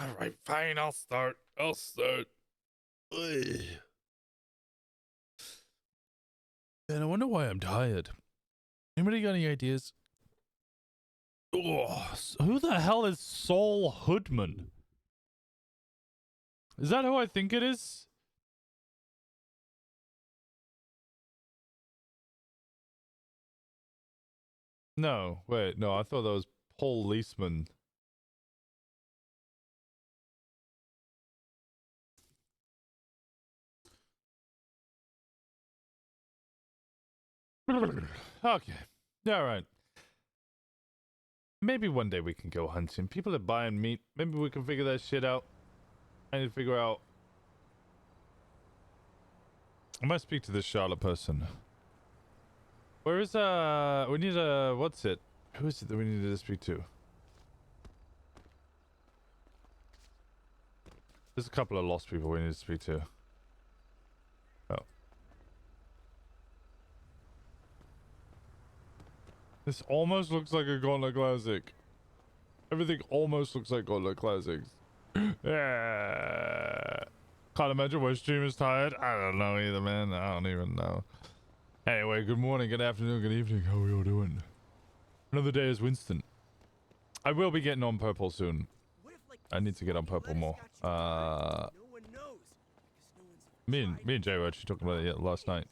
Alright, fine, I'll start. Ugh. Man, I wonder why I'm tired. Anybody got any ideas? Oh, who the hell is Saul Hoodman? Is that who I think it is? No, wait, no, I thought that was Paul Leesman. Okay, alright. Maybe one day we can go hunting. People are buying meat. Maybe we can figure that shit out. I need to figure out. I might speak to this Charlotte person. Where is we need what's it? Who is it that we need to speak to? There's a couple of lost people we need to speak to. Oh. This almost looks like a Gauntlet Classic. Everything almost looks like Gauntlet Classics. Yeah. Can't imagine why stream is tired. I don't know either, man. I don't even know. Anyway, good morning, good afternoon, good evening. How are you all doing? Another day is Winston. I will be getting on purple soon. I need to get on purple more. Me and Jay were actually talking about it last night.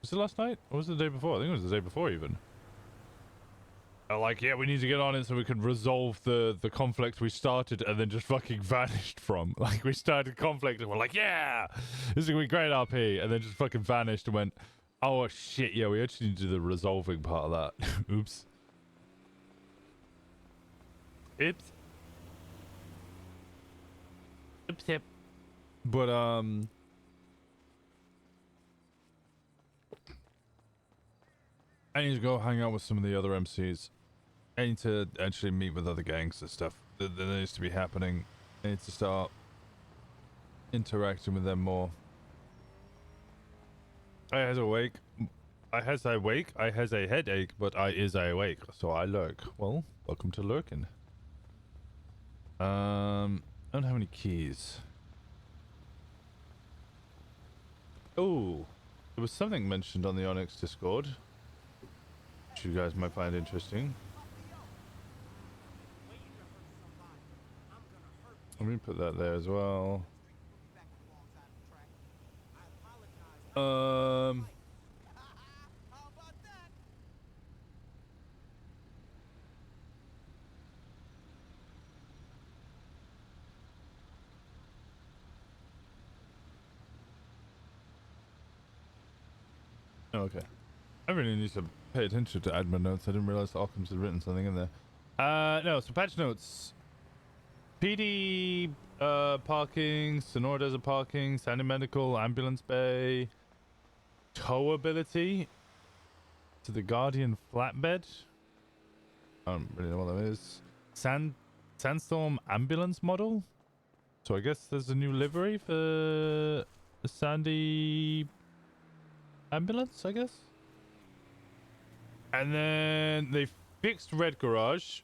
Was it last night? Or was it the day before? I think it was the day before even. Like, yeah, we need to get on it so we can resolve the conflict we started and then just fucking vanished from. Like, we started conflict and we're like, yeah, this is gonna be great RP, and then just fucking vanished and went, oh shit, yeah, we actually need to do the resolving part of that. Oops. Oops. Oops, yep. But, I need to go hang out with some of the other MCs. I need to actually meet with other gangs and stuff that needs to be happening. I need to start interacting with them more. I has a headache, but I is awake, so I lurk. Well, welcome to lurking. I don't have any keys. Oh, there was something mentioned on the Onyx Discord, which you guys might find interesting. Let me put that there as well. Okay. I really need to pay attention to admin notes. I didn't realize Occam's had written something in there. No, so patch notes. PD parking, Sonora Desert parking, Sandy Medical, Ambulance Bay, tow ability to the Guardian flatbed. I don't really know what that is. Sandstorm ambulance model. So I guess there's a new livery for the Sandy ambulance, I guess. And then they fixed Red Garage.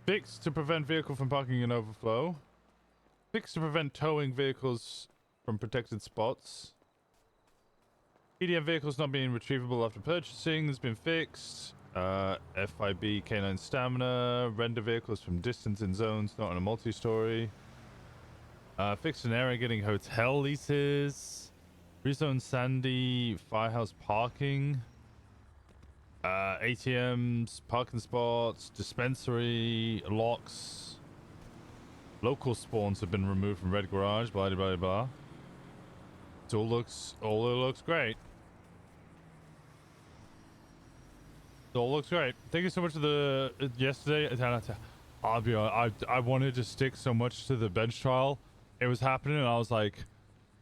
Fixed to prevent vehicle from parking in overflow. Fixed to prevent towing vehicles from protected spots. PDM vehicles not being retrievable after purchasing has been fixed. FIB canine stamina. Render vehicles from distance in zones not in a multi-story. Fixed an area getting hotel leases. Rezone Sandy firehouse parking. ATMs, parking spots, dispensary, locks. Local spawns have been removed from Red Garage, blah blah blah. It all looks great. It all looks great. Thank you so much for the yesterday. I'll be honest, I wanted to stick so much to the bench trial. It was happening and I was like,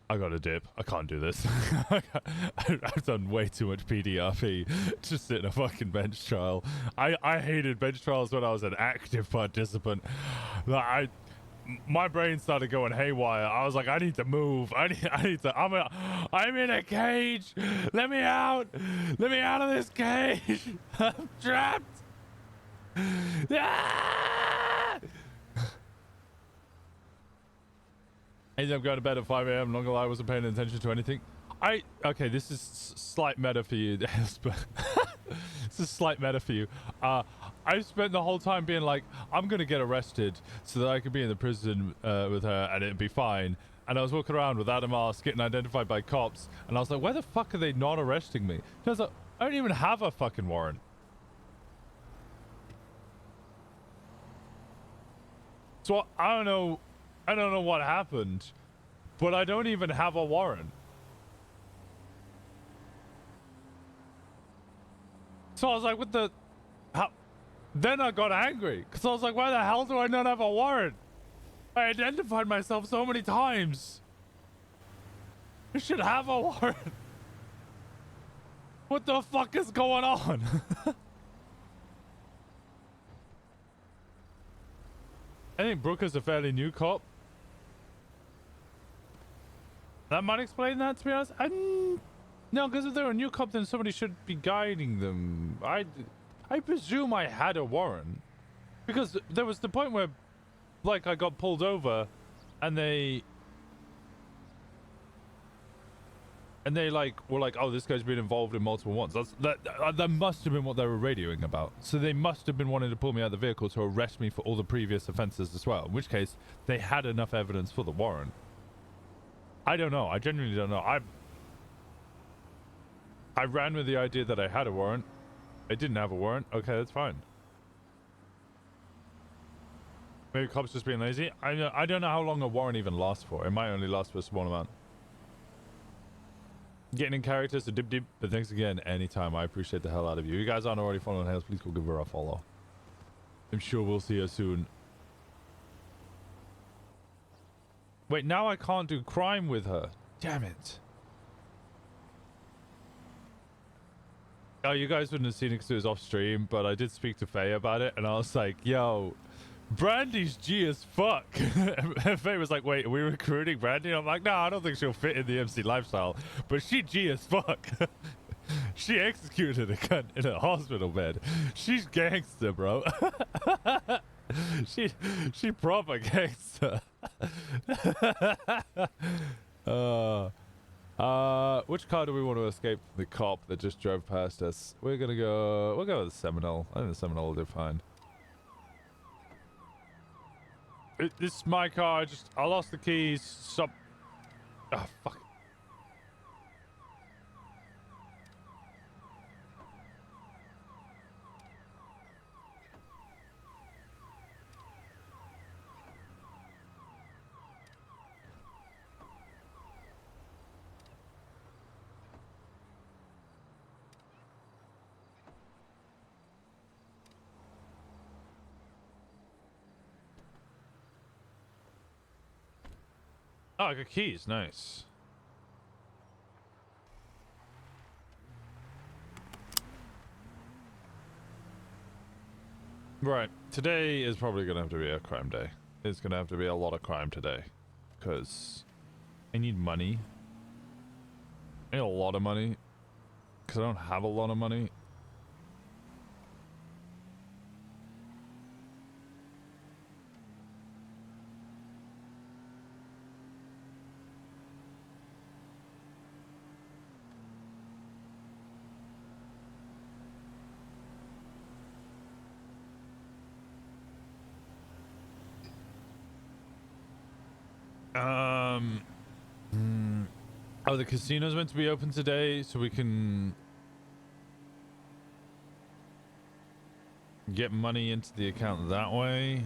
I gotta dip. I can't do this. I've done way too much PDRP to sit in a fucking bench trial. I hated bench trials when I was an active participant. my brain started going haywire. I was like, I need to move. I need to. I'm in a cage. Let me out. Let me out of this cage. I'm trapped. Ah! I'm going to bed at 5 a.m. Not gonna lie, I wasn't paying attention to anything. Okay, this is slight meta for you. This is slight meta for you. I spent the whole time being like, I'm gonna get arrested so that I could be in the prison with her and it'd be fine. And I was walking around without a mask, getting identified by cops, and I was like, why the fuck are they not arresting me? Turns out I don't even have a fucking warrant. So I don't know what happened, but I don't even have a warrant. So I was like, what the... How? Then I got angry, because I was like, why the hell do I not have a warrant? I identified myself so many times. I should have a warrant. What the fuck is going on? I think Brooke is a fairly new cop. That might explain that, to be honest. No, because if they're a new cop, then somebody should be guiding them. I presume I had a warrant. Because there was the point where, like, I got pulled over, and they like were like, oh, this guy's been involved in multiple ones. That must have been what they were radioing about. So they must have been wanting to pull me out of the vehicle to arrest me for all the previous offenses as well. In which case, they had enough evidence for the warrant. I don't know. I genuinely don't know. I ran with the idea that I had a warrant. I didn't have a warrant. Okay, that's fine. Maybe cops just being lazy. I don't know how long a warrant even lasts for. It might only last for a small amount. Getting in character, so dip, but thanks again anytime. I appreciate the hell out of you. You guys aren't already following Hales, please go give her a follow. I'm sure we'll see her soon. Wait, now I can't do crime with her. Damn it. Oh, you guys wouldn't have seen it because it was off stream, but I did speak to Faye about it, and I was like, yo, Brandy's G as fuck. And Faye was like, wait, are we recruiting Brandy? I'm like, no, I don't think she'll fit in the MC lifestyle, but she G as fuck. She executed a cunt in a hospital bed. She's gangster, bro. she proper gangster. Which car do we want to escape from the cop that just drove past us? We'll go with the Seminole. I think the Seminole will do fine. This is my car. I lost the keys. Oh, fuck. Oh, I got keys. Nice. Right. Today is probably going to have to be a crime day. It's going to have to be a lot of crime today. Because I need money. I need a lot of money. Because I don't have a lot of money. Oh, the casino's meant to be open today, so we can get money into the account that way.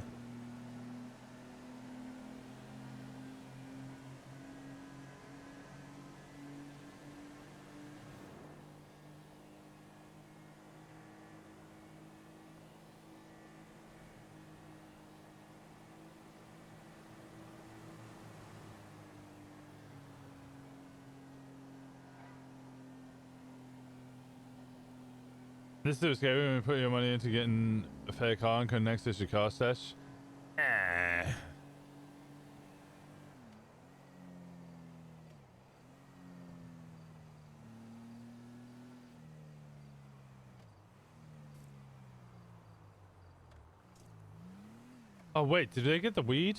This is scary when you put your money into getting a fair car and can access your car stash. Oh wait, did they get the weed?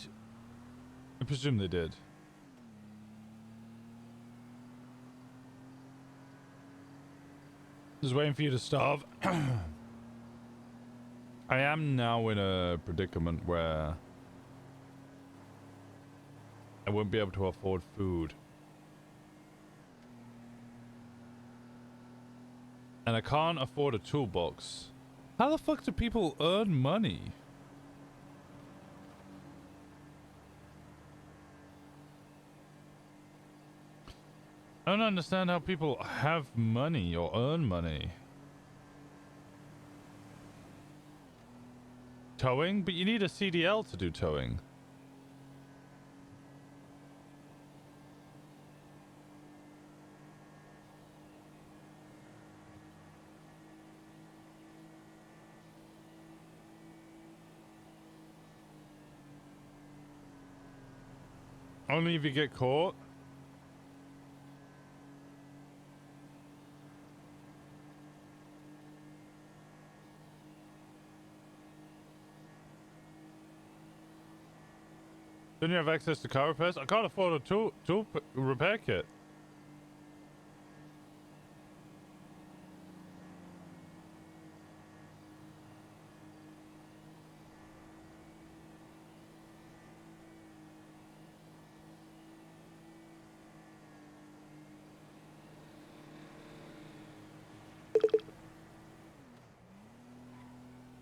I presume they did. Just waiting for you to starve. I am now in a predicament where I won't be able to afford food. And I can't afford a toolbox. How the fuck do people earn money? I don't understand how people have money or earn money. Towing? But you need a CDL to do towing. Only if you get caught. Don't you have access to car repairs? I can't afford a tool repair kit.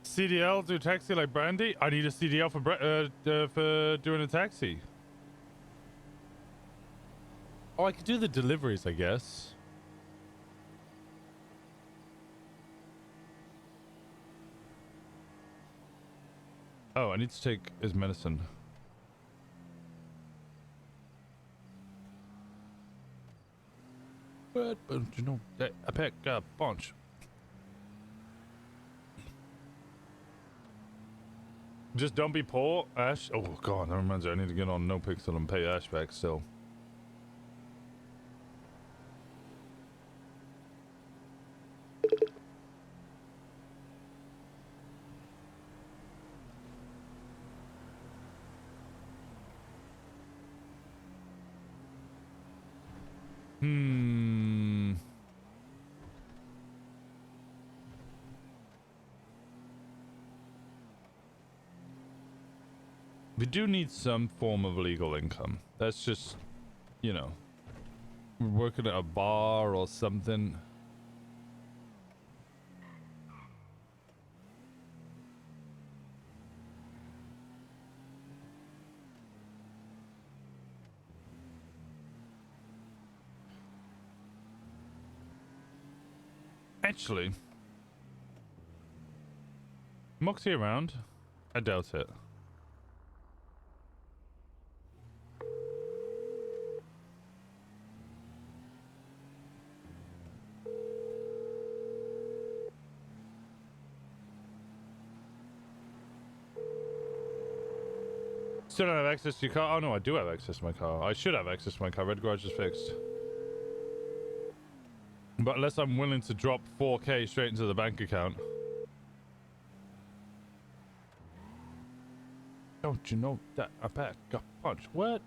CDL do taxi like Brandy? I need a CDL for doing a taxi. Oh, I could do the deliveries, I guess. Oh, I need to take his medicine. But you know, I pack a bunch. Just don't be poor, Ash. Oh god, that reminds me, I need to get on No Pixel and pay Ash back still. We do need some form of legal income. That's just, you know, we're working at a bar or something. Actually, Moxie around? I doubt it. Still don't have access to your car? Oh no, I do have access to my car. I should have access to my car. Red Garage is fixed. But unless I'm willing to drop 4K straight into the bank account. Don't you know that I pack a punch? What?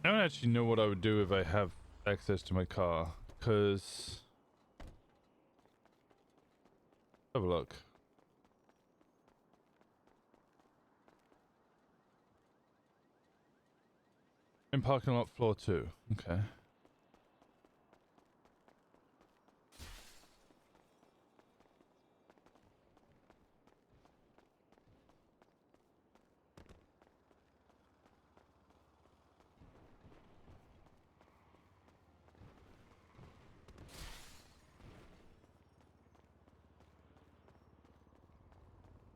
I don't actually know what I would do if I have access to my car, because... Have a look. In parking lot floor 2. Okay.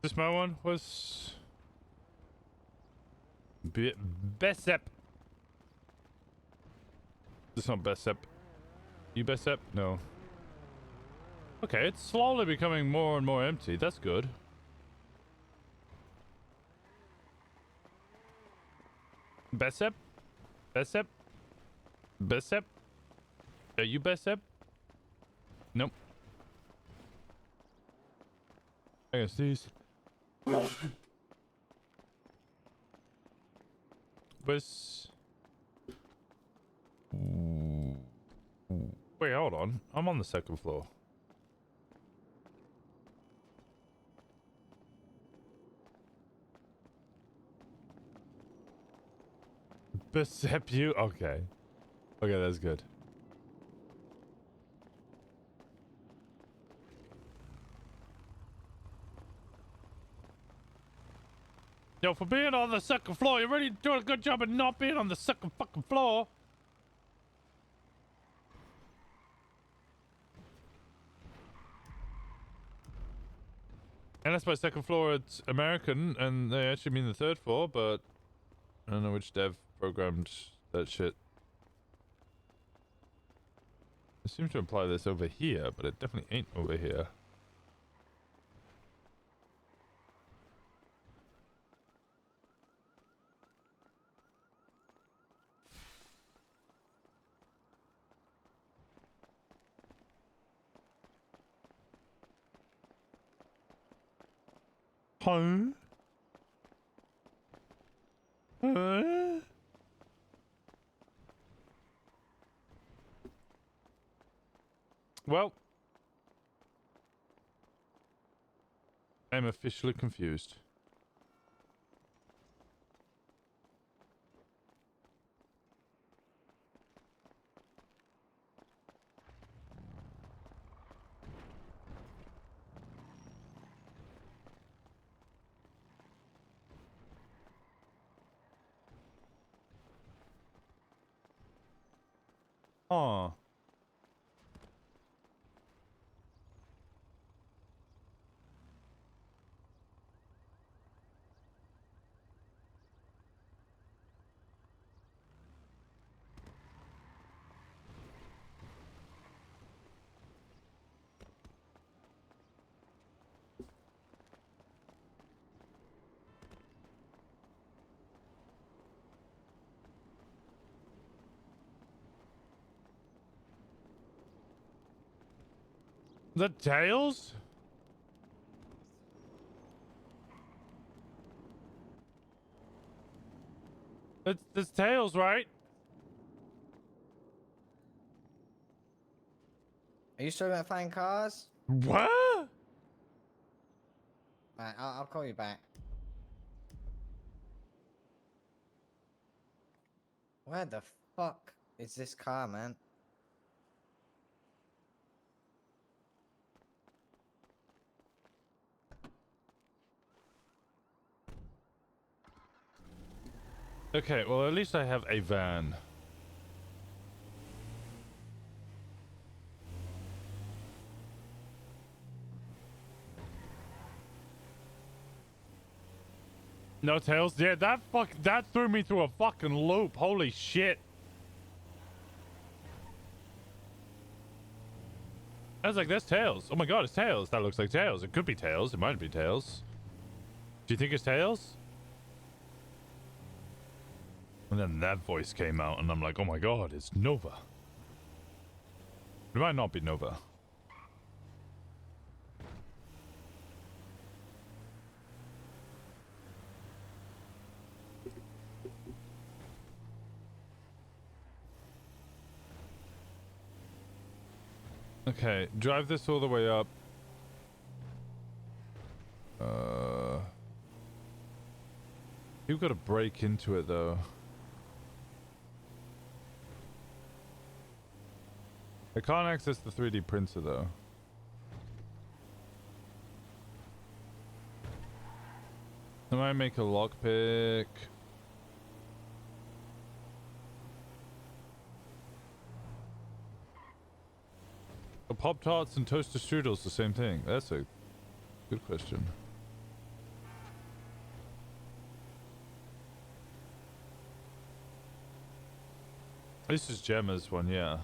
This my one was... Besep. This is not Besep. You Besep? No. Okay, it's slowly becoming more and more empty. That's good. Bicep? Bicep? Bicep? Are you Bicep? Nope. I guess these. Bis. Wait, hold on. I'm on the second floor. Bicep you? Okay. Okay, that's good. Yo, for being on the second floor, you're really doing a good job of not being on the second fucking floor. And that's by second floor, it's American, and they actually mean the third floor, but I don't know which dev programmed that shit. It seems to imply this over here, but it definitely ain't over here. Huh? Huh? Well, I'm officially confused. Huh. The tails? It's tails, right? Are you still about flying cars? What? Right, I'll call you back. Where the fuck is this car, man? Okay, well at least I have a van. No tails? Yeah, that threw me through a fucking loop. Holy shit. I was like, that's tails. Oh my god, it's tails. That looks like tails. It could be tails. It might be tails. Do you think it's tails? And then that voice came out and I'm like, oh my god, it's Nova. It might not be Nova. Okay, drive this all the way up. You've got to break into it though. I can't access the 3D printer though. I might make a lockpick. Pop-Tarts and toaster strudels the same thing? That's a good question. This is Gemma's one, yeah.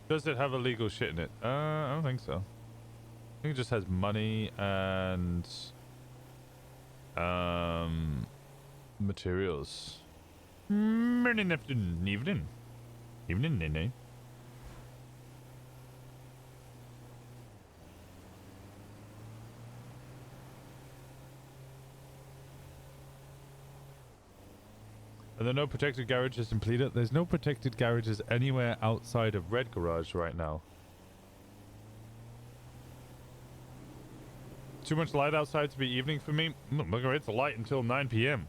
Does it have illegal shit in it? I don't think so. I think it just has money and materials. Morning, afternoon, evening. Evening, Nene. Are there no protected garages in Pleader? There's no protected garages anywhere outside of Red Garage right now. Too much light outside to be evening for me? Look, it's light until 9 p.m.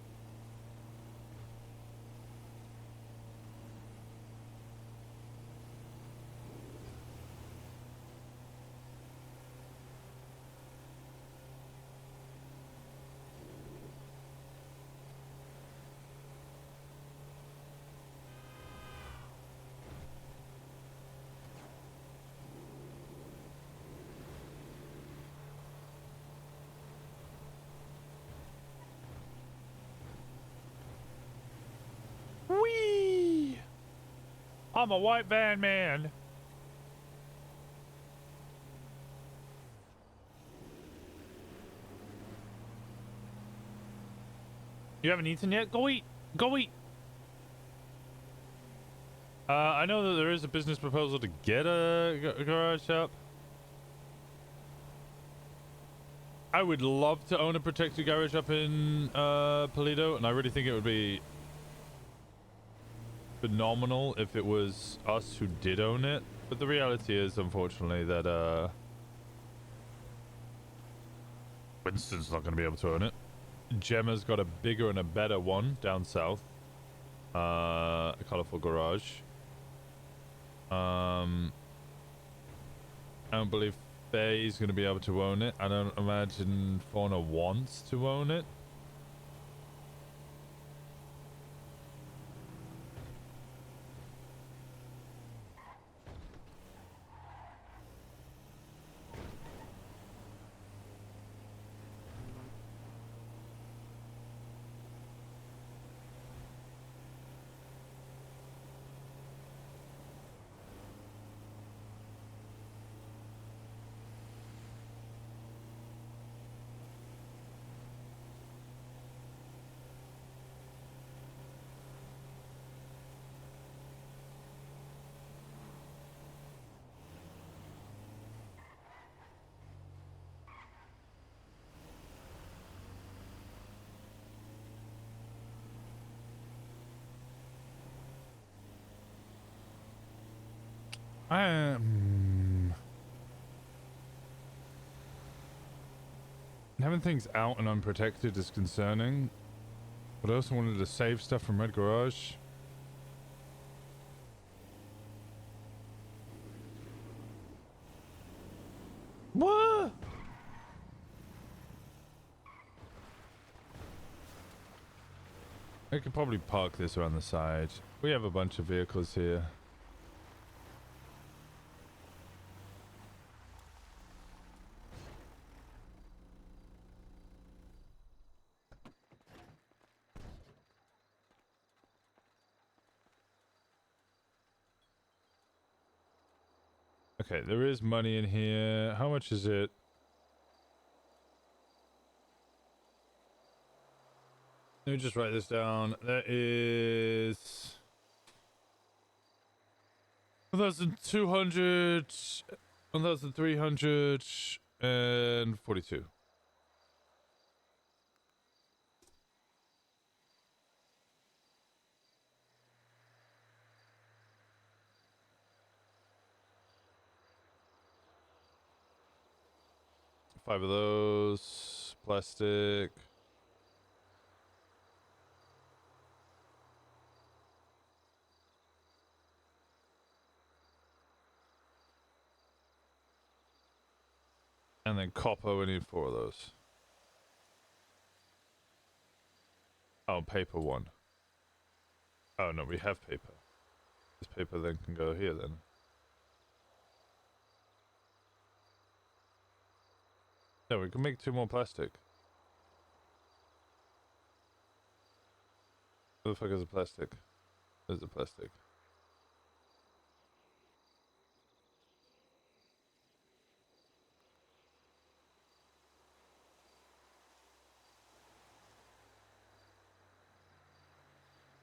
Whee! I'm a white van man. You haven't eaten yet? Go eat. Go eat. I know that there is a business proposal to get a garage up. I would love to own a protected garage up in Toledo, and I really think it would be phenomenal if it was us who did own it. But the reality is, unfortunately, that Winston's not going to be able to own it. Gemma's got a bigger and a better one down south. A colorful garage. I don't believe Faye's going to be able to own it. I don't imagine Fauna wants to own it. Having things out and unprotected is concerning, but I also wanted to save stuff from Red Garage. What? I could probably park this around the side. We have a bunch of vehicles here. Okay, there is money in here. How much is it? Let me just write this down. That is 1,200, 1,342. Five of those. Plastic. And then copper, we need 4 of those. Oh, paper 1. Oh no, we have paper. This paper then can go here then. No, we can make 2 more plastic. Where the fuck is the plastic? There's the plastic.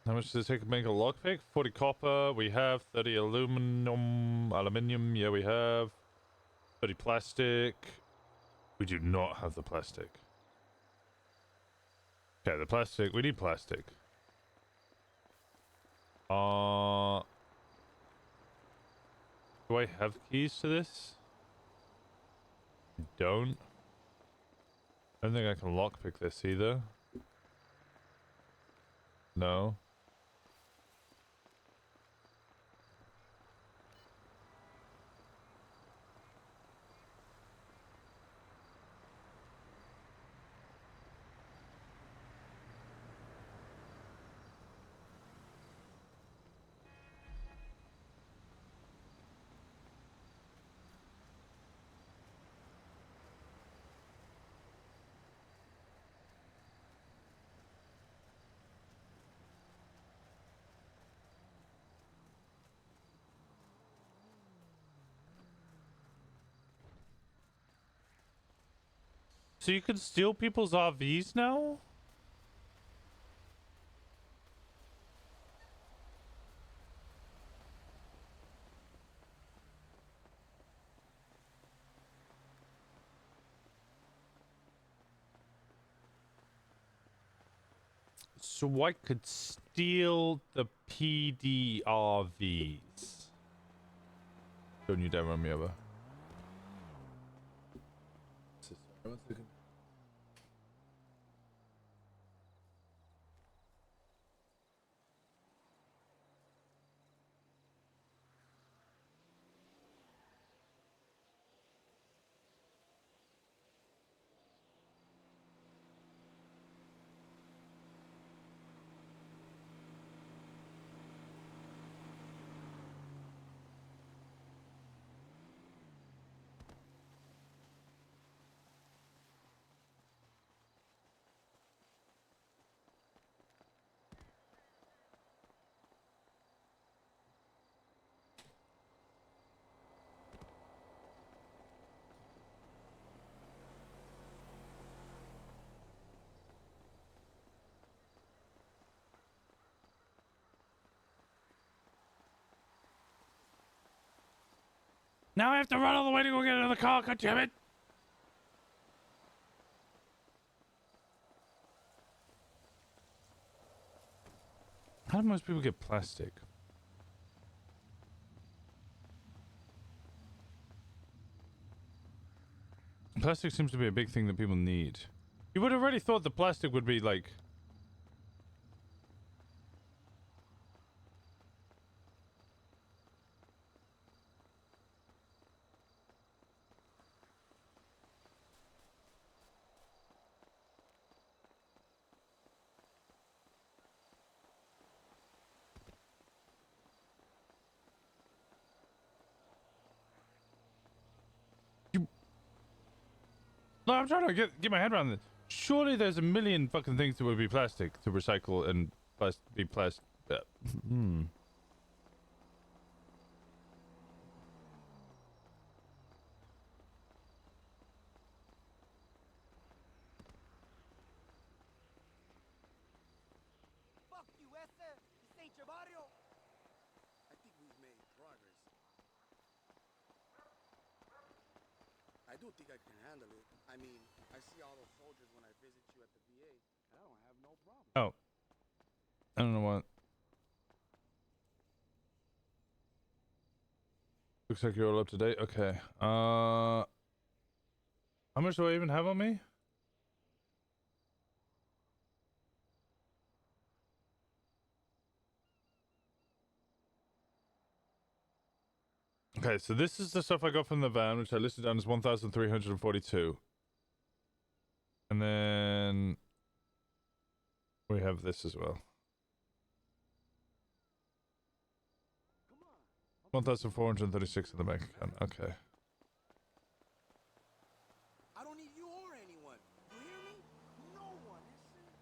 How much does it take to make a lockpick? 40 copper. We have 30 aluminium. Yeah, we have 30 plastic. We do not have the plastic. Okay, the plastic. We need plastic. Do I have keys to this? I don't. I don't think I can lockpick this either. No. So you can steal people's RVs now? So I could steal the PDRVs. Don't you dare run me over. Now I have to run all the way to go get another car, god damn it! How do most people get plastic? Plastic seems to be a big thing that people need. You would have already thought the plastic would be like... No, I'm trying to get my head around this. Surely there's a million fucking things that would be plastic to recycle and be plastic. Hmm. Fuck you, ese! This ain't your barrio! I think we've made progress. I do think I can handle it. I mean, I see all those soldiers when I visit you at the VA, and I don't have no problem. Oh. I don't know what. Looks like you're all up to date. Okay. How much do I even have on me? Okay, so this is the stuff I got from the van, which I listed down as 1,342. And then we have this as well. 1,436 in the bank account. Okay. I don't need you or anyone. You hear me? No one, ese.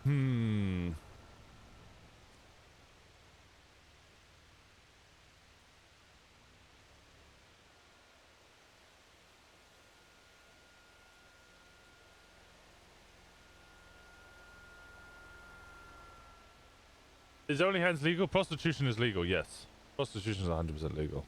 Hmm. Is OnlyHands legal? Prostitution is legal, yes. Prostitution is 100% legal.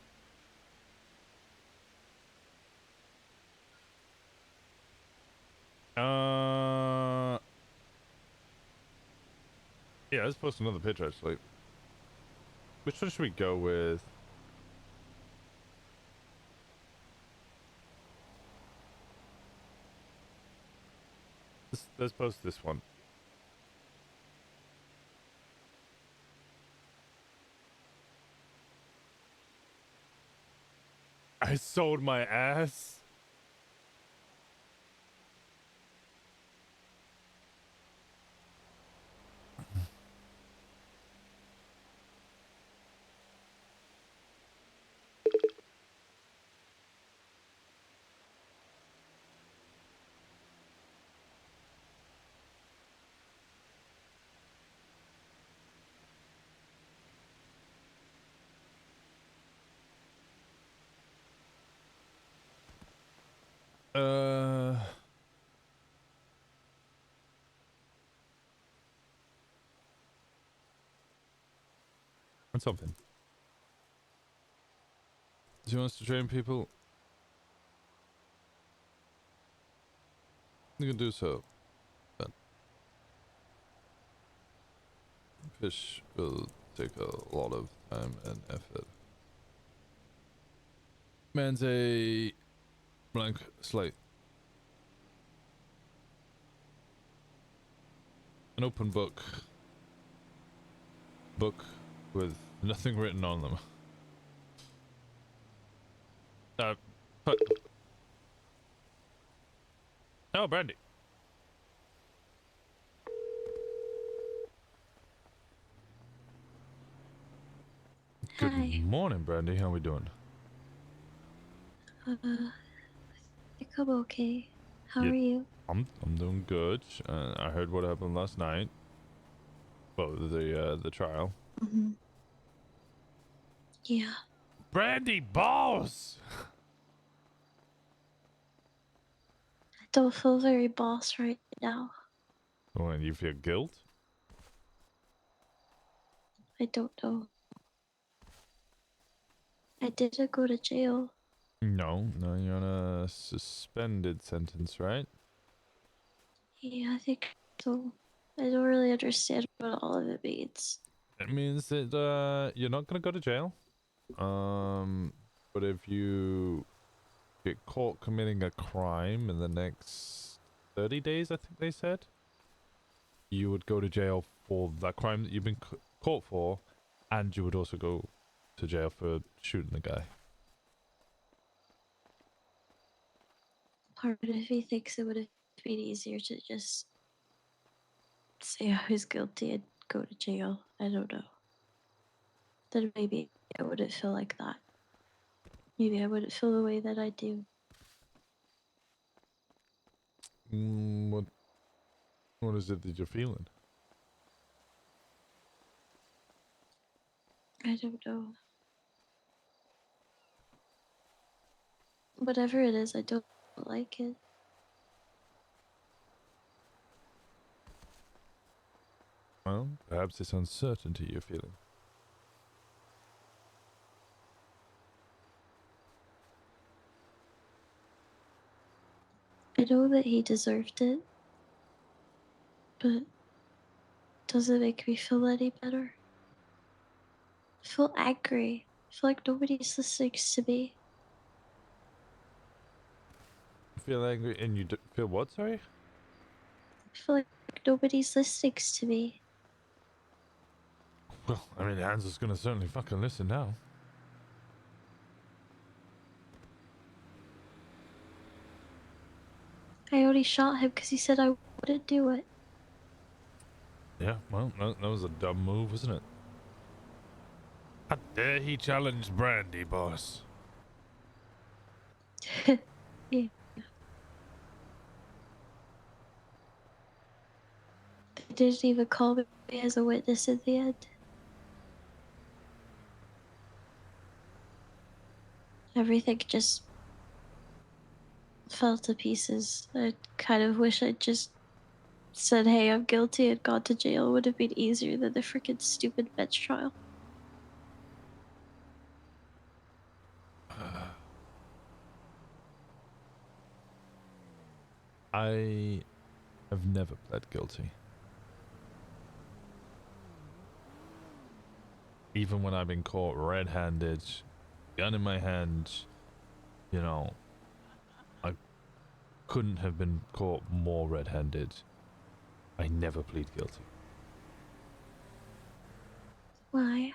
Yeah, let's post another picture actually. Which one should we go with? Let's post this one. I sold my ass. What's something? Do you want us to train people? You can do so. But fish will take a lot of time and effort. Man's a blank slate. An open book. Book with nothing written on them. But oh, Brandy. Good Hi. morning, Brandy. How we doing? I think I'm okay. How Yeah, are you? I'm doing good. I heard what happened last night. Well, the trial. Mm-hmm. Yeah. Brandy boss. I don't feel very boss right now. Oh, and you feel guilt? I don't know. I didn't go to jail. No, you're on a suspended sentence, right? Yeah, I think so. I don't really understand what all of it means. It means that you're not gonna go to jail. But if you get caught committing a crime in the next 30 days, I think they said, you would go to jail for that crime that you've been caught for, and you would also go to jail for shooting the guy. Part of me thinks it would have been easier to just say I was guilty and go to jail. I don't know. Then maybe I wouldn't feel like that. Maybe I wouldn't feel the way that I do. What is it that you're feeling? I don't know. Whatever it is, I don't like it. Well, perhaps it's uncertainty you're feeling. I know that he deserved it, but does it make me feel any better? I feel angry. I feel like nobody's listening to me. You feel angry and you feel what, sorry? I feel like nobody's listening to me. Well, I mean, Hans is gonna certainly fucking listen now. I only shot him because he said I wouldn't do it. Yeah, well, that was a dumb move, wasn't it? How dare he challenge Brandy, boss? Yeah. I didn't even call me as a witness in the end. Everything just fell to pieces. I kind of wish I'd just said, hey, I'm guilty and gone to jail. It would have been easier than the freaking stupid bench trial. I have never pled guilty. Even when I've been caught red-handed, gun in my hand, you know, I couldn't have been caught more red-handed. I never plead guilty. Why?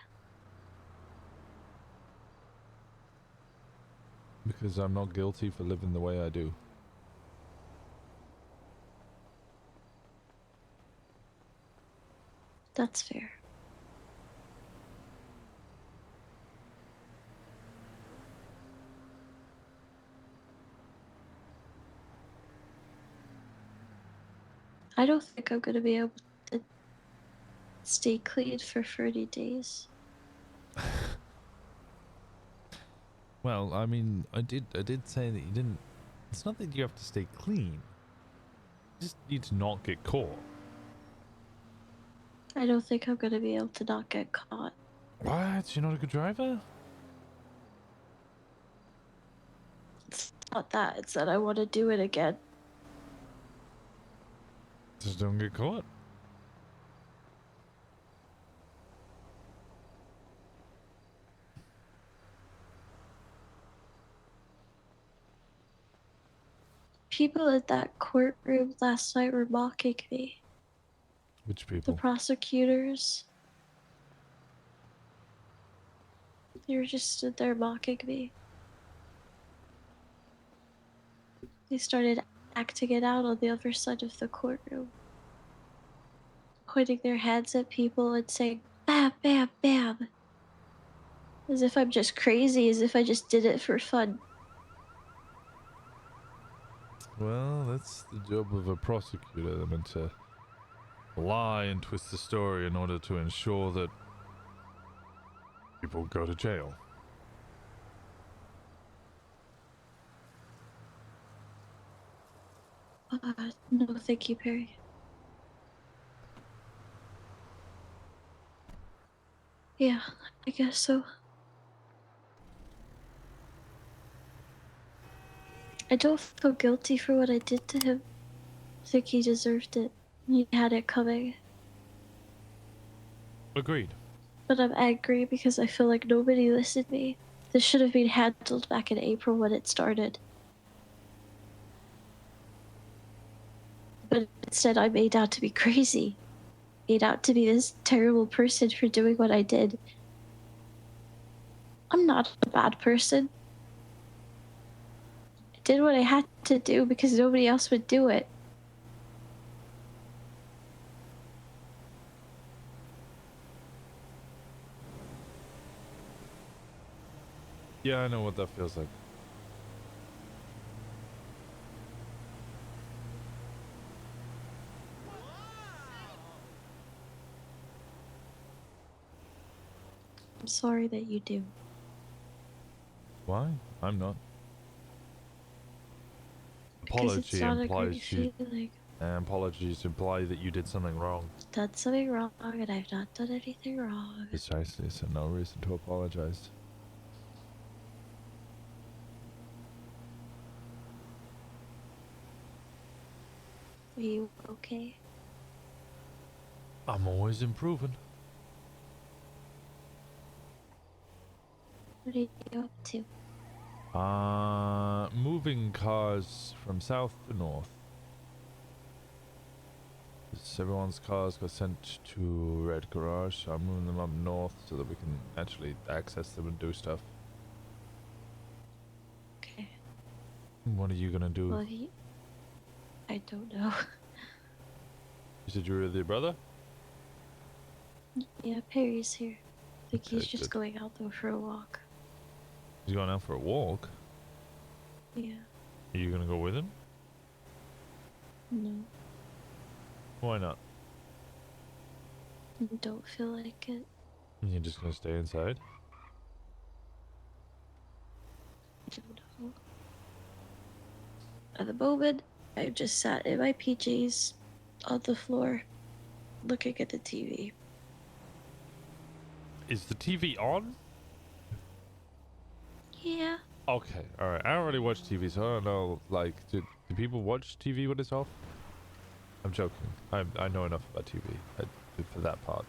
Because I'm not guilty for living the way I do. That's fair. I don't think I'm gonna be able to stay clean for 30 days. Well, I mean, I did say that you didn't. It's not that you have to stay clean. You just need to not get caught. I don't think I'm gonna be able to not get caught. What? You're not a good driver? It's not that, it's that I want to do it again. Just don't get caught. People in that courtroom last night were mocking me. Which The people? prosecutors. They were just stood there mocking me. They started acting it out on the other side of the courtroom. Pointing their hands at people and saying, bam, bam, bam. As if I'm just crazy, as if I just did it for fun. Well, that's the job of a prosecutor. They're meant to lie and twist the story in order to ensure that people go to jail. No, thank you, Perry. Yeah, I guess so. I don't feel guilty for what I did to him. I think he deserved it. He had it coming. Agreed. But I'm angry because I feel like nobody listened to me. This should have been handled back in April when it started. But instead I made out to be crazy. Made out to be this terrible person for doing what I did. I'm not a bad person. I did what I had to do because nobody else would do it. Yeah, I know what that feels like. I'm sorry that you do. Why? I'm not. Because it's Apology not a implies great you. feeling. Apologies imply that you did something wrong. I've done something wrong and I've not done anything wrong. Precisely, so no reason to apologize. Are you okay? I'm always improving. What are you up to? Moving cars from south to north. Everyone's cars got sent to Red Garage, so I'm moving them up north so that we can actually access them and do stuff. Okay. What are you gonna do? Well, I don't know. You said you were with your brother? Yeah, Perry's here. I think he's Okay, just good. going out though for a walk. He's going out for a walk. Yeah. Are you gonna go with him? No. Why not? Don't feel like it. You're just gonna stay inside? Don't know. At the moment, I just sat in my PJs on the floor, looking at the TV. Is the TV on? Yeah. Okay, alright. I don't really watch TV, so I don't know, like, do people watch TV when it's off? I'm joking. I know enough about TV for that part.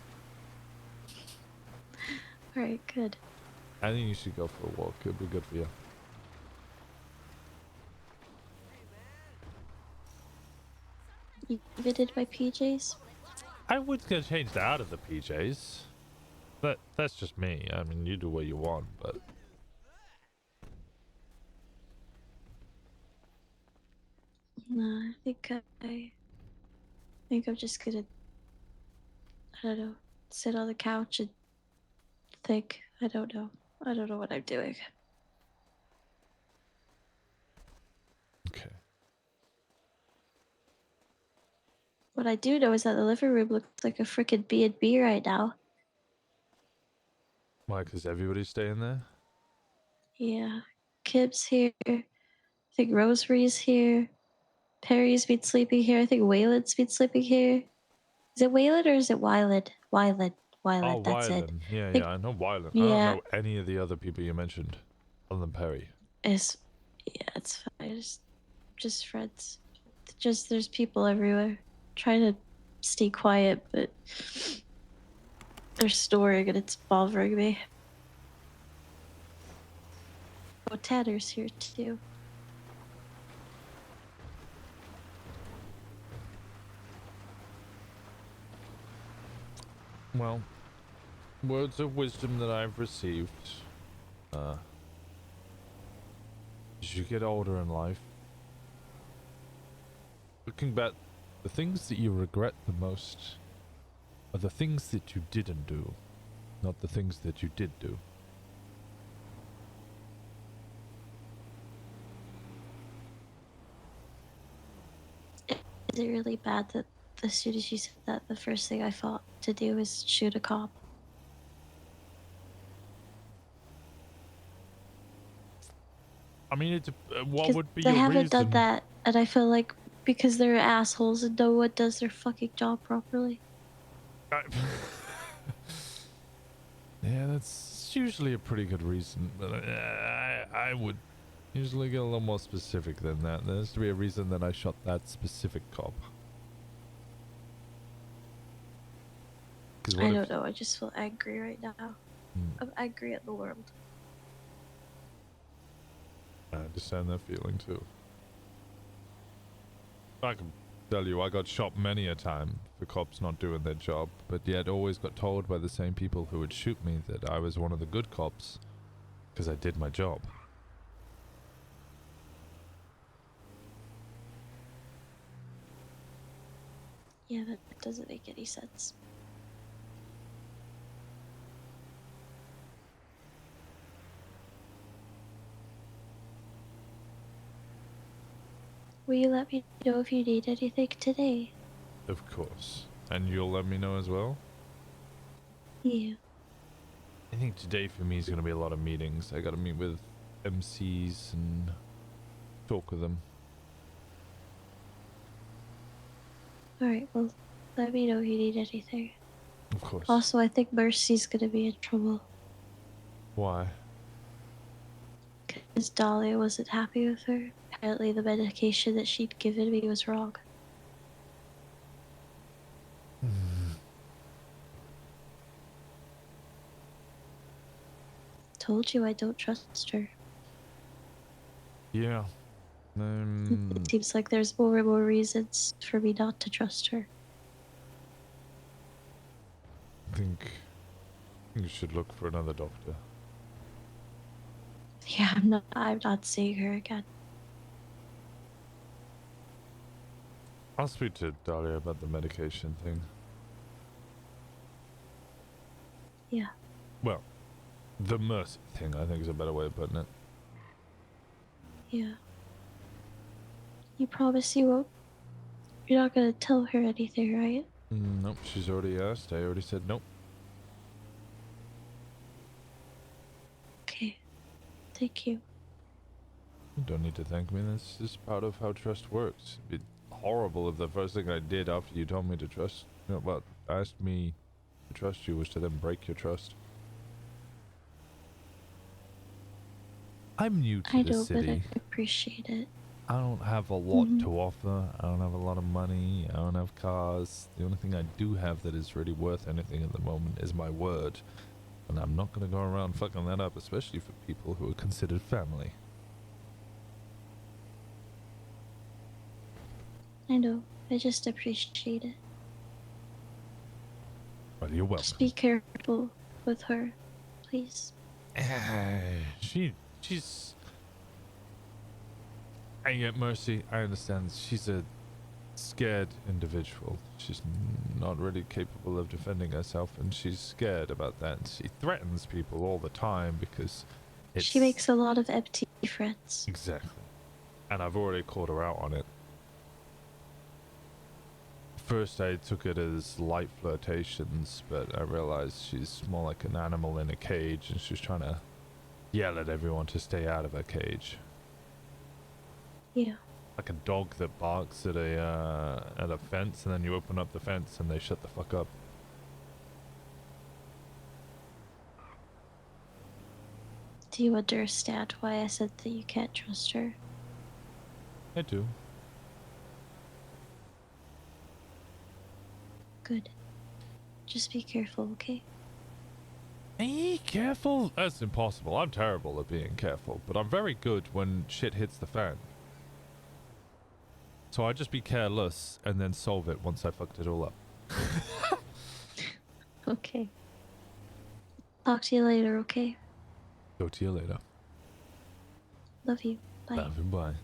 Alright, good. I think you should go for a walk. It'd be good for you. You visited my PJs? I was gonna change that out of the PJs. That's just me. I mean, you do what you want, but... No, I think I'm just gonna, I don't know, sit on the couch and think. I don't know. I don't know what I'm doing. Okay. What I do know is that the living room looks like a freaking B&B right now. Why, because everybody's staying there? Yeah. Kib's here. I think Rosemary's here. Perry's been sleeping here. I think Wayland's been sleeping here. Is it Wayland or is it Wyland? Wyland. Wyland, Oh, that's it. Wyland. Yeah, Think- yeah, I know Wyland. I don't Yeah. know any of the other people you mentioned, other than Perry. It's, yeah, it's fine. Just friends. Just there's people everywhere. Trying to stay quiet, but they're snoring and it's bothering me. Oh, Tanner's here too. Well, words of wisdom that I've received. As you get older in life, looking back, the things that you regret the most are the things that you didn't do, not the things that you did do. Is it really bad that as soon as you said that, the first thing I thought to do is shoot a cop? I mean, it's what Because would be they your haven't reason? done that, and I feel like because they're assholes and no one does their fucking job properly. Yeah, that's usually a pretty good reason, but I would usually get a little more specific than that. There has to be a reason that I shot that specific cop. I don't know, I just feel angry right now. Hmm. I'm angry at the world. I understand that feeling too. I can tell you, I got shot many a time for cops not doing their job, but yet always got told by the same people who would shoot me that I was one of the good cops because I did my job. Yeah, that doesn't make any sense. Will you let me know if you need anything today? Of course. And you'll let me know as well? Yeah. I think today for me is going to be a lot of meetings. I got to meet with MCs and talk with them. Alright, well, let me know if you need anything. Of course. Also, I think Mercy's gonna be in trouble. Why? Because Dahlia wasn't happy with her. Apparently, the medication that she'd given me was wrong. Told you I don't trust her. Yeah. It seems like there's more and more reasons for me not to trust her. I think you should look for another doctor. Yeah, I'm not seeing her again. I'll speak to Dahlia about the medication thing. Yeah. Well, the mercy thing, I think is a better way of putting it. Yeah. You promise you won't? You're not gonna tell her anything, right? Nope, she's already asked. I already said nope. Okay. Thank you. You don't need to thank me. That's just part of how trust works. It'd be horrible if the first thing I did after you told me to trust, asked me to trust you was to then break your trust. I'm new to I the know, but I city. appreciate it. I don't have a lot Mhm. to offer. I don't have a lot of money. I don't have cars. The only thing I do have that is really worth anything at the moment is my word. And I'm not going to go around fucking that up, especially for people who are considered family. I know. I just appreciate it. Well, you're welcome. Just be careful with her, please. She's... I get Mercy. I understand. She's a scared individual. She's not really capable of defending herself, and she's scared about that. And she threatens people all the time because it's... She makes a lot of empty threats. Exactly. And I've already called her out on it. First I took it as light flirtations, but I realized she's more like an animal in a cage, and she's trying to yell at everyone to stay out of her cage. Yeah. Like a dog that barks at a fence, and then you open up the fence and they shut the fuck up. Do you understand why I said that you can't trust her? I do. Good. Just be careful, okay? Hey, careful? That's impossible. I'm terrible at being careful, but I'm very good when shit hits the fan. So I just be careless and then solve it once I fucked it all up. Okay. Talk to you later, okay? Talk to you later. Love you. Bye. Love you, bye.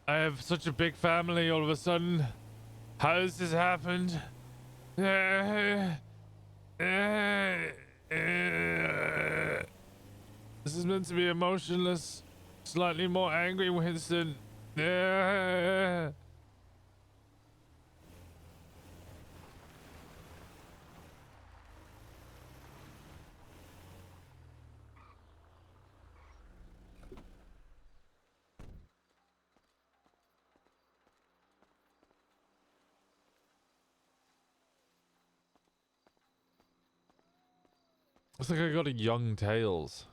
I have such a big family all of a sudden. How has this happened? This is meant to be emotionless, slightly more angry, Winston. It's like I got a young Tails.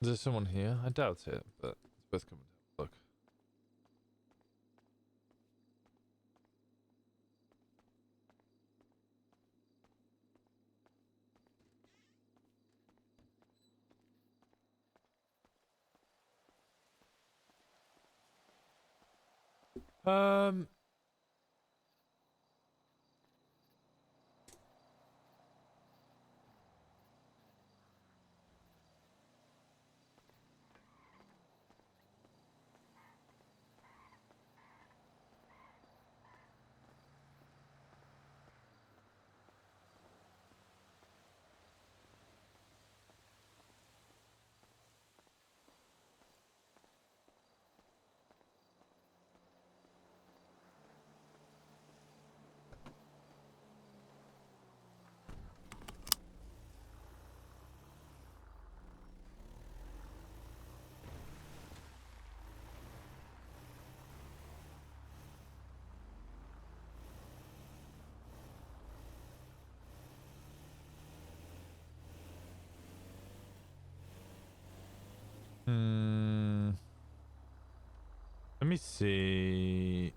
Is there someone here? I doubt it, but it's worth coming to have a look. Um, let me see.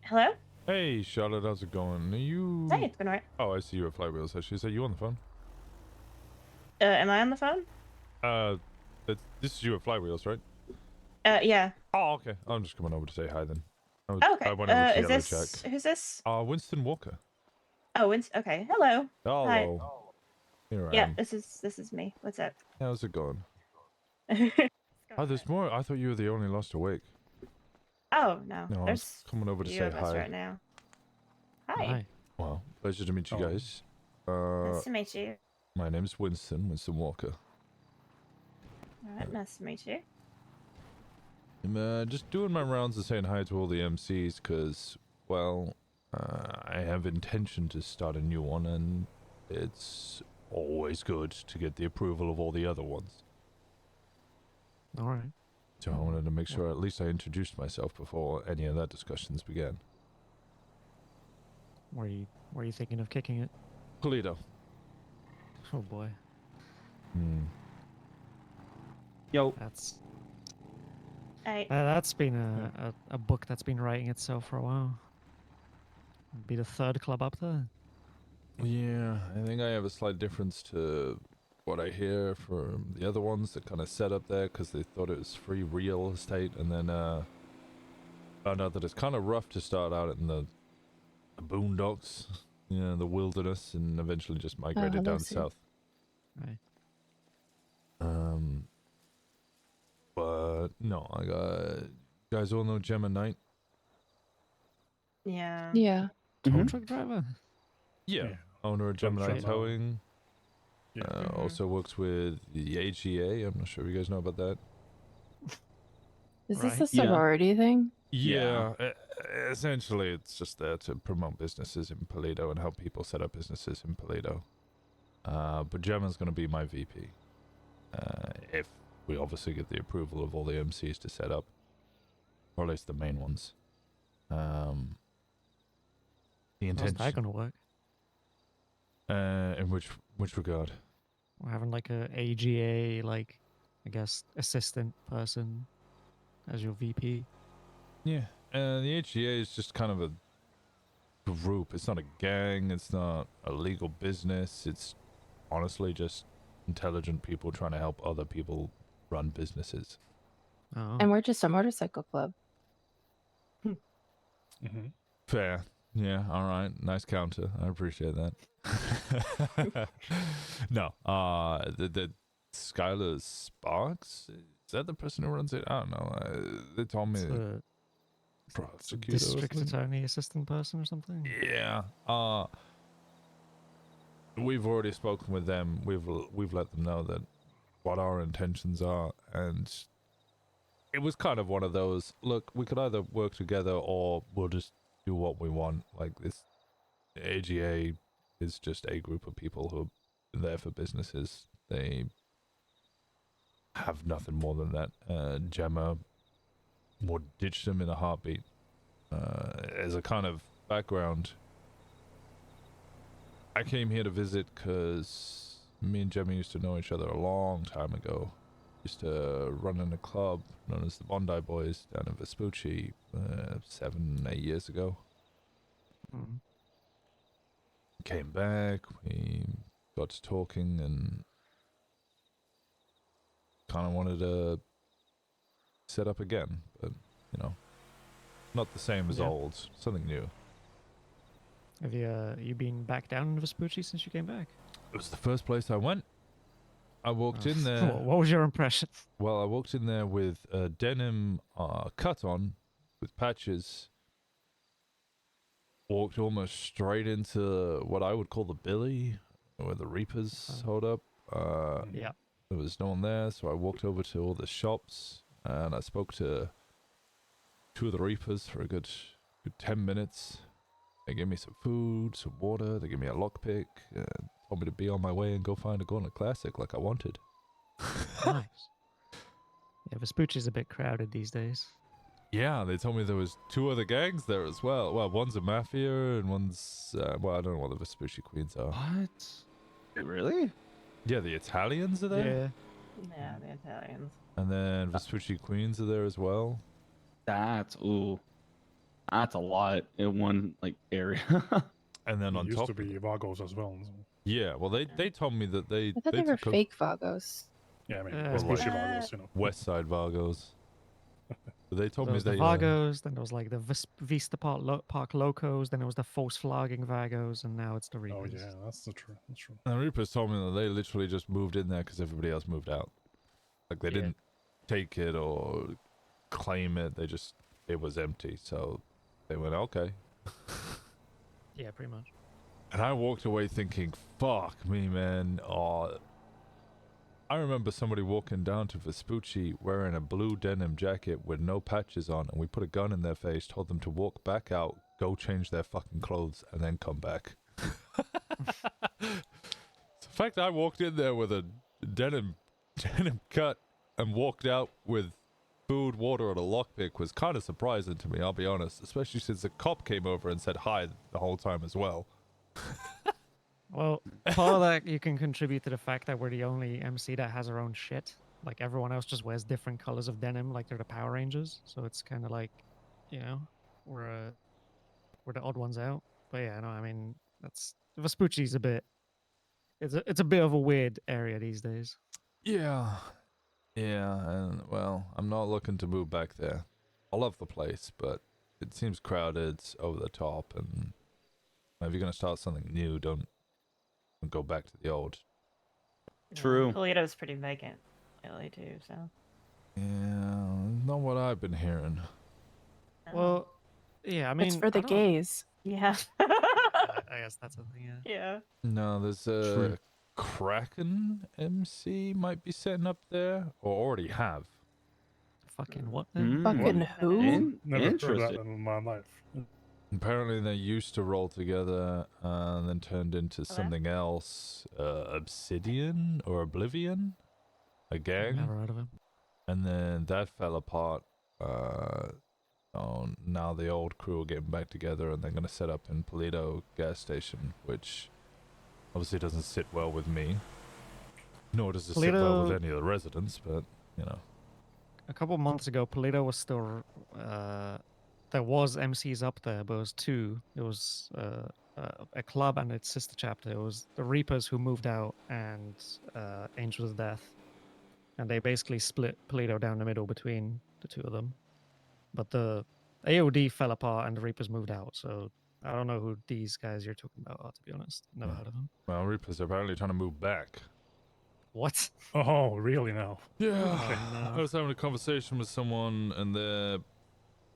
Hello? Hey, Charlotte, how's it going? Are you... Hey, it's been alright. Oh, I see you at Flywheels. Actually, is that you on the phone? Am I on the phone? This is you at Flywheels, right? Yeah. Oh, okay. I'm just coming over to say hi then. Oh, okay. I went over to Is Yellow this... Check. Who's this? Winston Walker. Oh, Winston. Okay. Hello. Hi. Hello. Here I Yeah, am. this is me. What's up? How's it going? It's going Oh, there's good. more. I thought you were the only lost awake. Oh no, No, I was there's coming over to few say of us hi. right now. Hi. Hi. Well, pleasure to meet you Oh. guys. Nice to meet you. My name's Winston Walker. All right, nice to meet you. I'm just doing my rounds and saying hi to all the MCs because, well, I have intention to start a new one, and it's always good to get the approval of all the other ones. All right. So I wanted to make sure at least I introduced myself before any of that discussions began. Were you thinking of kicking it? Polito. Oh boy, Yo, that's Hey. that's been a book that's been writing itself for a while. Be the third club up there. Yeah, I think I have a slight difference to what I hear from the other ones that kind of set up there because they thought it was free real estate, and then found out that it's kind of rough to start out in the boondocks, the wilderness, and eventually just migrated down Lucy. south. Right. But no, I got, you guys all know Gemma Knight? Yeah. Yeah. Tow truck driver. Yeah. Yeah. Owner of Gemma Knight Gemma. Towing. Yeah. Also works with the AGA. I'm not sure if you guys know about that. Is Right. this a Yeah. sorority thing? Yeah, essentially it's just there to promote businesses in Paleto and help people set up businesses in Paleto. But Gemma's going to be my VP. If we obviously get the approval of all the MCs to set up, or at least the main ones. The How's intention. that gonna work? In which regard? We're having like a AGA, like I guess assistant person as your VP. Yeah, the HGA is just kind of a group. It's not a gang. It's not a legal business. It's honestly just intelligent people trying to help other people run businesses. Oh. And we're just a motorcycle club. Mm-hmm. Fair. Yeah, all right. Nice counter. I appreciate that. No, the Skylar Sparks? Is that the person who runs it? I don't know. They told me It's a prosecutor or district something. attorney assistant person or something. Yeah. We've already spoken with them. We've let them know that what our intentions are, and it was kind of one of those, look, we could either work together or we'll just do what we want. Like, this AGA is just a group of people who are there for businesses. They have nothing more than that. Gemma would ditch them in a heartbeat. As a kind of background, I came here to visit because me and Gemma used to know each other a long time ago. Used to run in a club known as the Bondi Boys down in Vespucci 7-8 years ago. Mm. Came back, we got to talking, and kind of wanted to set up again, but not the same as Yeah. old, something new. Have you been back down in Vespucci since you came back? It was the first place I went. I walked Oh, in there. What was your impression? Well, I walked in there with a denim cut on with patches. Walked almost straight into what I would call the Billy, where the Reapers hold up. Yeah. There was no one there, so I walked over to all the shops and I spoke to two of the Reapers for a good 10 minutes. They gave me some food, some water, they gave me a lockpick, told me to be on my way and go find a Gauntlet Classic like I wanted. Nice. Yeah, Vespucci's a bit crowded these days. Yeah, they told me there was two other gangs there as well. Well, one's a mafia and one's, well, I don't know what the Vespucci Queens are. What? Really? Yeah, the Italians are there. Yeah. Yeah, the Italians. And then Vespucci Queens are there as well. That's a lot in one area. And then It on used top, to be Vagos as well. So, yeah, well, they told me that they I thought they were took fake Vagos. yeah, I mean, Yeah, Vespucci like- Vagos, West Side Vargos. They So told there me was the they. Vagos, then there was like the Vista Park Locos, then there was the Force Flogging Vagos, and now it's the Reapers. Oh yeah, that's the true. That's true. The Reapers told me that they literally just moved in there because everybody else moved out. Like they Yeah. didn't take it or claim it. It was empty. So they went, okay. Yeah, pretty much. And I walked away thinking, fuck me, man. Oh, I remember somebody walking down to Vespucci wearing a blue denim jacket with no patches on, and we put a gun in their face, told them to walk back out, go change their fucking clothes, and then come back. The fact I walked in there with a denim cut and walked out with food, water, and a lockpick was kind of surprising to me, I'll be honest, especially since the cop came over and said hi the whole time as well. Well, part of that you can contribute to the fact that we're the only MC that has our own shit. Like everyone else just wears different colors of denim, like they're the Power Rangers. So it's kind of like, you know, we're the odd ones out. But yeah, no, I mean that's Vespucci's a bit. It's a bit of a weird area these days. Yeah, and well, I'm not looking to move back there. I love the place, but it seems crowded, it's over the top, and if you're gonna start something new, don't go back to the old. True. Toledo's pretty vacant lately too, so. Yeah, not what I've been hearing. Well, yeah, I mean it's for the I don't- gays. Yeah. I guess that's a thing. Yeah. Yeah. No, there's a True. Kraken MC might be setting up there, or already have. Fucking what? Then? Fucking who? Never heard of that Interesting. in my life. Apparently, they used to roll together and then turned into Okay. something else. Obsidian or Oblivion? A gang? Never heard of him. And then that fell apart. Now the old crew are getting back together and they're going to set up in Polito gas station, which obviously doesn't sit well with me. Nor does it sit well with Polito- any of the residents, but, you know. A couple months ago, Polito was still. There was MCs up there, but it was two. It was a club and its sister chapter. It was the Reapers who moved out and Angels of Death, and they basically split Polito down the middle between the two of them. But the AOD fell apart and the Reapers moved out. So I don't know who these guys you're talking about are, to be honest. Never heard of them. Well, Reapers are apparently trying to move back. What? Oh, really now? Yeah. no. I was having a conversation with someone and they're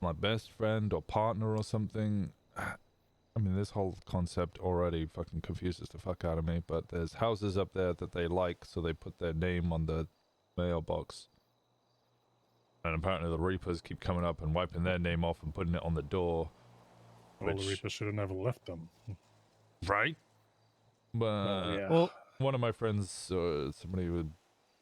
my best friend or partner or something. I mean, this whole concept already fucking confuses the fuck out of me, but there's houses up there that they like, so they put their name on the mailbox. And apparently the Reapers keep coming up and wiping their name off and putting it on the door. Well, the Which- Reaper should have never left them. Right? But yeah. Well, one of my friends, somebody who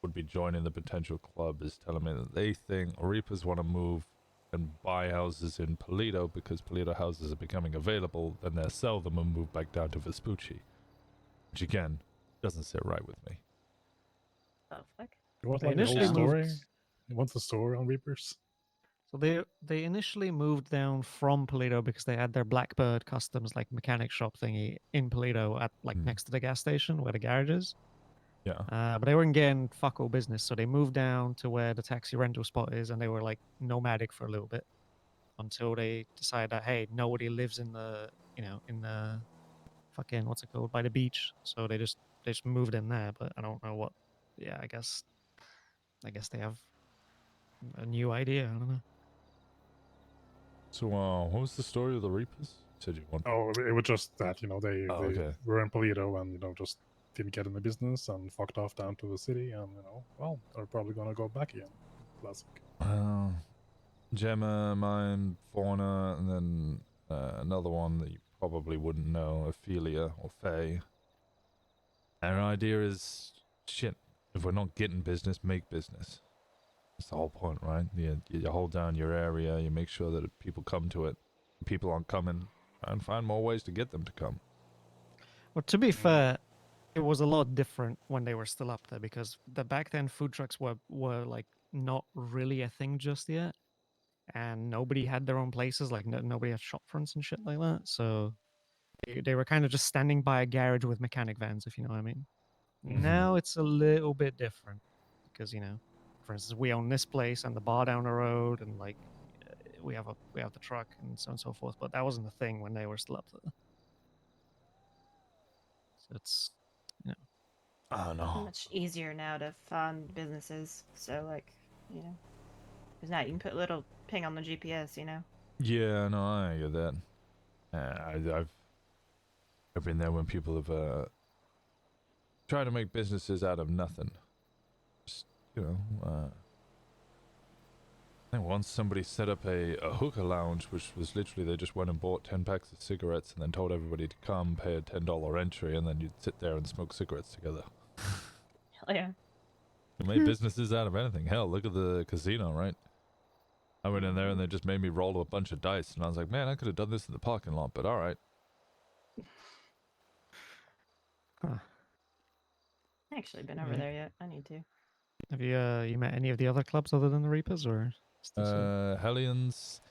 would be joining the potential club, is telling me that they think Reapers want to move and buy houses in Polito because Polito houses are becoming available, then they'll sell them and move back down to Vespucci. Which again, doesn't sit right with me. Oh, fuck. You want They like the whole initially story? moved- You want the story on Reapers? So they initially moved down from Polito because they had their Blackbird Customs like mechanic shop thingy in Polito at like Hmm. next to the gas station where the garage is. Yeah. But they weren't getting fuck all business, so they moved down to where the taxi rental spot is, and they were like nomadic for a little bit until they decided that hey, nobody lives in the in the fucking what's it called by the beach, so they just moved in there. But I don't know what. Yeah, I guess they have a new idea. I don't know. So, what was the story of the Reapers? You said you want. Oh, it was just that they, Oh, they okay. were in Polito and just didn't get in the business and fucked off down to the city and well, they're probably gonna go back again. Classic. Gemma, mine, Fauna, and then another one that you probably wouldn't know, Ophelia or Faye. Our idea is, shit, if we're not getting business, make business. That's the whole point, right? You hold down your area, you make sure that people come to it. People aren't coming, and find more ways to get them to come. Well, to be fair, it was a lot different when they were still up there because back then food trucks were like not really a thing just yet, and nobody had their own places. Like nobody had shop fronts and shit like that. So they were kind of just standing by a garage with mechanic vans, if you know what I mean. Now it's a little bit different because for instance, we own this place and the bar down the road, and like we have the truck and so on and so forth. But that wasn't a thing when they were still up there. So it's I don't know. Much easier now to fund businesses. So like, because now you can put a little ping on the GPS. Yeah, no, I get that. I've been there when people have tried to make businesses out of nothing. Just, I think once somebody set up a hookah lounge, which was literally they just went and bought 10 packs of cigarettes and then told everybody to come, pay a $10 entry, and then you'd sit there and smoke cigarettes together. Hell yeah. They made businesses out of anything. Hell, look at the casino, right? I went in there and they just made me roll a bunch of dice, and I was like, man, I could have done this in the parking lot, but alright. Actually been over Yeah. there yet. I need to. Have you met any of the other clubs other than the Reapers, or Hellions.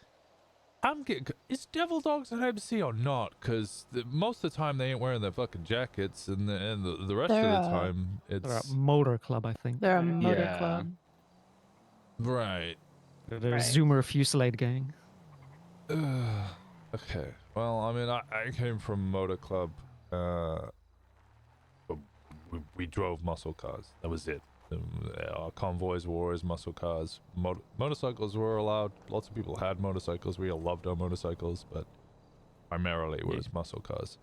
Is Devil Dogs an MC or not? Because most of the time they ain't wearing their fucking jackets, and the rest They're of the a- time they're a it's motor club, I think. They're a motor Yeah. club. right. They're a Right. Zoomer Fusillade gang. Okay. Well, I mean, I came from Motor Club. But we drove muscle cars. That was it. Our convoys were always muscle cars. Motorcycles were allowed. Lots of people had motorcycles. We all loved our motorcycles, but primarily it was muscle cars.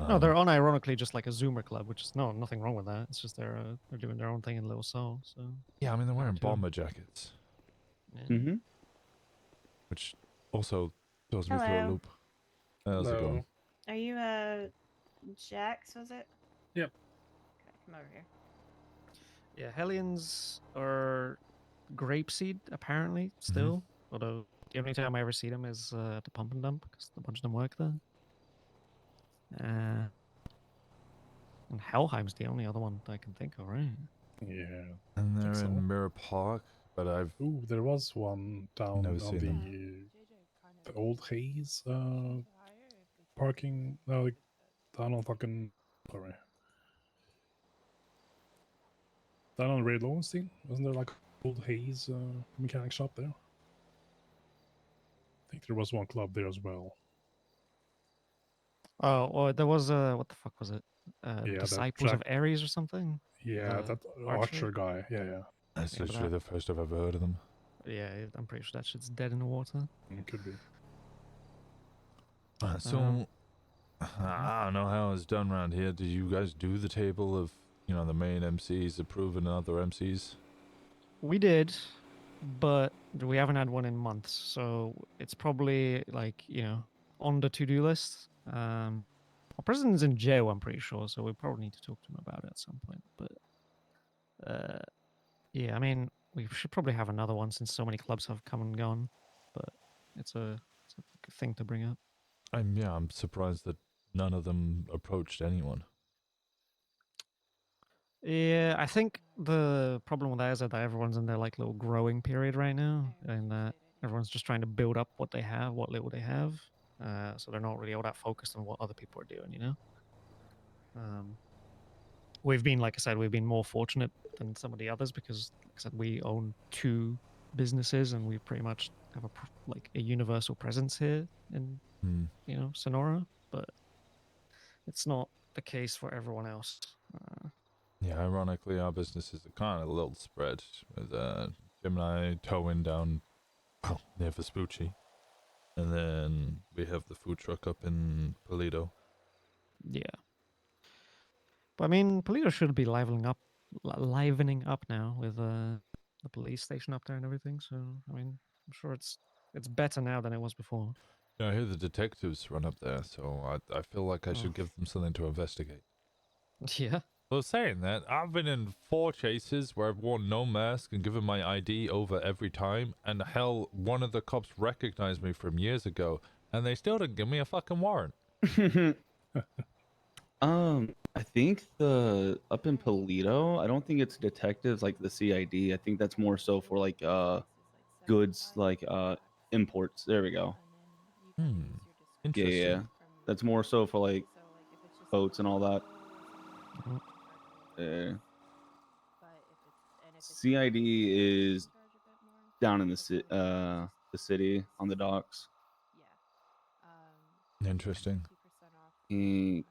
No, they're unironically just like a Zoomer club, which is nothing wrong with that. It's just they're doing their own thing in Little Seoul. So Yeah, I mean they're wearing too. bomber jackets, yeah. Mm-hmm. which also throws me through a Hello. loop. How's it going? Are you Jax? Was it? Yep. Okay, come over here. Yeah, Hellions are Grapeseed apparently still. Although the only time I ever see them is at the pump and dump because a bunch of them work there. And Helheim's the only other one I can think of, right? Yeah. And think they're so. in Mirror Park, but I've Ooh, there was one down Never on seen the old Hayes parking. No, like, down on fucking. Sorry. Down on Ray Lowenstein? Wasn't there like old Hayes mechanic shop there? I think there was one club there as well. Oh, well, there was what the fuck was it? Yeah, that Disciples of Jack- Ares or something? Yeah, that Archer guy. Yeah. that's Yeah, but literally the first I've ever heard of them. Yeah, I'm pretty sure that shit's dead in the water. It could be. So I don't know how it's done around here. Did you guys do the table of the main MCs approving other MCs? We did, but we haven't had one in months, so it's probably like on the to-do list. Our president's in jail, I'm pretty sure, so we probably need to talk to him about it at some point. But yeah, I mean, we should probably have another one since so many clubs have come and gone. But it's a good thing to bring up. I'm surprised that none of them approached anyone. Yeah, I think the problem with that is that everyone's in their like little growing period right now, and everyone's just trying to build up what they have, what little they have. So they're not really all that focused on what other people are doing, We've been, like I said, we've been more fortunate than some of the others because, like I said, we own 2 businesses and we pretty much have a universal presence here in Sonora, but it's not the case for everyone else. Yeah, ironically, our businesses are kind of a little spread with Jim and I towing down near Vespucci, and then we have the food truck up in Polito. Yeah. But I mean, Polito should be livening up now with the police station up there and everything. So I mean, I'm sure it's better now than it was before. Yeah, I hear the detectives run up there, so I feel like I should give them something to investigate. Yeah. Well, saying that, I've been in 4 chases where I've worn no mask and given my ID over every time, and hell, one of the cops recognized me from years ago, and they still didn't give me a fucking warrant. I think up in Polito, I don't think it's detectives like the CID. I think that's more so for like goods like imports. There we go. Interesting. Yeah. That's more so for like boats and all that. CID is down in the the city on the docks. Interesting. Think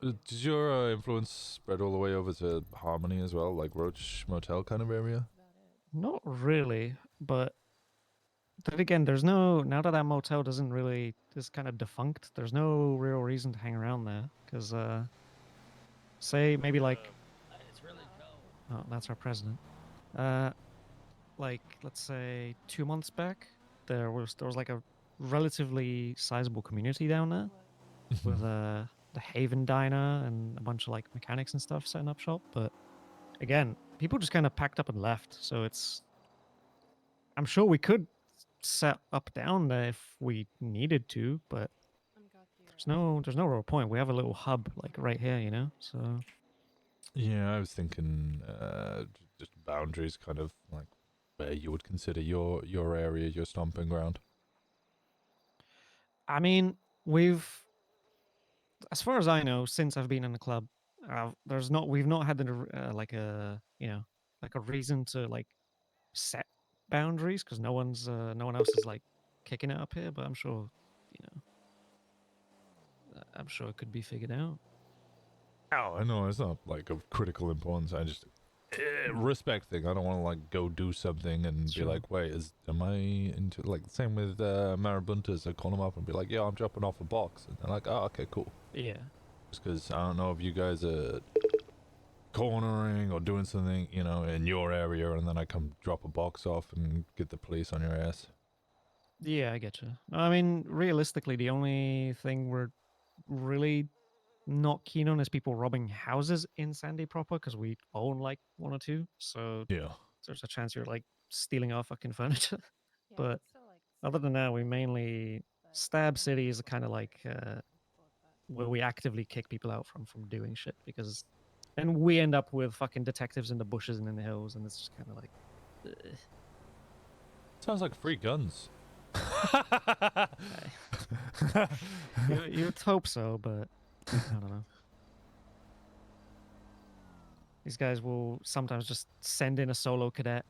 Did your influence spread all the way over to Harmony as well, like Roach Motel kind of area? Not really, but then again, there's no, now that motel doesn't really, is kind of defunct, there's no real reason to hang around there. Because, say, maybe like, oh, that's our president. Like, let's say 2 months back, there was like a relatively sizable community down there with the Haven Diner and a bunch of like mechanics and stuff setting up shop. But again, people just kind of packed up and left. So it's, I'm sure we could set up down there if we needed to, but there's no real point. We have a little hub like right here, you know. So Yeah, I was thinking just boundaries, kind of like where you would consider your area, your stomping ground. I mean, as far as I know, since I've been in the club, we've not had like a, you know, like a reason to like set boundaries because no one else is like kicking it up here. But I'm sure, you know, I'm sure it could be figured out. Oh, I know it's not like of critical importance. I just respect thing. I don't want to like go do something and Sure. be like, wait, am I into like same with Marabuntas? I call them up and be like, yeah, I'm dropping off a box, and they're like, oh, okay, cool. Yeah. Just because I don't know if you guys are cornering or doing something, you know, in your area, and then I come drop a box off and get the police on your ass. Yeah, I get you. I mean, realistically, the only thing we're really not keen on is people robbing houses in Sandy proper because we own like 1 or 2. So Yeah. there's a chance you're like stealing our fucking furniture. But other than that, we mainly Stab City is kind of like where we actively kick people out from doing shit because then we end up with fucking detectives in the bushes and in the hills, and it's just kind of like. Sounds like free guns. You'd hope so, but I don't know. These guys will sometimes just send in a solo cadet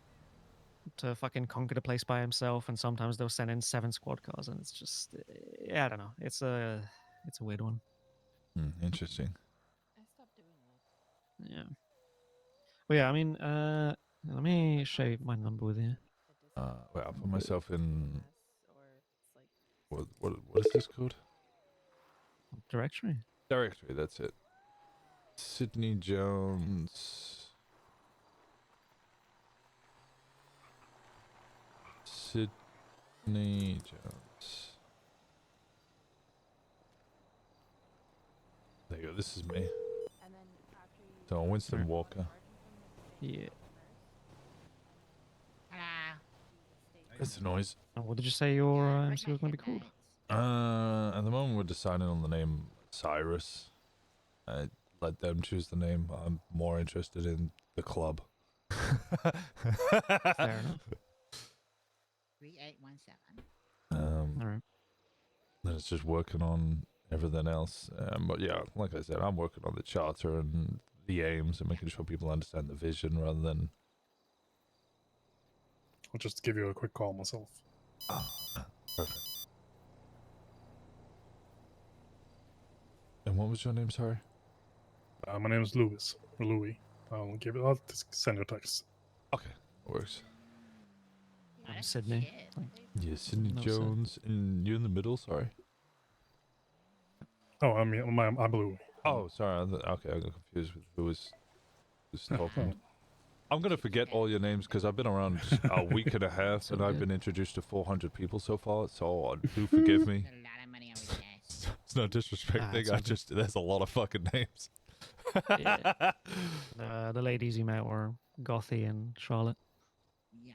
to fucking conquer the place by himself, and sometimes they'll send in 7 squad cars, and it's just, yeah, I don't know. It's a weird one. Interesting. Yeah. Well, yeah, I mean, let me share my number with you. Wait, I'll put myself in. What is this called? Directory. Directory. That's it. Sydney Jones. Sydney Jones. There you go. This is me. So Winston Walker. Yeah. That's the noise. And what did you say your MC was going to be called? At the moment we're deciding on the name Cyrus. I let them choose the name. I'm more interested in the club. Fair enough. 3817. All right. Then it's just working on everything else. But yeah, like I said, I'm working on the charter and the aims and making sure people understand the vision rather than. I'll just give you a quick call myself. Perfect. And what was your name? Sorry. My name is Louis. Or Louis. I'll just send you a text. Okay, works. I'm Sydney. Yeah, Sydney No, sir. Jones, and you're in the middle. Sorry. Oh, I mean, I'm Louis. Oh, sorry. Okay, I got confused with who's talking. I'm gonna forget all your names because I've been around a week and a half, and I've been introduced to 400 people so far. So do forgive me. A lot of money over there. It's no disrespecting. it's I all good. just there's a lot of fucking names. Yeah. The ladies you met were Gothy and Charlotte. Yeah.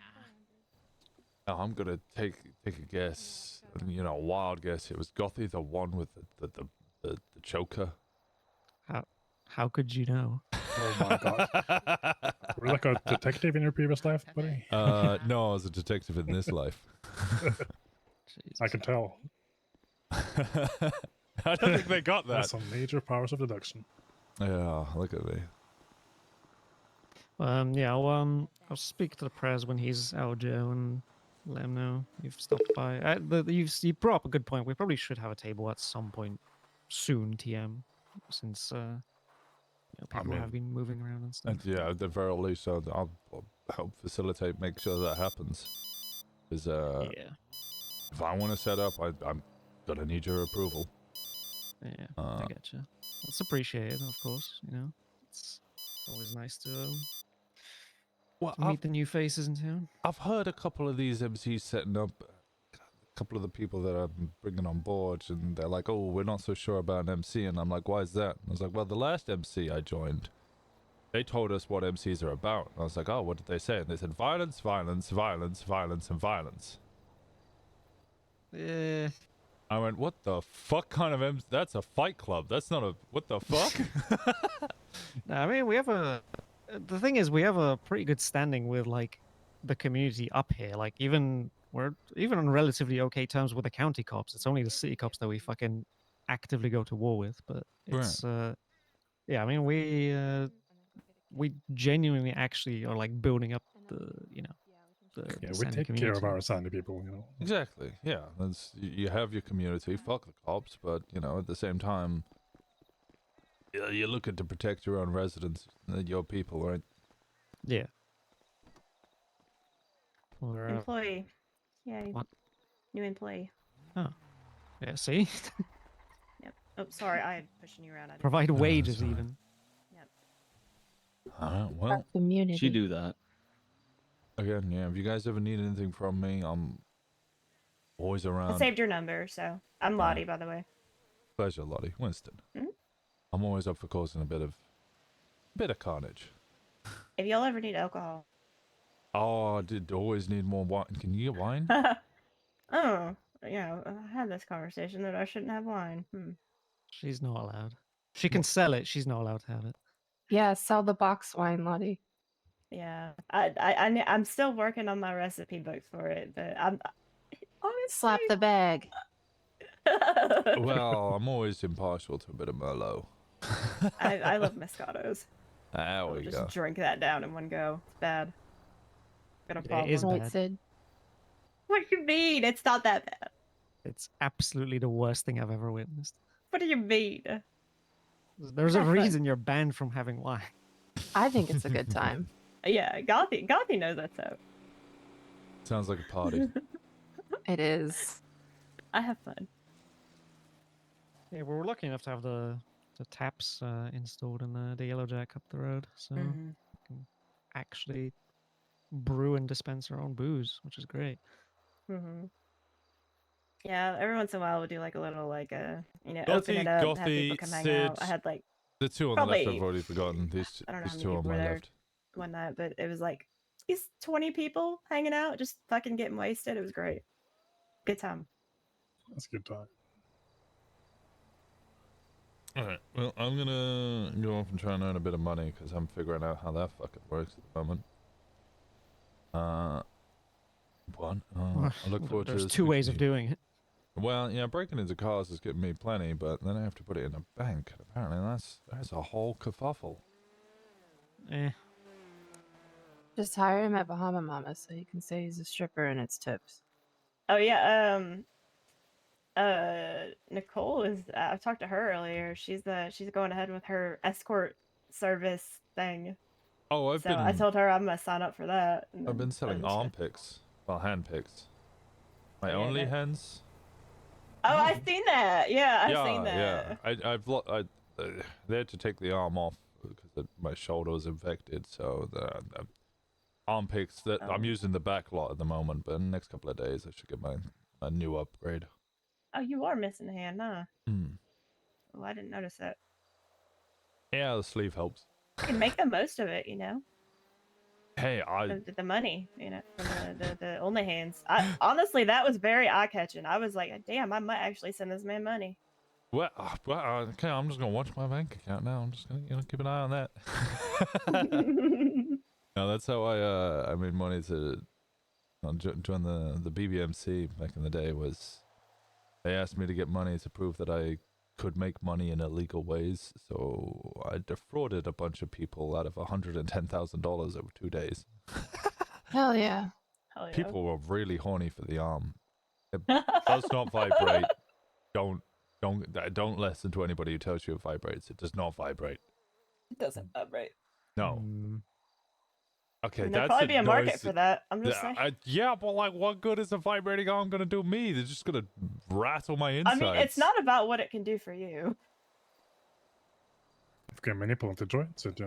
Now I'm gonna take a guess. You know, a wild guess. It was Gothy, the one with the choker. How could you know? Oh my god. Were you like a detective in your previous life, buddy? No, I was a detective in this life. I can tell. I don't think they got That's that. some major powers of deduction. Yeah, look at me. Yeah, I'll speak to the prez when he's out of jail and Let them know you've stopped by. You brought up a good point. We probably should have a table at some point soon, TM, since people mean, have been moving around and stuff. Yeah, at the very least, I'll help facilitate, make sure that happens. Because Yeah. if I want to set up, I'm gonna need your approval. Yeah, I get you. That's appreciated, of course. It's always nice to meet the new faces in town. I've heard a couple of these MCs setting up, a couple of the people that I'm bringing on board, and they're like, "Oh, we're not so sure about an MC," and I'm like, "Why is that?" And I was like, "Well, the last MC I joined, they told us what MCs are about." And I was like, "Oh, what did they say?" And they said, "Violence, violence, violence, violence, and violence." Yeah. I went, "What the fuck kind of MC? That's a fight club. That's not a what the fuck." No, I mean, we have the thing is, we have a pretty good standing with like the community up here. Like we're on relatively okay terms with the county cops. It's only the city cops that we fucking actively go to war with. But it's yeah, I mean, we genuinely actually are like building up the Yeah, the we Sandy take care of community. our Sandy people, Exactly. Yeah. You have your community. Fuck the cops, but at the same time, you're looking to protect your own residents, your people, right? Yeah. Or, Employee. Yay. What? New employee. Oh. Yeah. See. Yep. Oh, sorry, I'm pushing you around. I didn't- Provide that's wages fine. even. Yep. Well, community. She do that. again, yeah. If you guys ever need anything from me, I'm always I around. saved your number, so I'm Lottie, by the way. Pleasure, Lottie. Winston. Mhm. I'm always up for causing a bit of carnage. If y'all ever need alcohol. Oh, I did always need more wine. Can you get wine? Oh, yeah, I had this conversation that I shouldn't have wine. She's not allowed. She can sell it. She's not allowed to have it. Yeah, sell the box wine, Lottie. Yeah, I'm still working on my recipe book for it, but I'm honestly Slap the bag. Well, I'm always impartial to a bit of Merlot. I love Moscatos. There I'll we just go. drink that down in one go. It's bad. Got a It problem. is Right, bad. Sid? What do you mean? It's not that bad. It's absolutely the worst thing I've ever witnessed. What do you mean? There's a reason you're banned from having wine. I think it's a good time. Yeah, Gothy knows that's out. Sounds like a party. It is. I have fun. Yeah, we were lucky enough to have the taps installed in the Yellow Jack up the road, so Mhm. we can actually brew and dispense our own booze, which is great. Yeah, every once in a while we'll do like a little open Gothy, it up, have people Gothy, come hang out. I Sid. had like The two on the left Probably- I've already forgotten. These I don't know how these many two on people were my there. left. one night, but it was like these 20 people hanging out, just fucking getting wasted. It was great. Good time. That's a good time. Alright, well, I'm gonna go off and try and earn a bit of money because I'm figuring out how that fucking works at the moment. What? I look forward to There's this 2 ways of weekly- doing it. Well, yeah, breaking into cars is getting me plenty, but then I have to put it in a bank, and apparently that's a whole kerfuffle. Eh. Just hire him at Bahama Mama so you can say he's a stripper and it's tips. Oh yeah, Nicole is. I talked to her earlier. She's going ahead with her escort service thing. Oh, I've I been told her I'm gonna sign up for that. and I've been then selling I just- arm picks, well, hand picks. My Yeah, only that- hands. Oh, I've seen that. Yeah, I've yeah, seen that. yeah. They had to take the arm off because my shoulder was infected. So the arm picks that I'm Oh. using the back lot at the moment, but in the next couple of days I should get a new upgrade. Oh, you are missing a hand, huh? Hmm. Oh, I didn't notice that. Yeah, the sleeve helps. You can make the most of it, you know. Hey, The money, you know, from the only hands. Honestly, that was very eye catching. I was like, damn, I might actually send this man money. well, okay, I'm just gonna watch my bank account now. I'm just gonna keep an eye on that. No, that's how I made money to join the BBMC back in the day. Was they asked me to get money to prove that I could make money in illegal ways, so I defrauded a bunch of people out of $110,000 over 2 days. Hell yeah. Hell yeah. People were really horny for the arm. It does not vibrate. Don't listen to anybody who tells you it vibrates. It does not vibrate. It doesn't vibrate. No. Mm, Okay, And there'll that's probably a be a market noise for that. I'm just saying. yeah, but like, what good is a vibrating arm gonna do me? They're just gonna rattle my I insides. mean, it's not about what it can do for you. If you can manipulate the joints, it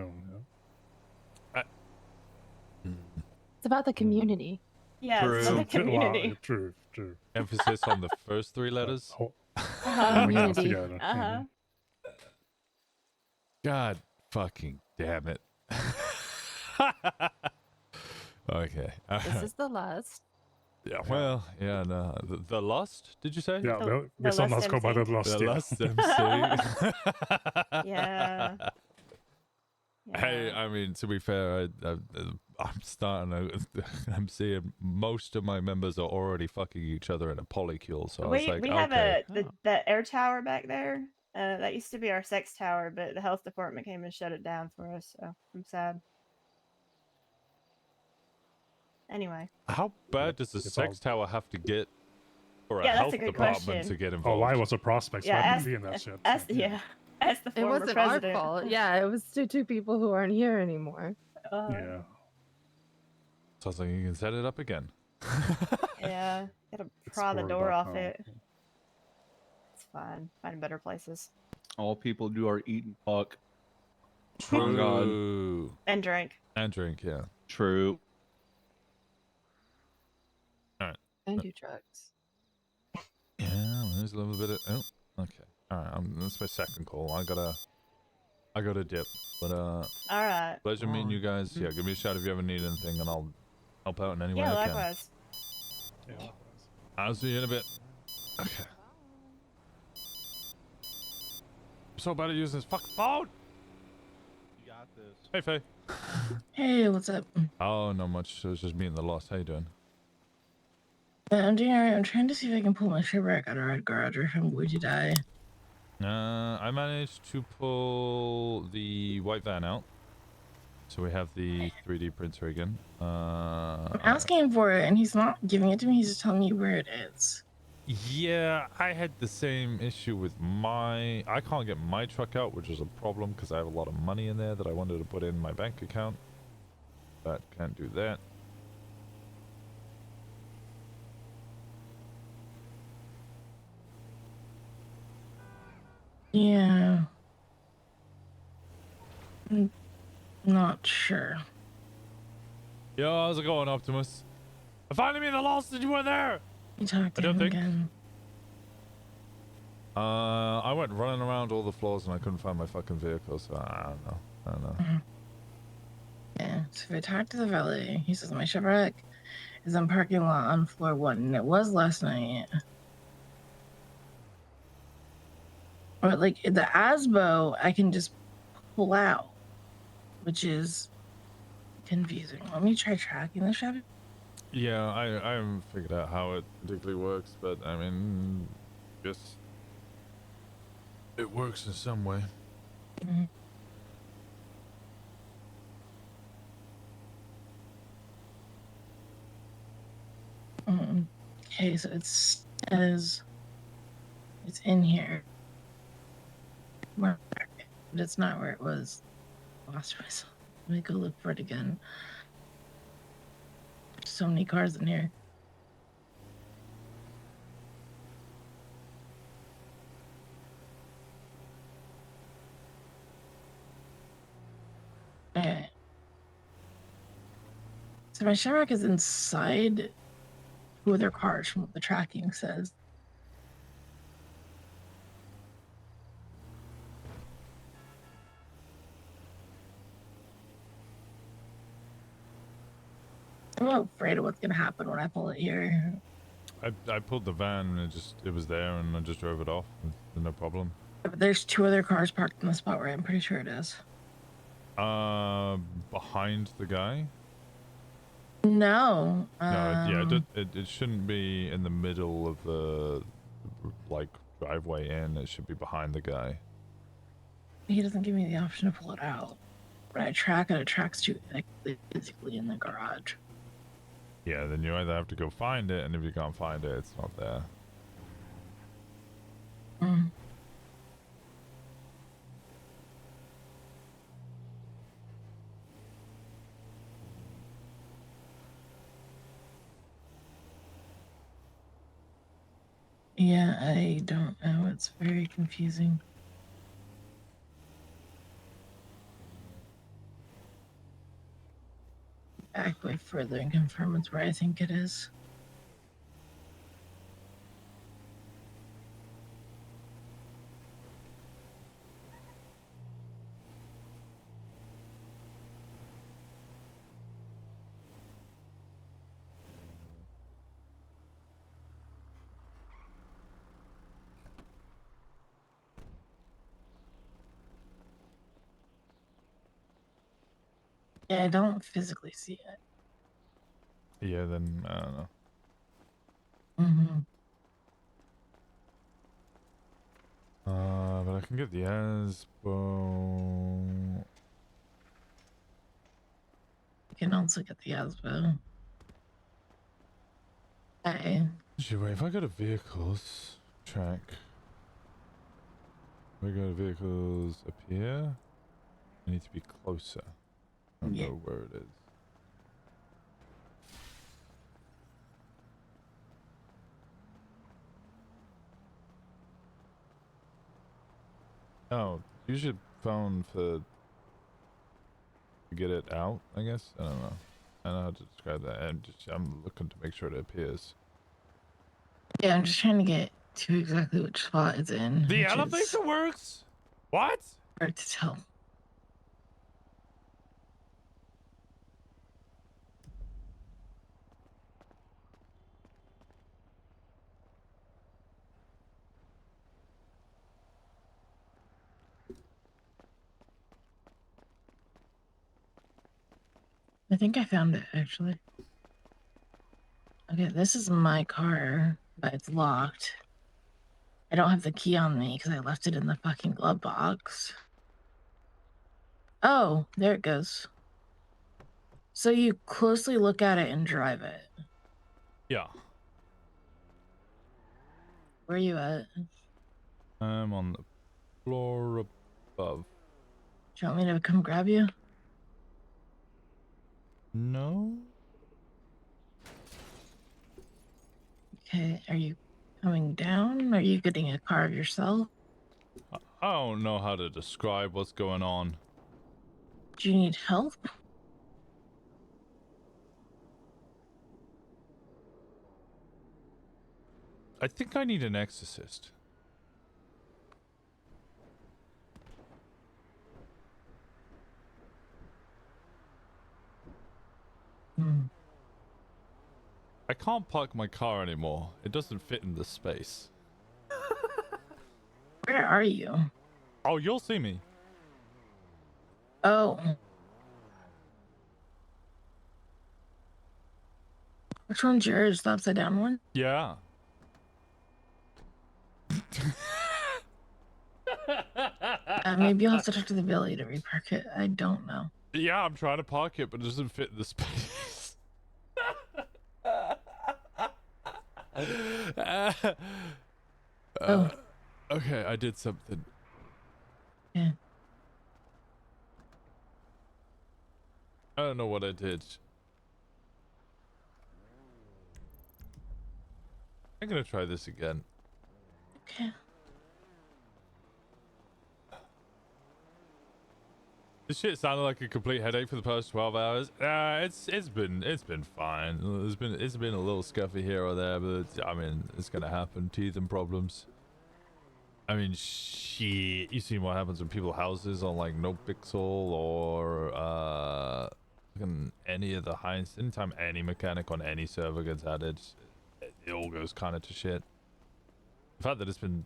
It's about the community. Yeah, it's True. about the community. True. Emphasis on the first three letters. Holding hands Community. together. Uh-huh. God fucking damn it. Okay. This is the lust. Yeah, well, yeah, no. The Lust, did you say? Yeah, The this one Lust has come by MC. the lust. The Yeah. Lust MC. Yeah. Hey, Yeah. I mean, to be fair, I'm starting to, I'm seeing most of my members are already fucking each other in a polycule, so I was like, We have okay. the air tower back there. That used to be our sex tower, but the health department came and shut it down for us, so I'm sad. Anyway. How bad does the It's sex tower have to get for a Yeah, that's health a good department question. to get Oh, involved? I was a prospect, so Yeah, I didn't ask, be in that shit. ask, yeah. Ask the It former wasn't president. our fault. Yeah, it was two people who aren't here anymore. Yeah. Sounds like you can set it up again. Yeah. Gotta It's pry the for door off .com. it. It's fine. Find better places. All people do are eat and fuck. Oh God. True. And drink. And drink, yeah. True. And do drugs. Yeah, there's a little bit of. Oh, okay. All right. That's my second call. I gotta dip. But Alright. pleasure meeting you guys. Yeah, give me a shout if you ever need anything, and I'll help out in any way Yeah, I can. likewise. Yeah. I'll see you in a bit. Okay. I'm so bad at using this fucking phone. You got this. Hey, Faye. Hey, what's up? Oh, not much. It was just meeting the Lost. How you doing? I'm doing alright. I'm trying to see if I can pull my shipwreck out of our garage or if I'm going to die. I managed to pull the white van out. So we have the 3D printer again. I'm asking for it and he's not giving it to me. He's just telling me where it is. Yeah, I had the same issue with my... I can't get my truck out, which is a problem because I have a lot of money in there that I wanted to put in my bank account. But can't do that. Yeah. I'm not sure. Yo, how's it going, Optimus? I finally made the Lost and you were there! You talked to I don't him think- again. I went running around all the floors and I couldn't find my fucking vehicle, so I don't know. Yeah, so if I talk to the valet, he says my shipwreck is on parking lot on floor 1, and it was last night. But like the ASBO, I can just pull out, which is confusing. Let me try tracking the ship. Yeah, I haven't figured out how it particularly works, but I mean, guess it works in some way. Mhm. Okay, so it says it's in here. But it's not where it was. Lost myself. Let me go look for it again. There's so many cars in here. Okay. So my Shamrock is inside two other cars from what the tracking says. I'm afraid of what's gonna happen when I pull it here. I pulled the van and it was there and I just drove it off. No problem. But there's two other cars parked in the spot where I'm pretty sure it is. Behind the guy? No. No, it shouldn't be in the middle of the like driveway in. It should be behind the guy. He doesn't give me the option to pull it out. When I track it, it tracks to like, physically in the garage. Yeah, then you either have to go find it, and if you can't find it, it's not there. Mm. Yeah, I don't know. It's very confusing. Back way further and confirm it's where I think it is. Yeah, I don't physically see it. Yeah, then I don't know. Mm-hmm. But I can get the Asbo. You can also get the Asbo. Okay. Actually, wait, if I go to vehicles, track. If I go to vehicles up here, I need to be closer. I don't know where it is. Oh, use your phone to get it out, I guess? I don't know. I don't know how to describe that. I'm looking to make sure it appears. Yeah, I'm just trying to get to exactly which spot it's in. The which elevator is works? What? hard to tell. I think I found it, actually. Okay, this is my car, but it's locked. I don't have the key on me because I left it in the fucking glove box. Oh, there it goes. So you closely look at it and drive it. Yeah. Where are you at? I'm on the floor above. Do you want me to come grab you? No? Okay, are you coming down? Are you getting a car of yourself? I don't know how to describe what's going on. Do you need help? I think I need an exorcist. Hmm. I can't park my car anymore. It doesn't fit in the space. Where are you? Oh, you'll see me. Oh. Which one's yours? The upside down one? Yeah. Maybe you'll have to talk to the Billy to repark it. I don't know. Yeah, I'm trying to park it, but it doesn't fit in the space. Oh. Okay, I did something. Yeah. I don't know what I did. I'm gonna try this again. Okay. This shit sounded like a complete headache for the past 12 hours. It's been fine. It's been a little scuffy here or there, but I mean, it's gonna happen. Teeth and problems. I mean, shit. You seen what happens when people's houses on like NoPixel or any of the highest. Anytime any mechanic on any server gets added, it all goes kind of to shit. The fact that it's been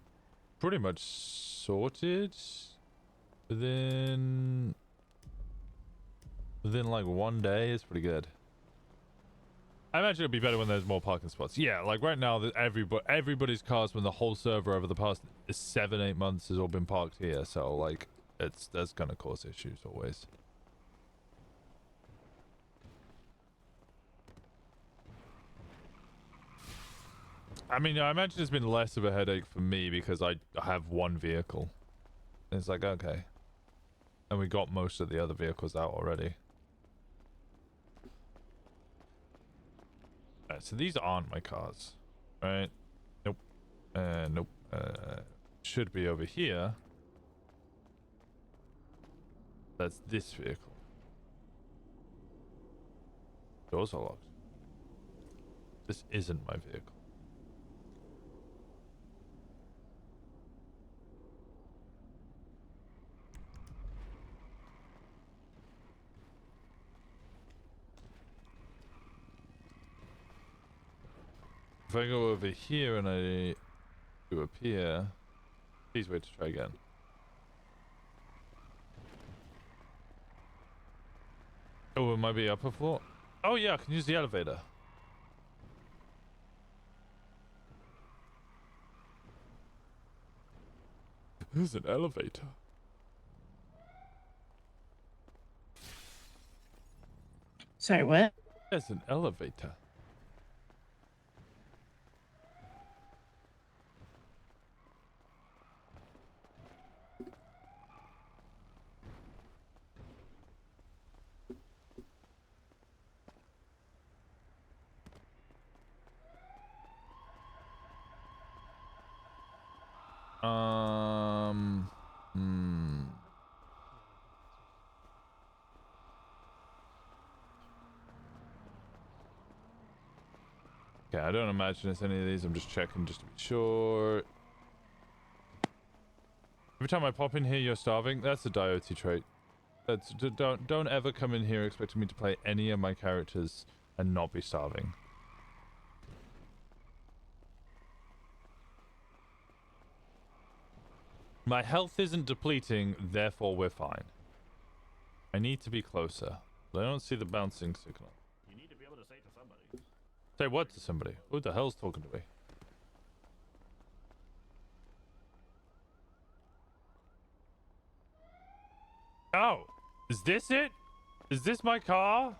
pretty much sorted within like 1 day is pretty good. I imagine it'll be better when there's more parking spots. Yeah, like right now, everybody's cars from the whole server over the past 7-8 months has all been parked here. So like, that's gonna cause issues always. I mean, I imagine it's been less of a headache for me because I have one vehicle. It's like, okay. And we got most of the other vehicles out already. Alright, so these aren't my cars. Right? Nope. Nope. Should be over here. That's this vehicle. Doors are locked. This isn't my vehicle. If I go over here and I do up here, please wait to try again. Oh, it might be upper floor. Oh yeah, I can use the elevator. There's an elevator. Sorry, what? There's an elevator. Okay, I don't imagine it's any of these. I'm just checking just to be sure. Every time I pop in here, you're starving. That's a Diote trait. That's don't ever come in here expecting me to play any of my characters and not be starving. My health isn't depleting, therefore we're fine. I need to be closer. I don't see the bouncing signal. You need to be able to say to somebody. Say what to somebody? Who the hell's talking to me? Oh! Is this it? Is this my car?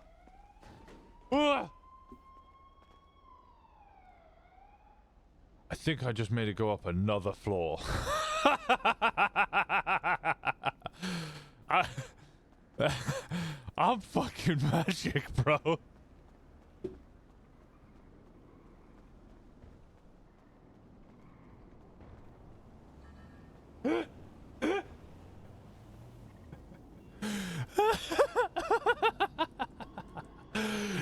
Ugh! I think I just made it go up another floor. I'm fucking magic, bro.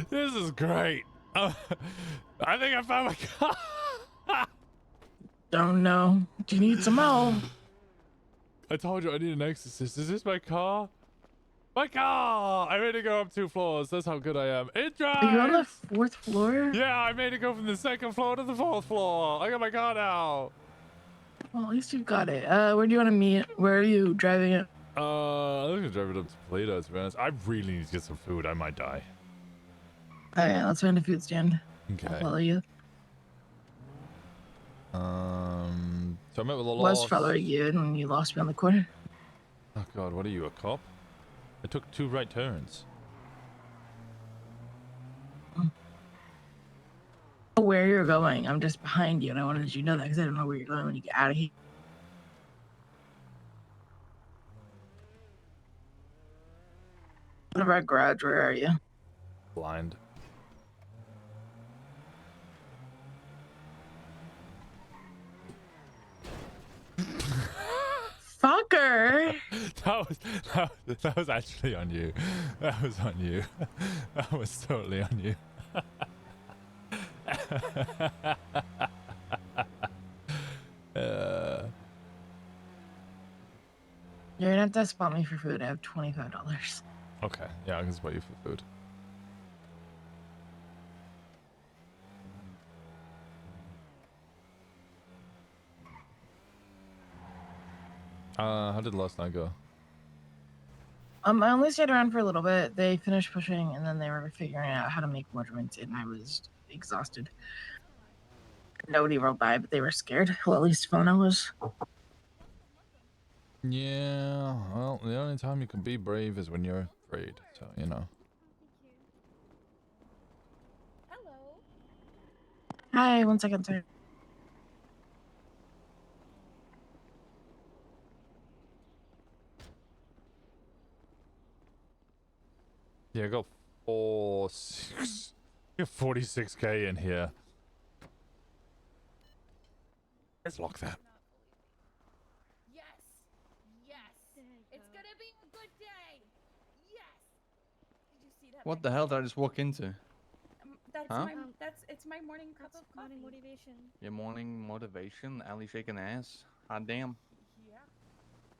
This is great. I think I found my car. Don't know. Do you need some help? I told you I need an exorcist. Is this my car? My car! I made it go up 2 floors. That's how good I am. It drives! Are you on the 4th floor? Yeah, I made it go from the 2nd floor to the 4th floor. I got my car now. Well, at least you've got it. Where do you want to meet? Where are you driving it? I'm gonna drive it up to Toledo, to be honest. I really need to get some food. I might die. Alright, let's find a food stand. Okay. I'll follow you. So I met with a Was lost. following you and you lost me on the corner. Oh god, what are you, a cop? I took 2 right turns. Where you're going, I'm just behind you, and I wanted you to know that because I don't know where you're going when you get out of here. What about garage? Where are you? Blind. Fucker! That was actually on you. That was on you. That was totally on you. You're gonna have to spot me for food. I have $25. Okay, yeah, I can spot you for food. How did last night go? I only stayed around for a little bit. They finished pushing, and then they were figuring out how to make more drinks, and I was exhausted. Nobody rolled by, but they were scared. Well, at least Fauna was. Yeah, well, the only time you can be brave is when you're afraid, so, you know. Hello. Hi, 1 second, sir. Yeah, I got 46k in here. Let's lock that. Yes. Yes. It's gonna be a good day. Yes. Did you see that? What the hell did I just walk into? That's Huh? it's my morning cup of coffee. Motivation. Your morning motivation? Ali shaking ass? Hot damn. Yeah.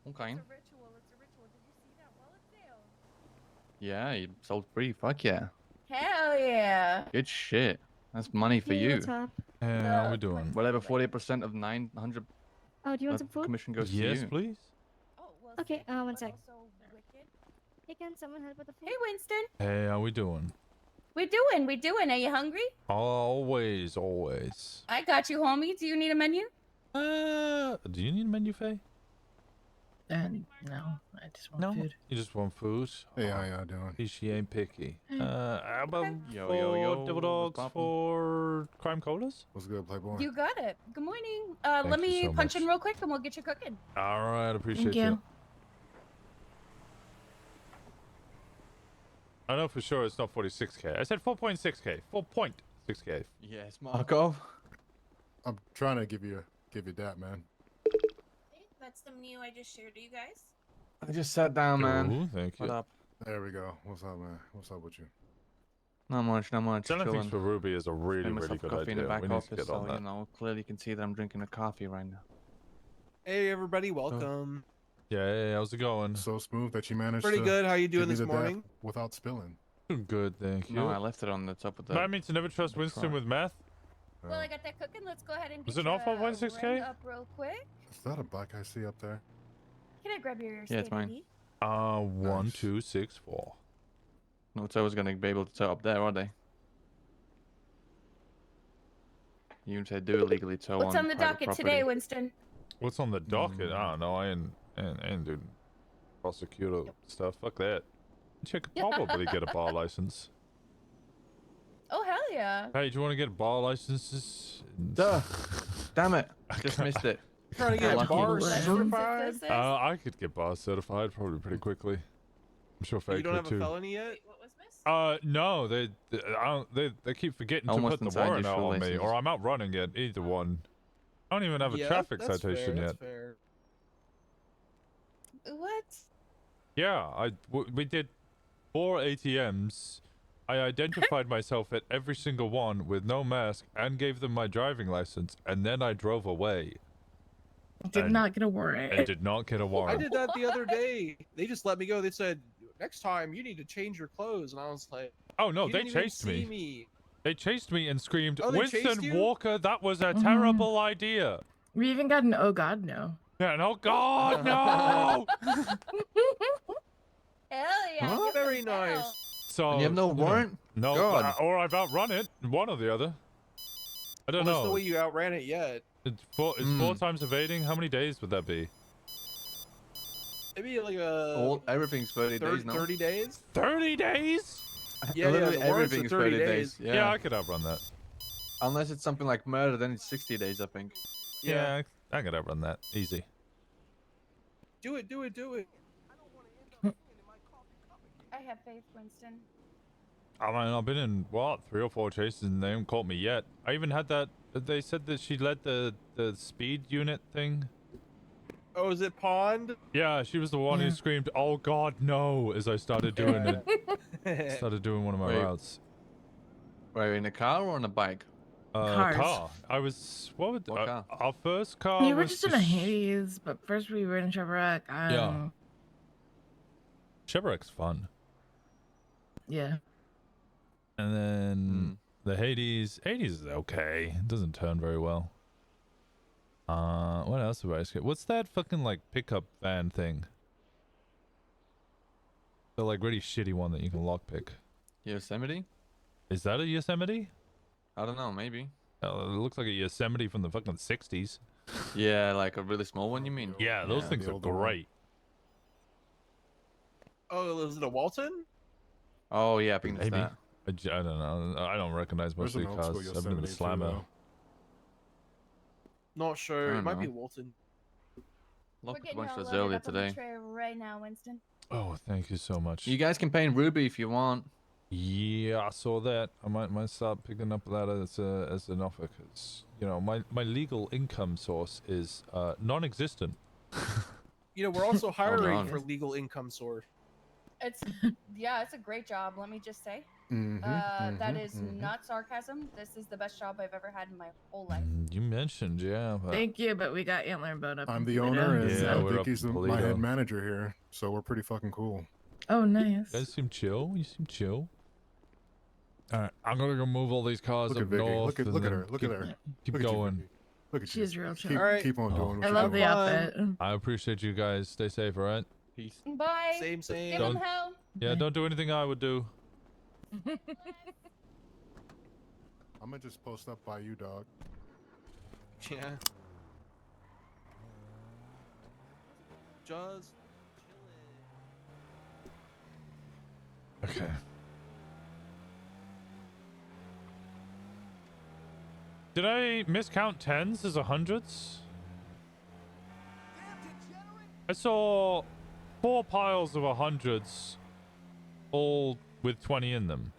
Okay. It's a ritual. It's a ritual. Did you see that wallet sale? Yeah, you sold free. Fuck yeah. Hell yeah. Good shit. That's money for Hey, you. what's up? How we doing? Whatever 40% of 900 Oh, do you want some food? commission goes Yes, to you. please. Oh, well, Okay, safe, one but sec. also wicked. Hey, can someone help with the food? Hey, Winston. Hey, how we doing? We're doing. Are you hungry? Always, always. I got you, homie. Do you need a menu? Do you need a menu, Faye? No, I just want food. You just want food? Hey, how y'all doing? She ain't picky. How about Yo, for yo, yo, Devil what's Dogs poppin'? for crime colas? What's good, Playboy? You got it. Good morning. Thank Let you me so punch much. in real quick and we'll get you cooking. All right, appreciate Thank you. I know for sure it's not 46k. I said 4.6k. 4.6k. Yes, Markov. I'm trying to give you that, man. That's the menu I just shared to you guys. I just sat down, man. Ooh, thank you. What up? There we go. What's up, man? What's up with you? Not much, not much. Selling things Chilling. for Ruby is a really, Made really myself good coffee in the idea. back We need to office, get so on that. you know, clearly you can see that I'm drinking a coffee right now. Hey everybody, welcome. Yeah, hey, how's it going? So smooth that you managed Pretty to good. How you give doing me this the dap morning? without spilling. Good, thank you. No, I left it on the top of the. But I mean to never trust Winston truck. with meth. Well, I got that cooking. Let's go ahead and Was get it not you 4.6K? rang up real quick. Is that a black I see up there? Can I grab your Yeah, it's state mine. ID? 1, 2, 6, 4. No tows gonna be able to tow up there, are they? You said do illegally tow What's on the private docket property. today, Winston? What's on the docket? I don't know. I ain't doing prosecutor stuff. Fuck that. You could probably get a bar license. Oh, hell yeah. Hey, do you want to get bar licenses? Duh. Damn it. Just missed it. Trying to get Lucky. bar certified. I could get bar certified probably pretty quickly. I'm sure Faye You don't could have too. a felony yet? No, they keep forgetting to Almost put the inside your warrant out on me, shoelaces. or I'm out running it. Either one. I don't even have a Yeah, traffic that's citation fair, yet. That's fair. What? Yeah, we did 4 ATMs. I identified myself at every single one with no mask and gave them my driving license, and then I drove away. Did And- not get a warrant. And did not get a I warrant. did that the other day. They just let me go. They said, next time you need to change your clothes. And I was like, Oh no, you they didn't even chased see me. me. They chased me and screamed, Oh, they chased Winston you? Walker, that was a terrible idea. We even got an oh god no. Yeah, and oh god, no! Hell yeah. Huh? give them Very hell. nice. So And you have no know, warrant? No, God. or I've outrun it, one or the other. I don't Well, there's no know. way you outran it yet. It's four times evading. How many days would that be? Maybe like Everything's 30 days now. 30 days? 30 days? Yeah, Literally the warrants are everything's 30 30 days. days. Yeah, I could outrun that. Unless it's something like murder, then it's 60 days, I think. Yeah, I could outrun that. Easy. Do it, do it, do it. I have faith, Winston. I mean, I've been in, 3 or 4 chases and they haven't caught me yet. I even had that, they said that she led the speed unit thing. Oh, is it Pond? Yeah, she was the one who screamed, oh god, no, as I started doing it. Started doing one of my Wait. routes. Wait, in a car or on a bike? Cars. Car. I was, what car? our first car We were was just in a haze, but first we were in Chevrolet. Yeah. Chevrolet's fun. Yeah. And then the Hades is okay. It doesn't turn very well. What else have I skipped? What's that fucking like pickup van thing? The like really shitty one that you can lockpick. Yosemite? Is that a Yosemite? I don't know, maybe. It looks like a Yosemite from the fucking 60s. Yeah, like a really small one, you mean? Yeah, those things are great. Oh, is it a Walton? Oh, yeah, I think that's Maybe. that. I don't know. I don't recognize most There's of an the old cars. school I've been in the Yosemite too, Slammer. though. Not sure. I It might be know. Walton. Look We're at a getting bunch her of loaded earlier up on the today. tray right now, Winston. Oh, thank you so much. You guys can pay in Ruby if you want. Yeah, I saw that. I might start picking up that as an offer, because you know my legal income source is non-existent. You know, we're also hiring on. for legal income source. It's yeah, it's a great job. Let me just say. Mm-hmm, That is not sarcasm. This is the best job I've ever had in my whole life. You mentioned, yeah. But Thank you, but we got Antler Boat up. I'm in the Toledo, owner, and Yeah, we're up Vicky's in my head Toledo. manager here, so we're pretty fucking cool. Oh, You nice. guys seem chill. You seem chill. All right, I'm gonna go move all these cars Look up at Vicky. north. Look and at then her. Look at her. Keep Look at you, going. Vicky. Look at you. She's real chill. Keep, All right. keep on doing what I you're love doing. the outfit. I appreciate you guys. Stay safe, all right? Peace. Bye. Same. Give Don't- him hell. Yeah, don't do anything I would do. I'm gonna just post up by you, dog. Yeah. Just Okay. Did I miscount tens as 100s? I saw 4 piles of 100s, all with 20 in them,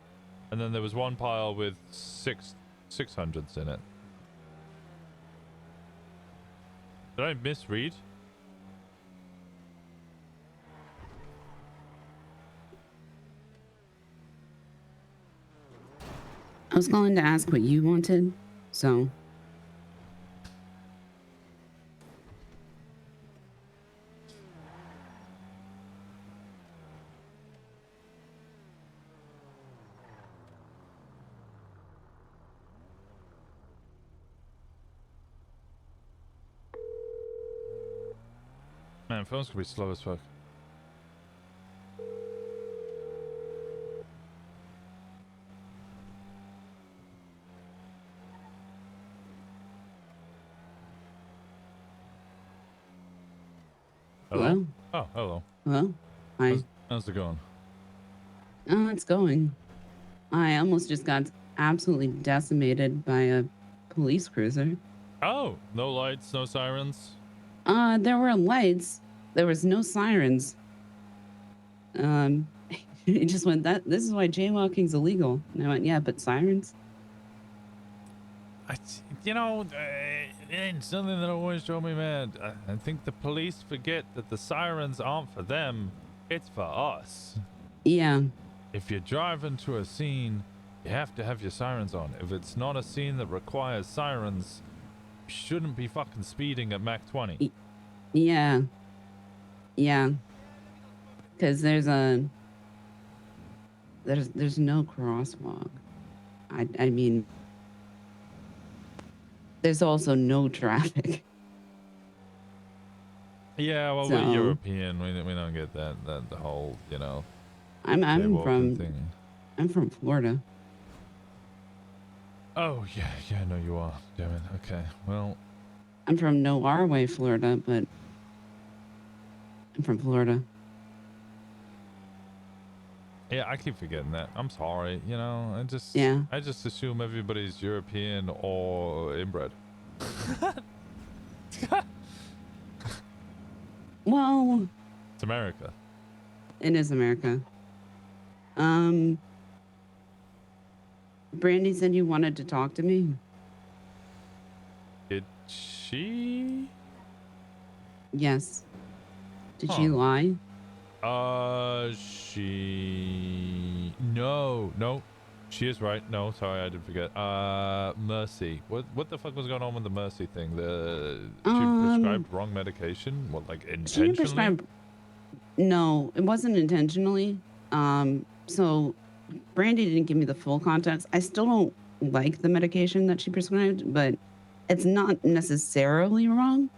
and then there was 1 pile with 600s in it. Did I misread? I was calling to ask what you wanted, so. Man, phones can be slow as fuck. Hello? Oh, hello. Hello? Hi. How's it going? Oh, it's going. I almost just got absolutely decimated by a police cruiser. Oh, no lights, no sirens. There were lights. There was no sirens. It just went this is why jaywalking's illegal. And I went, yeah, but sirens? It's something that always drove me mad. I think the police forget that the sirens aren't for them, it's for us. Yeah. If you're driving to a scene, you have to have your sirens on. If it's not a scene that requires sirens, you shouldn't be fucking speeding at Mach 20. Yeah. Yeah. Because there's no crosswalk. I mean, there's also no traffic. Yeah, well, So- we're European. We don't get that the whole, I'm jaywalking thing. I'm from Florida. Oh, yeah, I know you are. Damn it. Okay, well. I'm from No Our Way, Florida, but I'm from Florida. Yeah, I keep forgetting that. I'm sorry. I just assume everybody's European or inbred. Well, It's America. it is America. Brandy said you wanted to talk to me. Did she? Yes. Did she Huh. lie? No. She is right. No, sorry, I did forget. Mercy. What the fuck was going on with the Mercy thing? She prescribed wrong medication? What, like She didn't intentionally? prescribe. No, it wasn't intentionally. So Brandy didn't give me the full context. I still don't like the medication that she prescribed, but it's not necessarily wrong.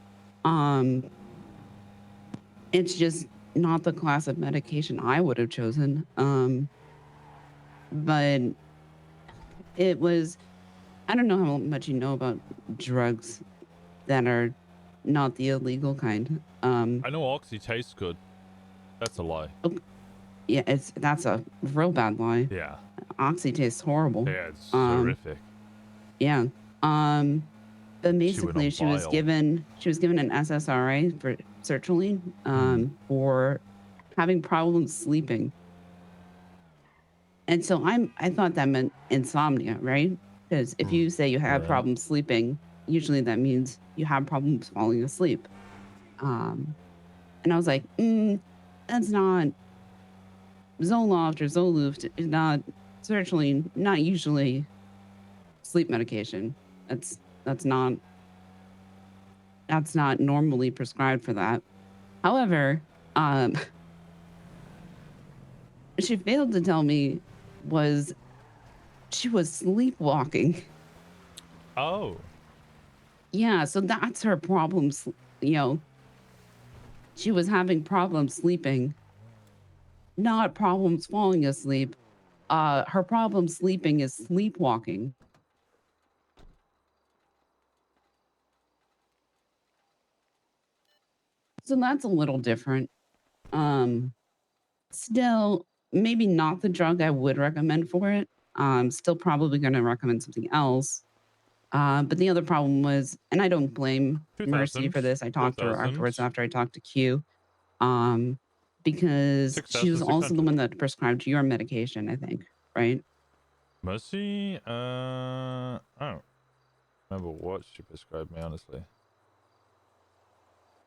It's just not the class of medication I would have chosen. But it was, I don't know how much you know about drugs that are not the illegal kind. I know Oxy tastes good. That's a lie. Yeah, that's a real bad lie. Yeah. Oxy tastes horrible. Yeah, it's horrific. Yeah. But basically on she was bile. given an SSRI for sertraline for having problems sleeping. And so I thought that meant insomnia, right? Because if you say you have Right. problems sleeping, usually that means you have problems falling asleep. And I was like, that's not Zoloft or Zoloft is not sertraline, not usually sleep medication. That's not normally prescribed for that. However, she failed to tell me she was sleepwalking. Oh. Yeah, so that's her problems. She was having problems sleeping, not problems falling asleep. Her problem sleeping is sleepwalking. So that's a little different. Still, maybe not the drug I would recommend for it. Still probably going to recommend something else. But the other problem was, and I don't blame Mercy for this. I talked to her afterwards after I talked to Q. Because she was also the one that prescribed your medication, I think, right? Mercy? I don't remember what she prescribed me, honestly.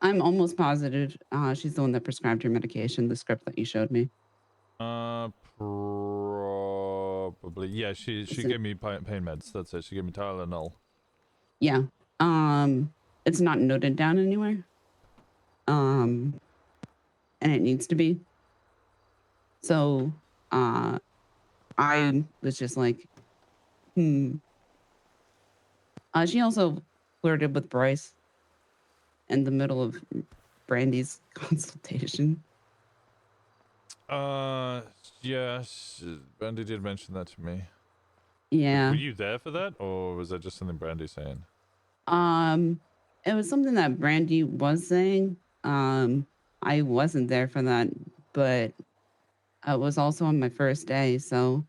I'm almost positive she's the one that prescribed your medication, the script that you showed me. Probably. Yeah, she gave me pain meds. That's it. She gave me Tylenol. Yeah. It's not noted down anywhere. And it needs to be. So, I was just like, She also flirted with Bryce in the middle of Brandy's consultation. Yes. Brandy did mention that to me. Yeah. Were you there for that, or was that just something Brandy's saying? It was something that Brandy was saying. I wasn't there for that, but it was also on my first day, so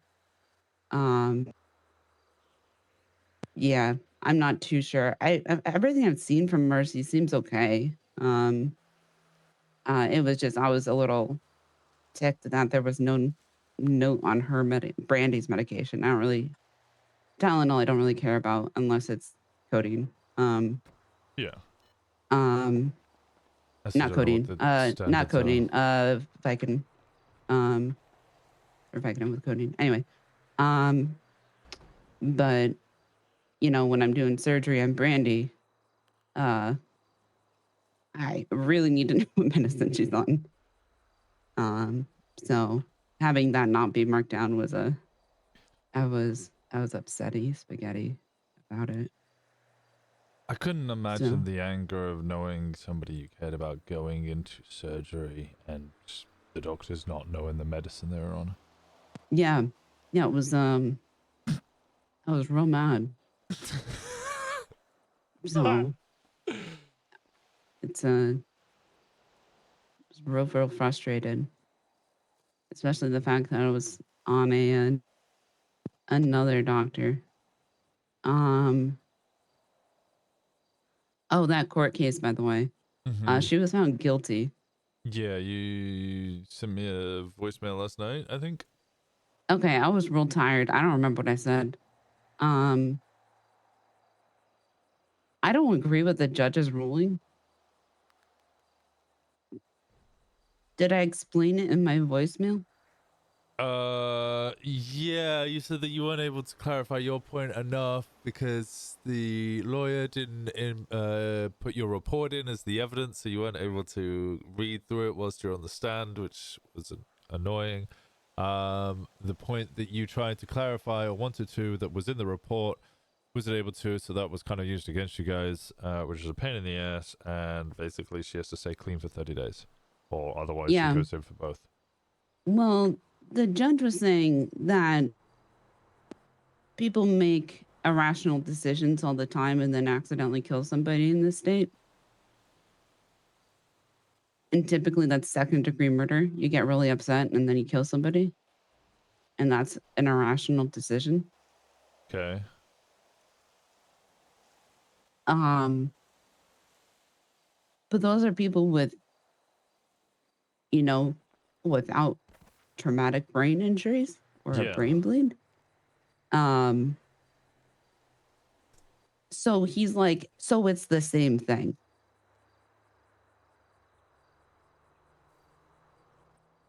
yeah, I'm not too sure. Everything I've seen from Mercy seems okay. It was just I was a little ticked that there was no note on her Brandy's medication. Tylenol I don't really care about unless it's codeine. Yeah. Not codeine. Not codeine. Vicodin. Or Vicodin with codeine. Anyway. But when I'm doing surgery on Brandy, I really need to know what medicine she's on. So having that not be marked down was I was upsetty spaghetti about it. I couldn't imagine the anger of knowing somebody you cared about going into surgery and the doctors not knowing the medicine they were on. Yeah, it was. I was real mad. So it's real frustrated, especially the fact that I was on another doctor. Oh, that court case, by the way. She was found guilty. Yeah, you sent me a voicemail last night, I think. Okay, I was real tired. I don't remember what I said. I don't agree with the judge's ruling. Did I explain it in my voicemail? Yeah, you said that you weren't able to clarify your point enough because the lawyer didn't put your report in as the evidence, so you weren't able to read through it whilst you're on the stand, which was annoying. The point that you tried to clarify or wanted to that was in the report wasn't able to, so that was kind of used against you guys, which is a pain in the ass, and basically she has to stay clean for 30 days, or otherwise she goes in for both. Well, the judge was saying that people make irrational decisions all the time and then accidentally kill somebody in this state. And typically that's second-degree murder. You get really upset and then you kill somebody. And that's an irrational decision. Okay. But those are people with you know, without traumatic brain injuries or a Yeah. brain bleed. So he's like, so it's the same thing.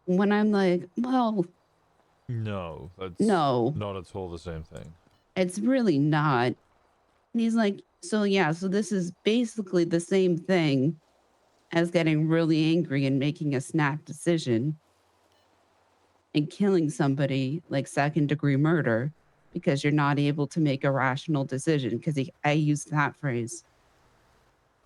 When I'm like, well, No, that's no, not at all the same thing. it's really not. And he's like, so yeah, so this is basically the same thing as getting really angry and making a snap decision and killing somebody like second-degree murder because you're not able to make a rational decision. Because I used that phrase.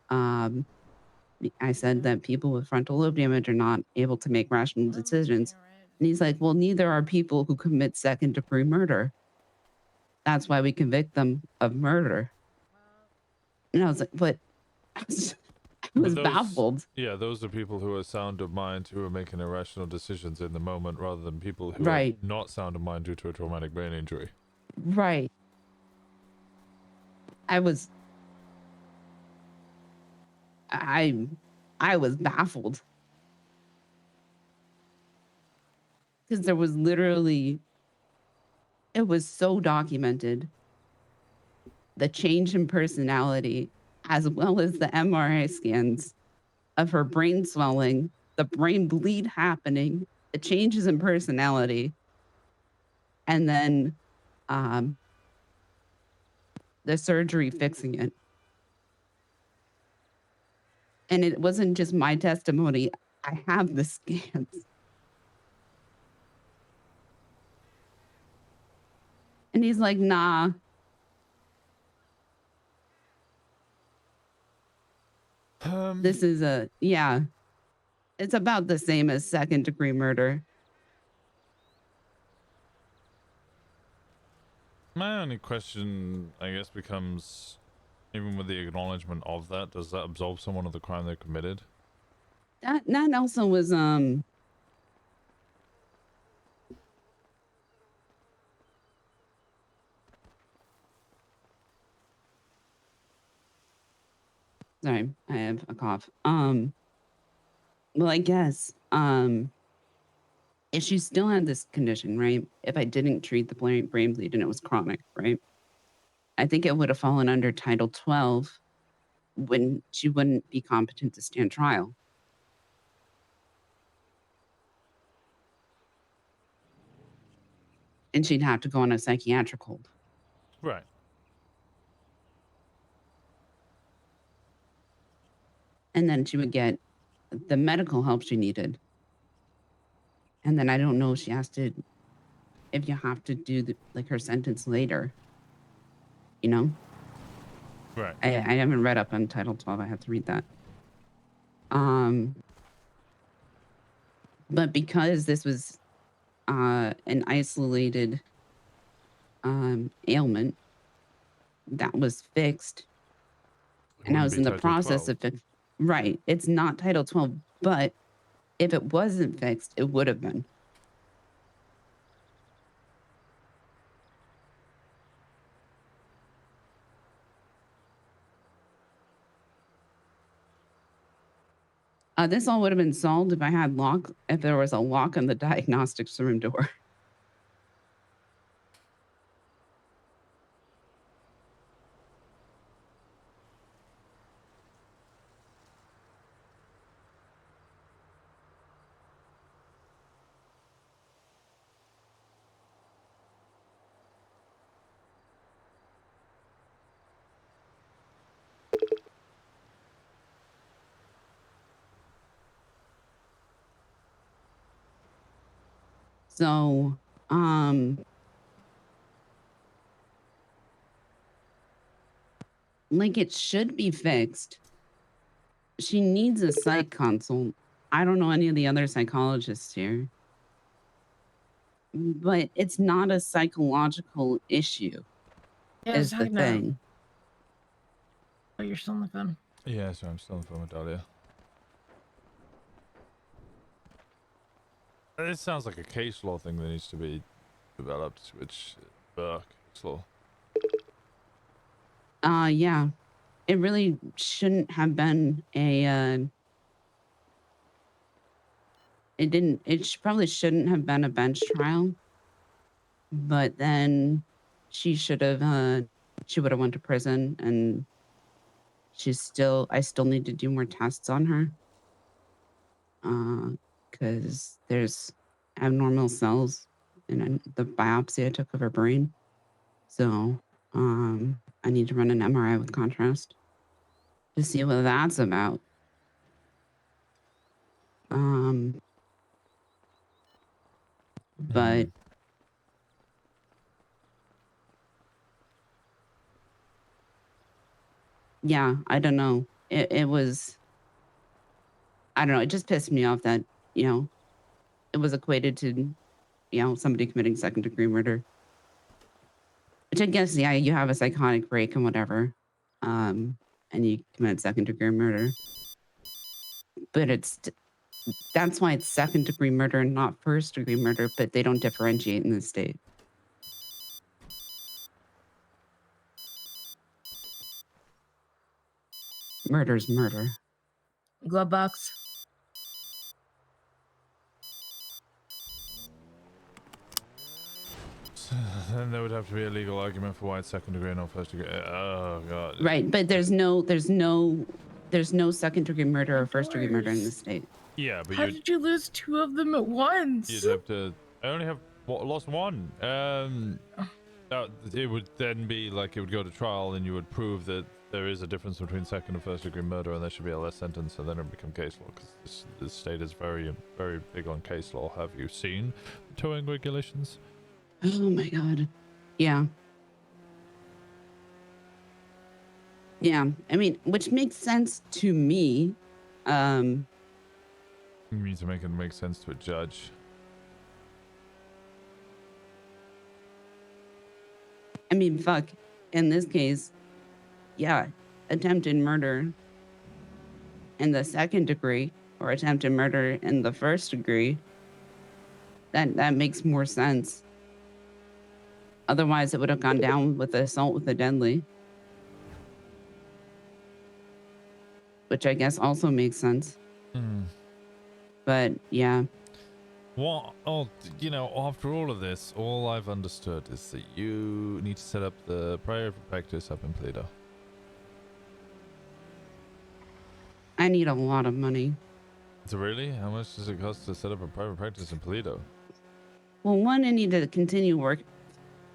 I said that people with frontal lobe damage are not able to make rational decisions. And he's like, well, neither are people who commit second-degree murder. That's why we convict them of murder. And I was like, but I was baffled. Yeah, those are people who are sound of mind who are making irrational decisions in the moment rather than people who Right. are not sound of mind due to a traumatic brain injury. Right. I was baffled. Because there was literally, it was so documented. The change in personality, as well as the MRI scans of her brain swelling, the brain bleed happening, the changes in personality, and then the surgery fixing it. And it wasn't just my testimony. I have the scans. And he's like, nah. This is it's about the same as second-degree murder. My only question, I guess, becomes, even with the acknowledgement of that, does that absolve someone of the crime they committed? That also was sorry, I have a cough. Well, I guess if she still had this condition, right? If I didn't treat the brain bleed and it was chronic, right? I think it would have fallen under Title 12 when she wouldn't be competent to stand trial. And she'd have to go on a psychiatric hold. Right. And then she would get the medical help she needed. And then I don't know if she has to, if you have to do like her sentence later, you know? Right. I haven't read up on Title 12. I have to read that. But because this was an isolated ailment that was fixed, and I was in the process of fixing. Right. It's not Title 12, but if it wasn't fixed, it would have been. This all would have been solved if there was a lock on the diagnostics room door. So, like it should be fixed. She needs a psych consult. I don't know any of the other psychologists here, but it's not a psychological issue. Yeah, Is the thing. Oh, you're still on the phone. Yeah, so I'm still on the phone with Dahlia. It sounds like a case law thing that needs to be developed, which case law. Yeah. It really shouldn't have been a it didn't. Probably shouldn't have been a bench trial, but then she should have. She would have went to prison, and I still need to do more tests on her. Because there's abnormal cells in the biopsy I took of her brain. So, I need to run an MRI with contrast to see what that's about. But yeah, I don't know. It was, I don't know. It just pissed me off that, it was equated to, somebody committing second-degree murder. Which I guess, yeah, you have a psychotic break and whatever, and you commit second-degree murder. But that's why it's second-degree murder and not first-degree murder, but they don't differentiate in this state. Murder's murder. Glove box. Then there would have to be a legal argument for why it's second degree and not first degree. Oh god. Right, but there's no second-degree murder or first-degree murder in this state. Yeah, but How did you lose 2 of them at once? you'd have to. I only have lost 1. It would then be like it would go to trial, and you would prove that there is a difference between second and first degree murder, and there should be a less sentence, and then it would become case law. Because this state is very, very big on case law. Have you seen the towing regulations? Oh my god. Yeah. Yeah. I mean, which makes sense to me. You mean to make it make sense to a judge? I mean, fuck. In this case, yeah, attempted murder in the second degree or attempted murder in the first degree. That makes more sense. Otherwise, it would have gone down with the assault with a deadly. Which I guess also makes sense. But, yeah. Well, after all of this, all I've understood is that you need to set up the private practice up in Plato. I need a lot of money. So really? How much does it cost to set up a private practice in Toledo? Well, one, I need to continue work.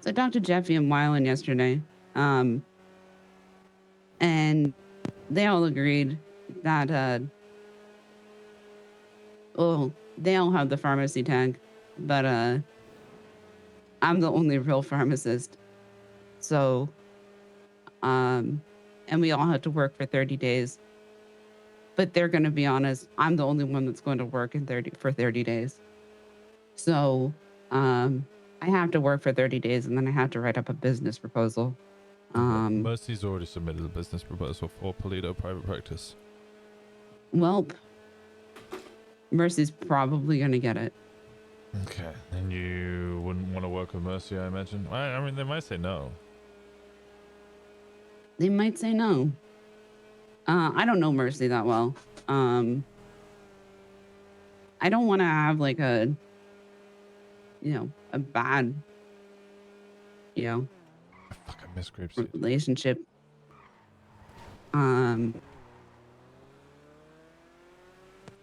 So I talked to Jeffy and Wyland yesterday. And they all agreed that, they all have the pharmacy tag, but I'm the only real pharmacist. So, and we all have to work for 30 days. But they're going to be honest, I'm the only one that's going to work for 30 days. So, I have to work for 30 days, and then I have to write up a business proposal. Mercy's already submitted a business proposal for Toledo private practice. Well, Mercy's probably going to get it. Okay, and you wouldn't want to work with Mercy, I imagine? I mean, they might say no. They might say no. I don't know Mercy that well. I don't want to have like a bad, I fucking miss Grapeseed. relationship.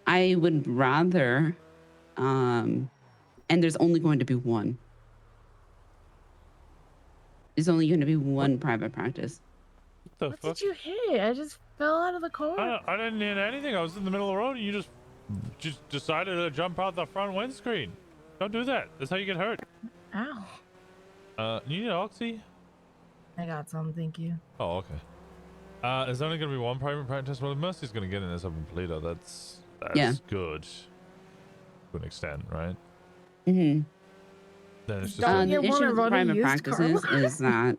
I would rather, and there's only going to be one. There's only going to be one private practice. What did you hit? I just fell out of the car. I didn't hit anything. I was in the middle of the road, and you just decided to jump out the front windscreen. Don't do that. That's how you get hurt. Ow. You need Oxy? I got some, thank you. Oh, okay. There's only going to be one private practice. Well, if Mercy's going to get in this up in Toledo, that's good. To an extent, right? Mm-hmm. Then it's just the issue with private practices is that,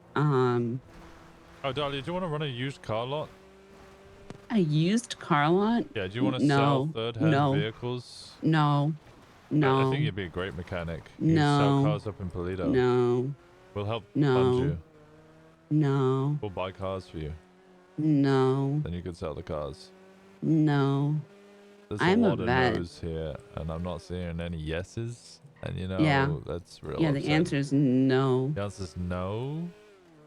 Oh, Dahlia, do you want to run a used car lot? a used car lot? Yeah, do you want to sell third-hand vehicles? No. I think you'd be a great mechanic. You can sell cars up in Toledo. No. We'll help No. fund you. No. We'll buy cars for you. No. Then you can sell the cars. No. there's I'm a a lot of vet. no's here, and I'm not seeing any yeses. And you know, Yeah. that's real. Yeah, the upsetting. answer's no. The answer's no.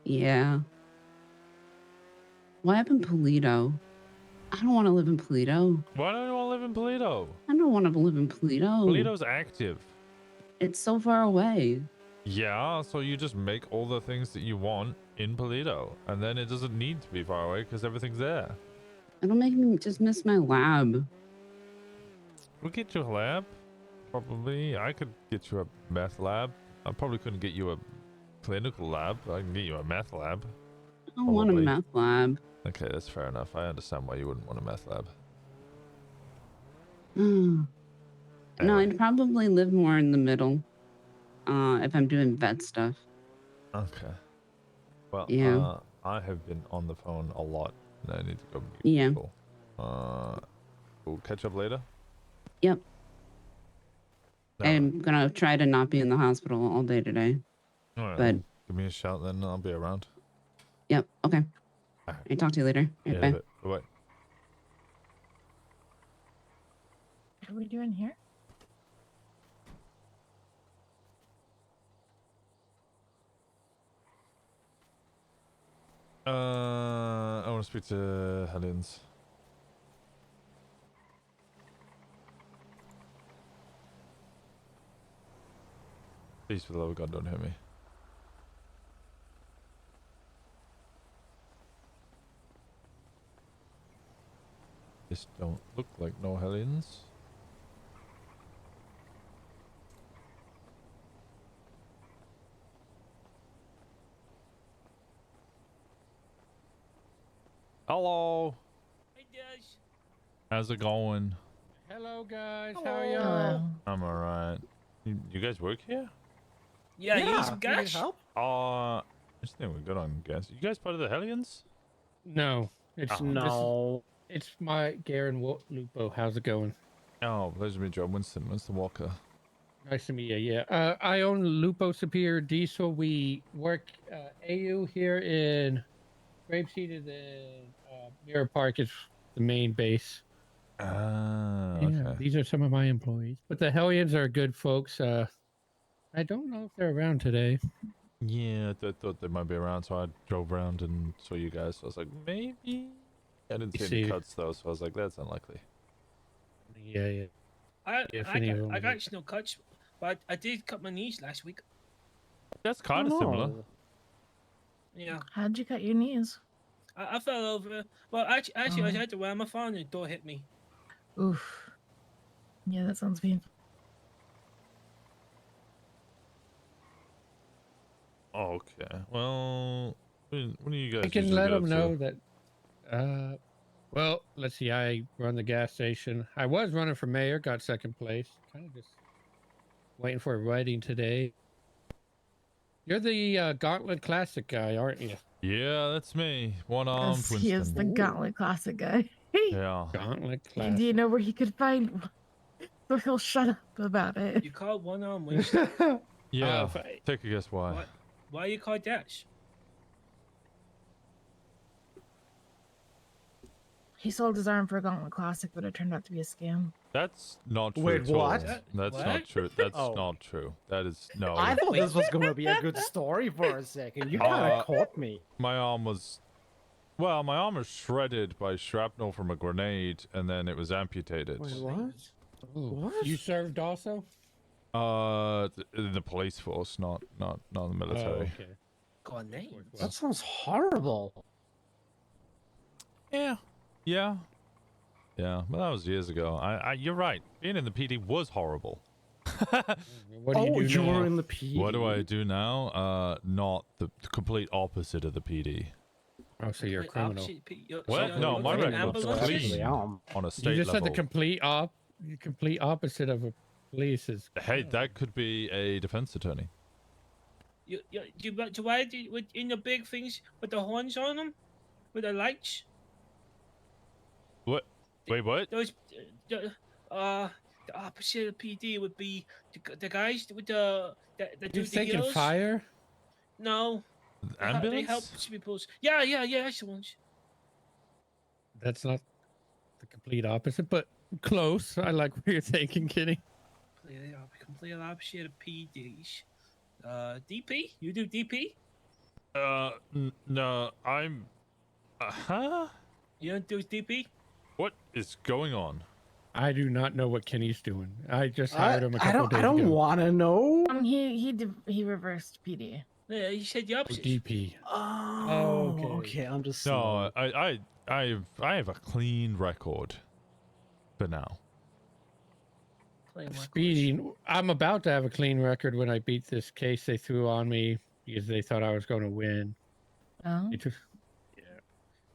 Yeah. Why up in Polito? I don't want to live in Polito. Why don't you want to live in Polito? I don't want to live in Polito. Polito's active. It's so far away. Yeah, so you just make all the things that you want in Polito, and then it doesn't need to be far away because everything's there. It'll make me just miss my lab. We'll get you a lab. Probably. I could get you a meth lab. I probably couldn't get you a clinical lab. I can get you a meth lab. I don't want a Probably. meth lab. Okay, that's fair enough. I understand why you wouldn't want a meth lab. No, I'd probably live more in the middle. If I'm doing vet stuff. Okay. Well, Yeah. I have been on the phone a lot, and I need to go meet Yeah. people. We'll catch up later. Yep. No. I'm gonna try to not be in the hospital all day today. All right. But Give me a shout, then I'll be around. yep. Okay. I'll talk to you later. Right, bye. Bye. What are we doing here? I want to speak to Helens. Please, for the love of God, don't hit me. This don't look like no Helens. Hello. Hey, Des. How's it going? Hello, guys. Hello. How are y'all? I'm alright. You guys work here? Yeah, you need some do you need gas? help? I just think we're good on gas. You guys part of the Hellions? No, it's Oh. No. It's my Garen Lupo. How's it going? Oh, pleasure to meet you. I'm Winston Walker. Nice to meet you. Yeah, I own Lupo Superior Diesel. We work AU here in Grapeseed, and then Mirror Park is the main base. Ah, Yeah, okay. these are some of my employees. But the Hellions are good folks. I don't know if they're around today. Yeah, I thought they might be around, so I drove around and saw you guys. So I was like, maybe. I didn't see any See. cuts though, so I was like, that's unlikely. Yeah. I if any of them got did. no cuts, but I did cut my knees last week. That's kind of similar. Yeah. How'd you cut your knees? I fell over. Well, actually, I Oh. had to wear my phone and the door hit me. Oof. Yeah, that sounds painful. Okay. Well, when are you guys? I can usually let get them up know to? that. Well, let's see. I run the gas station. I was running for mayor, got second place. Kind of just waiting for a wedding today. You're the Gauntlet Classic guy, aren't you? Yeah, that's me. One-armed Yes, Winston. he is the Gauntlet Classic guy. Yeah. Gauntlet Do Classic. you know where he could find one? So he'll shut up about it. You called one arm Winston. Yeah. if I- Take a guess why. Why you called that? He sold his arm for a Gauntlet Classic, but it turned out to be a scam. That's not true. Wait, at all. what? That's What? not true. That's Oh. not true. That is no. I thought this was going to be a good story for a second. You kind of caught me. My arm was, well, my arm was shredded by shrapnel from a grenade, and then it was amputated. Wait, what? What? You served also? In the police force, not the military. okay. Grenades. That sounds horrible. Yeah. Well, that was years ago. You're right. Being in the PD was horrible. What do you do now? were in the PD. What do I do now? Not the complete opposite of the PD. Oh, so you're a criminal. What? No, my record was clean on a You state just level. said the complete opposite of a police is. Hey, that could be a defense attorney. Do I do with in the big things with the horns on them, with the lights? What? Wait, what? Those, the opposite of PD would be the guys with the that do You're the thinking heels. fire? No. They Ambulance? help people's. Yeah, that's the ones. That's not the complete opposite, but Close. I like where you're thinking, Kenny. Complete opposite of PDs. DP? You do DP? No, I'm. Huh? You don't do DP? What is going on? I do not know what Kenny's doing. I just hired him a I couple don't. I days don't ago. want to know. He reversed PD. Yeah, you said the Oh, opposite. DP. Oh, Okay. okay. I'm just No, slow. I have a clean record. For now. Speeding. I'm about to have a clean record when I beat this case they threw on me because they thought I was going to win. Oh.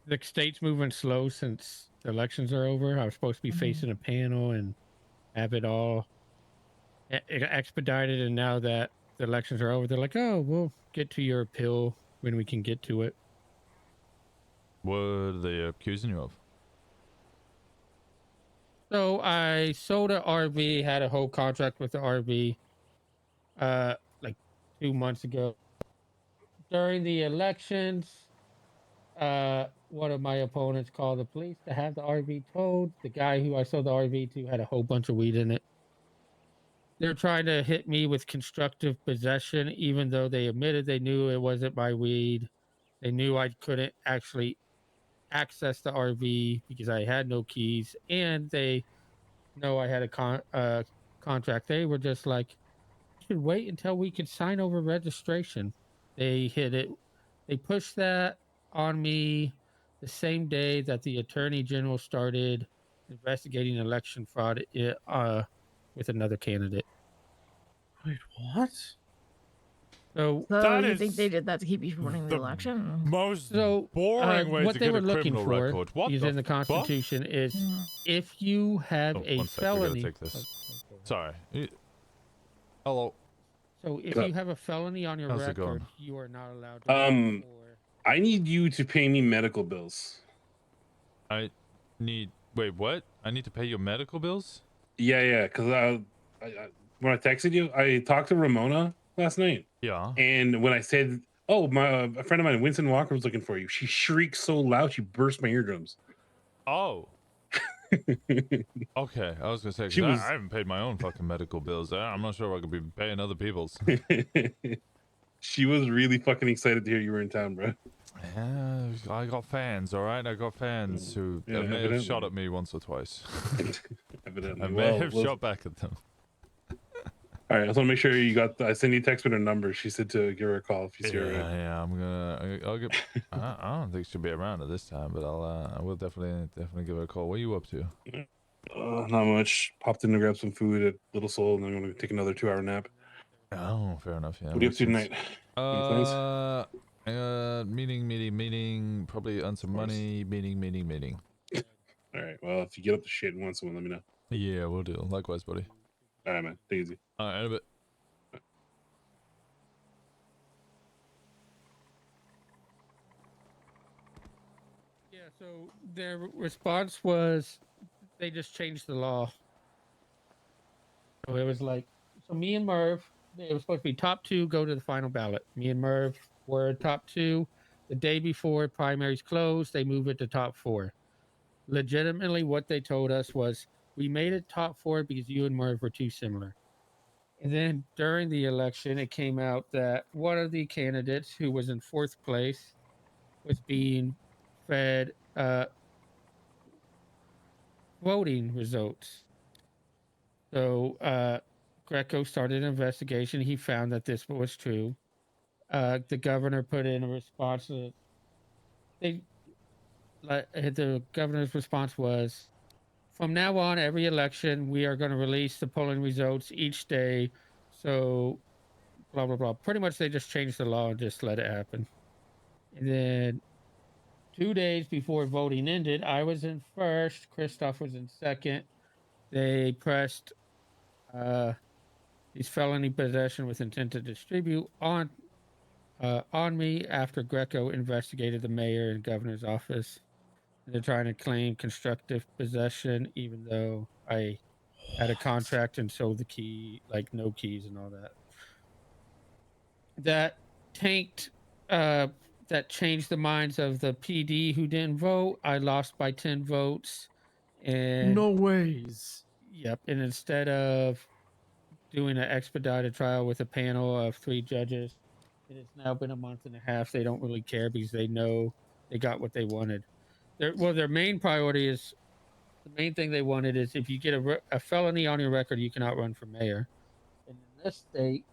The state's moving slow since the elections are over. I was supposed to be facing a panel and have it all expedited, and now that the elections are over, they're like, "Oh, we'll get to your appeal when we can get to it." What are they accusing you of? So I sold an RV, had a whole contract with the RV, like 2 months ago. During the elections, one of my opponents called the police to have the RV towed. The guy who I sold the RV to had a whole bunch of weed in it. They're trying to hit me with constructive possession, even though they admitted they knew it wasn't my weed. They knew I couldn't actually access the RV because I had no keys, and they know I had a contract. They were just like, "You should wait until we could sign over registration." They hit it. They pushed that on me the same day that the Attorney General started investigating election fraud with another candidate. Wait, what? So you think they did that to keep you from winning the election? Most So boring way what to they get were a looking criminal for record. What is the in the fuck? Constitution is if you have a 1 sec, I gotta felony. take this. Sorry. Hello. So if you have a felony on your How's it record, going? you are not allowed to. I need you to pay me medical bills. I need. Wait, what? I need to pay your medical bills? Yeah, because when I texted you, I talked to Ramona last night. Yeah. And when I said, "Oh, a friend of mine, Winston Walker, was looking for you," she shrieked so loud she burst my eardrums. Oh. Okay, I was gonna say, 'cause She was- I haven't paid my own fucking medical bills. I'm not sure if I could be paying other people's. She was really fucking excited to hear you were in town, bro. Yeah, I got fans, all right. I got fans who Yeah, may have evidently. shot at me once or twice. Evidently. I may have shot back at them. All right, I just want to make sure you got. I sent you a text with her number. She said to give her a call if you see her. Yeah, around. yeah. I'll get. I don't think she'll be around at this time, but I will definitely give her a call. What are you up to? Not much. Popped in to grab some food at Little Soul, and then I'm gonna take another 2-hour nap. Oh, fair enough. Yeah. What are you up to tonight? Any plans? Meeting. Probably earn some money. Meeting. All right. Well, if you get up to shit and want someone, let me know. Yeah, we'll do. Likewise, buddy. All right, man. Take it easy. All right, in a bit. Yeah, so their response was they just changed the law. So it was like, so me and Merv, they were supposed to be top two, go to the final ballot. Me and Merv were top two. The day before primaries closed, they moved it to top four. Legitimately, what they told us was, we made it top four because you and Merv were too similar. And then during the election, it came out that one of the candidates who was in fourth place was being fed voting results. So Greco started an investigation. He found that this was true. The governor put in a response. The governor's response was, from now on, every election, we are going to release the polling results each day. So, blah, blah, blah. Pretty much they just changed the law and just let it happen. And then 2 days before voting ended, I was in first. Christoph was in second. They pressed these felony possession with intent to distribute on me after Greco investigated the mayor and governor's office. They're trying to claim constructive possession, even though I had a contract and sold the key, like no keys and all that. That tanked, that changed the minds of the PD who didn't vote. I lost by 10 votes. And No ways. Yep. And instead of doing an expedited trial with a panel of 3 judges, it has now been a month and a half. They don't really care because they know they got what they wanted. Their main priority is the main thing they wanted is if you get a felony on your record, you cannot run for mayor. And in this state,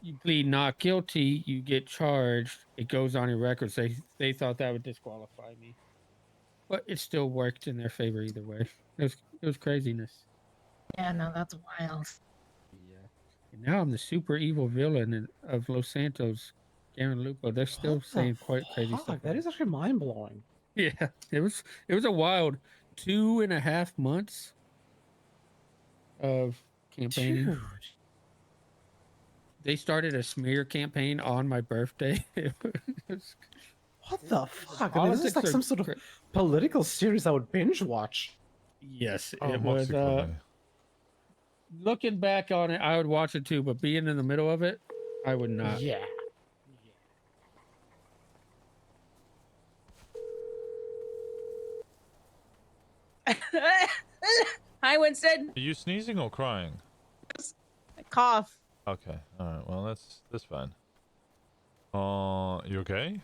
you plead not guilty, you get charged, it goes on your record. They thought that would disqualify me, but it still worked in their favor either way. It was craziness. Yeah, no, that's wild. Yeah. And now I'm the super evil villain of Los Santos, Garen Lupo. They're still saying quite crazy stuff. That is actually mind blowing. Yeah, it was a wild 2.5 months of campaigning. Dude. They started a smear campaign on my birthday. What the fuck? Politics This is like are some sort of political series I would binge watch. Yes, Oh, it was. Looking back on it, I would watch it too, but being in the middle of it, I would not. Yeah. Hi, Winston. Are you sneezing or crying? Cough. Okay. All right. Well, that's fine. You okay?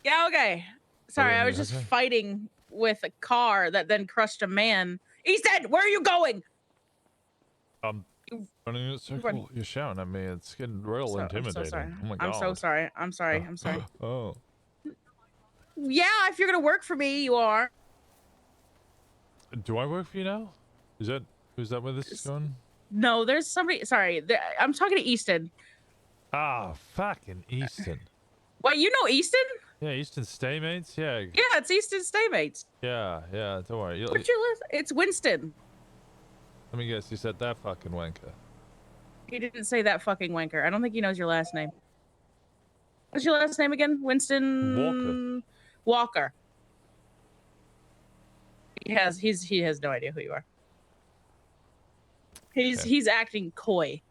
Yeah, okay. Sorry, I was just okay. fighting with a car that then crushed a man. Easton, where are you going? Running in a circle. You're shouting at me. It's getting real intimidating. I'm so sorry. Oh my god. I'm so sorry. I'm sorry. I'm sorry. Oh. Yeah, if you're gonna work for me, you are. Do I work for you now? Is that where this is going? No, there's somebody. Sorry, I'm talking to Easton. Ah, fucking Easton. What, you know Easton? Yeah, Easton Staymates. Yeah. Yeah, it's Easton Staymates. Yeah. Don't worry. What's your list? It's Winston. Let me guess. You said that fucking wanker. He didn't say that fucking wanker. I don't think he knows your last name. What's your last name again? Winston Walker. He has no idea who you are. He's acting coy.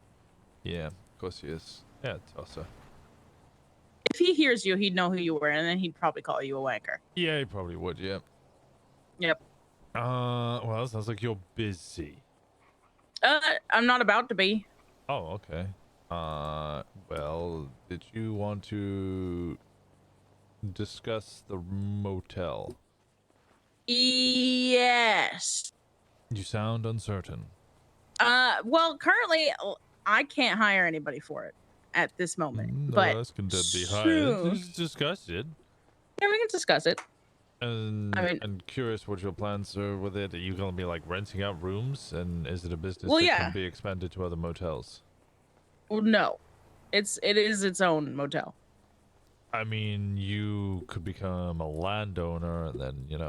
Yeah, of course he is. Yeah, Tossa. If he hears you, he'd know who you were, and then he'd probably call you a wanker. Yeah, he probably would. Yeah. Yep. Well, it sounds like you're busy. I'm not about to be. Oh, okay. Well, did you want to discuss the motel? Yes. You sound uncertain. Well, currently I can't hire anybody for it at this moment. No, but that's going to be hired. soon- Just discuss it. Yeah, we can discuss it. And I mean- I'm curious what your plans are with it. Are you going to be like renting out rooms, and is it a business Well, that yeah. can be expanded to other motels? Well, no, it is its own motel. I mean, you could become a landowner, and then then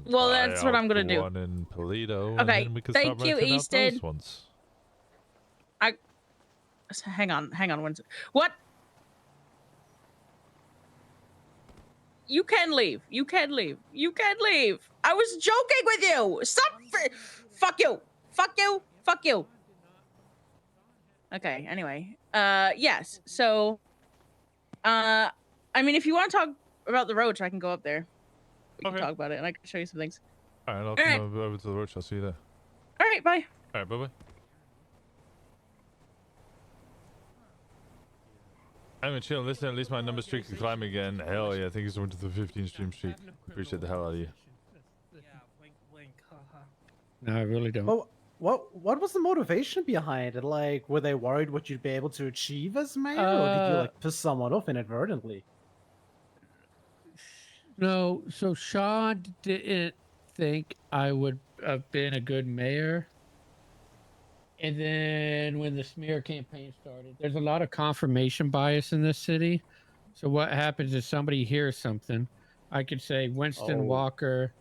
Well, buy that's what out I'm gonna the do. one in Polito. And Okay, then we could thank start you, renting out those Easton. ones. Hang on, Winston. What? You can leave. You can leave. You can leave. I was joking with you. Stop. Fuck you. Fuck you. Fuck you. Okay. Anyway. Yes. So. I mean, if you want to talk about the roach, I can go up there. We can talk about it, and I can show you some things. All right, I'll All come right. over to the roach. I'll see you there. All right. Bye. All right, bye-bye. I'm chill. Listen, at least my number streak can climb again. Hell yeah, thank you so much for the 15 stream streak. Appreciate the hell out of you. No, I really don't. Well, what was the motivation behind it? Like, were they worried what you'd be able to achieve as mayor, or did you like piss someone off inadvertently? No, so Sean didn't think I would have been a good mayor. And then when the smear campaign started, there's a lot of confirmation bias in this city. So what happens is somebody hears something. I could say Winston Walker,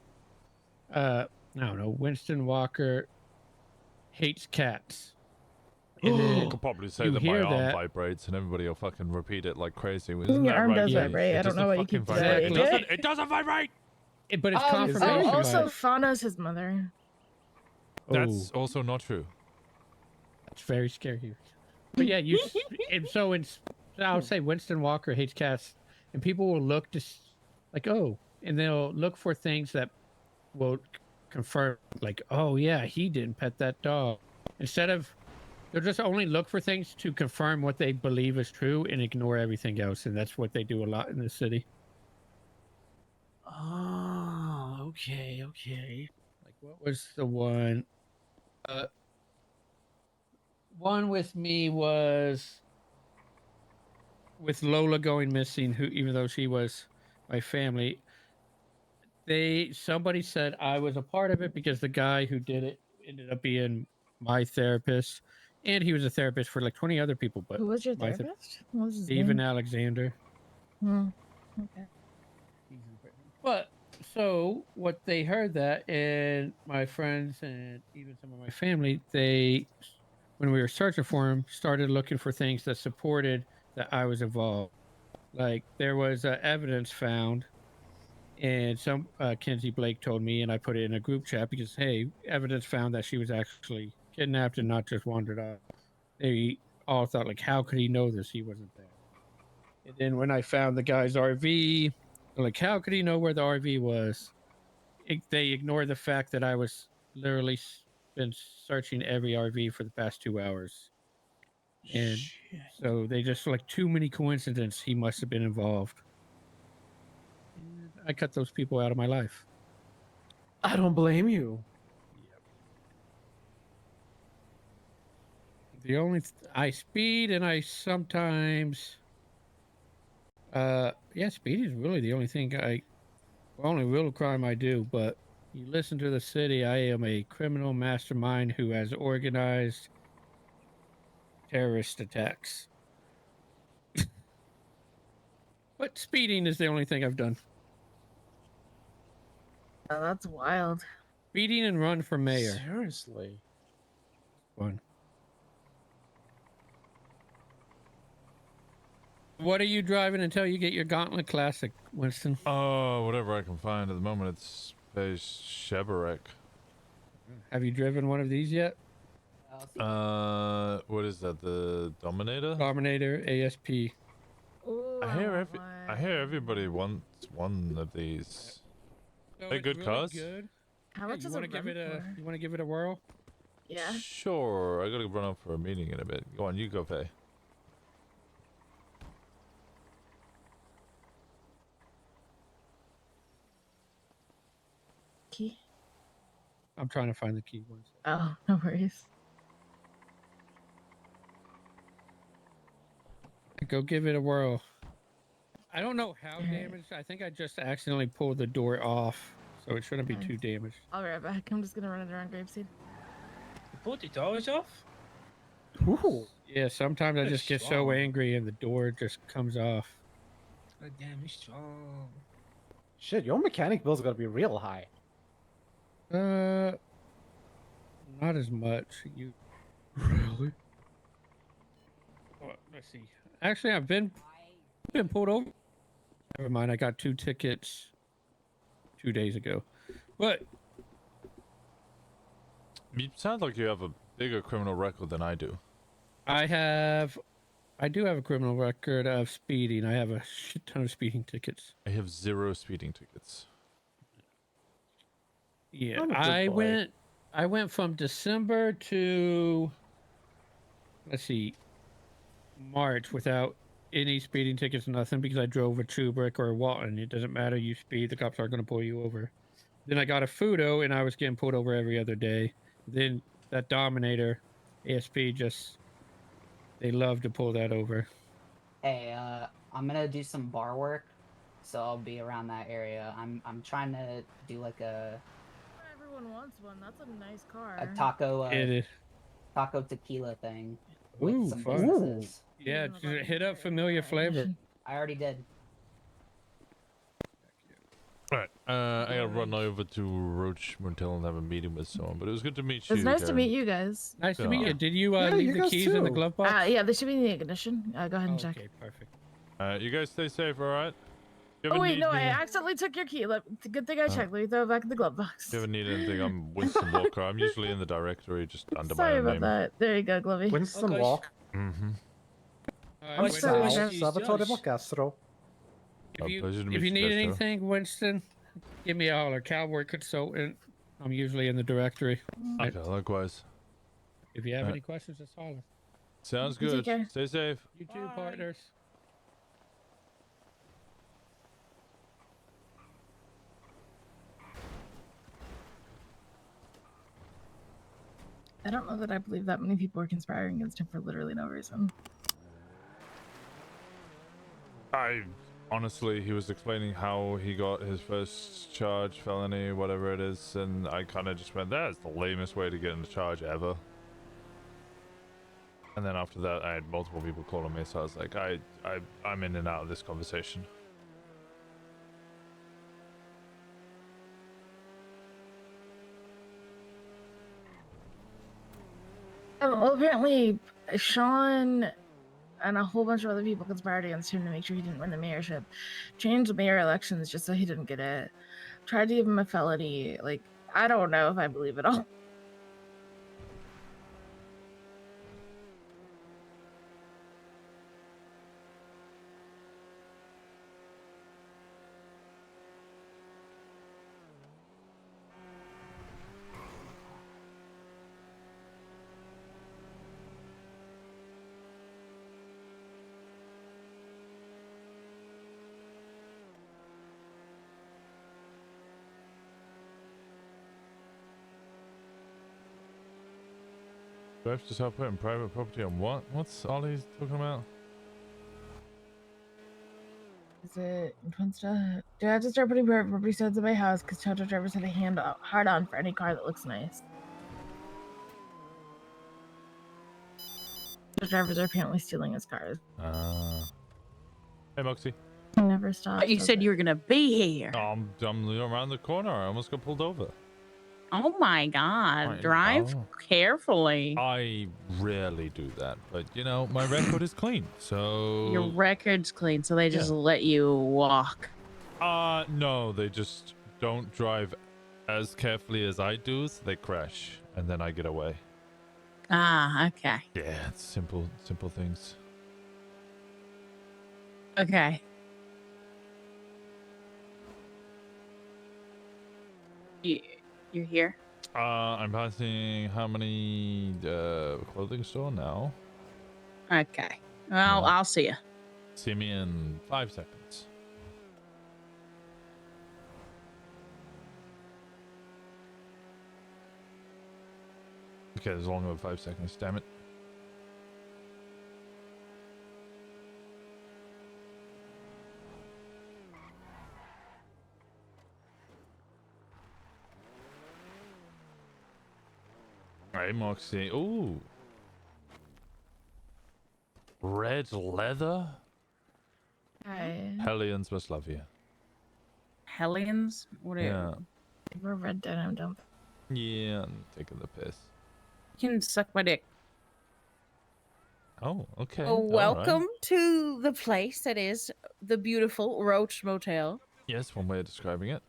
I don't know, Winston Walker hates cats. And then You could probably say you that my hear arm that- vibrates and everybody will fucking repeat it like crazy. Your Isn't that arm right, does Jay? vibrate. It I don't know doesn't why you keep fucking vibrate. saying It doesn't vibrate! But it's confirmation also, bias. Fauna's his mother. That's also not true. It's very scary. But yeah, and so I would say Winston Walker hates cats, and people will look like, oh, and they'll look for things that will confirm, like, oh yeah, he didn't pet that dog. Instead of, they'll just only look for things to confirm what they believe is true and ignore everything else, and that's what they do a lot in this city. Oh, okay, okay. Like, what was the one? One with me was with Lola going missing, who, even though she was my family, somebody said I was a part of it because the guy who did it ended up being my therapist, and he was a therapist for like 20 other people. But Who was your my therapist? What was his Stephen name? Alexander. Hmm. Okay. But so what they heard that, and my friends and even some of my family, they, when we were searching for him, started looking for things that supported that I was involved. Like there was evidence found, and some Kinsey Blake told me, and I put it in a group chat because hey, evidence found that she was actually kidnapped and not just wandered off. They all thought like, how could he know this? He wasn't there. And then when I found the guy's RV, like, how could he know where the RV was? They ignored the fact that I was literally been searching every RV for the past 2 hours. And so they just like too many coincidences. He must have been involved. And I cut those people out of my life. I don't blame you. The only I speed, and I sometimes yeah, speed is really the only thing only real crime I do. But you listen to the city, I am a criminal mastermind who has organized terrorist attacks. But speeding is the only thing I've done. Oh, that's wild. Speeding and run for mayor. Seriously. Fun. What are you driving until you get your Gauntlet Classic, Winston? Oh, whatever I can find at the moment. It's a Cheburek. Have you driven one of these yet? What is that? The Dominator? Dominator ASP. Ooh, I hear everybody wants one of these. So They're it's good really cars. good. How Yeah, much you does want it to give run it a? for? You want to give it a whirl? Yeah. Sure. I gotta run up for a meeting in a bit. Go on, you go, Faye. Key. I'm trying to find the key ones. Oh, no worries. Go give it a whirl. I don't know how damaged. I think I just accidentally pulled the door off, so it shouldn't be too damaged. I'll be right back. I'm just gonna run it around Grapeseed. You pulled the doors off? Ooh. Yeah, sometimes I That's just get so strong. angry and the door just comes off. God damn, you're strong. Shit, your mechanic bill's gotta be real high. Not as much. You really? Let's see. Actually, I've been pulled over. Never mind. I got 2 tickets 2 days ago, but You sound like you have a bigger criminal record than I do. I do have a criminal record of speeding. I have a shit ton of speeding tickets. I have 0 speeding tickets. Yeah, I'm a good boy. I went from December to, let's see, March without any speeding tickets, nothing, because I drove a Kubrick or a Walton. It doesn't matter. You speed, the cops aren't going to pull you over. Then I got a Fudo, and I was getting pulled over every other day. Then that Dominator, ASP, they love to pull that over. Hey, I'm gonna do some bar work, so I'll be around that area. I'm trying to do like a Everyone wants one. That's a nice car. taco It is. taco tequila thing with Ooh, some fun. businesses. Yeah, just hit up familiar flavor. I already did. Alright, I gotta run over to Roach Motel and have a meeting with someone, but it was good to meet you. It's nice to Karen. meet you guys. Nice to Yeah. meet you. Did you Yeah, leave you the guys keys in the too. glove box? Yeah, they should be in the ignition. Go ahead and check. Okay, perfect. You guys stay safe, alright? Oh wait, no, I accidentally took your key. It's a good thing I checked. Let me throw it back in the glove box. If you ever need anything, I'm Winston Walker. I'm usually in the directory, just under Sorry my own about name. that. There you go, Glovey. Winston Okay. Walk. Mm-hmm. I'm sorry, What's Jeff. these Salvatore doors? Castro. If you pleasure to if meet you you need guys, Joe. anything, Winston, give me a holler. Cowboy consultant. I'm usually in the directory. Okay, likewise. If you have any questions, just holler. Sounds You take good. care. Stay safe. You too, partners. I don't know that I believe that many people are conspiring against him for literally no reason. Honestly, he was explaining how he got his first charge, felony, whatever it is, and I kind of just went, that's the lamest way to get into charge ever. And then after that, I had multiple people calling me, so I was like, I'm in and out of this conversation. Well, apparently, Sean and a whole bunch of other people conspired against him to make sure he didn't win the mayorship. Changed the mayor elections just so he didn't get it. Tried to give him a felony. Like, I don't know if I believe it all. Do I have to start putting private property on what? What's Ollie talking about? Is it Twinsta? Do I have to start putting private property signs in my house because Toto drivers have a hard on for any car that looks nice? The drivers are apparently stealing his cars. Hey, Moxie. He never stops. You said you were gonna be here. I'm around the corner. I almost got pulled over. Oh my God! I Drive know. carefully. I rarely do that, but you know, my record is clean, so... Your record's clean, so they just let you walk. No, they just don't drive as carefully as I do, so they crash, and then I get away. Ah, okay. Yeah, it's simple things. Okay. You're here? I'm passing how many clothing store now? Okay. Well, I'll see you. See me in 5 seconds. Okay, there's only about 5 seconds, damn it. Alright, Moxie. Ooh. Red leather? Hi. Hellions must love you. Hellions? What are Yeah. We're red denim, don't. Yeah, I'm taking the piss. You can suck my dick. Oh, okay. Well, all right. welcome to the place that is the beautiful Roach Motel. Yes, one way of describing it.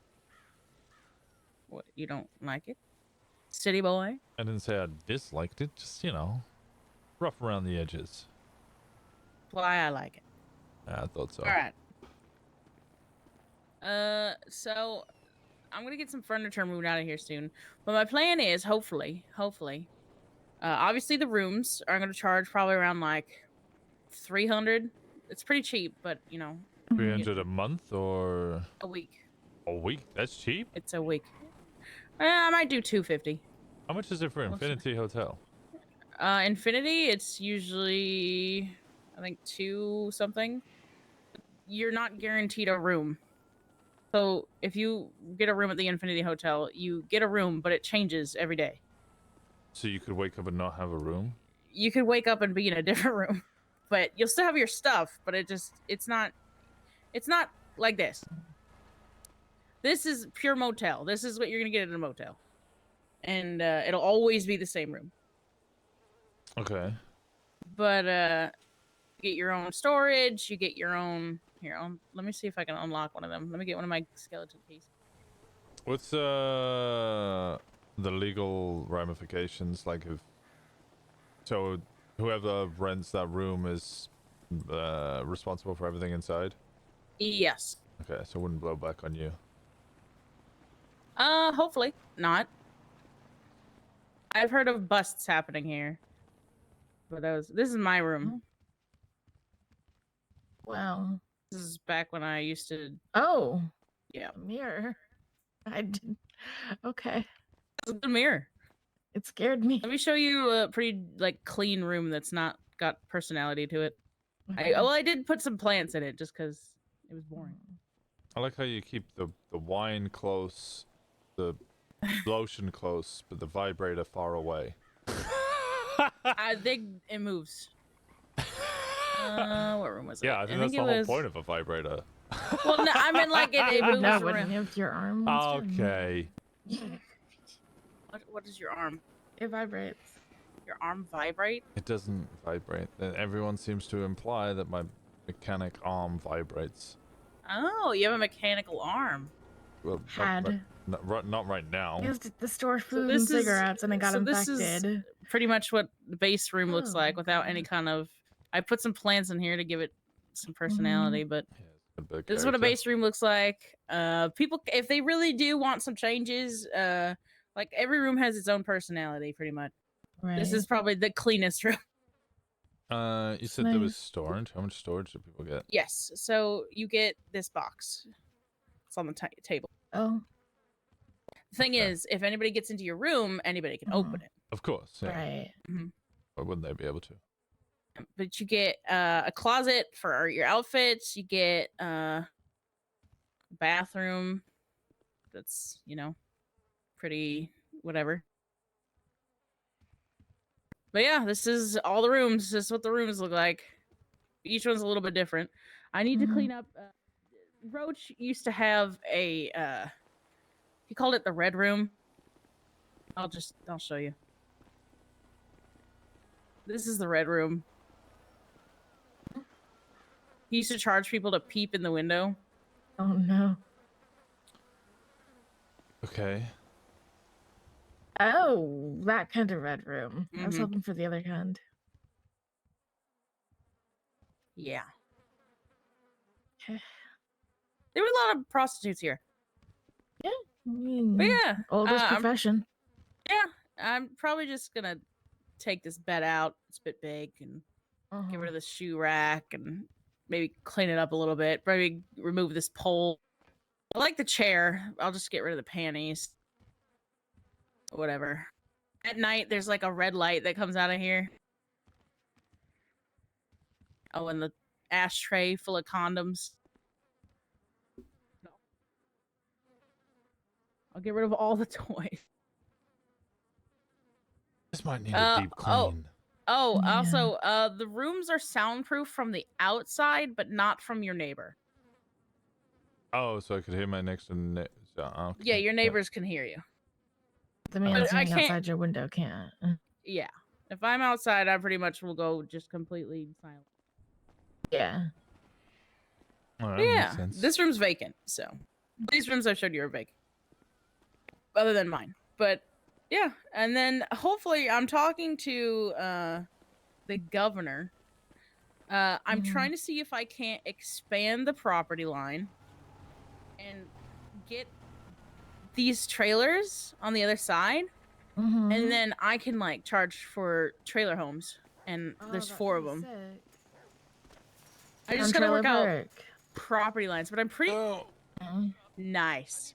What, you don't like it? City boy? I didn't say I disliked it, just, you know, rough around the edges. Why I like it. I thought so. All right. So I'm gonna get some furniture moved out of here soon. But my plan is, hopefully, obviously the rooms are gonna charge probably around like 300. It's pretty cheap, but you know. 300 a month or a week. A week? That's cheap. It's a week. I might do 250. How much is it for Infinity Hotel? Infinity, it's usually I think 2 something. You're not guaranteed a room. So if you get a room at the Infinity Hotel, you get a room, but it changes every day. So you could wake up and not have a room? You could wake up and be in a different room, but you'll still have your stuff, but it's not like this. This is pure motel. This is what you're gonna get at a motel. And it'll always be the same room. Okay. But you get your own storage, you get your own here, let me see if I can unlock one of them. Let me get one of my skeleton keys. What's the legal ramifications, like if so whoever rents that room is responsible for everything inside? Yes. Okay, so it wouldn't blow back on you. Hopefully not. I've heard of busts happening here, but this is my room. Wow. This is back when I used to. Oh. Yeah. A mirror. I did. Okay. It's a good mirror. It scared me. Let me show you a pretty like clean room that's not got personality to it. Okay. I did put some plants in it just because it was boring. I like how you keep the wine close, the lotion close, but the vibrator far away. I think it moves. What room was it? Yeah, I think that's the whole point of a vibrator. Well, no, I mean like it You would moves know, around. wouldn't you, with your arm? Winston? Okay. What is your arm? It vibrates. Your arm vibrate? It doesn't vibrate. Everyone seems to imply that my mechanic arm vibrates. Oh, you have a mechanical arm. Well, Had. not right now. I used it to store So food this and is- cigarettes, and I got so infected. this is pretty much what the base room looks like without any kind of. I put some plants in here to give it some personality, but this is what a base room looks like. People, if they really do want some changes, like every room has its own personality, pretty much. Right. This is probably the cleanest room. You said there was storage. How much storage do people get? Yes, so you get this box. It's on the table. Oh. The thing is, if anybody gets into your room, anybody can open it. Of course. Yeah. Right. Why wouldn't they be able to? But you get a closet for your outfits. You get a bathroom that's, pretty whatever. But yeah, this is all the rooms. This is what the rooms look like. Each one's a little bit different. I need to clean up. Roach used to have a, he called it the red room. I'll show you. This is the red room. He used to charge people to peep in the window. Oh no. Okay. Oh, that kind of red room. I was Mhm. hoping for the other kind. Yeah. Okay. There were a lot of prostitutes here. Yeah. I mean, But yeah. oldest I'm- profession. Yeah. I'm probably just gonna take this bed out. It's a bit big and get rid of the shoe rack and maybe clean it up a little bit. Maybe remove this pole. I like the chair. I'll just get rid of the panties. Whatever. At night, there's like a red light that comes out of here. Oh, and the ashtray full of condoms. I'll get rid of all the toys. This might need a deep clean. Oh, also, the rooms are soundproof from the outside, but not from your neighbor. Oh, so I could hear my next one. Okay. Yeah, your neighbors can hear you. The man But I sitting can't- outside your window can't. Yeah. If I'm outside, I pretty much will go just completely silent. Yeah. Alright, But that yeah, makes sense. this room's vacant, so these rooms I showed you are vacant, other than mine. But yeah, and then hopefully I'm talking to the governor. I'm trying to see if I can't expand the property line and get these trailers on the other side, and then I can like charge for trailer homes, and there's 4 of them. I just gotta work out property lines, but I'm pretty nice.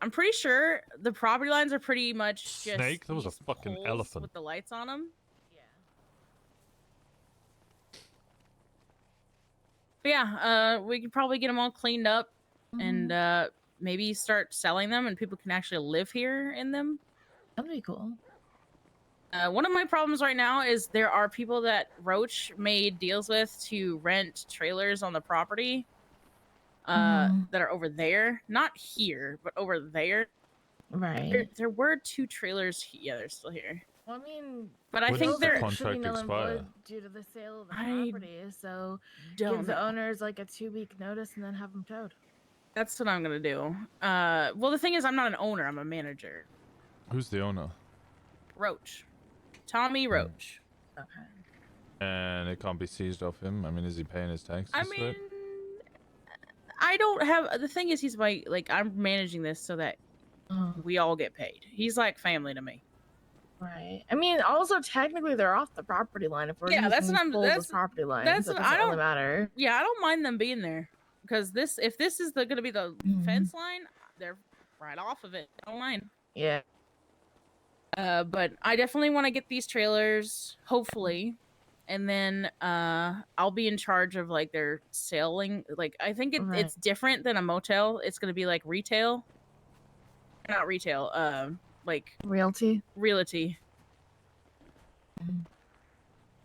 I'm pretty sure the property lines are pretty much just Snake? That was a these fucking poles elephant. with the lights on them. But yeah, we could probably get them all cleaned up and maybe start selling them, and people can actually live here in them. That'd be cool. One of my problems right now is there are people that Roach made deals with to rent trailers on the property that are over there. Not here, but over there. Right. There were 2 trailers. Yeah, they're still here. Well, I mean, But I When think does the they're contract should be null and expire? void due to the sale of the I property. So don't give the know. owners like a 2-week notice and then have them towed. That's what I'm gonna do. Well, the thing is, I'm not an owner. I'm a manager. Who's the owner? Roach. Tommy Roach. Okay. And it can't be seized off him. I mean, is he paying his taxes? I for mean, it? I don't have. The thing is, he's my like. I'm managing this so that we all get paid. He's like family to me. Right. I mean, also technically they're off the property line. If we're Yeah, using that's what these I'm. poles as property lines, That's that what doesn't I really don't matter. Yeah, I don't mind them being there because if this is gonna be the fence line, they're right off of it. I don't mind. Yeah. But I definitely want to get these trailers, hopefully, and then I'll be in charge of like their selling. Like I think it's different than a motel. It's gonna be like retail, not retail. Like realty.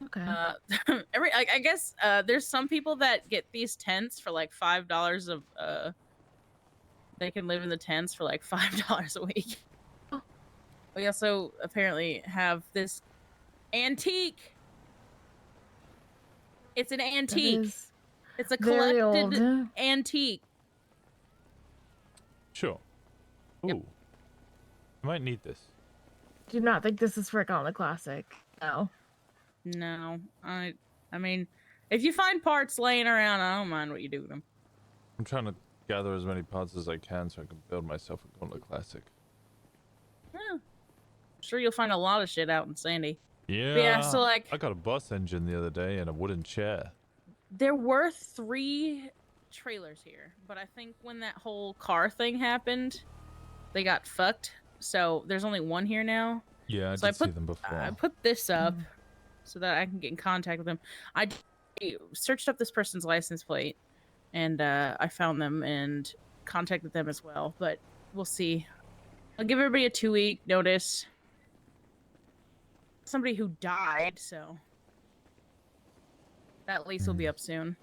Okay. I guess there's some people that get these tents for like $5 of they can live in the tents for like $5 a week. We also apparently have this antique. It's an antique. It's a very collected old. antique. Sure. Ooh. I might need this. Do not think this is for on the classic. No. No, I mean, if you find parts laying around, I don't mind what you do with them. I'm trying to gather as many parts as I can so I can build myself a Gauntlet Classic. Yeah. Sure, you'll find a lot of shit out in Sandy. Yeah. But yeah, so like I got a bus engine the other day and a wooden chair. there were 3 trailers here, but I think when that whole car thing happened, they got fucked. So there's only 1 here now. Yeah, I So did see them before. I put this up so that I can get in contact with them. I searched up this person's license plate, and I found them and contacted them as well. But we'll see. I'll give everybody a 2-week notice. Somebody who died, so that lease will be up soon.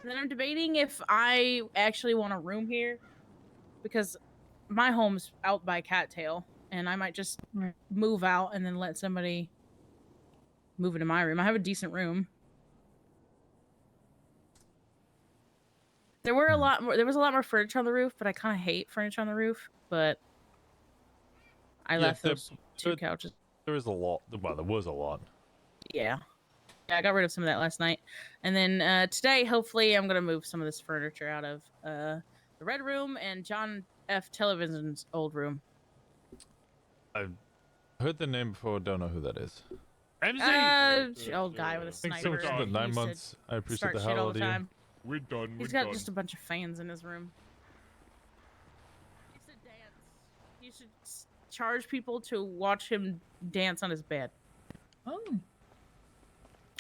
And then I'm debating if I actually want a room here, because my home's out by Cattail, and I might just move out and then let somebody move into my room. I have a decent room. There was a lot more furniture on the roof, but I kind of hate furniture on the roof. But I left those 2 couches. There is a lot. Well, there was a lot. Yeah, I got rid of some of that last night, and then today, hopefully, I'm gonna move some of this furniture out of the red room and John F. Television's old room. I've heard the name before. Don't know who that is. Old guy with a Thanks sniper. so much for the He 9 used to months. I appreciate start the shit hell all out the of you. time. We're done. He's got just a bunch of fans in his room. He used to dance. He used to charge people to watch him dance on his bed. Oh.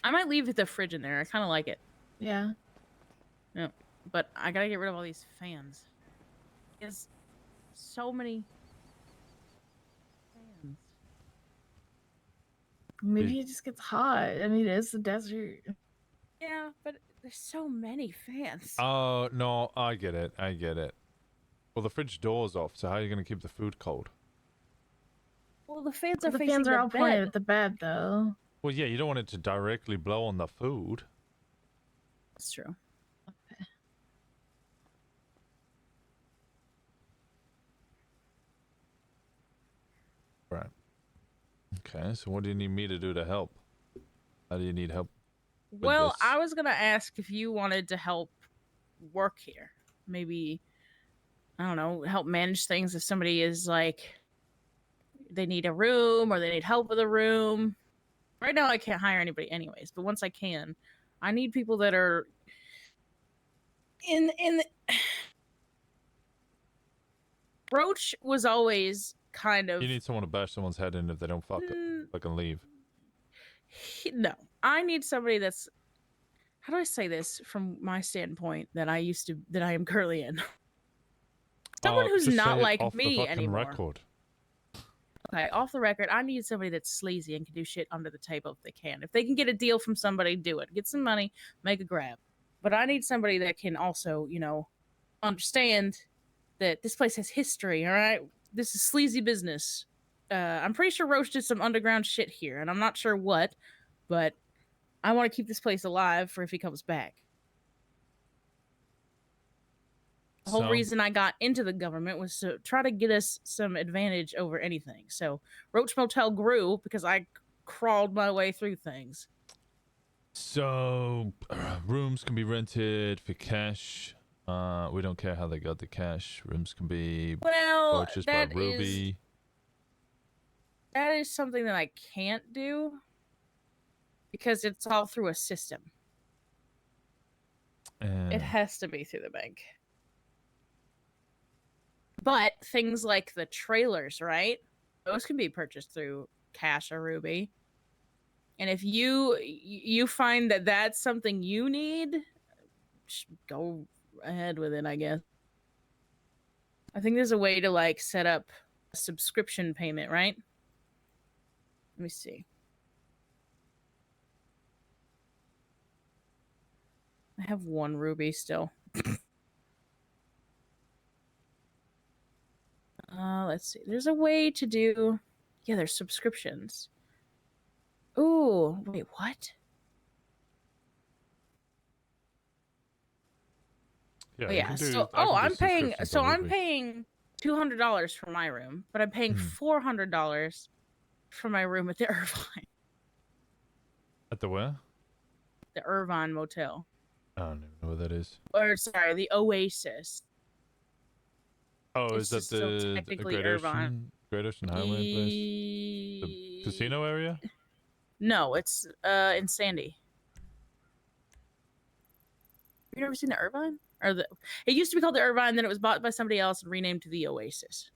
I might leave the fridge in there. I kind of like it. Yeah. Yeah, but I gotta get rid of all these fans. There's so many fans. Maybe it just gets hot. I mean, it's the desert. Yeah, but there's so many fans. Oh, no, I get it. I get it. Well, the fridge door's off, so how are you going to keep the food cold? Well, the fans are The facing fans are the all bed. pointed at the bed, though. Well, yeah, you don't want it to directly blow on the food. That's true. Right. Okay, so what do you need me to do to help? How do you need help? with Well, this? I was gonna ask if you wanted to help work here. Maybe, I don't know, help manage things if somebody is like, they need a room or they need help with a room. Right now, I can't hire anybody anyways, but once I can, I need people that are in the... Roach was always kind of... You need someone to bash someone's head in if they don't fucking leave. No, I need somebody that's... How do I say this from my standpoint that I am currently in? Someone who's just not say it like off the me fucking anymore. record. Okay, off the record, I need somebody that's sleazy and can do shit under the table if they can. If they can get a deal from somebody, do it. Get some money, make a grab. But I need somebody that can also, you know, understand that this place has history, all right? This is sleazy business. I'm pretty sure Roach did some underground shit here, and I'm not sure what, but I want to keep this place alive for if he comes back. The whole reason I got into the government was to try to get us some advantage over anything. So Roach Motel grew because I crawled my way through things. So, rooms can be rented for cash. We don't care how they got the cash. Rooms can be Well, purchased by that Ruby. is something that I can't do because it's all through a system. It has to be through the bank. But things like the trailers, right? Those can be purchased through cash or Ruby. And if you find that that's something you need, go ahead with it, I guess. I think there's a way to like set up a subscription payment, right? Let me see. I have 1 Ruby still. Let's see. There's a way to do... Yeah, there's subscriptions. Ooh, wait, what? Yeah, Oh, you yeah. can do. So, I can do I'm paying. subscriptions So on I'm Ruby. paying $200 for my room, but I'm paying $400 for my room at the Irvine. At the where? The Irvine Motel. I don't even know what that is. Or sorry, the Oasis. Oh, It's is that just still the technically Great Irvine. Ocean? Great Ocean Highway place? The casino area? No, it's in Sandy. Have you never seen the Irvine? Or the? It used to be called the Irvine, then it was bought by somebody else and renamed to the Oasis.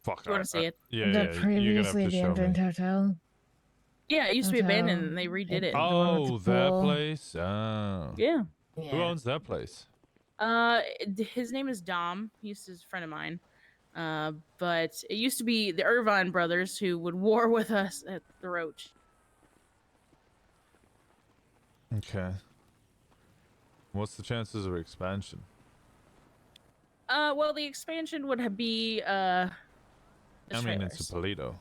Fuck. You want to see it? Yeah, The yeah. You're gonna have previously to show abandoned me. hotel. Yeah, it used to be abandoned Hotel. and they redid it. The one with Oh, the that pool. place. Oh. Yeah. Who owns that place? His name is Dom. He's a friend of mine. But it used to be the Irvine brothers who would war with us at the Roach. Okay. What's the chances of expansion? Well, the expansion would be I mean, it's a Polito.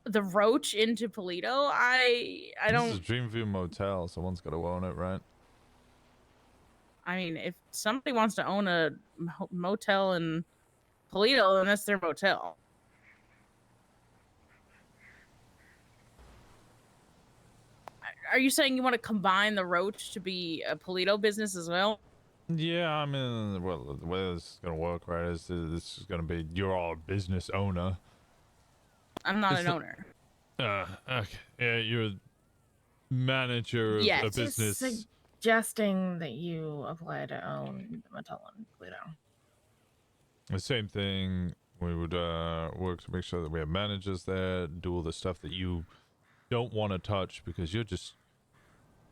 the Roach into Polito. I This is don't. Dreamview Motel. Someone's got to own it, right? I mean, if somebody wants to own a motel in Polito, then that's their motel. Are you saying you want to combine the Roach to be a Polito business as well? Yeah, I mean, well, the way this is gonna work, right? Is this is gonna be you're all a business owner. I'm not It's an the- owner. Okay. Yeah, you're a manager of Yes. a business. Suggesting that you apply to own the motel in Pluto. The same thing. We would work to make sure that we have managers there, do all the stuff that you don't want to touch because you're just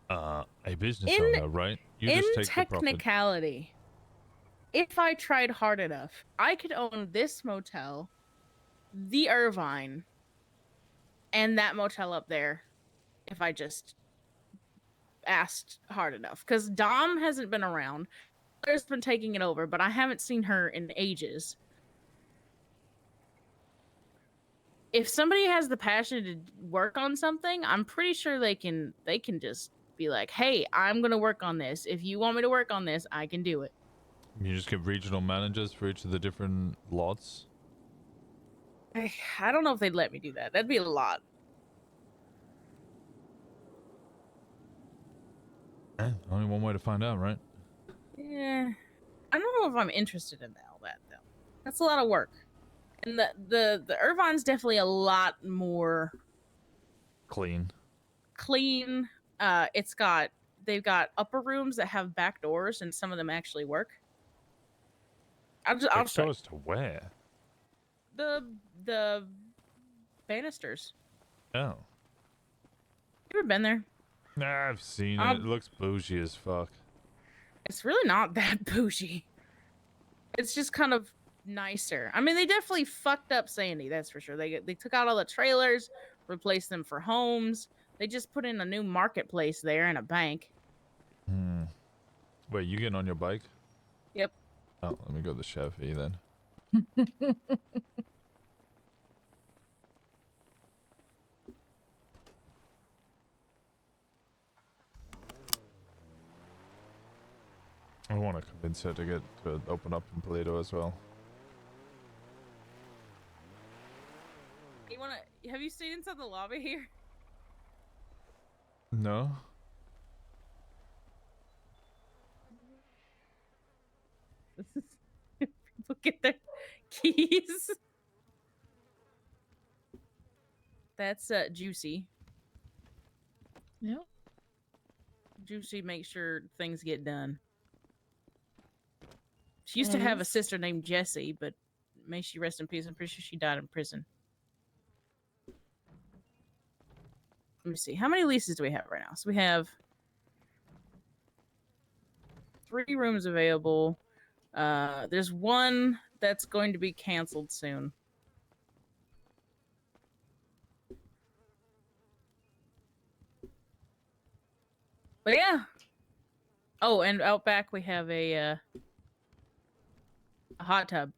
a business owner, right? You In just take the profit. technicality, if I tried hard enough, I could own this motel, the Irvine, and that motel up there if I just asked hard enough. Because Dom hasn't been around. Claire's been taking it over, but I haven't seen her in ages. If somebody has the passion to work on something, I'm pretty sure they can just be like, hey, I'm going to work on this. If you want me to work on this, I can do it. You just get regional managers for each of the different lots. I don't know if they'd let me do that. That'd be a lot. Only one way to find out, right? Yeah. I don't know if I'm interested in all that, though. That's a lot of work. And the Irvine's definitely a lot more Clean. clean. They've got upper rooms that have back doors, and some of them actually work. I'll show Doors to where? the banisters. Oh. You ever been there? Nah, I've seen it. It looks bougie as fuck. It's really not that bougie. It's just kind of nicer. I mean, they definitely fucked up Sandy, that's for sure. They took out all the trailers, replaced them for homes. They just put in a new marketplace there and a bank. Wait, you getting on your bike? Yep. Oh, let me go to the Chevy then. I want to convince her to open up in Polito as well. Have you stayed inside the lobby here? No? get their keys. That's Juicy. Yeah. Juicy makes sure things get done. She used to have a Nice. sister named Jessie, but may she rest in peace. I'm pretty sure she died in prison. Let me see. How many leases do we have right now? So we have 3 rooms available. There's one that's going to be canceled soon. But yeah. Oh, and out back we have a hot tub.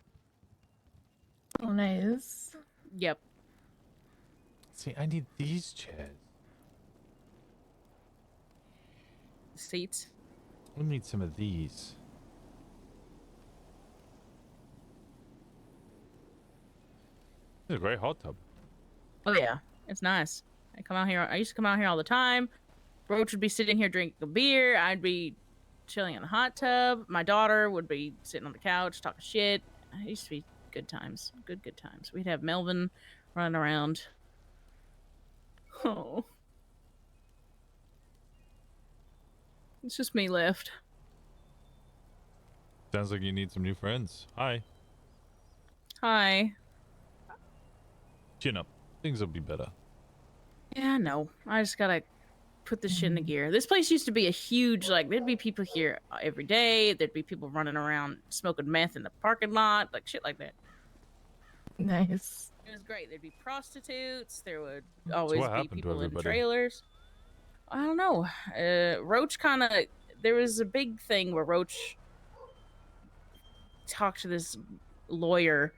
Oh, nice. Yep. See, I need these chairs. Seats. I need some of these. This is a great hot tub. Oh yeah, it's nice. I used to come out here all the time. Roach would be sitting here drinking a beer. I'd be chilling in the hot tub. My daughter would be sitting on the couch talking shit. It used to be good times. Good times. We'd have Melvin running around. Oh. It's just me left. Sounds like you need some new friends. Hi. Hi. Chin up. Things will be better. Yeah, no. I just gotta put this shit into gear. This place used to be a huge, like, there'd be people here every day. There'd be people running around smoking meth in the parking lot, like shit like that. Nice. It was great. There'd be prostitutes. There would always what be happened to people in everybody? trailers. I don't know. Roach kind of... There was a big thing where Roach talked to this lawyer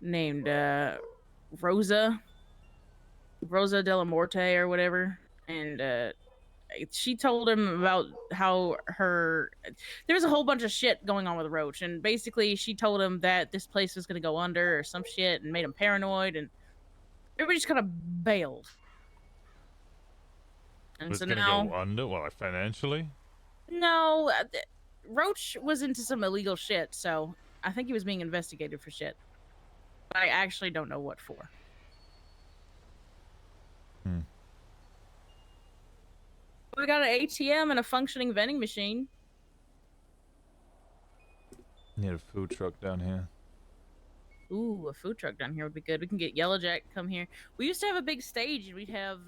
named Rosa de la Morte or whatever, and she told him about how there was a whole bunch of shit going on with Roach, and basically she told him that this place was going to go under or some shit, and made him paranoid, and everybody just kind of bailed. And It's so gonna now, go under, well, like financially. no, Roach was into some illegal shit, so I think he was being investigated for shit. But I actually don't know what for. We got an ATM and a functioning vending machine. Need a food truck down here. Ooh, a food truck down here would be good. We can get Yellowjack to come here. We used to have a big stage and we'd have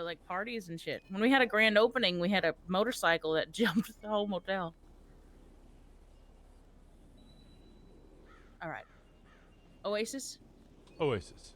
like parties and shit. When we had a grand opening, we had a motorcycle that jumped the whole motel. All right. Oasis? Oasis.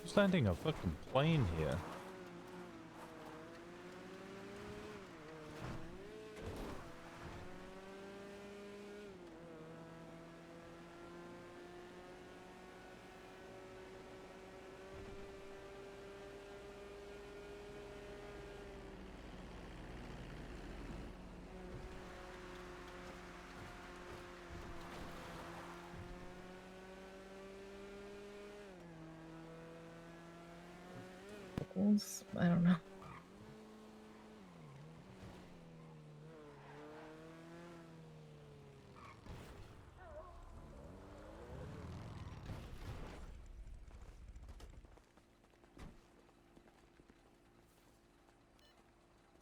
Who's landing a fucking plane here? I don't know.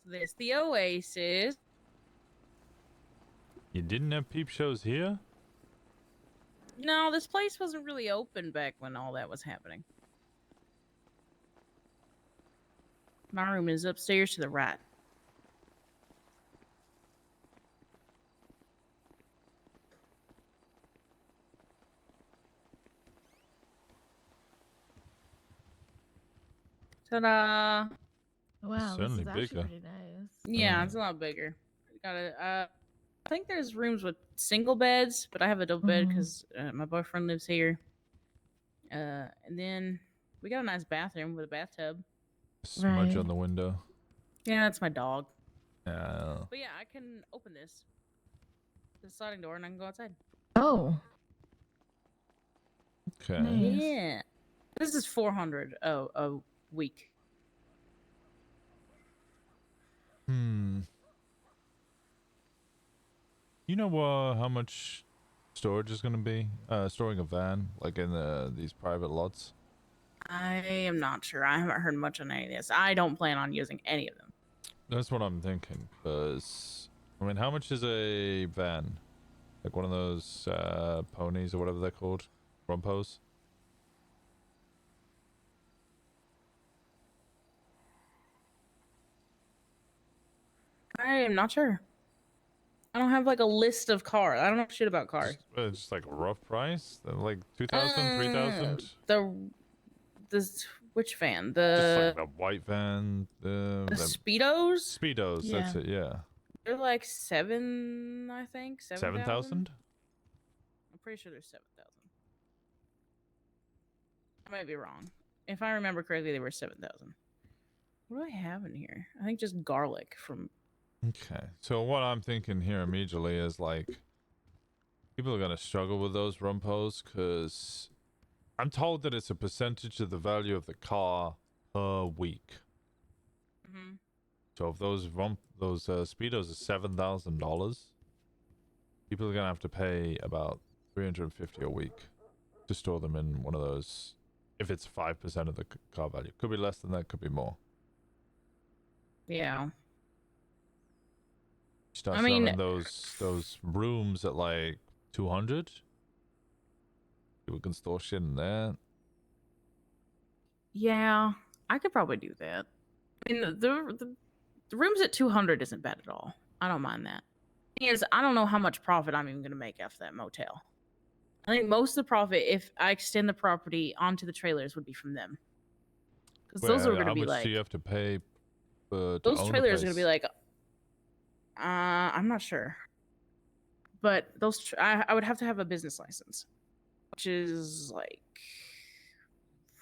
This the Oasis. You didn't have peep shows here? No, this place wasn't really open back when all that was happening. My room is upstairs to the right. Ta-da! Wow, this certainly is actually bigger. pretty nice. Yeah, it's a lot bigger. Got it. I think there's rooms with single beds, but I have a double bed because my boyfriend lives here. And then we got a nice bathroom with a bathtub. Smudge on the window. Yeah, that's my dog. Yeah. But yeah, I can open this sliding door and I can go outside. Oh. Okay. Nice. Yeah. This is 400 a week. You know how much storage is going to be? Storing a van, like in these private lots? I am not sure. I haven't heard much on any of this. I don't plan on using any of them. That's what I'm thinking, because, I mean, how much is a van? Like one of those ponies or whatever they're called? Rumpos? I am not sure. I don't have like a list of cars. I don't know shit about cars. Just like a rough price? Like 2,000, 3,000? Which van? Just like the white van. The Speedos? Speedos, that's it, yeah. They're like 7, I think. 7,000? I'm pretty sure they're 7,000. I might be wrong. If I remember correctly, they were 7,000. What do I have in here? I think just garlic from. Okay, so what I'm thinking here immediately is like, people are gonna struggle with those rumpos because I'm told that it's a percentage of the value of the car per week. So if those speedos are $7,000, people are gonna have to pay about $350 a week to store them in one of those. If it's 5% of the car value, could be less than that, could be more. Yeah. Start selling those rooms at like 200. People can store shit in there. Yeah, I could probably do that. I mean, the rooms at 200 isn't bad at all. I don't mind that. Thing is, I don't know how much profit I'm even gonna make off that motel. I think most of the profit, if I extend the property onto the trailers, would be from them. Because those are gonna be how much like. do you have to pay? To Those own the trailers are gonna place? be like. I'm not sure. But those I would have to have a business license, which is like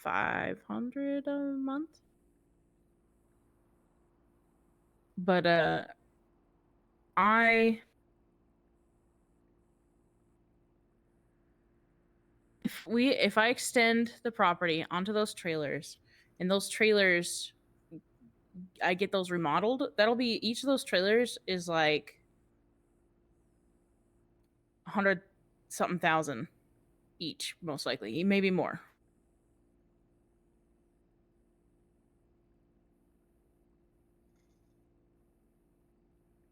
$500 a month. But if I extend the property onto those trailers, and those trailers I get those remodeled, that'll be each of those trailers is like 100-something thousand each, most likely, maybe more.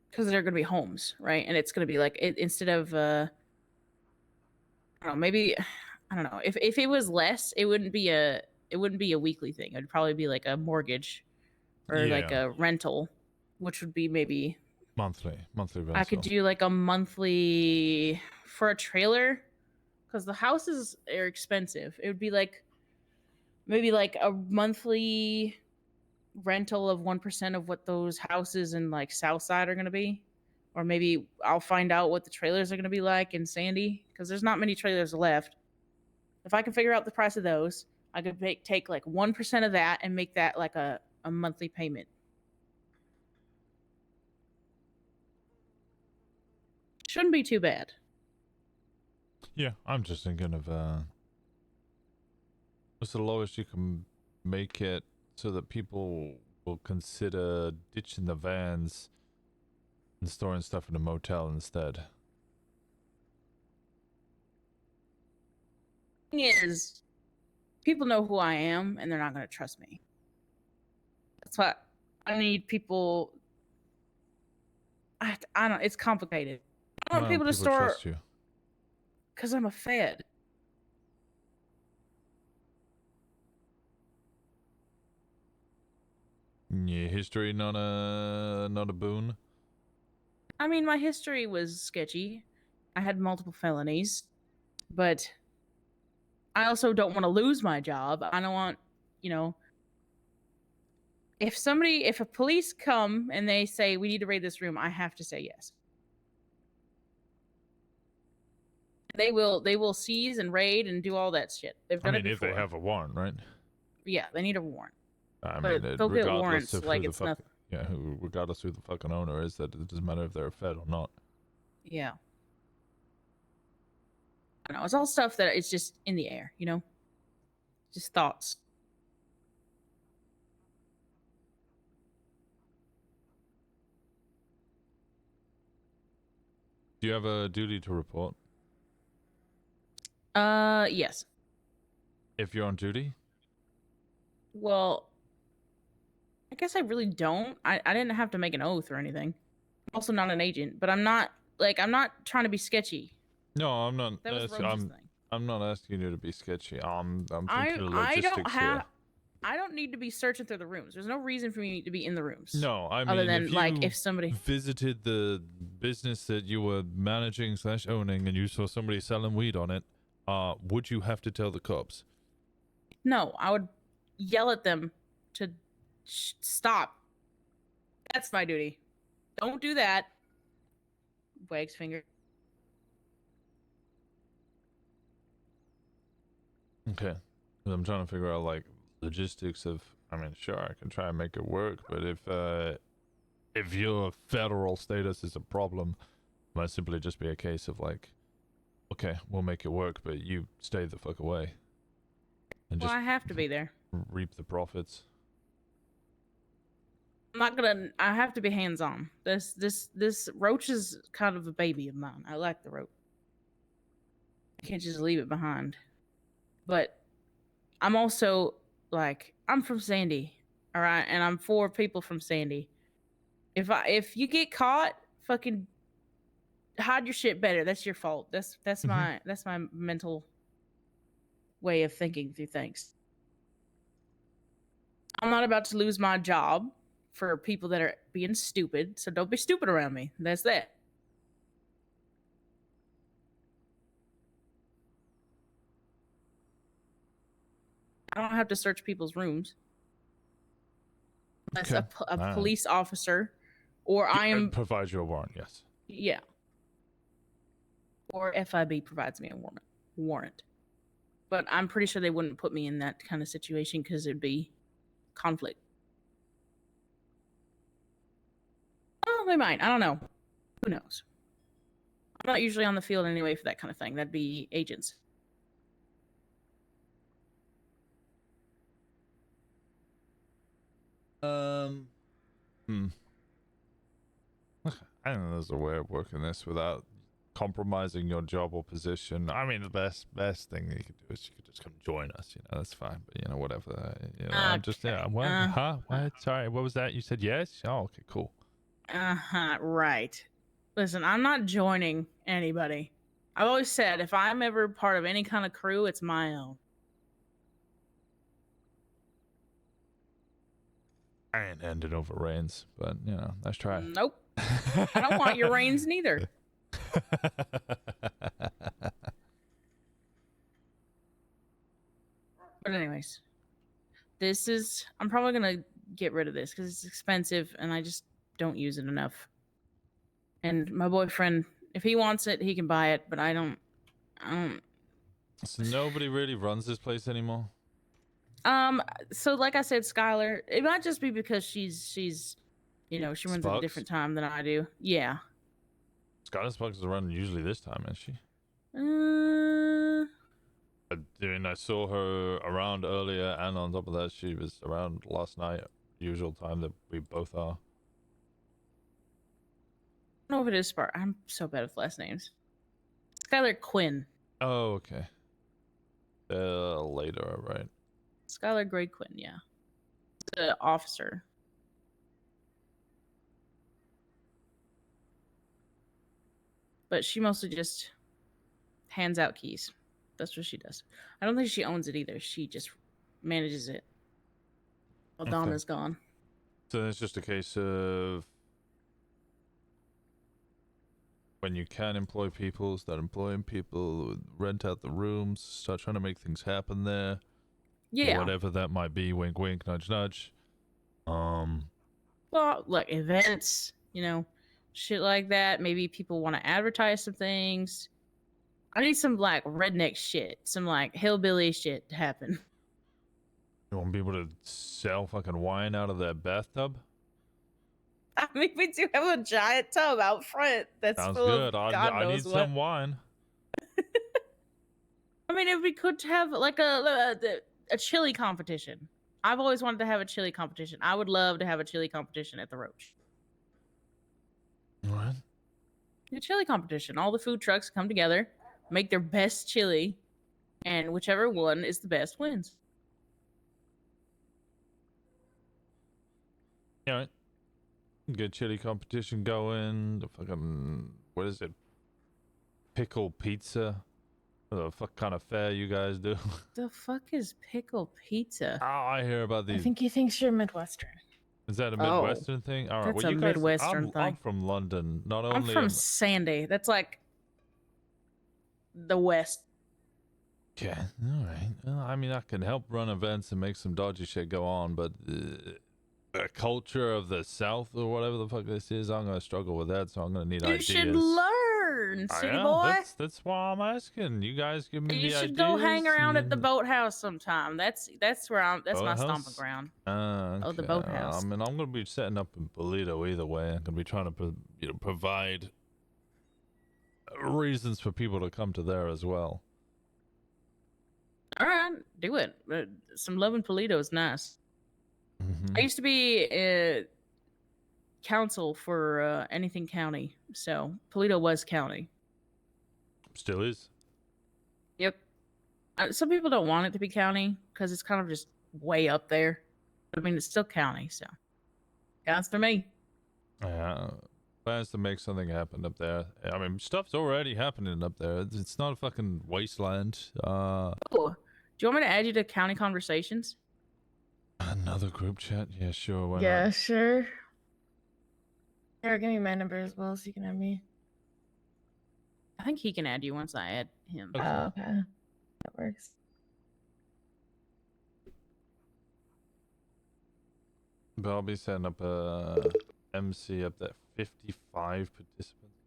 Because they're going to be homes, right? And it's going to be like instead of I don't know, maybe I don't know. If it was less, it wouldn't be a weekly thing. It would probably be like a mortgage or like Yeah. a rental, which would be maybe monthly rental. I could do like a monthly for a trailer, because the houses are expensive. It would be like maybe like a monthly rental of 1% of what those houses in like Southside are going to be, or maybe I'll find out what the trailers are going to be like in Sandy, because there's not many trailers left. If I can figure out the price of those, I could take like 1% of that and make that like a monthly payment. Shouldn't be too bad. Yeah, I'm just thinking of what's the lowest you can make it so that people will consider ditching the vans and storing stuff in a motel instead. Thing is, people know who I am and they're not going to trust me. That's why I need people. I don't. It's complicated. I want Why people don't to store trust you? because I'm a Fed. Yeah, history not a boon. I mean, my history was sketchy. I had multiple felonies, but I also don't want to lose my job. I don't want, if a police come and they say we need to raid this room, I have to say yes. They will seize and raid and do all that shit. They've I done mean, it if before. they have a warrant, right? Yeah, they need a warrant. I But mean, they'll get regardless warrants of like who the it's fuck, nothing. yeah, regardless who the fucking owner is, that it doesn't matter if they're a Fed or not. Yeah. I don't know. It's all stuff that it's just in the air, you know? Just thoughts. Do you have a duty to report Yes. if you're on duty? Well, I guess I really don't. I didn't have to make an oath or anything. I'm also not an agent, but I'm not trying to be sketchy. No, I'm not. That was asking- Roach's I'm, thing. I'm not asking you to be sketchy. I'm thinking of I logistics don't here. have. I don't need to be searching through the rooms. There's no reason for me to be in the rooms. No, I mean, other than if like you if somebody. visited the business that you were managing / owning and you saw somebody selling weed on it, would you have to tell the cops? No, I would yell at them to stop. That's my duty. Don't do that. Wags finger. Okay. 'Cause I'm trying to figure out like logistics of. I mean, sure, I can try and make it work, but if your federal status is a problem, it might simply just be a case of like, okay, we'll make it work, but you stay the fuck away. And Well, just I have to be there. reap the profits. I'm not gonna. I have to be hands on. This roach is kind of a baby of mine. I like the roach. I can't just leave it behind. But I'm also like I'm from Sandy, all right, and I'm for people from Sandy. If you get caught, fucking hide your shit better. That's your fault. That's my mental way of thinking through things. I'm not about to lose my job for people that are being stupid, so don't be stupid around me. That's that. I don't have to search people's rooms. Unless Okay. a Alright. police officer or I am provide you a warrant, yes. yeah. Or FIB provides me a warrant. But I'm pretty sure they wouldn't put me in that kind of situation because it'd be conflict. Oh, they might. I don't know. Who knows? I'm not usually on the field anyway for that kind of thing. That'd be agents. I don't know there's a way of working this without compromising your job or position. I mean, the best thing that you could do is you could just come join us. You know, that's fine. But you know, whatever. You know, I'm just What? What? Sorry, what was that? You said yes? Oh, okay, cool. Right. Listen, I'm not joining anybody. I've always said if I'm ever part of any kind of crew, it's my own. I ain't ending over reigns, but you know, let's try. Nope. I don't want your reins neither. But anyways, I'm probably gonna get rid of this because it's expensive and I just don't use it enough. And my boyfriend, if he wants it, he can buy it, but I don't. So nobody really runs this place anymore. So like I said, Skylar, it might just be because she's, you know, she runs at a Spugs? different time than I do. Yeah. Skylar Spugs is running usually this time, is she? I mean, I saw her around earlier, and on top of that, she was around last night, usual time that we both are. I don't know if it is Spark. I'm so bad with last names. Skylar Quinn. Oh, okay. Later, right? Skylar Gray Quinn, yeah. The officer. But she mostly just hands out keys. That's what she does. I don't think she owns it either. She just manages it while Okay. Donna's gone. So it's just a case of when you can employ people, start employing people, rent out the rooms, start trying to make things happen there. Yeah. Whatever that might be, wink, wink, nudge, nudge. Well, look, events, you know, shit like that. Maybe people want to advertise some things. I need some like redneck shit, some like hillbilly shit to happen. You want people to sell fucking wine out of their bathtub? I mean, we do have a giant tub out front that's Sounds full good. of God I knows need what. some wine. I mean, if we could have like a chili competition. I've always wanted to have a chili competition. I would love to have a chili competition at the Roach. What? A chili competition. All the food trucks come together, make their best chili, and whichever one is the best wins. Yeah. Good chili competition going. The fucking, what is it? Pickle pizza. What the fuck kind of fair you guys do? The fuck is pickle pizza? Oh, I hear about I these. think he thinks you're Midwestern. Is that a Oh, Midwestern thing? All right. that's Well, a you guys, Midwestern I'm thing. from London. Not I'm only from Sandy. That's like the West. Okay, all right. Well, I mean, I can help run events and make some dodgy shit go on, but the culture of the South or whatever the fuck this is, I'm gonna struggle with that. So I'm gonna need You ideas. should learn, I city know, boy. That's why I'm asking. You guys give me You the should go hang ideas around at and the then- boathouse sometime. That's where I'm. That's my Boathouse? stomping ground. Oh, the okay. boathouse. I mean, I'm gonna be setting up in Polito either way. I'm gonna be trying to, provide reasons for people to come to there as well. All right, do it. Some love in Polito is nice. Mm-hmm. I used to be council for anything county, so Polito was county. Still is. Yep. Some people don't want it to be county because it's kind of just way up there. I mean, it's still county, so counts for me. Yeah. Plans to make something happen up there. I mean, stuff's already happening up there. It's not a fucking wasteland. Oh, do you want me to add you to county conversations? Another group chat? Yeah, sure. Why Yeah, not? sure. Here, give me my number as well so you can have me. I think he can add you once I add him. Okay. Oh, okay. That works. But I'll be setting up a MC up there. 55 participants.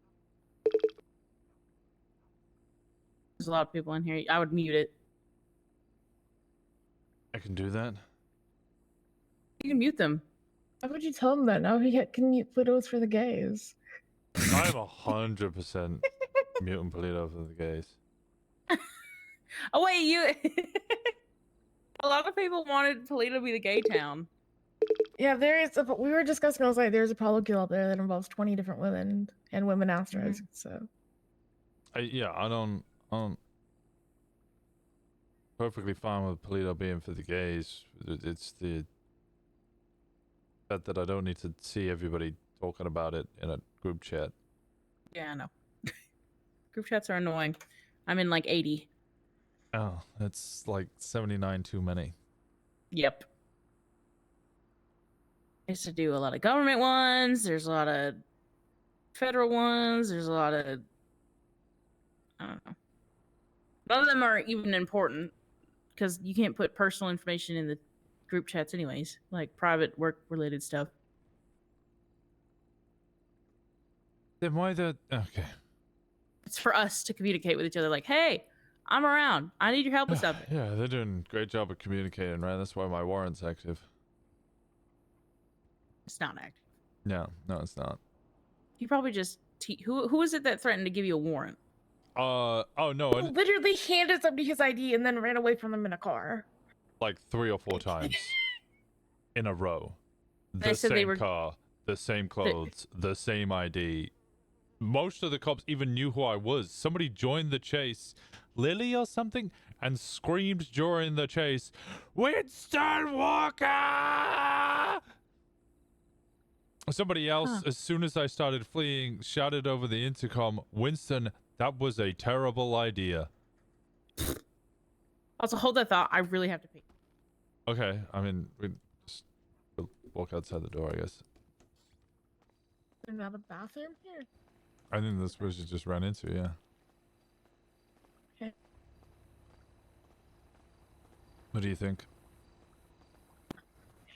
There's a lot of people in here. I would mute it. I can do that. You can mute them. Why would you tell him that? Now he can mute Pluto's for the gays. I'm 100% muting Polito for the gays. Oh wait, you. A lot of people wanted Polito to be the gay town. Yeah, there is. We were discussing. I was like, there's a polycule out there that involves 20 different women and women asterisks. So. I don't. Perfectly fine with Polito being for the gays. It's the fact that I don't need to see everybody talking about it in a group chat. Yeah, I know. Group chats are annoying. I'm in like 80. Oh, that's like 79 too many. Yep. I used to do a lot of government ones. There's a lot of federal ones. There's a lot of, I don't know. None of them are even important because you can't put personal information in the group chats anyways, like private work related stuff. Then why the... Okay. It's for us to communicate with each other like, hey, I'm around. I need your help with something. Yeah, they're doing a great job of communicating, right? That's why my warrant's active. It's not active. No, it's not. You probably just... Who is it that threatened to give you a warrant? Oh, no. He literally handed somebody his ID and then ran away from them in a car. Like 3 or 4 times. In a row. They The said they same were- car, the same clothes, the same ID. Most of the cops even knew who I was. Somebody joined the chase, Lily or something, and screamed during the chase, "Winston Walker!" Somebody else, as soon as I started fleeing, shouted over the intercom, "Winston, that was a terrible idea." Also, hold that thought. I really have to pee. Okay, I mean, we'll walk outside the door, I guess. There's not a bathroom here. I think that's where she just ran into, yeah. Okay. What do you think?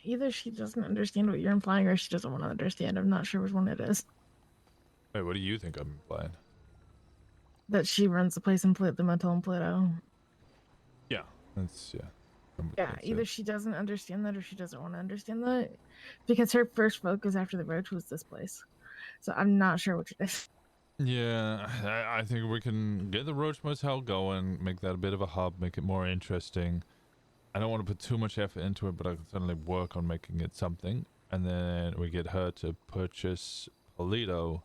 either she doesn't understand what you're implying or she doesn't want to understand. I'm not sure which one it is. Wait, what do you think I'm implying? That she runs the place in the motel in Pluto. Yeah, that's Yeah, that's either it. she doesn't understand that or she doesn't want to understand that. Because her first focus after the roach was this place. So I'm not sure which it is. Yeah, I think we can get the Roach Motel going, make that a bit of a hub, make it more interesting. I don't want to put too much effort into it, but I can certainly work on making it something. And then we get her to purchase Polito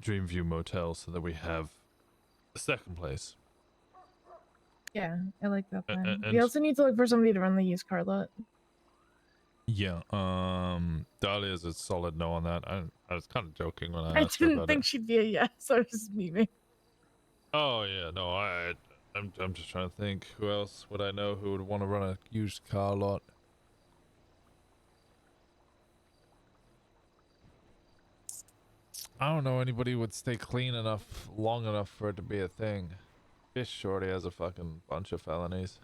Dreamview Motel so that we have a second place. Yeah, I like that plan. and- We also need to look for somebody to run the used car lot. Yeah, Dahlia's a solid no on that. I was kind of joking when I I asked her didn't about think it. she'd be a yes, so I was just memeing. Oh yeah, no, I'm just trying to think who else would I know who would want to run a used car lot. I don't know anybody who would stay clean enough long enough for it to be a thing. This shorty has a fucking bunch of felonies.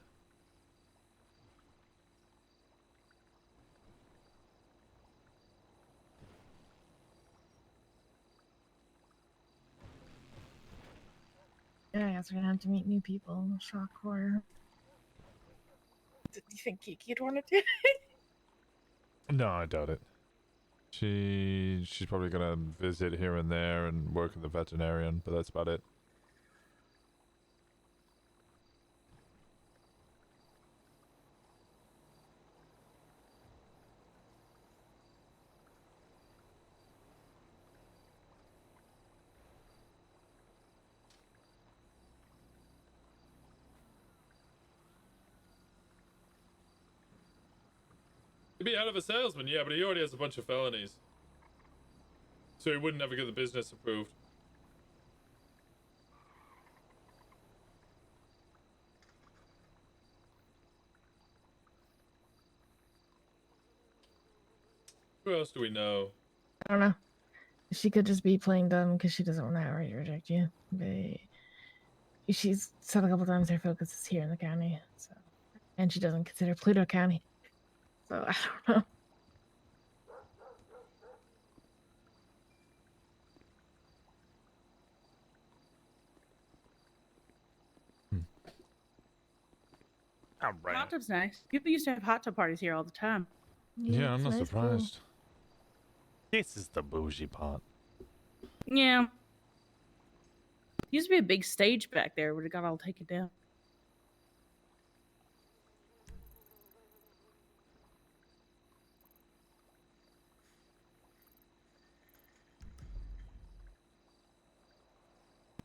Yeah, I guess we're gonna have to meet new people. Shock horror. Do you think Kiki'd want to do it? No, I doubt it. She's probably gonna visit here and there and work in the veterinarian, but that's about it. He'd be out of a salesman, yeah, but he already has a bunch of felonies. So he wouldn't ever get the business approved. Who else do we know? I don't know. She could just be playing dumb because she doesn't want to outright reject you. But she's said a couple times her focus is here in the county, so and she doesn't consider Pluto County. So I don't know. Alright. Hot tub's nice. People used to have hot tub parties here all the time. Yeah, I'm it's not nice, cool. surprised. This is the bougie part. Yeah. Used to be a big stage back there, but it got all taken down.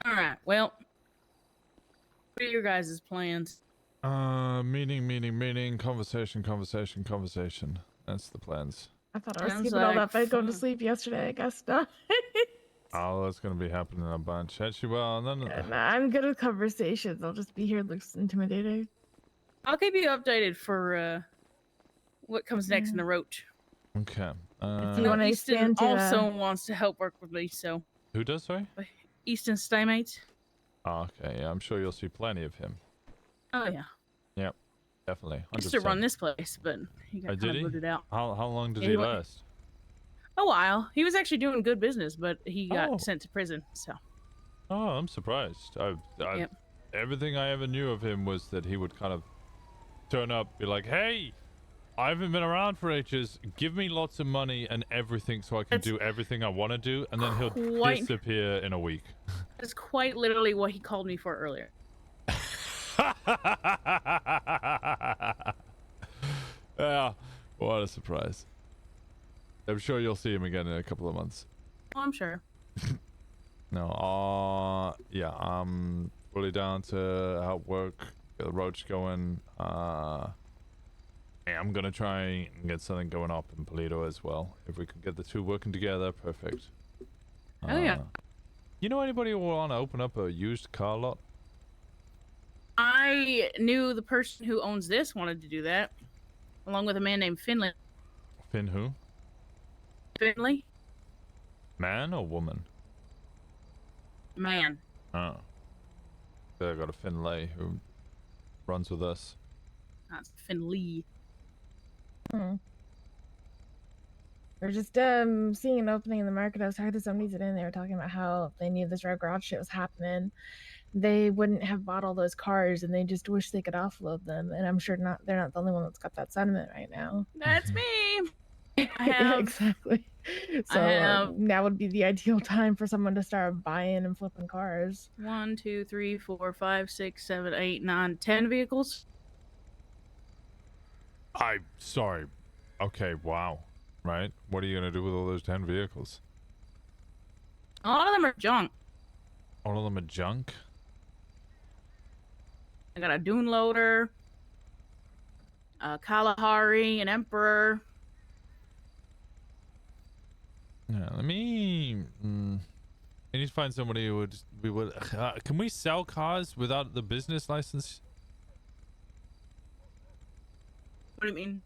All right. Well, what are your guys' plans? Meeting, conversation. That's the plans. I thought I was Sounds skipping all like that by going to fun. sleep yesterday. I guess not. Oh, that's gonna be happening a bunch. Actually, well, and then Nah, I'm good at conversations. I'll just be here. Looks intimidating. I'll keep you updated for what comes next in the roach. okay. If you No, wanna Easton expand to, also wants to help work with me, so Who does, sorry? Easton Staymates. Oh, okay, yeah, I'm sure you'll see plenty of him. Oh yeah, Yep, definitely. he used to 100%. run this place, but he Oh, got did kind he? of booted out. How long did Yeah, he he wa- last? A while. He was actually doing good business, but he got Oh. sent to prison. So Oh, I'm surprised. Yep. Everything I ever knew of him was that he would kind of turn up, be like, "Hey, I haven't been around for ages. Give me lots of money and everything so I can do everything I want to do," and then he'll quite- disappear in a week. that's quite literally what he called me for earlier. Yeah, what a surprise. I'm sure you'll see him again in a couple of months. Oh, I'm sure. No, yeah, I'm fully down to help work, get the roach going. Yeah, I'm gonna try and get something going up in Polito as well. If we can get the two working together, perfect. Oh, yeah. You know anybody who want to open up a used car lot? I knew the person who owns this wanted to do that, along with a man named Finley. Finn who? Finley? Man or woman? Man. Oh. So I got a Finlay who runs with us. That's Finley. Hmm. We're just seeing an opening in the market. I was talking to somebody today, and they were talking about how if they knew this red garage shit was happening, they wouldn't have bought all those cars, and they just wish they could offload them. And I'm sure they're not the only one that's got that sentiment right now. That's me. I Yeah, have exactly. So have- now would be the ideal time for someone to start buying and flipping cars. 1, 2, 3, 4, 5, 6, 7, 8, 9, 10 vehicles. I'm sorry. Okay, wow. Right? What are you gonna do with all those 10 vehicles? A lot of them are junk. All of them are junk? I got a dune loader, a Kalahari, an Emperor. Yeah, let me... I need to find somebody who would... can we sell cars without the business license? What do you mean?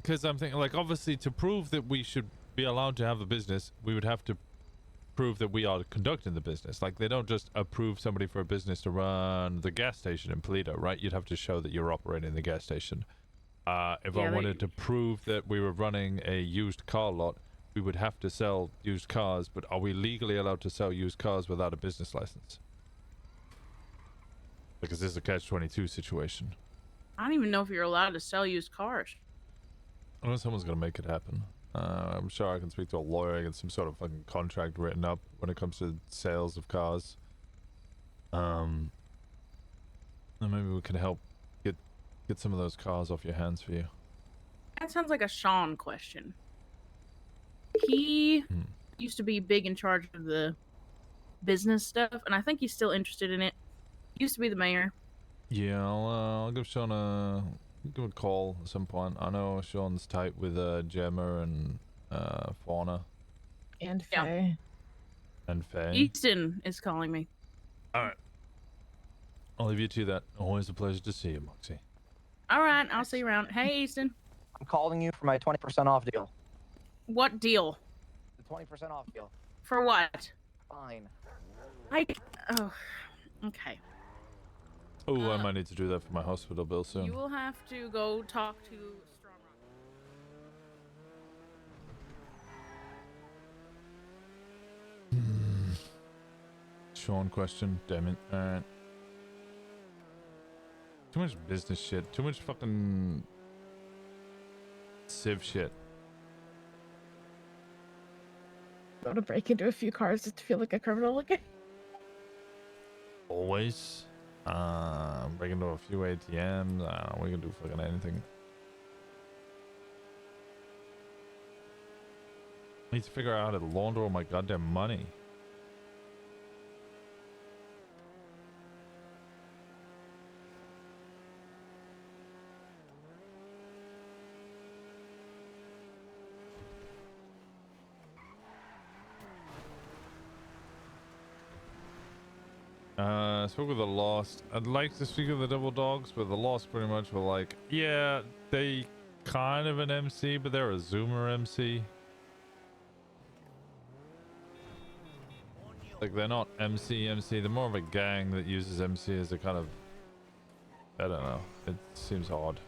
Because I'm thinking, like, obviously to prove that we should be allowed to have a business, we would have to prove that we are conducting the business. Like, they don't just approve somebody for a business to run the gas station in Polito, right? You'd have to show that you're operating the gas station. If I wanted to prove that we were running a used car lot, we would have to sell used cars, but are we legally allowed to sell used cars without a business license? Because this is a catch-22 situation. I don't even know if you're allowed to sell used cars. I know someone's gonna make it happen. I'm sure I can speak to a lawyer and get some sort of fucking contract written up when it comes to sales of cars. And maybe we can help get some of those cars off your hands for you. That sounds like a Sean question. He used to be big in charge of the business stuff, and I think he's still interested in it. He used to be the mayor. Yeah, I'll give Sean give a call at some point. I know Sean's tight with Gemma and Fauna. And Faye. And Faye. Easton is calling me. Alright. I'll leave you to that. Always a pleasure to see you, Moxie. All right, I'll see you around. Hey, Easton. I'm calling you for my 20% off deal. What deal? The 20% off deal. For what? Fine. Oh, okay. Oh, I might need to do that for my hospital bill soon. You will have to go talk to Strong Rock. Sean question, damn it. Alright. Too much business shit. Too much fucking civ shit. I want to break into a few cars just to feel like a criminal again. Always. Break into a few ATMs. I don't know, we can do fucking anything. I need to figure out how to launder all my goddamn money. Spoke with the Lost. I'd like to speak with the Double Dogs, but the Lost pretty much were like, yeah, they kind of an MC, but they're a Zoomer MC. Like, they're not MC, they're more of a gang that uses MC as a kind of, I don't know, it seems odd.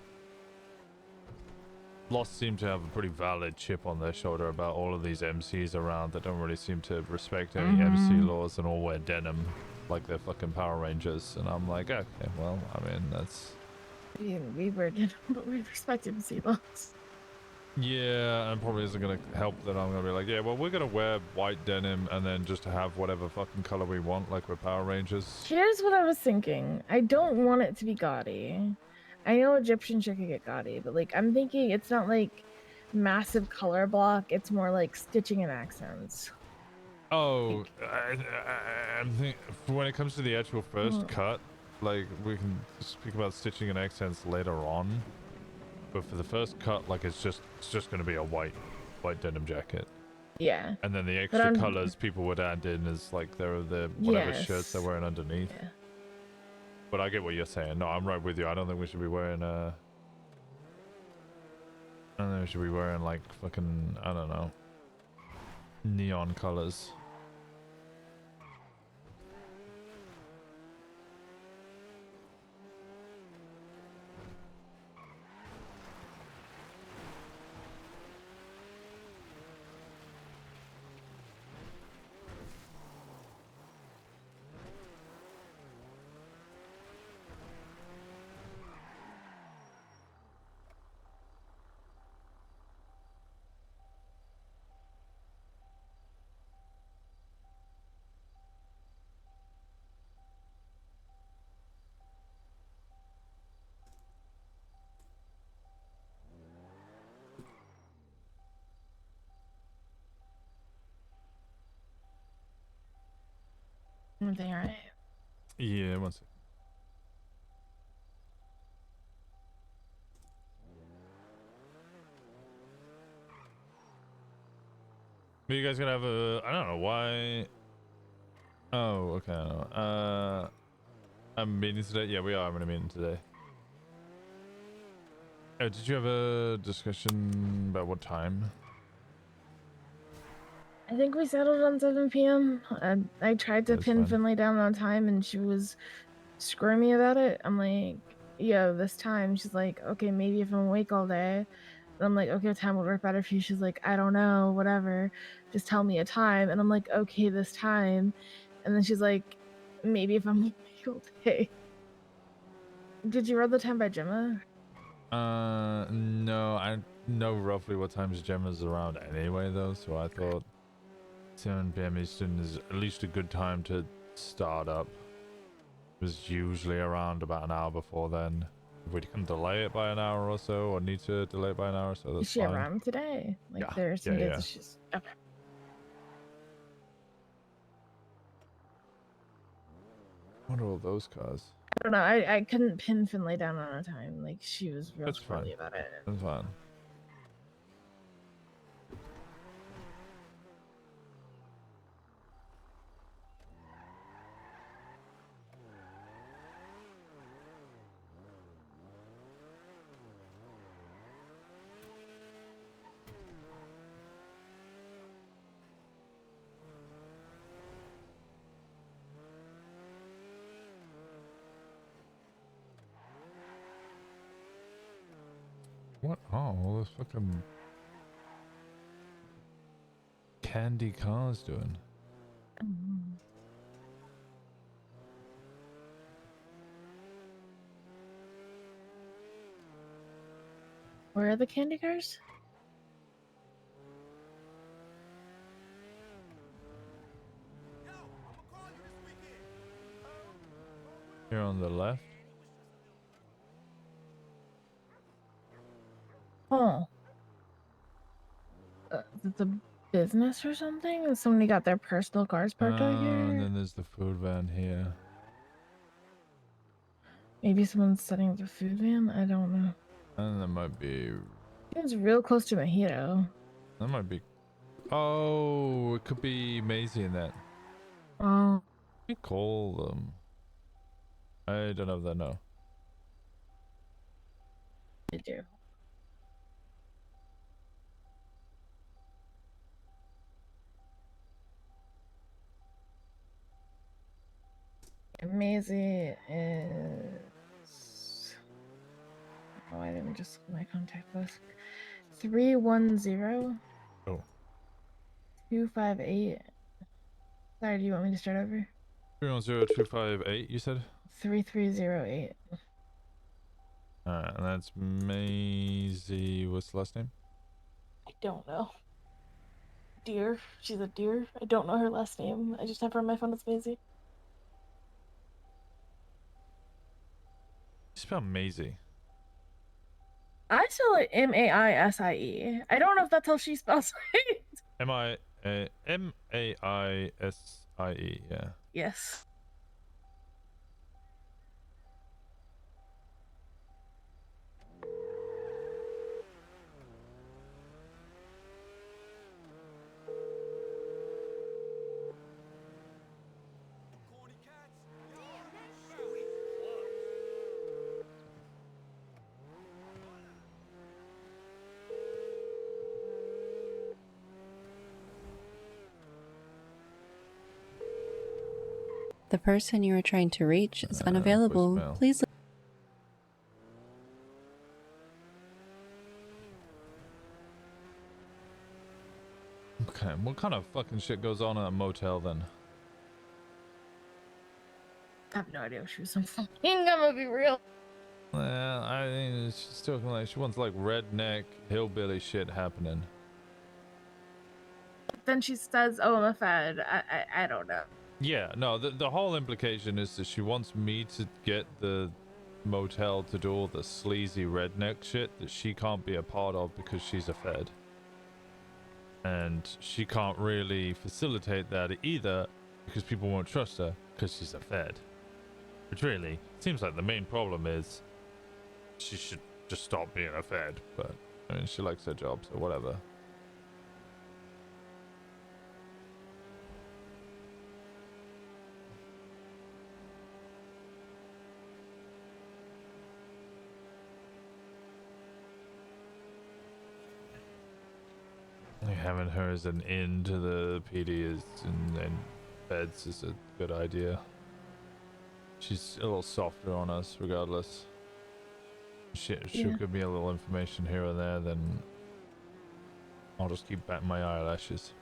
Lost seem to have a pretty valid chip on their shoulder about all of these MCs around that don't really seem to respect any MC laws and all wear denim like they're fucking Power Rangers. And I'm like, okay, well, I mean, that's... We were, but we respect MC laws. Yeah, and probably isn't going to help that I'm going to be like, yeah, well, we're going to wear white denim and then just have whatever fucking color we want, like we're Power Rangers. Here's what I was thinking. I don't want it to be gaudy. I know Egyptian shit could get gaudy, but like, I'm thinking it's not like massive color block. It's more like stitching and accents. Oh, I'm thinking when it comes to the actual first cut, like we can speak about stitching and accents later on. But for the first cut, like it's just going to be a white denim jacket. Yeah. And then the extra colors people would add in is like the whatever shirts they're wearing underneath. Yeah. But I get what you're saying. No, I'm right with you. I don't think we should be wearing I don't think we should be wearing like fucking, I don't know, neon colors. Everything alright? Yeah, one sec. Are you guys gonna have a? I don't know why. Oh, okay. I don't know. I'm meeting today. Yeah, we are having a meeting today. Oh, did you have a discussion about what time? I think we settled on 7 p.m. I tried to That's pin fine. Finley down on time, and she was squirmy about it. I'm like, yo, this time. She's like, okay, maybe if I'm awake all day. And I'm like, okay, what time would work better for you? She's like, I don't know, whatever. Just tell me a time. And I'm like, okay, this time. And then she's like, maybe if I'm awake all day. Did you read the time by Gemma? No, I know roughly what times Gemma's around anyway, though, so I thought 7 p.m. Eastern is at least a good time to start up. It was usually around about an hour before then. If we can delay it by an hour or so, or need to delay it by an hour or so, that's Is she fine. around today? Like, Yeah, there's some yeah, days yeah. that she's okay. What are all those cars? I don't know. I couldn't pin Finlay down on a time. Like, she was real That's fine. squirrely about it. That's fine. What are all those fucking candy cars doing? Where are the candy cars? Here on the left? Oh. Is it the business or something? Somebody got their personal cars parked out And here? then there's the food van here. Maybe someone's setting up the food van? I don't know. And that might be... It's real close to Mojito. That might be... Oh, it could be Maisie in that. Oh. We call them. I don't know if they know. I do. Maisie is... Oh, I didn't just look at my contact list. 310 Oh. 258. Sorry, do you want me to start over? 310258, you said? 3308. Alright, and that's Maisie. What's the last name? I don't know. Deer. She's a deer. I don't know her last name. I just have her on my phone as Maisie. You spell Maisie. I spell it Maisie. I don't know if that's how she spells it. M-A-I-S-I-E, yeah. Yes. The person you are trying to reach is unavailable. voicemail. Please. Okay, what kind of fucking shit goes on at a motel then? I have no idea what she was saying. I'm gonna be real. Well, I think she's talking like she wants like redneck hillbilly shit happening. Then she says, "Oh, I'm a fed." I don't know. Yeah, no, the whole implication is that she wants me to get the motel to do all the sleazy redneck shit that she can't be a part of because she's a fed. And she can't really facilitate that either because people won't trust her because she's a Fed. Which really seems like the main problem is she should just stop being a Fed. But I mean, she likes her job, so whatever. Having her as an in to the PD is and Feds is a good idea. She's a little softer on us, regardless. She'll Yeah. give me a little information here and there, then I'll just keep batting my eyelashes.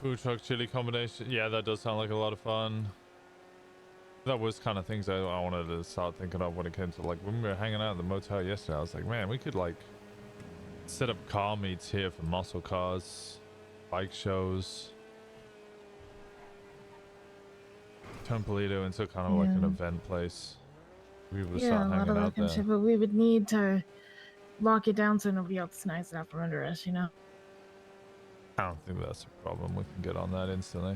Food truck chili combination. Yeah, that does sound like a lot of fun. That was kind of things I wanted to start thinking of when it came to, like, when we were hanging out at the motel yesterday. I was like, man, we could like set up car meets here for muscle cars, bike shows, turn Polito into kind of like an Yeah. event place. We would Yeah, start a lot hanging of that out kind of there. shit, but we would need to lock it down so nobody else snipes it out from under us, you know? I don't think that's a problem. We can get on that instantly.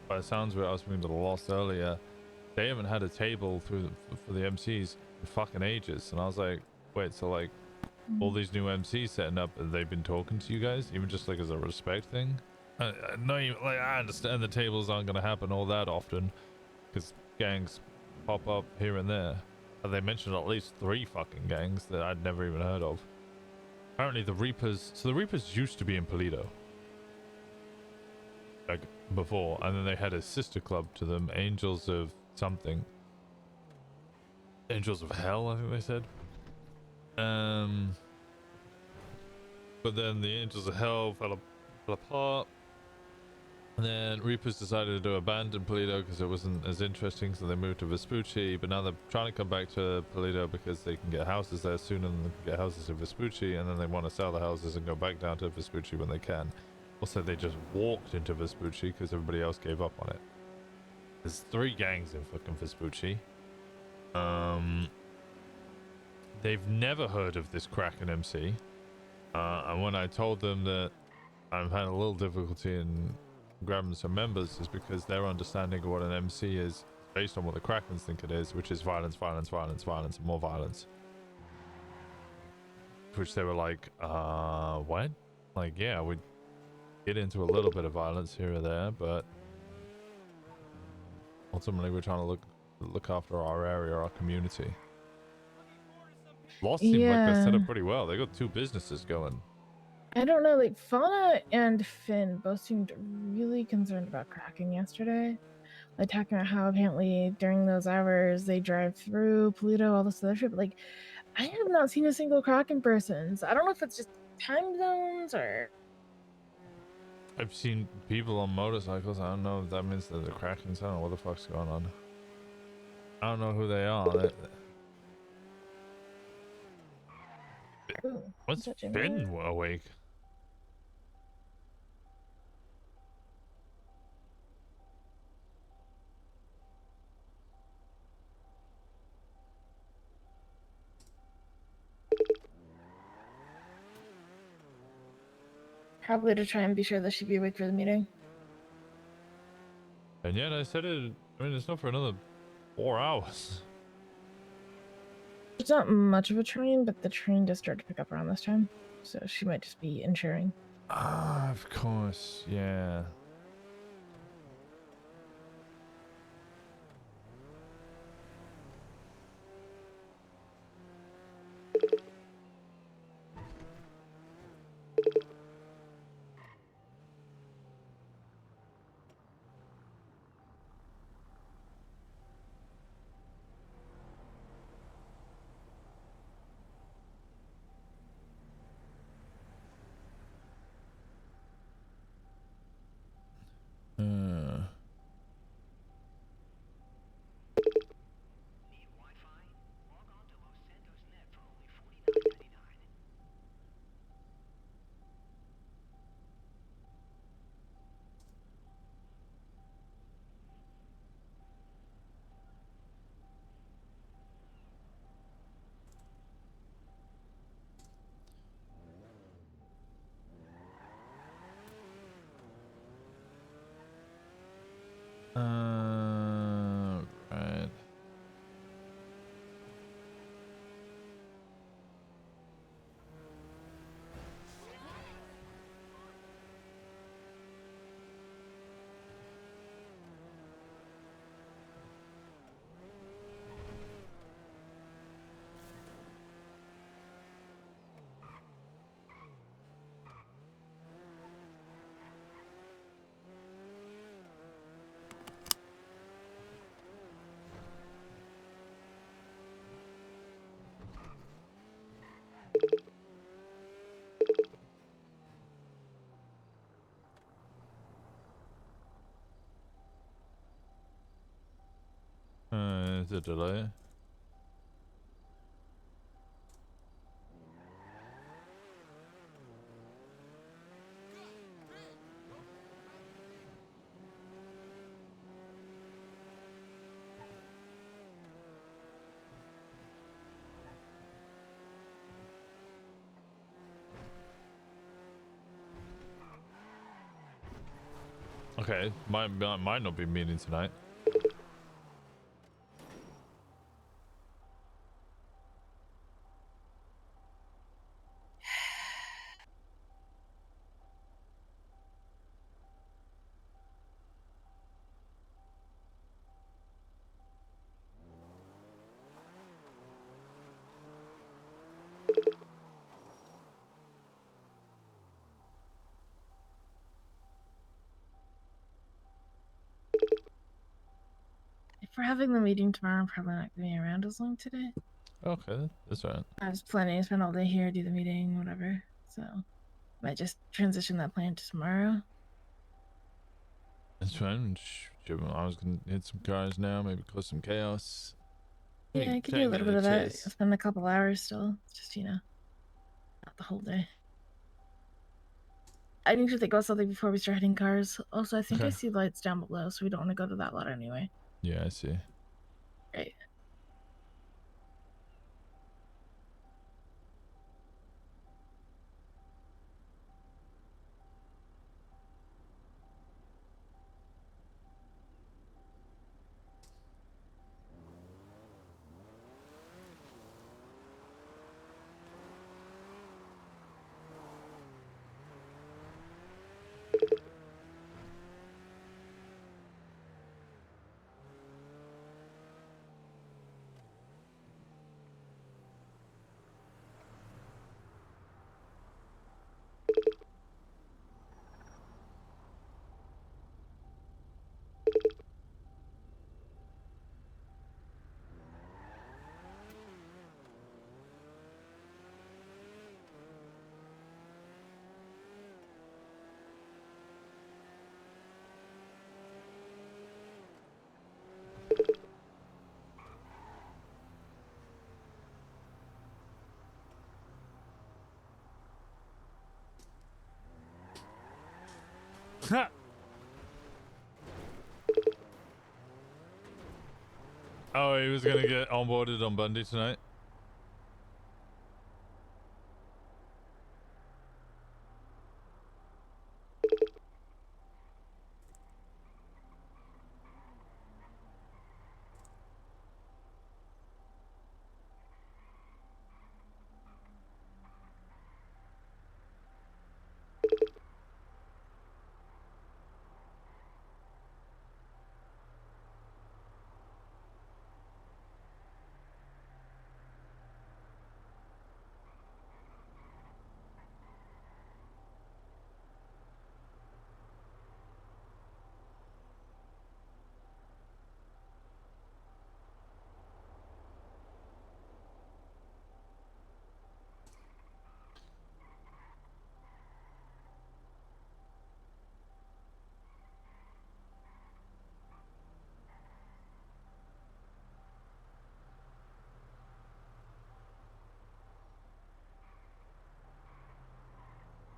By the sounds of it, I was speaking to the Lost earlier. They haven't had a table for the MCs in fucking ages, and I was like, wait, so like all these new MCs setting up, have they been talking to you guys, even just like as a respect thing? No, like I understand the tables aren't gonna happen all that often, because gangs pop up here and there. And they mentioned at least 3 fucking gangs that I'd never even heard of. Apparently the Reapers, so the Reapers used to be in Polito, like before, and then they had a sister club to them, Angels of something. Angels of Hell, I think they said. But then the Angels of Hell fell apart. And then Reapers decided to abandon Polito because it wasn't as interesting, so they moved to Vespucci. But now they're trying to come back to Polito because they can get houses there sooner than they can get houses in Vespucci, and then they want to sell the houses and go back down to Vespucci when they can. Also, they just walked into Vespucci because everybody else gave up on it. There's 3 gangs in fucking Vespucci. They've never heard of this Kraken MC. And when I told them that I've had a little difficulty in grabbing some members, is because their understanding of what an MC is based on what the Krakens think it is, which is violence, violence, violence, violence, and more violence. Which they were like, what? Like, yeah, we'd get into a little bit of violence here or there, but ultimately we're trying to look after our area, our community. Lost seemed like they're set up pretty well. They got 2 businesses going. I don't know, like Fauna and Finn both seemed really concerned about Kraken yesterday. Like talking about how apparently during those hours they drive through Polito, all this other shit. But like, I have not seen a single Kraken person. So I don't know if it's just time zones or. I've seen people on motorcycles. I don't know if that means that the Krakens. I don't know what the fuck's going on. I don't know who they are. Ooh, What's Finn awake? Probably to try and be sure that she'd be awake for the meeting. And yet I said it. I mean, it's not for another 4 hours. It's not much of a train, but the train does start to pick up around this time. So she might just be insuring. Ah, of course. Yeah. Why is it delay? Okay, might not be meeting tonight. If we're having the meeting tomorrow, I'm probably not going to be around as long today. Okay, that's right. I was planning to spend all day here, do the meeting, whatever. So, might just transition that plan to tomorrow. That's fine. I was gonna hit some cars now, maybe cause some chaos. Yeah, I could do a little bit of that. Spend a couple hours still. It's just, not the whole day. I need to think about something before we start hitting cars. Also, I think I Okay. see lights down below, so we don't want to go to that lot anyway. Yeah, I see. Great. Oh, he was gonna get onboarded on Bundy tonight.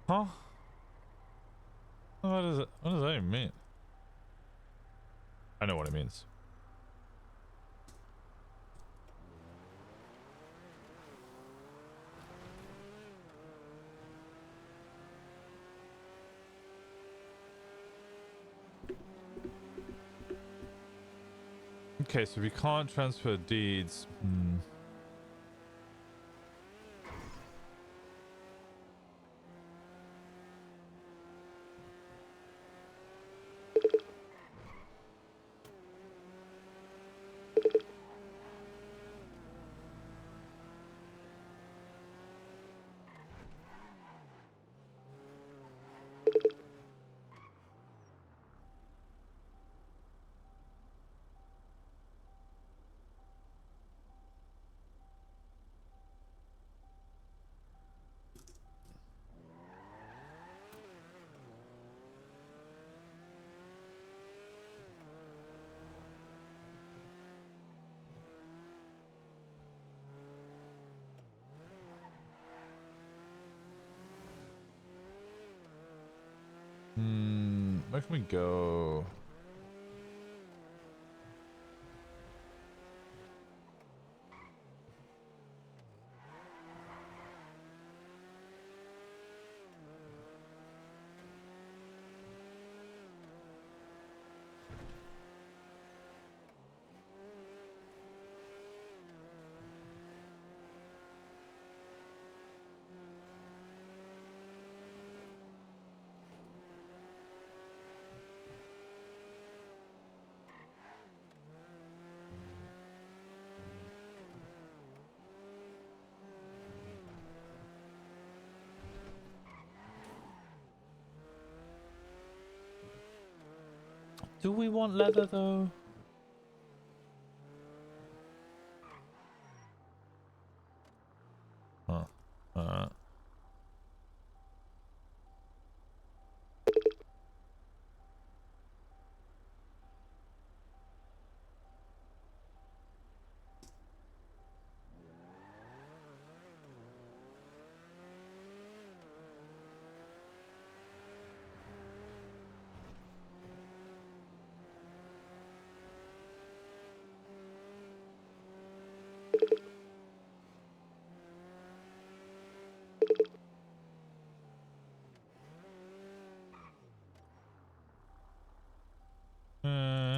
Huh? What does that even mean? I know what it means. Okay, so we can't transfer deeds. can we go? Do we want leather though? Huh.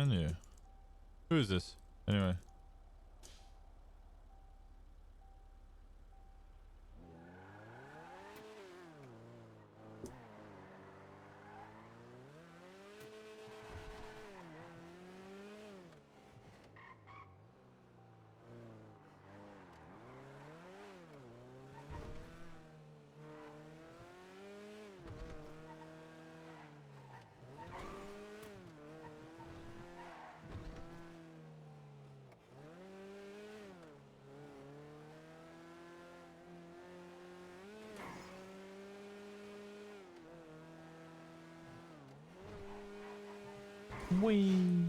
Yeah. Who is this? Anyway. Wee.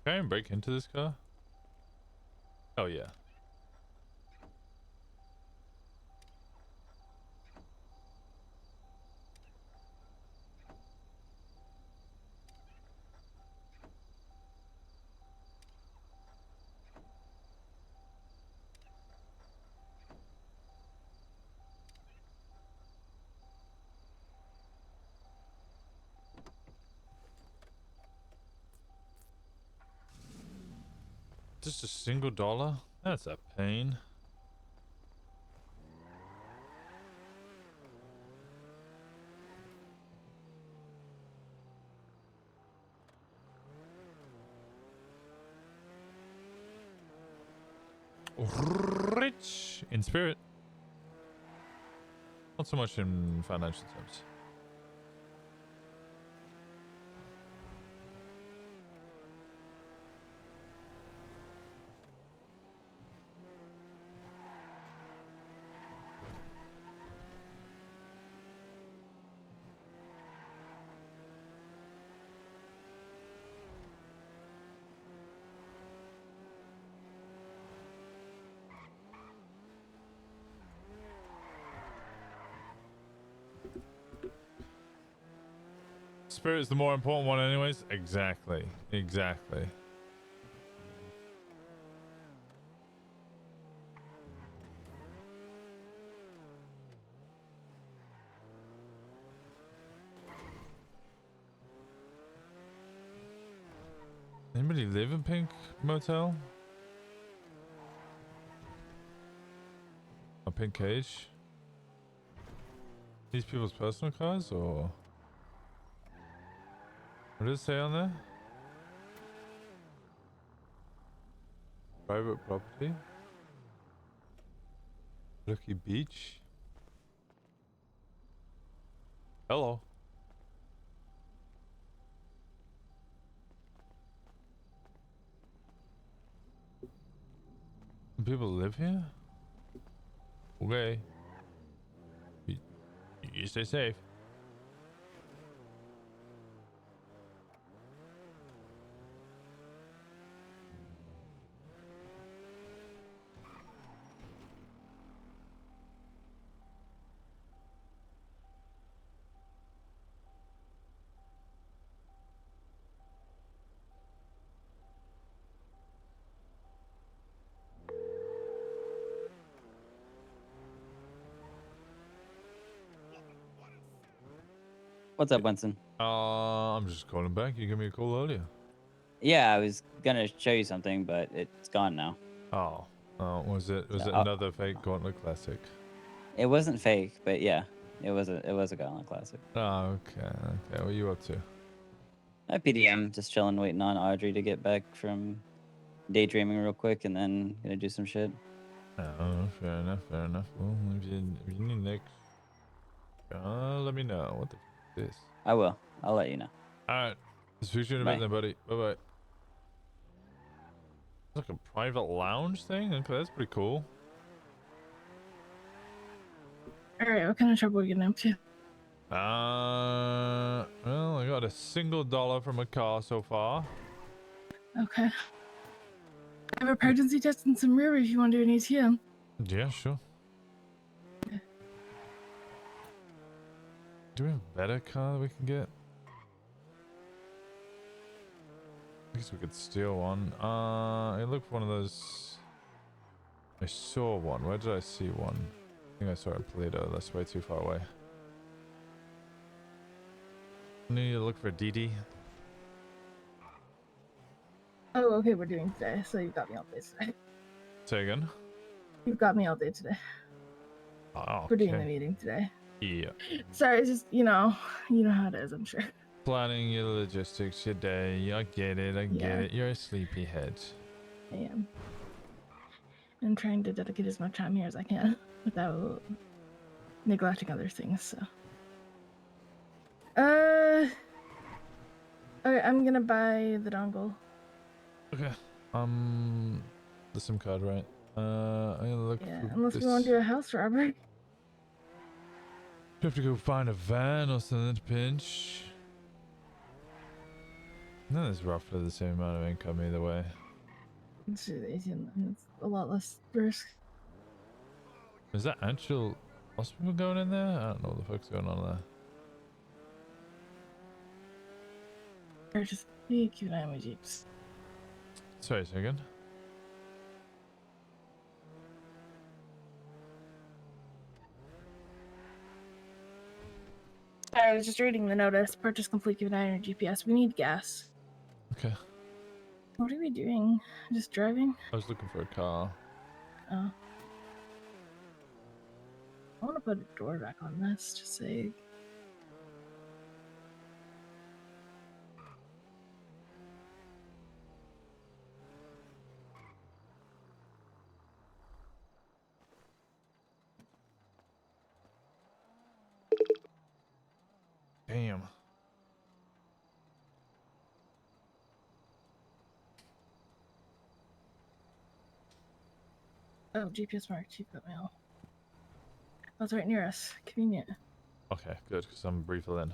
Can I break into this car? Oh yeah. Just a single dollar? That's a pain. Rich in spirit. Not so much in financial terms. Spirit is the more important one anyways. Exactly. Exactly. Anybody live in Pink Motel? A Pink Cage? These people's personal cars or? What does it say on there? Private property? Lucky Beach? Hello. People live here? Okay. You stay safe. What's up, Winston? I'm just calling back. You gave me a call earlier. Yeah, I was gonna show you something, but it's gone now. Oh, was it So, another fake Gauntlet Classic? It wasn't fake, but yeah, it was a Gauntlet Classic. Oh, okay. What are you up to? PDM, just chilling, waiting on Audrey to get back from daydreaming real quick, and then gonna do some shit. Oh, fair enough. Well, if you need Nick, let me know. What the f is this? I will. I'll let you know. All right. Speak to you in a Bye. bit then, buddy. Bye-bye. It's like a private lounge thing? Okay, that's pretty cool. Alright, what kind of trouble are you getting up to? Well, I got a single dollar from a car so far. Okay. I have a pregnancy test and some mirror if you want to do an ATM. Yeah, sure. Do we have a better car that we can get? I guess we could steal one. I looked for one of those. I saw one. Where did I see one? I think I saw it in Toledo. That's way too far away. I need to look for DD. Oh, okay, we're doing today, so you've got me all day today. Say again? You've got me all day today. Oh, We're doing the meeting today. Yeah. Sorry, it's just, you know how it is, I'm sure. Planning your logistics, your day. I get it. You're a sleepyhead. I am. I'm trying to dedicate as much time here as I can without neglecting other things, so. Okay, I'm gonna buy the dongle. Okay. The SIM card, right? I'm gonna look Yeah, for unless this. we want to do a house robbery. You have to go find a van or something to pinch. That is roughly the same amount of income either way. Let's do the ATM, and it's a lot less risk. Is that actual hospital going in there? I don't know what the fuck's going on there. Or just keep an eye on my Jeeps. Sorry, say again. I was just reading the notice. Purchase complete, keep an eye on your GPS. We need gas. Okay. What are we doing? Just driving? I was looking for a car. Oh. I want to put a door back on this to say. Damn. Oh, GPS marked. You've got mail. That's right near us. Convenient. Okay, good, because I'm briefly in.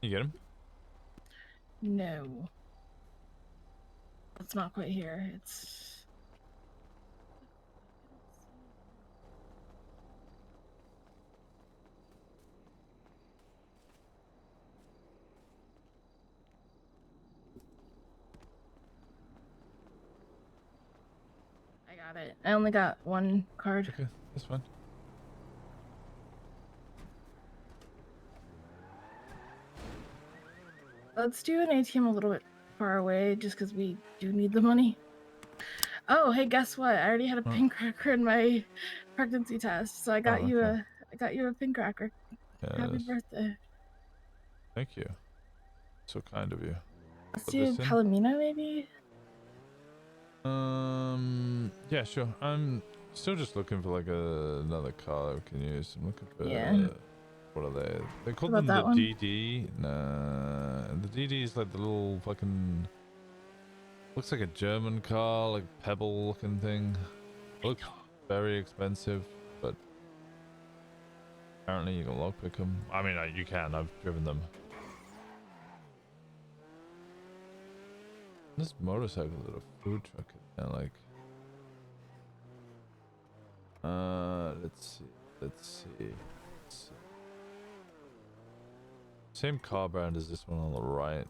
You get him? No. It's not quite here. It's. I got it. I only got one card. Okay, that's fine. Let's do an ATM a little bit far away, just because we do need the money. Oh, hey, guess what? I already had a pin cracker in my pregnancy test, so I got you okay. a pin cracker. Happy Yes. birthday. Thank you. So kind of you. Let's Put do this in. Palomino, maybe? Yeah, sure. I'm still just looking for like another car we can use. I'm looking for Yeah. what are they? They call What them about the that one? DD. Nah, the DD is like the little fucking looks like a German car, like pebble looking thing. Looks very expensive, but apparently you can lockpick them. I mean, you can. I've driven them. This motorcycle is a food truck. And like, let's see. Let's see. Same car brand as this one on the right,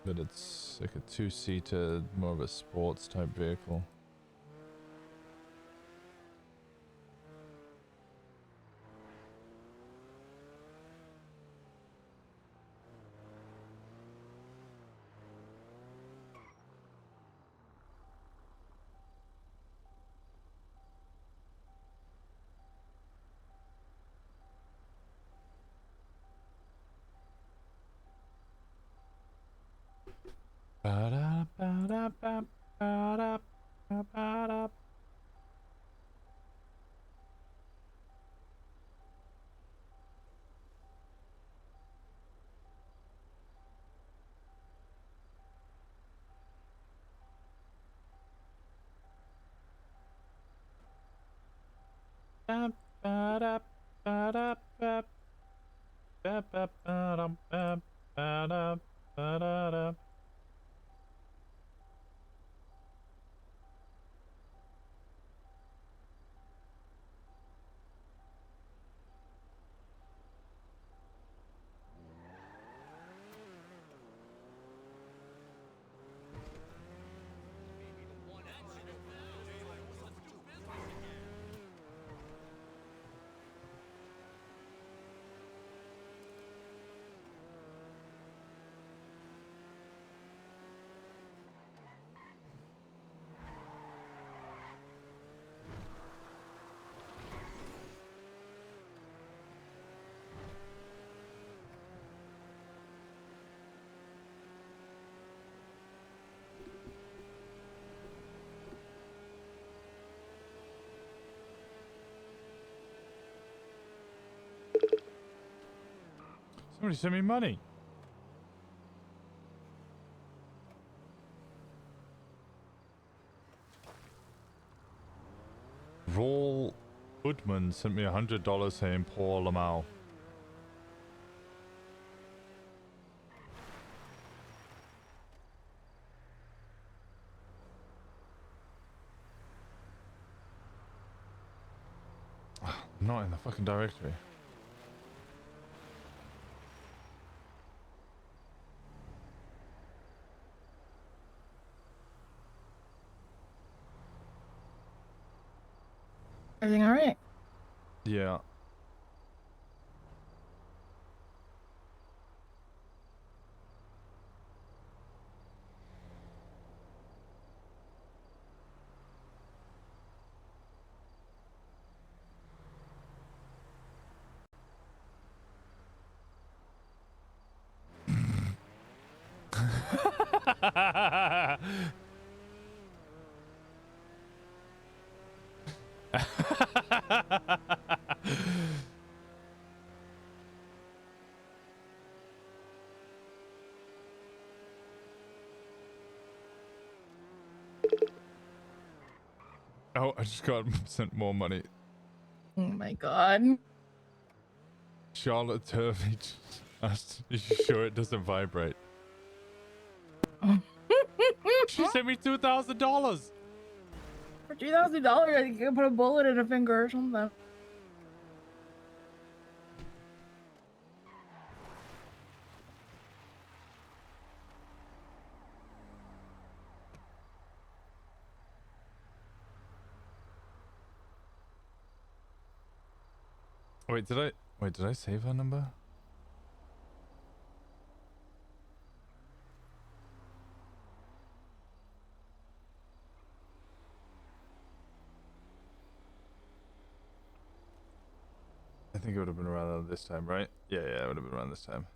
but it's like a two-seater, more of a sports type vehicle. Somebody send me money. Roll Woodman sent me $100 saying Paul Lamau. Not in the fucking directory. Everything all right? Yeah. Oh, I just got sent more money. Oh my god. Charlotte Turvey asked, "Are you sure it doesn't vibrate?" She sent me $2,000. For $2,000, I think you can put a bullet in a finger or something. Wait, did I save her number? think it would have been around this time, right? Yeah, it would have been around this time.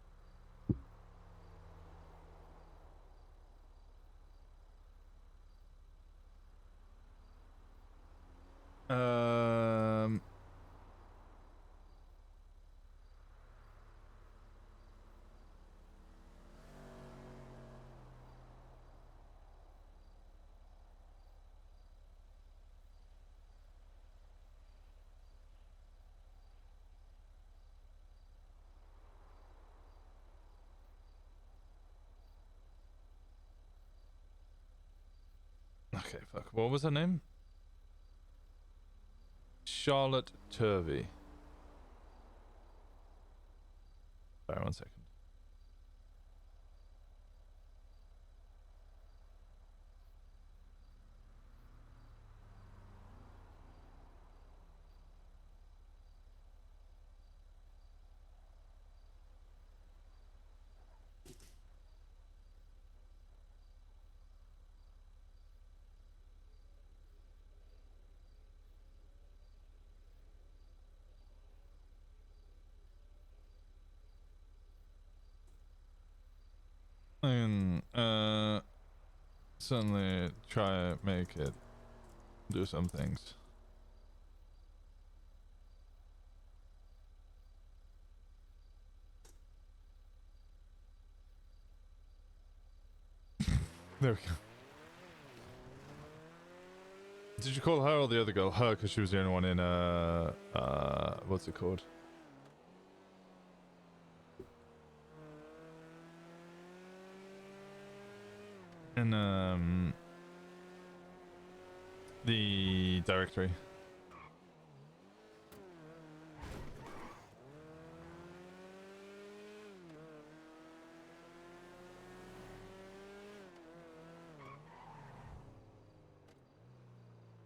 Okay, fuck. What was her name? Charlotte Turvey. Sorry, 1 second. I can certainly try make it do some things. There we go. Did you call her or the other girl? Her, because she was the only one in what's it called? In the directory.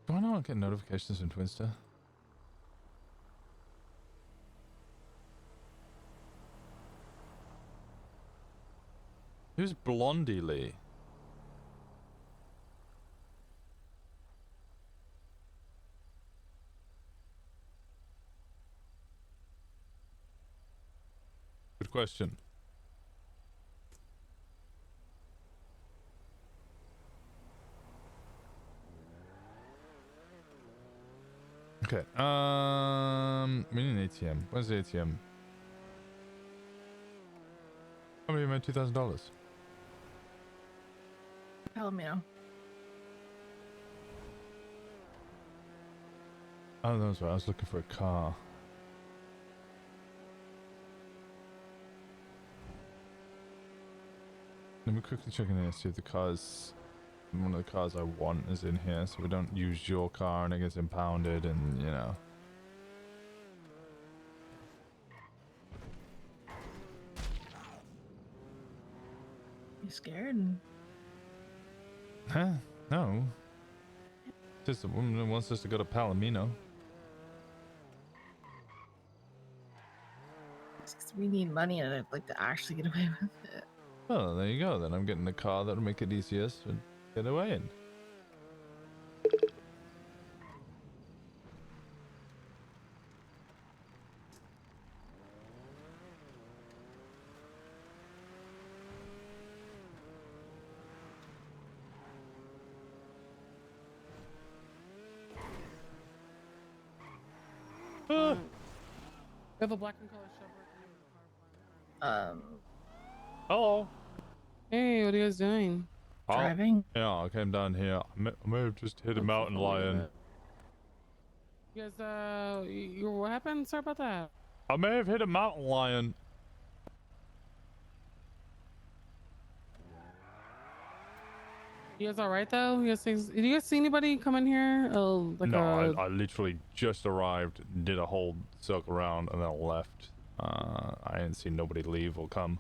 Do I not get notifications from Twinster? Who's Blondie Lee? Good question. Okay. We need an ATM. Where's the ATM? How many made $2,000? Palomino. Oh, that's right. I was looking for a car. Let me quickly check in here, see if the car's one of the cars I want is in here, so we don't use your car and it gets impounded and, you know. You scared? Huh? No. Just a woman that wants us to go to Palomino. It's 'cause we need money and I'd like to actually get away with it. Oh, there you go. Then I'm getting a car that'll make it easier to get away in. We have a black and color shovel. Hello. Hey, what are you guys doing? Driving? Yeah, I came down here. I may have just hit a mountain lion. You guys, what happened? Sorry about that. I may have hit a mountain lion. You guys all right though? Did you guys see anybody come in here? Oh, like No, I literally just arrived, did a whole circle around, and then left. I didn't see nobody leave or come.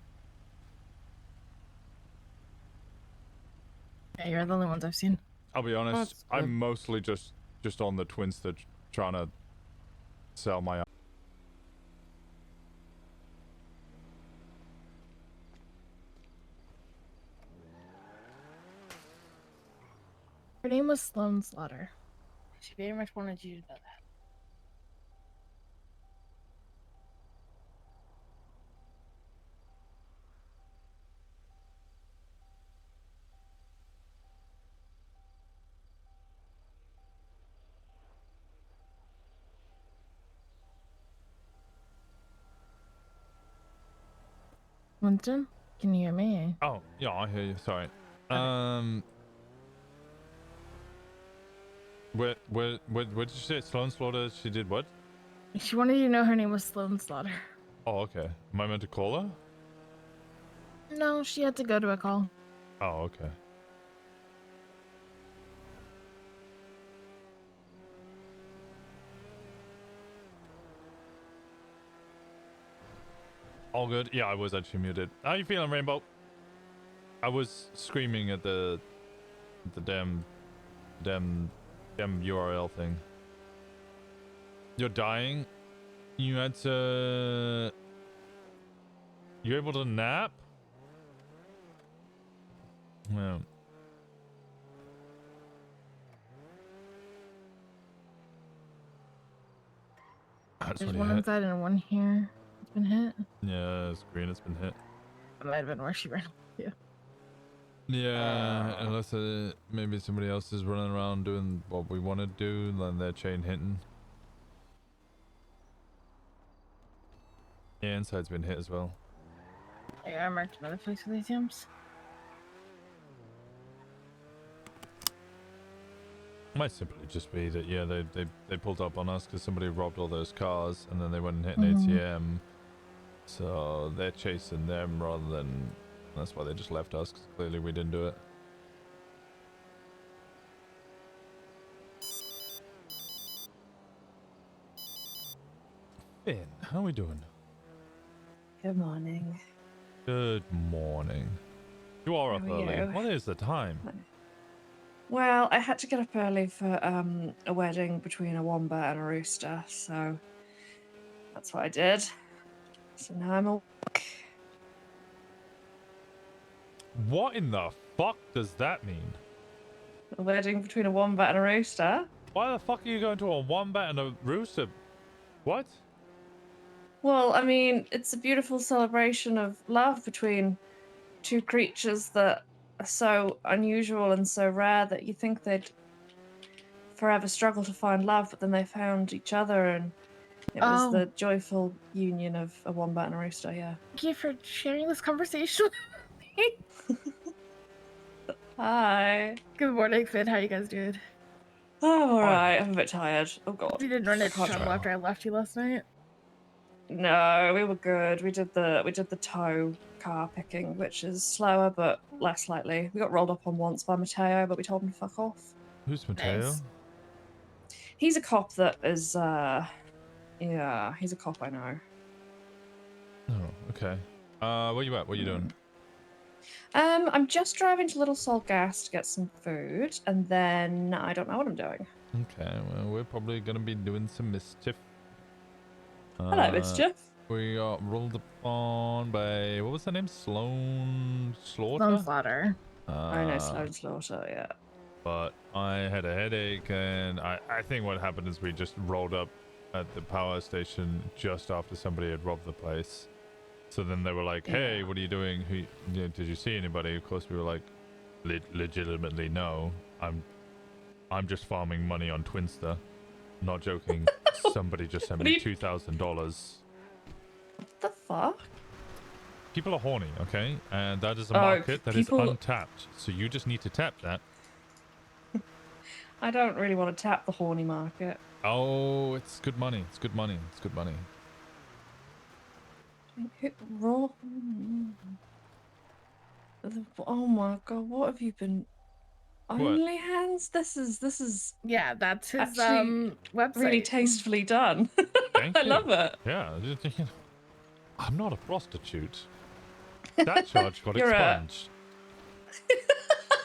Yeah, you're the only ones I've seen. I'll be honest, That's good. I'm mostly just on the Twinster trying to sell my. Her name was Sloan Slaughter. She very much wanted you to know that. Winston, can you hear me? Oh, yeah, I hear you. Sorry. What did you say? Sloan Slaughter, she did what? She wanted you to know her name was Sloan Slaughter. Oh, okay. Am I meant to call her? No, she had to go to a call. Oh, okay. All good. Yeah, I was actually muted. How you feeling, Rainbow? I was screaming at the damn URL thing. You're dying? You had to... You able to nap? Yeah. That's There's what he one hit. inside and one here. It's been hit. Yeah, it's green. It's been hit. That might have been where she ran. Yeah. Yeah, unless maybe somebody else is running around doing what we want to do, then they're chain hitting. Yeah, inside's been hit as well. Yeah, I marked another place with ATMs. Might simply just be that, yeah, they pulled up on us because somebody robbed all those cars and then they went and hit an ATM. So they're chasing them rather than... That's why they just left us, because clearly we didn't do it. Finn, how are we doing? Good morning. Good morning. You are up How are early. you? What is the time? Well, I had to get up early for a wedding between a wombat and a rooster, so that's what I did. So now I'm awake. What in the fuck does that mean? A wedding between a wombat and a rooster? Why the fuck are you going to a wombat and a rooster? What? Well, I mean, it's a beautiful celebration of love between two creatures that are so unusual and so rare that you think they'd forever struggle to find love, but then they found each other, and it was the joyful union of a wombat and a rooster, yeah. Thank you for sharing this conversation with me. Hi. Good morning, Finn. How you guys doing? Oh, I'm alright. I'm a bit tired. Oh god. You didn't run into can't trouble try. after I left you last night? No, we were good. We did the tow car picking, which is slower but less likely. We got rolled up on once by Mateo, but we told him to fuck off. Who's Mateo? Nice. He's a cop that is yeah, he's a cop I know. Oh, okay. Where you at? What are you doing? I'm just driving to Little Salt Gas to get some food, and then I don't know what I'm doing. Okay, well, we're probably gonna be doing some mischief. Hello, mischief. We got rolled upon by, what was her name? Sloan Slaughter? Sloan Slaughter. I know Sloan Slaughter, yeah. But I had a headache, and I think what happened is we just rolled up at the power station just after somebody had robbed the place. So then they were like, hey, what are you doing? Who, did you see anybody? Of course we were like, legitimately no. I'm just farming money on Twinster. Not joking. Somebody just sent me $2,000. What the fuck? People are horny, okay? And that is a Oh, market that is people- untapped. So you just need to tap that. I don't really want to tap the horny market. Oh, it's good money. It's good money. It's good money. Raw. Oh my god, what have you been? OnlyHands? This is yeah, that's his actually website. really tastefully done. Thank I you. love it. Yeah. I'm not a prostitute. That charge got You're expunged.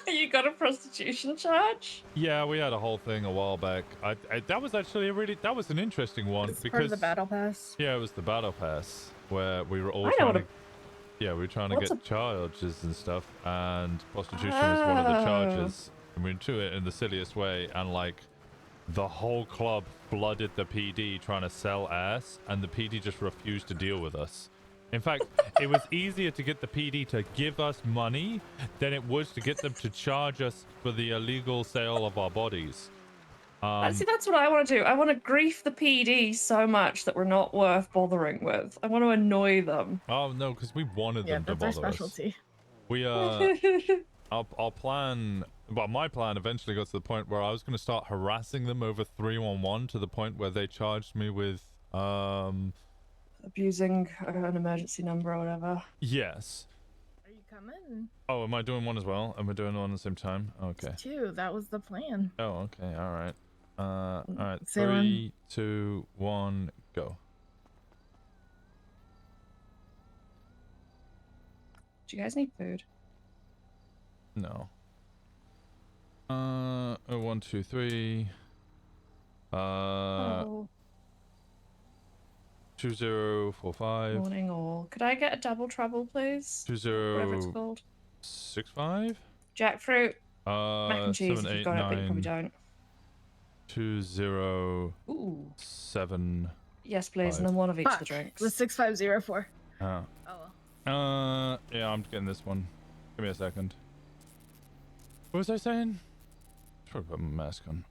You got a prostitution charge? Yeah, we had a whole thing a while back. That was actually that was an interesting one It's because part of the battle pass. Yeah, it was the battle pass where we were all I know trying what to. Yeah, we were trying to what's get charges and stuff, and prostitution was one of the charges. And we do it in the silliest way, and like, the whole club flooded the PD trying to sell ass, and the PD just refused to deal with us. In fact, it was easier to get the PD to give us money than it was to get them to charge us for the illegal sale of our bodies. See, that's what I want to do. I want to grief the PD so much that we're not worth bothering with. I want to annoy them. Oh no, because we wanted Yeah, them to that's our bother us. specialty. We our plan, well, my plan eventually got to the point where I was going to start harassing them over 311 to the point where they charged me with Abusing an emergency number or whatever. yes. Are you coming? Oh, am I doing one as well? Am I doing one at the same time? Okay. Two. That was the plan. Oh, okay. All right. All right. Salem. 3, 2, 1, go. Do you guys need food? No. 1, 2, 3. Oh. 2045. Morning all. Could I get a double trouble, please? Whatever it's called. 2065. Jackfruit. Mac and cheese 7, if you've 8, got it, but you 9. probably don't. 2075. Yes, please, and then one of each of the Fuck, drinks. it was 6504. Oh. Yeah, I'm getting this one. Give me a second. What was I saying? Should have put my mask on.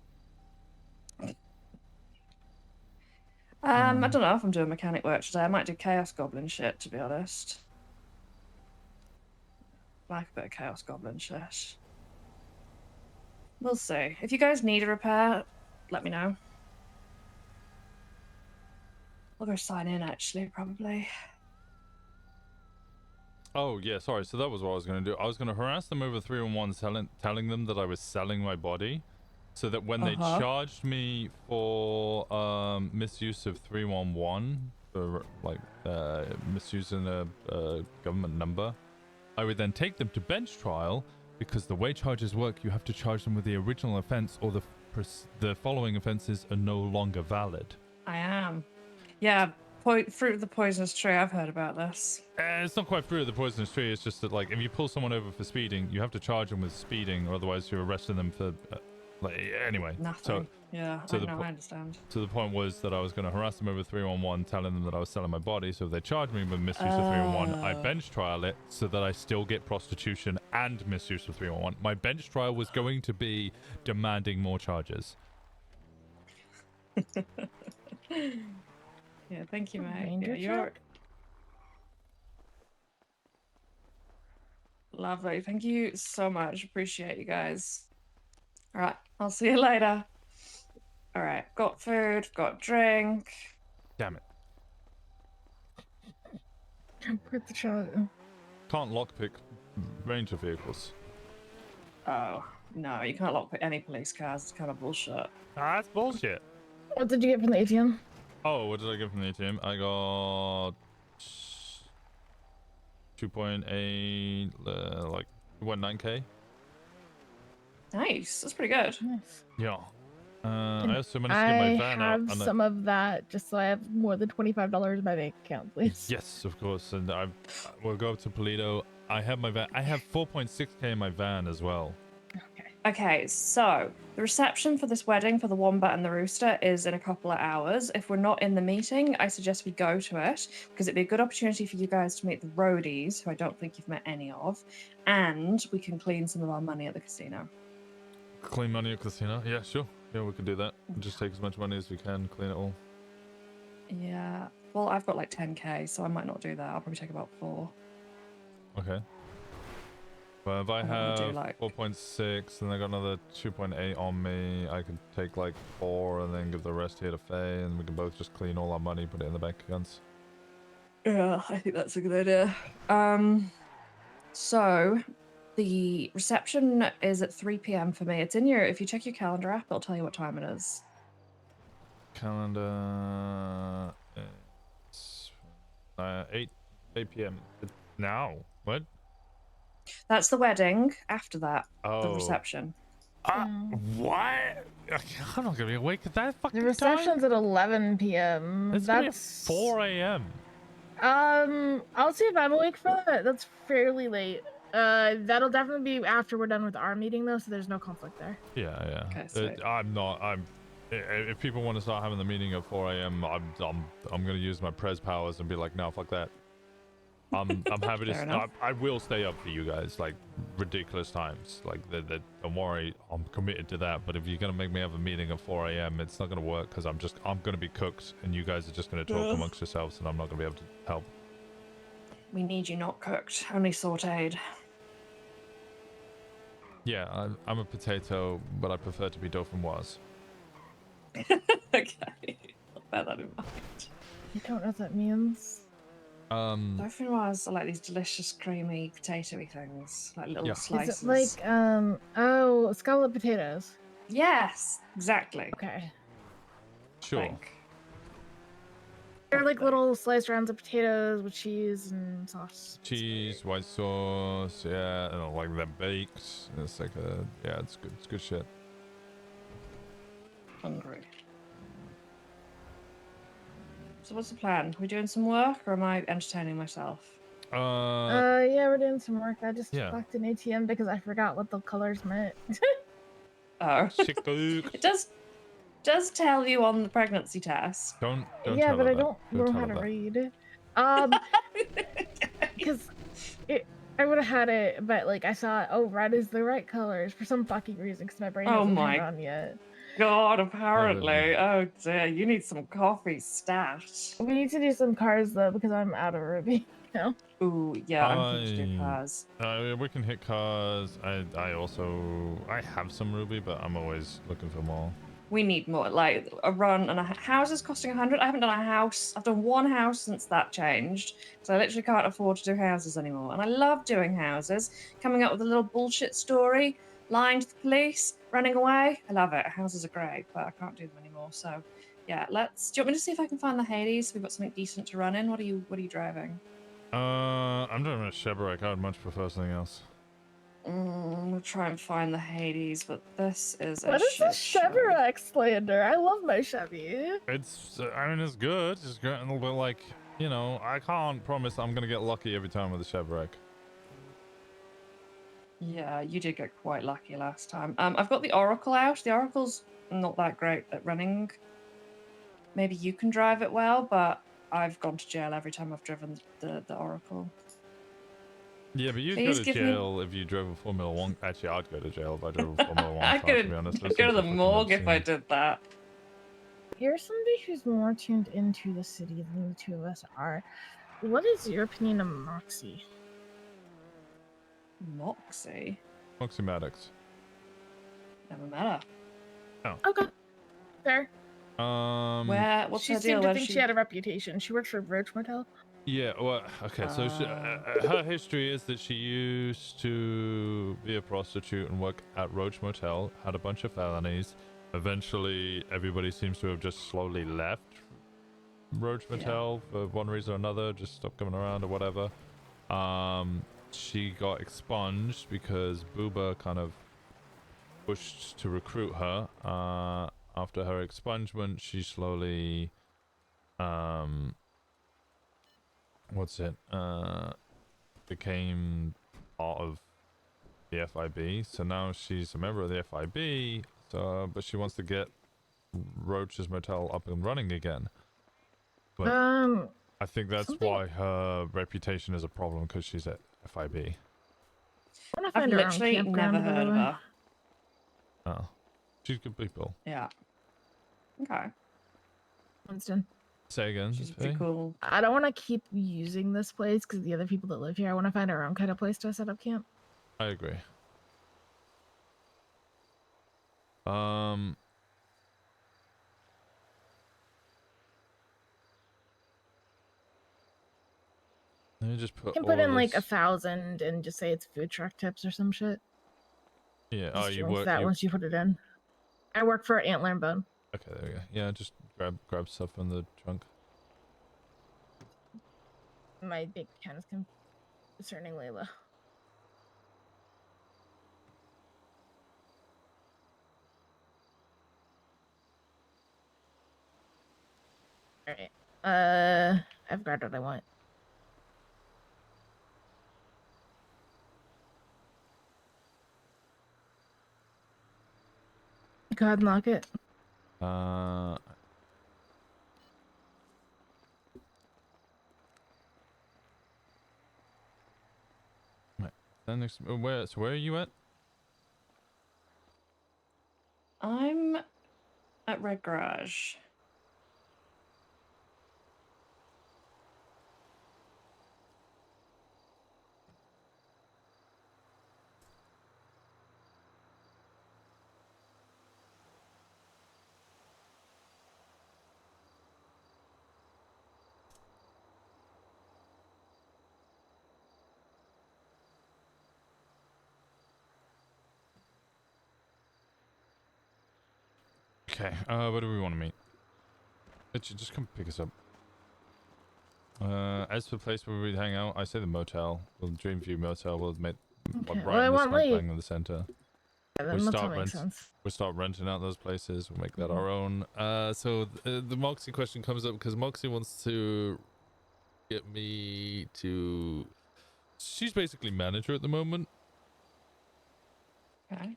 I don't know if I'm doing mechanic work today. I might do Chaos Goblin shit, to be honest. Like a bit of Chaos Goblin shit. We'll see. If you guys need a repair, let me know. I'll go sign in, actually, probably. Oh, yeah, sorry. So that was what I was going to do. I was going to harass them over 311, telling them that I was selling my body, so that when they charged me for misuse of 311, for like misusing a government number, I would then take them to bench trial, because the way charges work, you have to charge them with the original offense, or the following offenses are no longer valid. I am. Yeah, fruit of the poisonous tree. I've heard about this. It's not quite fruit of the poisonous tree. It's just that, like, if you pull someone over for speeding, you have to charge them with speeding, or otherwise you're arresting them for, anyway. Nothing. So, Yeah, so I understand. So the point was that I was going to harass them over 311, telling them that I was selling my body. So if they charge me with misuse of 311, I bench trial it so that I still get prostitution and misuse of 311. My bench trial was going to be demanding more charges. Yeah, thank you, mate. Ranger Yeah, you're truck? lovely. Thank you so much. Appreciate you guys. All right, I'll see you later. All right, got food, got drink. Damn it. Put the shot. Can't lockpick Ranger vehicles. Oh, no, you can't lockpick any police cars. It's kind of bullshit. That's bullshit. What did you get from the ATM? Oh, what did I get from the ATM? I got 2.8, like 1.9k. Nice, that's pretty good. Nice. Yeah. I also managed to get my van out. I have some of that, just so I have more than $25 in my bank account, please. Yes, of course. And we'll go up to Polito. I have my van. I have 4.6k in my van as well. Okay, so the reception for this wedding for the Wombat and the Rooster is in a couple of hours. If we're not in the meeting, I suggest we go to it, because it'd be a good opportunity for you guys to meet the roadies, who I don't think you've met any of, and we can clean some of our money at the casino. Clean money at casino? Yeah, sure. Yeah, we could do that. Just take as much money as we can, clean it all. Yeah, well, I've got like 10k, so I might not do that. I'll probably take about 4. Okay. Well, if I I'm gonna do, have like- 4.6 and I got another 2.8 on me, I could take like 4 and then give the rest here to Faye, and we can both just clean all our money, put it in the bank accounts. Yeah, I think that's a good idea. So the reception is at 3 p.m. for me. It's in your, if you check your calendar app, it'll tell you what time it is. Calendar. It's 8 p.m. Now? What? That's the wedding. After that, the Oh. reception. What? I'm not gonna be awake at that fucking The reception's at 11 p.m. It's gonna be 4 a.m. I'll see if I'm awake for that. That's fairly late. That'll definitely be after we're done with our meeting, though, so there's no conflict there. Yeah, yeah. Okay, sweet. If people want to start having the meeting at 4 a.m., I'm gonna use my pres powers and be like, no, fuck that. I'm happy to. Fair enough. I will stay up for you guys like ridiculous times. Like don't worry, I'm committed to that. But if you're gonna make me have a meeting at 4 a.m., it's not gonna work because I'm gonna be cooked, and you guys are just gonna talk Ugh. amongst yourselves, and I'm not gonna be able to help. We need you not cooked, only sauteed. Yeah, I'm a potato, but I prefer to be dauphinoise. Okay, I'll bear that in mind. I don't know what that means. Dauphinoise are like these delicious, creamy, potatoey things, like little Yeah. slices. Is it like oh, scallop potatoes? Yes, exactly. Okay. Sure. They're like little sliced rounds of potatoes with cheese and sauce. Cheese, white sauce, yeah, and like they're baked. It's like it's good. It's good shit. Hungry. So what's the plan? Are we doing some work, or am I entertaining myself? Yeah, we're doing some work. I just yeah. clocked an ATM because I forgot what the colors meant. Oh. It does tell you on the pregnancy test. Don't yeah, tell but her I that. don't know tell how her to that. read. Because I would have had it, but like I saw, oh, red is the right colors for some fucking reason because my brain Oh hasn't my turned on yet. God, apparently. Oh dear, you need some coffee stat. We need to do some cars though because I'm out of Ruby now. Ooh, yeah, I'm keen to do cars. We can hit cars. I also have some Ruby, but I'm always looking for more. We need more, like a run and a house is costing 100. I haven't done a house. I've done one house since that changed, so I literally can't afford to do houses anymore. And I love doing houses, coming up with a little bullshit story, lying to the police, running away. I love it. Houses are great, but I can't do them anymore. So, yeah, let's. Do you want me to see if I can find the Hades? We've got something decent to run in. What are you driving? I'm driving a Chevrolet. I would much prefer something else. We'll try and find the Hades, but this is a What is shit this Chevrolet slander? I love my Chevy. It's it's good. It's great, a little bit like I can't promise I'm gonna get lucky every time with the Chevrolet. Yeah, you did get quite lucky last time. I've got the Oracle out. The Oracle's not that great at running. Maybe you can drive it well, but I've gone to jail every time I've driven the Oracle. Yeah, but you'd Please go to give me- jail if you drove a Formula One. Actually, I'd go to jail if I drove a Formula One car. To be honest, I'd go to the morgue if I did that. You're somebody who's more tuned into the city than the two of us are. What is your opinion of Moxie? Moxie? Moxie Maddox. Never met her. Oh. Okay. Fair. Where? What's she her seemed deal? to Where think does she had a reputation. She worked for Roach Motel. Yeah, well, okay, so her history is that she used to be a prostitute and work at Roach Motel, had a bunch of felonies. Eventually, everybody seems to have just slowly left Roach Motel for one reason or another, just stopped coming around or whatever. She got expunged because Booba kind of pushed to recruit her. After her expungement, she slowly became part of the FIB. So now she's a member of the FIB. But she wants to get Roach's Motel up and running again. But I think that's why her reputation is a problem, because she's at FIB. I've literally never heard of her. Oh, she's good people. Yeah. Okay. Winston. Say again. She's pretty cool. I don't want to keep using this place because the other people that live here. I want to find our own kind of place to set up camp. I agree. Let me just put. You can all put of in like this- 1,000 and just say it's food truck tips or some shit. Yeah. Just Oh, you change work. that once you put it in. I work for Antler and Bone. Okay, there we go. Yeah, just grab stuff from the trunk. My big account is concerningly low. Alright. I've got what I want. Go ahead and lock it. Then next, where? So where are you at? I'm at Red Garage. Okay. Where do we want to meet? Just come pick us up. As for the place where we'd hang out, I say the motel. We'll Dreamview Motel. We'll make Okay, right well, I in the want smack Lee. bang in the center. Yeah, that motel makes sense. We'll start renting out those places. We'll make that Mhm. our own. So the Moxie question comes up because Moxie wants to get me to. She's basically manager at the moment. Okay.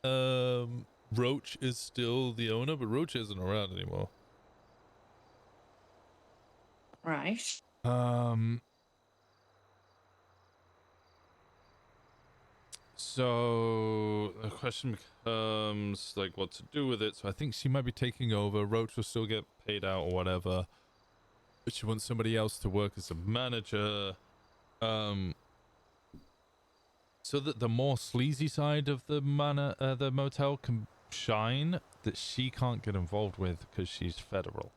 Roach is still the owner, but Roach isn't around anymore. Right. So the question becomes like what to do with it. So I think she might be taking over. Roach will still get paid out or whatever, but she wants somebody else to work as a manager. So that the more sleazy side of the the motel can shine, that she can't get involved with because she's federal.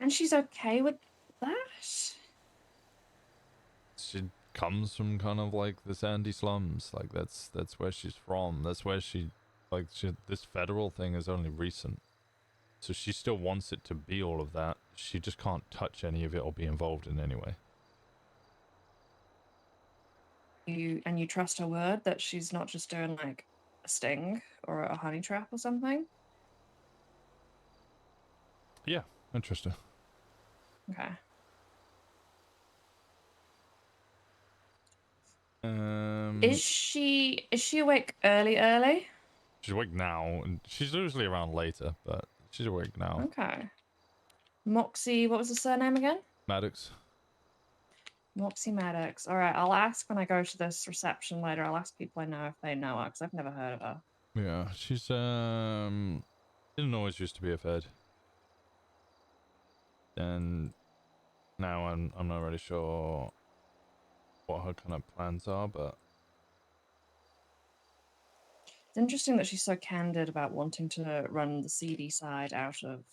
And she's okay with that? She comes from kind of like the sandy slums. Like that's where she's from. That's where this federal thing is only recent. So she still wants it to be all of that. She just can't touch any of it or be involved in any way. You trust her word that she's not just doing like a sting or a honey trap or something? Yeah, I trust her. Okay. Is she awake early? She's awake now, and she's usually around later, but she's awake now. Okay. Moxie, what was the surname again? Maddox. Moxie Maddox. All right, I'll ask when I go to this reception later. I'll ask people I know if they know her, because I've never heard of her. Yeah, she's didn't always used to be a Fed. And now I'm not really sure what her kind of plans are, but It's interesting that she's so candid about wanting to run the CD side out of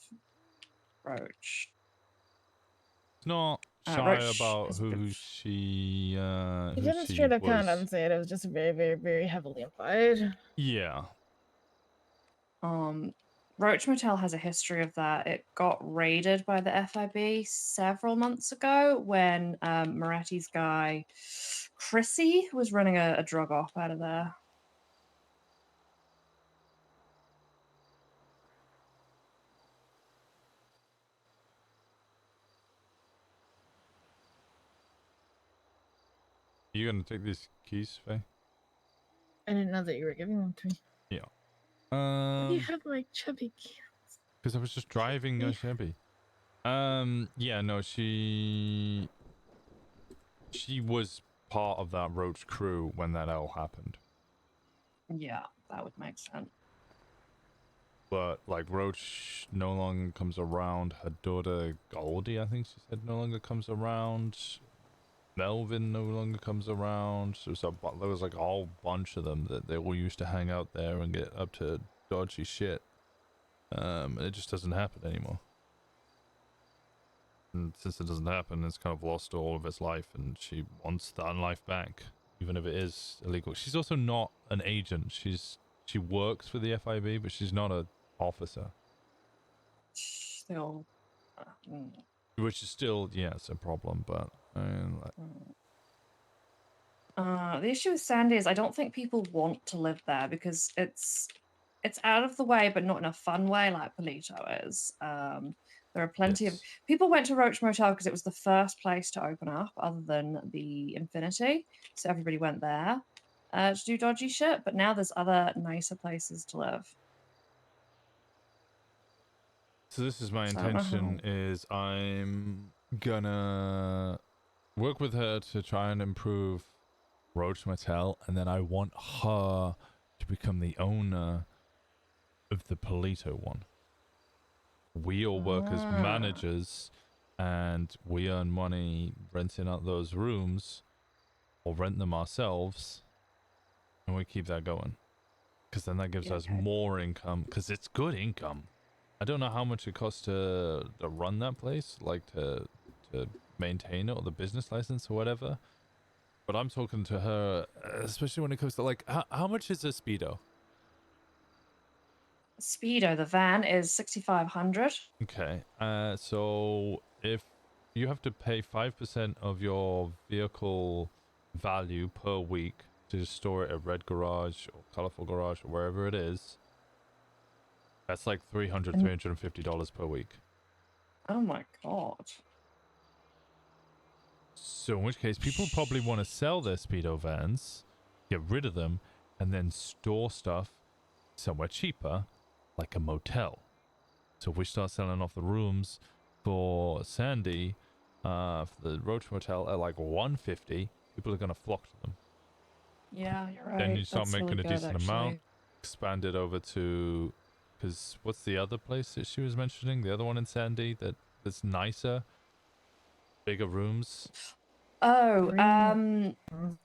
Roach. it's not shy Roach about is a who she He who didn't she straight up was. come out and say it. It was just very, very, very heavily implied. Yeah. Roach Motel has a history of that. It got raided by the FIB several months ago when Moretti's guy, Chrissy, was running a drug op out of there. You gonna take these keys, Faye? I didn't know that you were giving them to me. Yeah. You have like chubby kids. Because I was just driving a Chevy. Yeah, no, she was part of that Roach crew when that all happened. Yeah, that would make sense. But like Roach no longer comes around. Her daughter Goldie, I think she said, no longer comes around. Melvin no longer comes around. So there was like a whole bunch of them that they all used to hang out there and get up to dodgy shit. And it just doesn't happen anymore. And since it doesn't happen, it's kind of lost all of its life, and she wants that life back, even if it is illegal. She's also not an agent. She works for the FIB, but she's not an officer. Still. Which is still, yeah, it's a problem, but I mean, like, The issue with Sandy is I don't think people want to live there because it's out of the way, but not in a fun way like Polito is. There are plenty of people went to Roach Motel because it was the first place to open up other than the Infinity, so everybody went there to do dodgy shit. But now there's other nicer places to live. so this is my So I don't know intention, is I'm gonna work with her to try and improve Roach Motel, and then I want her to become the owner of the Polito one. We all work as managers, and we earn money renting out those rooms, or rent them ourselves, and we keep that going. Because then that gives us more income, because it's good income. I don't know how much it costs to run that place, like to maintain it, or the business license or whatever. But I'm talking to her, especially when it comes to like, how much is a Speedo? Speedo, the van is 6,500. Okay, so if you have to pay 5% of your vehicle value per week to store it at Red Garage or Colorful Garage or wherever it is, that's like $350 per week. Oh my god. So in which case, people probably want to sell their Speedo vans, get rid of them, and then store stuff somewhere cheaper, like a motel. So if we start selling off the rooms for Sandy, for the Roach Motel at like $150, people are going to flock to them. Yeah, you're right. Then you start That's making really a good, decent amount, actually. expand it over to, because what's the other place that she was mentioning? The other one in Sandy that's nicer, bigger rooms. Oh,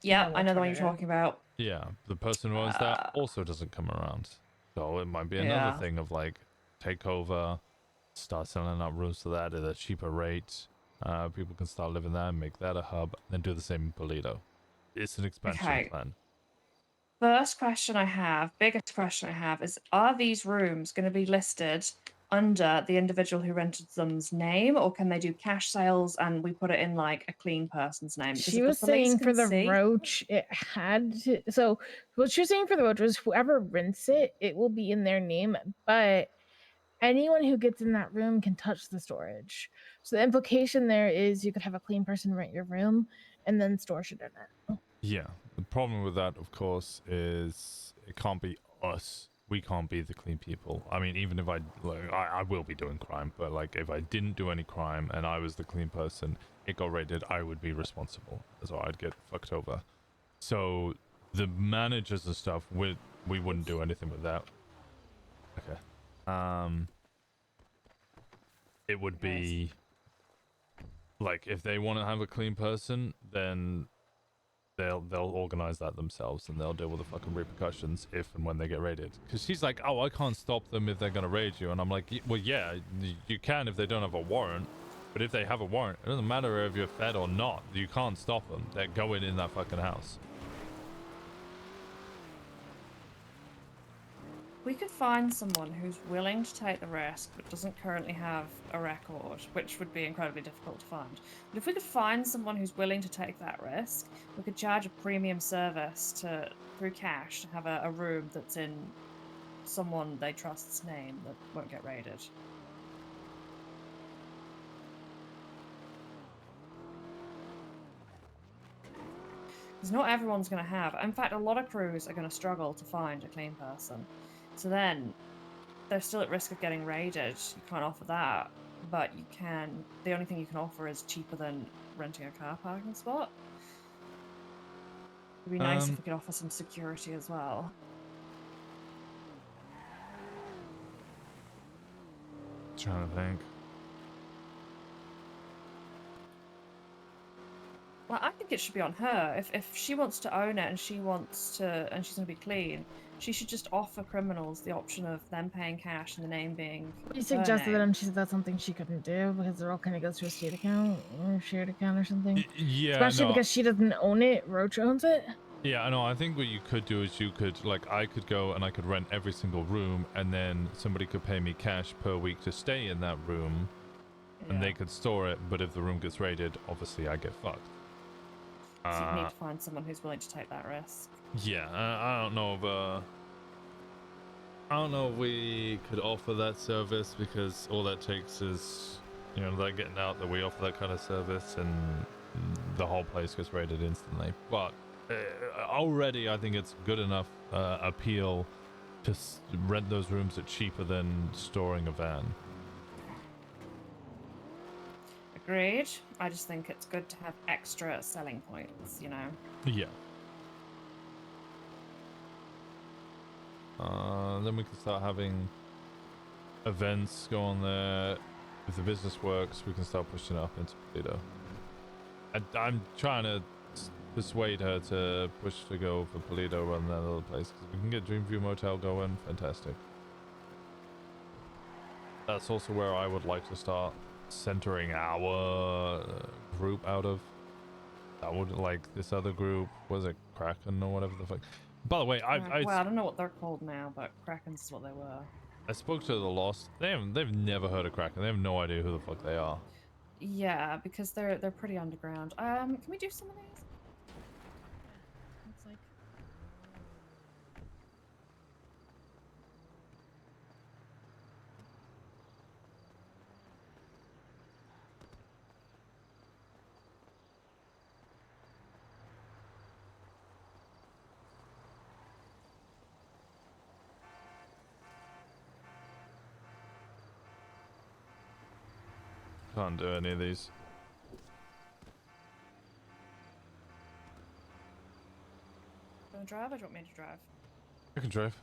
yeah, I know the one you're talking about. Yeah, the person who owns that also doesn't come around. So it might be another Yeah. thing of like, take over, start selling out rooms to that at a cheaper rate. People can start living there and make that a hub, then do the same in Polito. It's an expansion Okay. plan. First question I have, biggest question I have is, are these rooms going to be listed under the individual who rented them's name, or can they do cash sales and we put it in like a clean person's name? Because She if the was police saying can for the see- roach, it had to. So what she was saying for the roach was whoever rents it, it will be in their name, but anyone who gets in that room can touch the storage. So the implication there is you could have a clean person rent your room and then store shit in it. Yeah, the problem with that, of course, is it can't be us. We can't be the clean people. I mean, even if I will be doing crime, but like if I didn't do any crime and I was the clean person, it got raided, I would be responsible. So I'd get fucked over. So the managers and stuff, we wouldn't do anything with that. Okay. It would be like if they want to have a clean person, then they'll organize that themselves and they'll deal with the fucking repercussions if and when they get raided. Because she's like, oh, I can't stop them if they're gonna raid you, and I'm like, well, yeah, you can if they don't have a warrant, but if they have a warrant, it doesn't matter if you're fed or not, you can't stop them. They're going in that fucking house. we could find someone who's willing to take the risk but doesn't currently have a record, which would be incredibly difficult to find. But if we could find someone who's willing to take that risk, we could charge a premium service through cash to have a room that's in someone they trust's name that won't get raided. Because not everyone's going to have. In fact, a lot of crews are going to struggle to find a clean person. So then they're still at risk of getting raided. You can't offer that, but you can. The only thing you can offer is cheaper than renting a car parking spot. It'd be nice if we could offer some security as well. Trying to think. Well, I think it should be on her. If she wants to own it and she wants to, and she's going to be clean, she should just offer criminals the option of them paying cash and the name being. We suggested that, and she said that's something she couldn't do because it all kind of goes to a state account or shared account or something. Yeah, especially no. because she doesn't own it. Roach owns it. Yeah, I know. I think what you could do is you could, like, I could go and I could rent every single room, and then somebody could pay me cash per week to stay in that room, and they could store it. But if the room gets raided, obviously I get fucked. So you need to find someone who's willing to take that risk. Yeah, I don't know if we could offer that service, because all that takes is, you know, they're getting out that we offer that kind of service, and the whole place gets raided instantly. But already, I think it's good enough appeal to rent those rooms at cheaper than storing a van. Agreed. I just think it's good to have extra selling points, you know. Yeah. Then we can start having events go on there. If the business works, we can start pushing it up into Toledo. I'm trying to persuade her to push to go for Toledo rather than that other place, because we can get Dreamview Motel going. Fantastic. That's also where I would like to start centering our group out of. I would like this other group. Was it Kraken or whatever the fuck? By the way, Well, I don't know what they're called now, but Krakens is what they were. I spoke to the Lost. They've never heard of Kraken. They have no idea who the fuck they are. Yeah, because they're pretty underground. Can we do some of these? It's like Can't do any of these. do you want to drive or do you want me to drive? I can drive.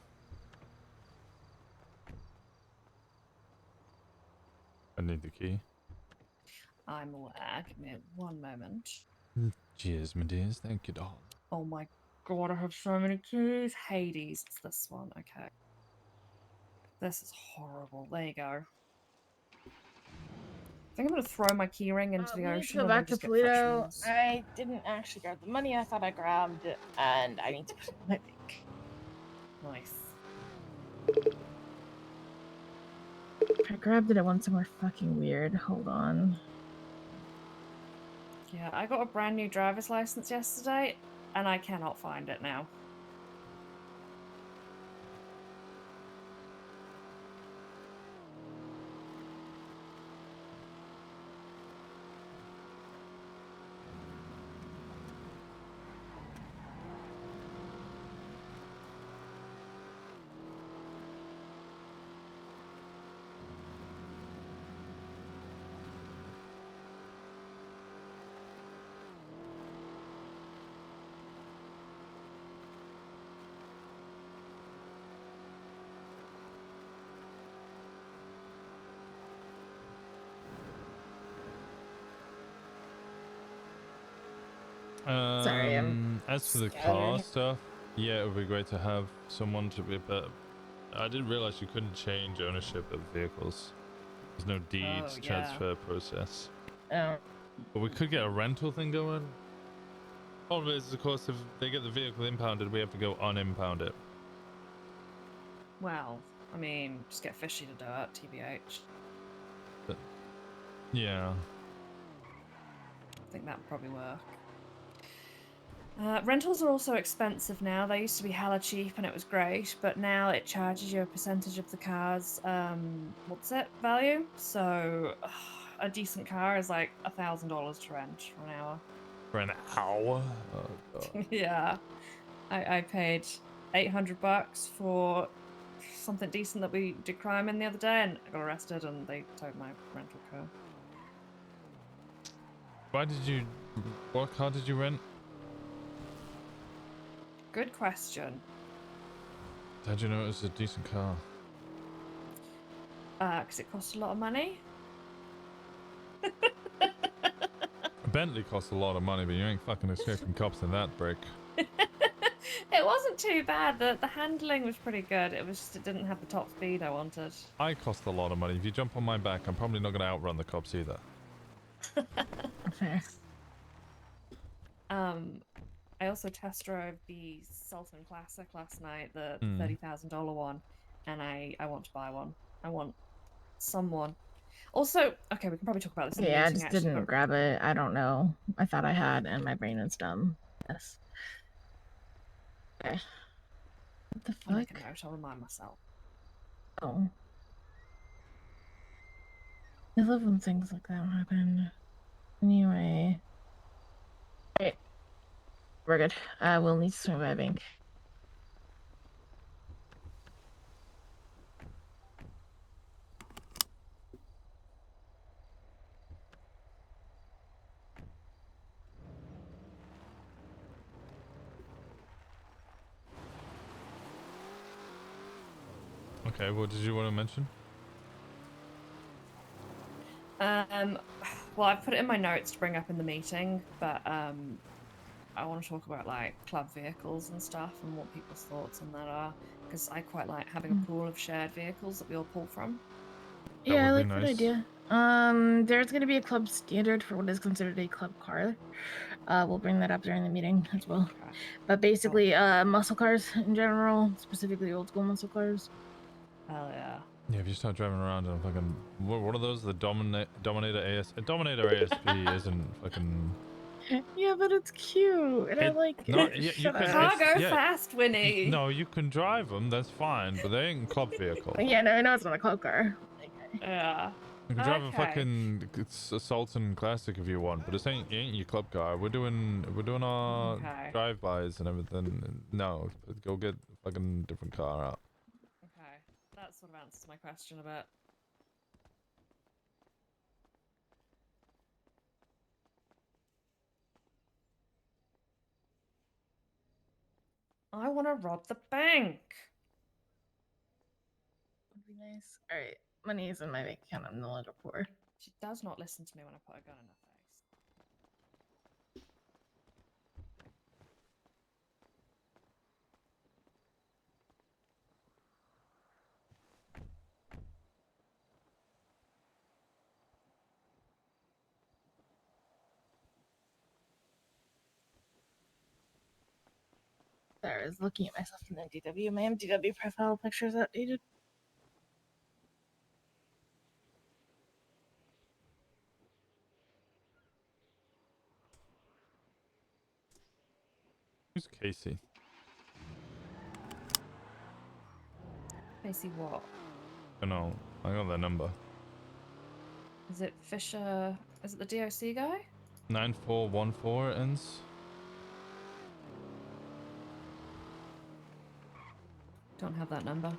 I need the key. I'm aware. Give me one moment. Cheers, my dears. Thank you, doll. Oh my god, I have so many keys. Hades, it's this one. Okay. This is horrible. There you go. I think I'm gonna throw my keyring into the We need ocean. to go and then back to just get fresh Toledo. ones. I didn't actually grab the money I thought I grabbed, and I need to put it in my bank. Nice. I grabbed it, it went somewhere fucking weird. Hold on. Yeah, I got a brand new driver's license yesterday, and I cannot find it now. Sorry, I'm As for the car scattered. stuff, yeah, it would be great to have someone to be, but I didn't realize you couldn't change ownership of vehicles. There's no deeds Oh, yeah. transfer process. Oh. But we could get a rental thing going. Problem is, of course, if they get the vehicle impounded, we have to go unimpound it. Well, I mean, just get fishy to do it, TBH. But, yeah. I think that would probably work. Rentals are also expensive now. They used to be hella cheap and it was great, but now it charges you a percentage of the car's, value? So, a decent car is like $1,000 to rent for an hour. For an hour? Oh, God. Yeah. I paid $800 for something decent that we did crime in the other day, and I got arrested and they towed my rental car. What car did you rent? Good question. How'd you know it was a decent car? Because it cost a lot of money. A Bentley costs a lot of money, but you ain't fucking escaping cops in that brick. It wasn't too bad. The handling was pretty good. It was just it didn't have the top speed I wanted. I cost a lot of money. If you jump on my back, I'm probably not going to outrun the cops either. Okay. I also test drove the Sultan Classic last night, the Hmm. $30,000 one, and I want to buy one. I want someone. Also, okay, we can probably talk about this in the Yeah, I meeting, just actually, didn't but grab it. I don't know. I thought I had, and my brain was dumb. Yes. Okay. What the I'll make fuck? a note. I'll remind myself. Oh. I love when things like that happen. Anyway. Alright. We're good. We'll need to swing by bank. Okay, what did you want to mention? Well, I put it in my notes to bring up in the meeting, but I want to talk about like club vehicles and stuff and what people's thoughts on that are, because I quite like having a pool of shared vehicles that we all pull from. Yeah, I like that idea. There's going to be a club standard for what is considered a club car. We'll bring that up during the meeting as well. But basically, muscle cars in general, specifically old school muscle cars. Hell yeah. Yeah, if you start driving around and fucking what are those? The Dominator ASP isn't fucking. Yeah, but it's cute, and I like No, it. yeah, you Shut can. up. Car go yeah, fast, Winnie. No, you can drive them. That's fine, but they ain't club vehicle. Yeah, no, I know it's not a club car. Yeah. You can drive a Okay. fucking Sultan Classic if you want, but it ain't your club car. We're doing our Okay. drive-bys and everything. No, go get a fucking different car out. Okay, that sort of answers my question a bit. I want to rob the bank. Would be nice. All right, money is in my bank account. I'm no longer poor. She does not listen to me when I put a gun in her face. Sorry, I was looking at myself in MDW. My MDW profile picture is outdated. Who's Casey? Casey what? I know. I got that number. Is it Fisher? Is it the DOC guy? 9414 ends. Don't have that number.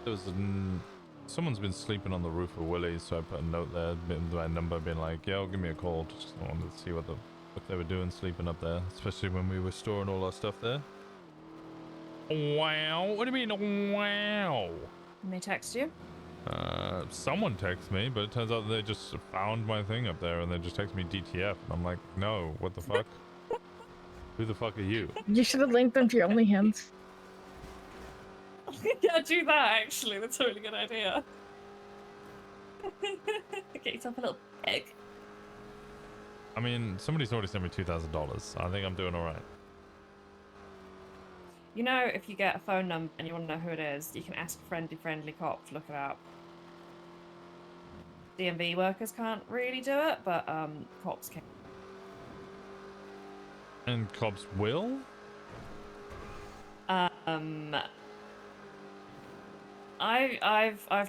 There was someone's been sleeping on the roof of Willie's, so I put a note there, my number, being like, "Yo, give me a call." Just wanted to see what they were doing sleeping up there, especially when we were storing all our stuff there. Wow, what do you mean, wow? And they text you? Someone texted me, but it turns out they just found my thing up there and they just texted me DTF, and I'm like, no, what the fuck? Who the fuck are you? You should have linked them to your OnlyHands. Yeah, do that actually. That's a really good idea. Get yourself a little egg. I mean, somebody's already sent me $2,000. I think I'm doing all right. You know, if you get a phone number and you want to know who it is, you can ask a friendly cop to look it up. DMV workers can't really do it, but cops can. And cops will? I've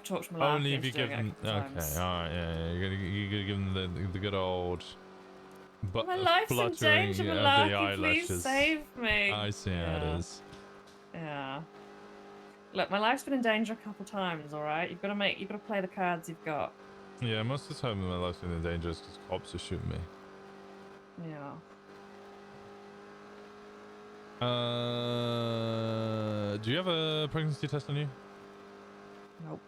talked to Malaki Only if you into give doing them. it a couple times. Okay, all right, yeah. You gotta give them the good old. But My life's in fluttering danger, of the Malaki. Please eyelashes. save me. I see how it is. Yeah. Look, my life's been in danger a couple times. All right, you've got to play the cards you've got. Yeah, most of the time my life's been in danger because cops are shooting me. Yeah. Do you have a pregnancy test on you? Nope.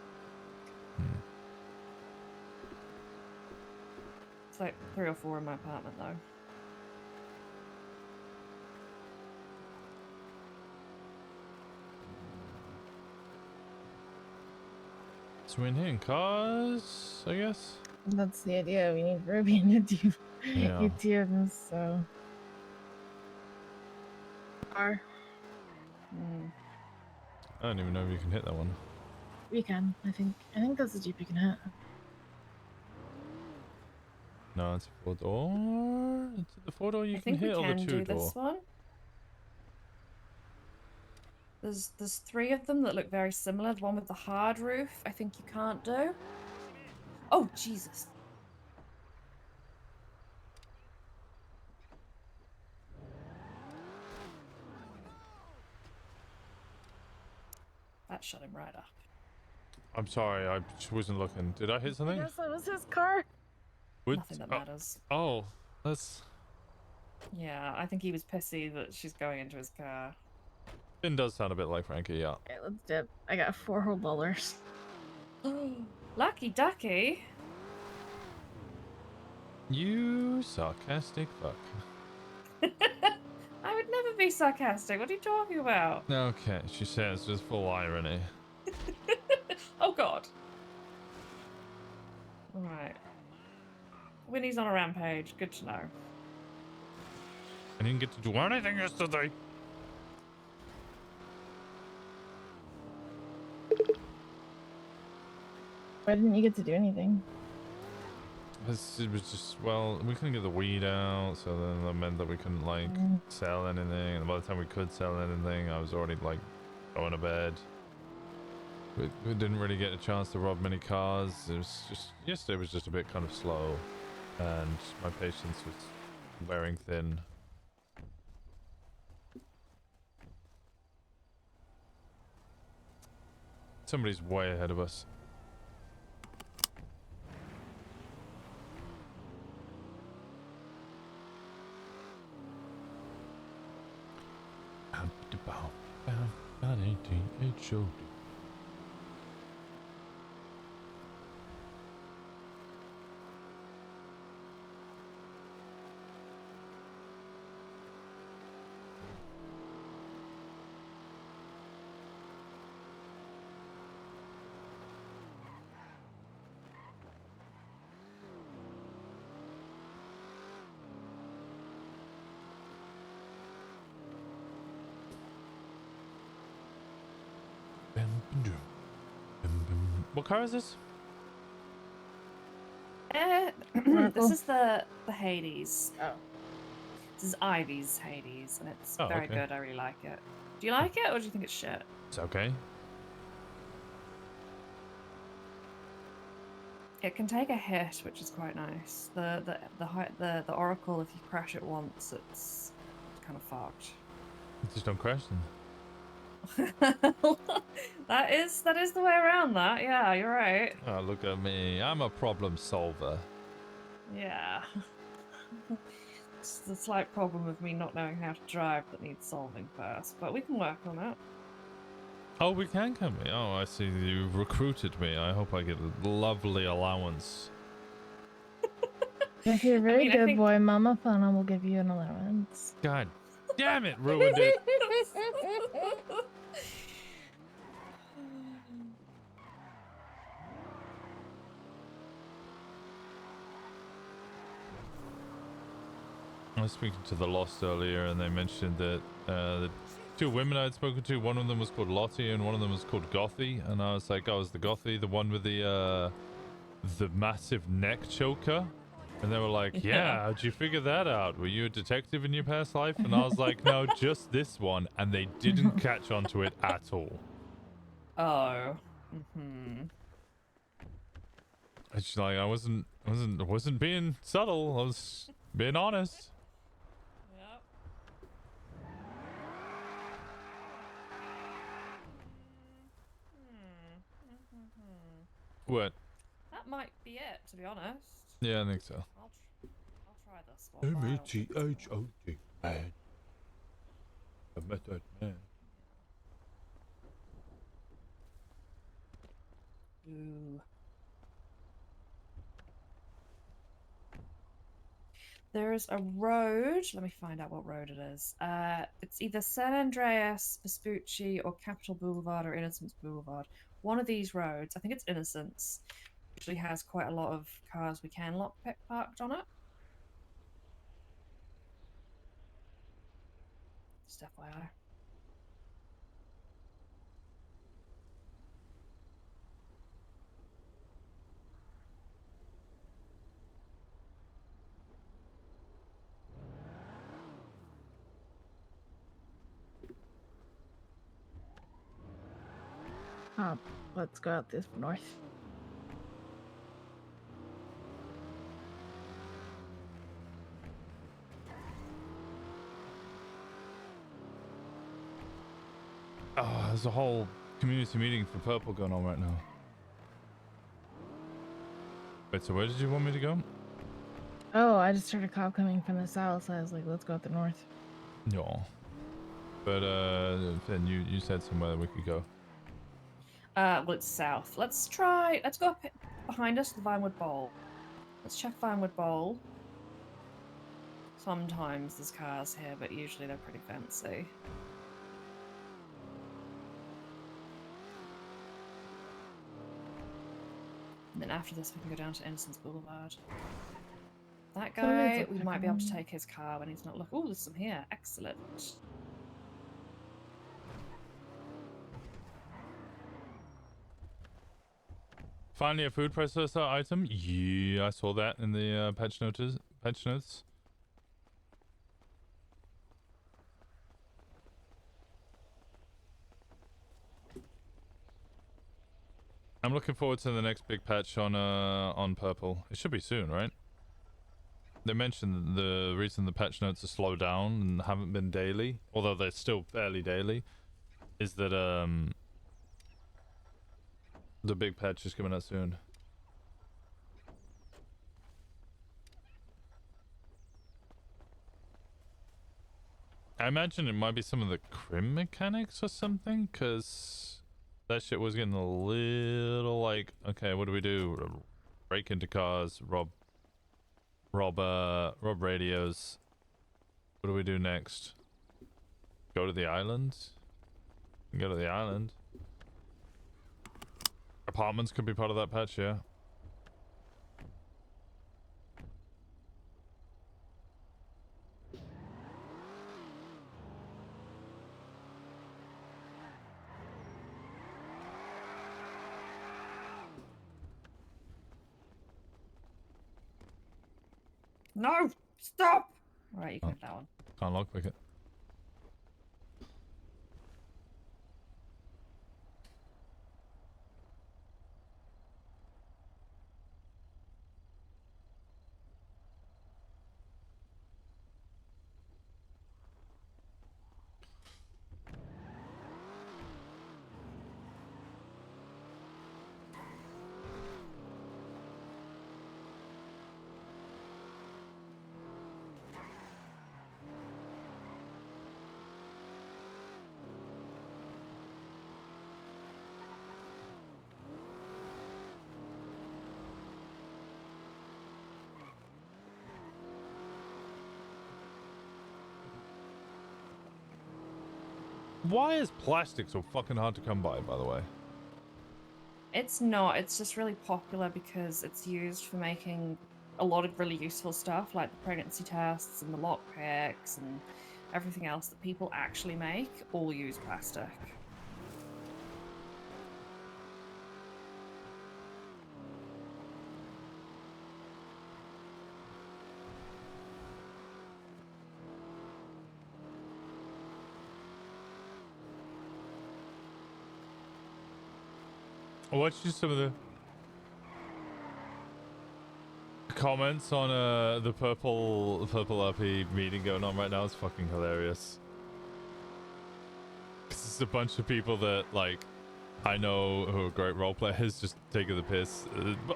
It's like 3 or 4 in my apartment though. So we're in hitting cars, I guess. That's the idea. We need Ruby to do Yeah. ATMs, so. Are. I don't even know if you can hit that one. We can, I think. I think that's the Jeep you can hit. No, it's a 4-door. It's the 4-door you I can think we hit, or the can do 2-door. this one. There's 3 of them that look very similar. The one with the hard roof, I think you can't do. Oh Jesus! That shut him right up. I'm sorry, I just wasn't looking. Did I hit something? Yes, that was his car. Nothing that matters. Oh, that's. Yeah, I think he was pissy that she's going into his car. Finn does sound a bit like Frankie, yeah. Okay, let's dip. I got 4 whole dollars. Lucky ducky. You sarcastic fuck. I would never be sarcastic. What are you talking about? Okay, she says with full irony. Oh god. Alright. Winnie's on a rampage. Good to know. I didn't get to do anything yesterday. Why didn't you get to do anything? It was just, well, we couldn't get the weed out, so then that meant that we couldn't, like, sell anything. And by the time we could sell anything, I was already, like, going to bed. We didn't really get a chance to rob many cars. It was just, yesterday was just a bit kind of slow. And my patience was wearing thin. Somebody's way ahead of us. What car is this? This is the Hades. Oh. This is Ivy's Hades, and it's Oh, very okay. good. I really like it. Do you like it, or do you think it's shit? It's okay. It can take a hit, which is quite nice. The Oracle, if you crash it once, it's kind of fucked. Just don't crash them. that is the way around that. Yeah, you're right. Oh, look at me. I'm a problem solver. Yeah. It's the slight problem of me not knowing how to drive that needs solving first, but we can work on it. Oh, we can come in. Oh, I see you recruited me. I hope I get a lovely allowance. If you're a really good boy, Mama Fana will give you an allowance. God damn it, ruined it. I was speaking to the Lost earlier, and they mentioned that the 2 women I had spoken to, one of them was called Lottie and one of them was called Gothy, and I was like, oh, is the Gothy the one with the massive neck choker? And they were like, yeah, how'd you figure that out? Were you a detective in your past life? And I was like, no, just this one, and they didn't catch on to it at all. Oh. Mm-hmm. It's like I wasn't being subtle. I was being honest. Yep. What? That might be it, to be honest. Yeah, I think so. I'll try this one. M-E-T-H-O-D, man. A method man. Ooh. There's a road. Let me find out what road it is. It's either San Andreas, Vespucci, or Capitol Boulevard or Innocence Boulevard. One of these roads, I think it's Innocence, usually has quite a lot of cars we can lockpick parked on it. Just FYI. Let's go out this north. Oh, there's a whole community meeting for Purple going on right now. Wait, so where did you want me to go? Oh, I just heard a cop coming from the south, so I was like, let's go up the north. No. But Finn, you said somewhere that we could go. Well, it's south. Let's go up behind us, the Vinewood Bowl. Let's check Vinewood Bowl. Sometimes there's cars here, but usually they're pretty fancy. And then after this, we can go down to Innocence Boulevard. That guy, we might be able to take his car when he's not looking. Oh, there's some here. Excellent. Finally, a food processor item. Yeah, I saw that in the patch notes. I'm looking forward to the next big patch on purple. It should be soon, right? They mentioned the reason the patch notes are slowed down and haven't been daily, although they're still fairly daily, is that the big patch is coming out soon. I imagine it might be some of the crim mechanics or something, because that shit was getting a little like, okay, what do we do? Break into cars, rob radios. What do we do next? Go to the island? Go to the island. Apartments could be part of that patch, yeah. No! Stop! Alright, you can have that one. Can't lockpick it. Why is plastic so fucking hard to come by the way? It's not. It's just really popular because it's used for making a lot of really useful stuff, like the pregnancy tests and the lockpicks and everything else that people actually make all use plastic. What's just some of the comments on the purple RP meeting going on right now? It's fucking hilarious. 'Cause it's a bunch of people that like I know who are great role players just taking the piss.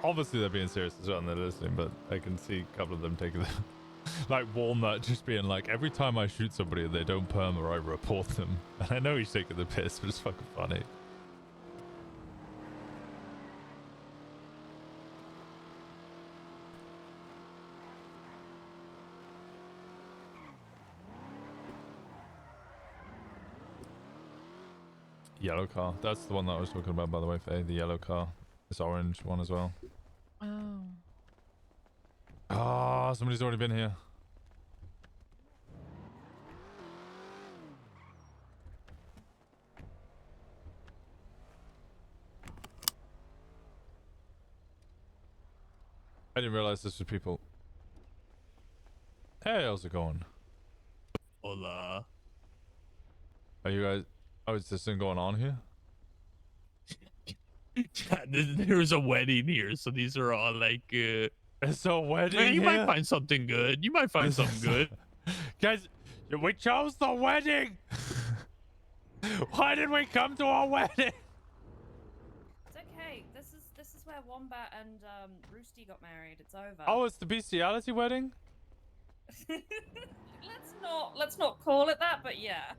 Obviously they're being serious as well and they're listening, but I can see a couple of them taking the like Walnut just being like, every time I shoot somebody and they don't perm or I report them. And I know he's taking the piss, but it's fucking funny. Yellow car. That's the one that I was talking about, by the way, Faye. The yellow car. This orange one as well. Oh. Ah, somebody's already been here. I didn't realize this was people. Hey, how's it going? Hola. Are you guys... Oh, is this thing going on here? There's a wedding here, so these are all like it's a wedding you here? might find something good. You might find something good. Guys, we chose the wedding! Why did we come to a wedding? It's okay. This is where Wombat and Roosty got married. It's over. Oh, it's the bestiality wedding? let's not call it that, but yeah.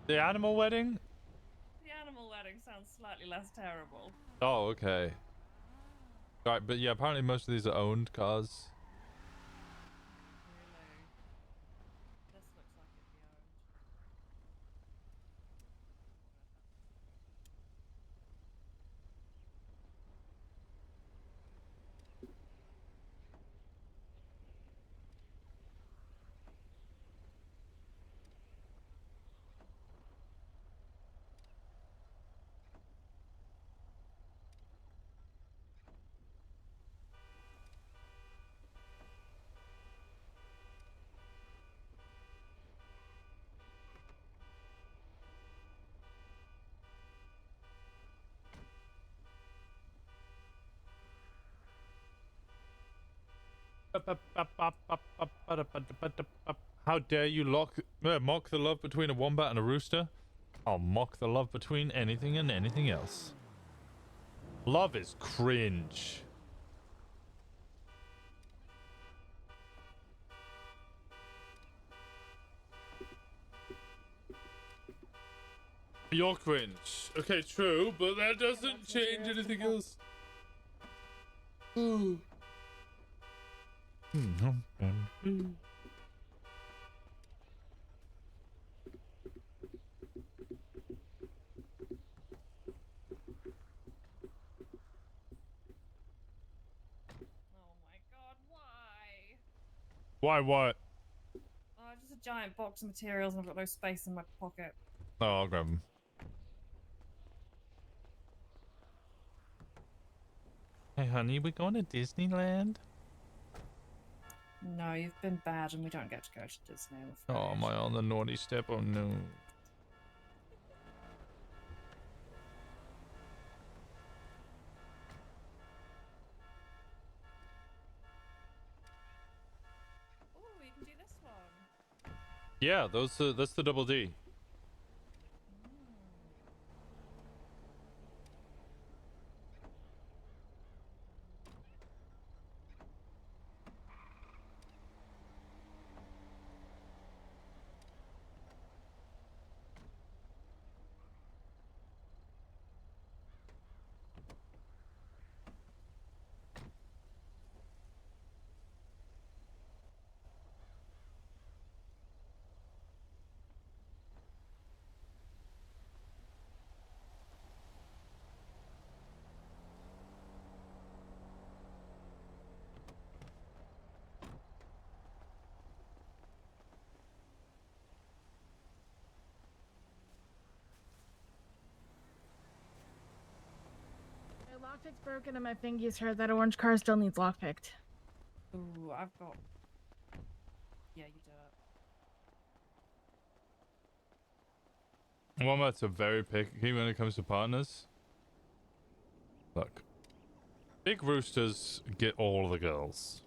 The animal wedding? The animal wedding sounds slightly less terrible. Oh, okay. Right, but yeah, apparently most of these are owned cars. This looks like it'd be owned. How dare you mock the love between a wombat and a rooster? I'll mock the love between anything and anything else. Love is cringe. You're cringe. Okay, true, but that doesn't change anything else. Ooh. Why what? Oh, just a giant box of materials and I've got no space in my pocket. Oh, I'll grab them. Hey honey, we going to Disneyland? No, you've been bad and we don't get to go to Disney. I'm afraid. Oh, am I on the naughty step? Oh no. Oh, we can do this one. Yeah, that's the double D. My lockpick's broken and my fingies hurt. That orange car still needs lockpicked. Ooh, I've got. Yeah, you do it. Wombats are very picky when it comes to partners. Look. Big roosters get all the girls.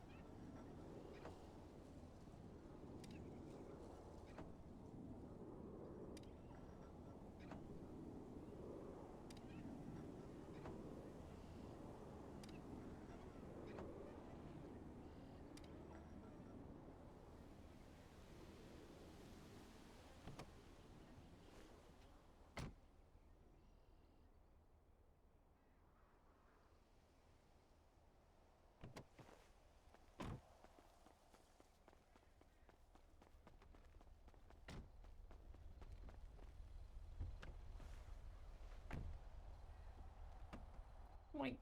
Oink.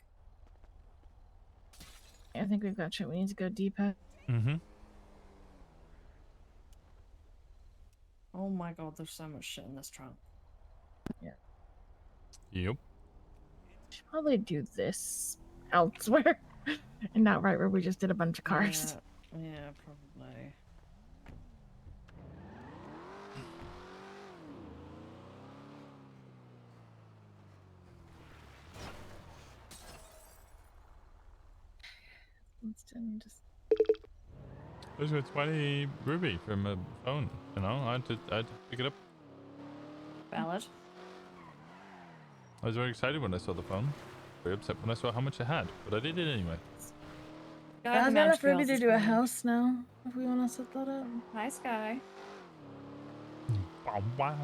I think we've got shit we need to go deeper. Mm-hmm. Oh my god, there's so much shit in this trunk. Yeah. Yep. Should probably do this elsewhere. And not right where we just did a bunch of cars. Yeah, probably. Winston, just There's a 20 ruby from a phone, you know? I had to pick it up. Valid. I was very excited when I saw the phone. very upset when I saw how much I had, but I did it anyway. I've got enough Ruby to do a house now, if we want to set that up. Hi, Sky. Wow, wow.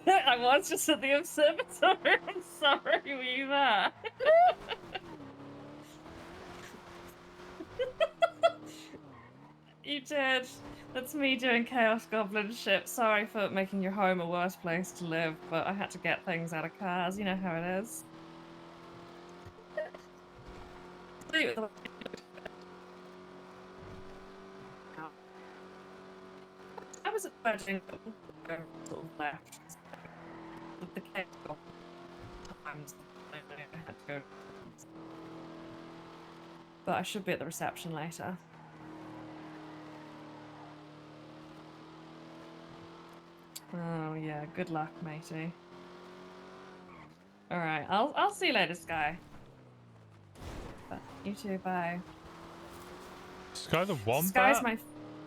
I was just at the observatory. I'm sorry, were you there? You did. That's me doing Chaos Goblin shit. Sorry for making your home a worse place to live, but I had to get things out of cars. You know how it is. I was at the wedding, but sort of left. The Chaos Goblin times I had to go. But I should be at the reception later. Oh yeah, good luck, matey. All right, I'll see you later, Sky. You too, bye. Sky the wombat? Sky's my.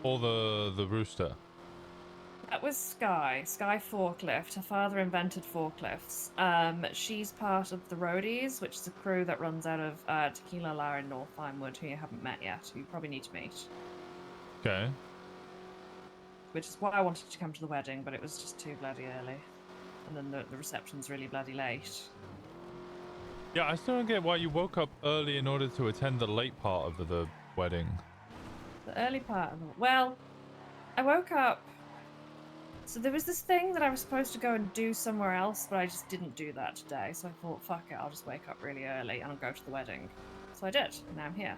Or the rooster? That was Sky. Sky Forklift. Her father invented forklifts. She's part of the Roadies, which is a crew that runs out of Tequila La in North Vinewood, who you haven't met yet, who you probably need to meet. Okay. Which is why I wanted to come to the wedding, but it was just too bloody early. And then the reception's really bloody late. Yeah, I still don't get why you woke up early in order to attend the late part of the wedding. The early part of it. Well, I woke up. So there was this thing that I was supposed to go and do somewhere else, but I just didn't do that today. So I thought, fuck it, I'll just wake up really early and I'll go to the wedding. So I did, and now I'm here.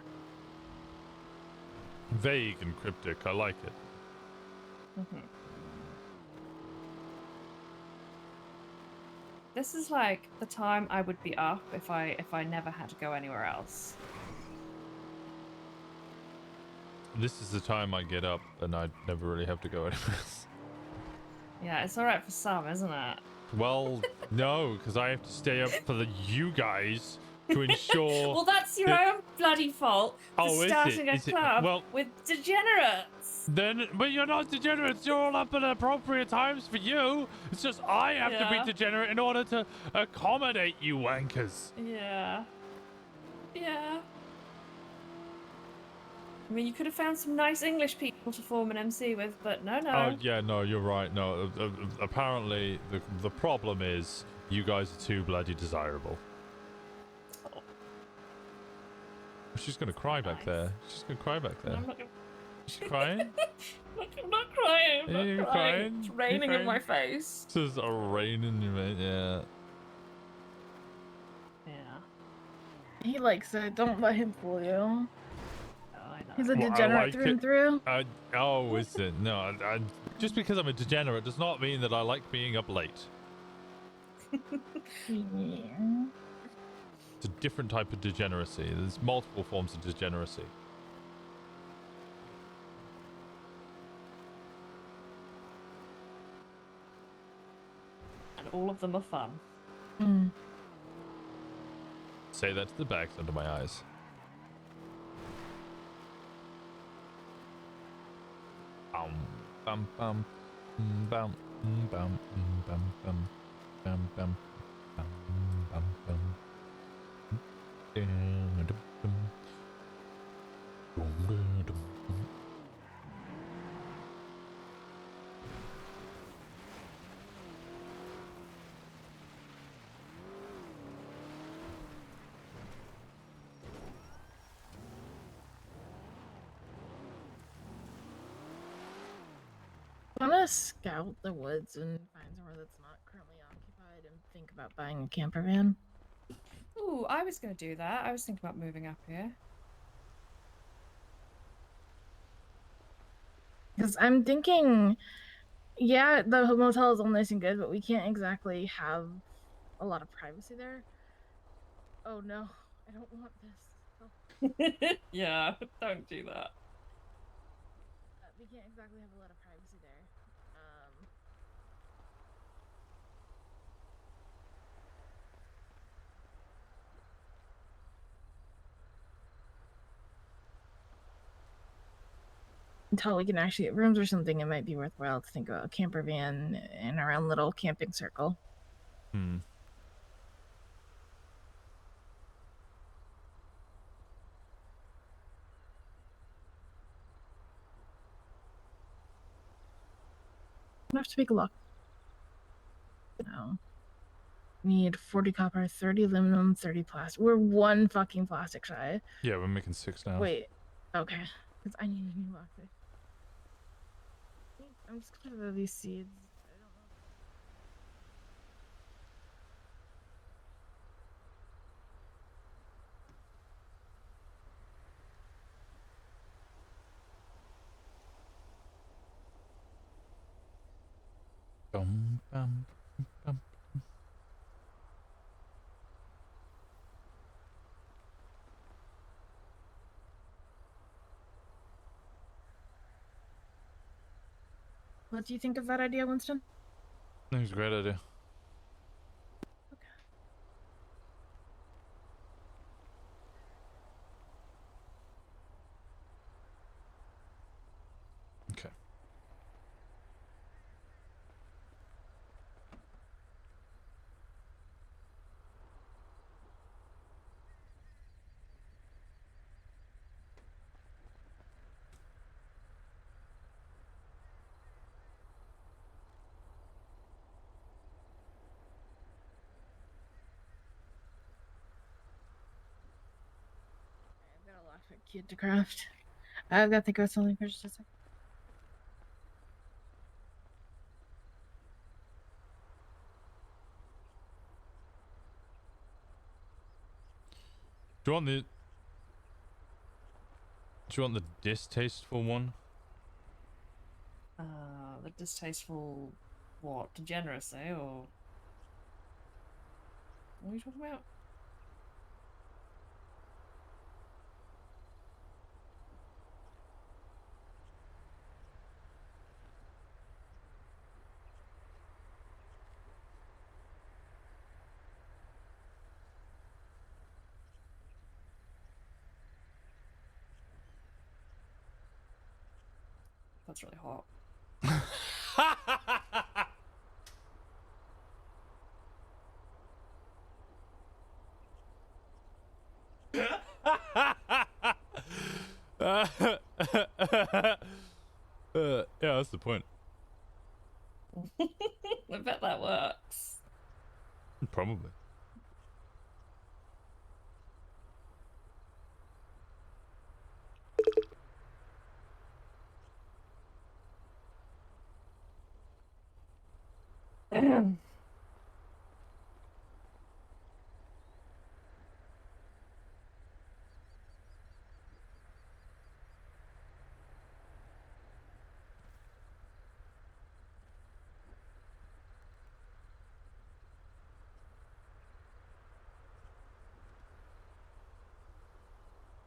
Vague and cryptic, I like it. This is like the time I would be up if I never had to go anywhere else. This is the time I get up and I never really have to go anywhere else. Yeah, it's alright for some, isn't it? Well, no, because I have to stay up for you guys to ensure. Well, that's your own bloody fault for Oh, starting a is it? club Well, with degenerates. Then, but you're not degenerates. You're all up at appropriate times for you. It's just I have to Yeah. be degenerate in order to accommodate you wankers. Yeah. Yeah. I mean, you could have found some nice English people to form an MC with, but no. Oh yeah, no, you're right. No, apparently the problem is you guys are too bloody desirable. She's gonna cry back there. She's gonna cry back there. I'm not gonna... She's crying. I'm not crying. I'm Are not you crying. crying? It's You raining in my crying? face. There's a rain in your face. Yeah. Yeah. He likes it. Don't let him fool you. Oh, I know. He's a Well, I degenerate like through and it. through. Oh, is it? No, just because I'm a degenerate does not mean that I like being up late. Yeah. It's a different type of degeneracy. There's multiple forms of degeneracy. And all of them are fun. Say that to the bags under my eyes. Bum bum bum bum bum bum bum bum bum bum bum. I want to scout the woods and find somewhere that's not currently occupied and think about buying a camper van. Ooh, I was going to do that. I was thinking about moving up here. Because I'm thinking, yeah, the motel is all nice and good, but we can't exactly have a lot of privacy there. Oh no, I don't want this. Yeah, don't do that. We can't exactly have a lot of privacy there. Until we can actually get rooms or something, it might be worthwhile to think about a camper van in our own little camping circle. have to make a lock. No. Need 40 copper, 30 aluminum, 30 plastic. We're one fucking plastic shy. Yeah, we're making 6 now. Wait. Okay. Because I need a new lockpick. I'm just gonna throw these seeds. I don't know. Bum, bum, bum. What do you think of that idea, Winston? I think it's a great idea. Okay. I've got a lockpick kit to craft. I've got the ghost only for just a second. Do you want the distasteful one? The distasteful, what? Degeneracy, or what are you talking about? That's really hot. Yeah, that's the point. I bet that works. Probably.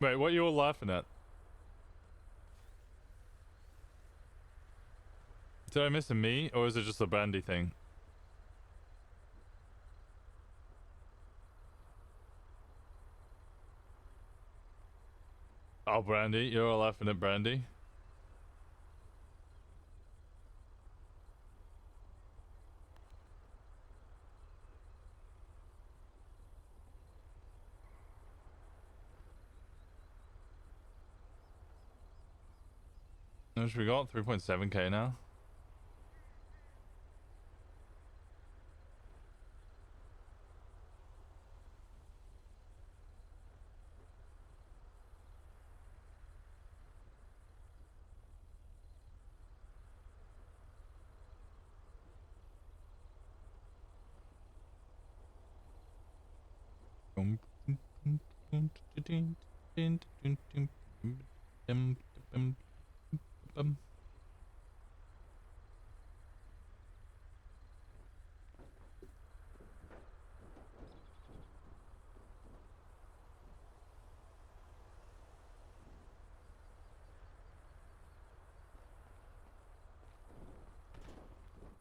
Wait, what are you all laughing at? Did I miss a me, or is it just a brandy thing? Oh, brandy. You're all laughing at brandy? How much we got? 3.7k now?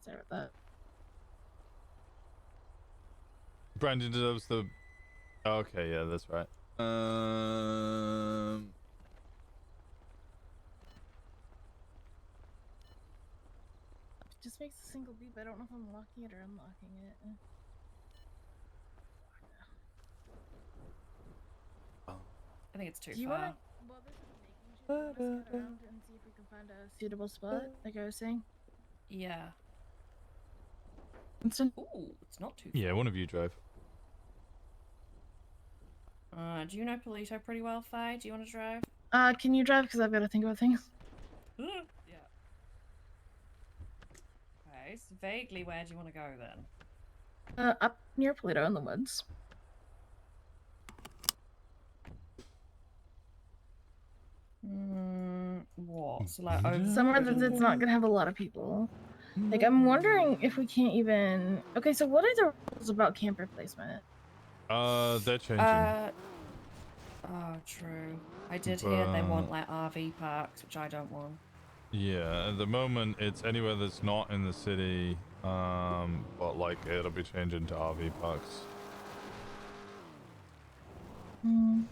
Sorry about that. Brandy deserves the... Okay, yeah, that's right. It just makes a single beep. I don't know if I'm locking it or unlocking it. I think it's too Do you far. wanna, while this is making, do you wanna scout around and see if we can find a suitable spot, like I was saying? Yeah. Winston? Ooh, it's not too. Yeah, one of you drive. Do you know Polito pretty well, Faye? Do you want to drive? Can you drive? Because I've got to think about things. Yeah. Okay, so vaguely, where do you want to go then? Up near Pluto in the woods. What? So like over Somewhere that's not gonna have a lot of people. Like, I'm wondering if we can't even. Okay, so what are the rules about camper placement? They're changing. Oh, true. I did hear they want like RV parks, which I don't want. Yeah, at the moment it's anywhere that's not in the city, but like it'll be changing to RV parks. I'm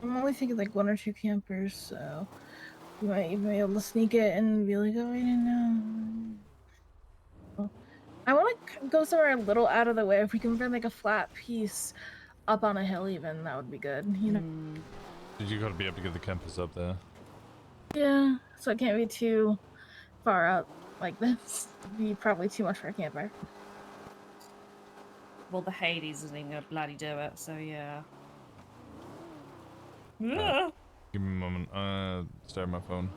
only thinking like 1 or 2 campers, so we might even be able to sneak it and be like, oh, I didn't know. I want to go somewhere a little out of the way. If we can find like a flat piece up on a hill, even that would be good. You know. You gotta be able to get the campers up there. Yeah, so it can't be too far up like this. It'd be probably too much for a camper. Well, the Hades isn't even gonna bloody do it, so yeah. Give me a moment. Stare at my phone.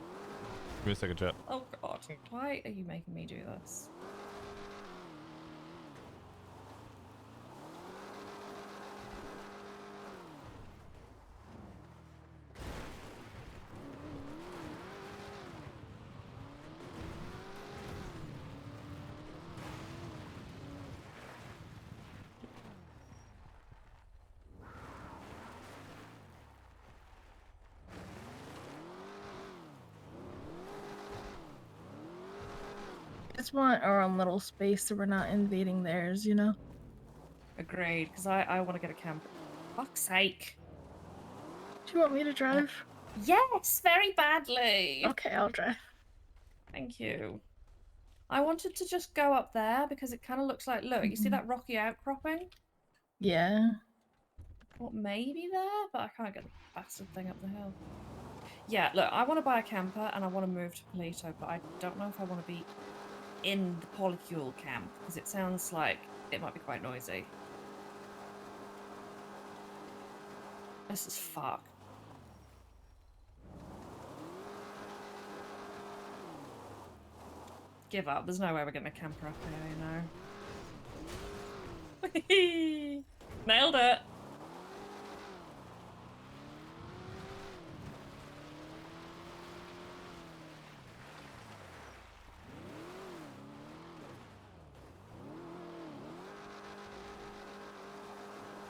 Give me a second, chat. Oh god, why are you making me do this? Just want our own little space so we're not invading theirs, you know? Agreed, because I want to get a camper. Fuck's sake. Do you want me to drive? Yes, very badly. Okay, I'll drive. Thank you. I wanted to just go up there because it kind of looks like, look, you see that rocky outcropping? Yeah. What, maybe there? But I can't get the bastard thing up the hill. Yeah, look, I want to buy a camper and I want to move to Polito, but I don't know if I want to be in the polycule camp because it sounds like it might be quite noisy. This is fuck. Give up. There's no way we're getting a camper up here, you know. Nailed it.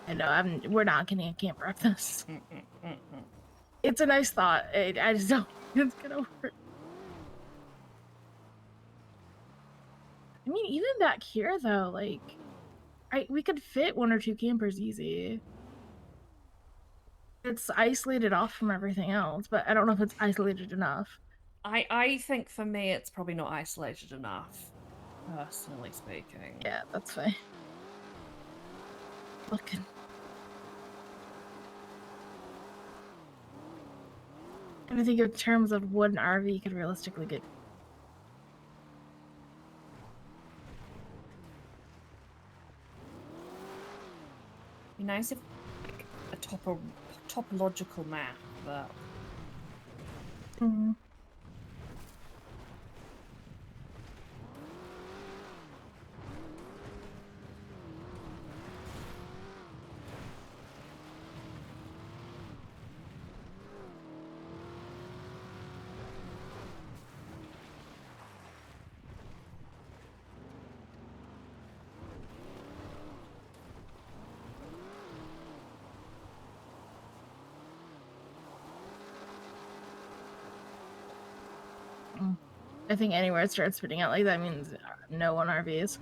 I know, we're not getting a camper up this. It's a nice thought. I just don't think it's gonna work. I mean, even back here though, like, we could fit 1 or 2 campers easy. It's isolated off from everything else, but I don't know if it's isolated enough. I think for me it's probably not isolated enough, personally speaking. Yeah, that's fine. Looking. And I think in terms of what an RV could realistically get. Be nice if like, a topological map, but. I think anywhere it starts spitting out like that means no one RVs.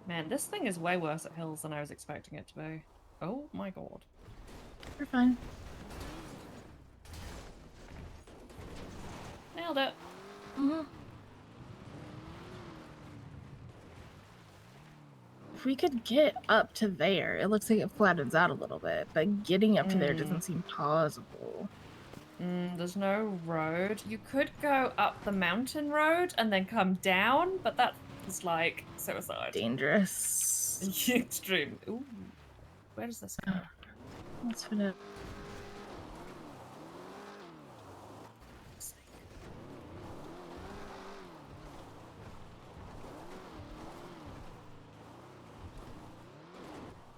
Man, this thing is way worse at hills than I was expecting it to be. Oh my god. We're fine. Nailed it. if we could get up to there, it looks like it flattens out a little bit, but getting up to there doesn't seem possible. There's no road. You could go up the mountain road and then come down, but that is like suicide. Dangerous. Extreme. Ooh. Where does this go? Let's find out.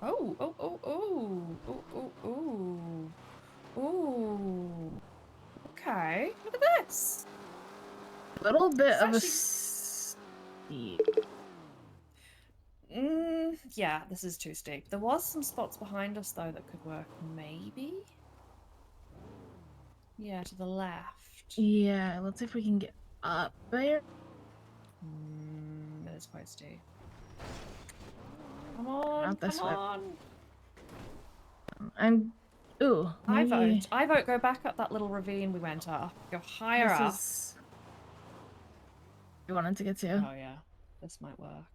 Oh, oh, oh, oh, oh, oh, oh, oh. Okay, look at this. A little bit It's of a actually- steep. Yeah, this is too steep. There was some spots behind us though that could work, maybe. Yeah, to the left. Yeah, let's see if we can get up there. That is quite steep. Come on, Not this come way. on. Ooh, I maybe vote. I vote go back up that little ravine we went up. Go higher this up. is we wanted to get to. Oh yeah, this might work.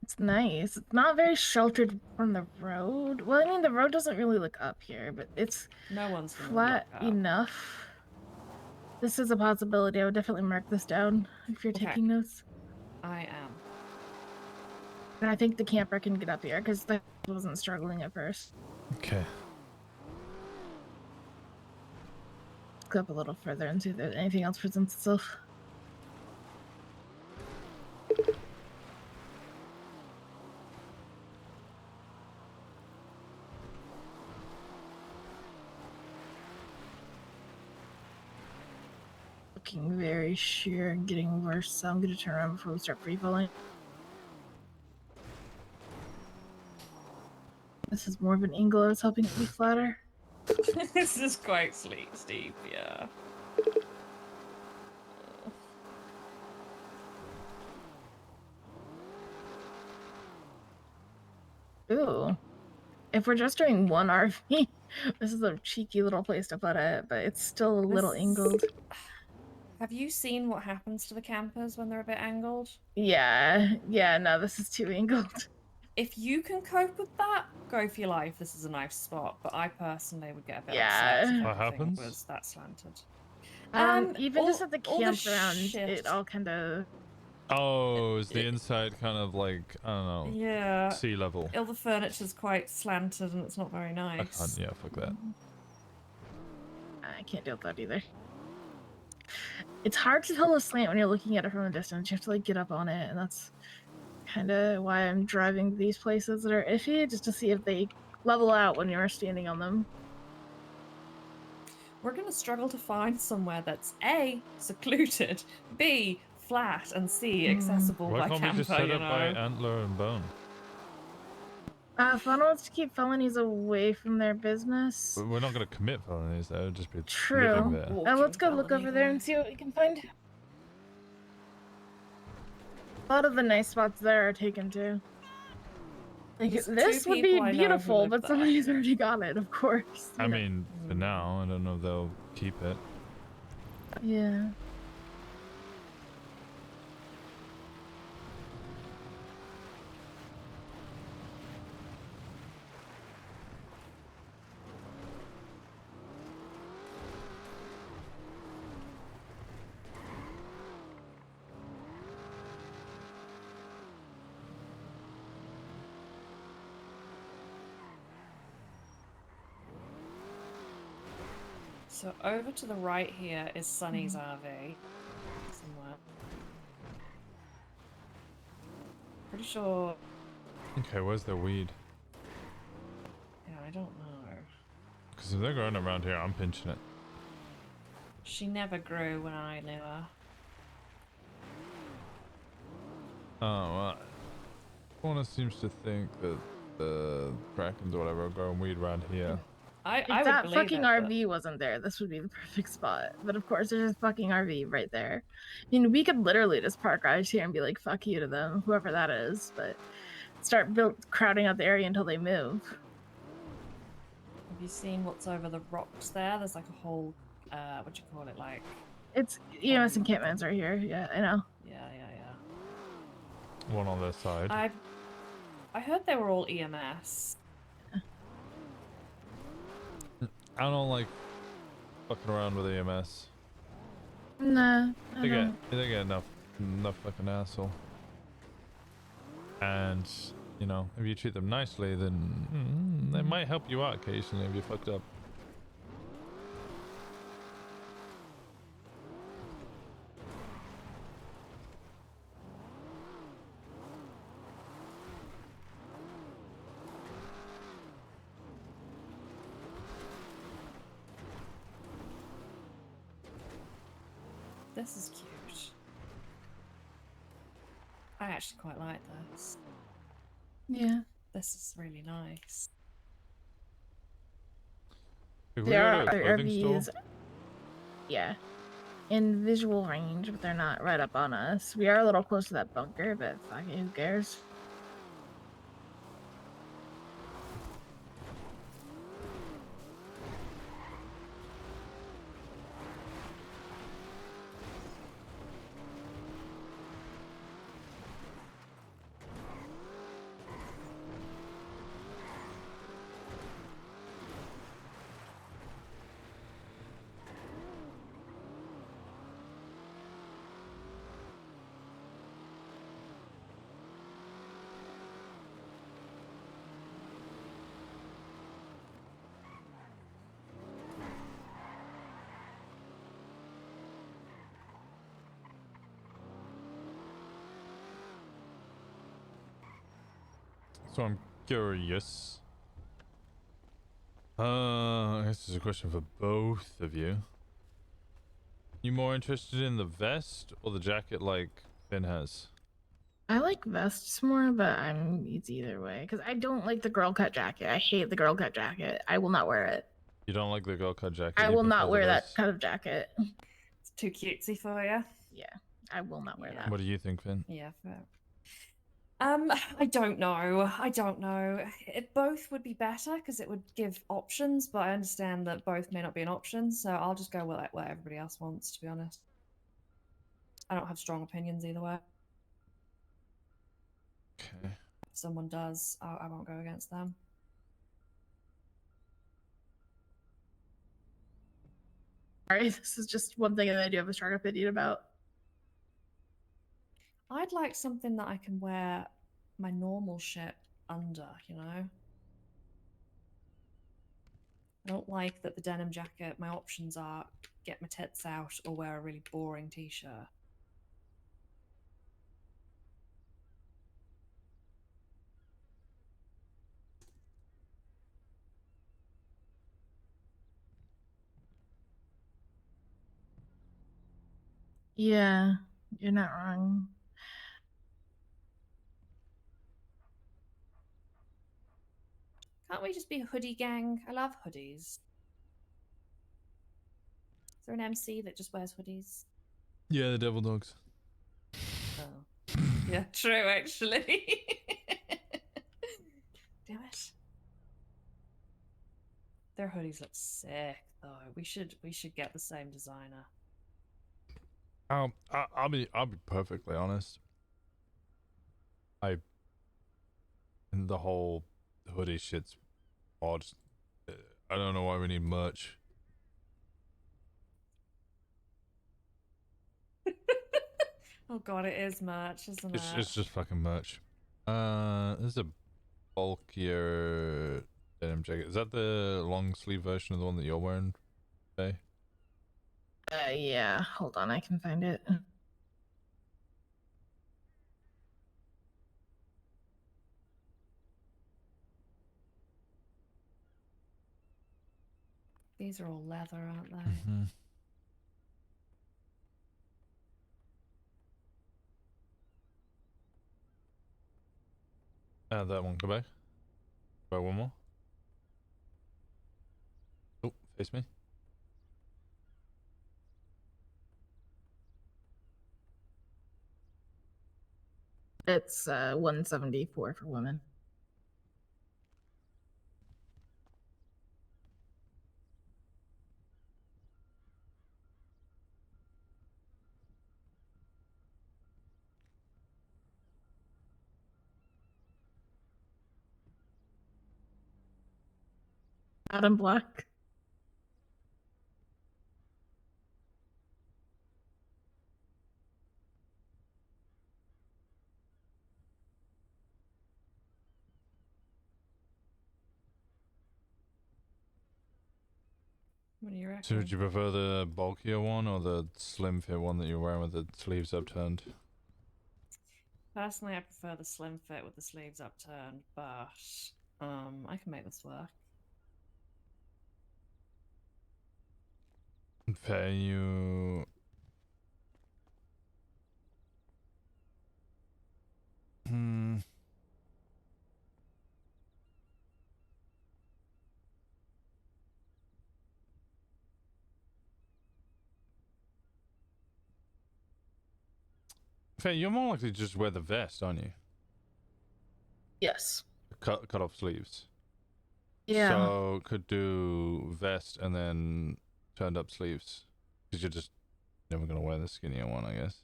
It's nice. It's not very sheltered from the road. Well, I mean, the road doesn't really look up here, but it's No one's gonna flat look up. enough. This is a possibility. I would definitely mark this down if you're Okay. taking notes. I am. And I think the camper can get up here because that wasn't struggling at first. Okay. Go up a little further and see if there's anything else presents itself. Looking very sheer and getting worse, so I'm gonna turn around before we start free falling. This is more of an angle. I was hoping it would be flatter. This is quite steep, yeah. Ooh. If we're just doing one RV, this is a cheeky little place to put it, but it's still a little This- angled. Have you seen what happens to the campers when they're a bit angled? Yeah, no, this is too angled. If you can cope with that, go for your life. This is a nice spot, but I personally would get a bit Yeah. upset if What everything happens? was that slanted. Even just at the all the campground, shift- it all kind of. Oh, is the inside kind of like, I don't know, Yeah. sea level? All the furniture's quite slanted and it's not very I nice. can't, yeah, fuck that. I can't deal with that either. It's hard to tell a slant when you're looking at it from a distance. You have to like get up on it, and that's kind of why I'm driving these places that are iffy, just to see if they level out when you're standing on them. We're going to struggle to find somewhere that's A, secluded, B, flat, and C, accessible Why by can't camper, we just set you up by know? Antler and Bone? Fauna wants to keep felonies away from their business. But we're not going to commit felonies, though. Just be living True. there. Let's go look over there and see what we can find. A lot of the nice spots there are taken too. Like, There's this two would be people I know who beautiful, live but there. somebody's already got it, of course. I mean, for now, I don't know if they'll keep it. Yeah. So over to the right here is Sunny's RV. Somewhere. Pretty sure... Okay, where's the weed? Yeah, I don't know. Because if they're growing around here, I'm pinching it. She never grew when I knew her. Oh, well. Fauna seems to think that the Krakens or whatever are growing weed around here. If I would that believe fucking it, but- RV wasn't there, this would be the perfect spot. But of course, there's a fucking RV right there. I mean, we could literally just park right here and be like, fuck you to them, whoever that is, but start crowding out the area until they move. Have you seen what's over the rocks there? There's like a whole, what do you call it, like... It's EMS encampments right here. Yeah, I know. Yeah. One on their side. I heard they were all EMS. I don't like fucking around with EMS. Nah, I They don't. get enough fucking asshole. And you know, if you treat them nicely, then they might help you out occasionally if you fucked up. This is cute. I actually quite like this. Yeah. This is really nice. If we There go are to a other clothing store, RVs, yeah, in visual range, but they're not right up on us. We are a little close to that bunker, but fuck it, who cares? so I'm curious. This is a question for both of you. You more interested in the vest or the jacket like Finn has? I like vests more, but it's either way because I don't like the girl cut jacket. I hate the girl cut jacket. I will not wear it. You don't like the girl cut jacket? I you will prefer not the wear that vest? kind of jacket. It's too cutesy for you. Yeah, I will not wear that. What do you think, Finn? Yeah, fair. I don't know. I don't know. Both would be better because it would give options, but I understand that both may not be an option, so I'll just go with what everybody else wants, to be honest. I don't have strong opinions either way. Okay. If someone does, I won't go against them. Sorry, this is just one thing that I do have a strong opinion about. I'd like something that I can wear my normal shit under, you know? I don't like that the denim jacket, my options are get my tits out or wear a really boring t-shirt. Yeah, you're not wrong. Can't we just be a hoodie gang? I love hoodies. Is there an MC that just wears hoodies? Yeah, the Devil Dogs. Oh. Yeah, true, actually. Damn it. Their hoodies look sick, though. We should get the same designer. I'll be perfectly honest. The whole hoodie shit's odd. I don't know why we need merch. Oh god, it is merch, isn't it? It's just fucking merch. This is a bulkier denim jacket. Is that the long sleeve version of the one that you're wearing, Faye? Yeah, hold on, I can find it. These are all leather, aren't they? Mm-hmm. That one, go back. Go back one more. Oh, face me. It's 174 for women. Not in black. What do you reckon? So would you prefer the bulkier one or the slim fit one that you're wearing with the sleeves upturned? Personally, I prefer the slim fit with the sleeves upturned, but I can make this work. Fair, you... Hmm... Fair, you're more likely to just wear the vest, aren't you? Yes. Cut off sleeves. Yeah. So could do vest and then turned up sleeves. Because you're just never gonna wear the skinnier one, I guess.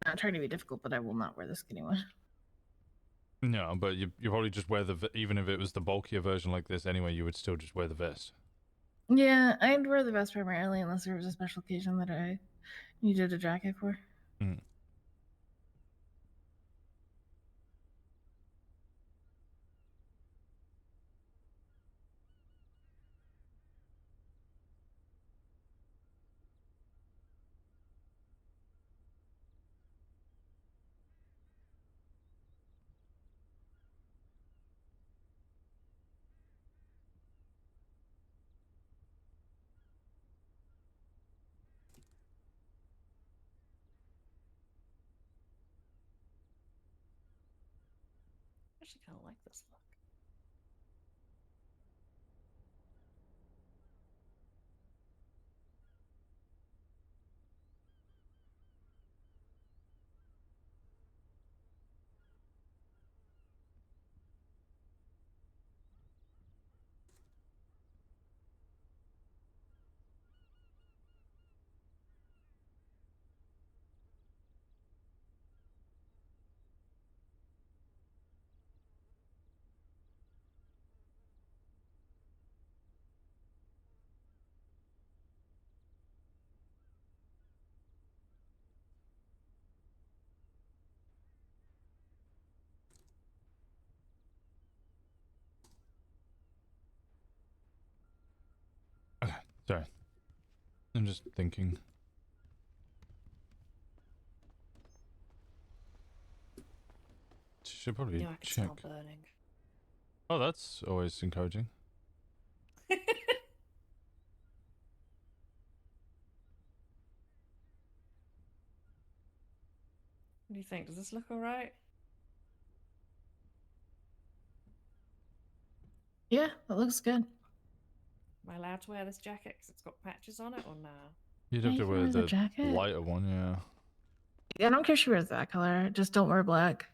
I'm trying to be difficult, but I will not wear the skinny one. No, but you probably just wear the even if it was the bulkier version like this anyway, you would still just wear the vest. Yeah, I'd wear the vest primarily unless there was a special occasion that I needed a jacket for. Mm. I actually kind of like this look. Okay, sorry. I'm just thinking. Should probably Yeah, I can check. smell burning. Oh, that's always encouraging. What do you think? Does this look alright? Yeah, that looks good. Am I allowed to wear this jacket because it's got patches on it or nah? You'd Yeah, have to you can wear wear the the jacket. lighter one, yeah. Yeah, I don't care if she wears that color. Just don't wear black.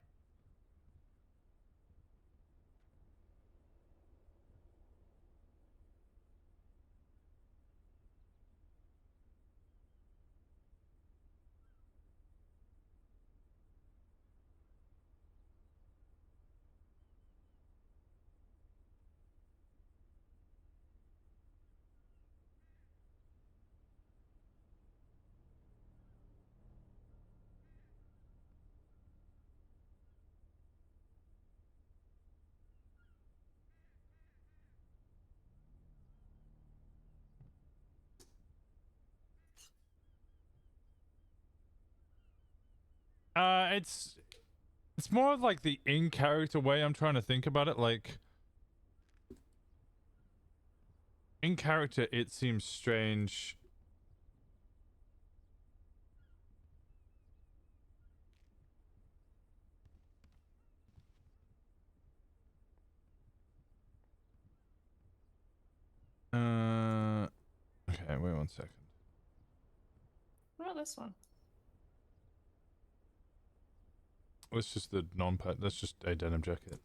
It's more of like the in-character way I'm trying to think about it. Like, in character, it seems strange. Okay, wait 1 second. What about this one? That's just the non-pet. That's just a denim jacket.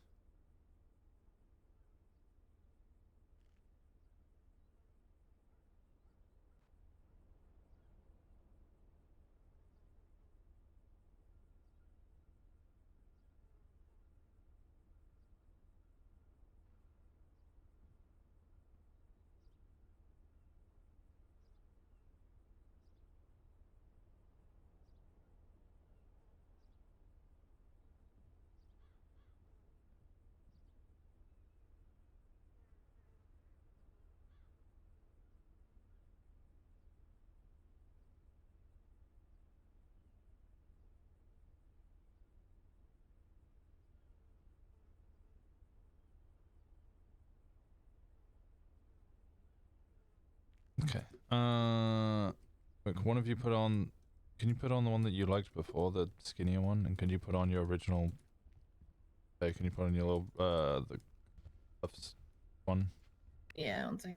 Okay. Look, one of you put on. Can you put on the one that you liked before, the skinnier one, and can you put on your original? Hey, can you put on your little the cuffs one? Yeah, one second.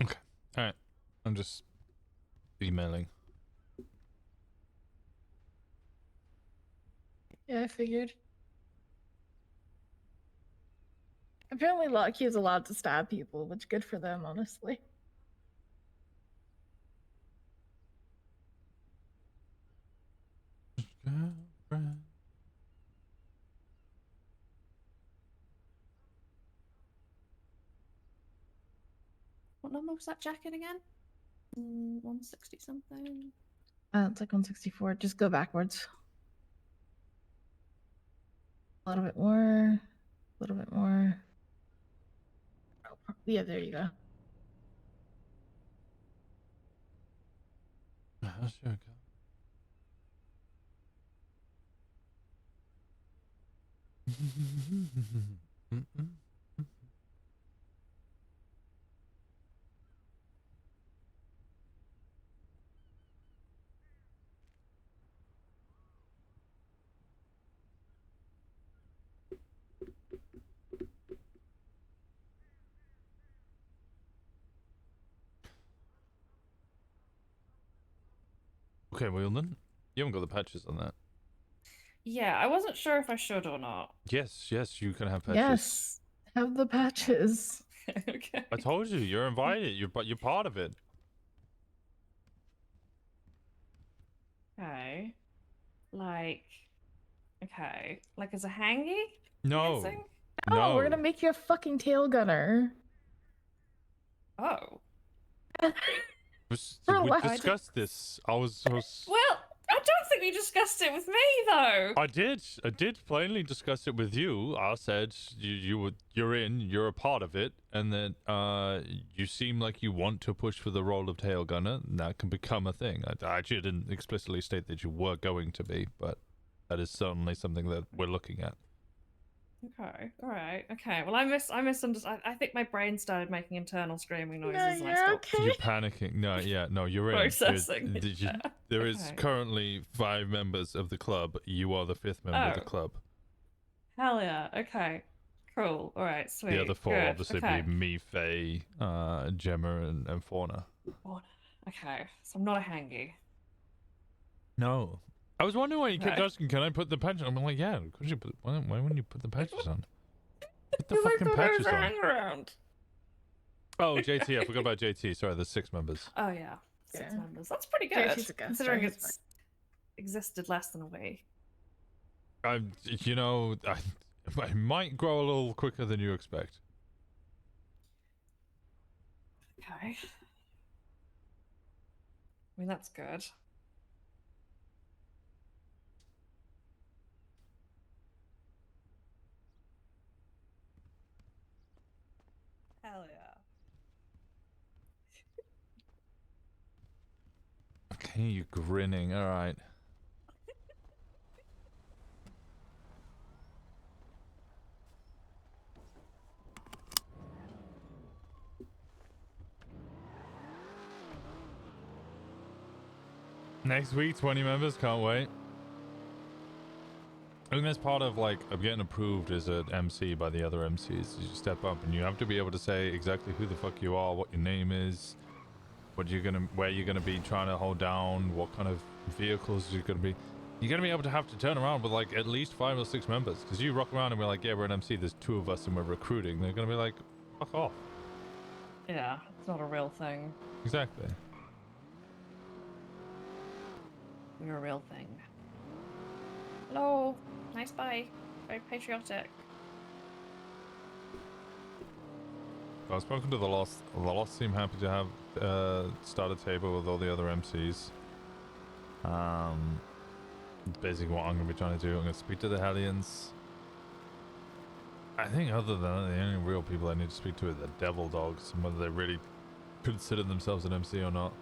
Okay. All right. I'm just emailing. Yeah, I figured. Apparently, Lockheed is allowed to stab people, which good for them, honestly. What number was that jacket again? 160 something. It's like 164. Just go backwards. A little bit more. A little bit more. Oh, yeah, there you go. Sure. Okay, Winston, you haven't got the patches on that. Yeah, I wasn't sure if I should or not. Yes, you can have patches. Yes, have the patches. Okay. I told you, you're invited. You're part of it. Okay. Like, okay. Like as a hangy? No. Dancing? Oh, we're gonna make you a fucking tail gunner. Oh. We discussed this. I was. Well, I don't think we discussed it with me though. I did plainly discuss it with you. I said you're a part of it, and that you seem like you want to push for the role of tail gunner, and that can become a thing. I actually didn't explicitly state that you were going to be, but that is certainly something that we're looking at. Okay, alright, okay. Well, I misunderstood. I think my brain started making internal screaming noises No, and I you're stopped. okay. You're panicking. No, you're in. Processing. There is Okay. currently 5 members of the club. You are the 5th member of the Oh. club. Hell yeah, okay. Cool, alright, sweet. The other 4 Good. obviously okay. be me, Faye, Gemma, and Fauna. Okay, so I'm not a hangy. No. I was wondering why you kept Okay. asking, can I put the patches on? I'm like, yeah, could you put, why wouldn't you put the patches on? Put the Because I fucking thought I was patches a on. hang around. Oh, JT, I forgot about JT. Sorry, there's 6 members. Oh yeah, 6 Yeah. members. That's pretty Yeah, good, she's a guest, considering so it's existed less than a week. I might grow a little quicker than you expect. Okay. I mean, that's good. Hell yeah. Okay, you grinning. All right. Next week, 20 members. Can't wait. I think that's part of, like, of getting approved as an MC by the other MCs. You step up and you have to be able to say exactly who the fuck you are, what your name is, where you're gonna be trying to hold down, what kind of vehicles you're gonna be. You're gonna be able to have to turn around with like at least 5 or 6 members, because you rock around and we're like, yeah, we're an MC. There's 2 of us and we're recruiting. They're gonna be like, fuck off. Yeah, It's not a real thing. Exactly. We're a real thing. Hello. Nice bye. Very patriotic. I've spoken to the Lost. The Lost seem happy to have start a table with all the other MCs. Basically what I'm going to be trying to do. I'm going to speak to the Hellions. I think other than that, the only real people I need to speak to are the Devil Dogs, and whether they really consider themselves an MC or not.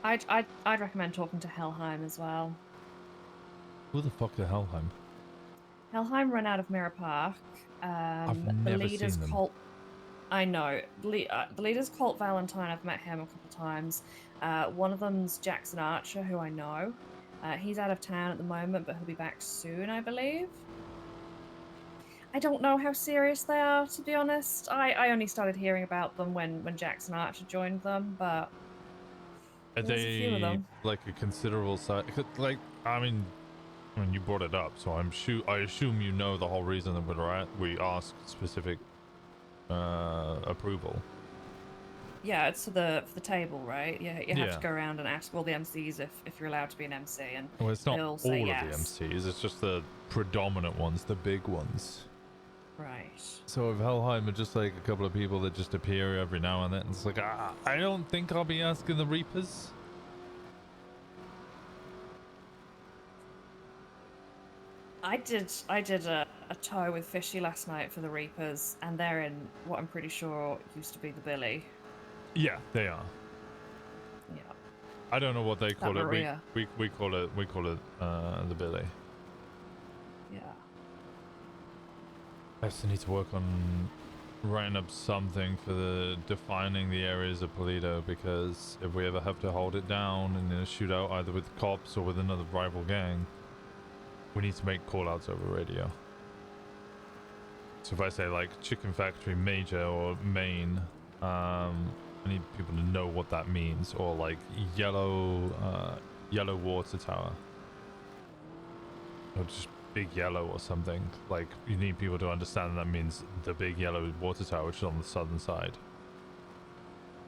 I'd recommend talking to Helheim as well. Who the fuck are Helheim? Helheim run out of Mirror Park. I've the never leader's seen them. Colt. I know. The leader's Colt Valentine. I've met him a couple times. One of them's Jackson Archer, who I know. He's out of town at the moment, but he'll be back soon, I believe. I don't know how serious they are, to be honest. I only started hearing about them when Jackson Archer joined them, but Are there's a few of they them. like a considerable size? Like, I mean, you brought it up, so I assume you know the whole reason that we ask specific approval. Yeah, it's for the table, right? Yeah, you have Yeah. to go around and ask all the MCs if you're allowed to be an MC, and Well, it's not they'll all say of yes. the MCs. It's just the predominant ones, the big ones. Right. So if Helheim are just like a couple of people that just appear every now and then, it's like, I don't think I'll be asking the Reapers. I did a tow with Fishy last night for the Reapers, and they're in what I'm pretty sure used to be the Billy. Yeah, they are. Yeah. I don't know what they call it. Maria. We call it the Billy. Yeah. I just need to work on writing up something for defining the areas of Polito, because if we ever have to hold it down in a shootout either with cops or with another rival gang, we need to make call-outs over radio. So if I say like Chicken Factory Major or Main, I need people to know what that means, or like yellow water tower, or just big yellow or something. Like, you need people to understand that means the big yellow water tower, which is on the southern side.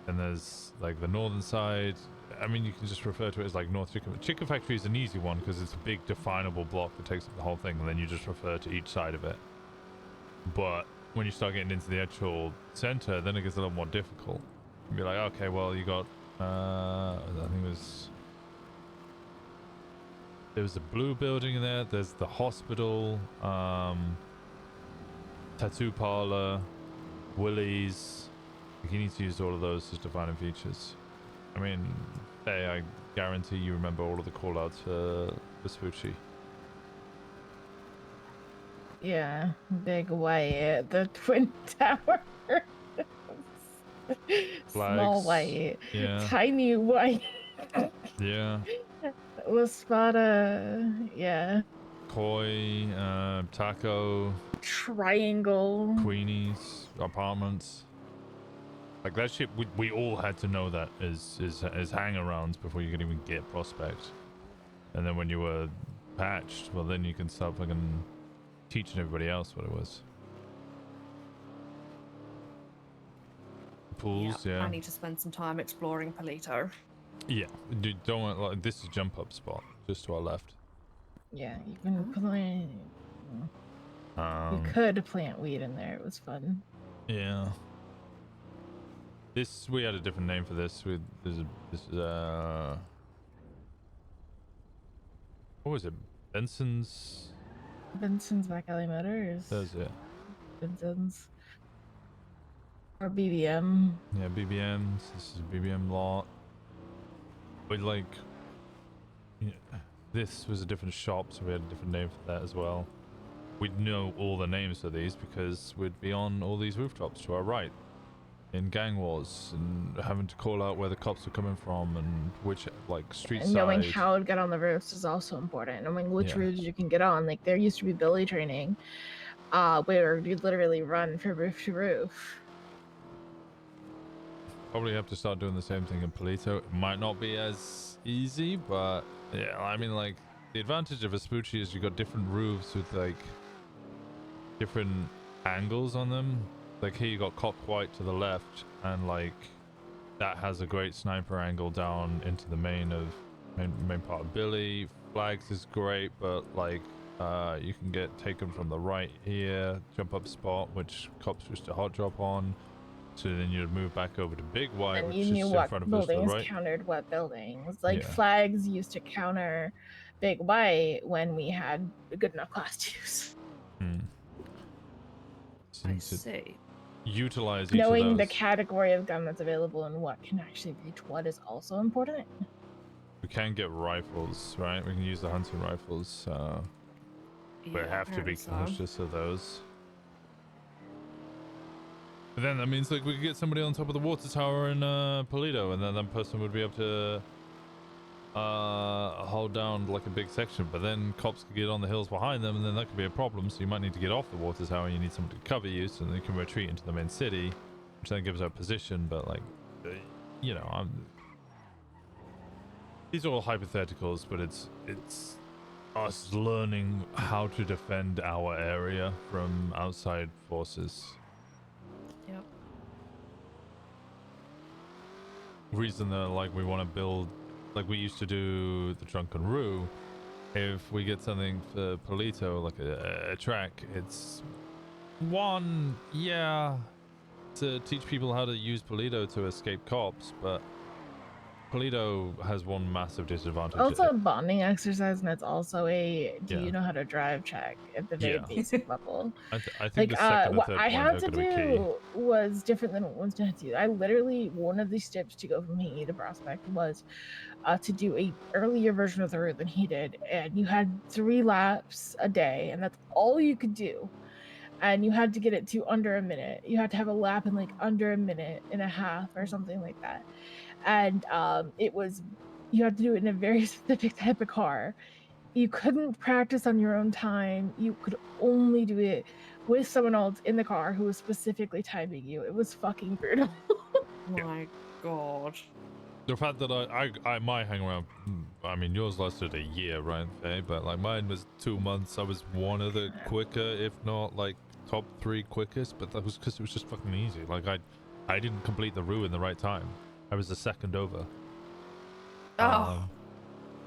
And there's like the northern side. I mean, you can just refer to it as like North Chicken Factory is an easy one because it's a big definable block that takes up the whole thing, and then you just refer to each side of it. But when you start getting into the actual center, then it gets a little more difficult. You'd be like, okay, well, you got I think there was a blue building in there, there's the hospital, tattoo parlor, Willie's. You need to use all of those as defining features. I mean, hey, I guarantee you remember all of the callouts for Vespucci. Yeah, big white, the twin tower. Small Flags, white, yeah. tiny white. Yeah. La Spada, yeah. Koi, Taco, Triangle, Queenie's, apartments. Like that shit, we all had to know that as hang-arounds before you could even get Prospect. And then when you were patched, well, then you can start fucking teaching everybody else what it was. Pools, yeah. I need to spend some time exploring Polito. Yeah, dude, don't want, like, this is jump up spot just to our left. Yeah, you can plant. You Um, could plant weed in there. It was fun. Yeah. This, we had a different name for this. This is what was it? Benson's Back Alley Motors. That's it. Benson's. Or BBM. Yeah, BBMs. This is a BBM lot. But like, yeah, this was a different shop, so we had a different name for that as well. We'd know all the names for these because we'd be on all these rooftops to our right in gang wars and having to call out where the cops are coming from and which, like, street And side. knowing how to get on the roofs is also important. Knowing which Yeah. roofs you can get on. Like, there used to be Billy training, where you'd literally run from roof to roof. Probably have to start doing the same thing in Polito. It might not be as easy, but yeah, I mean, like, the advantage of Vespucci is you got different roofs with like different angles on them. Like here you got Cop White to the left, and like that has a great sniper angle down into the main part of Billy. Flags is great, but like you can get taken from the right here, jump up spot, which cops used to hot drop on. So then you'd move back over to Big White, And which you is knew in what front of us to the buildings right. countered what buildings. Like Yeah. flags used to counter Big White when we had good enough class twos. I see. Utilize each Knowing of the those. category of gun that's available and what can actually reach what is also important. We can get rifles, right? We can use the hunting rifles. We Yeah, have to be apparently so. cautious of those. But then that means like we could get somebody on top of the water tower in Polito, and then that person would be able to hold down like a big section. But then cops could get on the hills behind them, and then that could be a problem. So you might need to get off the water tower. You need somebody to cover you, so then you can retreat into the main city, which then gives our position. But like, you know, these are all hypotheticals, but it's us learning how to defend our area from outside forces. Yep. Reason that like we want to build, like we used to do the Drunken Roo. If we get something for Polito, like a track, it's one, yeah, to teach people how to use Polito to escape cops, but Polito has one massive disadvantage. Also a bonding exercise, and it's also a do Yeah. you know how to drive check at the very Yeah. basic level. I think Like the second and what third I point had are to going to be key. do was different than what Winston had to do. I literally, one of the steps to go from Haiti to Prospect was to do a earlier version of the route than he did, and you had 3 laps a day, and that's all you could do. And you had to get it to under a minute. You had to have a lap in like under a minute and a half or something like that. And it was, you had to do it in a very specific type of car. You couldn't practice on your own time. You could only do it with someone else in the car who was specifically timing you. It was fucking brutal. My God. The fact that I might hang around, I mean, yours lasted a year, right, Faye? But like mine was 2 months. I was one of the quicker, if not like top 3 quickest, but that was because it was just fucking easy. Like I didn't complete the route in the right time. I was the second over. Oh.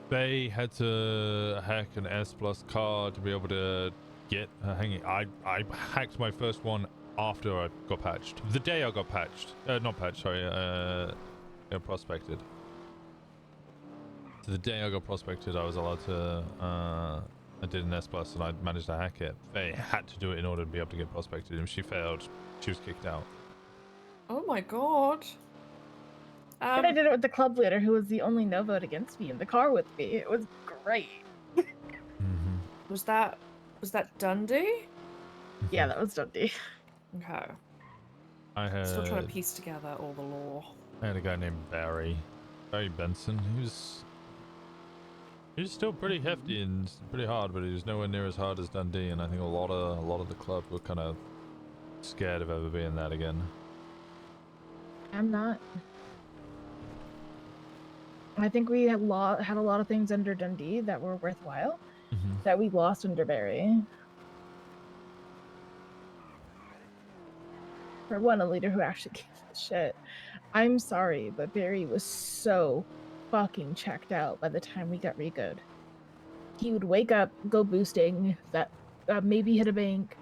Faye had to hack an S+ car to be able to get her hanging. I hacked my first one after I got patched. The day I got patched. Not patched, sorry. Prospected. So the day I got prospected, I was allowed to. I did an S+ and I managed to hack it. Faye had to do it in order to be able to get prospected, and if she failed, she was kicked out. Oh my God. And I did it with the club leader, who was the only no vote against me in the car with me. It was great. Was that Dundee? Yeah, that was Dundee. Okay. I had. Still trying to piece together all the lore. I had a guy named Barry Benson. He was still pretty hefty and pretty hard, but he was nowhere near as hard as Dundee. And I think a lot of the club were kind of scared of ever being that again. I'm not. I think we had a lot of things under Dundee that were worthwhile that we lost under Barry. For one, a leader who actually gave a shit. I'm sorry, but Barry was so fucking checked out by the time we got regoed. He would wake up, go boosting, that maybe hit a bank,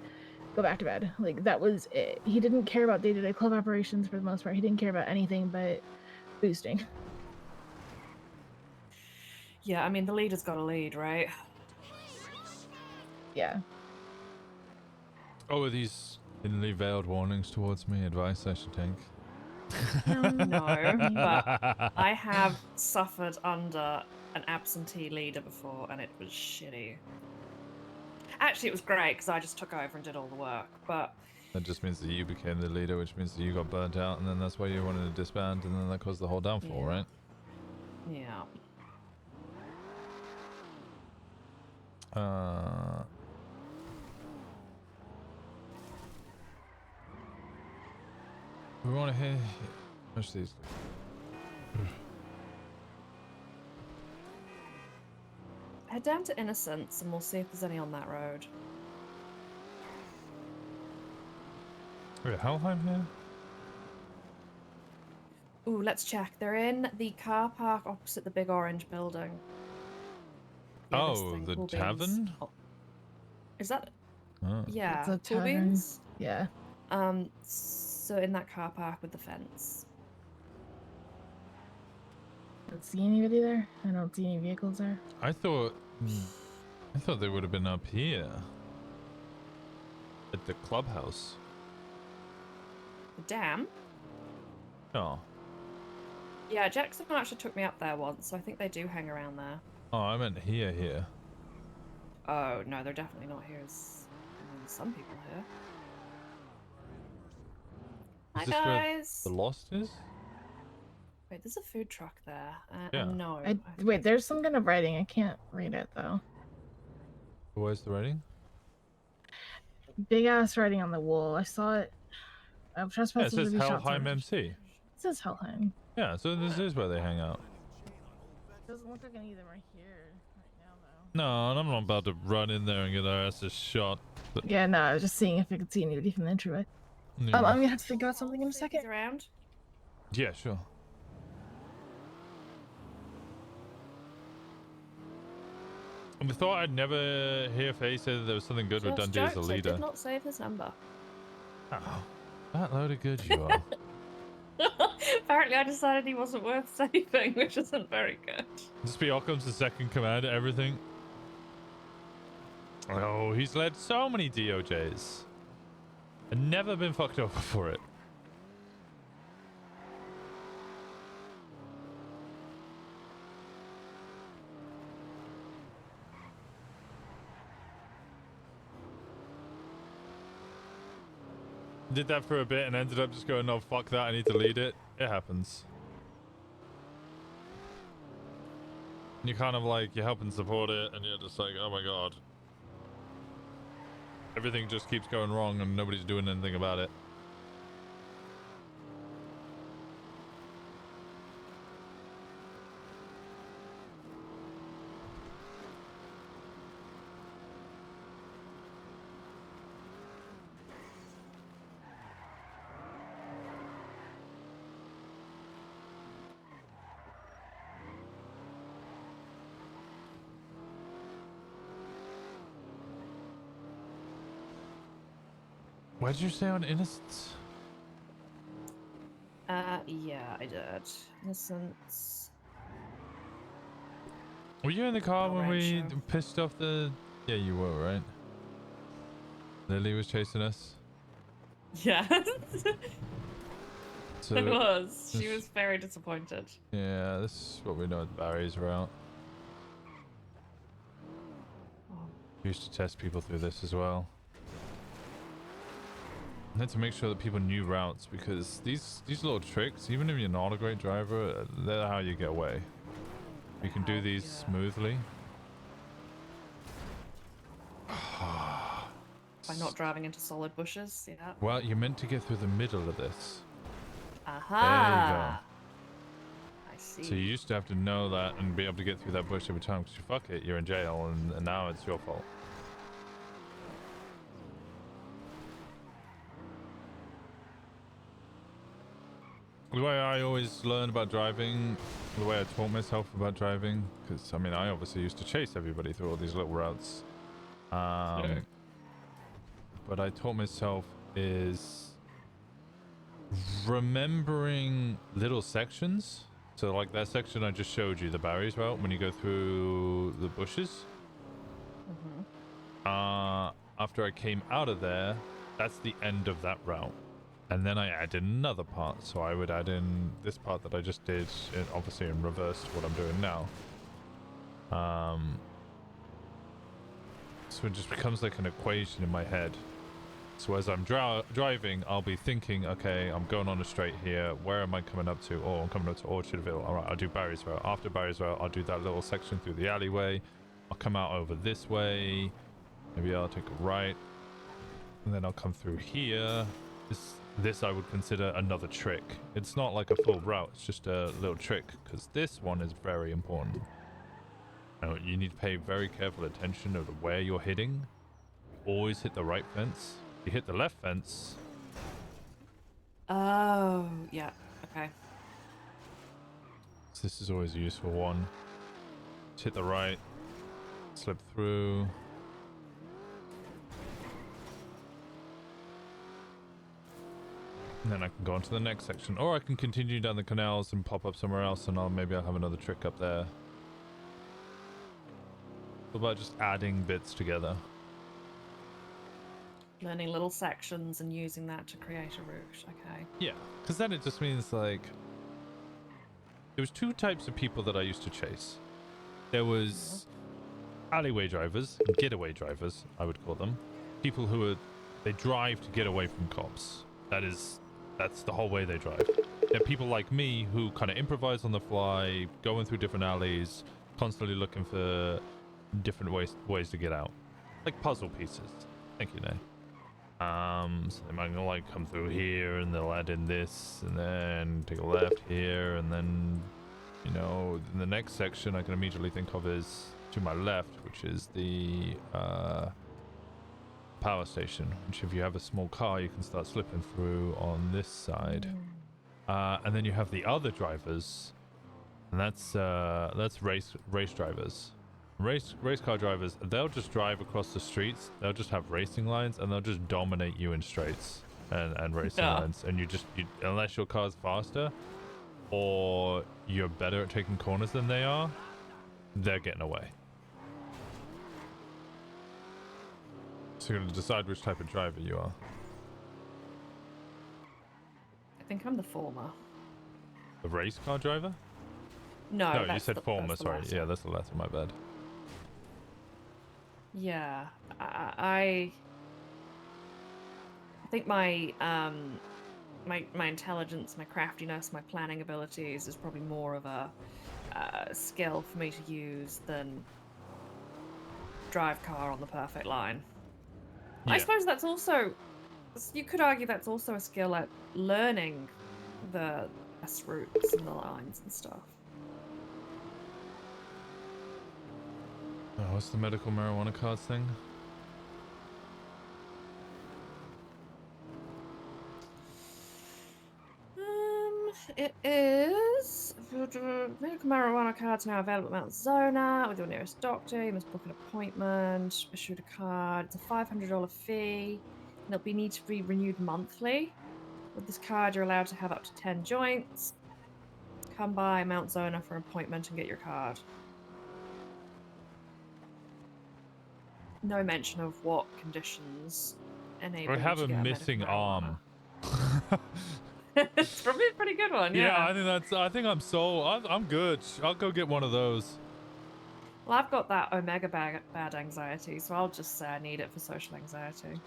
go back to bed. Like, that was it. He didn't care about day-to-day club operations for the most part. He didn't care about anything but boosting. Yeah, I mean, the leader's got a lead, right? Yeah. Oh, are these thinly veiled warnings towards me? Advice I should take? No, but I have suffered under an absentee leader before, and it was shitty. Actually, it was great because I just took over and did all the work, but That just means that you became the leader, which means that you got burnt out, and then that's why you wanted to disband, and then that caused the whole downfall, right? yeah. We want to hear. Watch these. Head down to Innocence and we'll see if there's any on that road. Wait, Helheim here? Ooh, let's check. They're in the car park opposite the big orange building. Yeah, this Oh, thing, the Cool Beans. tavern? Oh. Is that? Oh. Yeah, It's a Cool tavern. Beans? Yeah. So in that car park with the fence. Don't see anybody there. I don't see any vehicles there. I thought they would have been up here at the clubhouse. The dam? Oh. Yeah, Jackson actually took me up there once, so I think they do hang around there. Oh, I meant here. Oh, no, they're definitely not here. I mean, some people here. Hi, Is this guys! where the Lost is? Wait, there's a food truck there. Yeah. No. Wait, there's some kind of writing. I can't read it though. Where's the writing? Big ass writing on the wall. I saw it. Yeah, it Trespassers says will be shot Helheim down. MC. It says Helheim. Yeah, so this is where they hang out. Doesn't look like any of them are here right now No, and I'm not about to run in there and get our asses shot. though. Yeah, no, I was just seeing if I could see anybody from the entryway. Yeah. I'm gonna have to figure out something in a second. Around? Yeah, sure. I thought I'd never hear Faye say that there was something good with Just Dundee as a jokes, I leader. did not save his number. Oh, that load of good you are. Apparently I decided he wasn't worth saving, which isn't very good. This be Occam's the second command to everything. Oh, he's led so many DOJs. And never been fucked over for it. Did that for a bit and ended up just going, no, fuck that, I need to lead it. It happens. You kind of like, you help and support it, and you're just like, oh my god. Everything just keeps going wrong and nobody's doing anything about it. What did you say on Innocence? Yeah, I did. Innocence. Were you in the car when we Rancho. pissed off the... Yeah, you were, right? Lily was chasing us. Yeah. So I was. She this- was very disappointed. Yeah, this is what we know the barriers are out. We used to test people through this as well. I had to make sure that people knew routes because these little tricks, even if you're not a great driver, they're how you get away. You can do these smoothly. By not driving into solid bushes, yeah. Well, you're meant to get through the middle of this. Aha! I see. So you used to have to know that and be able to get through that bush every time because you fuck it, you're in jail and now it's your fault. The way I always learn about driving, the way I taught myself about driving, because I mean I obviously used to chase everybody through all these little routes. But I taught myself is remembering little sections. So like that section I just showed you, the Barry's route, when you go through the bushes. After I came out of there, that's the end of that route. And then I added another part. So I would add in this part that I just did, obviously in reverse to what I'm doing now. So it just becomes like an equation in my head. So as I'm driving, I'll be thinking, okay, I'm going on a straight here. Where am I coming up to? Oh, I'm coming up to Orchardville. All right, I'll do Barry's Road. After Barry's Road, I'll do that little section through the alleyway. I'll come out over this way. Maybe I'll take a right. And then I'll come through here. This I would consider another trick. It's not like a full route. It's just a little trick because this one is very important. Now, you need to pay very careful attention to where you're hitting. Always hit the right fence. If you hit the left fence, Oh, yeah. Okay. So this is always a useful one. Just hit the right, slip through. And then I can go on to the next section. Or I can continue down the canals and pop up somewhere else, and maybe I'll have another trick up there. What about just adding bits together? Learning little sections and using that to create a route. Okay. Yeah, because then it just means like there was two types of people that I used to chase. There was alleyway drivers, getaway drivers, I would call them. People who they drive to get away from cops. That's the whole way they drive. There are people like me who kind of improvise on the fly, going through different alleys, constantly looking for different ways to get out, like puzzle pieces. Thank you, Nay. So they might like come through here and they'll add in this and then take a left here, and then, you know, in the next section I can immediately think of is to my left, which is the power station, which if you have a small car you can start slipping through on this side. And then you have the other drivers, and that's race drivers. Race car drivers, they'll just drive across the streets, they'll just have racing lines, and they'll just dominate you in straights and racing lines, and you unless your car's faster or you're better at taking corners than they are, they're getting away. So you're going to decide which type of driver you are. I think I'm the former. The race car driver? No, you said former, sorry. latter. Yeah, that's the latter, my bad. Yeah, I think my my intelligence, my craftiness, my planning abilities is probably more of a skill for me to use than drive car on the perfect line. Yeah. I suppose that's also, you could argue that's also a skill at learning the best routes and the lines and stuff. Oh, what's the medical marijuana cards thing? It is medical marijuana cards now available at Mount Zona with your nearest doctor. You must book an appointment, issued a card. It's a $500 fee. And it'll need to be renewed monthly. With this card, you're allowed to have up to 10 joints. Come by Mount Zona for an appointment and get your card. No mention of what conditions enable I have you a to get missing medical marijuana. arm. It's probably a pretty good one, yeah. I think I'm good. I'll go get one of those. Well, I've got that omega bad anxiety, so I'll just say I need it for social anxiety.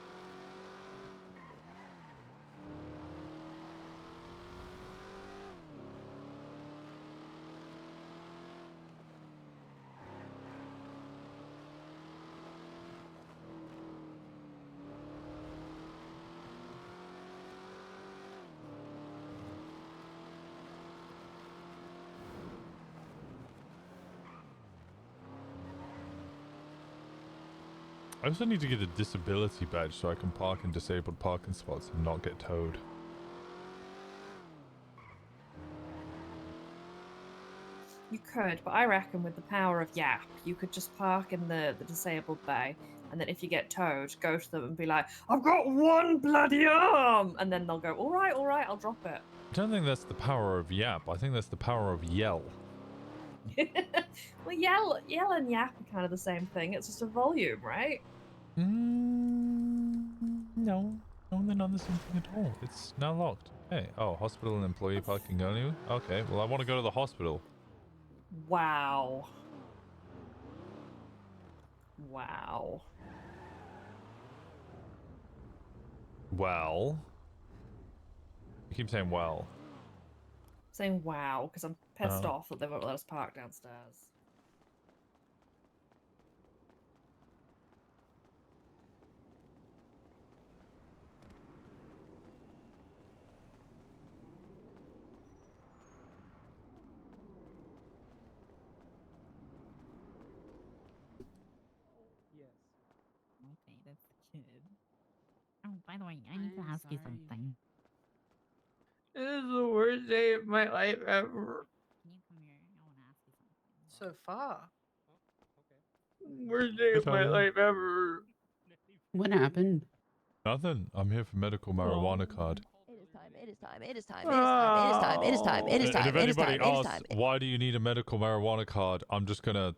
I also need to get a disability badge so I can park in disabled parking spots and not get towed. You could, but I reckon with the power of Yap, you could just park in the disabled bay, and then if you get towed, go to them and be like, I've got one bloody arm! And then they'll go, all right, I'll drop it. I don't think that's the power of Yap. I think that's the power of Yell. Well, yell and Yap are kind of the same thing. It's just a volume, right? No, they're not the same thing at all. It's now locked. Hey, oh, hospital and employee parking only? Okay, well, I want to go to the hospital. Wow. Wow. Well. You keep saying well. Saying wow, because I'm pissed Oh. off that they won't let us park downstairs. Okay, that's the kid. Oh, by the way, I need to ask you something. This is the worst day of my life ever. Can you come here? so far. Worst day of my life ever. What happened? Nothing. I'm here for medical marijuana card. It is time. It is time. It is time. It is time. It is time. It is time. It is And time. if It is time. anybody It is asks, time. why do you need a medical marijuana card? I'm just gonna.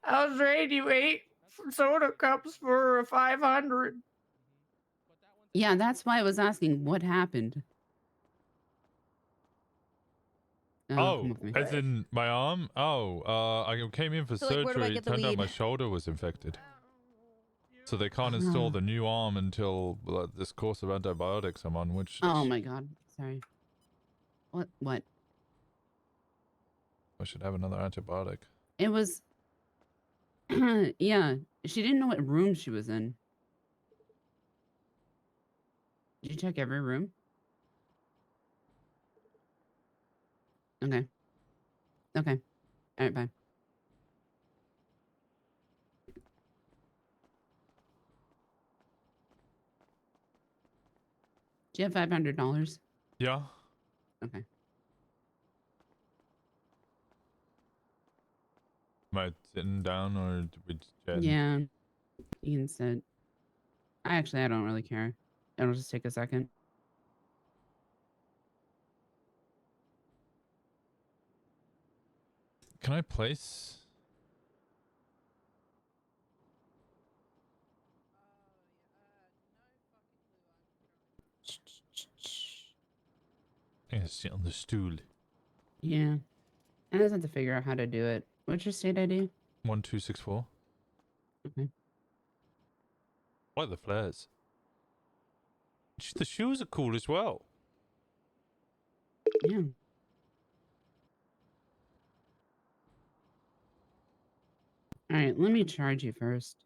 I was ready to eat soda cups for 500. Yeah, that's why I was asking what happened. Oh, come Oh, with me. as in my arm? Oh, I came in for So, like, where do I surgery. get the Turned out weed? my shoulder was infected. So they can't install the new arm until this course of antibiotics I'm on, which Oh my god. Sorry. What? What? I should have another antibiotic. It was. Yeah. She didn't know what room she was in. Did you check every room? Okay. Okay. All right, bye. Do you have $500? Yeah. Okay. Am I sitting down or did we chat? Yeah. You can sit. I don't really care. It'll just take a second. Can I place? I gotta sit on the stool. Yeah. I just have to figure out how to do it. What's your state ID? 1264. Okay. I like the flares. The shoes are cool as well. Yeah. All right, let me charge you first.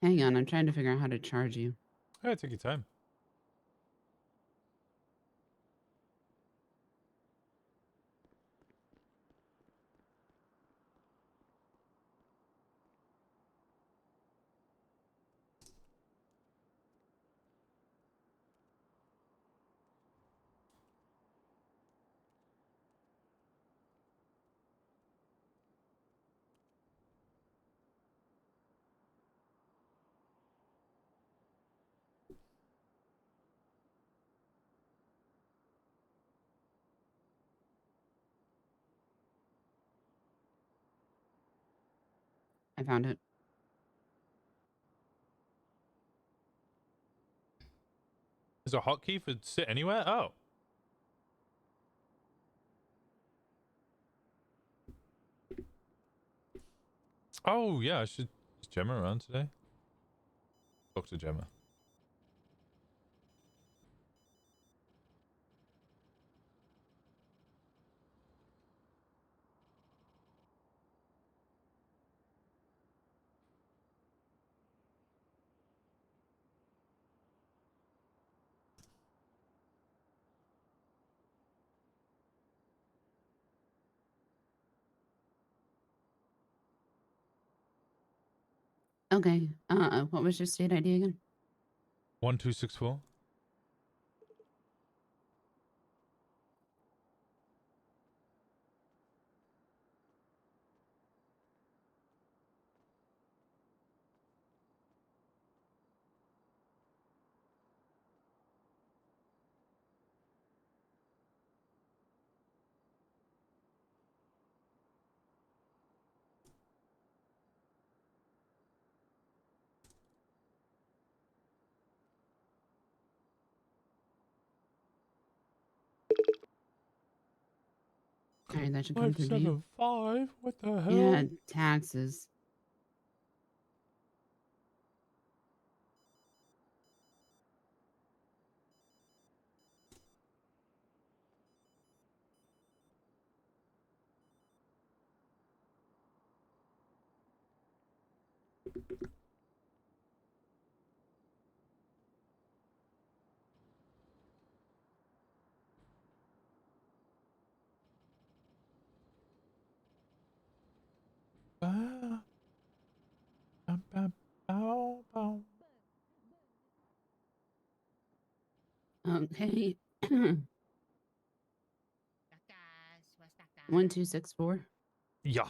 Hang on, I'm trying to figure out how to charge you. Yeah, take your time. I found it. There's a hotkey for sit anywhere? Oh. Oh, yeah, I should. Is Gemma around today? Talk to Gemma. Okay. What was your state ID again? 1264. Alright, that should come through to you. 575. What the hell? Yeah, taxes. Ah. Bum, bum, bow, bow. Okay. 1264. Yeah.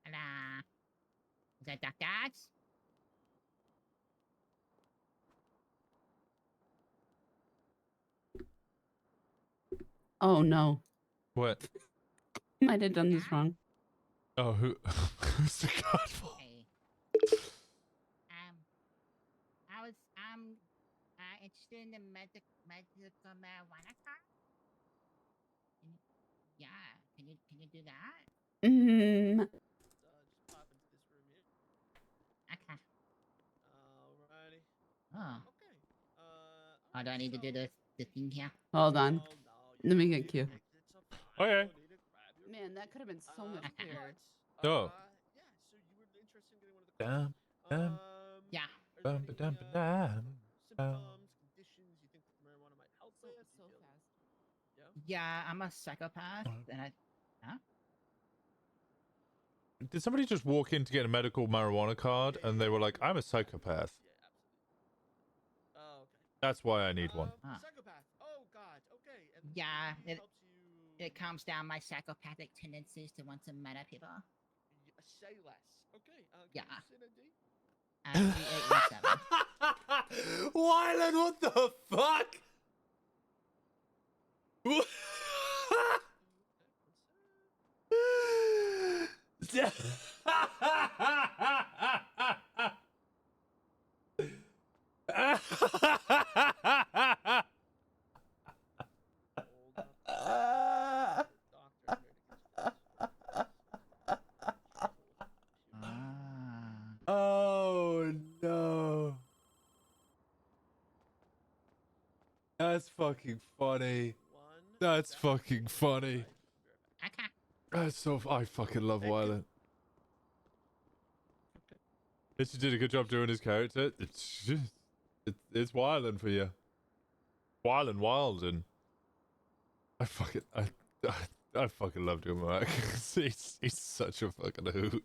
Hello. Is that doctors? Oh no. What? Might have done this wrong. Oh, who's the godfall? Hey. I was interested in the medical marijuana card. Yeah, can you do that? Mm. Okay. Alrighty. Oh. Okay. Oh, do I need to do the thing here? Hold on. Let me get Q. Okay. Man, that could have been so much clearer. Oh. Yeah. So you were interested in getting one of the cards. Dum, Yeah. Are there bum, any, ba-dum, ba-dum, bum. symptoms, conditions you think that marijuana might help with? So fast. Yeah. Yeah, I'm a psychopath, and huh? Did somebody just walk in to get a medical marijuana card and they were like, I'm a psychopath? Oh, okay. That's why I need one. Psychopath. Oh God. Okay. And Yeah, it it helps you calms down my psychopathic tendencies to want to murder people. say less. Okay. Yeah. Can you say ID? 3817. Wyland, what the fuck? Oh no. That's fucking funny. That's fucking funny. Okay. That's so. I fucking love Wyland. Bitch, you did a good job doing his character. It's just, it's Wyland for you. Wilden. I fucking love doing Mark. he's such a fucking hoot.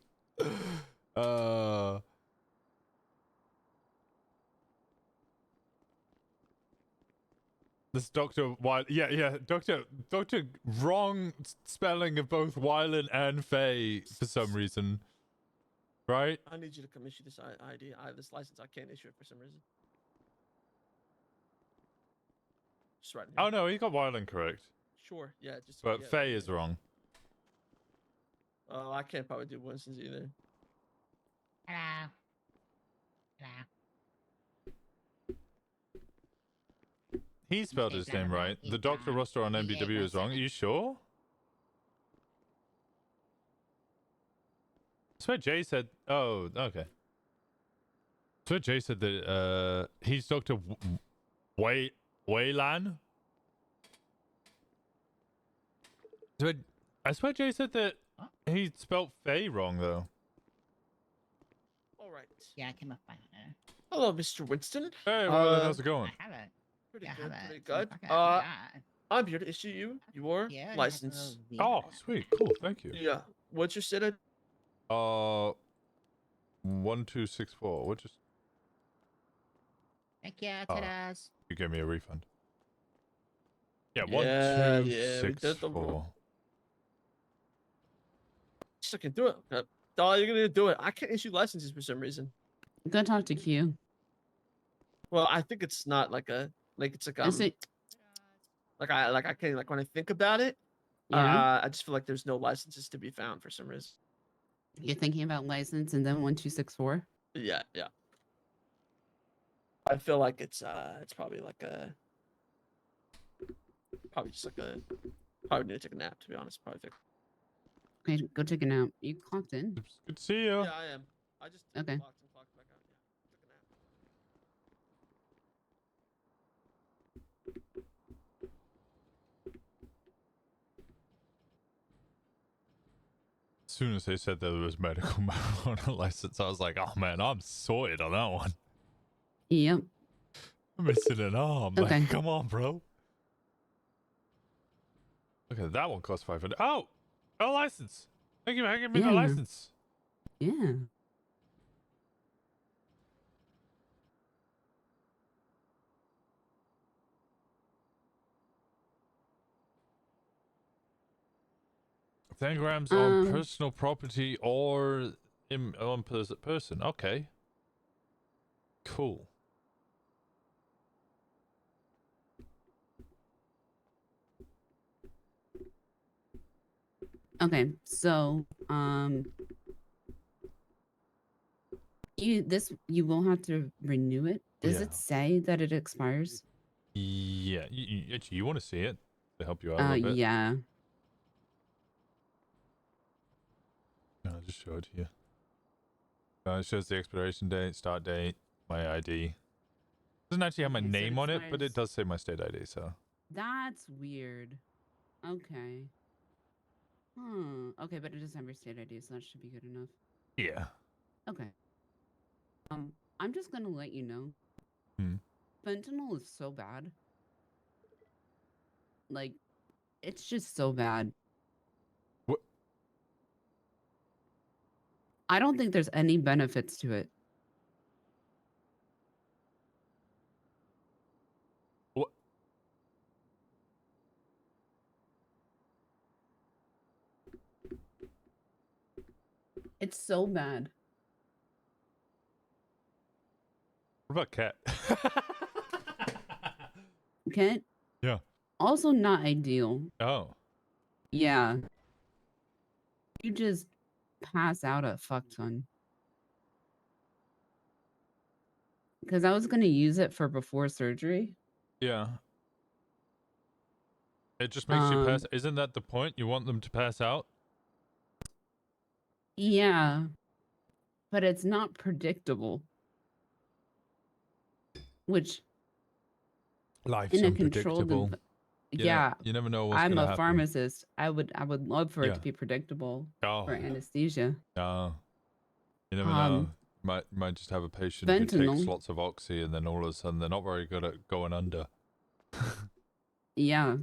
This Dr. Wyland, yeah, Dr. Wrong spelling of both Wyland and Faye for some reason. Right? I need you to come issue this ID. This license. I can't issue it for some reason. Just right. Oh no, he got Wyland correct. Sure. Yeah. Just. But yeah, Faye is wrong. Oh, I can't probably do Winston's either. Hello. Hello. He spelled his name right. The Dr. roster on MBW is wrong. Are you sure? I swear Jay said... Oh, okay. I swear Jay said that he's Dr. Waylan. I swear Jay said that he spelled Faye wrong, though. All right. Yeah, I came up by her. Hello, Mr. Winston. Hey, well, how's it going? I have it. Pretty Yeah, good. have Pretty it. good. Okay, yeah. I'm here to issue you your Yeah, license. Oh, sweet. Cool. Thank you. Yeah. What's your city? 1264. What just... Thank you, Oh, ta-das. you gave me a refund. Yeah, Yeah, we did the 1264. I can do it. You're gonna do it. I can't issue licenses for some reason. Go talk to Q. Well, I think it's not like a it's like Is it? I can't like when I think about it. Yeah. I just feel like there's no licenses to be found for some reason. You're thinking about license and then 1264. Yeah. I feel like it's probably like a Probably just like a. Probably need to take a nap, to be honest. Probably. Okay, go take a nap. You clocked in. Good to see you. Yeah, I am. I just Okay. clocked and clocked back out. Yeah, took a nap. As soon as they said there was medical marijuana license, I was like, oh man, I'm sorted on that one. Yep. I'm missing an arm. Okay. Like, come on, bro. Okay, that one cost 500. Oh, a license. Thank you for giving me the license. Yeah. Ten grams on personal property or on person. Okay. Cool. Okay, so you will have to renew it. Does it say that it expires? Yeah, you want to see it to help you out a little bit. Yeah. I'll just show it to you. It shows the expiration date, start date, my ID. Doesn't actually have my Okay, so it name on it, but it expires- does say my state ID. So That's weird. Okay. Okay, but it doesn't have your state ID, so that should be good enough. yeah. Okay. I'm just gonna let you know. Hmm. Fentanyl is so bad. Like, it's just so bad. What? I don't think there's any benefits to it. What? It's so bad. What about Cat? Kent? Yeah. Also not ideal. Oh. Yeah. You just pass out a fuck ton. Because I was going to use it for before surgery. Yeah. It just makes you pass. Um, Isn't that the point? You want them to pass out? Yeah. But it's not predictable. Which Life's in a controlled unpredictable. yeah, You never know what's I'm gonna a happen. pharmacist. I would love for it Yeah. to be predictable Oh. for anesthesia. No. You never know. Might just have a patient who takes Fentanyl. lots of oxy and then all of a sudden they're not very good at going under. Yeah.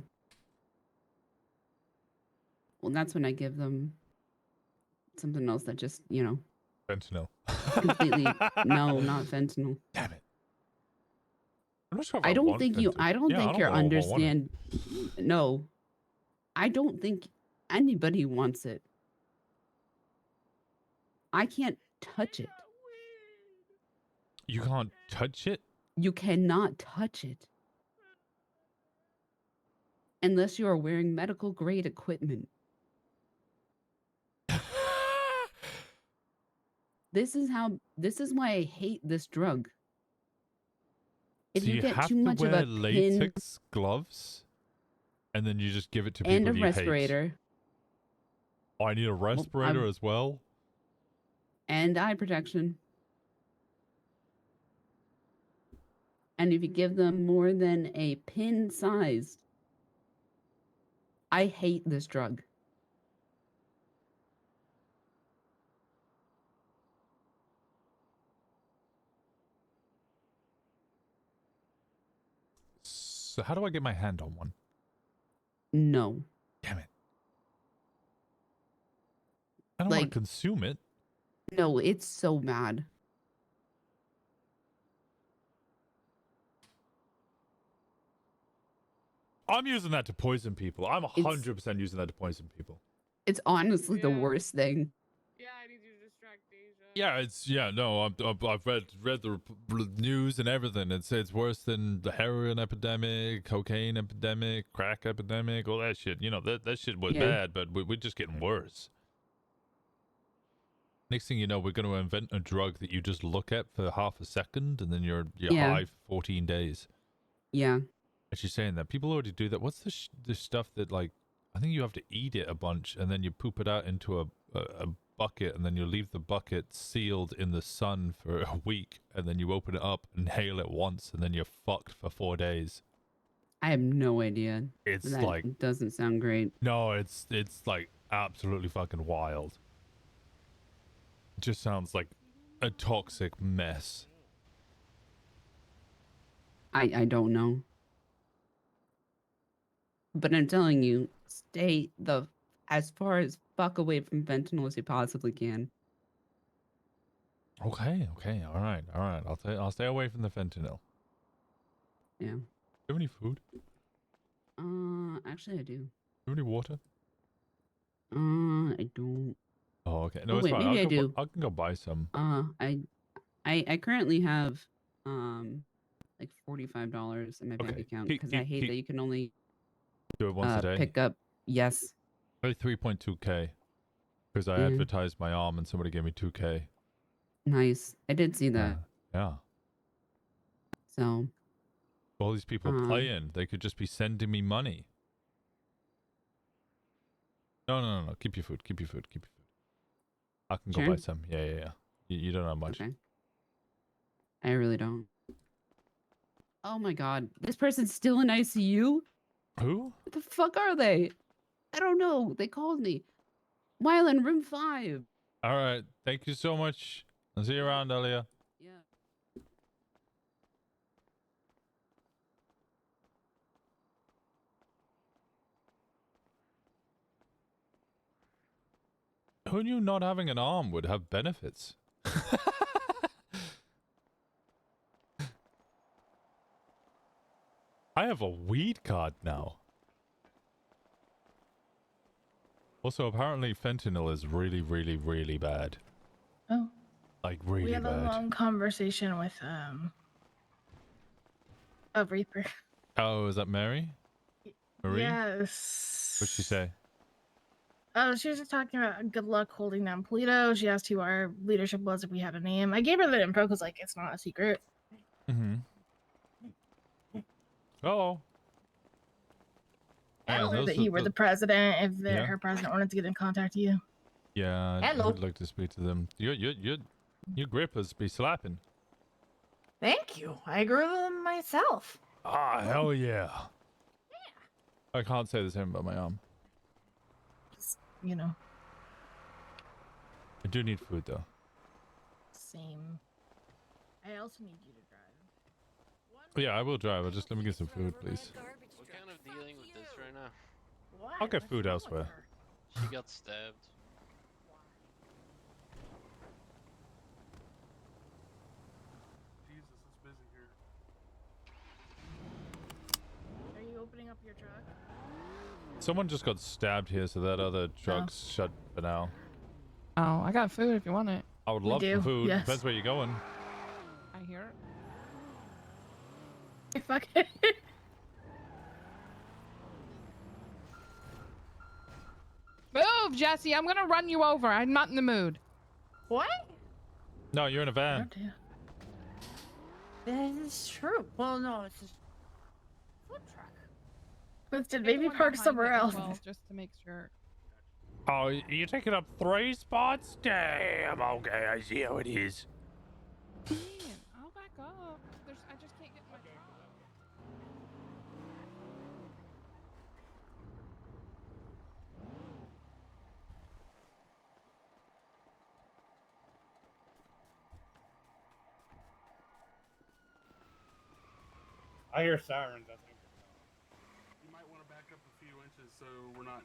Well, that's when I give them something else that just, Fentanyl. completely no, not fentanyl. Damn it. I'm not sure if I don't want think fentanyl. I don't Yeah, think I you don't know if I want it. understand. No. I don't think anybody wants it. I can't touch it. You can't touch it? You cannot touch it. Unless you are wearing medical grade equipment. This is why I hate this drug. If So you you get have too much to of wear a pin latex gloves and then you just give it to people and a you hate. respirator Oh, I need a respirator as well? and eye protection. And if you give them more than a pin sized, I hate this drug. So how do I get my hand on one? No. Damn it. I don't want Like- to consume it. No, it's so bad. I'm using that to poison people. I'm 100% using that to poison people. It's honestly the worst thing. Yeah, I need you to distract Deja. Yeah, no, I've read the news and everything. It's worse than the heroin epidemic, cocaine epidemic, crack epidemic, all that shit. You know, that shit was Yeah. bad, but we're just getting worse. Next thing you know, we're going to invent a drug that you just look at for half a second and then you're Yeah. high for 14 days. Yeah. Actually, saying that people already do that. What's the stuff that like? I think you have to eat it a bunch and then you poop it out into a bucket and then you leave the bucket sealed in the sun for a week and then you open it up, inhale it once, and then you're fucked for 4 days. I have no idea. It's that like doesn't sound great. no, it's like absolutely fucking wild. It just sounds like a toxic mess. I don't know. But I'm telling you, stay as far as fuck away from fentanyl as you possibly can. Okay, all right. I'll stay away from the fentanyl. Yeah. Do you have any food? Actually I do. Do you have any water? I don't. Oh, okay. No, Oh, it's wait, fine. maybe I do. I can go buy some. I currently have like $45 in my bank account because I hate that you can only do it once a day. pick up. Yes. Only 3.2k because I Yeah. advertised my arm and somebody gave me 2k. Nice. I did see that. Yeah. So. All these people playing, they could just be sending me money. No. Keep your food. I can go Sure. buy some. Yeah. You don't have much. Okay. I really don't. Oh my god. This person's still in ICU? Who? What the fuck are they? I don't know. They called me. While in room 5. All right. Thank you so much. I'll see you around, Elia. Yeah. Who knew not having an arm would have benefits? I have a weed card now. Also, apparently fentanyl is really, really, really bad. Oh. Like really We had bad. a long conversation with a Reaper. Oh, is that Mary? Marie? Yes. What'd she say? Oh, she was just talking about good luck holding down Polito. She asked who our leadership was, if we had a name. I gave her the info because, like, it's not a secret. Mm-hmm. Hello. I Yeah, told her those that are you were the- the president. If Yeah. her president wanted to get in contact with you. Yeah, Hello. I'd like to speak to them. Your grippers be slapping. Thank you. I grew them myself. Ah, hell yeah. I can't say the same about my arm. Just, you know, I do need food though. same. I also need you to drive. Yeah, I will drive. Just let me get some food, please. What kind of dealing with this right now? What? I'll get food elsewhere. She got stabbed. Jesus, it's busy here. Are you opening up your truck? Someone just got stabbed here, so that other truck's shut for now. Oh, I got food if you want it. I would We love do, some food. yes. Depends where you're going. I hear it. Fuck it. Move, Jesse. I'm gonna run you over. I'm not in the mood. What? No, you're in a van. That is true. Well, no, it's just food truck. Winston, You're the maybe one park behind somewhere it as else. well, just to make sure. Oh, you're taking up 3 spots? Damn, okay, I see how it is. Man, I'll back up. I just can't get in my truck. I hear sirens, I think. You might want to back up a few inches so we're not,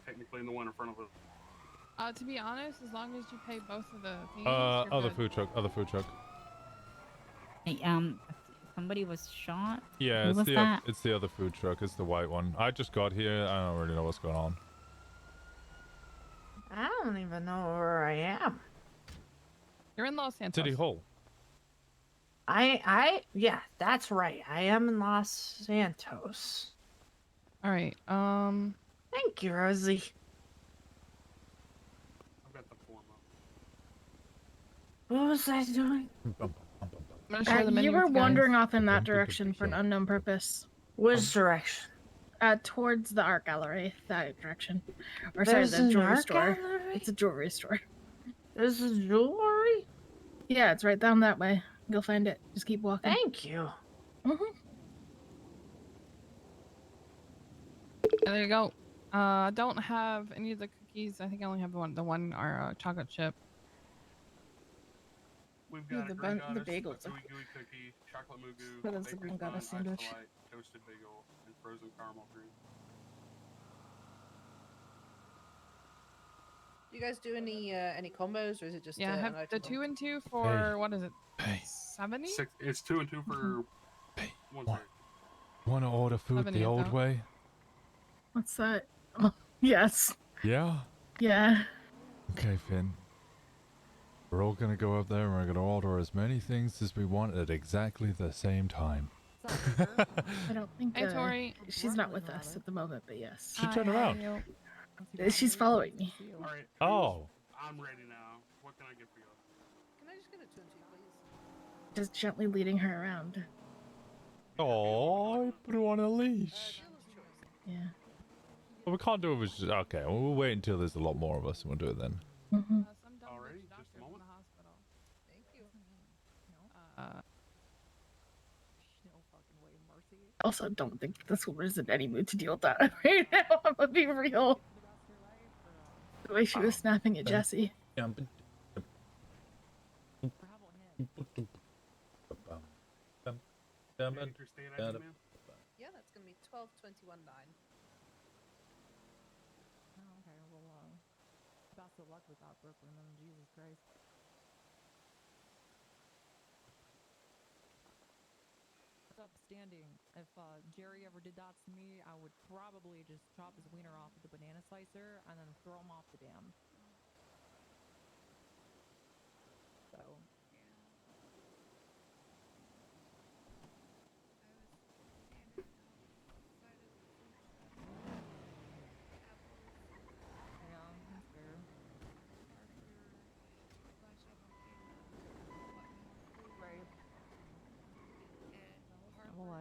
technically in the one in front of us. To be honest, as long as you pay both of the things, Other food truck. Hey, somebody was shot. Yeah, Who it's was the that? it's the other food truck. It's the white one. I just got here. I don't really know what's going on. I don't even know where I am. You're in Los Santos. City Hall. Yeah, that's right. I am in Los Santos. All right. Thank you, Rosie. I've got the form up. What was I doing? I'm gonna share the menu You were with you guys. wandering off in that direction for an unknown purpose. Which direction? Towards the art gallery, that direction. Or sorry, There's the an jewelry art store. gallery? It's a jewelry store. There's a jewelry? Yeah, it's right down that way. You'll find it. Just keep walking. Thank you. There you go. Don't have any of the cookies. I think I only have the one our chocolate chip. We've Yeah, got the a green bun- the goddess, bagels a are- gooey gooey cookie, chocolate mugu, So that's the baker's green bun, goddess iced sandwich. delight, toasted bagel, and frozen caramel cream. Do you guys do any combos, or is it just Yeah, I an have the item 2 and 2 Hey. for what is it? 70? It's 2 and 2 for one drink. Want to order food 70 the I old thought. way? What's that? Oh, yes. Yeah. Yeah. Okay, Finn. We're all gonna go up there and we're gonna order as many things as we want at exactly the same time. I don't think Hey, Tori. she's not with us at the moment, but yes. She turned around. She's following me. Alright. Oh. I'm ready now. What can I get for you? Can I just get a 2 and 2, please? Just gently leading her around. Oh, I put her on a leash. Yeah. Well, we can't do it with just, okay, well, we'll wait until there's a lot more of us and we'll do it then. Alright, just a moment. Thank you. Also, don't think this woman is in any mood to deal with that right now. I'm gonna be real. The way she was snapping at Jesse. Yeah, that's gonna be 12.21.9. Okay, well, best of luck with that, Brooklyn, then, Jesus Christ. It's upstanding. If Jerry ever did that to me, I would probably just chop his wiener off with a banana slicer and then throw him off the dam. So. Yeah, that's fair. Right. Well,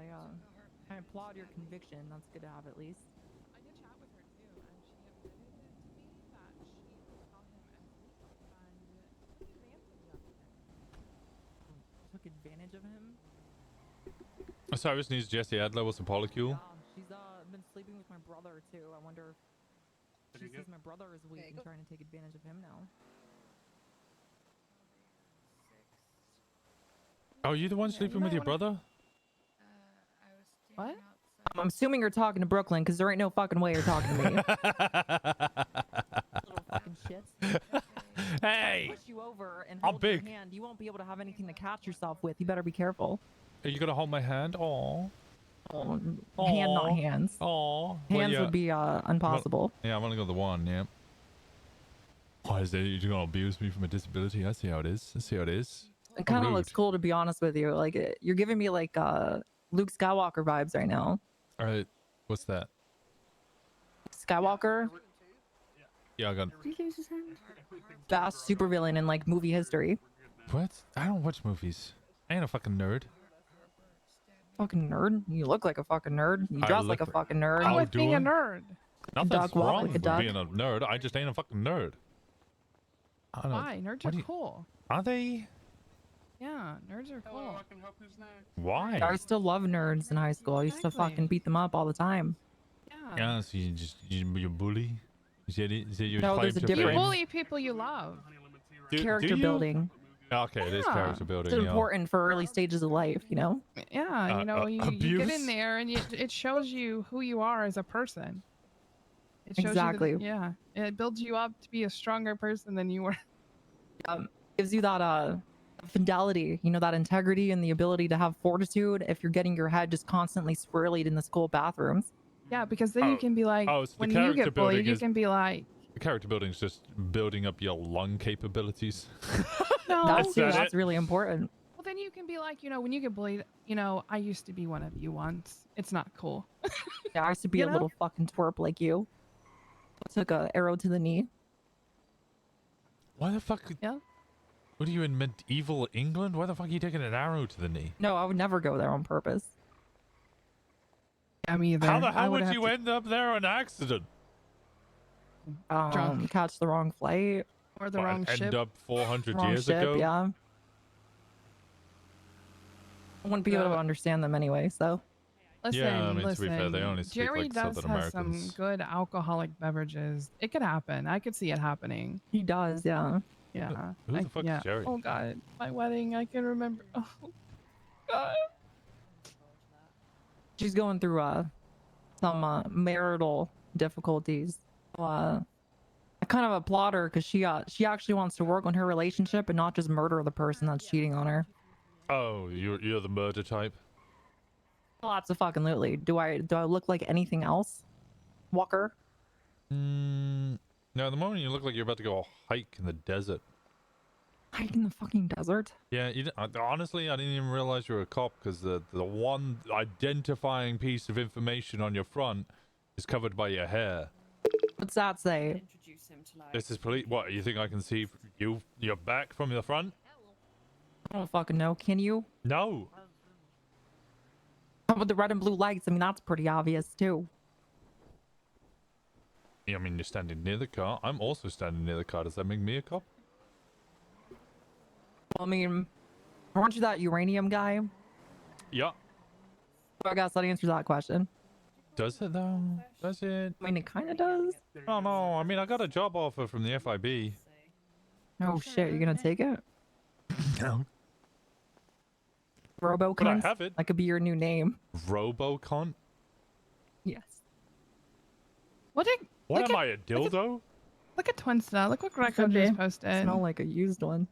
I applaud your conviction. That's good to have at least. I did chat with her too, and she admitted to me that she saw him as weak and took advantage of him. Took advantage of him? Cyrus needs Jesse Adler. What's a polycule? She's been sleeping with my brother too. I wonder if she sees my brother is weak and trying to take advantage of him now. Oh, you the one sleeping with your brother? What? I'm assuming you're talking to Brooklyn because there ain't no fucking way you're talking to me. Little fucking shits. Hey! If I push you over and I'm hold your big. hand, you won't be able to have anything to catch yourself with. You better be careful. Are you gonna hold my hand? Aww. Hand, not hands. Aww. Hands would be impossible. Yeah, I'm gonna go the one, yeah. Why is it you're gonna abuse me from a disability? I see how it is. I see how it is. It kind of Rude. looks cool, to be honest with you. Like you're giving me like Luke Skywalker vibes right now. Alright, what's that? Skywalker, Yeah, I got. fast supervillain in like movie history. What? I don't watch movies. I ain't a fucking nerd. Fucking nerd. You look like a fucking nerd. You I dress like a look- fucking nerd. How with being a nerd? Nothing's duck walk wrong like a with duck. being a nerd. I just ain't a fucking nerd. I don't know. Why? Nerds What are do you- cool. Are they? Yeah, nerds are cool. Why? I still love nerds in high school. I used to fucking beat them up all the time. Yeah, so you bully? Is that it? Is that your No, claim there's a to difference. fame? Bully people you love. Do Character you? building. Okay, it is Yeah. character building. It's yeah. important for early stages of life, you know? Yeah, you know, you get abuse? in there and it shows you who you are as a person. It shows Exactly. You that, yeah, it builds you up to be a stronger person than you were. Gives you that fidelity, you know, that integrity and the ability to have fortitude if you're getting your head just constantly swirled in the school bathrooms. Yeah, because then you can be like, so the when you character get bullied, building you is- can be like, The character building is just building up your lung capabilities. no. That's really important. Well, then you can be like, you know, when you get bullied, you know, I used to be one of you once. It's not cool. Yeah, I used to be You a know? little fucking twerp like you. Took a arrow to the knee. Why the fuck? Yeah. What are you in medieval England? Why the fuck are you taking an arrow to the knee? No, I would never go there on purpose. am either. How the I hell would have you to- end up there on accident? Drunk. Catch the wrong flight. Or the What, wrong end ship? up 400 Wrong years ship, ago? yeah. I wouldn't be able to understand them anyway, so. Listen, Yeah, I mean, listen. to be fair, they only speak Jerry like does Southern have some Americans. good alcoholic beverages. It could happen. I could see it happening. He does, yeah. Yeah. Who the fuck is yeah. Jerry? Oh God, my wedding. I can remember. Oh God. She's going through some marital difficulties. I kind of applaud her because she actually wants to work on her relationship and not just murder the person that's cheating on her. Oh, you're the murder type? Lots of fucking absolutely. Do I look like anything else, Walker? No, at the moment you look like you're about to go hike in the desert. Hike in the fucking desert? Yeah, honestly, I didn't even realize you were a cop because the one identifying piece of information on your front is covered by your hair. What's that say? This is police. What, you think I can see your back from the front? I don't fucking know. Can you? No. How about the red and blue lights? I mean, that's pretty obvious too. I mean, you're standing near the car. I'm also standing near the car. Does that make me a cop? Well, I mean, aren't you that uranium guy? Yeah. I guess that answers that question. Does it though? Does it? I mean, it kind of does. Oh no, I mean, I got a job offer from the FIB. Oh shit, you're gonna take it? No. Robo But I cunt? have it. That could be your new name. Robocon? Yes. What What am I, a dildo? Look at Twinsta. Look what Greco Could just be. posted. Smell like a used one.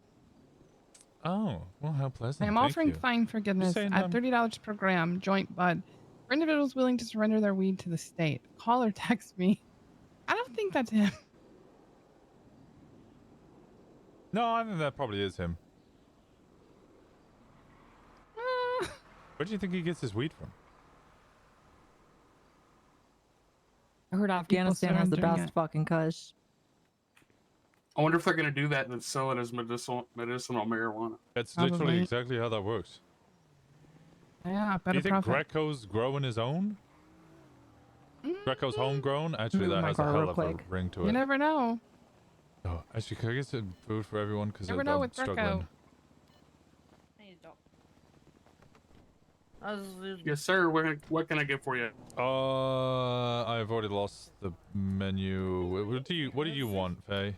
Oh, well, how pleasant. I'm Thank offering you. fine forgiveness saying, at $30 per gram joint bud for individuals willing to surrender their weed to the state. Call or text me. I don't think that's him. No, I think that probably is him. Where do you think he gets his weed from? I heard Afghanistan has the surrendering best it. fucking kush. I wonder if they're gonna do that and then sell it as medicinal marijuana. That's Probably. literally exactly how that works. Yeah, Do better you think profit. Greco's growing his own? Greco's homegrown? Actually, Move that my has a car hell real of a quick. ring to You it. never know. Oh, actually, can I get some food for everyone? Because Never I'm know with Greco. struggling. Yes, sir. What can I get for you? I've already lost the menu. What do you want, Faye?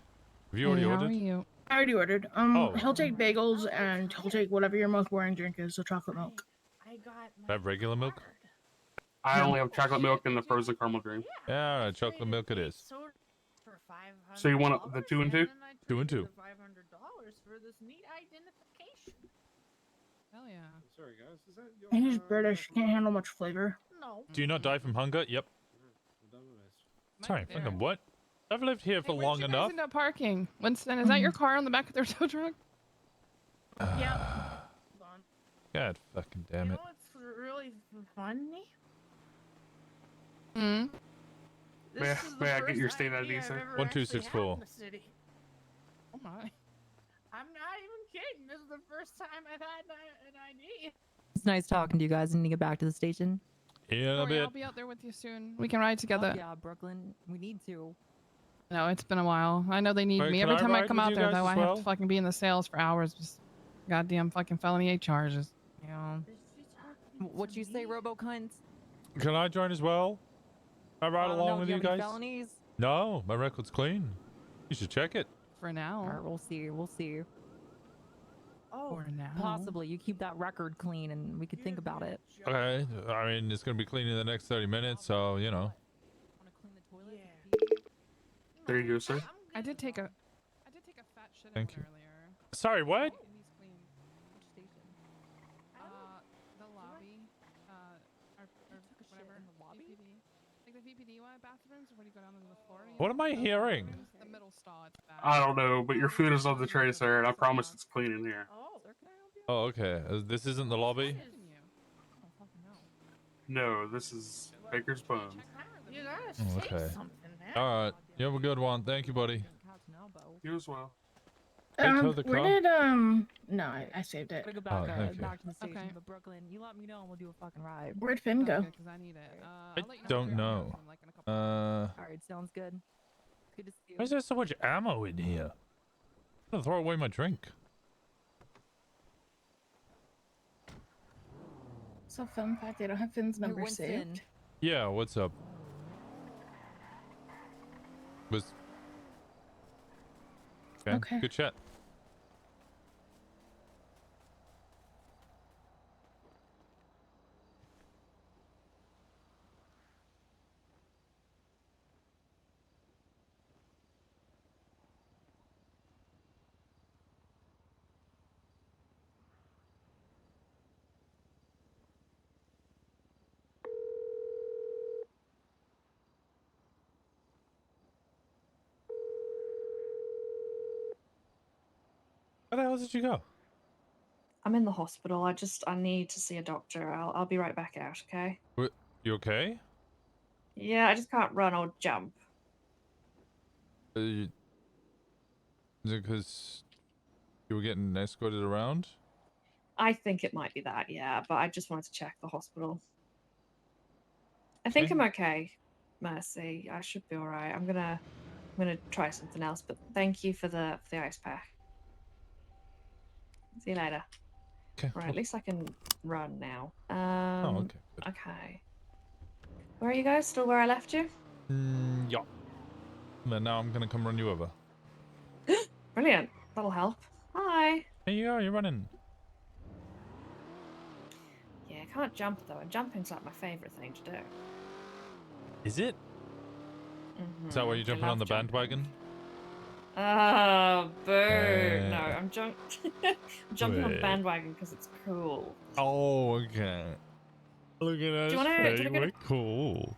Have you already Hey, how ordered? are you? I already ordered. Oh. He'll take bagels and he'll take whatever your most boring drink is, so chocolate milk. I got Have regular milk? I only have chocolate milk and the frozen caramel drink. Yeah, all right, chocolate milk it is. for $500. So you want the 2 and 2? 2 and 2. $500 for this neat identification. Hell yeah. Sorry, guys. Is that your, He's British. Can't handle much flavor. No. Do you not die from hunger? Yep. Sorry, there. fucking what? I've lived here for Hey, where'd long you guys enough. end up parking? Winston, is that your car on the back of their tow truck? Yep. God fucking damn You it. know what's really funny? Hmm. May I get your state ID, sir? 1264. Oh my. I'm not even kidding. This is the first time I've had an ID. It's nice talking to you guys. I need to get back to the station. In a Sorry, bit. I'll be out there with you soon. We can ride together. Oh, yeah, Brooklyn. We need to. No, it's been a while. I know they need Wait, me. can Every I time I ride come with out you there, guys though, as I have well? to fucking be in the sales for hours. Just goddamn fucking felony 8 charges. Yeah. What you say, Robo cunt? Can I join as well? I ride I don't along know, with do you have any guys? felonies? No, my record's clean. You should check it. For now. Alright, we'll see. We'll see. Oh, For now. Possibly. You keep that record clean and we could think about it. Okay, I mean, it's going to be clean in the next 30 minutes, so, you know. There you go, sir. I did take a fat shit out Thank you. earlier. Sorry, what? He's clean. Which station? The lobby. Or whatever. In the lobby? VPD. Like the VPD bathrooms, or where do you go down to the floor? What am I hearing? The middle stall. It's bad. I don't know, but your food is on the tray, sir, and I promise it's clean in here. Oh, okay. This isn't the lobby? No, this is Baker's Bones. You gotta Oh, say okay. something, man. Alright. You have a good one. Thank you, buddy. You as well. the Where car? did No, I saved it. Gotta go back, Oh, okay. back to the station, Okay. but Brooklyn, you let me know and we'll do a fucking ride. Where'd Finn go? Because I need it. I I'll let you know don't if I know. in, like, in a couple All right, sounds good. Good to see you. Why is there so much ammo in here? I'm gonna throw away my drink. So fun fact, I don't have Finn's Hey, number Winston. saved. Yeah, what's up? Okay. Good chat. Where the hell did you go? I'm in the hospital. I need to see a doctor. I'll be right back out, okay? What? You okay? Yeah, I just can't run or jump. Is it because you were getting escorted around? I think it might be that, yeah, but I just wanted to check the hospital. I think I'm okay, Mercy. I should be alright. I'm gonna try something else, but thank you for the ice pack. See you later. Okay. Right, at least I can run now. Okay. Good. Okay. Where are you guys? Still where I left you? Yeah. Then now I'm gonna come run you over. Brilliant. That'll help. Hi. Hey, you're running. Yeah, I can't jump though, and jumping's like my favourite thing to do. Is it? Is that why you're jumping on the bandwagon? Oh, boo. Eh. No, I'm jumping on the Wait. bandwagon because it's cool. Oh, okay. Look at us. Do you wanna We're cool.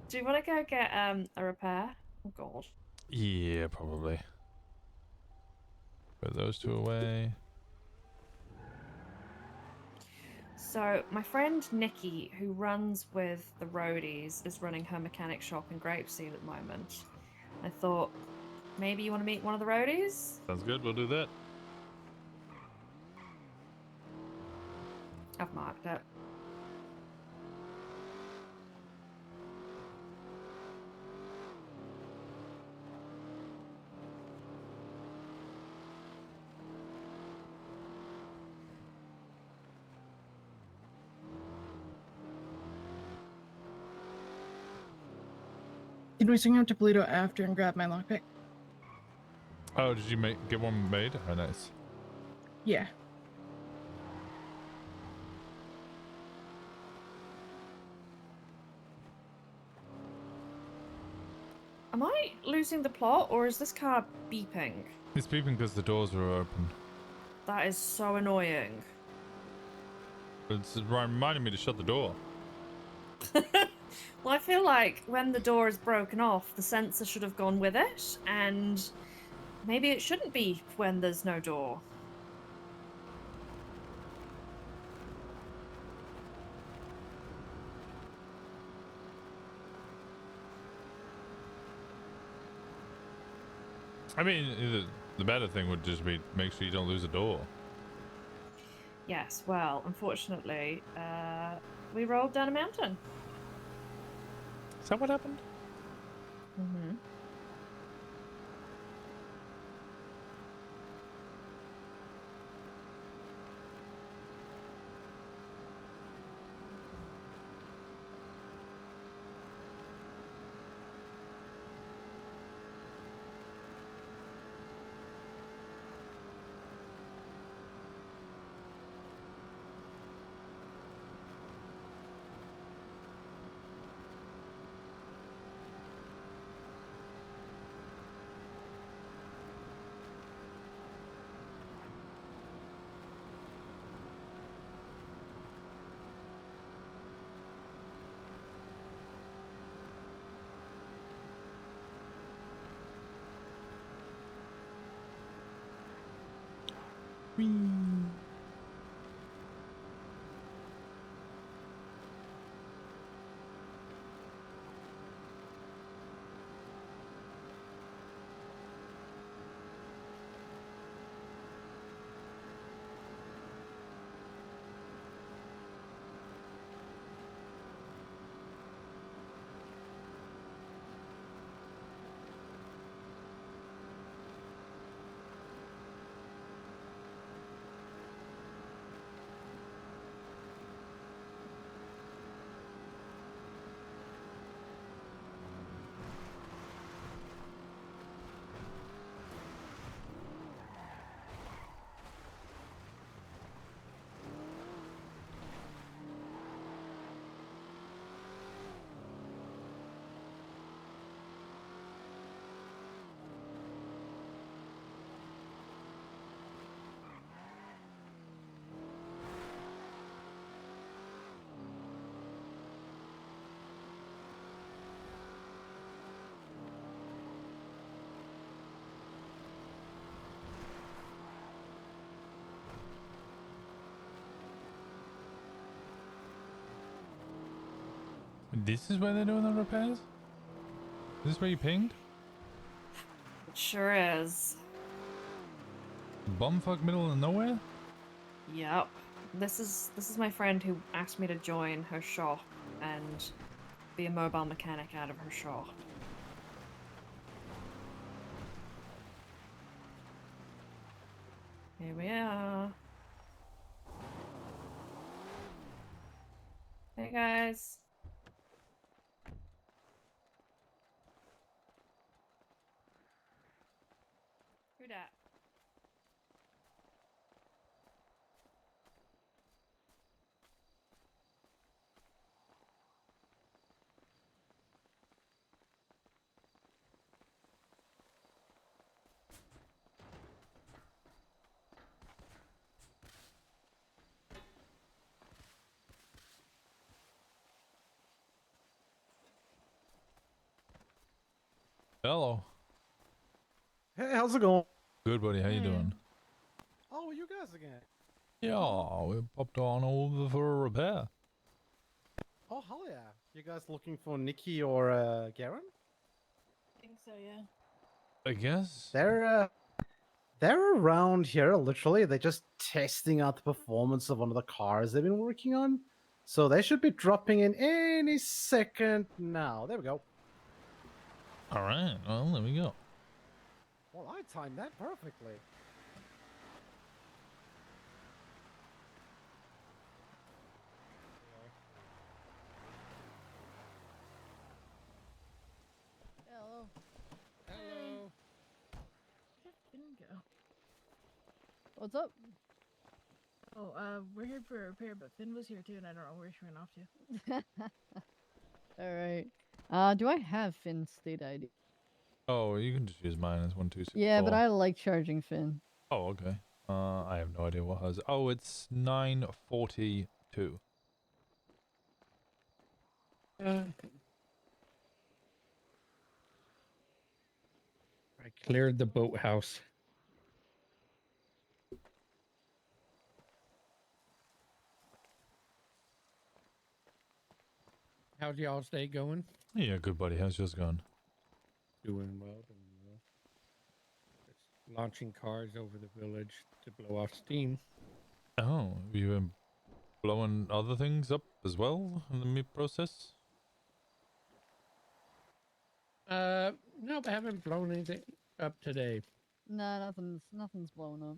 Do you want to go get a repair? Oh god. Yeah, probably. Put those two away. So my friend Nikki, who runs with the roadies, is running her mechanic shop in Grapeseed at the moment. I thought maybe you want to meet one of the roadies? Sounds good. We'll do that. I've marked it. Did we swing up to Polito after and grab my lockpick? Oh, did you get one made? Oh, nice. Yeah. Am I losing the plot, or is this car beeping? It's beeping because the doors are open. That is so annoying. It's reminding me to shut the door. Well, I feel like when the door is broken off, the sensor should have gone with it, and maybe it shouldn't be when there's no door. I mean, the better thing would just be make sure you don't lose a door. Yes, well, unfortunately, we rolled down a mountain. Is that what happened? Mm-hmm. This is where they're doing the repairs? Is this where you pinged? It sure is. Bumfuck middle of nowhere? Yep. This is my friend who asked me to join her shop and be a mobile mechanic out of her shop. Here we are. Hey guys. Who dat? Hello. Hey, how's it going? Good, buddy. How you doing? Oh, you guys again. Yeah, we popped on over for a repair. Oh, hell yeah. You guys looking for Nikki or Garen? I think so, yeah. I guess. They're around here, literally. They're just testing out the performance of one of the cars they've been working on. So they should be dropping in any second now. There we go. All right. Well, there we go. Well, I timed that perfectly. Hello. Hello. Didn't go. What's up? Oh, we're here for a repair, but Finn was here too, and I don't know where she went off to. All right. Do I have Finn's state ID? Oh, you can just use mine as 1264. Yeah, but I like charging Finn. Oh, okay. I have no idea what hers. Oh, it's 942. I cleared the boathouse. How's y'all's day going? Yeah, good, buddy. How's yours going? Doing well, doing well. Just launching cars over the village to blow off steam. Oh, have you been blowing other things up as well in the meat process? Nope, I haven't blown anything up today. Nah, nothing's blown up.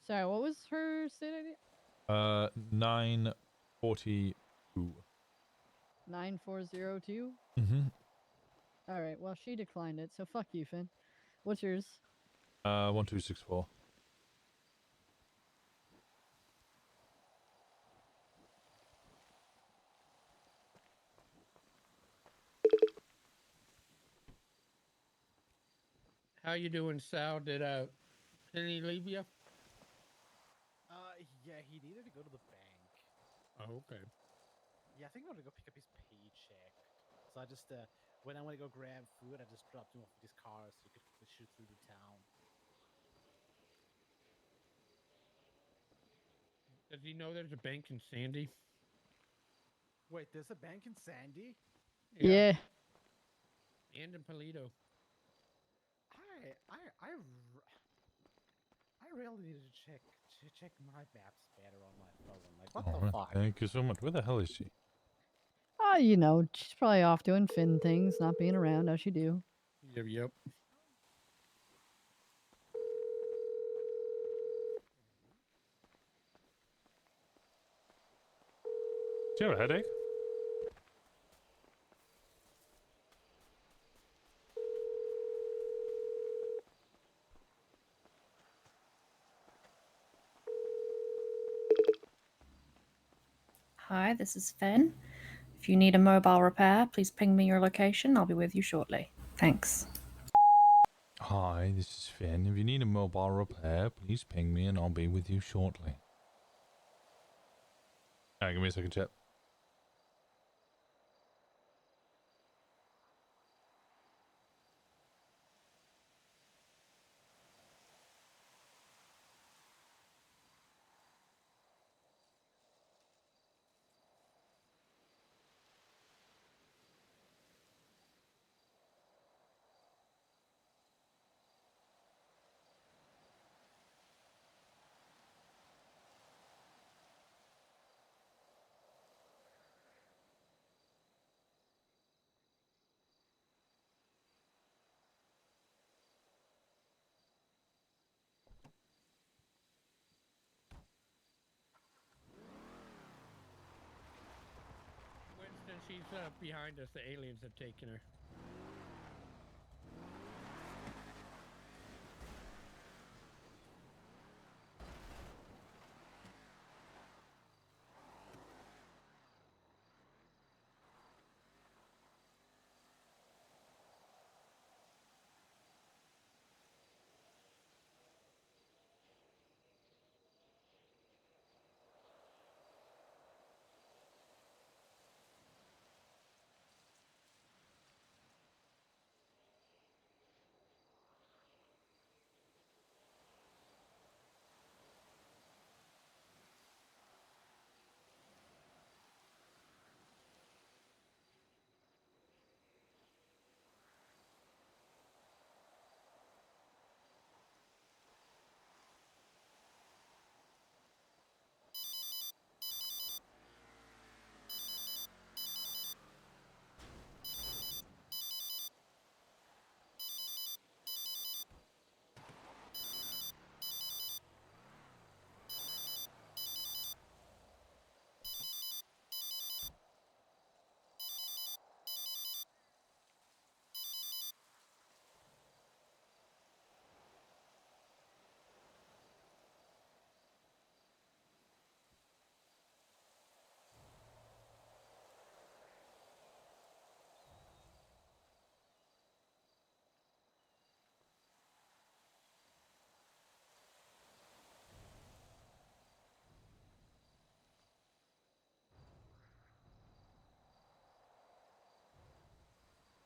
Sorry, what was her state ID? 942. 9402? Mm-hmm. All right, well, she declined it, so fuck you, Finn. What's yours? 1264. How you doing, Sal? Did Penny leave you? Yeah, he needed to go to the bank. Oh, okay. Yeah, I think I want to go pick up his paycheck. So I just, when I want to go grab food, I just dropped him off with his car so he could quickly shoot through the town. Does he know there's a bank in Sandy? Wait, there's a bank in Sandy? Yeah. And in Polito. I really need to check my maps better on my phone. Like, what All the right. fuck? Thank you so much. Where the hell is she? You know, she's probably off doing Finn things, not being around as she do. Yep. Do you have a headache? Hi, this is Finn. If you need a mobile repair, please ping me your location. I'll be with you shortly. Thanks. Hi, this is Finn. If you need a mobile repair, please ping me and I'll be with you shortly. Alright, give me a second, chat. She's behind us. The aliens have taken her.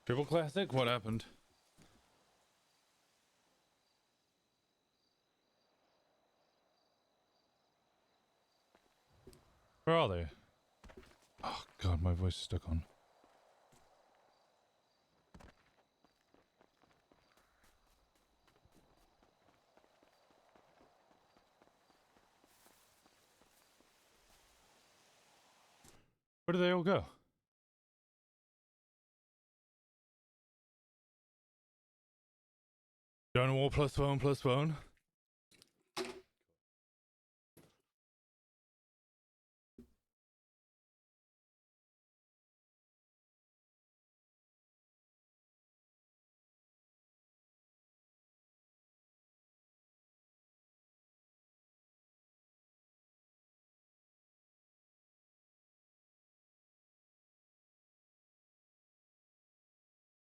Triple classic? What happened? Where are they? Oh god, my voice is stuck on. Where do they all go? Stonewall plus phone plus phone.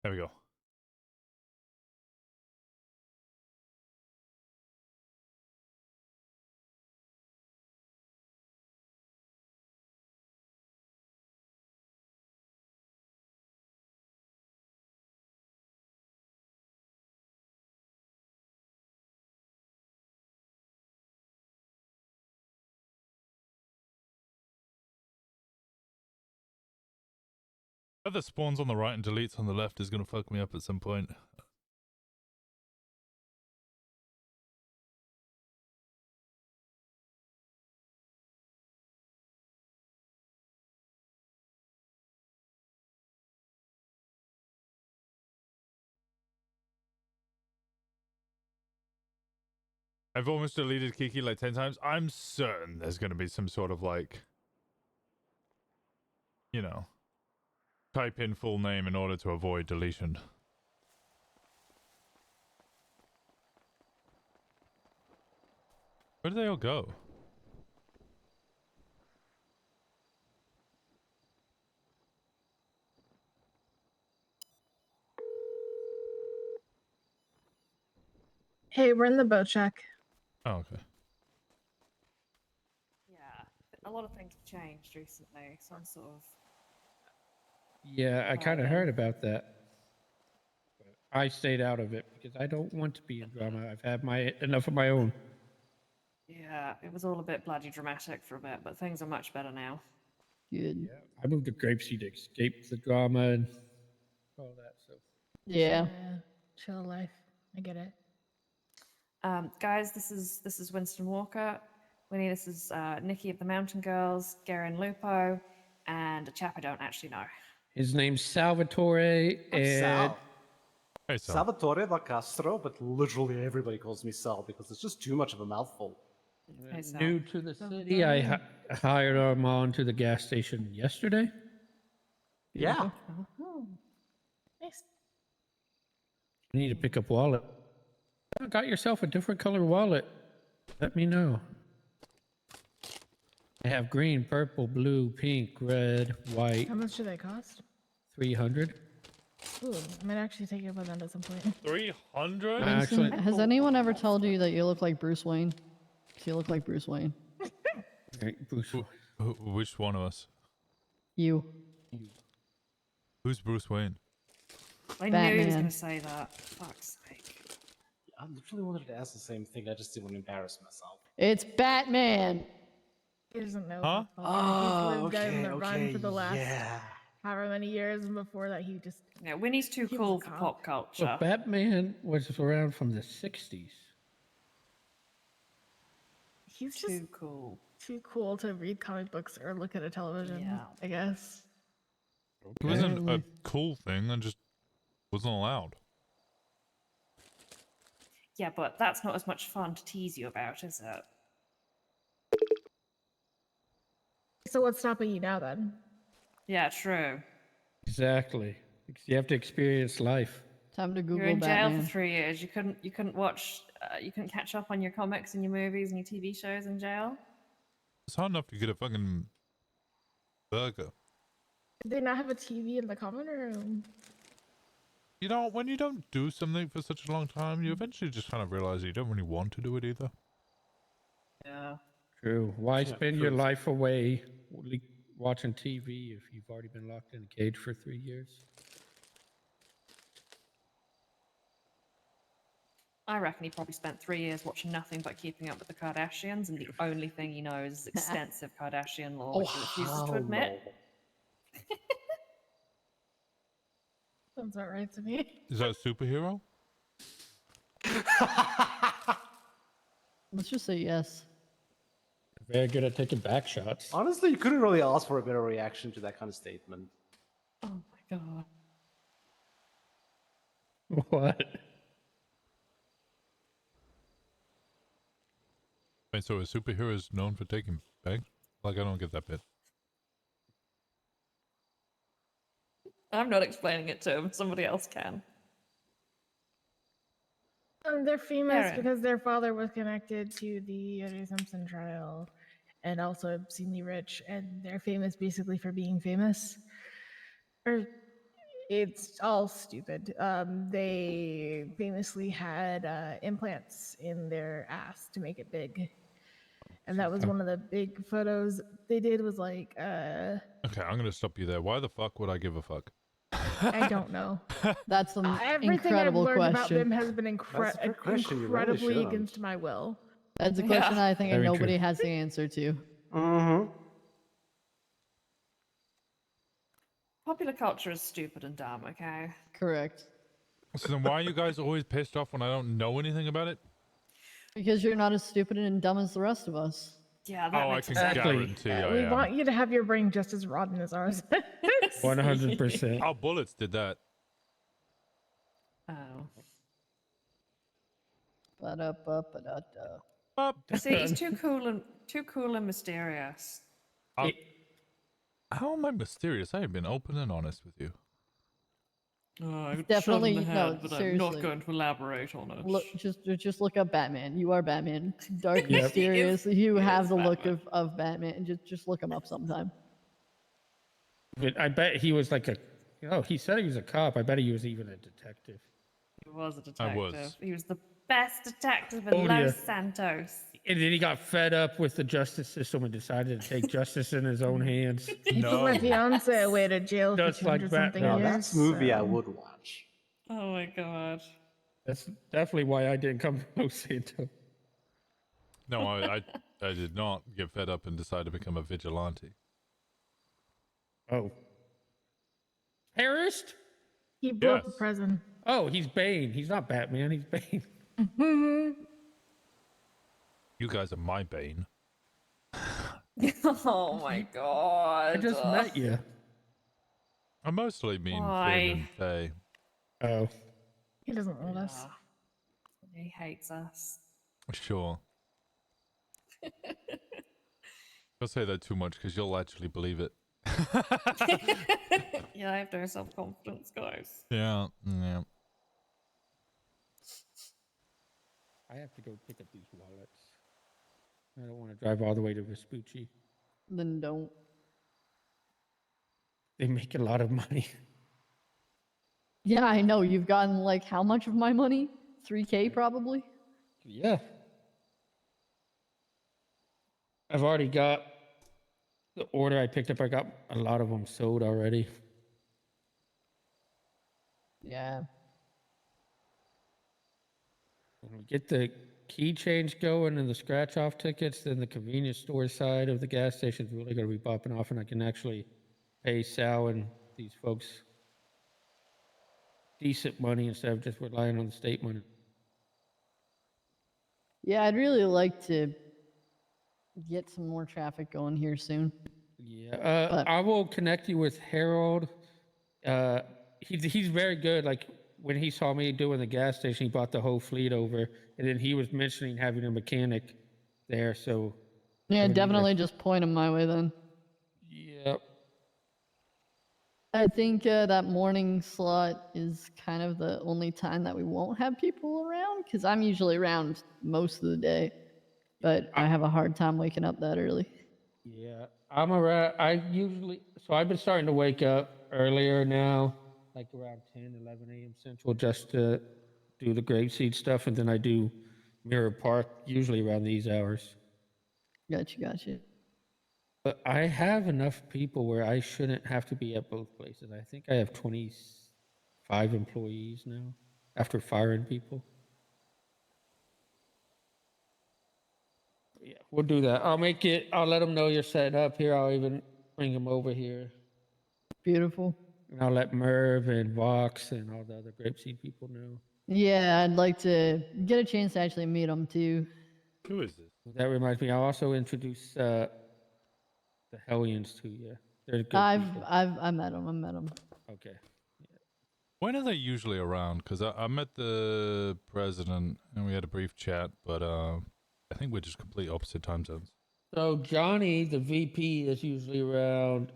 There we go. Whether spawns on the right and deletes on the left is going to fuck me up at some point. I've almost deleted Kiki like 10 times. I'm certain there's going to be some sort of like, you know, type in full name in order to avoid deletion. Where do they all go? Hey, we're in the boat check. Oh, okay. Yeah, a lot of things have changed recently, so I'm sort of. Yeah, I kind of Again. heard about that. But I stayed out of it because I don't want to be in drama. I've had enough of my own. Yeah, it was all a bit bloody dramatic for a bit, but things are much better now. Good. Yeah, I moved to Grapeseed to escape the drama and all that. So. Yeah. Chill life. I get it. Guys, this is Winston Walker. Winnie, this is Nikki of the Mountain Girls, Garen Lupo, and a chap I don't actually know. His name's Salvatore, I'm and Sal. Hey, Sal. Salvatore da Castro, but literally everybody calls me Sal because it's just too much of a mouthful. Hey, Sal. new to the city. I hired him on to the gas station yesterday. Yeah. Oh, nice. You need to pick up wallet. Oh, got yourself a different color wallet. Let me know. I have green, purple, blue, pink, red, white. How much do they cost? 300. Ooh, I might actually take you up on that at some point. 300? Winston, has anyone ever told you that you look like Bruce Wayne? 'Cause you look like Bruce Wayne. Bruce. Which one of us? You. Who's Bruce Wayne? I knew he was Batman. going to say that. Fuck's sake. I literally wanted to ask the same thing. I just didn't want to embarrass myself. It's Batman. He doesn't know. Huh? He's lived down the run okay, for the last yeah. however many years, and before that, he just. Yeah, Winnie's too he was cool a for cop. pop culture. Well, Batman was around from the 60s. He's just Too cool. too cool to read comic books or look at a television. Yeah. I guess. It wasn't a cool thing. I just wasn't allowed. Yeah, but that's not as much fun to tease you about, is it? So what's stopping you now then? Yeah, true. Exactly. Because you have to experience life. Time to Google You're in jail Batman. for 3 years. You couldn't watch. You couldn't catch up on your comics and your movies and your TV shows in jail. It's hard enough to get a fucking burger. Did they not have a TV in the common room? You know, when you don't do something for such a long time, you eventually just kind of realize you don't really want to do it either. Yeah. True. Why Yeah, spend true. your life away watching TV if you've already been locked in a cage for 3 years? I reckon he probably spent 3 years watching nothing but Keeping Up with the Kardashians, and the only thing he knows is extensive Kardashian lore, which he refuses to admit. Sounds about right to me. Is that a superhero? Let's just say yes. Very good at taking back shots. Honestly, you couldn't really ask for a better reaction to that kind of statement. Oh my god. What? Wait, so a superhero is known for taking bags? Like, I don't get that bit. I'm not explaining it to him. Somebody else can. They're famous Aaron. because their father was connected to the O.J. Simpson trial and also obscenely rich, and they're famous basically for being famous. Or it's all stupid. They famously had implants in their ass to make it big. And that was one of the big photos they did was like, Okay, I'm gonna stop you there. Why the fuck would I give a fuck? I don't know. That's an Everything incredible I've learned question. about them has been That's a good question, you really incredibly shouldn't. against my will. That's a question I think Very nobody true. has the answer to. Mm-hmm. Popular culture is stupid and dumb, okay? Correct. So then why are you guys always pissed off when I don't know anything about it? Because you're not as stupid and dumb as the rest of us. Yeah, that Oh, I makes can sense. guarantee I We am. want you to have your brain just as rotten as ours. 100%. Our bullets did that. Oh. Ba-da-ba-ba-da-da. See, he's too cool and mysterious. How am I mysterious? I have been open and honest with you. Oh, I got Definitely- shot in the no, head, but I'm seriously. not going to elaborate on it. Look, just look up Batman. You are Batman. Dark, Yep. mysterious. You He have is the look Batman. of Batman. Just look him up sometime. But I bet he was like a. Oh, he said he was a cop. I bet he was even a detective. He was a I detective. was. He was the best detective in Oh, Los dear. Santos. And then he got fed up with the justice system and decided to take justice in his own hands. He put my fiance away to jail for Just like 200 something Batman. Now years. that's a movie I so- would watch. Oh my god. That's definitely why I didn't come to Los Santos. No, I did not get fed up and decide to become a vigilante. Oh. Harris? He blew up Yes. the prison. Oh, he's Bane. He's not Batman. He's Bane. You guys are my bane. Oh my god. I just met you. I mostly mean Why? Finn and Faye. Oh. He doesn't love us. He hates us. Sure. Don't say that too much because you'll actually believe it. Yeah, I have no self-confidence, guys. Yeah, yeah. I have to go pick up these wallets. I don't want to drive all the way to Vespucci. Then don't. They make a lot of money. Yeah, I know. You've gotten like how much of my money? 3K probably? Yeah. I've already got the order I picked up. I got a lot of them sold already. Yeah. When we get the key change going and the scratch off tickets, then the convenience store side of the gas station is really going to be popping off, and I can actually pay Sal and these folks decent money instead of just relying on the state money. Yeah, I'd really like to get some more traffic going here soon. Yeah, I will connect you with Harold. He's very good. Like when he saw me doing the gas station, he brought the whole fleet over, and then he was mentioning having a mechanic there. So Yeah, definitely just point them my way then. Yep. I think that morning slot is kind of the only time that we won't have people around because I'm usually around most of the day, but I have a hard time waking up that early. Yeah, I'm around. I've been starting to wake up earlier now, like around 10, 11 a.m. Central, just to do the grapeseed stuff, and then I do Mirror Park usually around these hours. Gotcha. But I have enough people where I shouldn't have to be at both places. I think I have 25 employees now after firing people. Yeah, we'll do that. I'll let them know you're setting up here. I'll even bring them over here. Beautiful. And I'll let Merv and Vox and all the other grapeseed people know. Yeah, I'd like to get a chance to actually meet them too. Who is this? That reminds me, I'll also introduce the Hellions to you. They're good people. I met them. Okay. When are they usually around? Because I met the president and we had a brief chat, but I think we're just complete opposite time zones. So Johnny, the VP, is usually around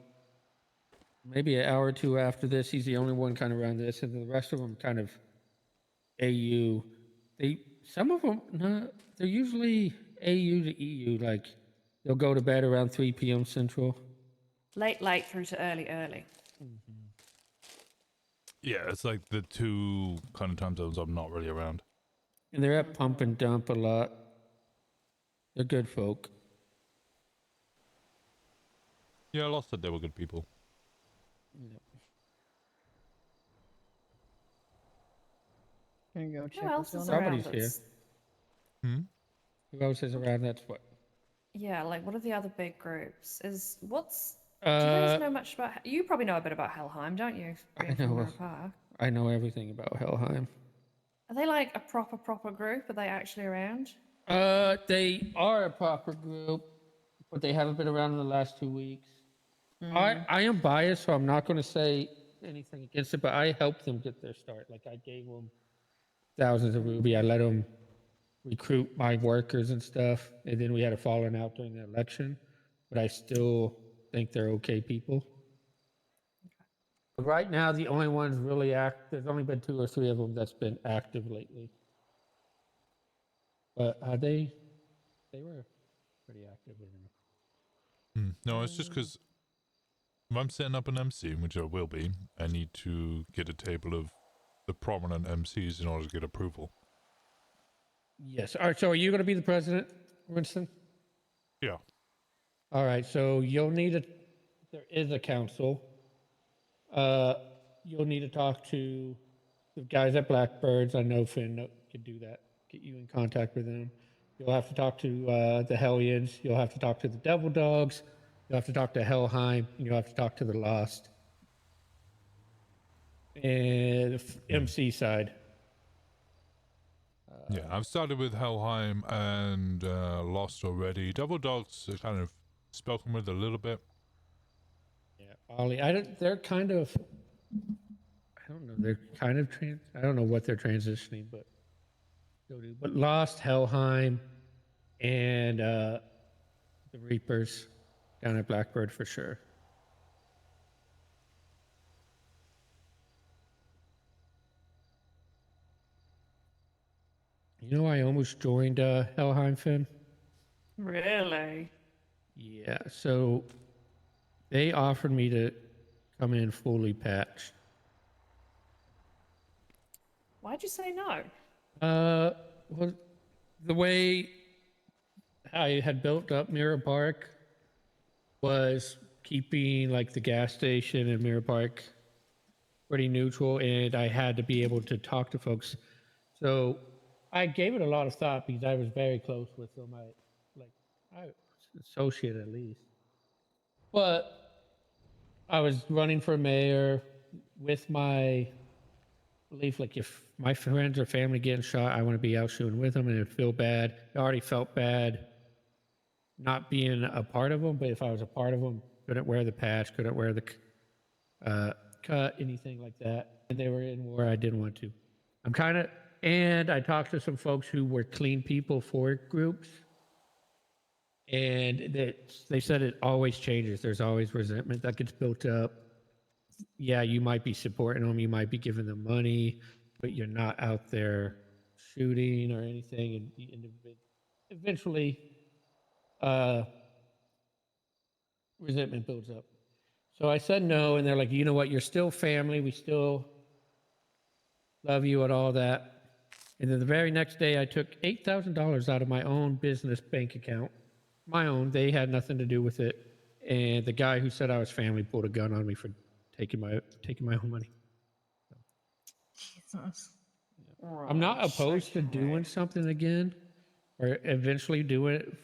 maybe an hour or two after this. He's the only one kind of around this, and the rest of them kind of AU. Some of them, no, they're usually AU to EU. Like they'll go to bed around 3 p.m. Central. Late through to early. Yeah, it's like the two kind of time zones I'm not really around. And they're at Pump and Dump a lot. They're good folk. Yeah, I lost that they were good people. Yep. Gonna go check Who else what's is going on. around? Somebody's here. Hmm? Who else is around? That's what. Yeah, like what are the other big groups? Do you guys know much about? You probably know a bit about Helheim, don't you? Being from Mirror Park. I know everything about Helheim. Are they like a proper group? Are they actually around? They are a proper group, but they haven't been around in the last 2 weeks. I am biased, so I'm not going to say anything against it, but I helped them get their start. Like I gave them thousands of ruby. I let them recruit my workers and stuff, and then we had a falling out during the election, but I still think they're okay people. But right now, the only ones really there's only been 2 or 3 of them that's been active lately. But they were pretty active. No, it's just because if I'm setting up an MC, which I will be, I need to get a table of the prominent MCs in order to get approval. Yes. All right. So are you going to be the president, Winston? Yeah. All right. So you'll need there is a council. You'll need to talk to the guys at Blackbirds. I know Finn could do that. Get you in contact with them. You'll have to talk to the Hellions. You'll have to talk to the Devil Dogs. You'll have to talk to Helheim. And you'll have to talk to the Lost. And the MC side. Yeah, I've started with Helheim and Lost already. Devil Dogs are kind of spoken with a little bit. Yeah, Ollie. They're kind of. I don't know. They're kind of I don't know what they're transitioning, but they'll do. But Lost, Helheim, and the Reapers down at Blackbird for sure. You know, I almost joined Helheim, Finn. Really? Yeah, so they offered me to come in fully patched. Why'd you say no? Well, the way I had built up Mirror Park was keeping like the gas station and Mirror Park pretty neutral, and I had to be able to talk to folks. So I gave it a lot of thought because I was very close with them. I associate at least. But I was running for mayor with my belief, like if my friends or family getting shot, I want to be out shooting with them, and it feel bad. I already felt bad not being a part of them, but if I was a part of them, couldn't wear the patch, couldn't wear the cut, anything like that. And they were in war, I didn't want to. And I talked to some folks who were clean people for groups, and they said it always changes. There's always resentment that gets built up. Yeah, you might be supporting them, you might be giving them money, but you're not out there shooting or anything, and eventually resentment builds up. So I said no, and they're like, you know what, you're still family, we still love you and all that. And then the very next day, I took $8,000 out of my own business bank account. My own, they had nothing to do with it. And the guy who said I was family pulled a gun on me for taking my own money. Jesus. I'm not opposed to doing something again, or eventually doing it,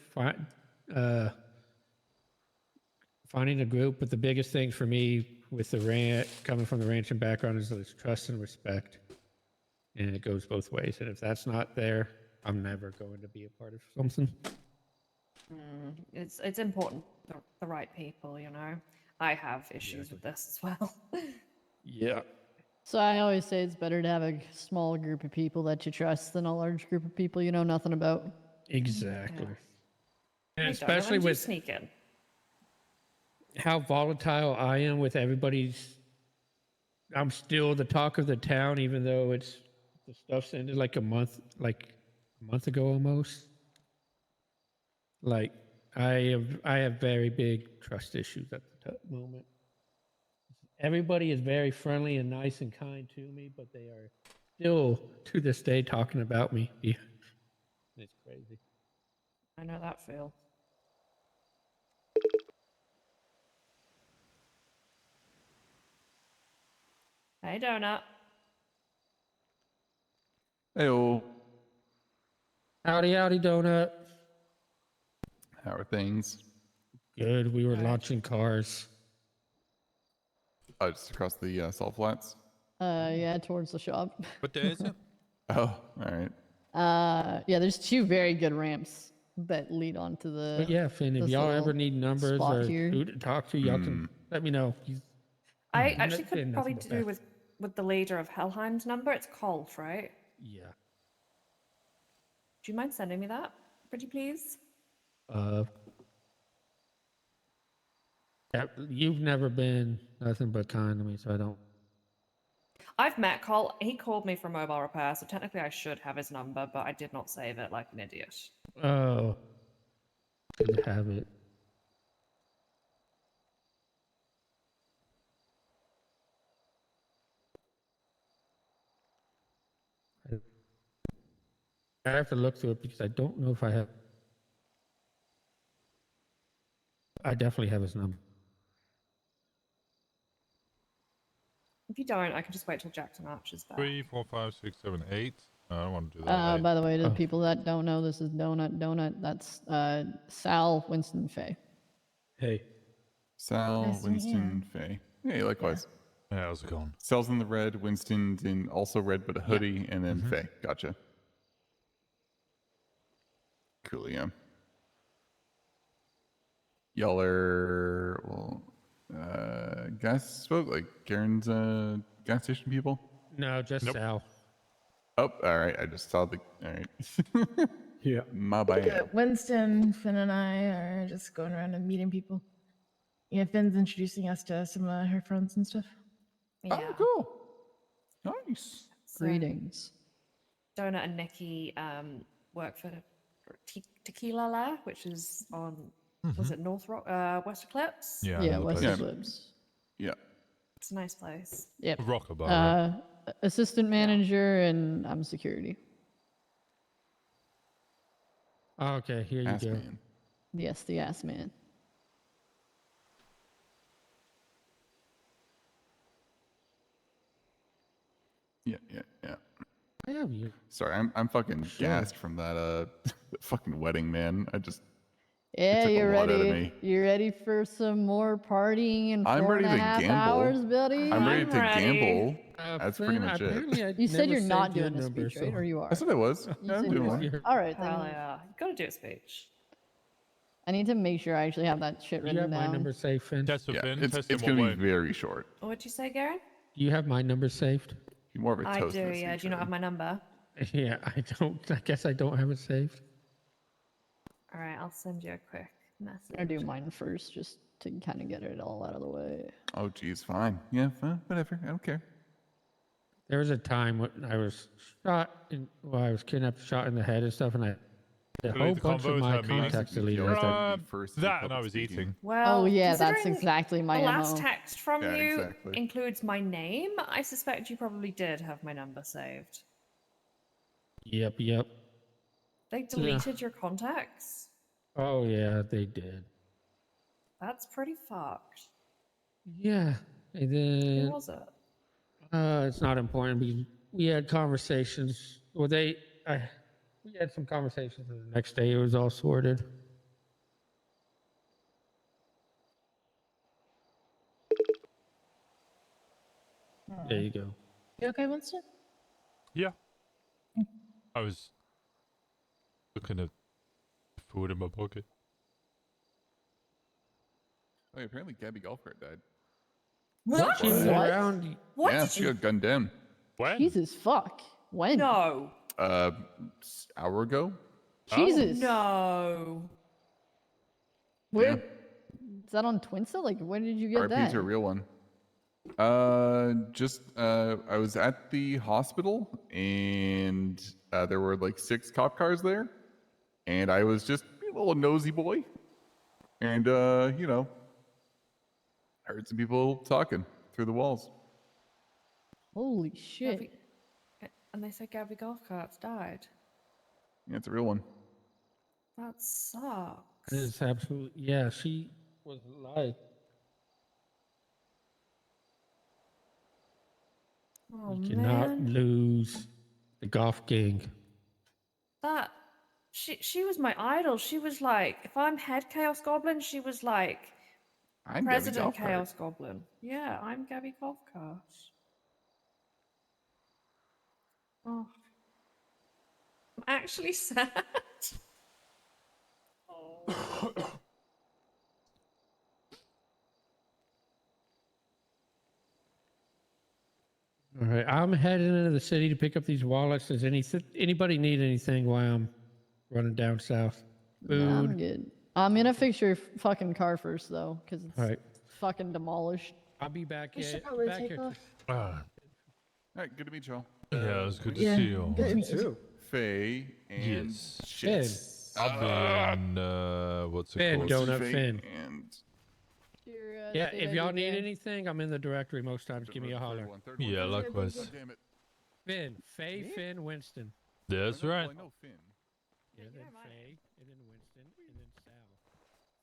finding a group. But the biggest thing for me with the coming from the ranching background is that it's trust and respect, and it goes both ways. And if that's not there, I'm never going to be a part of something. It's important the right people, you know. I have issues with this as well. Yeah. So I always say it's better to have a small group of people that you trust than a large group of people you know nothing about. Exactly. And Hey, especially Donovan, with sneak in. how volatile I am with everybody's. I'm still the talk of the town, even though the stuff's ended like a month ago almost. Like I have very big trust issues at the moment. Everybody is very friendly and nice and kind to me, but they are still to this day talking about me. Yeah. It's crazy. I know that feel. Hey, Donut. Heyo. Howdy, howdy, Donut. How are things? Good. We were launching cars. Oh, just across the salt flats? Yeah, towards the shop. What day is it? Oh, all right. Yeah, there's two very good ramps that lead onto the. But yeah, Finn, if this y'all little ever need numbers spot or here. who to talk to, y'all can let me know. I I'm actually not saying could probably nothing but do that. with the leader of Helheim's number. It's Kolf, right? Yeah. Do you mind sending me that, pretty please? Yeah, you've never been nothing but kind to me, so I don't. I've met Cole. He called me for mobile repair, so technically I should have his number, but I did not save it like an idiot. Oh, good to have it. I have to look through it because I don't know if I have. I definitely have his number. If you don't, I can just wait till Jackson Archer's back. 3, 4, 5, 6, 7, 8. I don't want to do that. By the way, to the people that don't know, this is Donut. That's Sal, Winston, Faye. Hey. Sal, Nice to meet you. Winston, Faye. Hey, likewise. Yeah, how's it going? Sal's in the red, Winston's in also red but a hoodie, and then Faye. Gotcha. Cool, yeah. Y'all are, well, gas folk, like Karen's gas station people? No, just Sal. Oh, all right. I just saw the. All right. Yeah. My bad. Winston, Finn, and I are just going around and meeting people. Yeah, Finn's introducing us to some of her friends and stuff. Yeah. Oh, cool. Nice. Greetings. Donut and Nikki work for Tequila La, which is on, was it North Rock, West Eclipse? Yeah, Yeah, another West place. Eclipse. Yeah. It's a nice place. Yep. Rocker bar. Right? Assistant manager, and I'm security. Okay, here you Ass go. man. Yes, the ass man. Yeah. I have you. Sorry, I'm fucking Sure. gassed from that fucking wedding, man. It Yeah, took a you're lot out of ready. me. You ready for some more partying in I'm four ready and a to half gamble. hours, buddy? I'm ready to gamble. That's pretty Finn, much it. apparently I You said never you're not saved your doing a number, speech, right? so- Or you are? I said I was. You Yeah, I'm said doing you one. are. All right, Hell then. yeah. You gotta do a speech. I need to make sure I actually have that shit You written have my down. number saved, Finn? Test for Yeah, Finn. it's Test in gonna what be way? very short. What'd you say, Garen? Do you have my number saved? You're more of a I toast do, than a yeah. speech, Do you not right? have my number? Yeah, I don't. I guess I don't have it saved. All right, I'll send you a quick message. I'll do mine first, just to kind of get it all out of the way. Oh, geez, fine. Yeah, fine, whatever. I don't care. There was a time when I was shot, I was kidnapped, shot in the head and stuff, and I had a Delete whole the bunch of convos, my her meetings. contacts deleted. I thought, That and I was eating. Well, Oh, yeah, that's considering exactly my the last MO. text from Yeah, you exactly. includes my name. I suspect you probably did have my number saved. yep. They deleted your contacts? Oh yeah, they did. That's pretty fucked. Yeah, and then Who was it? it's not important because we had conversations. Well, we had some conversations, and the next day it was all sorted. There you go. You okay, Winston? Yeah. I was looking at food in my pocket. Oh, yeah, apparently Gabby Golfcart died. What? She was What? around. What Yeah, did she you... got gunned down. When? Jesus fuck. When? No. Hour ago. Jesus. No. Where? Is that on Twinsta? Like, when did you get RP that? is a real one. I was at the hospital and there were like 6 cop cars there, and I was just a little nosy boy, and heard some people talking through the walls. Holy shit. And they said Gabby Golfcart's died. Yeah, it's a real one. That sucks. It's absolutely, yeah, she was alive. Oh, You cannot man. lose the golf gang. That... She was my idol. She was like... If I'm head Chaos Goblin, she was like... I'm President Gabby Golfcart. Chaos Goblin. Yeah, I'm Gabby Golfcart. Oh. I'm actually sad. Oh. All right, I'm heading into the city to pick up these wallets. Does anybody need anything while I'm running down south? Food. Nah, I'm good. I'm gonna fix your fucking car first, though, because it's All right. fucking demolished. I'll be back We here. should probably back take here. off. All right, good to meet y'all. Yeah, it was good to Yeah, see you. good to You meet you. too. Faye and Yes. shit. I'll be in, what's it Finn, called? Donut Faye Finn. And Yeah, if y'all need anything, I'm in the directory most times. Give me a holler. Yeah, likewise. God damn it. Finn, Faye, Finn, Winston. That's right. I know Finn. Yeah, then Faye, and then Winston, and then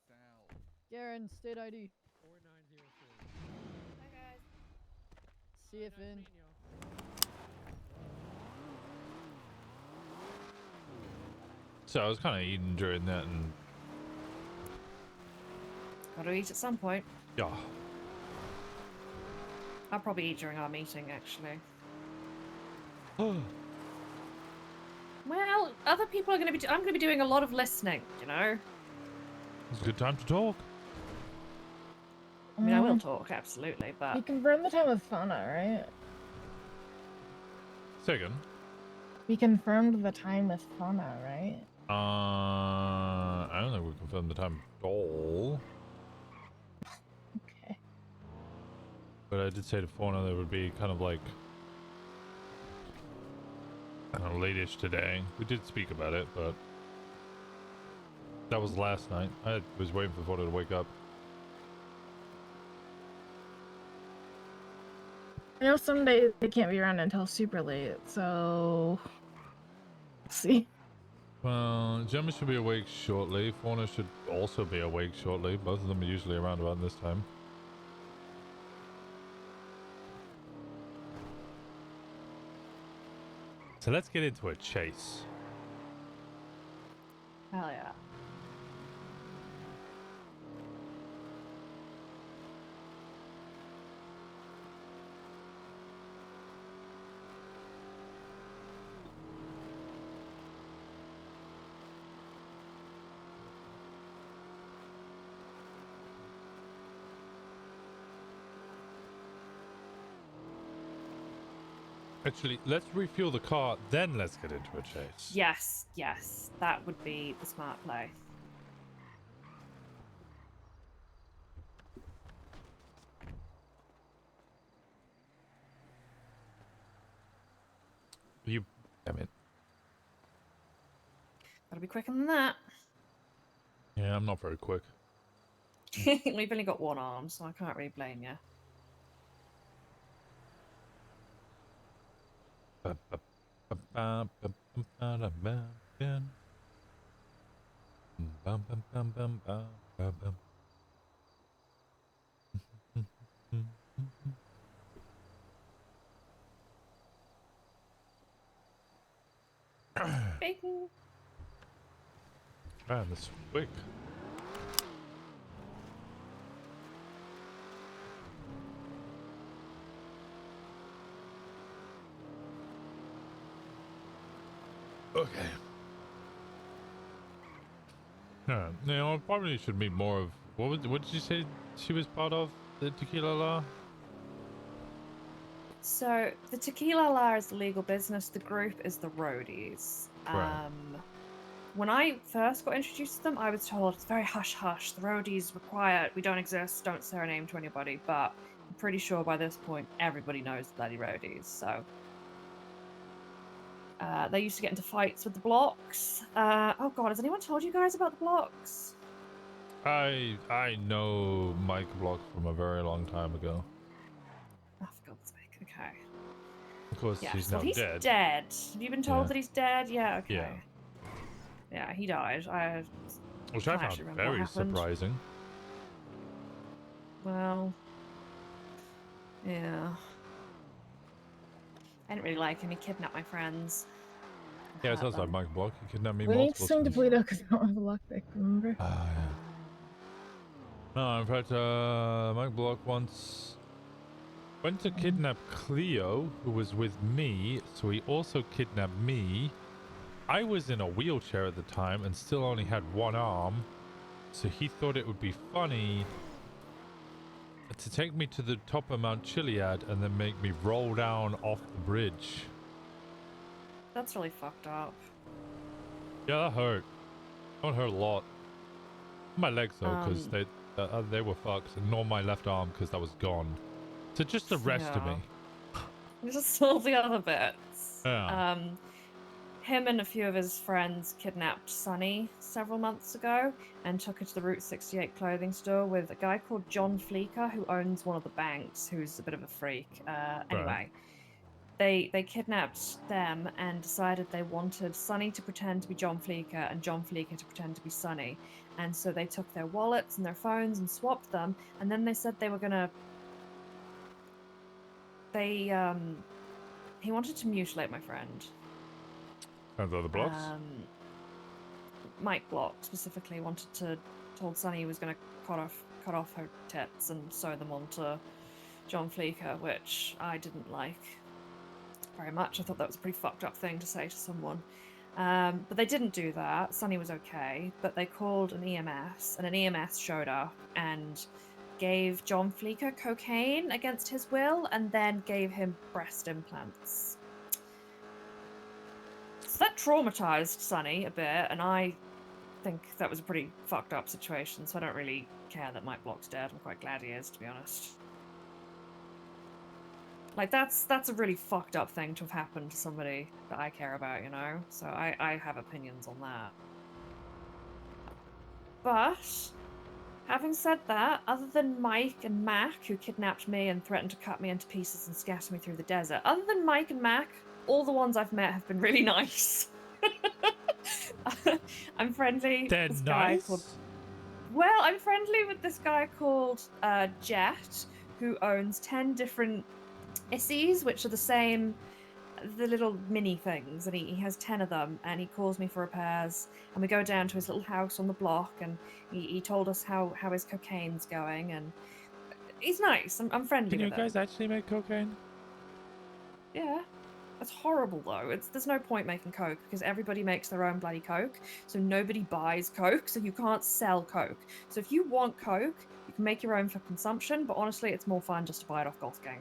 Sal. Garen, state ID. 4904. Hi, guys. See you, Finn. So I was kind of eating during that, and Gotta eat at some point. yeah. I'll probably eat during our meeting, actually. Well, other people are going to be... I'm going to be doing a lot of listening, you know? It's a good time to talk. I mean, I will talk, absolutely, You but... confirmed the time with Fauna, right? Second. We confirmed the time with Fauna, right? I don't think we confirmed the time at all. Okay. But I did say to Fauna there would be kind of like I don't know, late-ish today. We did speak about it, but that was last night. I was waiting for Voda to wake up. I know some days they can't be around until super late, so let's see. Well, Gemma should be awake shortly. Fauna should also be awake shortly. Both of them are usually around about this time. So let's get into a chase. Hell yeah. Actually, let's refuel the car, then let's get into a chase. Yes, yes, that would be the smart play. You, damn it. Gotta be quicker than that. Yeah, I'm not very quick. We've only got one arm, so I can't really blame you. Bacon. Man, this is quick. Okay. Yeah, you know, I probably should meet more of what did you say she was part of? The Tequila Law? So the Tequila La is the legal business. The group is the roadies. Right. When I first got introduced to them, I was told it's very hush hush. The roadies were quiet. We don't exist. Don't say our name to anybody. But I'm pretty sure by this point everybody knows the bloody roadies. So they used to get into fights with the blocks. Oh God, has anyone told you guys about the blocks? I know Mike Block from a very long time ago. Oh, for God's sake. Okay. Of course, Yeah, he's so now he's dead. dead. Have you been told Yeah. that he's dead? Yeah. Okay. Yeah. Yeah, he died. Which I can't found actually remember what very happened. surprising. Well, yeah. I didn't really like him. He kidnapped my friends. Yeah, it hurt sounds like them. Mike Block. He kidnapped me We need to multiple sing to times. Polito because I don't have a lockpick, remember? No, in fact, Mike Block once went to kidnap Cleo, who was with me, so he also kidnapped me. I was in a wheelchair at the time and still only had one arm, so he thought it would be funny to take me to the top of Mount Chiliad and then make me roll down off the bridge. That's really fucked up. Yeah, that hurt. That hurt a lot. My legs though, because they were fucked, and nor my left arm because that was gone. So just the rest of me. Just all the other bits. Yeah. Him and a few of his friends kidnapped Sunny several months ago and took her to the Route 68 clothing store with a guy called John Fleeker, who owns one of the banks, who's a bit of a freak. Anyway, they kidnapped them and decided they wanted Sunny to pretend to be John Fleeker and John Fleeker to pretend to be Sunny. And so they took their wallets and their phones and swapped them, and then they said they were gonna... He wanted to mutilate my friend. And the other blocks? Mike Block specifically told Sunny he was going to cut off her tits and sew them onto John Fleeker, which I didn't like very much. I thought that was a pretty fucked up thing to say to someone. But they didn't do that. Sunny was okay, but they called an EMS, and an EMS showed up and gave John Fleeker cocaine against his will, and then gave him breast implants. So that traumatized Sunny a bit, and I think that was a pretty fucked up situation, so I don't really care that Mike Block's dead. I'm quite glad he is, to be honest. Like that's a really fucked up thing to have happened to somebody that I care about, you know? So I have opinions on that. But having said that, other than Mike and Mac, who kidnapped me and threatened to cut me into pieces and scatter me through the desert, other than Mike and Mac, all the ones I've met have been really nice. I'm friendly with They're this guy called... nice? Well, I'm friendly with this guy called Jet, who owns 10 different issies, which are the little mini things, and he has 10 of them, and he calls me for repairs, and we go down to his little house on the block, and he told us how his cocaine's going, and he's nice. I'm friendly Can you with him. guys actually make cocaine? Yeah. It's horrible though. There's no point making coke because everybody makes their own bloody coke, so nobody buys coke, so you can't sell coke. So if you want coke, you can make your own for consumption, but honestly, it's more fun just to buy it off Goth Gang.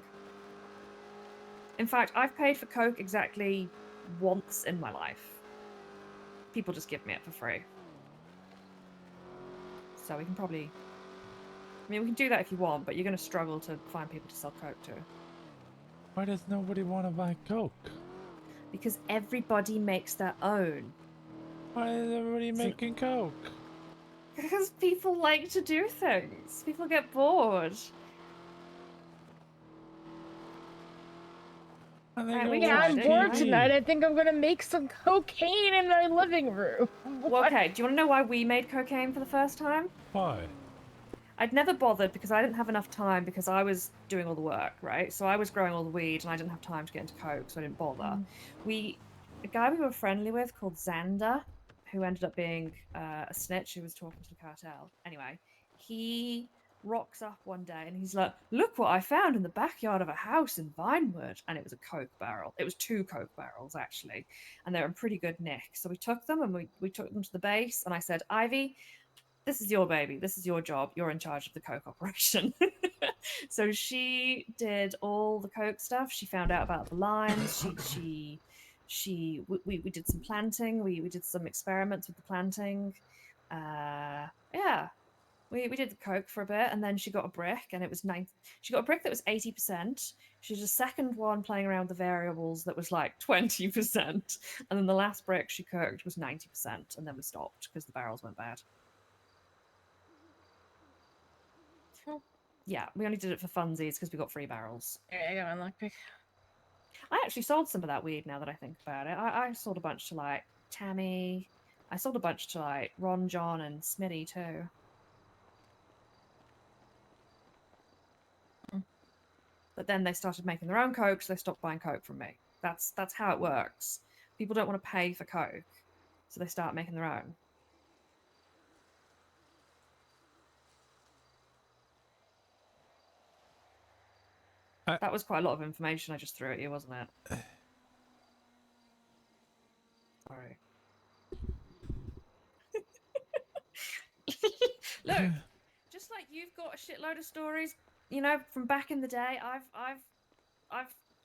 In fact, I've paid for coke exactly once in my life. People just give me it for free. So we can probably... I mean, we can do that if you want, but you're going to struggle to find people to sell coke to. Why does nobody want to buy coke? Because everybody makes their own. Why is everybody making coke? Because people like to do things. People get bored. Yeah, I'm bored tonight. I think I'm gonna make some cocaine in my living room. Well, okay, do you want to know why we made cocaine for the first time? Why? I'd never bothered because I didn't have enough time because I was doing all the work, right? So I was growing all the weed and I didn't have time to get into coke, so I didn't bother. A guy we were friendly with called Xander, who ended up being a snitch who was talking to the cartel. Anyway, he rocks up one day and he's like, "Look what I found in the backyard of a house in Vinewood." And it was a coke barrel. It was 2 coke barrels, actually. And they were in pretty good nick. So we took them and we took them to the base. And I said, "Ivy, this is your baby. This is your job. You're in charge of the coke operation." So she did all the coke stuff. She found out about the lines. We did some planting. We did some experiments with the planting. Yeah. We did the coke for a bit, and then she got a brick, and it was she got a brick that was 80%. She did a second one playing around with the variables that was like 20%, and then the last brick she cooked was 90%, and then we stopped because the barrels went bad. Yeah, we only did it for funsies because we got 3 barrels. I got my lockpick. I actually sold some of that weed now that I think about it. I sold a bunch to like Tammy. I sold a bunch to like Ron, John, and Smitty too. But then they started making their own coke, so they stopped buying coke from me. That's how it works. People don't want to pay for coke, so they start making their own. That was quite a lot of information I just threw at you, wasn't it? Sorry. Look, just like you've got a shitload of stories, you know, from back in the day, I've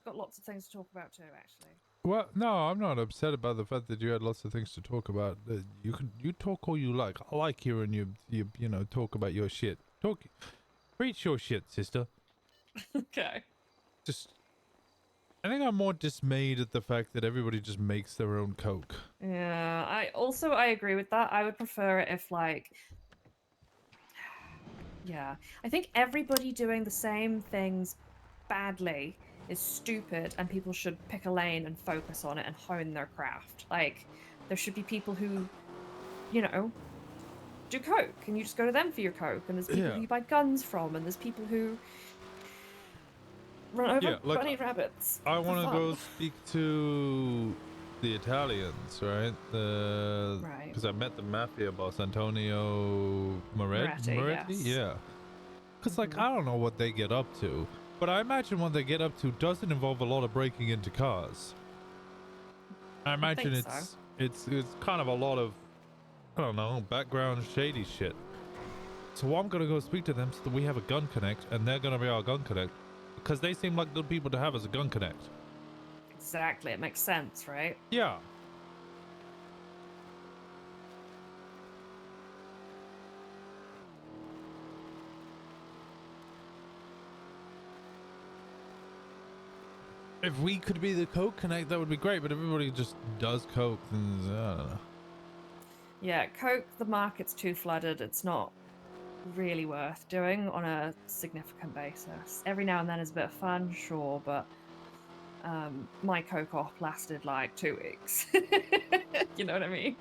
got lots of things to talk about too, actually. Well, no, I'm not upset about the fact that you had lots of things to talk about. You talk all you like. I like hearing you know, talk about your shit. Preach your shit, sister. Okay. I think I'm more dismayed at the fact that everybody just makes their own coke. Yeah, I agree with that. I would prefer it if like, yeah, I think everybody doing the same things badly is stupid, and people should pick a lane and focus on it and hone their craft. Like, there should be people who, you know, do coke, and you just go to them for your coke, and there's people who you buy guns from, and there's people who run over bunny rabbits. I want to for go fun. speak to the Italians, right? Right. Because I met the mafia boss, Antonio Moretti. Yes. Yeah. Because, like, I don't know what they get up to, but I imagine what they get up to doesn't involve a lot of breaking into cars. I imagine think it's kind of a lot of, I don't know, background shady shit. So I'm gonna go speak to them so that we have a gun connect, and they're gonna be our gun connect, because they seem like good people to have as a gun connect. Exactly, it makes sense, right? Yeah. If we could be the Coke Connect, that would be great. But everybody just does Coke, then I don't know. Yeah, Coke, the market's too flooded. It's not really worth doing on a significant basis. Every now and then is a bit of fun, sure, but my Coke off lasted like 2 weeks. You know what I mean?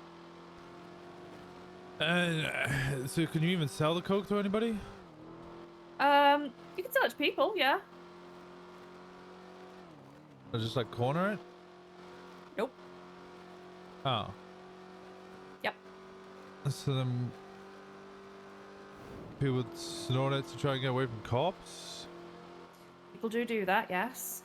So can you even sell the Coke to anybody? You can sell it to people, yeah. Or just like corner it? Nope. Oh. Yep. So then people would snort it to try and get away from cops? People do that, yes.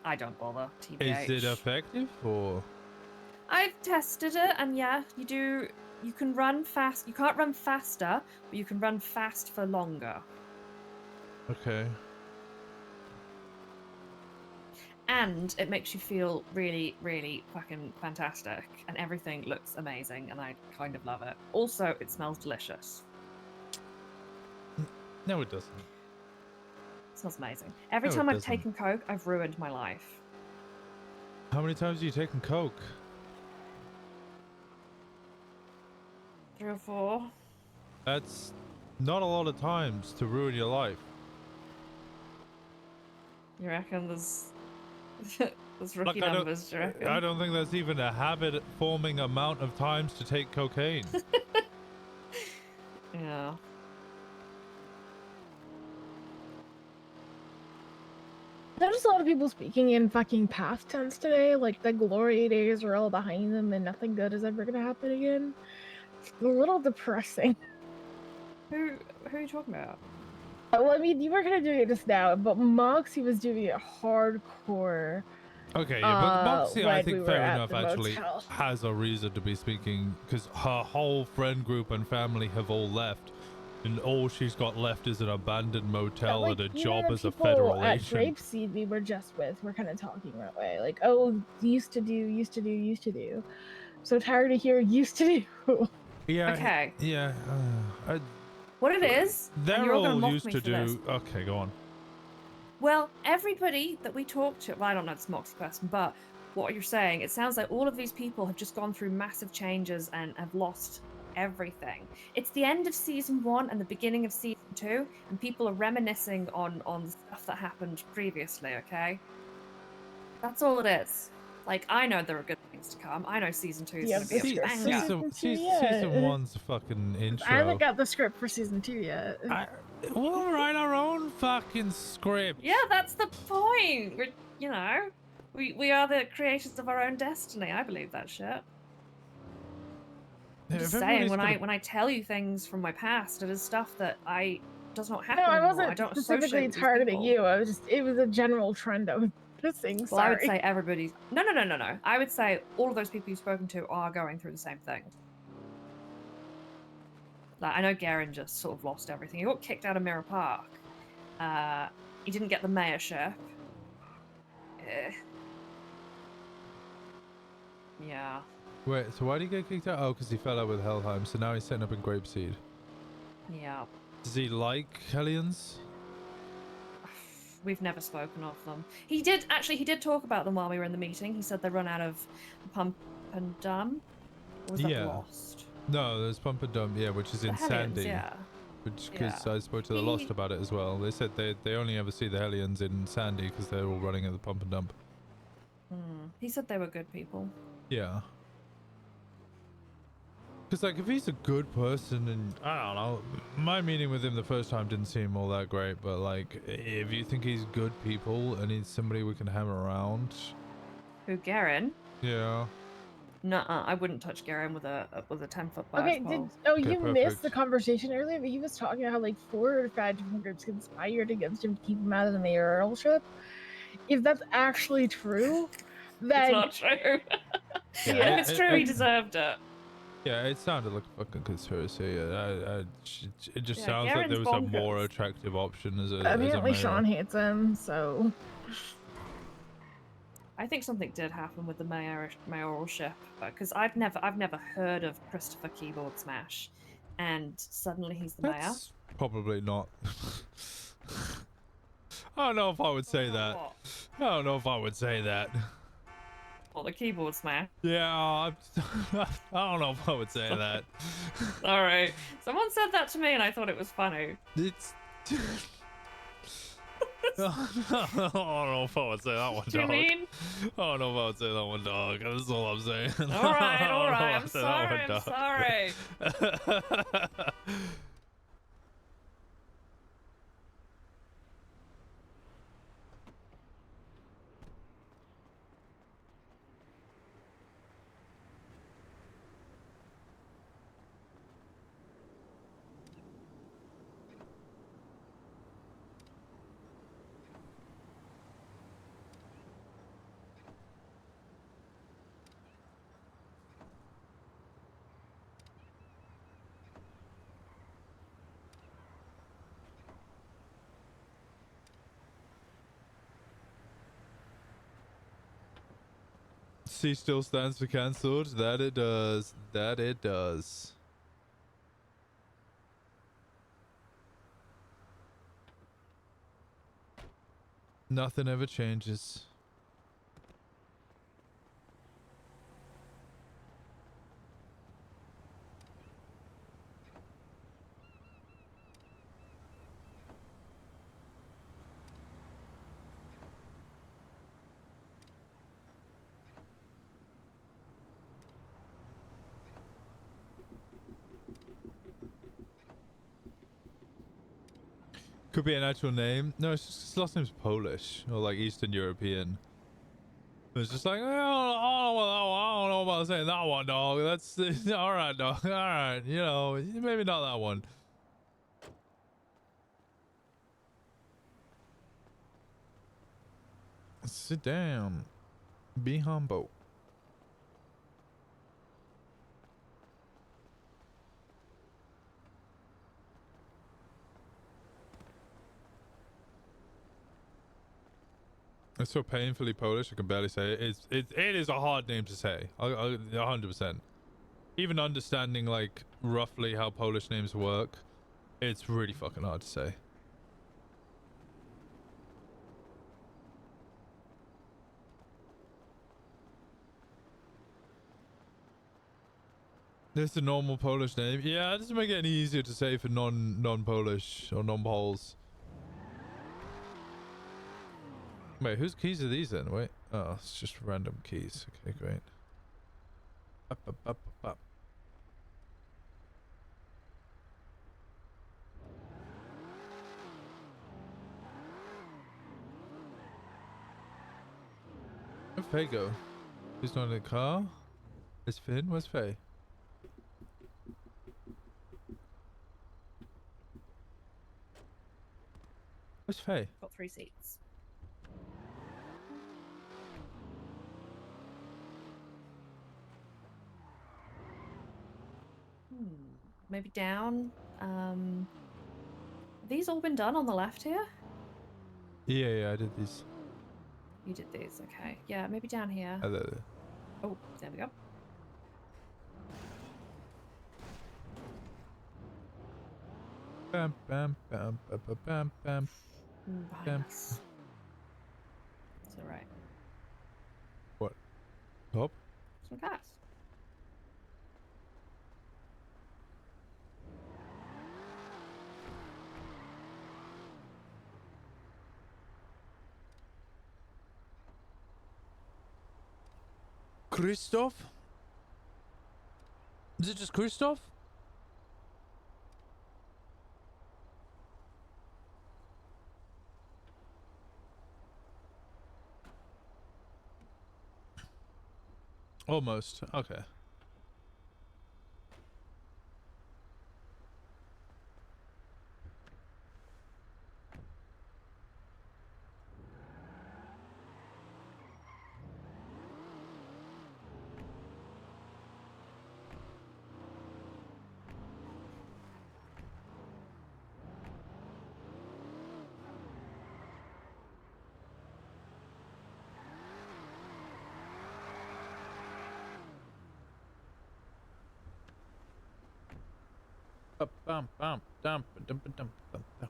I don't bother, TBH. Is it effective or? I've tested it, and yeah, you can run fast. You can't run faster, but you can run fast for longer. Okay. And it makes you feel really, really fucking fantastic, and everything looks amazing, and I kind of love it. Also, it smells delicious. No, it doesn't. It smells amazing. Every No, it time I've doesn't. taken Coke, I've ruined my life. How many times have you taken Coke? 3 or 4. That's not a lot of times to ruin your life. You reckon there's rookie Like, numbers, do you reckon? I don't think that's even a habit-forming amount of times to take cocaine. Yeah. There's a lot of people speaking in fucking past tense today, like the glory days are all behind them and nothing good is ever gonna happen again. It's a little depressing. Who are you talking about? Well, I mean, you were kind of doing it just now, but Moxie was doing it hardcore. Okay, yeah, but Moxie, I when think we were fair at enough, the actually motel. has a reason to be speaking, because her whole friend group and family have all left, and all she's got left is an abandoned motel Like, and a you job know, the as a people federal at agent. Grapeseed we were just with were kind of talking that way, like, oh, used to do. So tired of hearing used to do. Yeah. Okay. Yeah. What it is, and They're you're all gonna all mock used me to for this. do. Okay, go on. Well, everybody that we talked to, well, I don't know this Moxie person, but what you're saying, it sounds like all of these people have just gone through massive changes and have lost everything. It's the end of season 1 and the beginning of season 2, and people are reminiscing on stuff that happened previously, okay? That's all it is. Like, I know there are good things to come. I know season 2 is Yeah, going to be a banger. Season 1's fucking intro. I haven't got the script for season 2 yet. We'll write our own fucking script. Yeah, that's the point. We're, you know, we are the creators of our own destiny. I believe that shit. I'm just saying, when I tell you things from my past, it is stuff that does not happen No, I anymore. wasn't I don't specifically associate with these targeting people. you. It was a general trend I was noticing. Well, Sorry. I would say everybody's... No. I would say all of those people you've spoken to are going through the same thing. Like, I know Garen just sort of lost everything. He got kicked out of Mirror Park. He didn't get the mayorship. Yeah. Wait, so why did he get kicked out? Oh, because he fell out with Helheim, so now he's setting up in Grapeseed. Yeah. Does he like Hellions? We've never spoken of them. He did talk about them while we were in the meeting. He said they run out of Pump and Dumb. Or was that Lost? No, there's Pump and Dump, yeah, which is in Hellions, Sandy. yeah. Which, because I spoke to the Lost about it as well. They said they only ever see the Hellions in Sandy because they're all running at the Pump and Dump. He said they were good people. Yeah. Because, like, if he's a good person, and I don't know, my meeting with him the first time didn't seem all that great, but, like, if you think he's good people and he's somebody we can hammer around. Who, Garen? Yeah. Nuh-uh, I wouldn't touch Garen with a 10-foot Okay, pole. you missed the conversation earlier, but he was talking about how like 4 or 5 different groups conspired against him to keep him out of the mayoralship. If that's actually true, then It's not true. Yeah, if it's true, he deserved it. Yeah, it sounded like a fucking conspiracy. It just Yeah, sounds like Garen's there was a bonkers. more attractive option as a apparently mayor. Sean hates him, so I think something did happen with the mayoralship because I've never heard of Christopher Keyboard Smash, and suddenly he's the mayor. Probably not. I don't know if I would say that. What? I don't know if I would say that. What, the keyboard smash? Yeah, I don't know if I would say that. Sorry. Someone said that to me and I thought it was funny. It's. I don't know if I would say that one, Do you dog. mean? I don't know if I would say that one, dog. That's all I'm saying. All right, all right. I'm Say that sorry. one, I'm dog. sorry. C still stands for cancelled. That it does. That it does. Nothing ever changes. Could be an actual name. No, it's just his last name's Polish or like Eastern European. It's just like, I don't know about saying that one, dog. That's all right, dog. All right, you know, maybe not that one. Sit down. Be humble. It's so painfully Polish, I can barely say it. It is a hard name to say. 100%. Even understanding like roughly how Polish names work, it's really fucking hard to say. It's a normal Polish name. Yeah, it doesn't make it any easier to say for non-Polish or non-Poles. Wait, whose keys are these then? Wait. Oh, it's just random keys. Okay, great. Up, up, up, up, up. Where'd Faye go? He's not in the car? Is Finn? Where's Faye? Where's Faye? Got 3 seats. Maybe down. Have these all been done on the left here? Yeah, I did these. You did these, okay. Yeah, maybe down here. Oh, there we go. Bam, bam, bam, bam, bam, bam, bam. It's alright. What? Top? Some cars. Christoph? Is it just Christoph? Almost. Okay. Bum, bum, dum, dum, dum, dum, dum.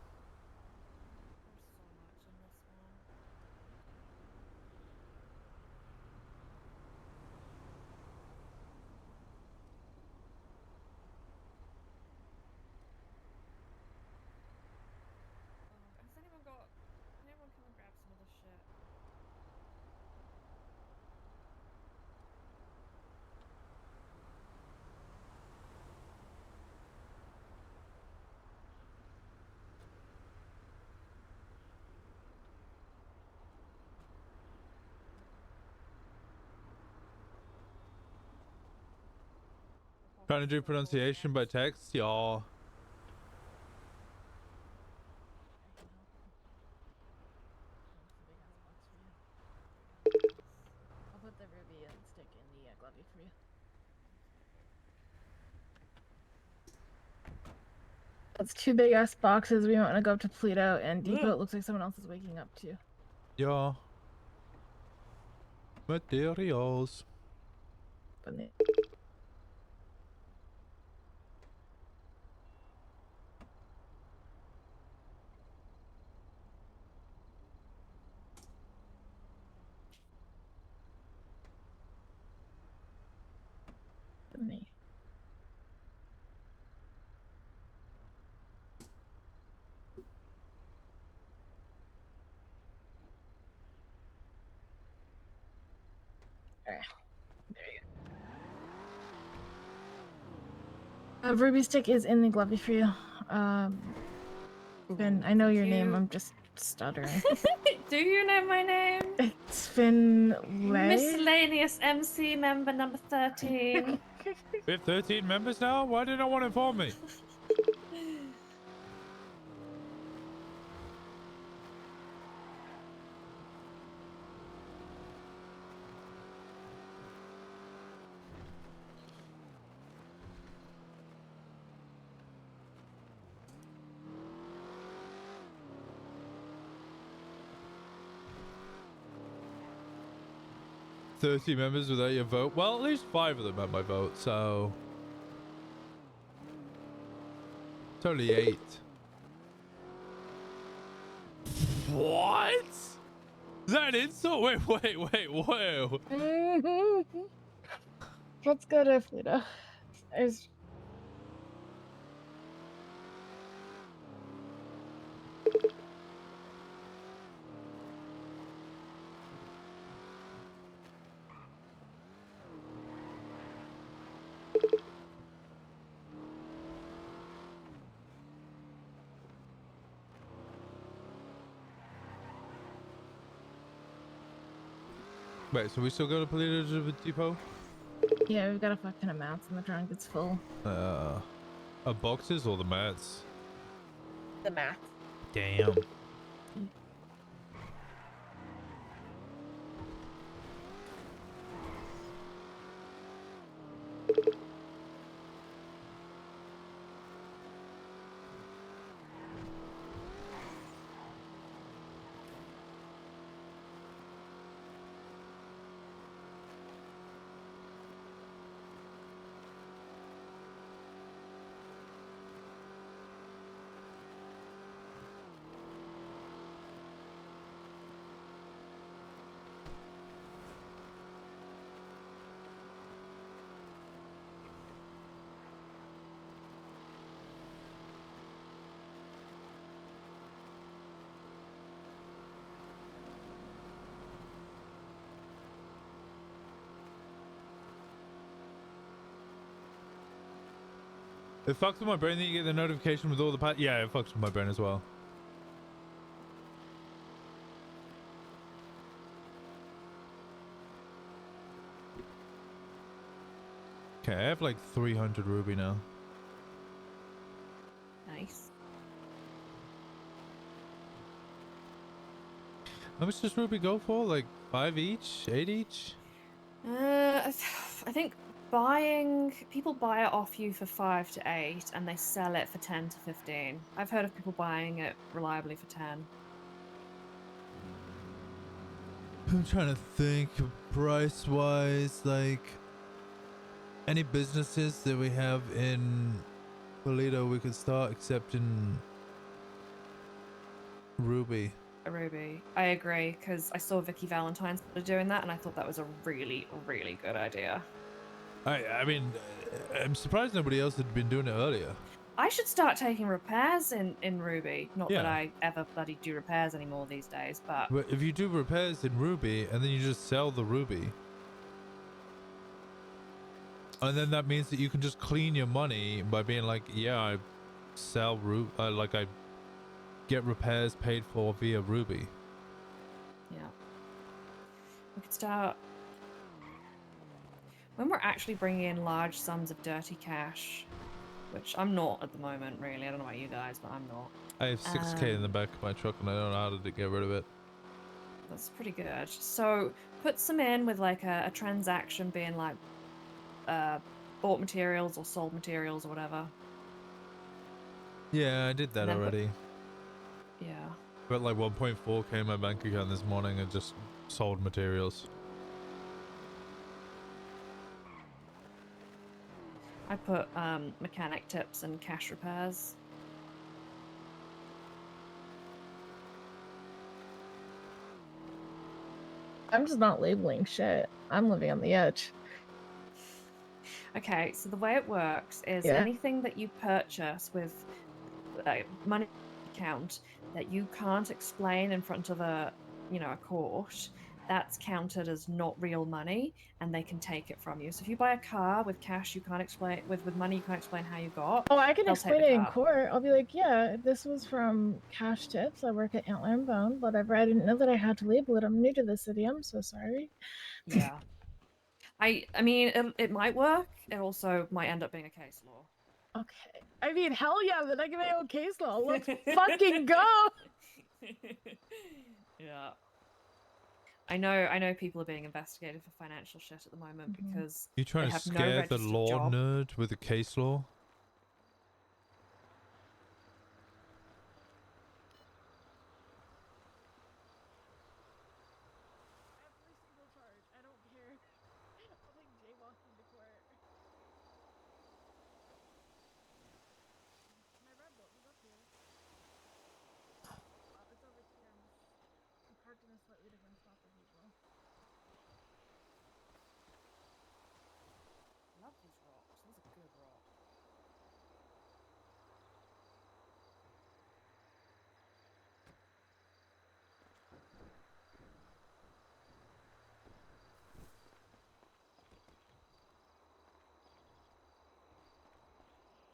Trying to do pronunciation by text, y'all. I'll put the ruby and stick in the glovey for you. That's 2 big ass boxes. We want to go up to Pluto and Depot. It looks like someone else is waking up too. Yeah. Materials. Me. Alright. There you go. Ruby stick is in the glovey for you. Finn, I know your name. I'm just stuttering. Do you know my name? It's Finn Lay. Miscellaneous MC member number 13. We have 13 members now? Why did no one inform me? "30 members without your vote." Well, at least 5 of them had my vote, so it's only 8. What? Is that an insult? Whoa. Let's go to Pluto. There's Wait, so we still go to Polito Depot? yeah, we've got a fuck ton of mats in the trunk. It's full. Boxes or the mats? The mats. Damn. It fucks with my brain that you get the notification with all the yeah, it fucks with my brain as well. Okay, I have like 300 ruby now. Nice. How much does ruby go for? Like 5 each? 8 each? I think people buy it off you for 5 to 8 and they sell it for 10 to 15. I've heard of people buying it reliably for 10. I'm trying to think price wise, like any businesses that we have in Polito we could start accepting ruby. A ruby. I agree, because I saw Vicky Valentine doing that and I thought that was a really, really good idea. I mean, I'm surprised nobody else had been doing it earlier. I should start taking repairs in Ruby. Not that Yeah. I ever bloody do repairs anymore these days, but But if you do repairs in ruby and then you just sell the ruby, and then that means that you can just clean your money by being like, yeah, I sell like I get repairs paid for via ruby. yeah. We could start. when we're actually bringing in large sums of dirty cash, which I'm not at the moment, really. I don't know about you guys, but I'm not. I have 6K in the back of my truck, and I don't know how to get rid of it. That's pretty good. So put some in with like a transaction being like bought materials or sold materials or whatever. Yeah, I did that then put- already. Yeah. Got like 1.4K in my bank account this morning and just sold materials. I put mechanic tips and cash repairs. I'm just not labeling shit. I'm living on the edge. Okay, so the way it works is Yeah. anything that you purchase with money account that you can't explain in front of a court, that's counted as not real money, and they can take it from you. So if you buy a car with cash you can't explain, with money you can't explain how you got. Oh, I can they'll take explain the it in car. court. I'll be like, yeah, this was from Cash Tips. I work at Antler and Bone, whatever. I didn't know that I had to label it. I'm new to the city. I'm so sorry. Yeah. I mean, it might work. It also might end up being a case law. Okay. I mean, hell yeah, then I can make a case law. Let's fucking go. Yeah. I know people are being investigated for financial shit at the moment because You trying they to have no scare the registered law job. nerd with a case law? Every single charge. I don't care. I'll take jaywalking to court. My red bolt was up here. Oh, it's over here. I'm parked in a slightly different spot for people. Love these rocks. These are good rocks.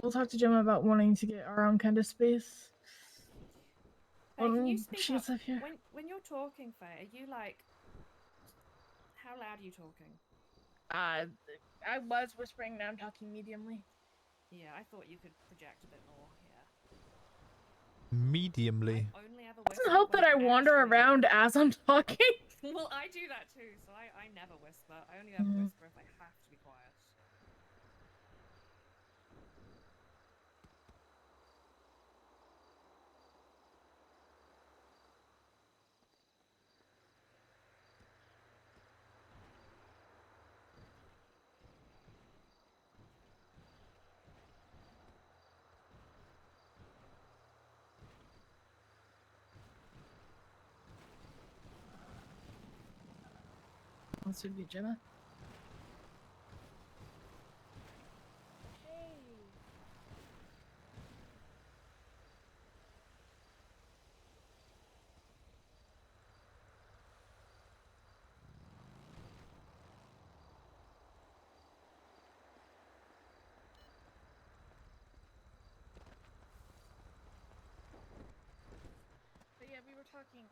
We'll talk to Jim about wanting to get our own kind of space. Faye, can you speak she's up? up here. When you're talking, Faye, are you like, how loud are you talking? I was whispering, now I'm talking mediumly. Yeah, I thought you could project a bit more. Yeah. Mediumly. Only ever Doesn't help that I wander around as I'm talking. Well, I do that too, so I never whisper. I only ever whisper if I have to be quiet. This would be Jenna. But yeah, we were talking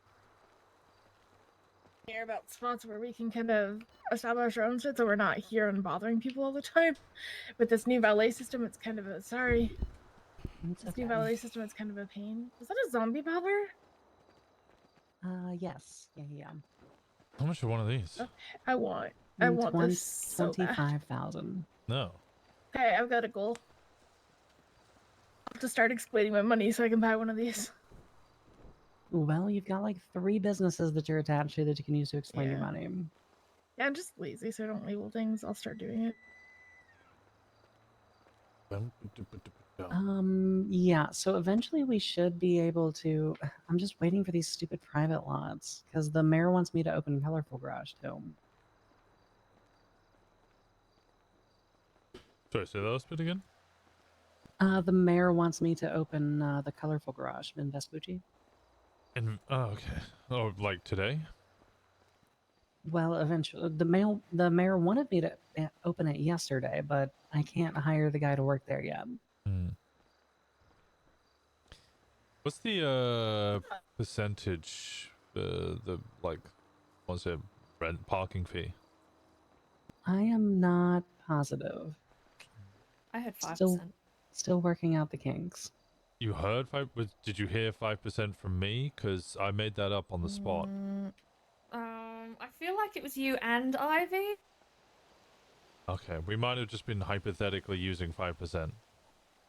here about spots where we can kind of establish our own shit so we're not here and bothering people all the time. With this new valet system, it's kind of a this new valet system, it's kind of a pain. Is that a zombie bobber? Yes. Yeah. How much are one of these? Okay, I want this so bad. 25,000. No. Okay, I've got a goal. I'll have to start explaining my money so I can buy one of these. Well, you've got like 3 businesses that you're attached to that you can use to explain your Yeah. money. Yeah, I'm just lazy, so I don't label things. I'll start doing it. Yeah, so eventually we should be able to. I'm just waiting for these stupid private lots because the mayor wants me to open Colorful Garage too. Sorry, say that last bit again? The mayor wants me to open the Colorful Garage in Vespucci. And okay. Oh, like today? Well, eventually, the mayor wanted me to open it yesterday, but I can't hire the guy to work there yet. What's the percentage? The like, what's it? Rent parking fee? I am not positive. I had 5%. Still working out the kinks. You heard 5? Did you hear 5% from me? Because I made that up on the spot. I feel like it was you and Ivy. Okay, we might have just been hypothetically using 5%.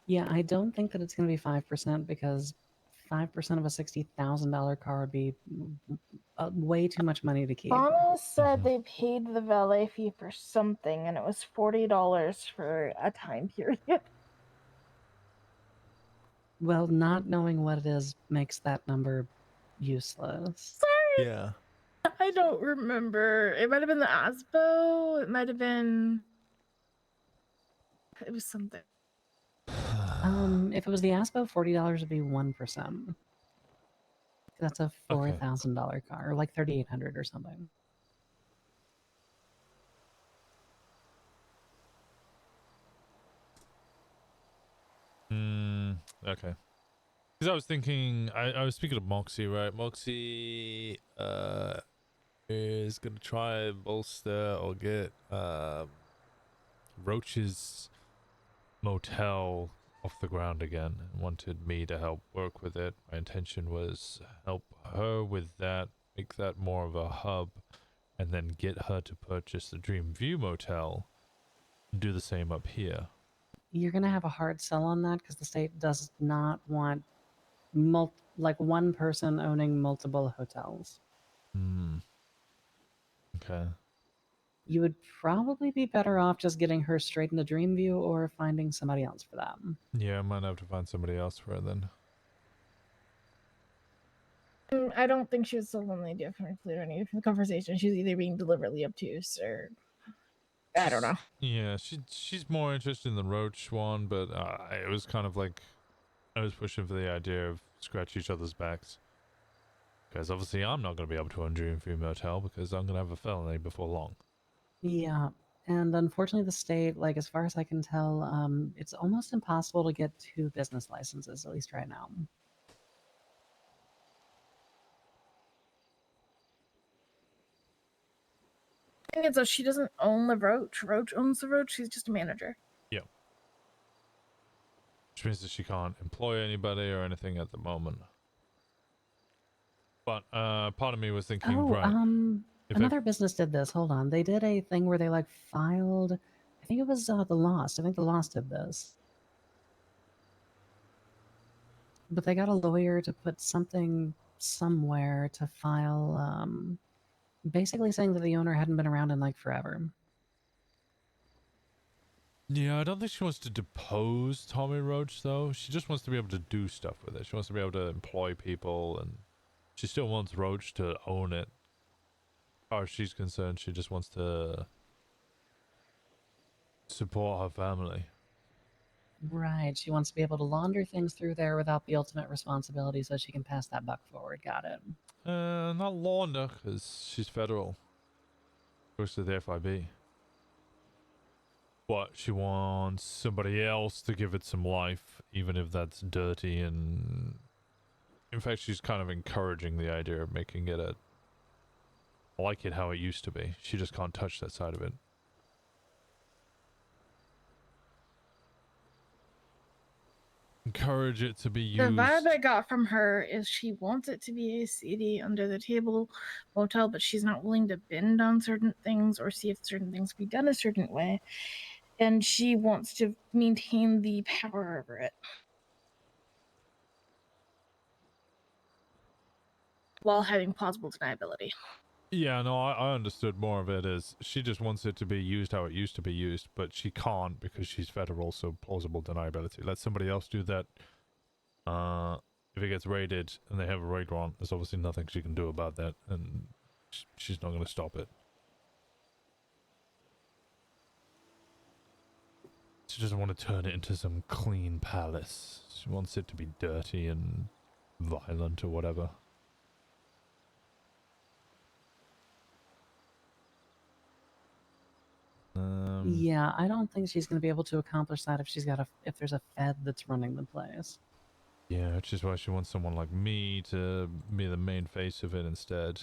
Yeah, I don't think that it's going to be 5% because 5% of a $60,000 car would be way too much money to keep. Anna said they paid the valet fee for something, and it was $40 for a time period. Well, not knowing what it is makes that number useless. Sorry. Yeah. I don't remember. It might have been the ASBO. It might have been. It was something. If it was the ASPO, $40 would be 1%. That's a $4,000 car, or like $3,800 or something. Okay. Because I was thinking, I was speaking of Moxie, right? Moxie is gonna try and bolster or get Roach's motel off the ground again and wanted me to help work with it. My intention was help her with that, make that more of a hub, and then get her to purchase the Dream View motel and do the same up here. You're going to have a hard sell on that because the state does not want like one person owning multiple hotels. Okay. You would probably be better off just getting her straight into Dreamview or finding somebody else for that. Yeah, I might have to find somebody else for her then. I don't think she was so lonely different or any different conversation. She's either being deliberately obtuse or I don't know. Yeah, she's more interested in the Roach one, but it was kind of like I was pushing for the idea of scratch each other's backs. Because obviously I'm not going to be able to own Dreamview Motel because I'm going to have a felony before long. Yeah, and unfortunately the state, like as far as I can tell, it's almost impossible to get 2 business licenses, at least right now. I think it's she doesn't own the Roach. Roach owns the Roach. She's just a manager. Yeah. Which means that she can't employ anybody or anything at the moment. But part of me was thinking, right. Another business did this. Hold on. They did a thing where they like filed, I think it was the Lost. I think the Lost did this. But they got a lawyer to put something somewhere to file, basically saying that the owner hadn't been around in like forever. Yeah, I don't think she wants to depose Tommy Roach, though. She just wants to be able to do stuff with it. She wants to be able to employ people, and she still wants Roach to own it. As far as she's concerned, she just wants to support her family. Right. She wants to be able to launder things through there without the ultimate responsibility so she can pass that buck forward. Got it. Not launder, because she's federal. Goes to the FIB. But she wants somebody else to give it some life, even if that's dirty, and in fact she's kind of encouraging the idea of making it like it how it used to be. She just can't touch that side of it. Encourage it to be used. The vibe I got from her is she wants it to be a seedy under the table motel, but she's not willing to bend on certain things or see if certain things be done a certain way. And she wants to maintain the power over it while having plausible deniability. Yeah, no, I understood more of it as she just wants it to be used how it used to be used, but she can't because she's federal, so plausible deniability. Let somebody else do that. If it gets raided and they have a raid warrant, there's obviously nothing she can do about that, and she's not going to stop it. She doesn't want to turn it into some clean palace. She wants it to be dirty and violent or whatever. Yeah, I don't think she's going to be able to accomplish that if there's a Fed that's running the place. Yeah, which is why she wants someone like me to be the main face of it instead.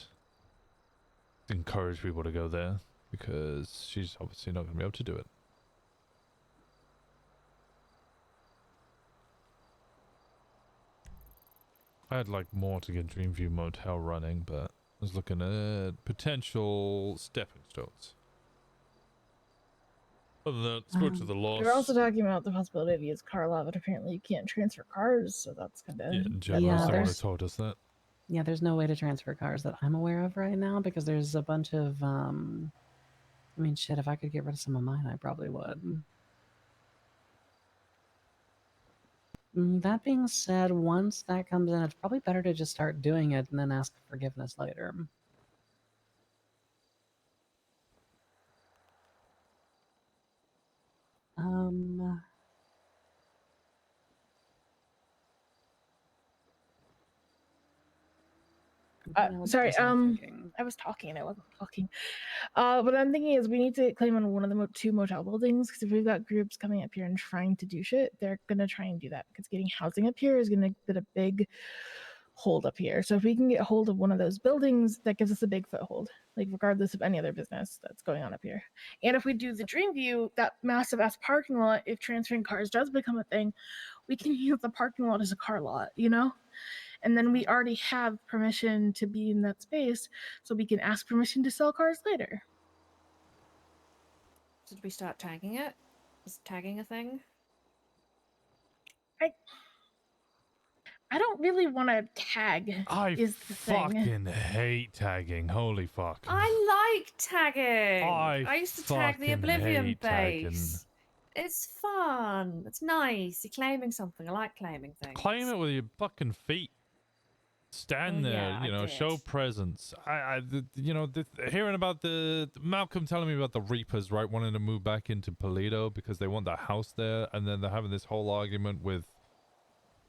Encourage people to go there. because she's obviously not going to be able to do it. I'd like more to get Dreamview Motel running, but I was looking at potential stepping stones. Other than that, spoke to the loss. We're also talking about the possibility of use car lot, but apparently you can't transfer cars, so that's kind of... Yeah, Gemma was the one who told us that. Yeah, there's no way to transfer cars that I'm aware of right now because there's a bunch of, I mean, shit, if I could get rid of some of mine, I probably would. That being said, once that comes in, it's probably better to just start doing it and then ask for forgiveness later. Sorry, I was talking and I wasn't talking. What I'm thinking is we need to claim on one of the two motel buildings, because if we've got groups coming up here and trying to do shit, they're gonna try and do that, because getting housing up here is gonna get a big hold up here. So if we can get hold of one of those buildings, that gives us a big foothold, like regardless of any other business that's going on up here. And if we do the Dreamview, that massive ass parking lot, if transferring cars does become a thing, we can use the parking lot as a car lot, you know? And then we already have permission to be in that space, so we can ask permission to sell cars later. Did we start tagging it? Is tagging a thing? I don't really want to tag. I is the thing. fucking hate tagging. Holy fuck. I like tagging. I used to tag the fucking Oblivion hate tagging. base. It's fun. It's nice. You're claiming something. I like claiming things. Claim it with your fucking feet. Stand there, yeah, you know, I show did. presence. You know, hearing about the Malcolm telling me about the Reapers, right, wanting to move back into Polito because they want the house there, and then they're having this whole argument with.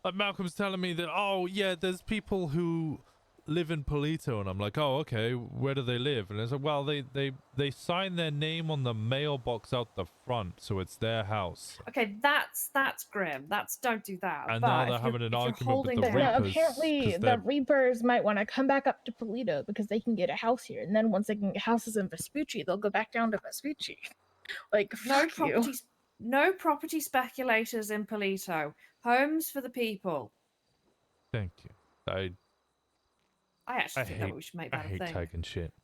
Like Malcolm's telling me that, oh yeah, there's people who live in Polito, and I'm like, oh okay, where do they live? And it's like, well, they sign their name on the mailbox out the front, so it's their house. Okay, that's grim. Don't do that. And but now they're if having you're- an if you're argument with the holding Reapers. Apparently, 'cause the they're- Reapers might want to come back up to Polito because they can get a house here, and then once they can get houses in Vespucci, they'll go back down to Vespucci. Like, no fuck you. property, no property speculators in Polito. Homes for the people. Thank you. I actually think that we should make that I a hate thing. tagging shit.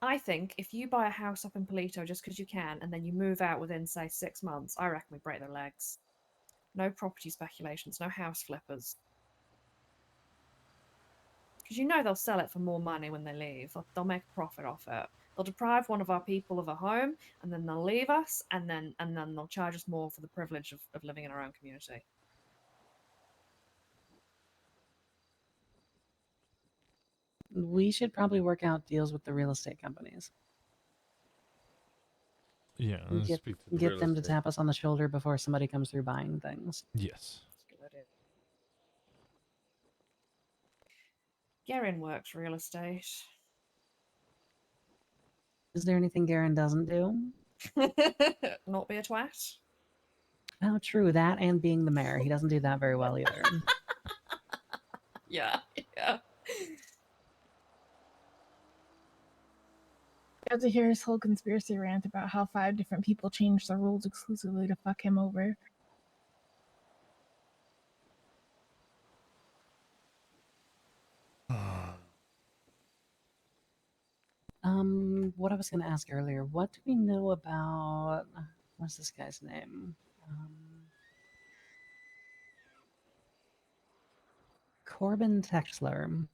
I think if you buy a house up in Polito just because you can, and then you move out within, say, 6 months, I reckon we break their legs. No property speculations, no house flippers. Because you know they'll sell it for more money when they leave. They'll make a profit off it. They'll deprive one of our people of a home, and then they'll leave us, and then they'll charge us more for the privilege of living in our own community. We should probably work out deals with the real estate companies. Yeah, And let's get speak to the get real them to estate. tap us on the shoulder before somebody comes through buying things. Yes. Garen works real estate. Is there anything Garen doesn't do? Not be a twat. Oh, true. That and being the mayor. He doesn't do that very well either. Yeah, yeah. Got to hear his whole conspiracy rant about how 5 different people changed the rules exclusively to fuck him over. What I was going to ask earlier, what do we know about, what's this guy's name? Corbin Texler.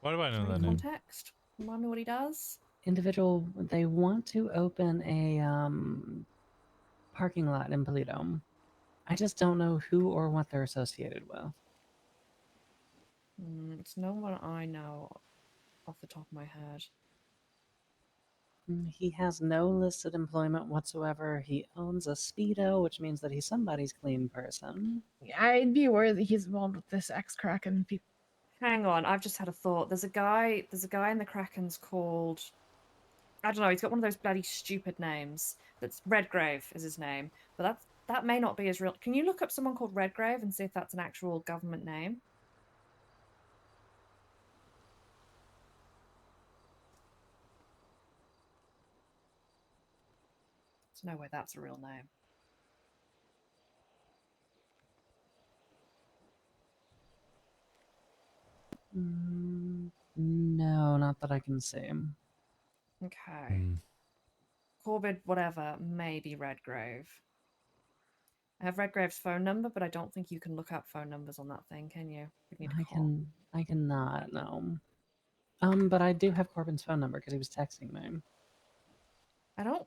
Why do I know that name? Context. Remind me what he does. Individual, they want to open a parking lot in Polito. I just don't know who or what they're associated with. It's no one I know off the top of my head. He has no listed employment whatsoever. He owns a Speedo, which means that he's somebody's clean person. I'd be worried that he's involved with this ex-Kraken people. Hang on, I've just had a thought. There's a guy in the Krakens called, I don't know, he's got one of those bloody stupid names. That's Redgrave is his name. But that may not be his real. Can you look up someone called Redgrave and see if that's an actual government name? There's no way that's a real name. No, not that I can see. Okay. Corbett, whatever, maybe Redgrave. I have Redgrave's phone number, but I don't think you can look up phone numbers on that thing, can you? We need to call. I cannot, no. But I do have Corbin's phone number because he was texting me. I don't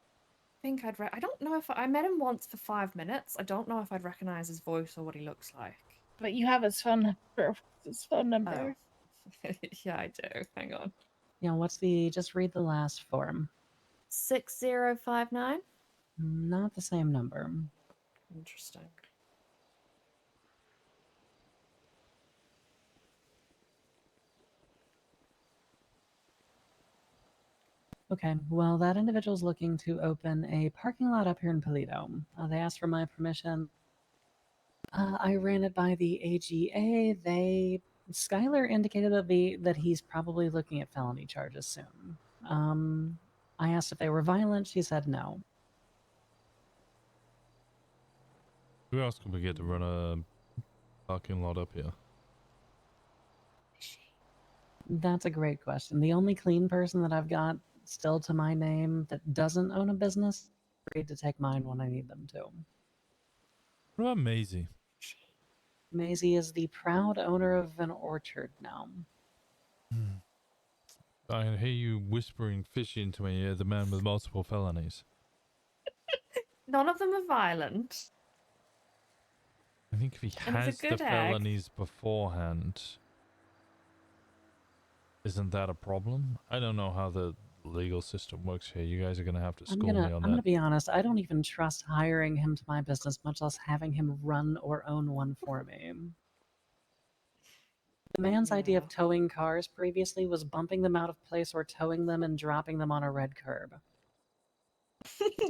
think I don't know if I met him once for 5 minutes. I don't know if I'd recognize his voice or what he looks like. But you have his phone number. His phone number. Oh. Yeah, I do. Hang on. Yeah, just read the last form. 6059? Not the same number. Interesting. Okay, well, that individual's looking to open a parking lot up here in Polito. They asked for my permission. I ran it by the AGA. Skylar indicated that he's probably looking at felony charges soon. I asked if they were violent. She said no. Who else can we get to run a parking lot up here? That's a great question. The only clean person that I've got still to my name that doesn't own a business agreed to take mine when I need them to. What about Maisie? Maisie is the proud owner of an orchard now. I can hear you whispering fishy into my ear, the man with multiple felonies. None of them are violent. I think if he And he's a has the good egg. felonies beforehand, isn't that a problem? I don't know how the legal system works here. You guys are going to have to school me on I'm that. gonna be honest, I don't even trust hiring him to my business, much less having him run or own one for me. The man's idea of towing cars previously was bumping them out of place or towing them and dropping them on a red curb.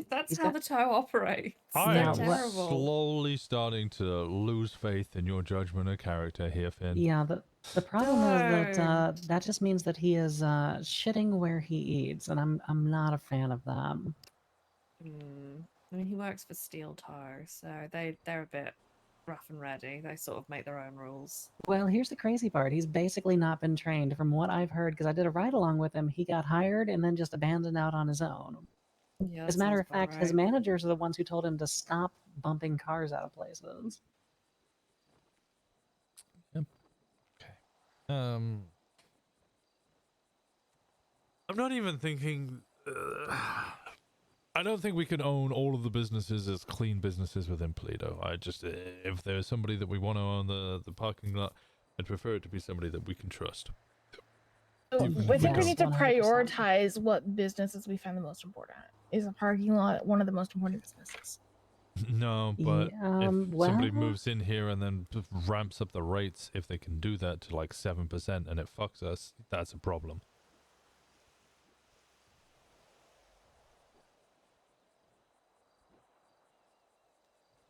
That's how the tow operates. I They're am terrible. slowly starting to lose faith in your judgment of character here, Finn. Yeah, the problem is that that just means that he is shitting where he eats, and I'm not a fan of that. I mean, he works for Steel Toe, so they're a bit rough and ready. They sort of make their own rules. Well, here's the crazy part. He's basically not been trained. From what I've heard, because I did a ride-along with him, he got hired and then just abandoned out on his own. Yeah, As a matter of fact, his managers are the ones who told him to stop bumping cars out of places. I'm not even thinking... I don't think we can own all of the businesses as clean businesses within Polito. I just... if there's somebody that we want to own the parking lot, I'd prefer it to be somebody that we can trust. I think we need to prioritize what businesses we find the most important. Is a parking lot one of the most important businesses? No, but if well- somebody moves in here and then ramps up the rates, if they can do that to like 7% and it fucks us, that's a problem.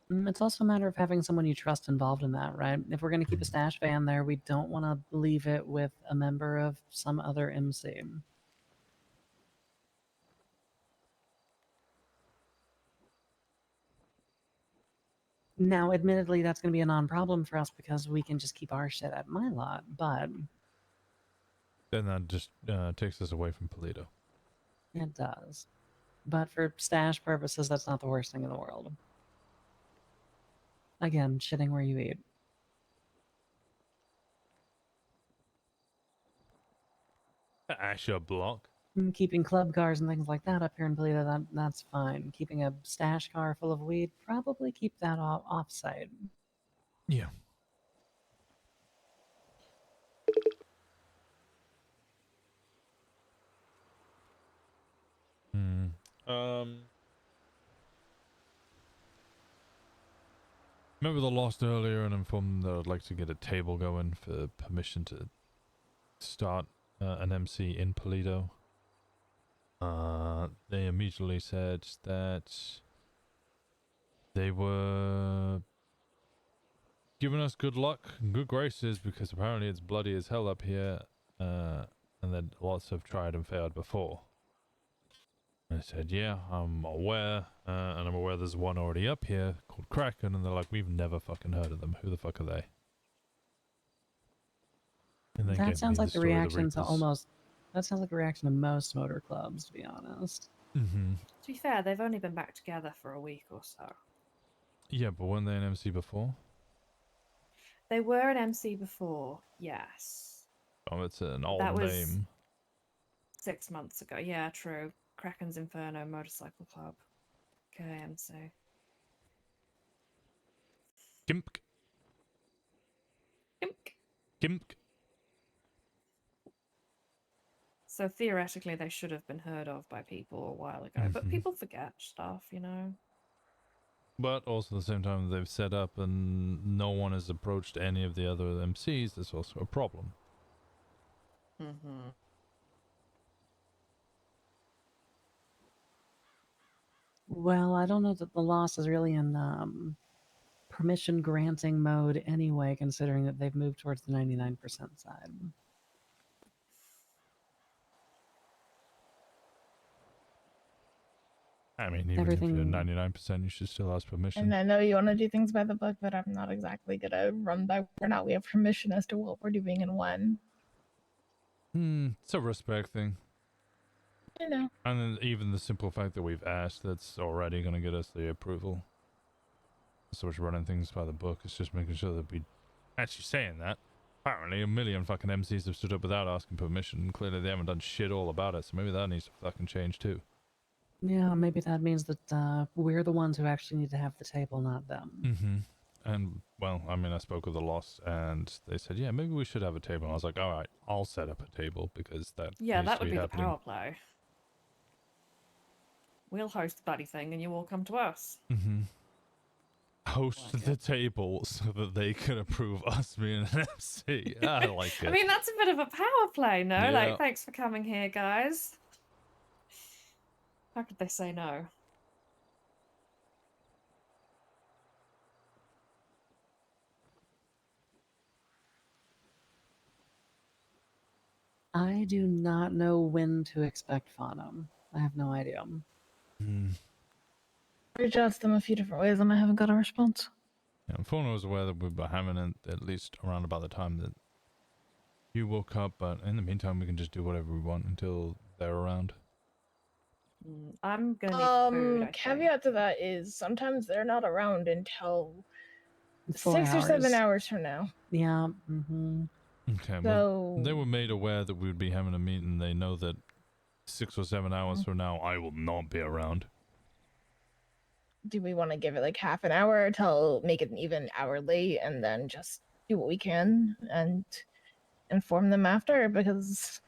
It's also a matter of having someone you trust involved in that, right? If we're going to keep a stash van there, we don't want to leave it with a member of some other MC. Now, admittedly, that's going to be a non-problem for us because we can just keep our shit at my lot, but... Then that just takes us away from Polito. It does. But for stash purposes, that's not the worst thing in the world. Again, shitting where you eat. Asher block. Keeping club cars and things like that up here in Polito, that's fine. Keeping a stash car full of weed, probably keep that off-site. Yeah. Remember the lost earlier and informed them that I'd like to get a table going for permission to start an MC in Polito. They immediately said that they were giving us good luck and good graces because apparently it's bloody as hell up here, and that lots have tried and failed before. I said, yeah, I'm aware, and I'm aware there's one already up here called Kraken, and they're like, we've never fucking heard of them. Who the fuck are they? And they That gave sounds me like the story of reaction to Reapers. almost. That sounds like the reaction to most motor clubs, to be honest. Mm-hmm. To be fair, they've only been back together for a week or so. Yeah, but weren't they an MC before? They were an MC before, yes. Oh, it's an But old that was name. 6 months ago. Yeah, true. Kraken's Inferno Motorcycle Club. KMC. Gimp. Gimp. So theoretically, they should have been heard of by people a while ago. But Mhm. people forget stuff, you know? But also at the same time, they've set up and no one has approached any of the other MCs. That's also a problem. Mm-hmm. Well, I don't know that the loss is really in permission granting mode anyway, considering that they've moved towards the 99% side. I mean, even if you're 99%, you should still ask permission. And I know you want to do things by the book, but I'm not exactly gonna run by whether or not we have permission as to what we're doing and when. It's a respect thing. I know. And then even the simple fact that we've asked, that's already going to get us the approval. So much running things by the book, it's just making sure that we... Actually saying that, apparently a million fucking MCs have stood up without asking permission, and clearly they haven't done shit all about it, so maybe that needs to fucking change too. Yeah, maybe that means that we're the ones who actually need to have the table, not them. Mm-hmm. And, well, I mean, I spoke with the Lost, and they said, yeah, maybe we should have a table. And I was like, alright, I'll set up a table, because that Yeah, needs that to would be the happening. power play. We'll host the bloody thing and you all come to us. Mm-hmm. Host the table so that they can approve us being an MC. I like it. I mean, that's a bit of a power play, no? Yeah. Like, thanks for coming here, guys. How could they say no? I do not know when to expect Faunum. I have no idea. Reach out to them a few different ways and I haven't got a response. Yeah, Fauna was aware that we'd be having it at least around about the time that you woke up, but in the meantime, we can just do whatever we want until they're around. I'm gonna need food, I think. Caveat to that is sometimes they're not around until 4 6 or 7 hours. hours from now. Yeah. Mm-hmm. Okay, well, they were made aware that we would be having a meeting. They know that 6 or 7 hours from now, I will not be around. Do we want to give it like half an hour till make it an even hour late and then just do what we can and inform them after? Because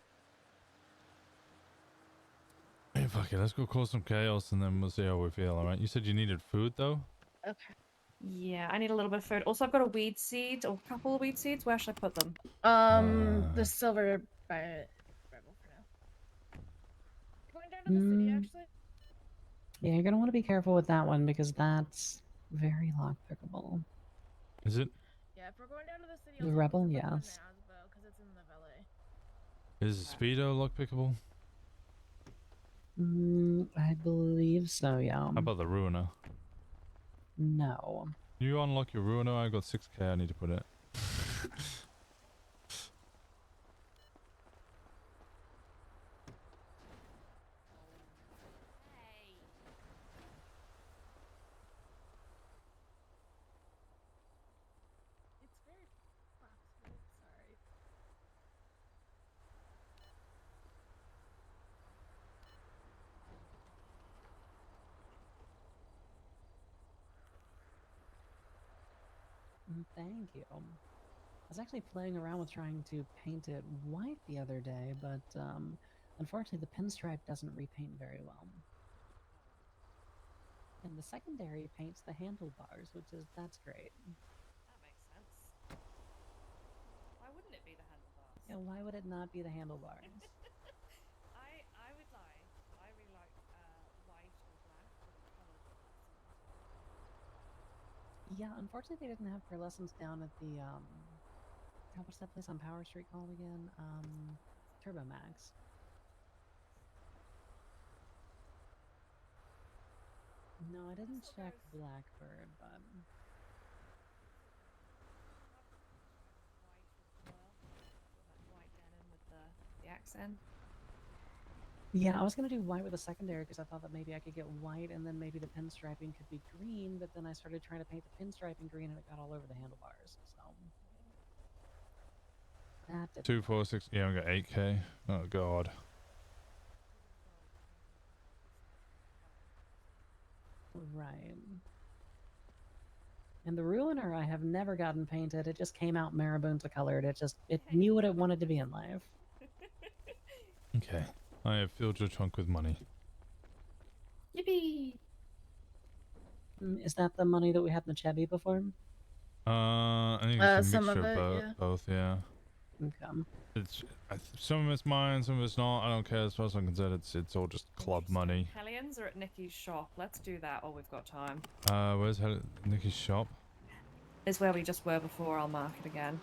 Hey, fuck it, let's go cause some chaos and then we'll see how we feel, alright? You said you needed food, though? okay. Yeah, I need a little bit of food. Also, I've got a weed seed, or a couple of weed seeds. Where should I put them? The silver rebel for now. Going down to the city, actually. Yeah, you're gonna want to be careful with that one because that's very lockpickable. Is it? Yeah, if we're going down to the city, The rebel, yes. because it's in the valet. Is Speedo lockpickable? I believe so, yeah. How about the Ruiner? No. You unlock your Ruiner? I got 6k, I need to put it. It's very flexible, sorry. Thank you. I was actually playing around with trying to paint it white the other day, but unfortunately the pinstripe doesn't repaint very well. And the secondary paints the handlebars, that's great. That makes sense. Why wouldn't it be the handlebars? Yeah, why would it not be the handlebars? I would lie. I really like white or black or the colours of that. Yeah, unfortunately they didn't have pearlescence down at the what's that place on Power Street called again? Turbo Max. No, I didn't check Blackbird, but White denim with the accent. yeah, I was gonna do white with a secondary because I thought that maybe I could get white and then maybe the pinstriping could be green, but then I started trying to paint the pinstriping green and it got all over the handlebars. So that didn't 246. Yeah, I got 8k. Oh god. right. And the Ruiner I have never gotten painted. It just came out marabunta colored. It knew what it wanted to be in life. Okay. I have filled your trunk with money. Yippee! Is that the money that we had in the Chevy before? I think it's a Some of mixture of it, yeah. both, yeah. Okay. It's some of it's mine, some of it's not. I don't care as far as I'm concerned. It's all just club money. Hellions are at Nikki's shop. Let's do that while we've got time. Where's Nikki's shop? It's where we just were before. I'll mark it again.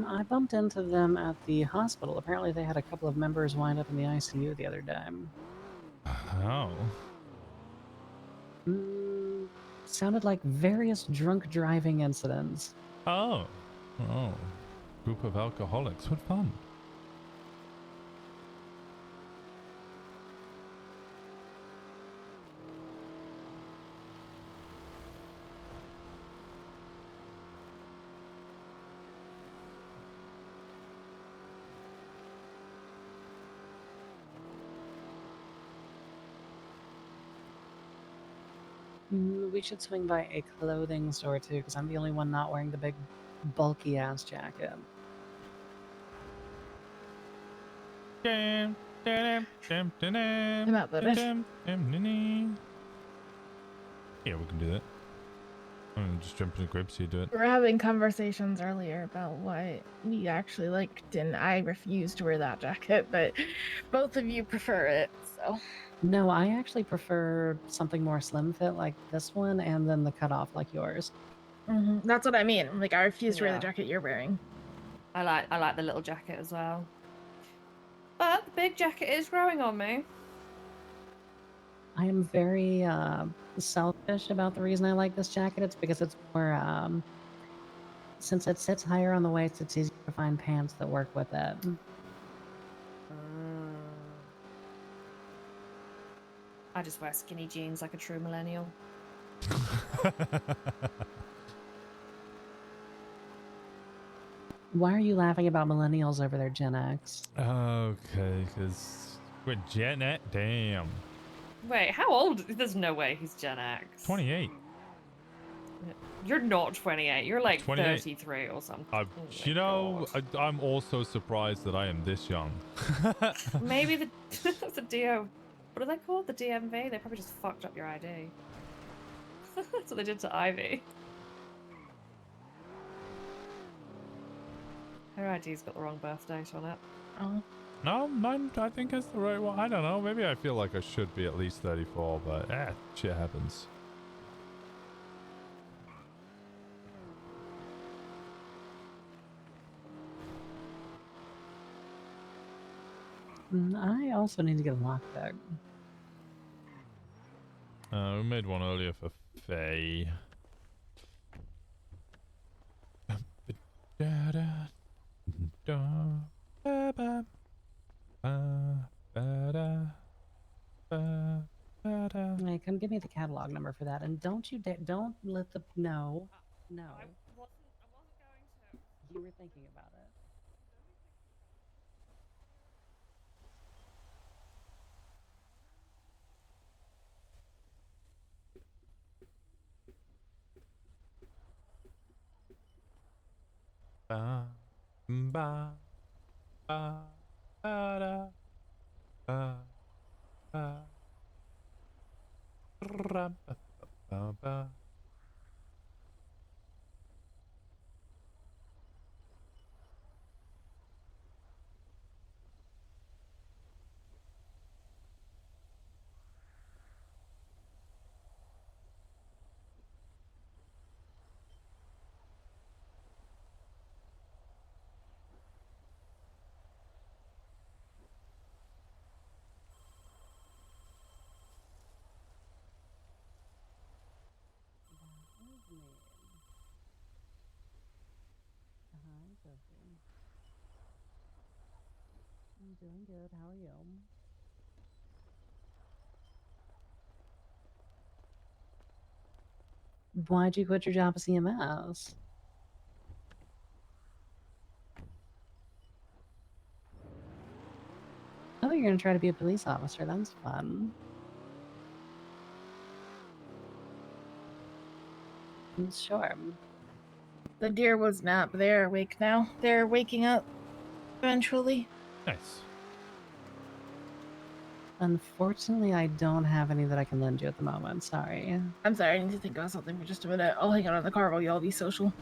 I bumped into them at the hospital. Apparently they had a couple of members wind up in the ICU the other day. How? Sounded like various drunk driving incidents. Oh. Oh. Group of alcoholics. What fun. We should swing by a clothing store too, because I'm the only one not wearing the big bulky ass jacket. I'm outvoted. Yeah, we can do that. I'm gonna just jump in the grip so you do it. We were having conversations earlier about what we actually liked, and I refused to wear that jacket, but both of you prefer it, so. No, I actually prefer something more slim fit like this one, and then the cutoff like yours. That's what I mean. Like, I refuse to wear the Yeah. jacket you're wearing. I like the little jacket as well. But the big jacket is growing on me. I am very selfish about the reason I like this jacket. It's because it's more, since it sits higher on the waist, it's easier to find pants that work with it. I just wear skinny jeans like a true millennial. Why are you laughing about millennials over there, Gen X? Okay, because we're Gen X. Damn. Wait, how old? There's no way he's Gen X. 28. You're not 28. You're like 28. 33 or something. You know, I'm also surprised that I am this young. Maybe the the DO. What are they called? The DMV? They probably just fucked up your ID. That's what they did to Ivy. Her ID's got the wrong birth date on it. Oh. No, mine I think is the right one. I don't know. Maybe I feel like I should be at least 34, but shit happens. I also need to get a lockpick. We made one earlier for Faye. Hey, come give me the catalog number for that, and don't let the no. I wasn't going to. You were thinking about it. Ba, ba, ba, ba, da, ba, ba, ra, ba, ba, ba. Doing good. How are you? Why'd you quit your job as CMS? Oh, you're gonna try to be a police officer. That's fun. Sure. The deer was not, but they're awake now. They're waking up eventually. Nice. Unfortunately, I don't have any that I can lend you at the moment. Sorry. I'm sorry, I need to think about something for just a minute. I'll hang out in the car while y'all be social.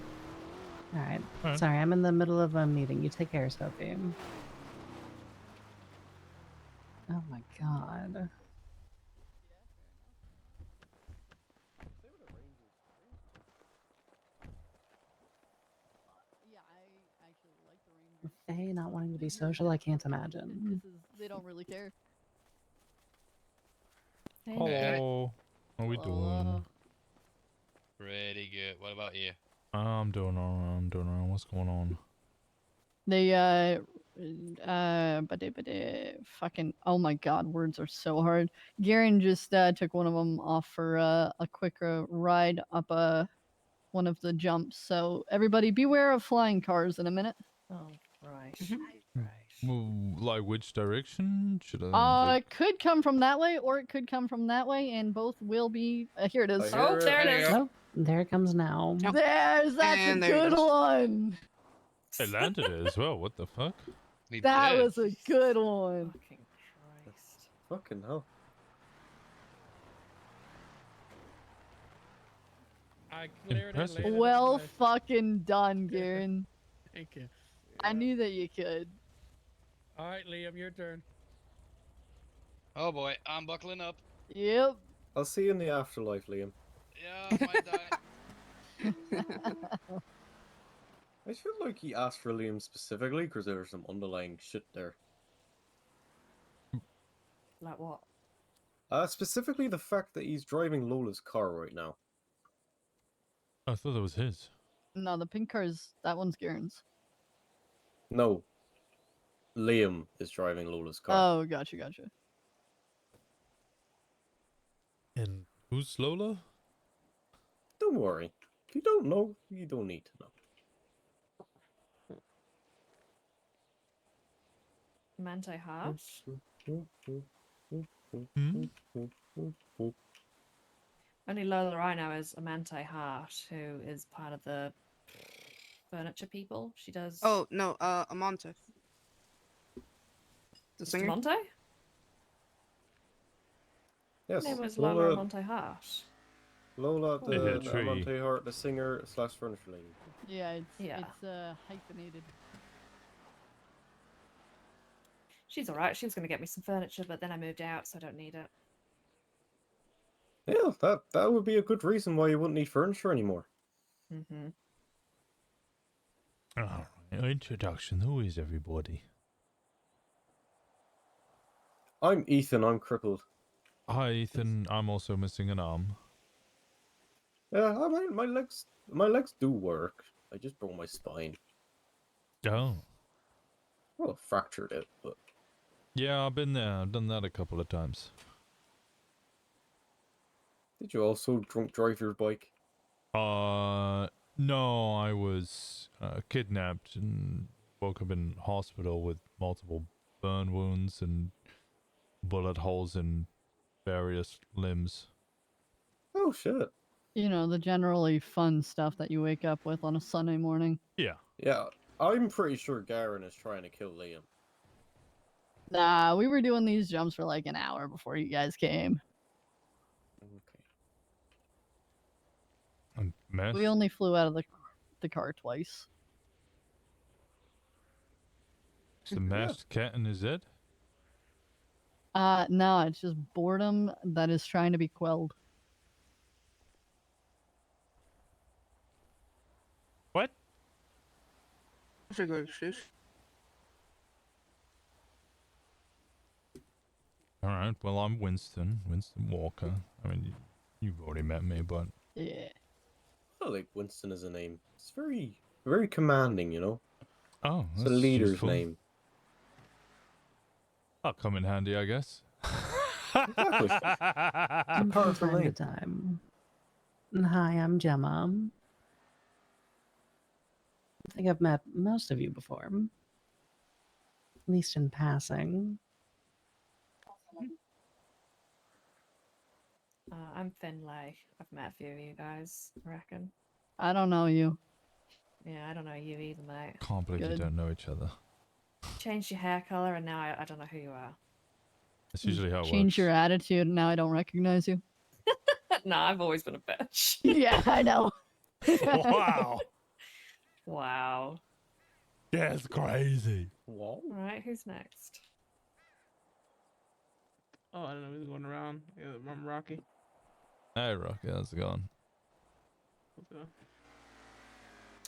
All right. All right. Sorry, I'm in the middle of a meeting. You take care, Sophie. Oh my god. Yeah, I actually like the Rangers. Faye not wanting to be social, I can't imagine. They don't really care. Hello. How we doing? Pretty good. What about you? I'm doing alright. I'm doing alright. What's going on? They fucking, oh my god, words are so hard. Garen just took one of them off for a quick ride up one of the jumps. So everybody beware of flying cars in a minute. Oh, right. Well, like which direction should I? It could come from that way or it could come from that way, and both will be here it is. Oh, there it is. Oh, there it comes now. That's And a there it good goes. one. It landed it as well. What the fuck? That was a good one. Fucking hell. I cleared it Impressive. later than Well I- fucking done, Garen. Thank you. I knew that you could. All right, Liam, your turn. Oh boy, I'm buckling up. Yep. I'll see you in the afterlife, Liam. Yeah, might die. I feel like he asked for Liam specifically because there was some underlying shit there. Like what? Specifically the fact that he's driving Lola's car right now. I thought that was his. No, the pink car's that one's Garen's. No. Liam is driving Lola's car. Oh, gotcha. And who's Lola? Don't worry. If you don't know, you don't need to know. Mante Heart? Only Lola I know is Amante Hart, who is part of the furniture people. She does. Oh no, Amante. The Just singer. Amante? Yes, Her name was Lola Amante Hart. Lola, Is it the tree? Amante Hart, the singer / furniture lady. Yeah, it's Yeah. hyphenated. She's alright. She was going to get me some furniture, but then I moved out, so I don't need it. Yeah, that would be a good reason why you wouldn't need furniture anymore. Mm-hmm. Alright, introduction. Who is everybody? I'm Ethan, I'm crippled. Hi, Ethan. I'm also missing an arm. Yeah, I mean, my legs do work. I just broke my spine. Oh. Well, fractured it, but Yeah, I've been there. I've done that a couple of times. did you also drunk drive your bike? No, I was kidnapped and woke up in hospital with multiple burn wounds and bullet holes in various limbs. Oh shit. You know, the generally fun stuff that you wake up with on a Sunday morning. Yeah. Yeah, I'm pretty sure Garen is trying to kill Liam. Nah, we were doing these jumps for like an hour before you guys came. I'm messed. We only flew out of the car twice. Is the masked cat in his head? No, it's just boredom that is trying to be quelled. What? That's a good excuse. All right. Well, I'm Winston. Winston Walker. I mean, you've already met me, but Yeah. I like Winston as a name. It's very commanding, you know? oh, It's a that's leader's useful. name. I'll come in handy, I guess. I'm from time to time. Hi, I'm Gemma. I think I've met most of you before. At least in passing. I'm Finlay. I've met a few of you guys, I reckon. I don't know you. Yeah, I don't know you either, mate. Can't believe you Good. don't know each other. Changed your hair color, and now I don't know who you are. That's usually how it Change works. your attitude, and now I don't recognize you. Nah, I've always been a bitch. Yeah, I know. Wow. Wow. Yeah, it's crazy. Whoa. All right, who's next? Oh, I don't know who's going around. Yeah, I'm Rocky. Hey, Rocky, how's it going?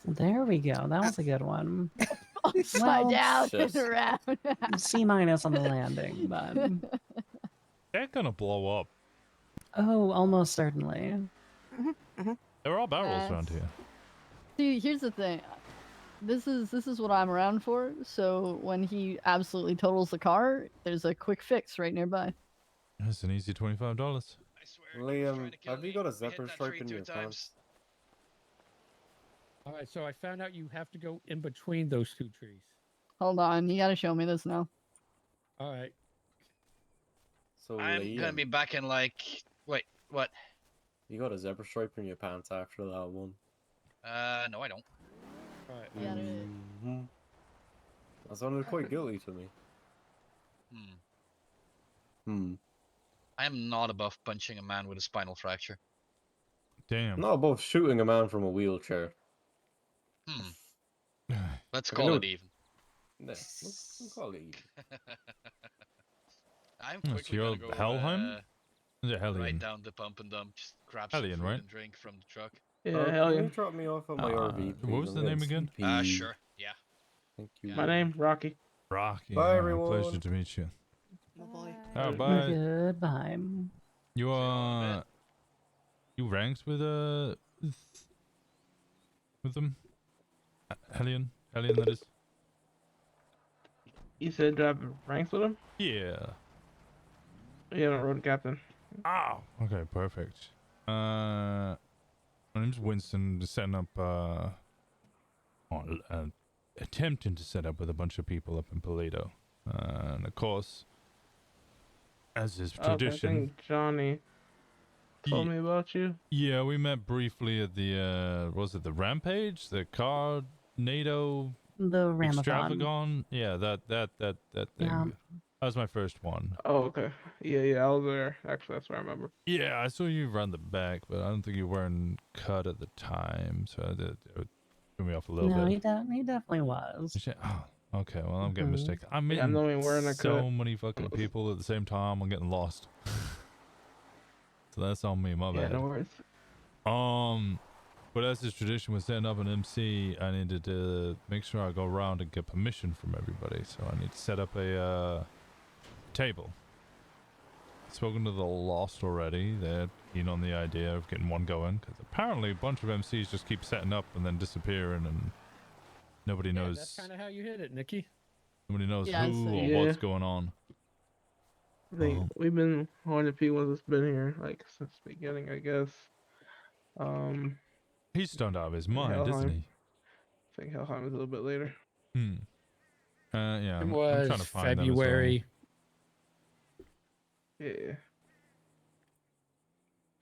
There we go. That was a good one. Upside down and just around. C- on the landing, but They're gonna blow up. oh, almost certainly. There are barrels around here. See, here's the thing. This is what I'm around for. So when he absolutely totals the car, there's a quick fix right nearby. That's an easy $25. Liam, have you got a zebra stripe in your pants? All right, so I found out you have to go in between those two trees. Hold on, you gotta show me this now. All right. So I'm gonna be back in like. Wait, what? You got a zebra stripe in your pants after that one. No, I don't. All right. Yeah, Mhm. That sounded quite guilty to me. I am not above punching a man with a spinal fracture. Damn. Not above shooting a man from a wheelchair. Let's I call know- it even. Yeah, we'll call it even. I'm Oh, so quickly you're gonna go Helheim? Is it right Hellion? down the pump and dump, just grab some Hellion, food right? and drink from the truck. Yeah, Can hell you yeah. drop me off at my RV, please? What was I'm the getting name again? sleepy. Sure. Yeah. Thank you. My name, Rocky. Rocky. Bye, yeah, everyone. Pleasure to meet you. Bye. Oh, bye. Goodbye. You you ranked with them? Hellion, that is. You said do I have ranks with him? Yeah. Yeah, I'm a road captain. Oh. Okay, perfect. My name's Winston. Just setting up attempting to set up with a bunch of people up in Paleto. And of course, as is Okay, I tradition. think Johnny told me about you. Yeah, we met briefly at the was it the Rampage? The Car NATO The Ramathon. Extravagon? Yeah, that thing. Yeah. That was my first one. Oh, okay. Yeah, I was there. Actually, that's what I remember. Yeah, I saw you around the back, but I don't think you were wearing cut at the time, so it threw me off a little No, bit. he definitely was. Oh, okay, well, I'm getting Mhm. mistaken. I'm Yeah, I'm meeting not even wearing a so cut. many fucking people at the same time, I'm getting lost. So that's on me, my Yeah, bad. no worries. But as is tradition with setting up an MC, I needed to make sure I go around and get permission from everybody. So I need to set up a table. Spoken to the Lost already. They're keen on the idea of getting one going, because apparently a bunch of MCs just keep setting up and then disappearing, and nobody knows. That's kind of how you hit it, Nikki. Nobody knows Yeah, who or Yeah. what's going on. I think we've been on the P ones that's been here like since the beginning, I guess. He's stoned out of his mind, isn't he? I think Helheim is a little bit later. Hmm. Yeah, It I'm was trying to find them as well. February. Yeah.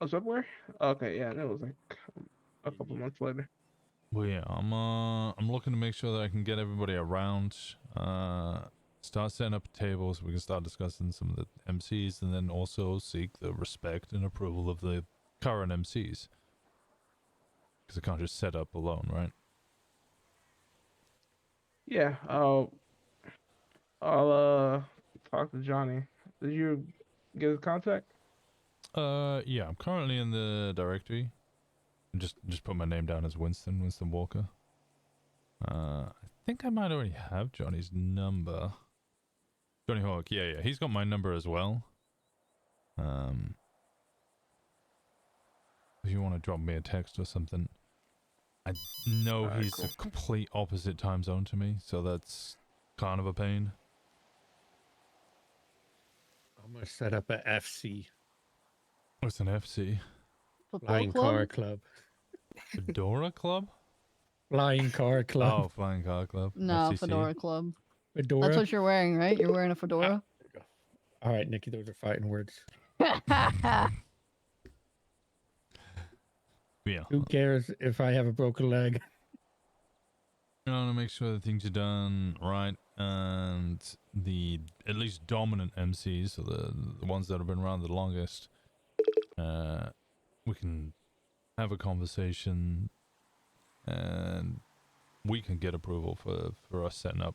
Oh, February? Okay, yeah, that was like a couple months later. Well, yeah, I'm looking to make sure that I can get everybody around. Start setting up tables. So we can start discussing some of the MCs, and then also seek the respect and approval of the current MCs. Because I can't just set up alone, right? Yeah, I'll talk to Johnny. Did you get his contact? Yeah, I'm currently in the directory. Just put my name down as Winston Walker. I think I might already have Johnny's number. Johnny Hawk, yeah, he's got my number as well. If you want to drop me a text or something. I know he's cool. a complete opposite time zone to me, so that's kind of a pain. I'm gonna set up a FC. What's an FC? Flying Car Club. Fedora Club? Flying Car Club. Oh, Flying Car Club. No, FCC. Fedora Club. Fedora. That's what you're wearing, right? You're wearing a fedora. All right, Nikki, those are fighting words. Yeah. Who cares if I have a broken leg? I want to make sure that things are done right, and the at least dominant MCs, so the ones that have been around the longest, we can have a conversation, and we can get approval for us setting up.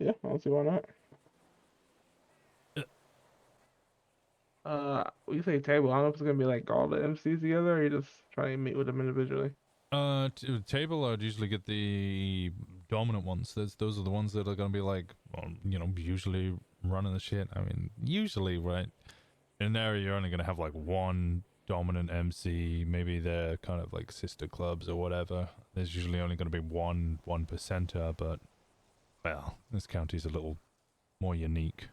Yeah, I don't see why not. You say table. I don't know if it's gonna be like all the MCs together, or you just try and meet with them individually. Table, I'd usually get the dominant ones. Those are the ones that are going to be like, well, you know, usually running the shit. I mean, usually, right? In an area, you're only going to have like one dominant MC. Maybe they're kind of like sister clubs or whatever. There's usually only going to be one percenter, but, well, this county's a little more unique.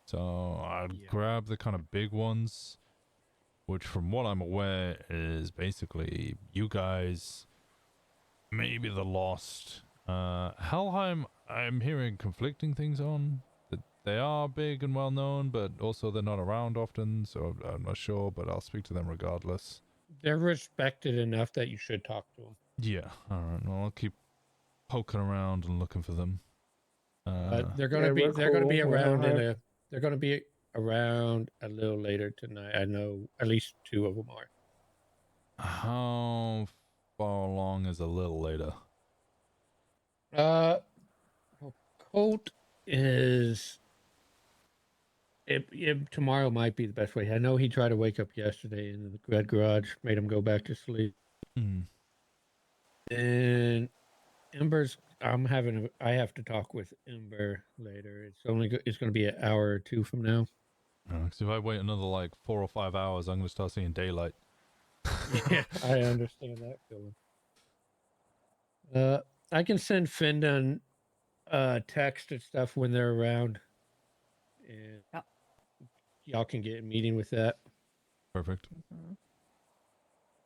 So I'd grab the kind of big ones, which from what I'm aware is basically you guys, maybe the Lost. Helheim, I'm hearing conflicting things on. That they are big and well known, but also they're not around often, so I'm not sure, but I'll speak to them regardless. They're respected enough that you should talk to them. Yeah, alright, well, I'll keep poking around and looking for them. They're gonna be around they're gonna be around a little later tonight. I know at least two of them are. How far along is a little later? Colt is. Tomorrow might be the best way. I know he tried to wake up yesterday in the red garage, made him go back to sleep. And Ember's. I have to talk with Ember later. It's going to be an hour or two from now. Because if I wait another like 4 or 5 hours, I'm going to start seeing daylight. Yeah, I understand that feeling. I can send Findan text and stuff when they're around, and y'all can get a meeting with that. Perfect.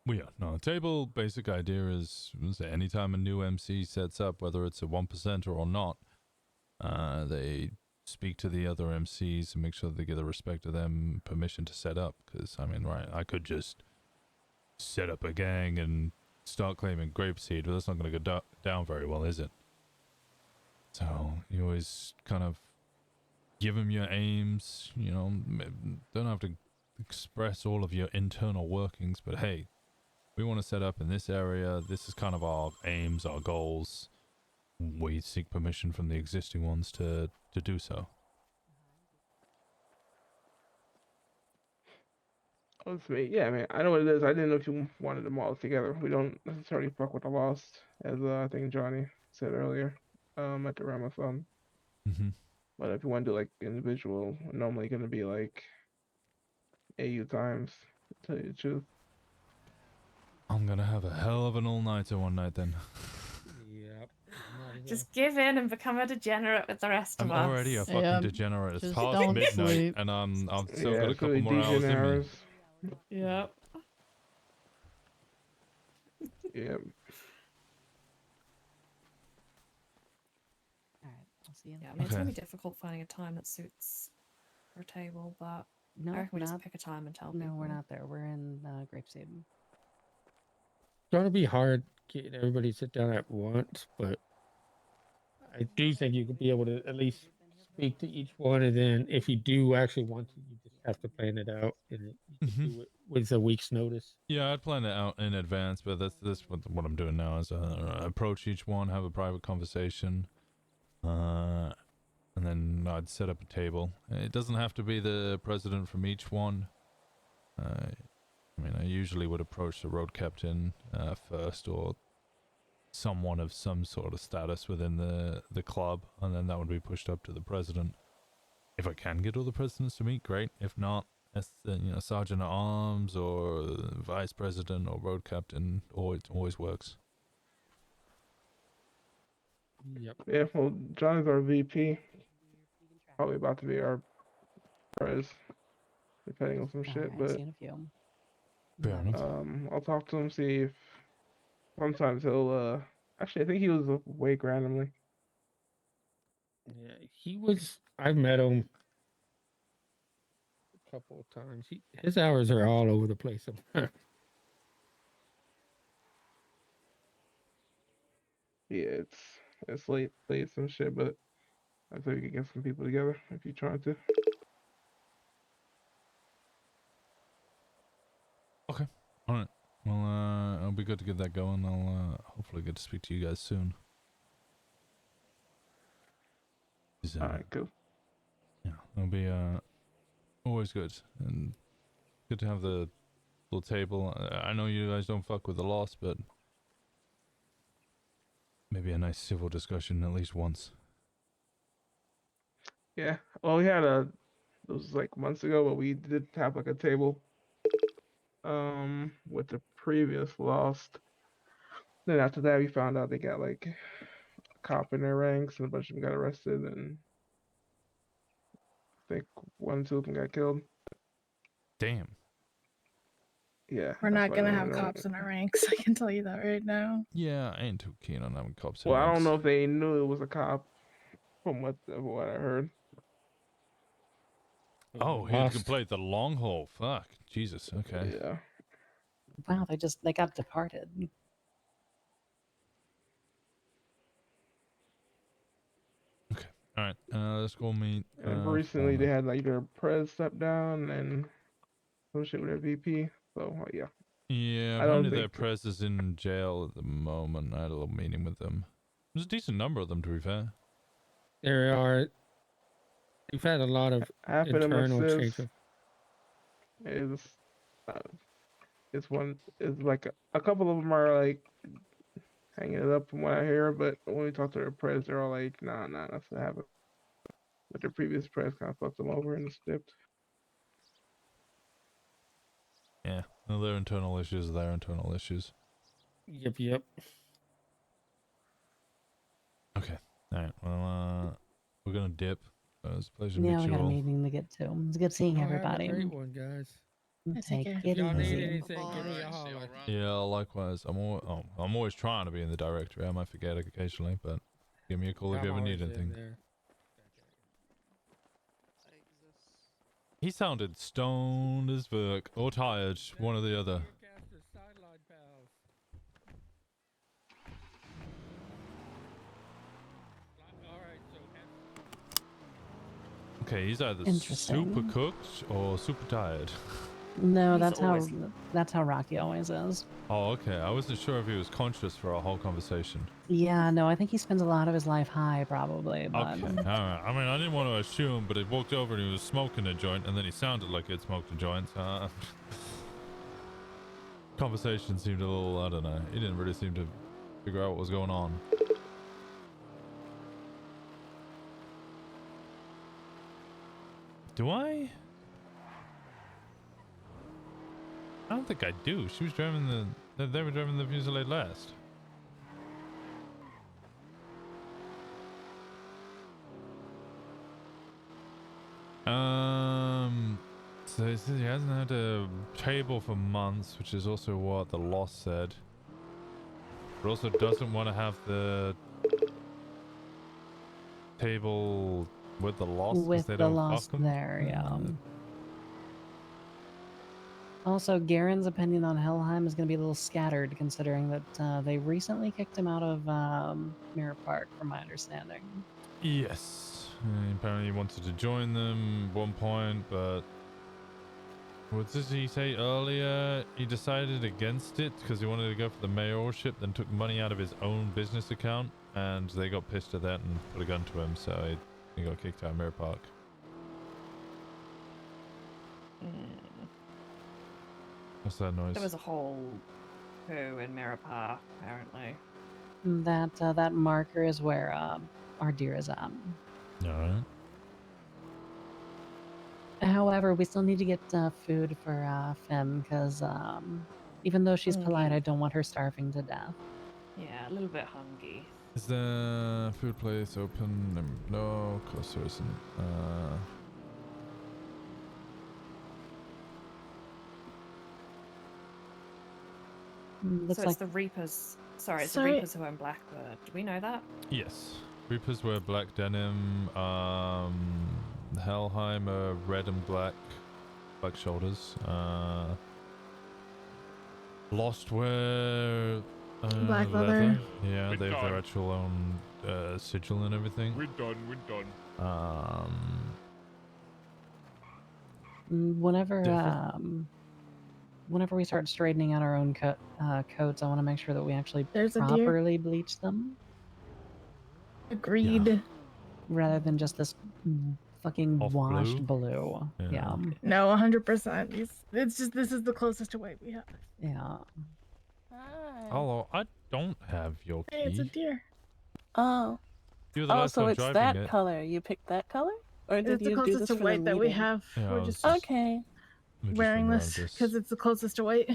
Well, yeah, no, the table basic idea is anytime a new MC sets up, whether it's a 1% or not, they speak to the other MCs and make sure that they get the respect of them permission to set up. Because, I mean, right, I could just set up a gang and start claiming grapeseed, but that's not going to go down very well, is it? So, you always kind of give them your aims, you know, don't have to express all of your internal workings, but hey, we want to set up in this area. This is kind of our aims, our goals. We seek permission from the existing ones to do so. Yeah, I mean, I know what it is. I didn't know if you wanted them all together. We don't necessarily fuck with the Lost, as I think Johnny said earlier, at the Ramathon. But if you want to do like individual, normally going to be like AU times, to tell you the truth. I'm gonna have a hell of an all-nighter one night then. Yep. Just give in and become a degenerate with the rest of us. I'm already a fucking degenerate. It's past midnight, sleep. and I've still got a couple more hours in me. Yep. Yep. I'll see you. Yeah, I mean, it's gonna be difficult finding a time that suits for a table, but No, I reckon we not- just pick a time and tell No, people. we're not there. We're in Grapeseed. It's going to be hard getting everybody to sit down at once, but I do think you could be able to at least speak to each one, and then if you do actually want to, you just have to plan it out, and you can do it with a week's notice. Yeah, I'd plan it out in advance, but that's what I'm doing now is approach each one, have a private conversation, and then I'd set up a table. It doesn't have to be the president from each one. I mean, I usually would approach the road captain first, or someone of some sort of status within the club, and then that would be pushed up to the president. If I can get all the presidents to meet, great. If not, as sergeant at arms or vice president or road captain, always works. Yep. Yeah, well, John's our VP. probably about to be our prize, depending on some shit. I've But seen a few. Fair enough. I'll talk to him, see if sometimes he'll. Actually, I think he was awake randomly. Yeah, he was. I've met him a couple of times. His hours are all over the place. Yeah, it's late some shit, but I thought we could get some people together if you trying to. Okay. All right. Well, it'll be good to get that going. I'll hopefully get to speak to you guys soon. All right, cool. Yeah, it'll be always good and good to have the little table. I know you guys don't fuck with the loss, but maybe a nice civil discussion at least once. Yeah. Well, we had it was like months ago, but we did have like a table with the previous lost. Then after that we found out they got like a cop in their ranks and a bunch of them got arrested, and I think 2 of them got killed. Damn. Yeah. We're that's not why gonna I have don't know. cops in our ranks. I can tell you that right now. Yeah, I ain't too keen on having cops in Well, I ranks. don't know if they knew it was a cop from what I heard. Oh, he had to play the long haul. Fuck. Jesus. Okay. Yeah. Wow, they got departed. All right. Let's go meet. And recently they had like their prez step down and some shit with their VP. So yeah. Yeah, I don't apparently their think- prez is in jail at the moment. I had a little meeting with them. There's a decent number of them, to be fair. There are. We've had a lot of Half of them internal assist. changes. It's like a couple of them are like hanging it up from what I hear, but when we talk to their press, they're all like, nah, that's what happened. But their previous press kind of fucked them over and slipped. Yeah. Well, their internal issues are their internal issues. Yep. Okay. All right. Well, we're gonna dip. It was a pleasure to Yeah, meet we you got a all. meeting to get to. It's good seeing everybody. Have a great one, guys. Take If it y'all need easy. anything, give me a holler. Yeah, likewise. I'm always trying to be in the directory. I might forget occasionally, but give me a call if you ever need anything. He sounded stoned as fuck or tired, one or the other. Okay, he's either Interesting. super cooked or super tired. No, He's that's how Rocky always is. Oh, okay. I wasn't sure if he was conscious for our whole conversation. Yeah, no, I think he spends a lot of his life high, probably. But Okay, all right. I mean, I didn't want to assume, but he walked over and he was smoking a joint, and then he sounded like he'd smoked a joint. Conversation seemed a little, I don't know. He didn't really seem to figure out what was going on. Do I? I don't think I do. She was driving they were driving the Fusillade last. So he says he hasn't had a table for months, which is also what the loss said. But also doesn't want to have the table with the loss because with they the don't loss fuck 'em. there, yeah. Also, Garen's opinion on Helheim is going to be a little scattered, considering that they recently kicked him out of Mirror Park, from my understanding. Yes. Apparently he wanted to join them at one point, but what did he say earlier? He decided against it because he wanted to go for the mayorship, then took money out of his own business account, and they got pissed at that and put a gun to him, so he got kicked out of Mirror Park. What's that noise? There was a whole coup in Mirror Park, apparently. That marker is where our deer is at. Alright. However, we still need to get food for Fem, because even though she's polite, I don't want her starving to death. Yeah, a little bit hungry. Is the food place open? No, of course there isn't. Looks So like it's the Reapers. Sorry, it's Sorry. the Reapers who own Blackbird. Do we know that? Yes. Reapers wear black denim. Helheim are red and black shoulders. Lost wear Black leather. Yeah, We're they have their done. actual own sigil and everything. We're done. We're done. whenever Different. whenever we start straightening out our own coats, I want to make sure that we actually There's a deer. properly bleach them Agreed. rather than just this fucking Off washed blue. Yeah. No, 100%. It's just this is the closest to white we have. Yeah. Hello, I don't have your key. Hey, it's a deer. Oh. You're the Oh, last so one it's driving that it. color. You picked that color? Or did It's the you do closest this to for white the that we meeting? have. Yeah, We're I just Okay. wearing this because it's the closest to white.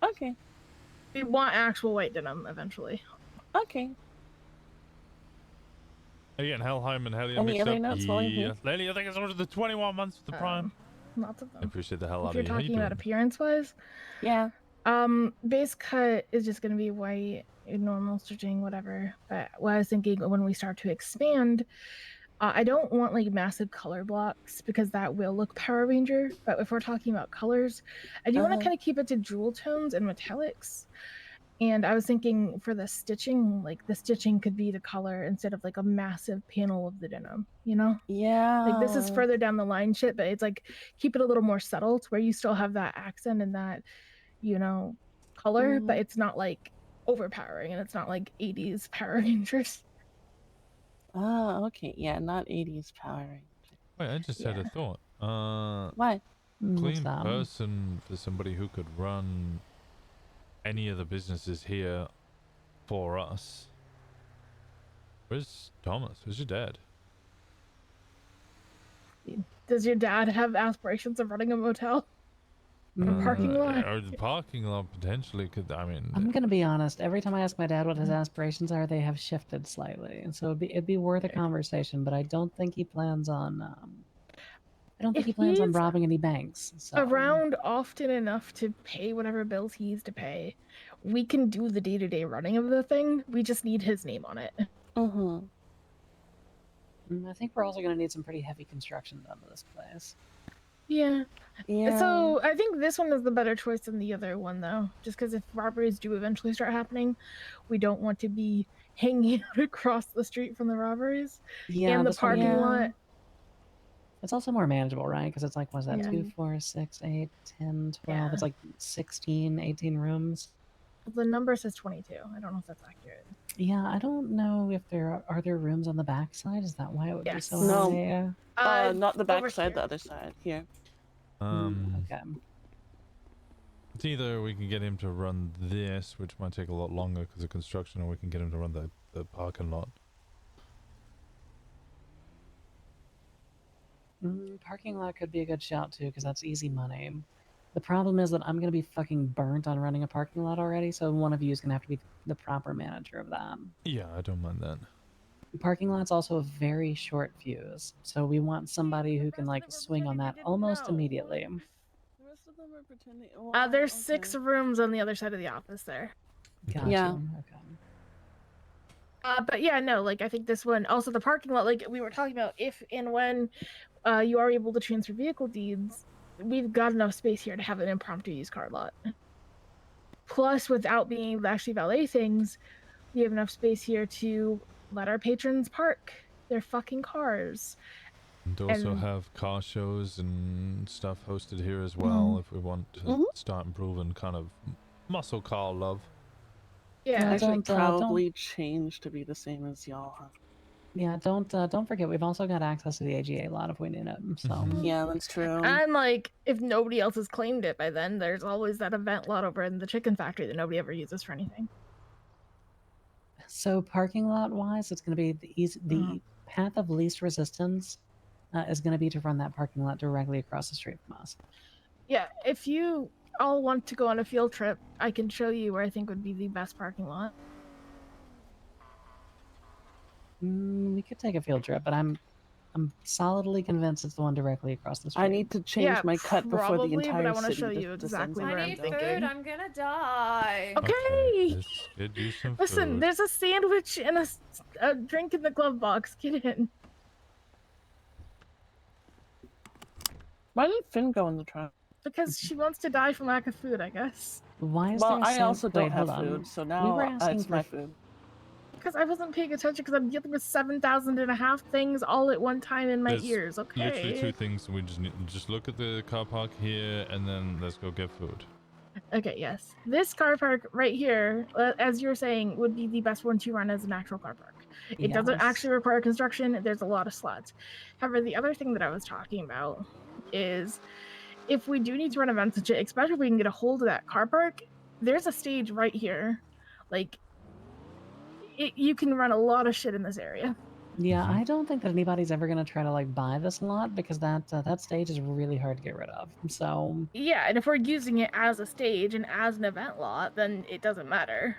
Okay. We want actual white denim eventually. Okay. Are you getting Helheim and Hellion Any mixed other up? notes while I'm here? Yes. Lady, I think it's over the 21 months of the prime. Lots of them. I appreciate the hell If out you're of you. How you talking about doing? appearance-wise, yeah. Base cut is just gonna be white, normal stitching, whatever. But what I was thinking when we start to expand, I don't want like massive color blocks because that will look Power Ranger. But if we're talking about colors, I do want to kind of keep it to jewel tones and metallics. And I was thinking for the stitching, like the stitching could be the color instead of like a massive panel of the denim, you know? Yeah. Like this is further down the line shit, but it's like keep it a little more subtle to where you still have that accent and that, you know, color, but it's not like overpowering and it's not like 80s Power Rangers. Oh, okay. Yeah, not 80s Power Rangers. Wait, I just had a thought. What? Clean person for somebody who could run any of the businesses here for us. Where's Thomas? Where's your dad? Does your dad have aspirations of running a motel? A parking lot? Or the parking lot potentially could, I mean... I'm gonna be honest. Every time I ask my dad what his aspirations are, they have shifted slightly, and so it'd be worth a conversation. But I don't think he plans on. I don't think If he plans on he's robbing any banks. So. Around often enough to pay whatever bills he needs to pay, we can do the day-to-day running of the thing. We just need his name on it. I think we're also gonna need some pretty heavy construction done to this place. Yeah. Yeah. So I think this one is the better choice than the other one, though. Just because if robberies do eventually start happening, we don't want to be hanging out across the street from the robberies. Yeah, and the this one- parking yeah. lot. It's also more manageable, right? Because it's like, what's that? Yeah. 2, 4, 6, 8, 10, 12. Yeah. It's like 16, 18 rooms. The number says 22. I don't know if that's accurate. Yeah, I don't know if there are there rooms on the backside. Is that why it would be so No. high? Not the over back side, the other side. Here. Okay. It's either we can get him to run this, which might take a lot longer because of construction, or we can get him to run the parking lot. Parking lot could be a good shout too, because that's easy money. The problem is that I'm gonna be fucking burnt on running a parking lot already, so one of you is gonna have to be the proper manager of that. Yeah, I don't mind that. Parking lot's also a very short fuse, so we want somebody who can like swing on that almost immediately. The rest of them are pretending. There's 6 rooms on the other side of the office there. Gotcha. Yeah. Okay. But yeah, no, like I think this one, also the parking lot, like we were talking about, if and when you are able to transfer vehicle deeds, we've got enough space here to have an impromptu used car lot. Plus, without being able to actually valet things, we have enough space here to let our patrons park their fucking cars. And also have car shows and stuff hosted here as well if we want to start improving kind of muscle car love. Yeah, Actually, don't- probably change to be the same as y'all have. Yeah, don't forget we've also got access to the AGA lot if we need it. So Yeah, that's true. And like, if nobody else has claimed it by then, there's always that event lot over in the chicken factory that nobody ever uses for anything. So parking lot wise, it's going to be the path of least resistance is going to be to run that parking lot directly across the street from us. Yeah, if you all want to go on a field trip, I can show you where I think would be the best parking lot. We could take a field trip, but I'm solidly convinced it's the one directly across the street. I need to change my cut before the probably, but I entire want to city show you exactly descends where on I'm me. thinking. I'm gonna die. Okay. Let's get you some Listen, food. there's a sandwich and a drink in the glove box. Get in. Why did Finn go in the trunk? Because she wants to die from lack of food, I guess. Why is Well, there a I also Wait, don't have hold on. food, so We now were asking it's for my food. Because I wasn't paying attention because I'm dealing with 7,500 things all at one time in my There's ears. Okay. literally two things. We just look at the car park here, and then let's go get food. Okay, yes. This car park right here, as you're saying, would be the best one to run as an actual car park. It doesn't Yes. actually require construction. There's a lot of slots. However, the other thing that I was talking about is if we do need to run events, especially if we can get a hold of that car park, there's a stage right here. Like, you can run a lot of shit in this area. Yeah, I don't think that anybody's ever gonna try to like buy this lot because that stage is really hard to get rid of. So Yeah, and if we're using it as a stage and as an event lot, then it doesn't matter.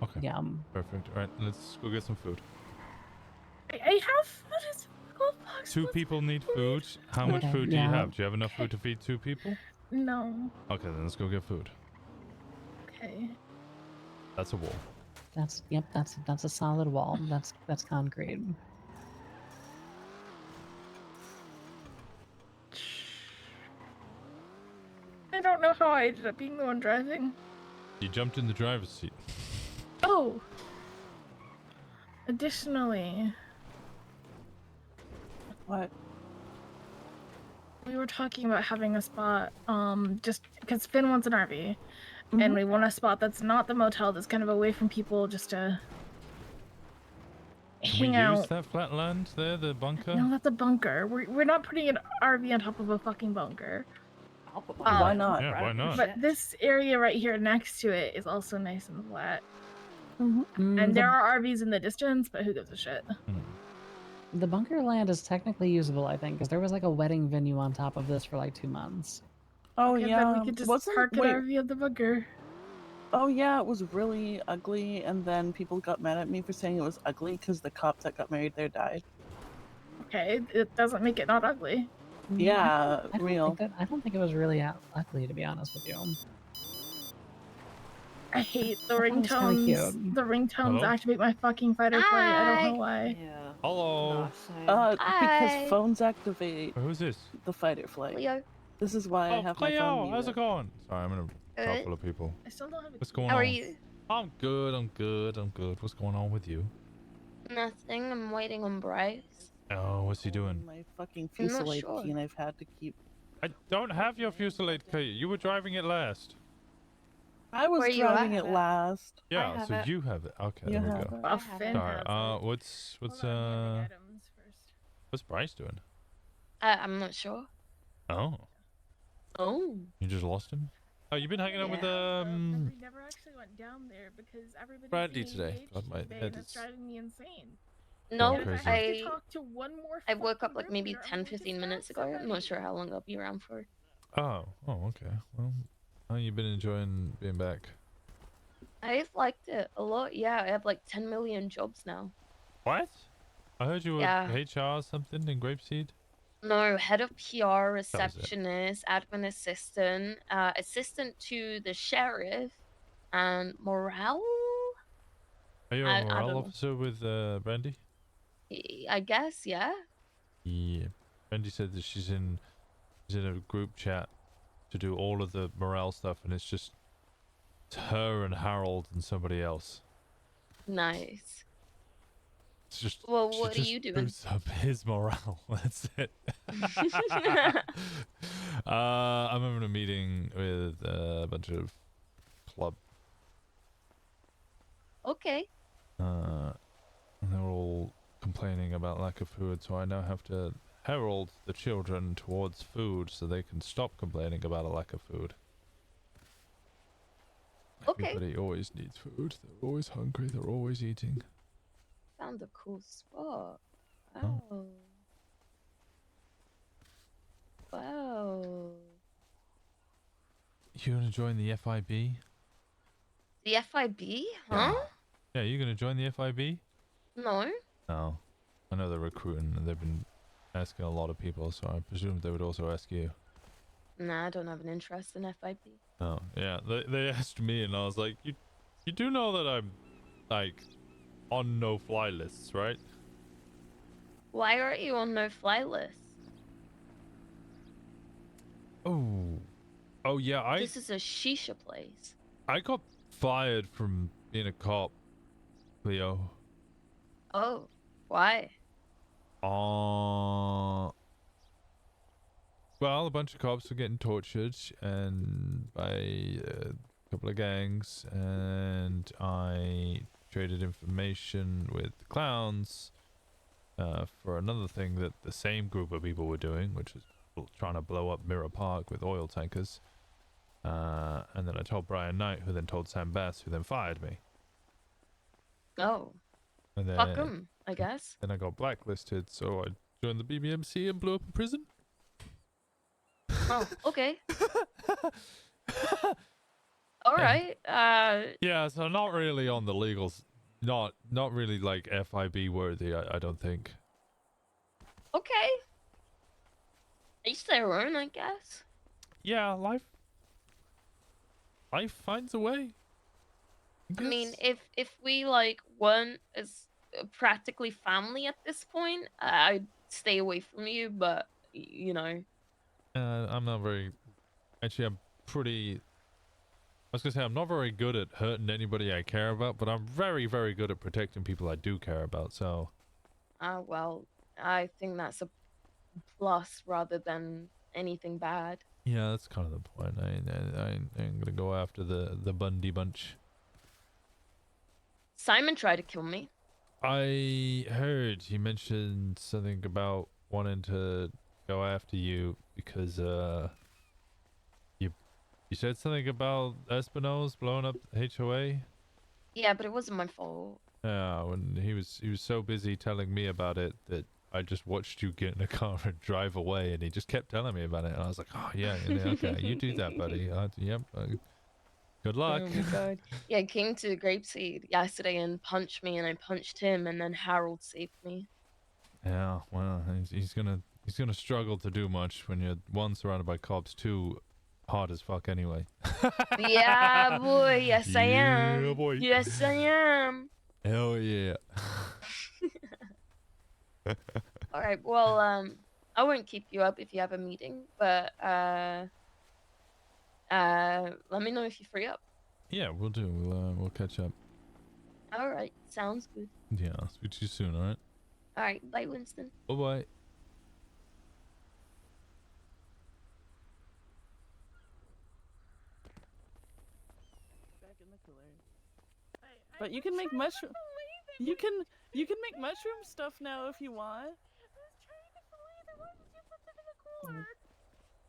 Okay. Yeah. Perfect. All right, let's go get some food. I have food in the glove box. Two people need food. How much Okay, food do you yeah. have? Do you have enough food to feed two people? No. Okay, then let's go get food. Okay. That's a wall. that's a solid wall. That's concrete. I don't know how I ended up being the one driving. You jumped in the driver's seat. Oh! Additionally, What? we were talking about having a spot, just because Finn wants an RV, and we want a spot that's not the motel, that's kind of away from people, just to Can we hang use out. that flat land there, the bunker? No, that's a bunker. We're not putting an RV on top of a fucking bunker. Why not? Yeah, why not? But this area right here next to it is also nice and flat. Mm, And there are RVs in the distance, but who gives a shit? The bunker land is technically usable, I think, because there was like a wedding venue on top of this for like 2 months. Oh Okay, yeah, then we could just park an RV at the bunker. Oh yeah, it was really ugly, and then people got mad at me for saying it was ugly because the cop that got married there died. Okay, it doesn't make it not ugly. Yeah, I don't real. I don't think it was really ugly, to be honest with you. I hate the I thought it was kinda ringtones. cute. The ringtones Hello? activate my fucking fight or flight. I don't know why. Yeah. Hello. Because phones activate Who's this? the fight or flight. Leo. This is why I have my Cleo, phone how's it muted. going? Sorry, I'm in a crowd Good. full of people. I still don't have What's going How on? are you? I'm good. I'm good. I'm good. What's going on with you? Nothing. I'm waiting on Bryce. Oh, what's he doing? My fucking I'm not Fusillade sure. key, and I've had to keep. I don't have your Fusillade key. You were driving it last. I was Where you driving at? it last. Yeah, have so it. you have it. Okay, You there we have go. it. Oh, Finn Sorry. has it. What's what's Bryce doing? I'm not sure. Oh, Oh. you just lost him? Oh, you've been hanging out with We never actually went down there because everybody's Brandy being today. engaged God, my today, head and it's is. driving me insane. No, Going crazy. I have to I talk to one more I woke up fucking like maybe person or I'm 10, going to 15 stab minutes ago. I'm not sure how long I'll be around for. Oh, okay. Well, how you been enjoying being back? I've liked it a lot. Yeah, I have like 10 million jobs now. What? I heard you were Yeah. HR something in Grapeseed. No, head of PR, was it. receptionist, admin assistant, assistant to the sheriff, and morale. Are you I a morale don't know. officer with Brandy? I guess, yeah. Yeah. Brandy said that she's in a group chat to do all of the morale stuff, and it's just her and Harold and somebody else. Nice. It's just Well, she what are just you doing? boosts up his morale. That's it. I'm having a meeting with a bunch of club. Okay. And they're all complaining about lack of food, so I now have to herald the children towards food so they can stop complaining about a lack of food. Okay. Everybody always needs food. They're always hungry. They're always eating. Found a cool spot. Oh. Wow. Wow. You gonna join the FIB? The FIB? Huh? Yeah, you gonna join the FIB? No. No. I know they're recruiting and they've been asking a lot of people, so I presume they would also ask you. Nah, I don't have an interest in FIP. Oh, yeah. They asked me and I was like, you do know that I'm, like, on no-fly lists, right? Why aren't you on no-fly list? Oh. Oh, yeah, This is a shisha place. I got fired from being a cop, Leo. Oh, why? Well, a bunch of cops were getting tortured and by a couple of gangs, and I traded information with the clowns for another thing that the same group of people were doing, which was trying to blow up Mirror Park with oil tankers. And then I told Brian Knight, who then told Sam Bass, who then fired me. Oh. And then, Fuck 'em, I guess. Then I got blacklisted, so I joined the BBMC and blew up a prison. Oh, okay. All right. Yeah, so not really on the legals, not really like FIB worthy. I don't think. Okay. Each their own, I guess. Yeah, life finds a way. I mean, if we like weren't as practically family at this point, I'd stay away from you. But you know, I'm not very. Actually, I'm pretty. I was gonna say I'm not very good at hurting anybody I care about, but I'm very, very good at protecting people I do care about. So. well, I think that's a plus rather than anything bad. Yeah, that's kind of the point. I ain't gonna go after the Bundy bunch. Simon tried to kill me. I heard he mentioned something about wanting to go after you because you said something about Espino's blowing up HOA. Yeah, but it wasn't my fault. Yeah, when he was so busy telling me about it that I just watched you get in a car and drive away, and he just kept telling me about it, and I was like, oh yeah, okay, you do that, buddy. Yep. Good luck. Oh my god. Yeah, he came to Grapeseed yesterday and punched me, and I punched him, and then Harold saved me. Yeah, well, he's gonna struggle to do much when you're one surrounded by cops, two hard as fuck anyway. Yeah, boy. Yes, I am. Yeah, boy. Yes, I am. Hell yeah. All right. Well, I won't keep you up if you have a meeting, but let me know if you free up. Yeah, we'll do. We'll catch up. All right. Sounds good. Yeah, I'll speak to you soon. All right. All right. Bye, Winston. Bye bye. But you can make mushroom. You can make mushroom stuff now if you want.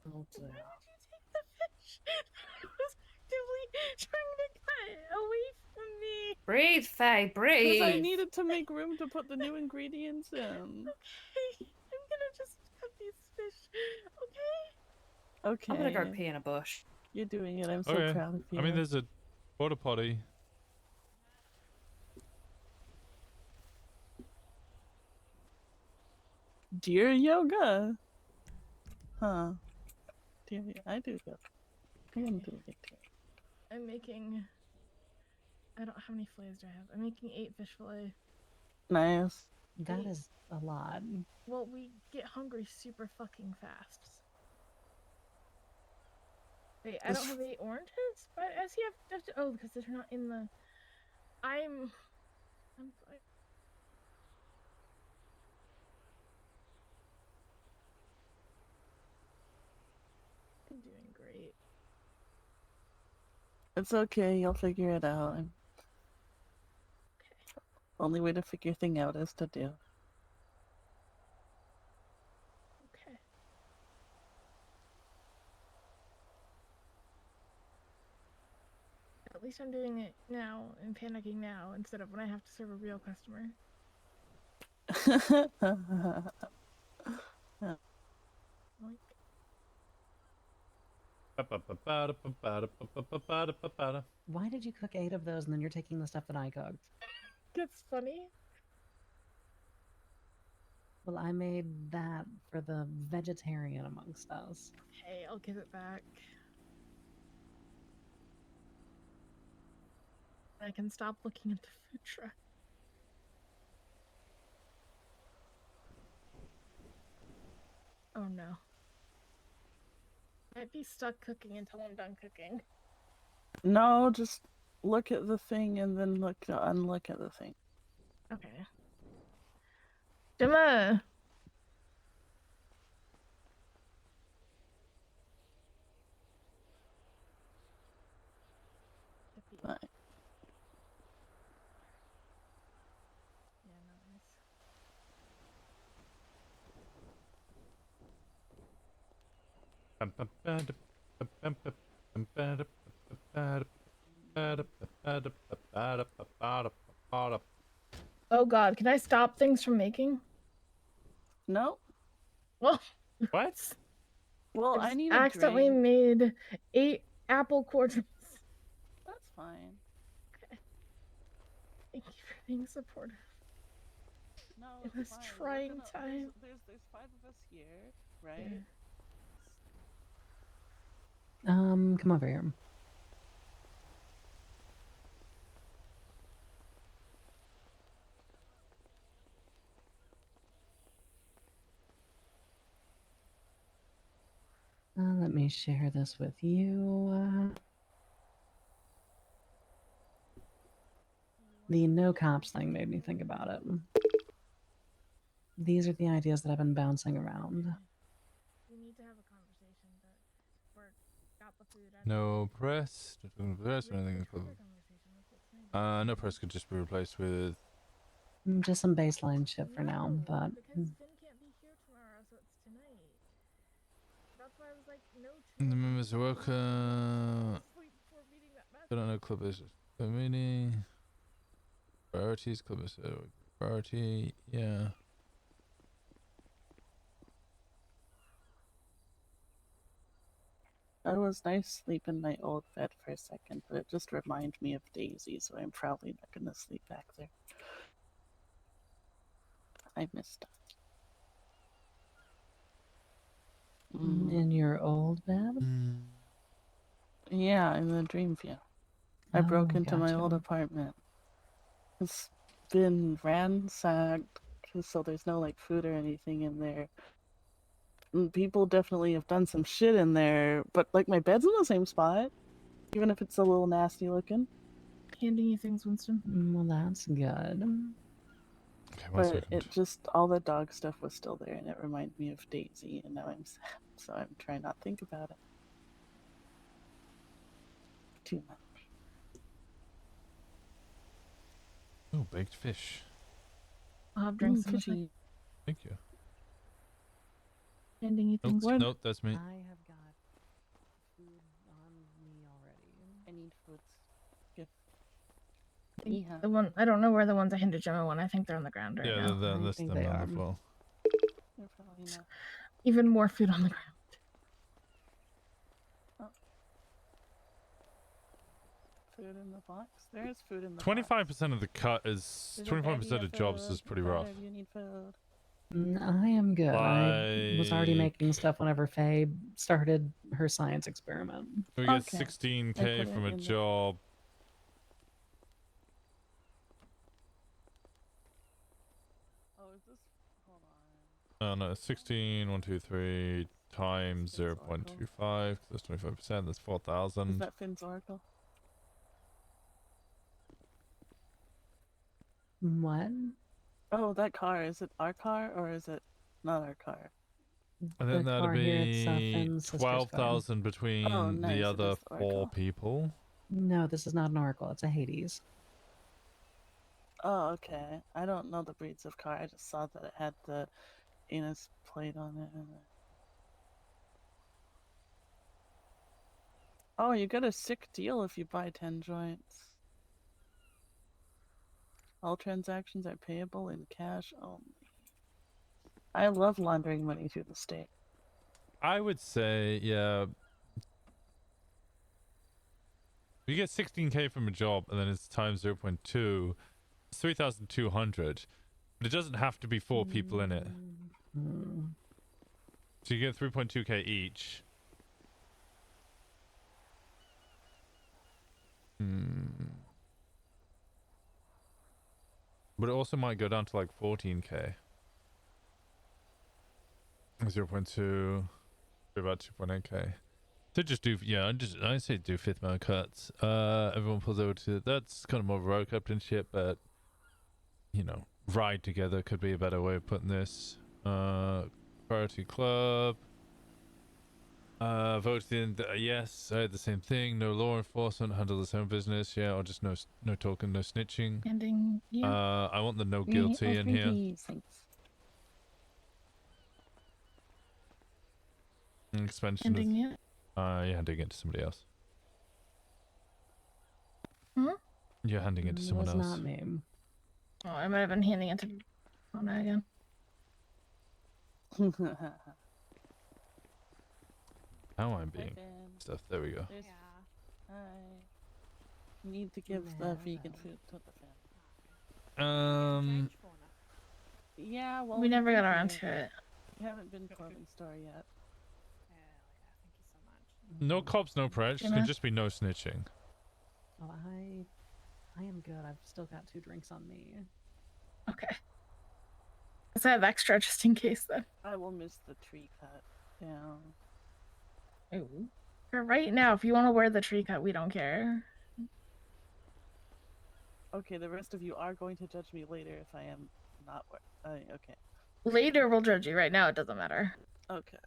Oh dear. Trying to cut it away from me. Breathe, Faye, breathe. Because I needed to make room to put the new ingredients in. Okay, I'm gonna just cut these fish. Okay. Okay. I'm gonna go pee in a bush. You're doing it. I'm so Okay. proud of you. I mean, there's a porta potty. Dear yoga. Huh. Dear, I do yoga. I am doing it too. I'm making. I don't. How many fillets do I have? I'm making 8 fish fillet. Nice. That is a lot. Well, we get hungry super fucking fast. Wait, I don't have 8 oranges? But I see I have to, oh, because they're not in the. I'm doing great. It's okay. You'll figure it out. Okay. Only way to figure thing out is to do. Okay. At least I'm doing it now and panicking now instead of when I have to serve a real customer. Why did you cook 8 of those and then you're taking the stuff that I cooked? That's funny. Well, I made that for the vegetarian amongst us. Okay, I'll give it back. I can stop looking at the food truck. Oh no. Might be stuck cooking until I'm done cooking. No, just look at the thing and then unlook at the thing. Okay. Gemma! Right. Oh god, can I stop things from making? No. Well, what? Well, I I need a accidentally drink. made 8 apple quadrants. That's fine. Thank you for being supportive. No, It it's was fine. trying time. There's 5 of us here, right? Yeah. Come over here. Let me share this with you. The no cops thing made me think about it. These are the ideas that I've been bouncing around. We need to have a conversation, but we're got the food. No press. No press or anything. No press could just be replaced with. Just some baseline shit for now, but Because Finn can't be here tomorrow, so it's tonight. That's why I was like, no. The members are welcome. I don't know club is meeting. Priorities club is priority. Yeah. It was nice sleeping in my old bed for a second, but it just reminded me of Daisy, so I'm probably not gonna sleep back there. I missed it. in your old bed? Yeah, in the dream view. I broke into my old gotcha. apartment. It's been ransacked, so there's no like food or anything in there. People definitely have done some shit in there, but like my bed's in the same spot, even if it's a little nasty looking. Handing you things, Winston. Well, that's good. Okay, But it just, all the dog stuff was still there, and it reminded me of Daisy, and now I'm sad, so I'm trying not to think about it too much. Oh, baked fish. I'll have drinks in a fishy. sec. Thank you. Handing you things. Nope, that's me. I have got food on me already. I need food. The one I don't know where the ones I handed Gemma went. I think they're on the ground right Yeah, now. they're list them on the floor. They're probably not. Even more food on the ground. Food in the box? There is food in the 25% of the cut is 25% of jobs is pretty rough. You need food. I am good. I was already Like- making stuff whenever Faye started her science experiment. We get 16k from a job. Oh, is this? Hold on. Oh no, 16, 1, 2, 3 times 0.25. That's 25%. That's Is 4,000. that Finn's Oracle? What? Oh, that car. Is it our car or is it not our car? I think that'd car here, it's, be Finn's sister's car. 12,000 between Oh, nice, the it other is the 4 Oracle. people. No, this is not an Oracle. It's a Hades. Oh, okay. I don't know the breeds of car. I just saw that it had the anus plate on it. Oh, you get a sick deal if you buy 10 joints. All transactions are payable in cash only. I love laundering money through the state. I would say, yeah. You get 16k from a job and then it's times 0.2. It's 3,200. But it doesn't have to be 4 people in it. So you get 3.2k each. But it also might go down to like 14k. 0.2, about 2.8k. So just do, yeah, I say do 5th mode cuts. Everyone pulls over to, that's kind of more road captain shit, but you know, ride together could be a better way of putting this. Priority club. Voted in, yes, I had the same thing. No law enforcement, handle the same business, yeah, or just no talking, no snitching. Ending, yeah. I want the no guilty in here. Expansion Ending of, it. you're handing it to somebody else. Hmm? You're handing it to someone was else. not me. Oh, I might have been handing it to Anna again. How I'm being stuff. There we go. I need to give the vegan food to the family. Yeah, well, We never got thank around you. to it. We haven't been to Corbin's store yet. No cops, no press. Gonna- Can just be no snitching. Oh, I am good. I've still got 2 drinks on me. Okay. Let's have extra just in case then. I will miss the tree cut. Yeah. For right now, if you want to wear the tree cut, we don't care. Okay, the rest of you are going to judge me later if I am not. Okay. Later we'll judge you. Right now it doesn't matter. Okay.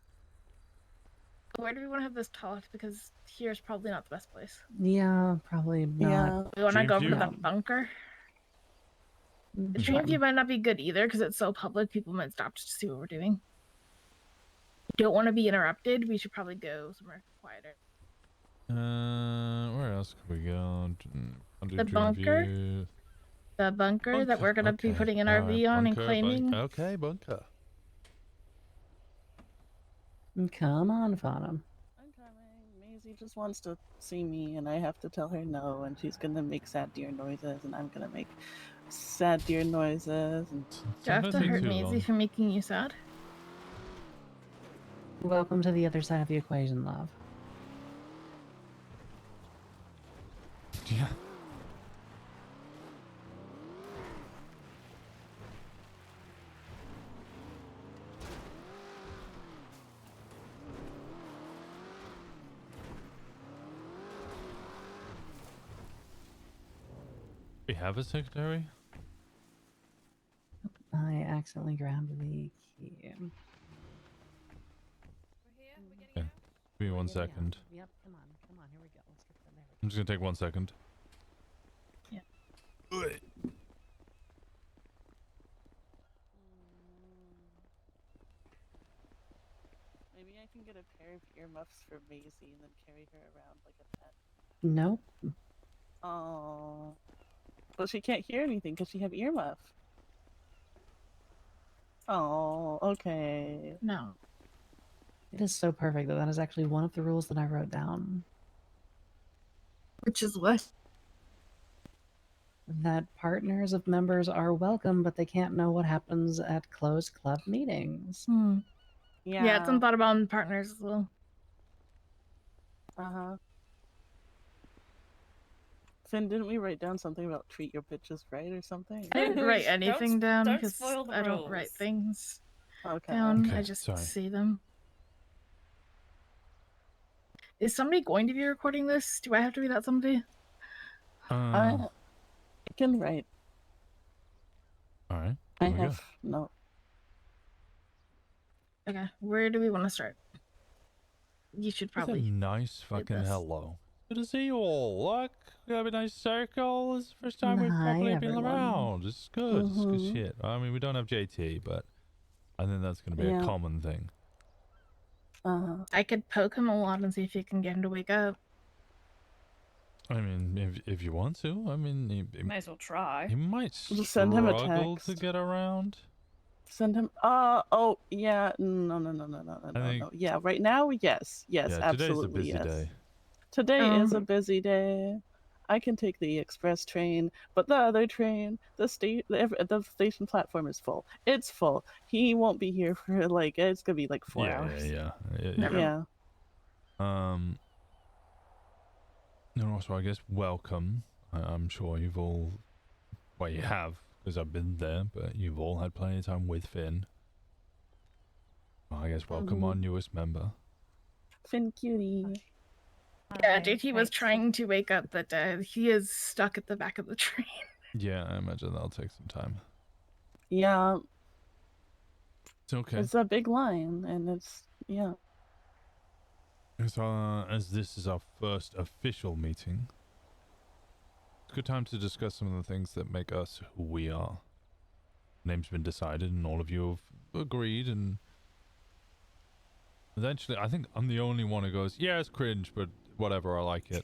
Where do we want to have this talk? Because here's probably not the best place. Yeah, probably not. Yeah. We want to go over to Dreamview? the bunker. The Sure. Dreamview might not be good either because it's so public. People might stop just to see what we're doing. Don't want to be interrupted. We should probably go somewhere quieter. Where else could we go? The bunker? The bunker that we're gonna be Okay. putting an Alright, RV on and bunker, claiming. Okay, bunker. Come on, Fauna. I'm coming. Maisie just wants to see me, and I have to tell her no, and she's gonna make sad deer noises, and I'm gonna make sad deer noises. And... Do I have to hurt Maisie for making you sad? Welcome to the other side of the equation, love. Yeah. We have a secretary? I accidentally grabbed the key. Okay. Give me 1 second. Yep, come on, here we go. Let's get them there. I'm just gonna take 1 second. Yeah. Maybe I can get a pair of earmuffs for Maisie and then carry her around like a pet. Nope. Oh. But she can't hear anything because she have earmuffs. Oh, okay. No. It is so perfect that that is actually one of the rules that I wrote down. Which is what? That partners of members are welcome, but they can't know what happens at closed club meetings. Yeah, it's some thought about partners as well. Uh-huh. Finn, didn't we write down something about treat your bitches right or something? I didn't write anything down don't because spoil the I don't write rules. things Okay. down. Okay, I just sorry. see them. Is somebody going to be recording this? Do I have to be that somebody? I can write. Alright. I here we go. have no. Okay, where do we want to start? You should That's a probably. nice fucking this. hello. Good to see you all. Look, we have a nice circle. This is the first time we've Hi, probably been everyone. around. It's good. It's good Mhm. shit. I mean, we don't have JT, but I think that's going to be Yeah. a common thing. I could poke him a lot and see if you can get him to wake up. I mean, if you want to, I mean, he May as well try. might Just send him a struggle to text. get around. Send him. Oh, yeah. No. think- Yeah, right now, yes. Yes, Yeah, absolutely. today's a busy yes. day. Today is a busy day. I can take the express train, but the other train, the station platform is full. It's full. He won't be here for like it's gonna be like 4 hours. Yeah. And also, I guess welcome. I'm sure you've all, well, you have, because I've been there, but you've all had plenty of time with Finn. Well, I guess welcome our newest member. Finn cutie. Yeah, JT was trying to wake up, but he is stuck at the back of the train. Yeah, I imagine that'll take some time. Yeah. It's okay. It's a big line, and it's yeah. So, as this is our first official meeting, it's a good time to discuss some of the things that make us who we are. Name's been decided, and all of you have agreed, and eventually, I think I'm the only one who goes, yeah, it's cringe, but whatever, I like it.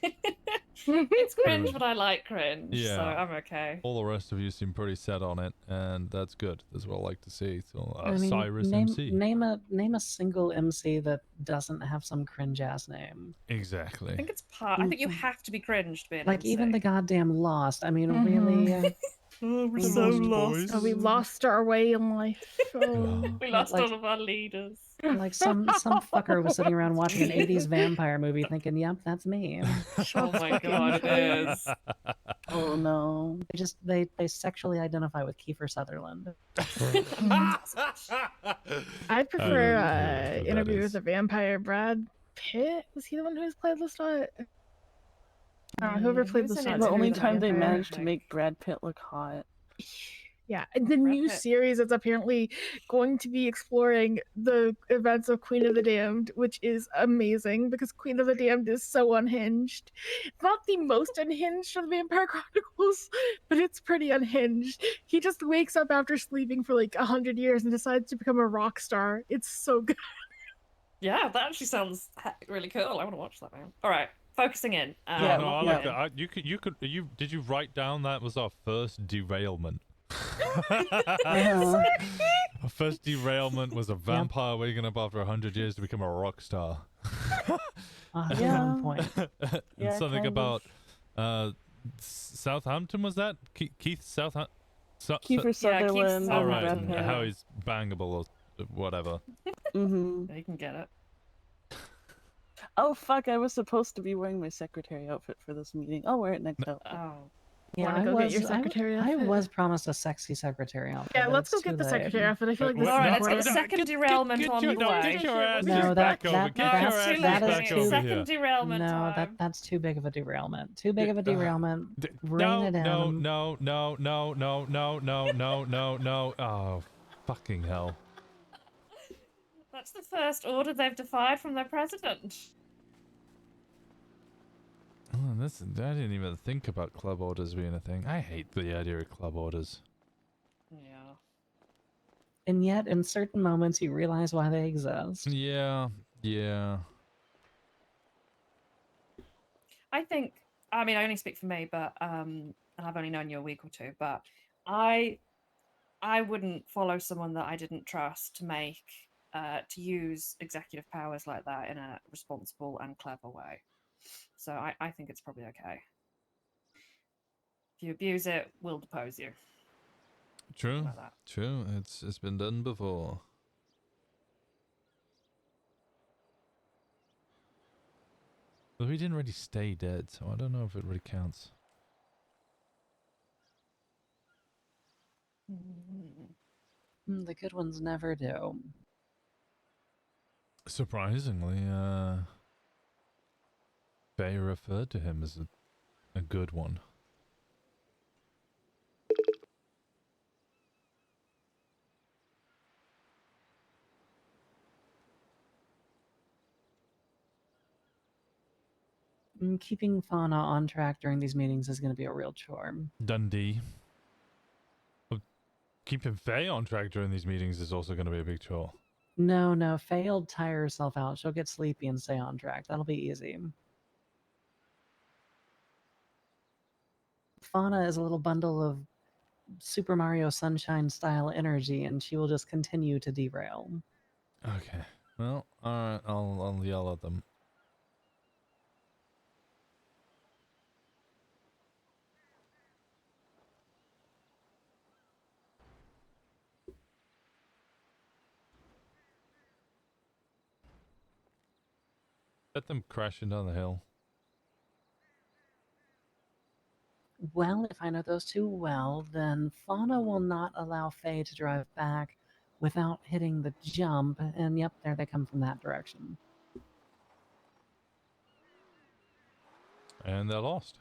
It's cringe, but I like cringe, Yeah. so I'm okay. All the rest of you seem pretty set on it, and that's good. That's what I like to see. So, I mean, Cyrus name, MC. Name a single MC that doesn't have some cringe ass name. Exactly. I think it's part. I think you have to be cringe to be an Like MC. even the goddamn Lost. I mean, really. Oh, we're so lost. Oh, we lost our way in life. Oh. We lost Like- all of our leaders. Like some fucker was sitting around watching an 80s vampire movie thinking, yep, that's me. Oh my god, it is. Oh no. They sexually identify with Kiefer Sutherland. I prefer know who that Interview is. with a Vampire. Brad Pitt, was he the one who's played Lestat? Whoever played Who's in Lestat. it? The only Interview with a time they Vampire. managed to make Brad Pitt look hot. Yeah, and the new series is apparently going to be exploring the events of Queen of the Damned, which is amazing because Queen of the Damned is so unhinged. It's not the most unhinged of the Vampire Chronicles, but it's pretty unhinged. He just wakes up after sleeping for like 100 years and decides to become a rock star. It's so good. Yeah, that actually sounds really cool. I want to watch that now. All right, focusing in. No, I like that. Did you write down that was our first derailment? Our first derailment was a vampire waking up after 100 years to become a rock star. That's a good point. And Yeah, something kind about Southampton, was that? Keith Southampton? Kiefer Sutherland. All and right, Brad and Pitt. how he's bangable or whatever. Mm-hmm. You can get it. Oh fuck! I was supposed to be wearing my secretary outfit for this meeting. I'll wear it next out. Oh. Yeah, Wanna I go get was, your secretary I outfit? was promised a sexy secretary outfit. Yeah, but let's it's go get too the late. secretary outfit. I feel like this is All right, let's get important. the second derailment on the way. Get your ass No, back over. Get your that's ass that back is over too. here. Second derailment No, time. that's too big of a derailment. Too big of a derailment. Rein it in. No. Oh, fucking hell. That's the first order they've defied from their president. Oh, I didn't even think about club orders being a thing. I hate the idea of club orders. Yeah. And yet, in certain moments, you realize why they exist. Yeah. I think, I mean, I only speak for me, but and I've only known you a week or two, but I wouldn't follow someone that I didn't trust to use executive powers like that in a responsible and clever way. So I think it's probably okay. If you abuse it, we'll depose you. True. Like that. True. It's been done before. But we didn't really stay dead, so I don't know if it really counts. The good ones never do. Surprisingly, Faye referred to him as a good one. Keeping Fauna on track during these meetings is going to be a real chore. Dundee. Keeping Faye on track during these meetings is also going to be a big chore. No, Faye will tire herself out. She'll get sleepy and stay on track. That'll be easy. Fauna is a little bundle of Super Mario Sunshine style energy, and she will just continue to derail. Okay. Well, alright, I'll yell at them. bet them crashing down the hill. Well, if I know those two well, then Fauna will not allow Faye to drive back without hitting the jump, and yep, there they come from that direction. And they're lost.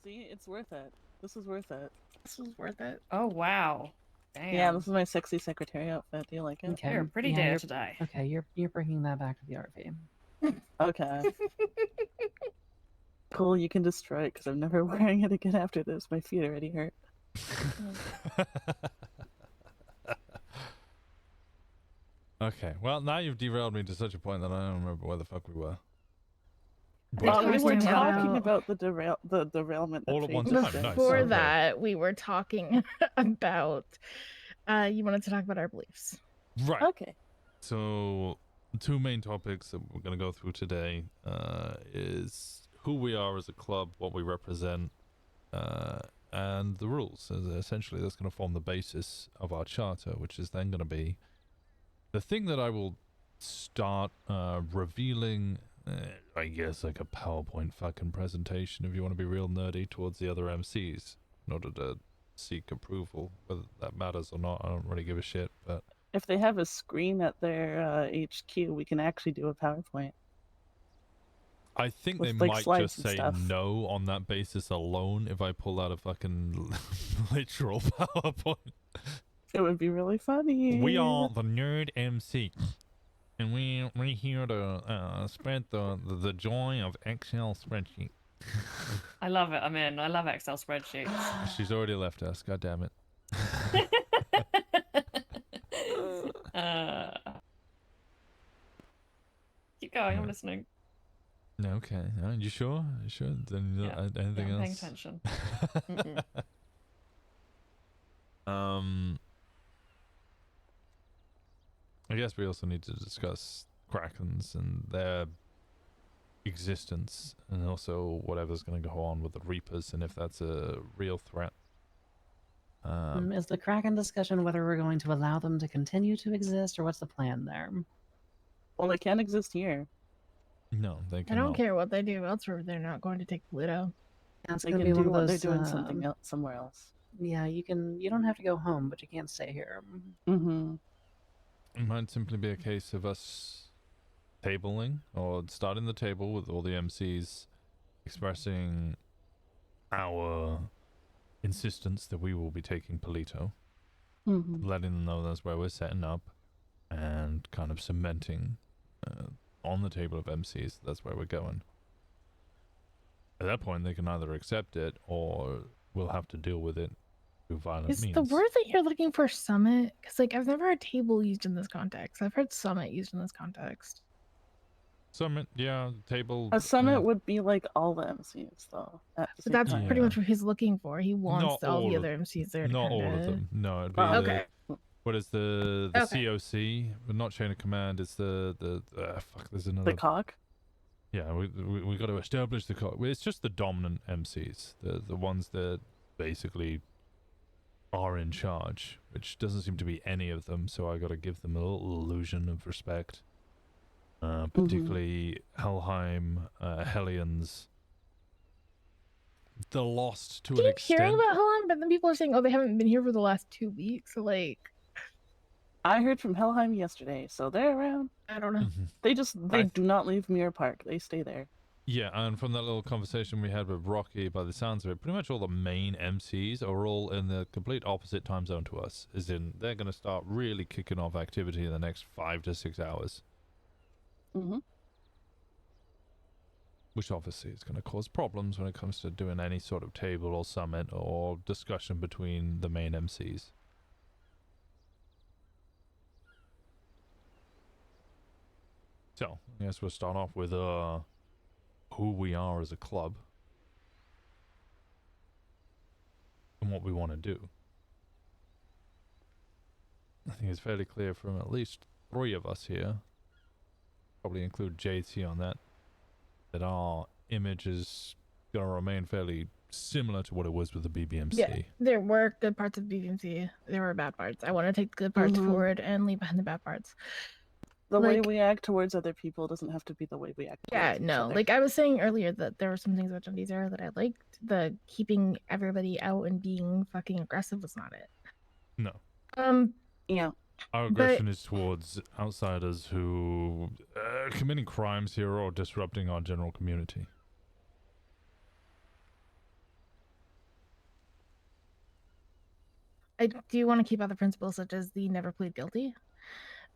See, it's worth it. This is worth it. This was worth it. Oh wow. Damn. Yeah, this is my sexy secretary outfit. Do you like it? Okay. You're a pretty yeah, dare you're- today. Okay, you're bringing that back to the RV. Okay. Cool, you can destroy it because I'm never wearing it again after this. My feet already hurt. Okay, well, now you've derailed me to such a point that I don't remember where the fuck we were. I think We we were were talking about- about the derailment. All at one Faye time, did. nice. Before okay. that, we were talking about. You wanted to talk about our beliefs. Right. Okay. So, the two main topics that we're going to go through today is who we are as a club, what we represent, and the rules. Essentially, that's going to form the basis of our charter, which is then going to be the thing that I will start revealing, I guess, like a PowerPoint fucking presentation if you want to be real nerdy towards the other MCs in order to seek approval. Whether that matters or not, I don't really give a shit, but If they have a screen at their HQ, we can actually do a PowerPoint. I think With, they like, might slides just and say stuff. no on that basis alone if I pull out a fucking literal PowerPoint. It would be really funny. We are the Nerd MC, and we're here to spread the joy of Excel spreadsheet. I love it. I'm in. I love Excel spreadsheets. She's already left us. God damn it. Keep going. I'm listening. Okay. You sure? You sure? Then Yeah. anything Yeah, I'm else? paying attention. I guess we also need to discuss Krakens and their existence, and also whatever's going to go on with the Reapers, and if that's a real threat. Is the Kraken discussion whether we're going to allow them to continue to exist, or what's the plan there? Well, they can't exist here. No, they I cannot. don't care what they do elsewhere. They're not going to take Pluto. That's They gonna can be one do of what those. they're doing something else somewhere else. Yeah, you don't have to go home, but you can't stay here. Mm-hmm. It might simply be a case of us tabling, or starting the table with all the MCs expressing our insistence that we will be taking Polito, letting them know that's where we're setting up, and kind of cementing on the table of MCs that's where we're going. At that point, they can either accept it, or we'll have to deal with it through violent Is means. the word that you're looking for summit? Because like I've never heard table used in this context. I've heard summit used in this context. Summit, yeah, table. A summit would be like all the MCs, though. At the But same that's time. pretty much what he's looking for. He wants Not all all the of- other MCs there. To Not all of kinda- them. No, it'd be Okay. what is the Okay. COC? But not chain of command. It's the fuck. There's another. The cock? Yeah, we got to establish the cock. It's just the dominant MCs, the ones that basically are in charge, which doesn't seem to be any of them. So I got to give them a little illusion of respect. Particularly Helheim, Hellions. The Lost to an Keep extent. hearing about Helheim, but then people are saying, "Oh, they haven't been here for the last 2 weeks." So like, I heard from Helheim yesterday, so they're around. I don't know. They do not leave Mirror Park. They stay there. Yeah, and from that little conversation we had with Rocky, by the sounds of it, pretty much all the main MCs are all in the complete opposite time zone to us. As in, they're going to start really kicking off activity in the next 5 to 6 hours. Mm-hmm. Which obviously is going to cause problems when it comes to doing any sort of table or summit or discussion between the main MCs. So, I guess we'll start off with who we are as a club and what we want to do. I think it's fairly clear from at least 3 of us here, probably include JT on that, that our image is going to remain fairly similar to what it was with the BBMC. Yeah, there were good parts of BBMC. There were bad parts. I want to take the good parts forward and leave behind the bad parts. The way Like- we act towards other people doesn't have to be the way we act Yeah, towards each no. other. Like I was saying earlier that there were some things about Dundee's era that I liked. The keeping everybody out and being fucking aggressive was not it. No. Yeah. Our aggression is towards outsiders who are committing crimes here or disrupting our general community. I do want to keep out the principles such as the never plead guilty.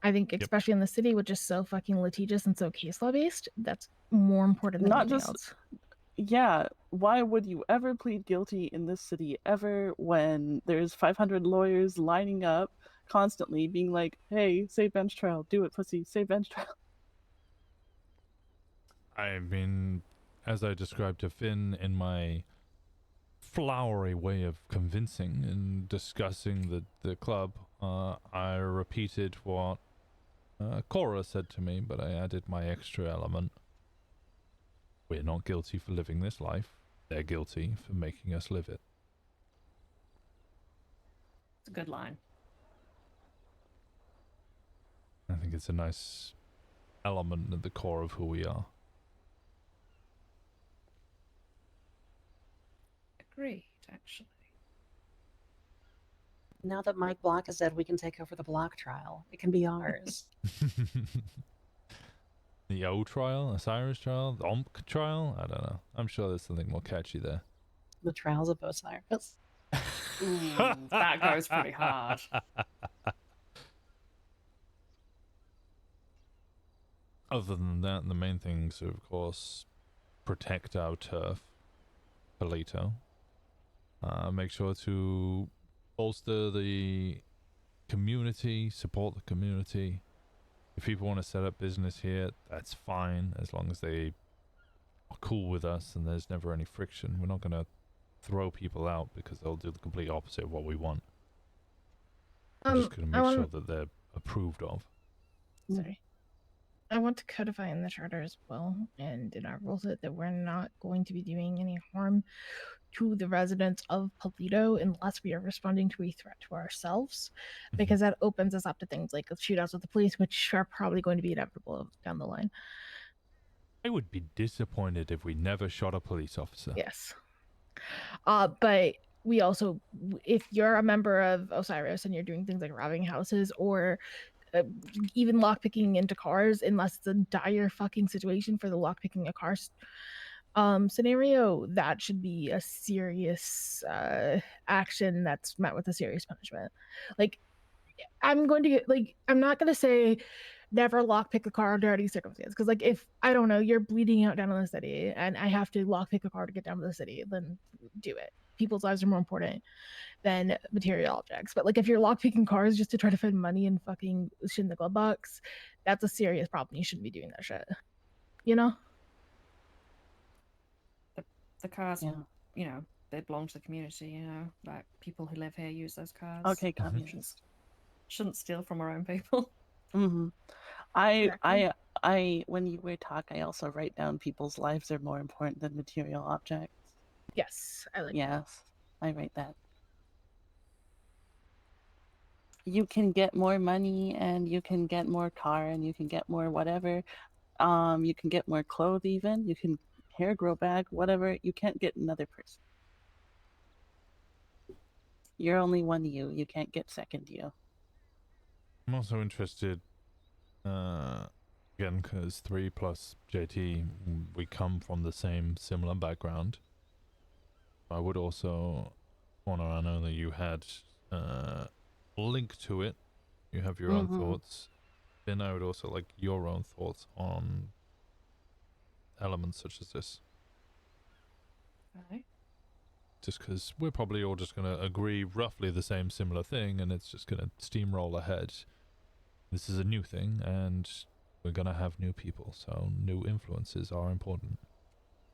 I think, especially in the city, which is so fucking litigious and so case law based, that's more important than Not anything just else. Yeah, why would you ever plead guilty in this city ever when there's 500 lawyers lining up constantly being like, hey, say bench trial, do it, pussy, say bench trial. I mean, as I described to Finn in my flowery way of convincing and discussing the club, I repeated what Cora said to me, but I added my extra element. We're not guilty for living this life. They're guilty for making us live it. It's a good line. I think it's a nice element at the core of who we are. Agreed, actually. Now that Mike Block is dead, we can take over the Block trial. It can be ours. The O trial, Osiris trial, the Omk trial? I don't know. I'm sure there's something more catchy there. The trials of Osiris. That goes pretty hard. Other than that, the main things are, of course, protect our turf, Polito. Make sure to bolster the community, support the community. If people want to set up business here, that's fine, as long as they are cool with us and there's never any friction. We're not going to throw people out because they'll do the complete opposite of what we want. We're just going to make sure that they're approved of. Sorry. I want to codify in the charter as well, and in our rules that we're not going to be doing any harm to the residents of Polito unless we are responding to a threat to ourselves, because that opens us up to things like shootouts with the police, which are probably going to be inevitable down the line. I would be disappointed if we never shot a police officer. Yes. But we also, if you're a member of Osiris and you're doing things like robbing houses or even lockpicking into cars, unless it's a dire fucking situation for the lockpicking a car scenario, that should be a serious action that's met with a serious punishment. Like, I'm going to get, like, I'm not going to say never lockpick a car under any circumstance, because, like, if, I don't know, you're bleeding out down in the city and I have to lockpick a car to get down to the city, then do it. People's lives are more important than material objects. But, like, if you're lockpicking cars just to try to find money and fucking shit in the glove box, that's a serious problem. You shouldn't be doing that shit. You know? The cars, you know, they belong to the community, you know, like people who live here use those cars. Okay, communist. Shouldn't steal from our own people. Mm-hmm. I, when you talk, I also write down people's lives are more important than material objects. Yes, I like Yes, I write that. You can get more money and you can get more car and you can get more whatever. You can get more clothes even. You can hair grow back, whatever. You can't get another person. You're only one you. You can't get second you. I'm also interested, again, because 3 plus JT, we come from the same similar background. I would also want to know that you had a link to it. You have your own thoughts. Then I would also like your own thoughts on elements such as this. Okay. Just because we're probably all just going to agree roughly the same similar thing, and it's just going to steamroll ahead. This is a new thing, and we're going to have new people, so new influences are important.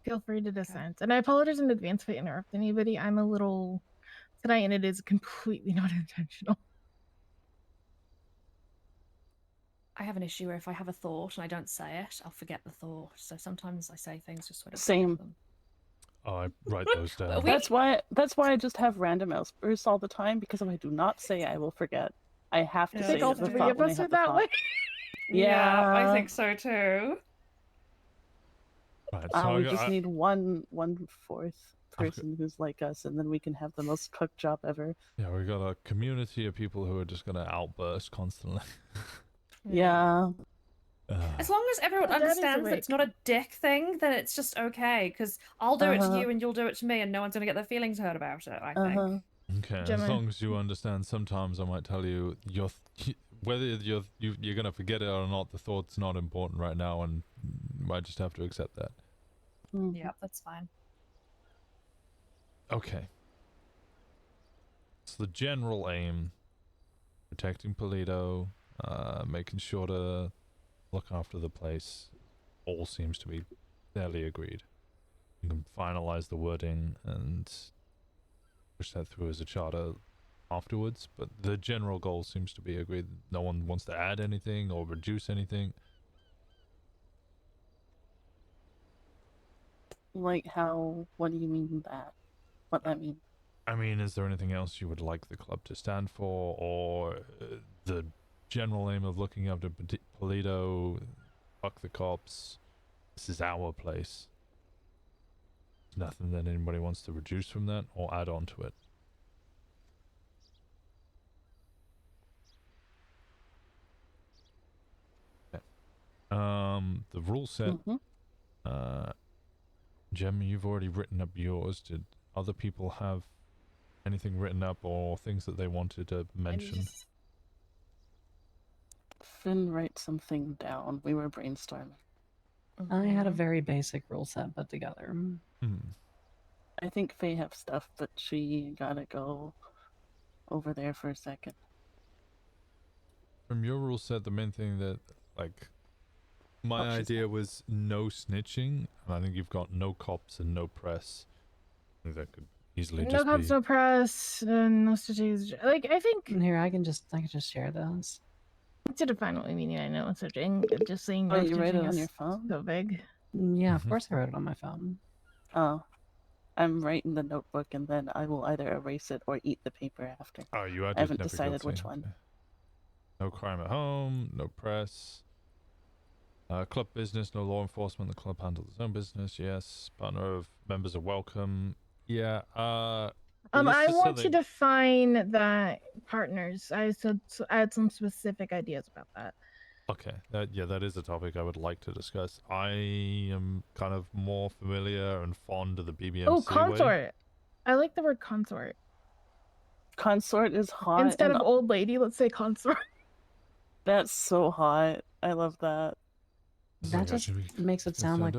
Feel free to dissent. And I apologize in advance if I interrupt anybody. I'm a little tonight, and it is completely not intentional. I have an issue where if I have a thought and I don't say it, I'll forget the thought. So sometimes I say things just so I don't Same. forget them. Oh, I write those down. That's why I just have random outbursts all the time, because if I do not say, I will forget. I have to Yeah, say I think all the three thought of when I us have are the that thought. way. Yeah, I think so too. Right, so we just need one fourth person who's like us, and then we can have the most cooked job ever. Yeah, we got a community of people who are just gonna outburst constantly. Yeah. As long as everyone Oh, Daddy's understands that awake. it's not a dick thing, then it's just okay. Because I'll do it to Uh-huh. you and you'll do it to me, and no one's gonna get their feelings hurt about it. I think. Okay, as Gemma. long as you understand, sometimes I might tell you whether you're gonna forget it or not. The thought's not important right now, and you might just have to accept that. Yeah, that's fine. Okay. So the general aim: protecting Polito, making sure to look after the place. All seems to be fairly agreed. You can finalize the wording and push that through as a charter afterwards, but the general goal seems to be agreed. No one wants to add anything or reduce anything. Like how? What do you mean that? What that mean? I mean, is there anything else you would like the club to stand for, or the general aim of looking after Polito, fuck the cops, this is our place? There's nothing that anybody wants to reduce from that or add on to it. The rule set. Jem, you've already written up yours. Did other people have anything written up or things that they wanted to mention? Finn, write something down. We were brainstorming. I had a very basic rule set put together. I think Faye have stuff, but she gotta go over there for a second. From your rule set, the main thing that, like, my idea was no snitching, and I think you've got no cops and no press. I think that could easily No just cops, be... no press, no strategies. Like, I think... Here, I can just share those. To define what we mean, I know searching. Just saying Oh, no you write it stitching on is your phone? so big. Yeah, of course I wrote it on my phone. Oh. I'm writing the notebook, and then I will either erase it or eat the paper after. Oh, you added I haven't never decided guilty. which one. Okay. No crime at home, no press. Club business, no law enforcement. The club handles its own business. Yes. Partner of members are welcome. Yeah. I want to define that partners. I had some specific ideas about that. Okay. That is a topic I would like to discuss. I am kind of more familiar and fond of the BBMC Oh, way. consort. I like the word consort. Consort is hot. Instead of old lady, let's say consort. That's so hot. I love that. That just makes it sound like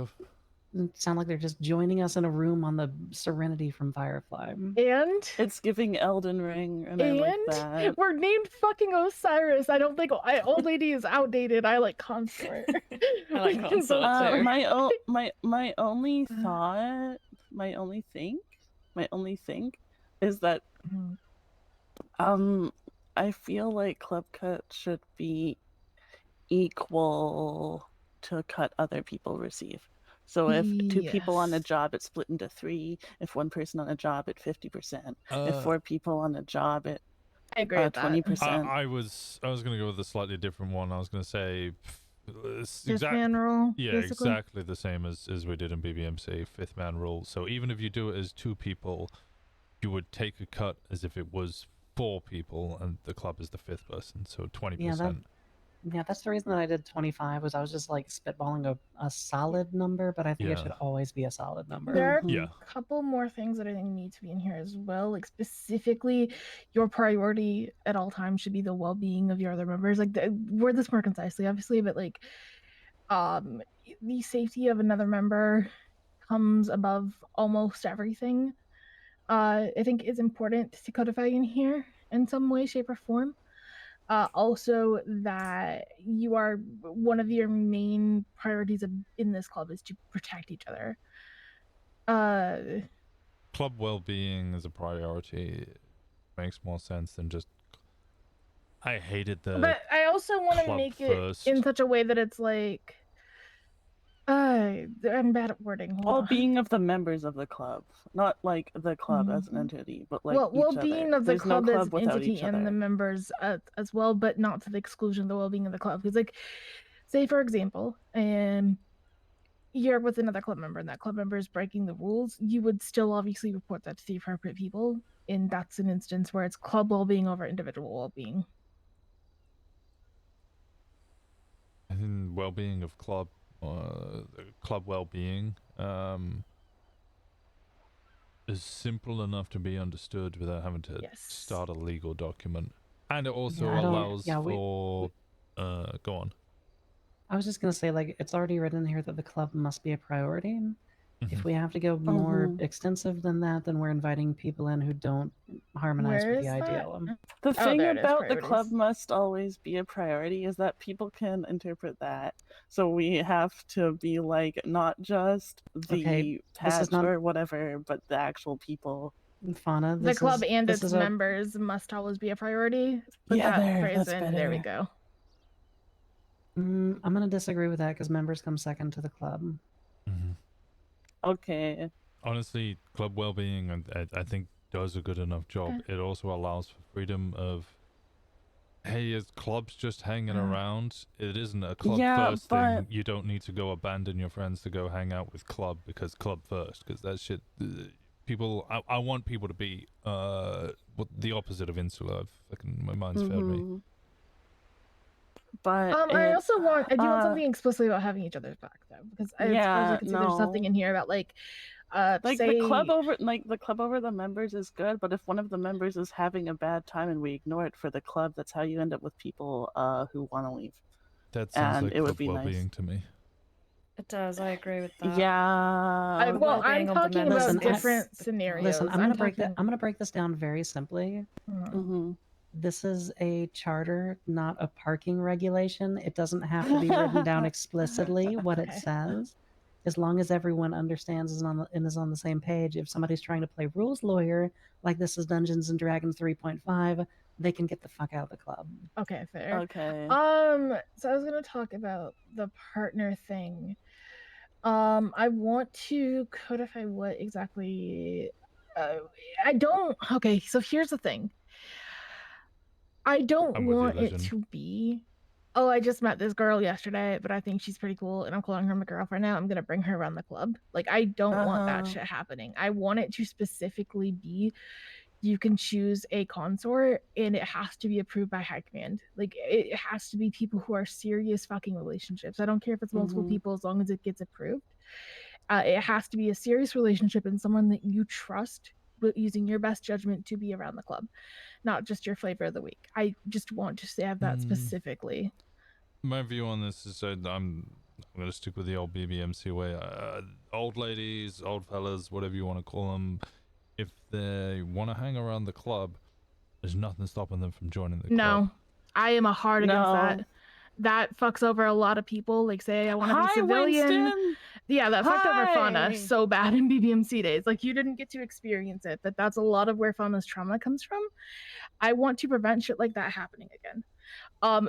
they're just joining us in a room on the Serenity from Firefly. And it's giving Elden Ring, and I like that. We're named fucking Osiris. I don't think old lady is outdated. I like consort. I like consort too. My only thought, my only thing is that I feel like club cut should be equal to cut other people receive. So if two people on a job, it's split into 3. If one person on a job, at 50%. If 4 people on a job, at I agree with 20%. I was gonna go with a slightly different one. I was gonna say Fifth man rule. Yeah, basically. exactly the same as we did in BBMC, 5th man rule. So even if you do it as 2 people, you would take a cut as if it was 4 people, and the club is the 5th person, so 20%. Yeah, that's the reason that I did 25, was I was just like spitballing a solid number, but I think it should always be a solid number. There are a couple more things that I think need to be in here as well. Like specifically, your priority at all times should be the well-being of your other members. Like word this more concisely, obviously, but like, the safety of another member comes above almost everything. I think it's important to codify in here in some way, shape, or form. Also, that you are one of your main priorities in this club is to protect each other. Club well-being is a priority. Makes more sense than just. I hated the. But I also want to club make first. it in such a way that it's like, I'm bad at wording. Hold on. Well-being of the members of the club, not like the club as an entity, but like each well-being other. of the There's club no as club an without entity each and the other. members as well, but not to the exclusion of the well-being of the club. Because, like, say for example, you're with another club member, and that club member is breaking the rules, you would still obviously report that to the appropriate people, and that's an instance where it's club well-being over individual well-being. I think well-being of club well-being is simple enough to be understood without having to start a legal document, and it also Yeah, I don't- allows yeah, for go on. I was just gonna say, like, it's already written here that the club must be a priority. If we have to go Mm-hmm. more extensive than that, then we're inviting people in who don't harmonize Where with the is that? IDL. The thing there it is, about the club priorities. must always be a priority is that people can interpret that. So we have to be like not just the Okay, this is patch not- or whatever, but the actual people. Fauna, The club and this its is a- members must always be a priority. Put Yeah, that phrase that's in. There we better. go. I'm gonna disagree with that because members come second to the club. Okay. Honestly, club well-being, I think, does a good enough job. It also allows for freedom of, hey, is clubs just hanging around? It isn't a club first thing. You don't need to go abandon your friends to go hang out with club because club first, because that shit. People, I want people to be the opposite of insular. My mind's failed me. But I also want I do want something explicitly about having each other's back though, because as far as I can see, there's something in here about like say, the club over the members is good, but if one of the members is having a bad time and we ignore it for the club, that's how you end up with people who want to leave. That sounds And like it would club be well-being nice. to me. It does. I agree with that. Yeah. well, I'm talking about Listen, different scenarios. Listen, I'm not gonna break that. talking- I'm gonna break this down very simply. This is a charter, not a parking regulation. It doesn't have to be written down explicitly what it says, as long as everyone understands and is on the same page. If somebody's trying to play rules lawyer, like this is Dungeons and Dragons 3.5, they can get the fuck out of the club. Okay, fair. Okay. So I was gonna talk about the partner thing. I want to codify what exactly. I don't. Okay, so here's the thing. I don't I'm with you, want it legend. to be. Oh, I just met this girl yesterday, but I think she's pretty cool, and I'm calling her my girlfriend now. I'm gonna bring her around the club. Like, I don't want that shit happening. I want it to specifically be, you can choose a consort, and it has to be approved by high command. Like, it has to be people who are serious fucking relationships. I don't care if it's multiple people, as long as it gets approved. It has to be a serious relationship and someone that you trust, but using your best judgment to be around the club, not just your flavor of the week. I just want to have that specifically. My view on this is I'm going to stick with the old BBMC way. Old ladies, old fellas, whatever you want to call them, if they want to hang around the club, there's nothing stopping them from joining the club. No, I am a hard against that. That fucks over a lot of people. Like, say I want to be civilian. Winston! Yeah, that fucked over fauna Hi! so bad in BBMC days. Like, you didn't get to experience it, but that's a lot of where fauna's trauma comes from. I want to prevent shit like that happening again.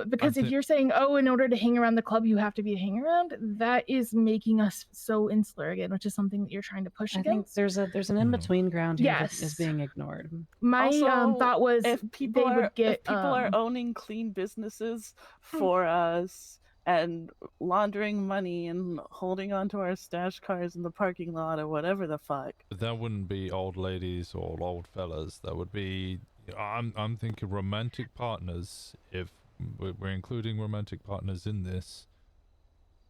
Because if you're saying, oh, in order to hang around the club, you have to be a hang around, that is making us so insular again, which is something that you're trying to push I against. think there's an in between ground here that is being ignored. My Also, thought was if people they are would get if people are owning clean businesses for us and laundering money and holding onto our stash cars in the parking lot or whatever the fuck. But that wouldn't be old ladies or old fellas. That would be, I'm thinking romantic partners. If we're including romantic partners in this,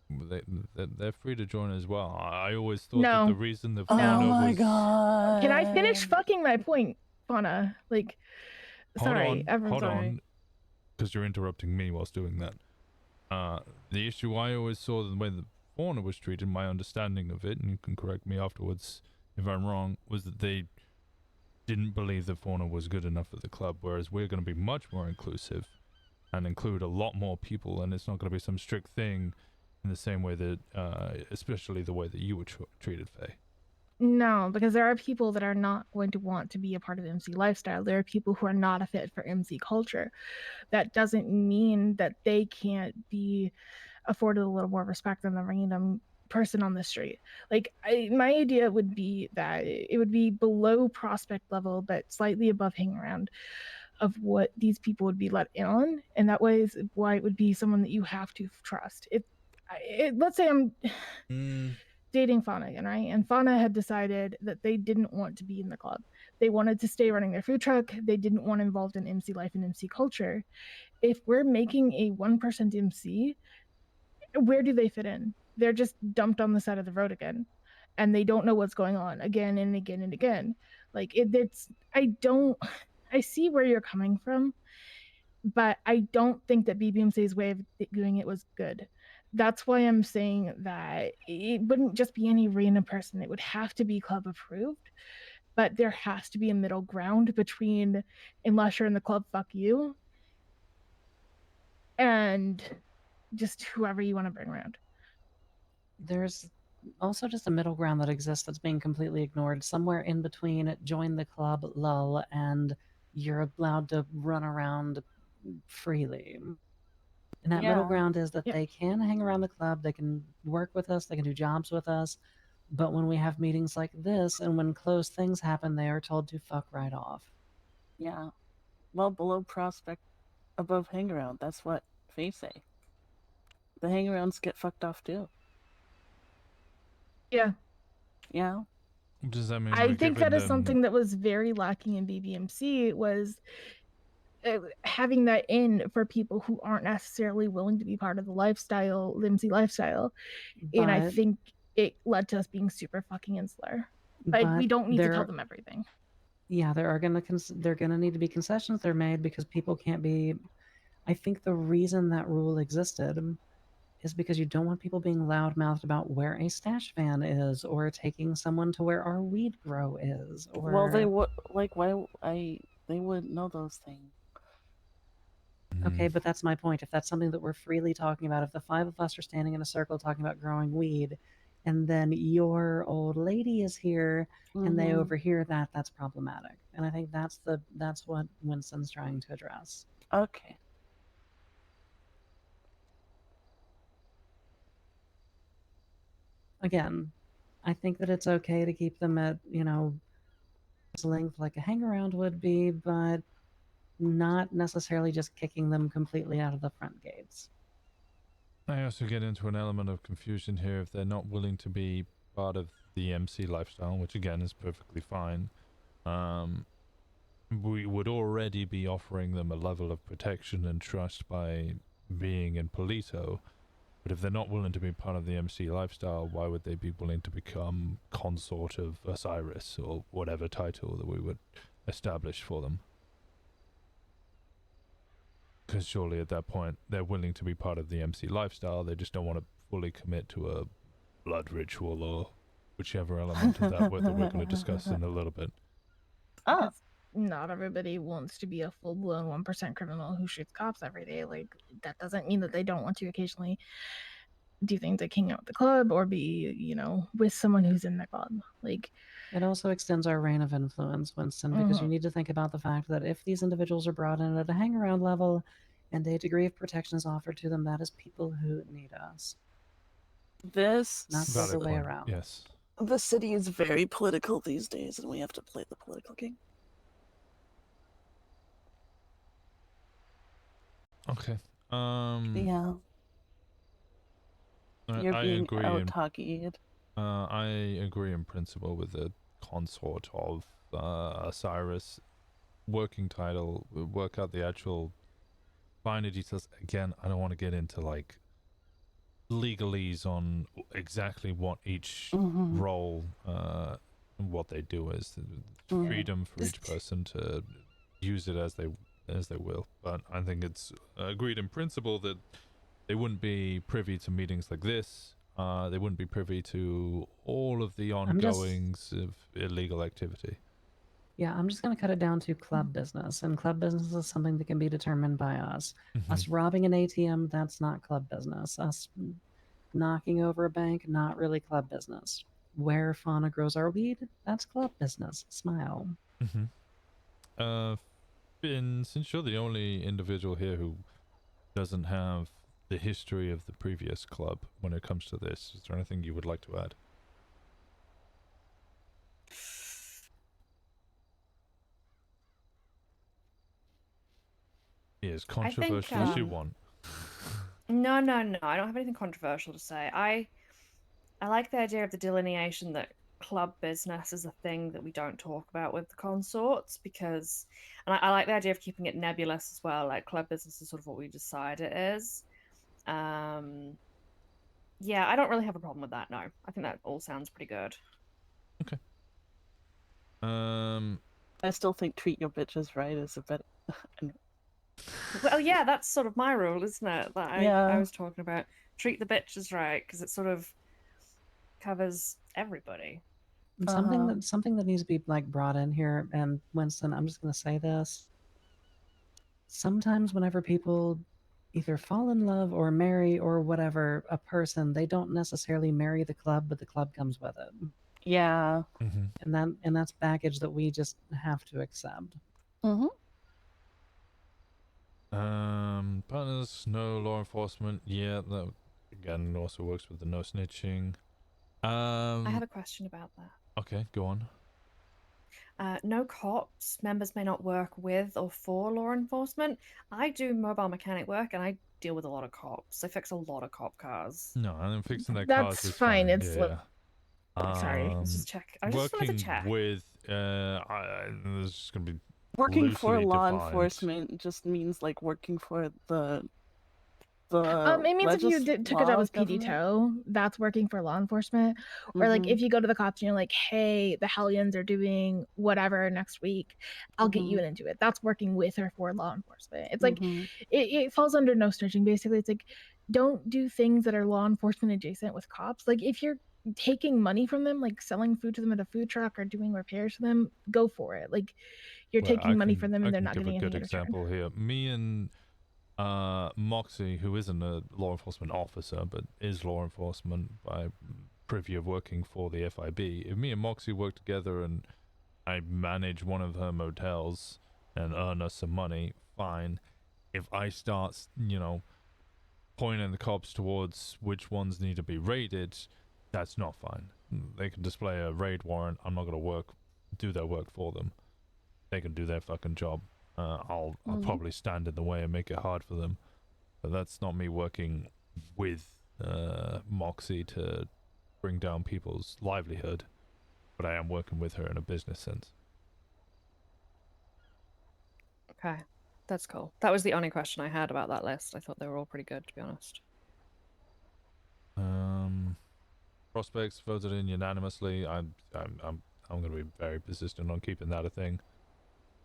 they're free to join as well. I always thought that the reason the fauna was... God. Can I finish fucking my point, fauna? Like, sorry, everyone's hold sorry. on, because you're interrupting me whilst doing that. The issue I always saw, the way the fauna was treated, my understanding of it, and you can correct me afterwards if I'm wrong, was that they didn't believe the fauna was good enough for the club, whereas we're going to be much more inclusive and include a lot more people, and it's not going to be some strict thing in the same way that, especially the way that you were treated, Faye. No, because there are people that are not going to want to be a part of the MC lifestyle. There are people who are not a fit for MC culture. That doesn't mean that they can't be afforded a little more respect than the random person on the street. Like my idea would be that it would be below prospect level, but slightly above hang around of what these people would be let in on, and that way is why it would be someone that you have to trust. Let's say I'm dating Fauna again, right? And Fauna had decided that they didn't want to be in the club. They wanted to stay running their food truck. They didn't want involved in MC life and MC culture. If we're making a 1% MC, where do they fit in? They're just dumped on the side of the road again, and they don't know what's going on again and again and again. Like I see where you're coming from, but I don't think that BBMC's way of doing it was good. That's why I'm saying that it wouldn't just be any random person. It would have to be club approved, but there has to be a middle ground between, unless you're in the club, fuck you, and just whoever you want to bring around. There's also just a middle ground that exists that's being completely ignored. Somewhere in between join the club lull and you're allowed to run around freely. And that middle Yeah. ground is that they can hang around the club, they can work with us, they can do jobs with us. But when we have meetings like this and when closed things happen, they are told to fuck right off. Yeah. Well, below prospect, above hangaround. That's what they say. The hangarounds get fucked off too. Yeah. Yeah. Does that mean I we're think that giving is them- something that was very lacking in BBMC was having that in for people who aren't necessarily willing to be part of the lifestyle, the MC lifestyle. And I But- think it led to us being super fucking insular. But we don't need to tell there- them everything. Yeah, they're gonna need to be concessions they're made because people can't be. I think the reason that rule existed is because you don't want people being loudmouthed about where a stash van is or taking someone to where our weed grow is. Or Well, they would they wouldn't know those things. Okay, but that's my point. If that's something that we're freely talking about, if the five of us are standing in a circle talking about growing weed, and then your old lady is here and they Mhm. overhear that, that's problematic. And I think that's what Winston's trying to address. Okay. Again, I think that it's okay to keep them at, length like a hang around would be, but not necessarily just kicking them completely out of the front gates. I also get into an element of confusion here if they're not willing to be part of the MC lifestyle, which again is perfectly fine. We would already be offering them a level of protection and trust by being in Polito, but if they're not willing to be part of the MC lifestyle, why would they be willing to become consort of Osiris or whatever title that we would establish for them? Because surely at that point they're willing to be part of the MC lifestyle, they just don't want to fully commit to a blood ritual or whichever element of that we're going to discuss in a little bit. Because not everybody wants to be a full-blown 1% criminal who shoots cops every day. Like, that doesn't mean that they don't want to occasionally do things like hang out at the club or be, with someone who's in the club. Like, It also extends our reign of influence, Winston, because you need to think about the fact that if these individuals are brought in at a hang-around level and a degree of protection is offered to them, that is people who need us. This Not the other way around. Yes. The city is very political these days, and we have to play the political game. Okay. Yeah. You're I being agree. out-talkied. I agree in principle with the consort of Osiris. Working title, work out the actual finer details. Again, I don't want to get into like legalese on exactly what each role and what they do is. Freedom for each person to use it as they will. But I think it's agreed in principle that they wouldn't be privy to meetings like this. They wouldn't be privy to all of the ongoings of illegal activity. Yeah, I'm just going to cut it down to club business. And club business is something that can be determined by us. Us robbing an ATM, that's not club business. Us knocking over a bank, not really club business. Where Fauna grows our weed, that's club business. Smile. Finn, since you're the only individual here who doesn't have the history of the previous club when it comes to this. Is there anything you would like to add? Be as I think, controversial as you want. No. I don't have anything controversial to say. I like the idea of the delineation that club business is a thing that we don't talk about with the consorts because, and I like the idea of keeping it nebulous as well. Like club business is sort of what we decide it is. Yeah, I don't really have a problem with that. No, I think that all sounds pretty good. I still think treat your bitches right is a better. Well, yeah, that's sort of my rule, isn't it? That I Yeah. was talking about. Treat the bitches right because it sort of covers everybody. And something that needs to be like brought in here, and Winston, I'm just gonna say this. Sometimes whenever people either fall in love or marry or whatever a person, they don't necessarily marry the club, but the club comes with it. Yeah. And that's baggage that we just have to accept. Partners, no law enforcement. Yeah, that again also works with the no snitching. I have a question about that. Okay, go on. No cops. Members may not work with or for law enforcement. I do mobile mechanic work and I deal with a lot of cops. I fix a lot of cop cars. No, I'm fixing their That's cars is fine, fine. it's yeah. Sorry, let's just check. I just wanted to Working check. with, there's just gonna be Working for loosely law defined. enforcement just means like working for the It means if you took a job as government. PD tow, that's working for law enforcement. Or like Mhm. if you go to the cops and you're like, hey, the Hellions are doing whatever next week, I'll get you into it. That's working with or for law enforcement. It's like it falls under no snitching. Basically, it's like don't do things that are law enforcement adjacent with cops. Like if you're taking money from them, like selling food to them at a food truck or doing repairs for them, go for it. Like you're Well, taking money can- from them and I they're can not give getting a good anything in return. example here. Me and Moxie, who isn't a law enforcement officer but is law enforcement by privy of working for the FIB, if me and Moxie work together and I manage one of her motels and earn us some money, fine. If I start, pointing the cops towards which ones need to be raided, that's not fine. They can display a raid warrant. I'm not going to do their work for them. They can do their fucking job. I'll probably stand in the way and make it hard for them, but that's not me working with Moxie to bring down people's livelihood, but I am working with her in a business sense. Okay, that's cool. That was the only question I had about that list. I thought they were all pretty good, to be honest. Prospects voted in unanimously. I'm going to be very persistent on keeping that a thing.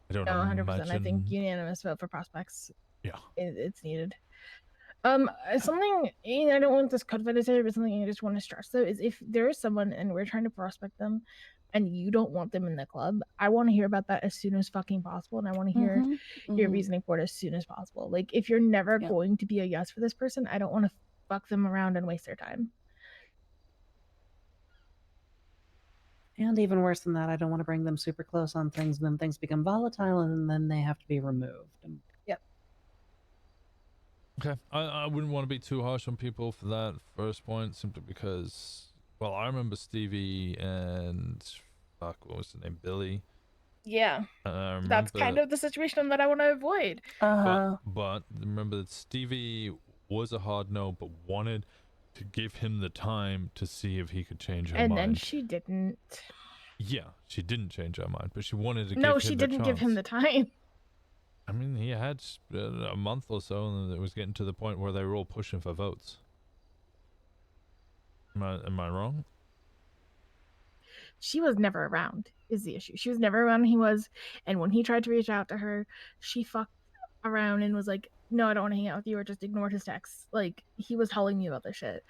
I don't No, 100%. imagine. I think unanimous vote for prospects. Yeah. It's needed. Something I don't want this code to say, but something I just want to stress though is if there is someone and we're trying to prospect them, and you don't want them in the club, I want to hear about that as soon as fucking possible, and I want to hear your reasoning for it as soon as possible. Like if you're never going to be a yes for this person, I don't want to fuck them around and waste their time. And even worse than that, I don't want to bring them super close on things, and then things become volatile, and then they have to be removed. Yep. Okay, I wouldn't want to be too harsh on people for that first point, simply because, well, I remember Stevie and what was the name, Billy. Yeah, that's kind of the situation that I want to avoid. But remember that Stevie was a hard no, but wanted to give him the time to see if he could change her mind. And then she didn't. Yeah, she didn't change her mind, but she wanted to give him No, the she didn't give him the time. I mean, he had a month or so, and it was getting to the point where they were all pushing for votes. Am I wrong? She was never around, is the issue. She was never around when he was, and when he tried to reach out to her, she fucked around and was like, no, I don't want to hang out with you, or just ignored his texts. Like, he was telling me about this shit.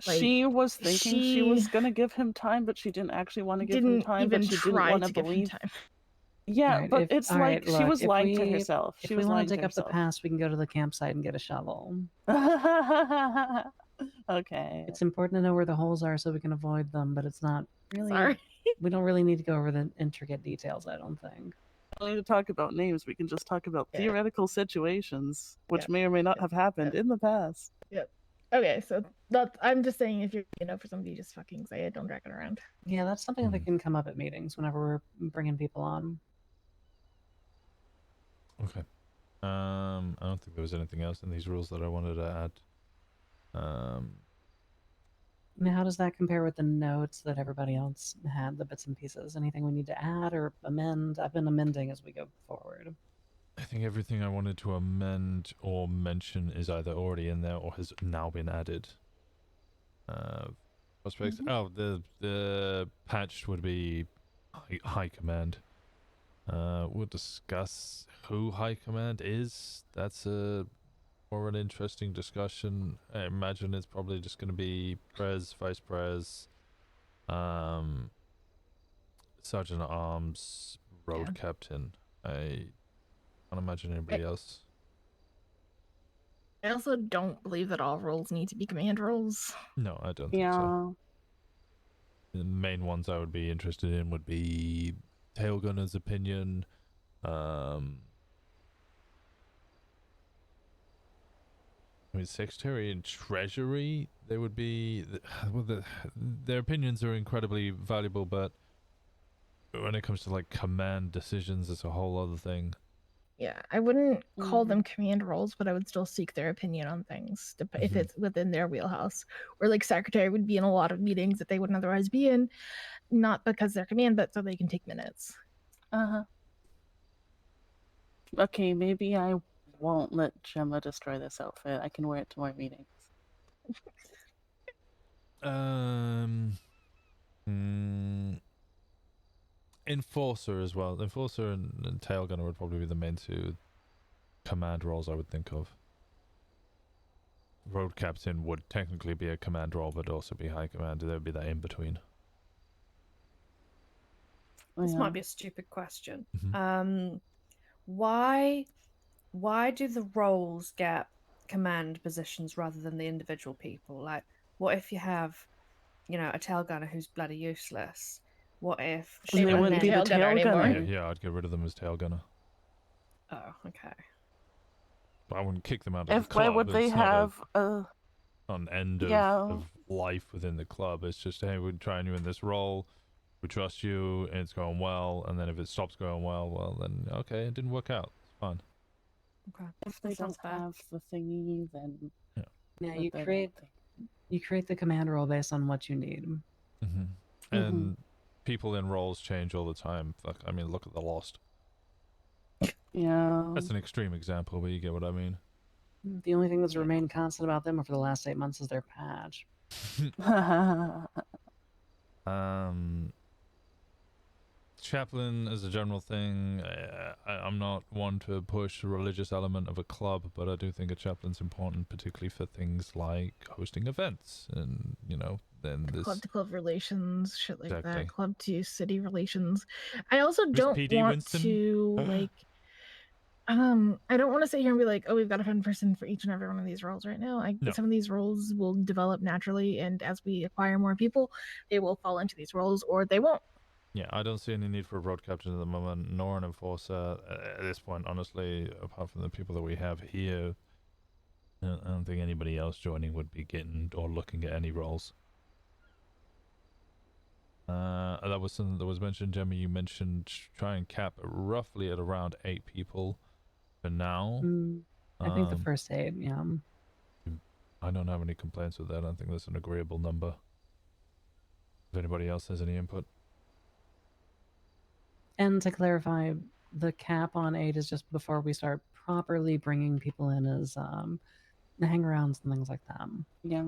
Like, she was thinking she was gonna give him time, but she didn't actually want to give him time. But she didn't want to believe. Yeah, Alright, but it's like she was lying to herself. If She we was want lying to dig to up the herself. past, we can go to the campsite and get a shovel. Okay. It's important to know where the holes are so we can avoid them, but it's not really. Sorry. We don't really need to go over the intricate details, I don't think. don't need to talk about names. We can just talk about theoretical situations, which may or may not have happened in the past. Yep. Okay, so I'm just saying if you're for somebody, just fucking say it. Don't drag it around. Yeah, that's something that can come up at meetings whenever we're bringing people on. Okay. I don't think there was anything else in these rules that I wanted to add. Now, how does that compare with the notes that everybody else had, the bits and pieces? Anything we need to add or amend? I've been amending as we go forward. I think everything I wanted to amend or mention is either already in there or has now been added. Prospects. Oh, the patched would be high command. We'll discuss who high command is. That's more an interesting discussion. I imagine it's probably just going to be Prez, Vice Prez, Sergeant at Arms, Road Captain. I can't imagine anybody else. I also don't believe that all roles need to be command roles. No, I don't think so. The main ones I would be interested in would be Tail Gunner's opinion, I mean, Secretary and Treasury, they would be, well, their opinions are incredibly valuable, but when it comes to like command decisions, it's a whole other thing. Yeah, I wouldn't call them command roles, but I would still seek their opinion on things if it's within their wheelhouse. Or like secretary would be in a lot of meetings that they wouldn't otherwise be in, not because they're command, but so they can take minutes. Okay, maybe I won't let Gemma destroy this outfit. I can wear it to more meetings. Enforcer as well. Enforcer and Tail Gunner would probably be the main two command roles I would think of. Road Captain would technically be a command role, but also be high command. There would be that in between. This might be a stupid question. Why do the roles get command positions rather than the individual people? Like, what if you have, a tail gunner who's bloody useless? What if she wouldn't be the tail gunner? Yeah, I'd get rid of them as Tail Gunner. Oh, okay. But I wouldn't kick them out of the club. Why would they have an end of life within the club? It's just, hey, we're trying you in this role. We trust you, and it's going well. And then if it stops going well, then okay, it didn't work out. It's fine. Okay. If they don't have the thingy, then yeah, you create the command role based on what you need. And people in roles change all the time. Like, I mean, look at the Lost. Yeah. That's an extreme example, but you get what I mean. The only thing that's remained constant about them over the last 8 months is their patch. Chaplain as a general thing, I'm not one to push a religious element of a club, but I do think a chaplain's important, particularly for things like hosting events and, then this... Club to club relations, shit like Exactly. that. Club to city relations. I also Who's don't PD want Winston? to, like... I don't want to sit here and be like, oh, we've got a fun person for each and every one of these roles right now. No. Some of these roles will develop naturally, and as we acquire more people, they will fall into these roles, or they won't. Yeah, I don't see any need for a road captain at the moment, nor an enforcer at this point, honestly, apart from the people that we have here. I don't think anybody else joining would be getting or looking at any roles. That was something that was mentioned, Gemma. You mentioned try and cap roughly at around 8 people for now. I think the first 8, yeah. I don't have any complaints with that. I think that's an agreeable number. If anybody else has any input. And to clarify, the cap on 8 is just before we start properly bringing people in as hang-arounds and things like that. Yeah.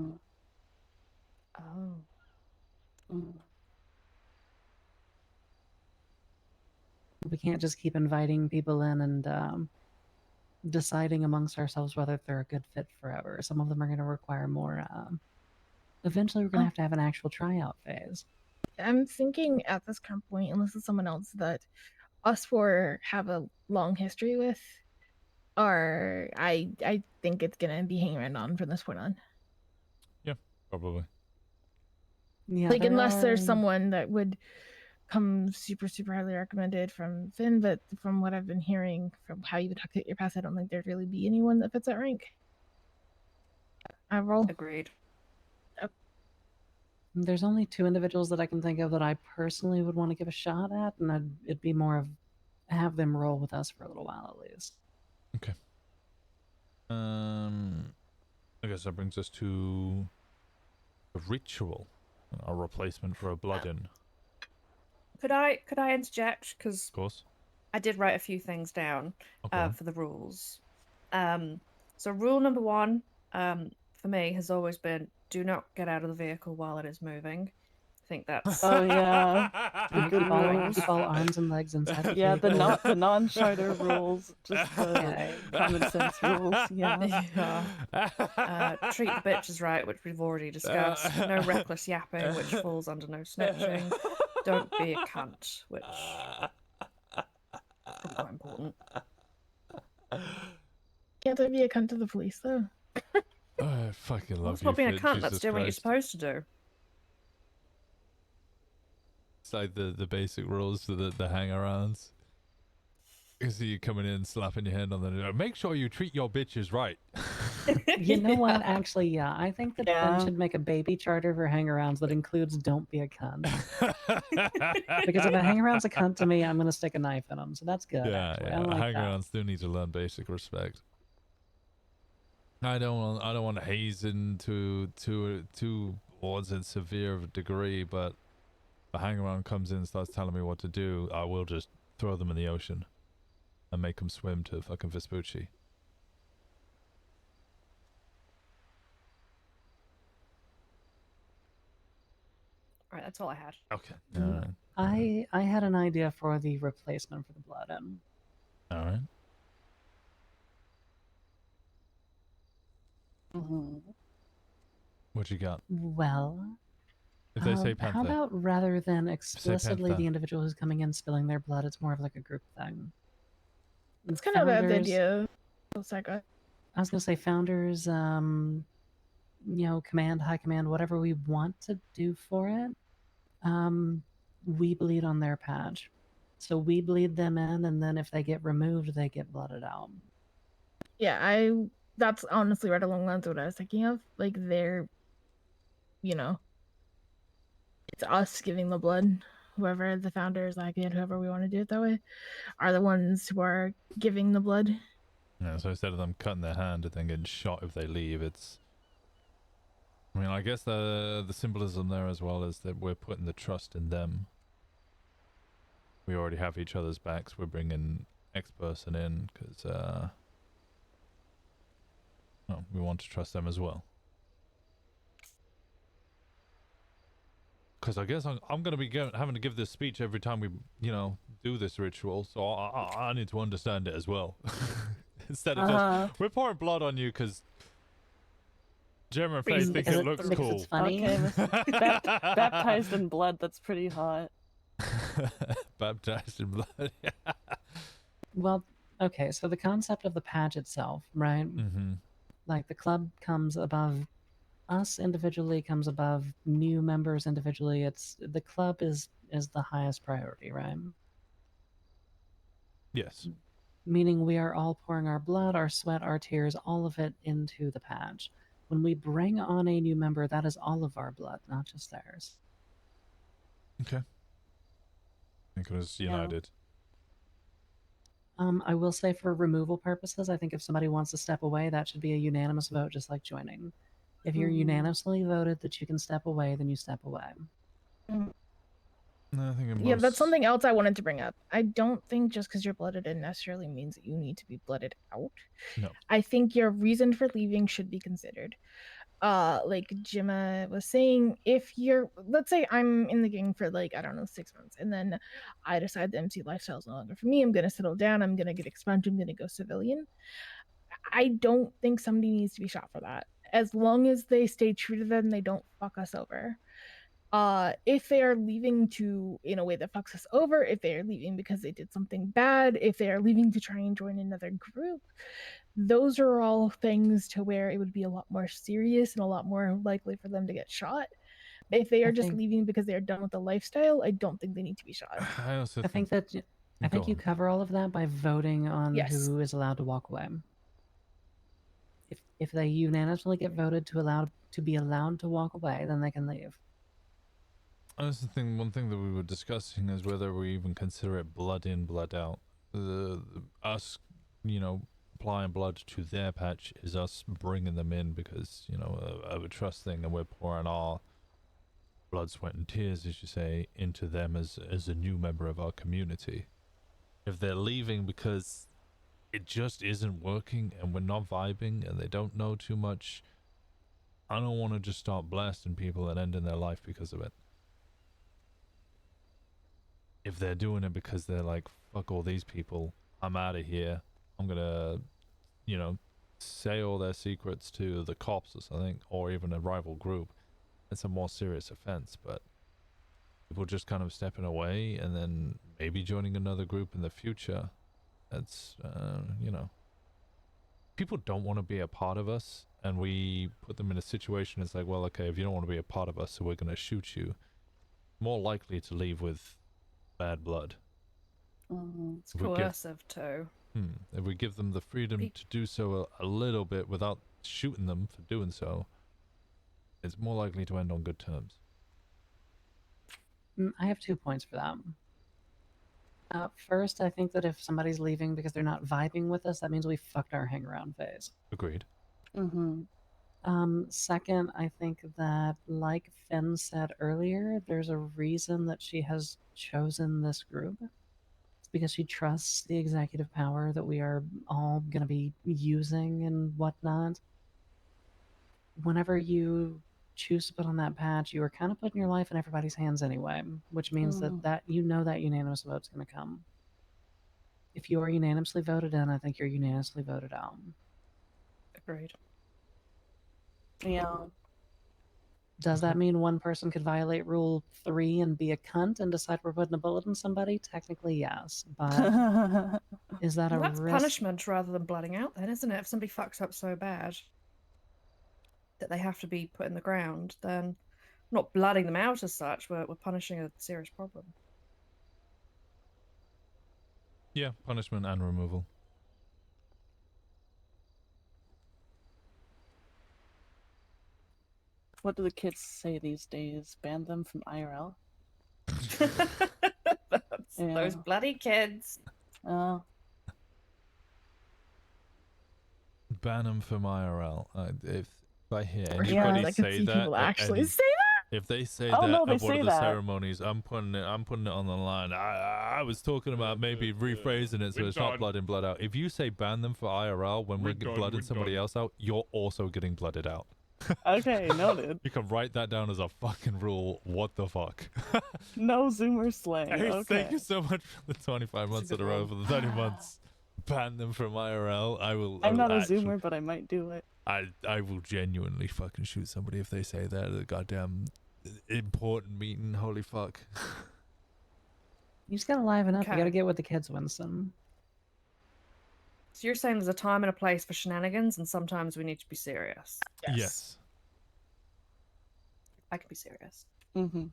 Oh. We can't just keep inviting people in and deciding amongst ourselves whether they're a good fit forever. Some of them are going to require more. Eventually, we're going to have an actual tryout phase. I'm thinking at this current point, unless it's someone else that us four have a long history with, or I think it's gonna be hanging around on from this point on. Yeah, probably. Yeah, Like unless there's someone that would come super highly recommended from Finn, but from what I've been hearing from how you talk at your past, I don't think there'd really be anyone that fits that rank. I roll. Agreed. There's only 2 individuals that I can think of that I personally would want to give a shot at, and it'd be more of have them roll with us for a little while at least. Okay. I guess that brings us to a ritual, a replacement for a blood-in. Could I interject? Because Of course. I did write a few things down Okay. for the rules. So rule number 1 for me has always been: do not get out of the vehicle while it is moving. I think that's Oh yeah, the Keep good all, rules. keep all arms and legs inside the Yeah, the vehicle. non-charter rules, just the common sense rules. Yeah. Treat the bitches right, which we've already discussed. No reckless yapping, which falls under no snitching. Don't be a cunt, which is quite important. Can't I be a cunt to the police though? I fucking love That's you. not being a Finn, cunt. Jesus That's doing what you're Christ. supposed to do. It's like the basic rules for the hang-arounds. You see you coming in, slapping your hand on the... Make sure you treat your bitches right. You know what? Actually, yeah. I think that Yeah. Ben should make a baby charter for hangarounds that includes "Don't be a cunt." Because if a hangaround's a cunt to me, I'm gonna stick a knife in him. So that's good. Yeah, actually. yeah. I like that. Hang-arounds do need to learn basic respect. I don't want to haze into towards a severe degree, but a hang-around comes in and starts telling me what to do, I will just throw them in the ocean and make them swim to fucking Vespucci. Alright, that's all I had. Okay. I had an idea for the replacement for the blood-in. All right. What you got? Well, If they say how Panther. about rather than explicitly Panther. the individual who's coming in spilling their blood, it's more of like a group thing. It's kind of a bad Founders- idea. Oh, sorry, go ahead. I was gonna say founders, command, high command, whatever we want to do for it, we bleed on their patch. So we bleed them in, and then if they get removed, they get blooded out. Yeah, that's honestly right along the lines of what I was thinking of. Like they're, it's us giving the blood. Whoever the founders, like it, whoever we want to do it that way, are the ones who are giving the blood. Yeah, so instead of them cutting their hand and then getting shot if they leave, it's... I mean, I guess the symbolism there as well is that we're putting the trust in them. We already have each other's backs. We're bringing X person in because we want to trust them as well. Because I guess I'm going to be having to give this speech every time we, do this ritual, so I need to understand it as well. Instead of just, we're pouring blood on you because Jeremy and Faye think it looks cool. It's funny. Okay, baptized in blood, that's pretty hot. Baptized in blood. Well, okay, so the concept of the patch itself, right? Mm-hmm. Like the club comes above us individually, comes above new members individually. It's the club is the highest priority, right? Yes. Meaning we are all pouring our blood, our sweat, our tears, all of it into the patch. When we bring on a new member, that is all of our blood, not just theirs. Okay. I think it was united. I will say for removal purposes, I think if somebody wants to step away, that should be a unanimous vote, just like joining. If you're unanimously voted that you can step away, then you step away. No, I think Yeah, that's something else I wanted to bring up. I don't think just because you're blooded in necessarily means that you need to be blooded out. No. I think your reason for leaving should be considered. Like Jimma was saying, let's say I'm in the gang for 6 months, and then I decide the MC lifestyle is no longer for me. I'm gonna settle down. I'm gonna get expunged. I'm gonna go civilian. I don't think somebody needs to be shot for that. As long as they stay true to them, they don't fuck us over. If they are leaving in a way that fucks us over, if they are leaving because they did something bad, if they are leaving to try and join another group, those are all things to where it would be a lot more serious and a lot more likely for them to get shot. If they are I just think- leaving because they're done with the lifestyle, I don't think they need to be shot. I also I think that I think you cover all of that by voting on Yes. who is allowed to walk away. If they unanimously get voted to be allowed to walk away, then they can leave. That's the thing. One thing that we were discussing is whether we even consider it blood in, blood out. Us, applying blood to their patch is us bringing them in because of a trust thing, and we're pouring our blood, sweat, and tears, as you say, into them as a new member of our community. If they're leaving because it just isn't working and we're not vibing and they don't know too much, I don't want to just start blasting people and ending their life because of it. If they're doing it because they're like, fuck all these people, I'm out of here, I'm gonna, say all their secrets to the cops or something, or even a rival group, it's a more serious offense. But people just kind of stepping away and then maybe joining another group in the future, that's, people don't want to be a part of us, and we put them in a situation, it's like, well, okay, if you don't want to be a part of us, so we're gonna shoot you, more likely to leave with bad blood. It's coercive too. If we give them the freedom to do so a little bit without shooting them for doing so, it's more likely to end on good terms. I have 2 points for that. First, I think that if somebody's leaving because they're not vibing with us, that means we fucked our hang around phase. Agreed. Second, I think that, like Finn said earlier, there's a reason that she has chosen this group. It's because she trusts the executive power that we are all going to be using and whatnot. Whenever you choose to put on that patch, you are kind of putting your life in everybody's hands anyway, which means that that unanimous vote's going to come. If you are unanimously voted in, I think you're unanimously voted out. Agreed. Yeah. Does that mean one person could violate Rule 3 and be a cunt and decide we're putting a bullet in somebody? Technically, yes. But is that Well, a that's risk? punishment rather than blooding out, then, isn't it? If somebody fucks up so bad that they have to be put in the ground, then we're not blooding them out as such. We're punishing a serious problem. Yeah, punishment and removal. What do the kids say these days? Ban them from IRL? Those bloody kids. Oh. Ban them from IRL. If I hear Yeah, anybody I could say see that, people actually say that. if they say Oh, that no, at they one say of the that. ceremonies, I'm putting it on the line. I was talking about maybe rephrasing it so it's not blood in, blood out. If you say ban them for IRL when we're blooding somebody else out, you're also getting blooded out. Okay, noted. You can write that down as a fucking rule. What the fuck? No Zoomer slang. Hey, Okay. thank you so much for the 25 months in a row, for the 30 months. Ban them from IRL. I'm not a Zoomer, but I might do it. I will genuinely fucking shoot somebody if they say that at a goddamn important meeting. Holy fuck. You just gotta liven up. You Okay. gotta get with the kids, Winston. So you're saying there's a time and a place for shenanigans, and sometimes we need to be serious. Yes. I can be serious. Mm-hmm.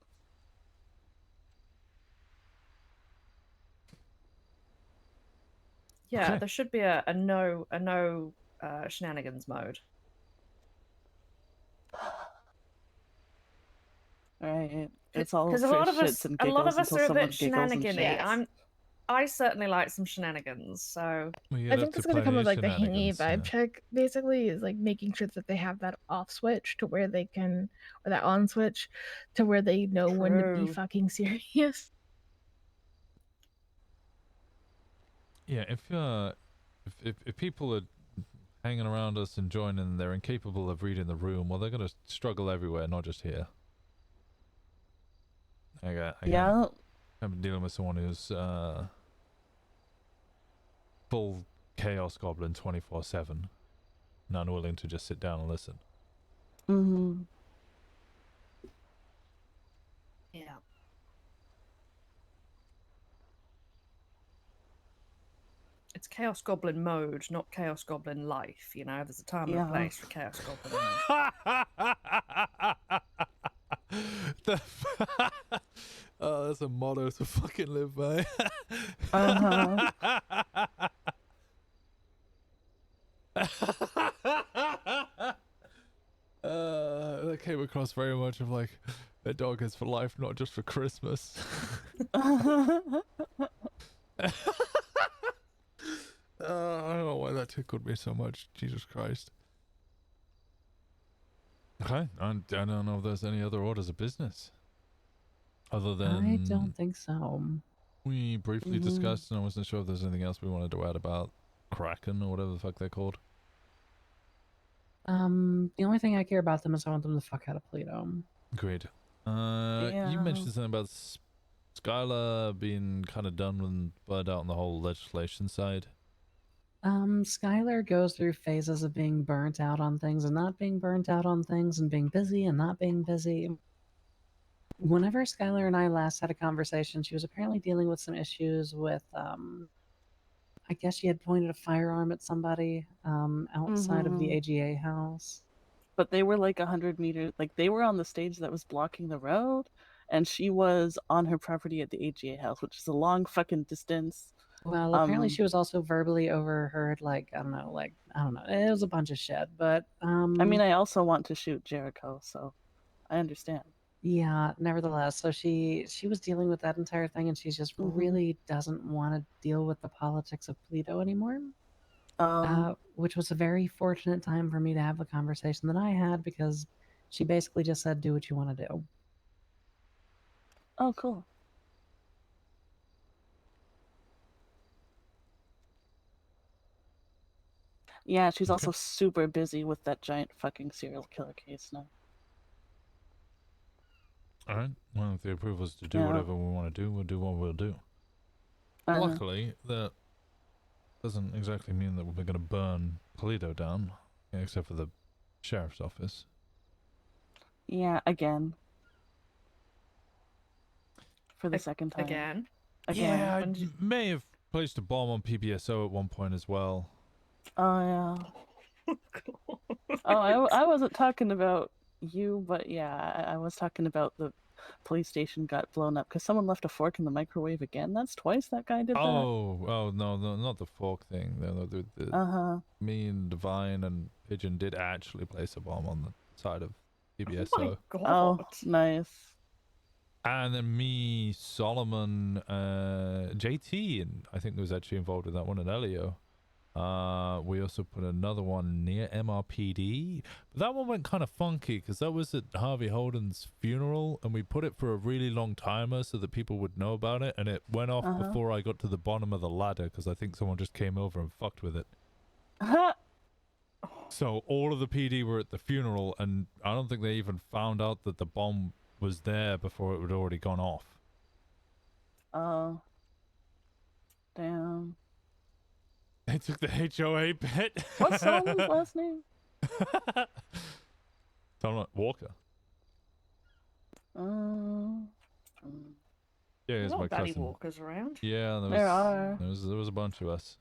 Yeah, Okay. there should be a no shenanigans mode. Right. It's all Because for a lot of shits us, and a lot of giggles us until are a someone bit giggles and shenanigan-y. shits. I certainly like some shenanigans. So I think it's gonna come with like the hangy vibe check. Basically, is like making sure that they have that off switch to where they can, or that on switch to where they know when to be True. fucking serious. Yeah, if people are hanging around us and joining, they're incapable of reading the room, well, they're gonna struggle everywhere, not just here. Yeah. I've been dealing with someone who's full chaos goblin 24/7, not willing to just sit down and listen. Mm-hmm. yeah. It's Chaos Goblin mode, not Chaos Goblin life. You know, there's a time and Yeah. a place for Chaos Goblin. The oh, that's a motto to fucking live by. That came across very much of like, a dog is for life, not just for Christmas. I don't know why that tickled me so much. Jesus Christ. Okay, I don't know if there's any other orders of business. Other than... I don't think so. We briefly Mhm. discussed, and I wasn't sure if there's anything else we wanted to add about Kraken or whatever the fuck they're called. The only thing I care about them is I want them to fuck out of Pluto. Agreed. You Yeah. mentioned something about Skylar being kind of done with burned out on the whole legislation side. Skylar goes through phases of being burnt out on things and not being burnt out on things and being busy and not being busy. Whenever Skylar and I last had a conversation, she was apparently dealing with some issues with, I guess she had pointed a firearm at somebody, outside of the Mhm. AGA house. But they were like 100 meters, like they were on the stage that was blocking the road, and she was on her property at the AGA house, which is a long fucking distance. Well, apparently she was also verbally overheard, like, I don't know, it was a bunch of shit, but, I mean, I also want to shoot Jericho, so I understand. yeah, nevertheless, so she was dealing with that entire thing, and she just Mhm. really doesn't want to deal with the politics of Pluto anymore. Which was a very fortunate time for me to have the conversation that I had, because she basically just said, "Do what you want to do." Oh, cool. Yeah, she's also super busy with that giant fucking serial killer case now. Alright, well, if the approval is to do Yeah. whatever we want to do, we'll do what we'll do. Luckily, that doesn't exactly mean that we're going to burn Toledo down, except for the sheriff's office. Yeah, again. For the second time. Again? Yeah, I may have placed a bomb on PBSO at one point as well. Oh, yeah. Oh, I wasn't talking about you, but yeah, I was talking about the police station got blown up because someone left a fork in the microwave again. That's twice that guy did that. Oh, no, not the fork thing. Me and Divine and Pigeon did actually place a bomb on the side of PBSO. Oh, nice. And then me, Solomon, JT, and I think was actually involved with that one, and Elio. We also put another one near MRPD. But that one went kind of funky because that was at Harvey Holden's funeral, and we put it for a really long timer so that people would know about it, and it went off before I got to the bottom of the ladder because I think someone just came over and fucked with it. So all of the PD were at the funeral, and I don't think they even found out that the bomb was there before it had already gone off. Oh. Damn. They took the HOA bit. What's Solomon's last name? Solomon Walker. Yeah, There's he's my not Daddy cousin. Walkers around. Yeah, There are. There was a bunch of us.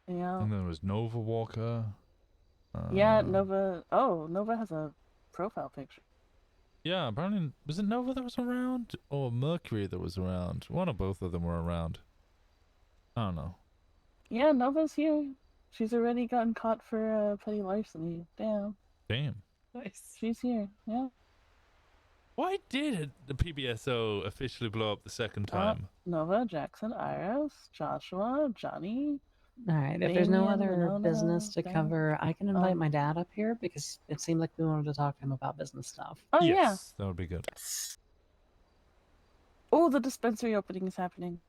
Yeah. And then there was Nova Walker. Yeah, Nova. Oh, Nova has a profile picture. Yeah, apparently, was it Nova that was around? Or Mercury that was around? One or both of them were around. I don't know. Yeah, Nova's here. She's already gotten caught for petty larceny. Damn. Nice. She's here. Yeah. Why did the PBSO officially blow up the second time? Nova, Jackson, Iris, Joshua, Johnny. All right, if there's no Damien, other Winona, business to Dan. cover, I can invite my dad up here because it seemed like we wanted to talk to him about business stuff. Oh, yes, that would be good. Oh, the dispensary opening is happening.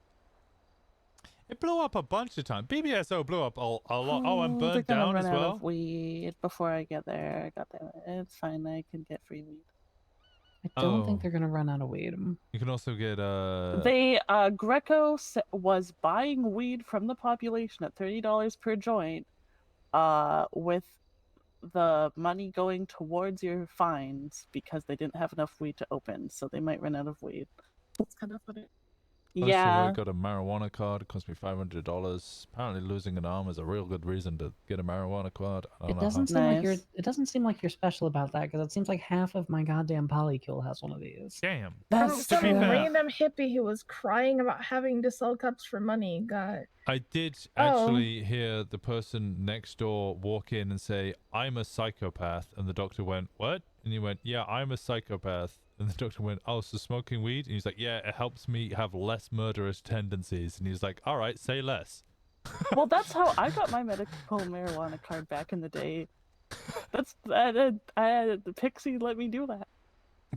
It blew up a bunch of times. PBSO blew up a lot. Oh, and They're burned gonna down run as out well. of weed before I get there. I got there. It's fine. I can get free weed. I don't think they're gonna run out of weed. You can also get They Greco was buying weed from the population at $30 per joint, with the money going towards your fines because they didn't have enough weed to open, so they might run out of weed. That's kind of funny. Most of Yeah. I got a marijuana card. It cost me $500. Apparently, losing an arm is a real good reason to get a marijuana card. I don't It know doesn't how. seem like you're. It doesn't seem like you're special about that because it seems like half of my goddamn polycule has one of these. Damn. That's some random hippie who was crying about having to sell cups for money. Got I did Oh. actually hear the person next door walk in and say, "I'm a psychopath," and the doctor went, "What?" And he went, "Yeah, I'm a psychopath." And the doctor went, "Oh, so smoking weed?" And he's like, "Yeah, it helps me have less murderous tendencies." And he's like, "All right, say less." Well, that's how I got my medical marijuana card back in the day. That's the Pixie let me do that.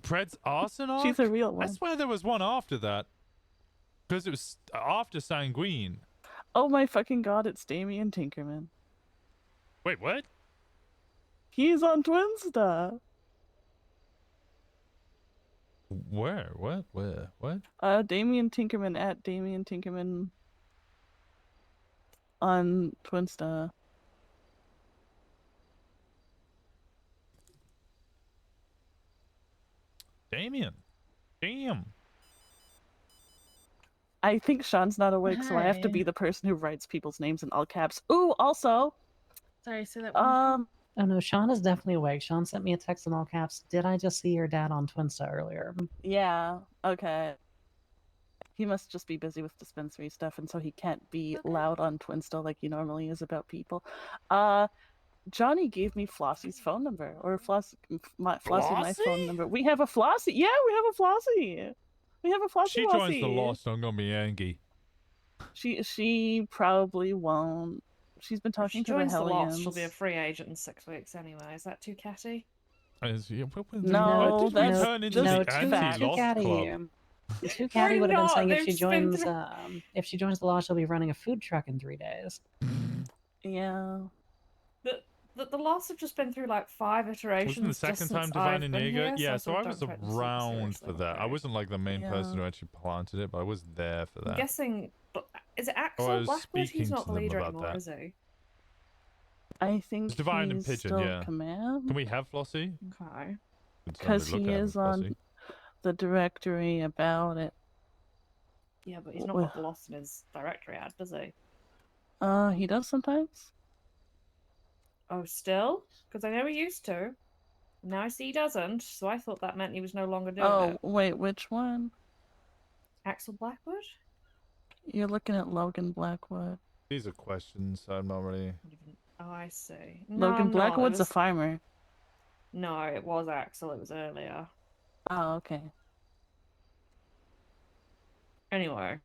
Pred's Arsenal? She's a real I one. swear there was one after that. Because it was after Sanguine. Oh my fucking god, it's Damien Tinkerman. Wait, what? He's on Twinsta. Where? What? Where? What? Damien Tinkerman at Damien Tinkerman on Twinsta. Damien. Damn. I think Sean's not awake, so I have to Hi. be the person who writes people's names in all caps. Ooh, also, Sorry, say that one more time. Oh no, Sean is definitely awake. Sean sent me a text in all caps. Did I just see your dad on Twinsta earlier? yeah, okay. He must just be busy with dispensary stuff, and so he can't be loud on Twinsta like he normally is about people. Johnny gave me Flossie's phone number, or Flossie my phone number. We have a Flossie. Yeah, we have a Flossie. We have a Flossie. She joins the Lost, I'm gonna be angry. She probably won't. She's been If talking she to the joins the Hellions. Lost, she'll be a free agent in 6 weeks anyway. Is that too catty? Why No, did we that's turn into just the fact. anti-Lost club? Too Caddy would have been not? saying They've spent if she joins the law, she'll be running a food truck in 3 days. Yeah. The Lost have just been through like 5 iterations. Wasn't the second just time since Divine I've and been Jaeger? here, Yeah, so so I I don't was take them super around seriously, for that. I wasn't like the main person who actually planted it, but I was there for I'm that. guessing. Is it Oh, I Axel was Blackwood? speaking He's not to the them leader about anymore, that. is he? I think It's Divine and he's Pigeon, still yeah. command. Can we have Flossie? Okay. Because he is on the directory about it. Yeah, but he's not Well- got the Lost in his directory ad, does he? He does sometimes. Oh, still? Because I know he used to. Now I see he doesn't, so I thought that meant he was no longer doing Oh, it. wait, which one? Axel Blackwood? You're looking at Logan Blackwood. These are questions I'm not really... Oh, I see. No, Logan I'm not. Blackwood's It was... a farmer. No, it was Axel. It was earlier. Oh, okay. Anyway.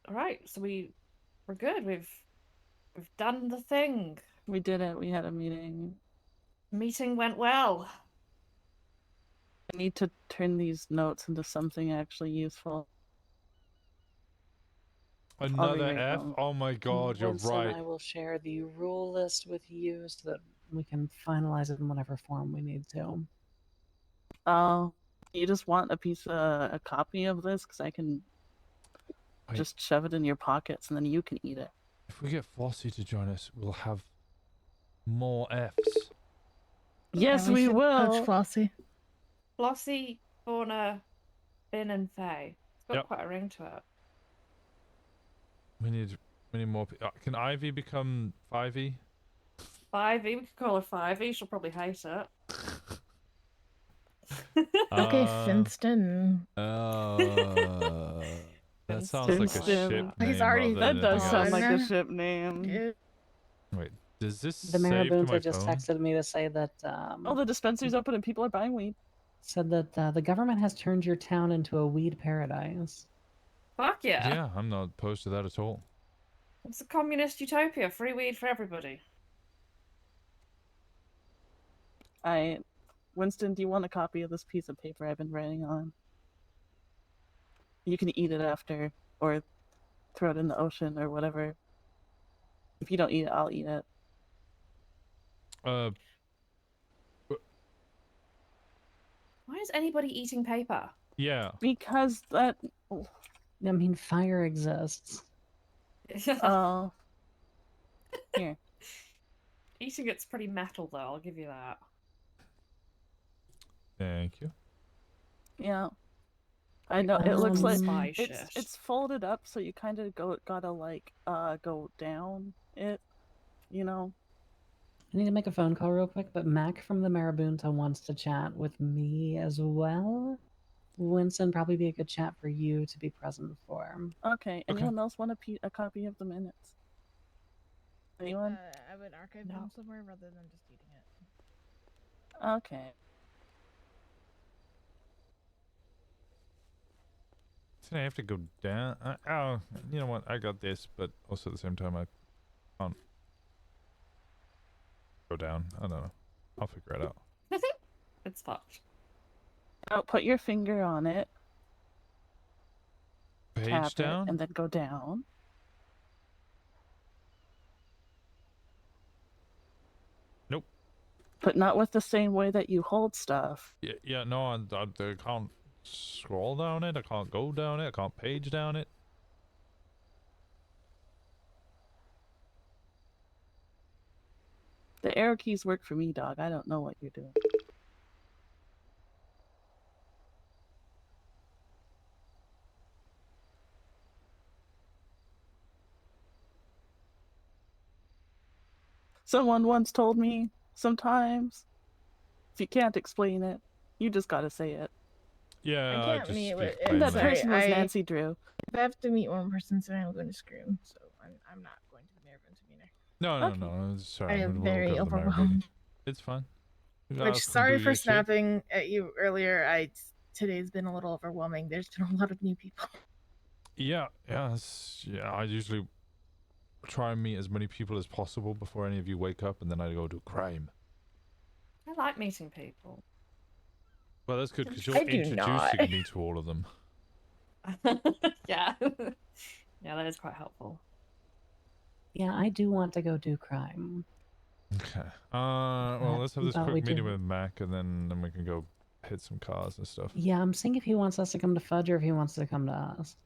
All right, so we're good. We've done the thing. We did it. We had a meeting. Meeting went well. I need to turn these notes into something actually useful. I'll be Another right F? home. Oh my god, you're Winston, right. I will share the rule list with you so that we can finalize it in whatever form we need to. Oh, you just want a copy of this? Because I can just shove it in your pockets and then you can eat it. If we get Flossie to join us, we'll have more Fs. Yes, Yeah, we should will. Coach Flossie. Flossie, Fauna, Finn, and Faye. It's got Yep. quite a ring to it. We need more. Can Ivy become 5e? 5e, we could call her 5e. She'll probably hate it. Okay, Finston. That sounds like a ship name. He's already. rather than That does anything sound else. like a ship name. Wait, does this The save to my Marabunta just phone? texted me to say that Oh, the dispensary's open and people are buying weed. said that the government has turned your town into a weed paradise. Fuck yeah. Yeah, I'm not opposed to that at all. It's a communist utopia. Free weed for everybody. Winston, do you want a copy of this piece of paper I've been writing on? You can eat it after, or throw it in the ocean, or whatever. If you don't eat it, I'll eat it. Why is anybody eating paper? Yeah. Because that... I mean, fire exists. Oh. Here. Eating it's pretty metal, though. I'll give you that. Thank you. Yeah. I know it looks like Spy it's shit. folded up, so you kind of gotta like go down it, you know. I need to make a phone call real quick, but Mac from the Marabunta wants to chat with me as well. Winston, probably be a good chat for you to be present for. Okay. Anyone else want a copy of the minutes? Anyone? I would archive them somewhere rather than just eating it. Okay. So I have to go down. Oh, you know what? I got this, but also at the same time, I can't go down. I don't know. I'll figure it out. It's fucked. Oh, put your finger on it. Page tap down? it, and then go down. Nope. But not with the same way that you hold stuff. Yeah, no, I can't scroll down it. I can't go down it. I can't page down it. The arrow keys work for me, dog. I don't know what you're doing. Someone once told me, sometimes, if you can't explain it, you just gotta say it. Yeah, I can't just meet speak with plainly. That person was Nancy Drew. If I have to meet one person today, I'm going to scream. So I'm not going to the Marabunta meeting. No. Sorry, I I'm am a little very good at the Marabunta. overwhelmed. It's fine. Which, sorry for snapping at you earlier. Today's been a little overwhelming. There's been a lot of new people. Yeah. I usually try and meet as many people as possible before any of you wake up, and then I go do crime. I like meeting people. Well, that's good because you're I do introducing not. me to all of them. Yeah. Yeah, that is quite helpful. Yeah, I do want to go do crime. Okay. Well, let's have this but we quick meeting do- with Mac, and then we can go hit some cars and stuff. Yeah, I'm seeing if he wants us to come to Fudge or if he wants to come to us.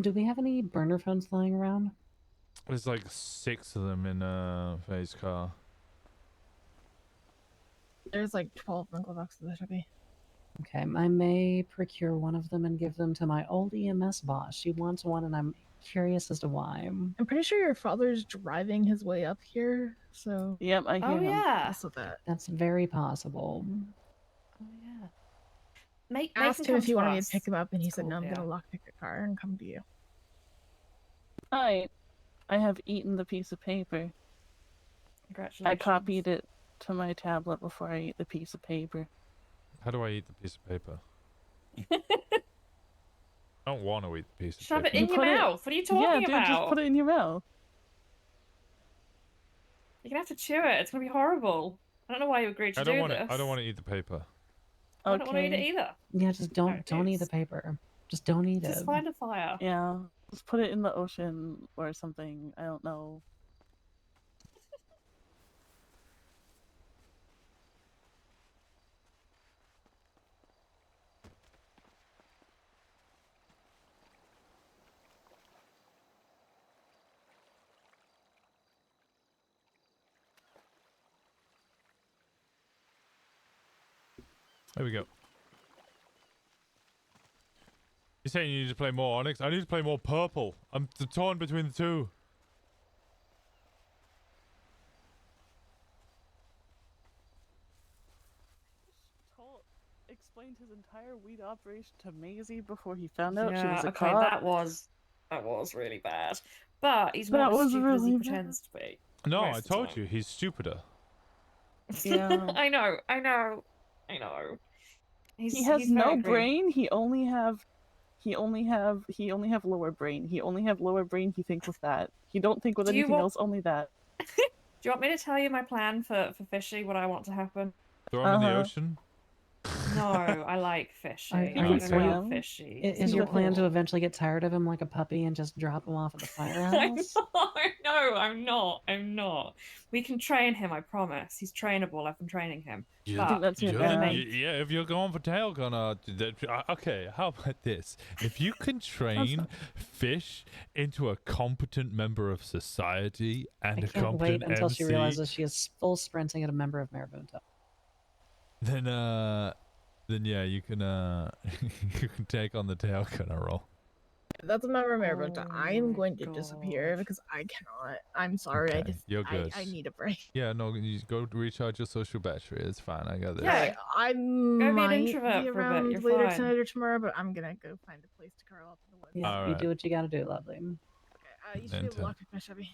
Do we have any burner phones lying around? There's like 6 of them in Faye's car. There's like 12 nickel boxes there should be. Okay, I may procure one of them and give them to my old EMS boss. She wants one, and I'm curious as to why. I'm pretty sure your father's driving his way up here, so. Yep, I hear him. Yeah. Also that. That's very possible. Oh yeah. Make Asked him come if he to wanted me us. to pick him up, and he It's said, cool, "No, I'm yeah. gonna lockpick your car and come to you." Hi. I have eaten the piece of paper. Congratulations. I copied it to my tablet before I ate the piece of paper. How do I eat the piece of paper? I don't want to eat the piece of Shove paper. it in your mouth. What are you talking yeah, about? dude, just put it in your mouth. You're gonna have to chew it. It's gonna be horrible. I don't know why you agreed to I don't do want this. to. I don't want to eat the paper. I don't want to eat it either. Yeah, just don't eat the paper. Just don't eat Just it. find a fire. Yeah, just put it in the ocean or something. I don't know. There we go. You're saying you need to play more Onyx? I need to play more purple. I'm torn between the two. Explained his entire weed operation to Maisie before he found out she Yeah, was a okay, cop. that was really bad. But he's That not as was stupid as he really pretends to be. No, most I of the told time. you he's stupider. Yeah. I know. He has he's no very green. brain. He only have lower brain. He only have lower brain. He thinks with that. He don't think with Do you anything want- else. Only that. Do you want me to tell you my plan for Fishy? What I want to happen? Throw him in the Uh-huh. ocean. No, I like fishy. Are I don't you know about plan- fishy. Is your plan to eventually get tired of him like a puppy and just drop him off at the firehouse? No, I'm not. I'm not. We can train him, I promise. He's trainable. I've been training him. Yeah, But yeah, if you're going for tail gunner, okay, how about this? If you can train fish into a competent member of society and I a can't wait competent until MC, she realizes she is full sprinting at a member of Marabunta. then yeah, you can you can take on the tail gunner role. That's a member of Marabunta. I am going to disappear because I cannot. I'm sorry. I Okay, just you're good. I need a break. Yeah, no, you go recharge your social battery. It's fine. I got this. Yeah, I Go be an might introvert be for a bit, around you're later fine. tonight or tomorrow, but I'm gonna go find a place to curl up in the woods. Yeah, All you right. do what you gotta do, lovely. You should be able to lock my chubby.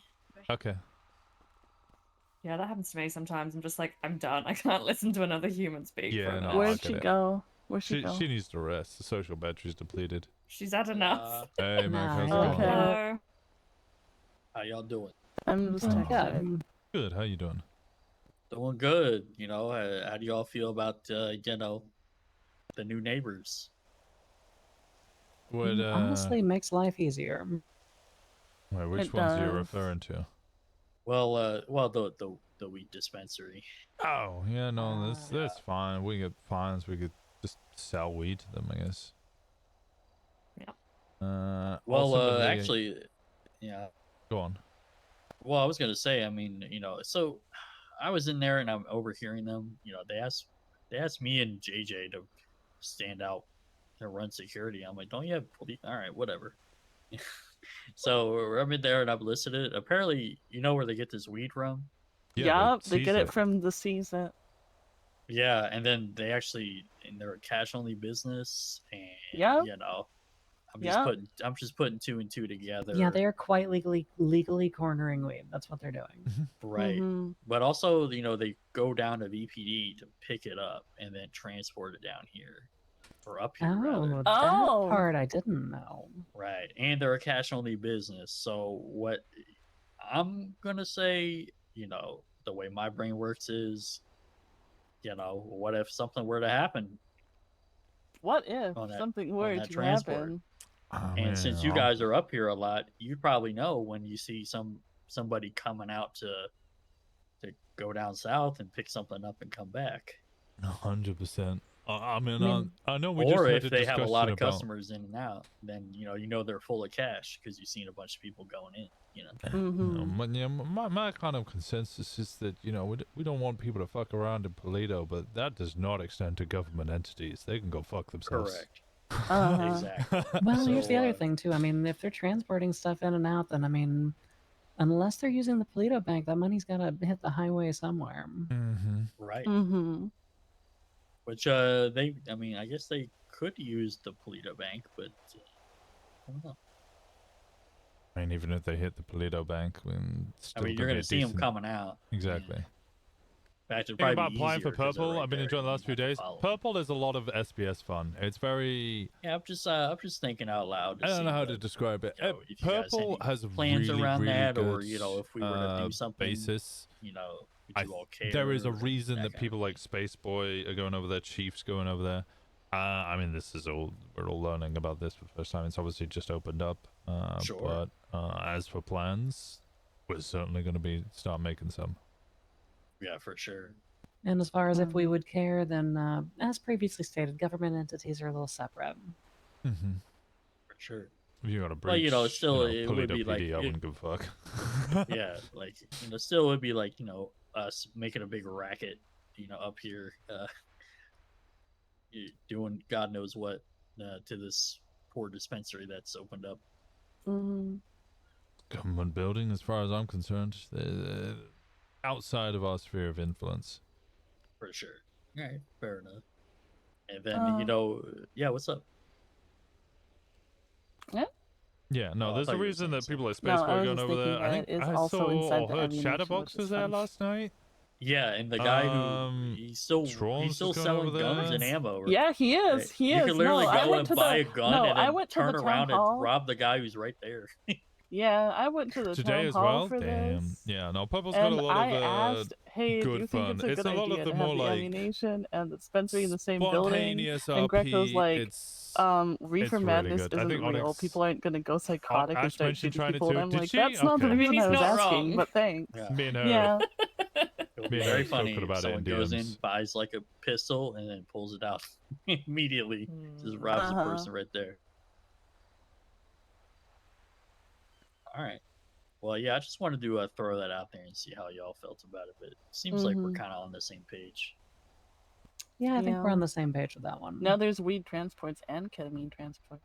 Okay. Yeah, that happens to me sometimes. I'm just like, I'm done. I can't listen to another human speak. Yeah, for a no, minute. I Where'd get she it. go? Where'd she go? She needs to rest. The social battery's depleted. She's had enough. Hey, Mac, how's it Oh, going? hello. How y'all doing? I'm just texting. Good. How you doing? Doing good. You know, how do y'all feel about you know, the new neighbors? What? Honestly, makes life easier. Wait, which It ones are you does. referring to? Well, the weed dispensary. Oh, yeah, no, that's fine. We get fines. We could just sell weed to them, I guess. Yeah. Well, ultimately- actually, yeah. Go on. Well, I was gonna say, I mean, you know, so I was in there and I'm overhearing them. You know, they asked me and JJ to stand out and run security. I'm like, don't you have police? All right, whatever. So I'm in there and I've listed it. Apparently, you know where they get this weed from? Yup, they get it from the season. Yeah, and then they actually, and they're a cash only business, and Yep. you know, Yep. I'm just putting two and two together. Yeah, they are quite legally cornering weed. That's what they're doing. Right. Mhm. But also, you know, they go down to VPD to pick it up and then transport it down here. Or up here, rather. Oh, that part I didn't know. Right. And they're a cash only business. So what I'm gonna say, you know, the way my brain works is, you know, what if something were to happen? What if On that- something on were that to transport. happen? And since you guys are up here a lot, you probably know when you see somebody coming out to go down south and pick something up and come back. 100%. I mean, I know we or just had if a they have a lot discussion of about- customers in and out, then you know they're full of cash because you've seen a bunch of people going in. You know. My kind of consensus is that, you know, we don't want people to fuck around in Polito, but that does not extend to government entities. They can go fuck themselves. Correct. Exactly. Well, here's the other thing too. I mean, if they're transporting stuff in and out, then I mean, unless they're using the Polito Bank, that money's gotta hit the highway somewhere. Mm-hmm. Right. Mm-hmm. Which I mean, I guess they could use the Polito Bank, but I don't know. I mean, even if they hit the Polito Bank, I mean, you're gonna see them coming out. Exactly. In fact, it'd Thing probably about be applying for easier 'cause they're Purple, right I've been there. enjoying the last few days. Purple is a lot of SBS fun. It's very. Yeah, I'm just thinking out loud. To I don't know see how what, to describe it. you know, if you guys Purple any has a plans really, around really that, good, or you know, if we were to do something, basis. you know, would you all care? There is a or reason that kind of people like Space Boy are going over there, Chief's going over there. I mean, this is all we're all learning about this for the first time. It's obviously just opened up. Sure. But as for plans, we're certainly going to start making some. Yeah, for sure. And as far as if we would care, then as previously stated, government entities are a little separate. Mm-hmm. For sure. If you got a breach, Well, you know, still, it would Polito be PD, like I wouldn't give a fuck. yeah, like you know, still would be like, you know, us making a big racket, you know, up here, doing God knows what to this poor dispensary that's opened up. Mm-hmm. Government building, as far as I'm concerned, outside of our sphere of influence. For sure. All right, fair enough. And then you know, yeah, what's up? Yeah, no, Oh, I there's thought a you were reason that people like No, Space I Boy was going just over there. thinking I that think it's I also saw inside or the heard ammunition, Chatterbox which is was there fun. last night. Yeah, and the guy who he's still Trolls is going selling over guns there. and ammo. Right? Yeah, he is. Right? He You is. can literally no, I go went and to buy the, a gun no, and I then went to turn the town around hall. and rob the guy who's right there. Yeah, I went to the Today town as hall well? for Damn. this. Yeah, no, Purple's got a And lot I of asked, hey, do you good think fun. it's a It's good a lot idea of to the have more the like ammunition and the dispensary in the same building? spontaneous And Greco's RP. like, It's Reefer really Madness good. I isn't think real. Onyx People aren't gonna go psychotic and Ash start mentioned shooting trying to people. do And it. I'm Did like, she? that's not the Okay. reason he's I was not asking, wrong. but thanks. Yeah. Me and her. Yeah. It'll Me be and her very spoke funny if about it in someone goes in, DMs. buys like a pistol, and then pulls it out immediately. Just robs the person right there. All right. Well, yeah, I just wanted to throw that out there and see how y'all felt about it, but it seems like we're kind of on the same page. Yeah, I think we're on the same page with that one. Now there's weed transports and ketamine transports.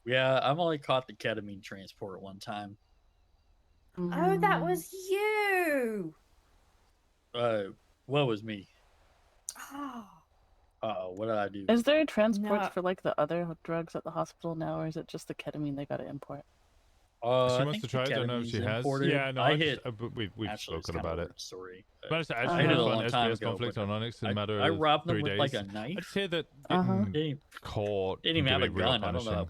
Yeah, I've only caught the ketamine transport one time. Oh, that was you. What was me? Oh. What did I do? Is there transports No. for like the other drugs at the hospital now, or is it just the ketamine they gotta import? She I wants think to try it. the I don't know if she ketamine's has. imported. Yeah, no, I just, hit. we've Actually, it's spoken kind of about a it. weird story. But I I actually hit had it a a long fun time SPS ago. conflict but on Onyx in a matter I of robbed them 3 with days. like a knife. I'd say that Didn't getting caught didn't even can have be a real gun. I punishing.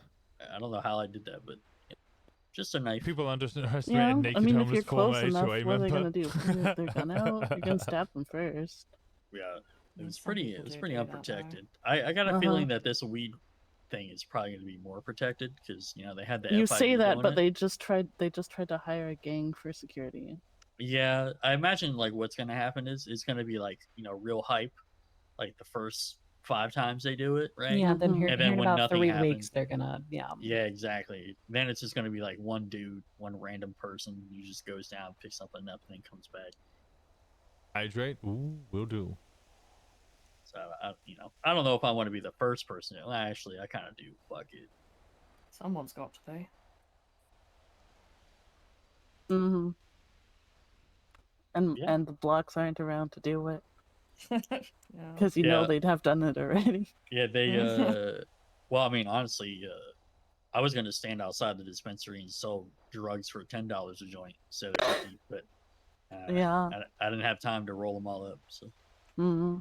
don't know how I did that, but just a knife. People underestimate Yeah, a I naked mean, if homeless you're close former enough, HOA what are they member. gonna do? Pull their gun out? You're gonna stab them first. Yeah, it was Some pretty. people It was do pretty do that, though. unprotected. I got a feeling that this weed thing is probably going to be more protected because they had the You FIB say that, doing but it. they just tried to hire a gang for security. Yeah, I imagine like what's going to happen is it's going to be like real hype, like the first 5 times they do it, right? Yeah, then and here then in when about nothing 3 happens, weeks, they're gonna, yeah. Yeah, exactly. Then it's just going to be like one dude, one random person who just goes down, picks something up, and then comes back. Hydrate? Ooh, will do. So I don't know if I want to be the first person. Well, actually, I kind of do. Fuck it. Someone's got to be. Mm-hmm. And the blocks aren't around to do it. Because they'd have done it already. Yeah, they well, I mean, honestly, I was gonna stand outside the dispensary and sell drugs for $10 a joint instead of 50, but Yeah. I didn't have time to roll them all up. So Mm-hmm.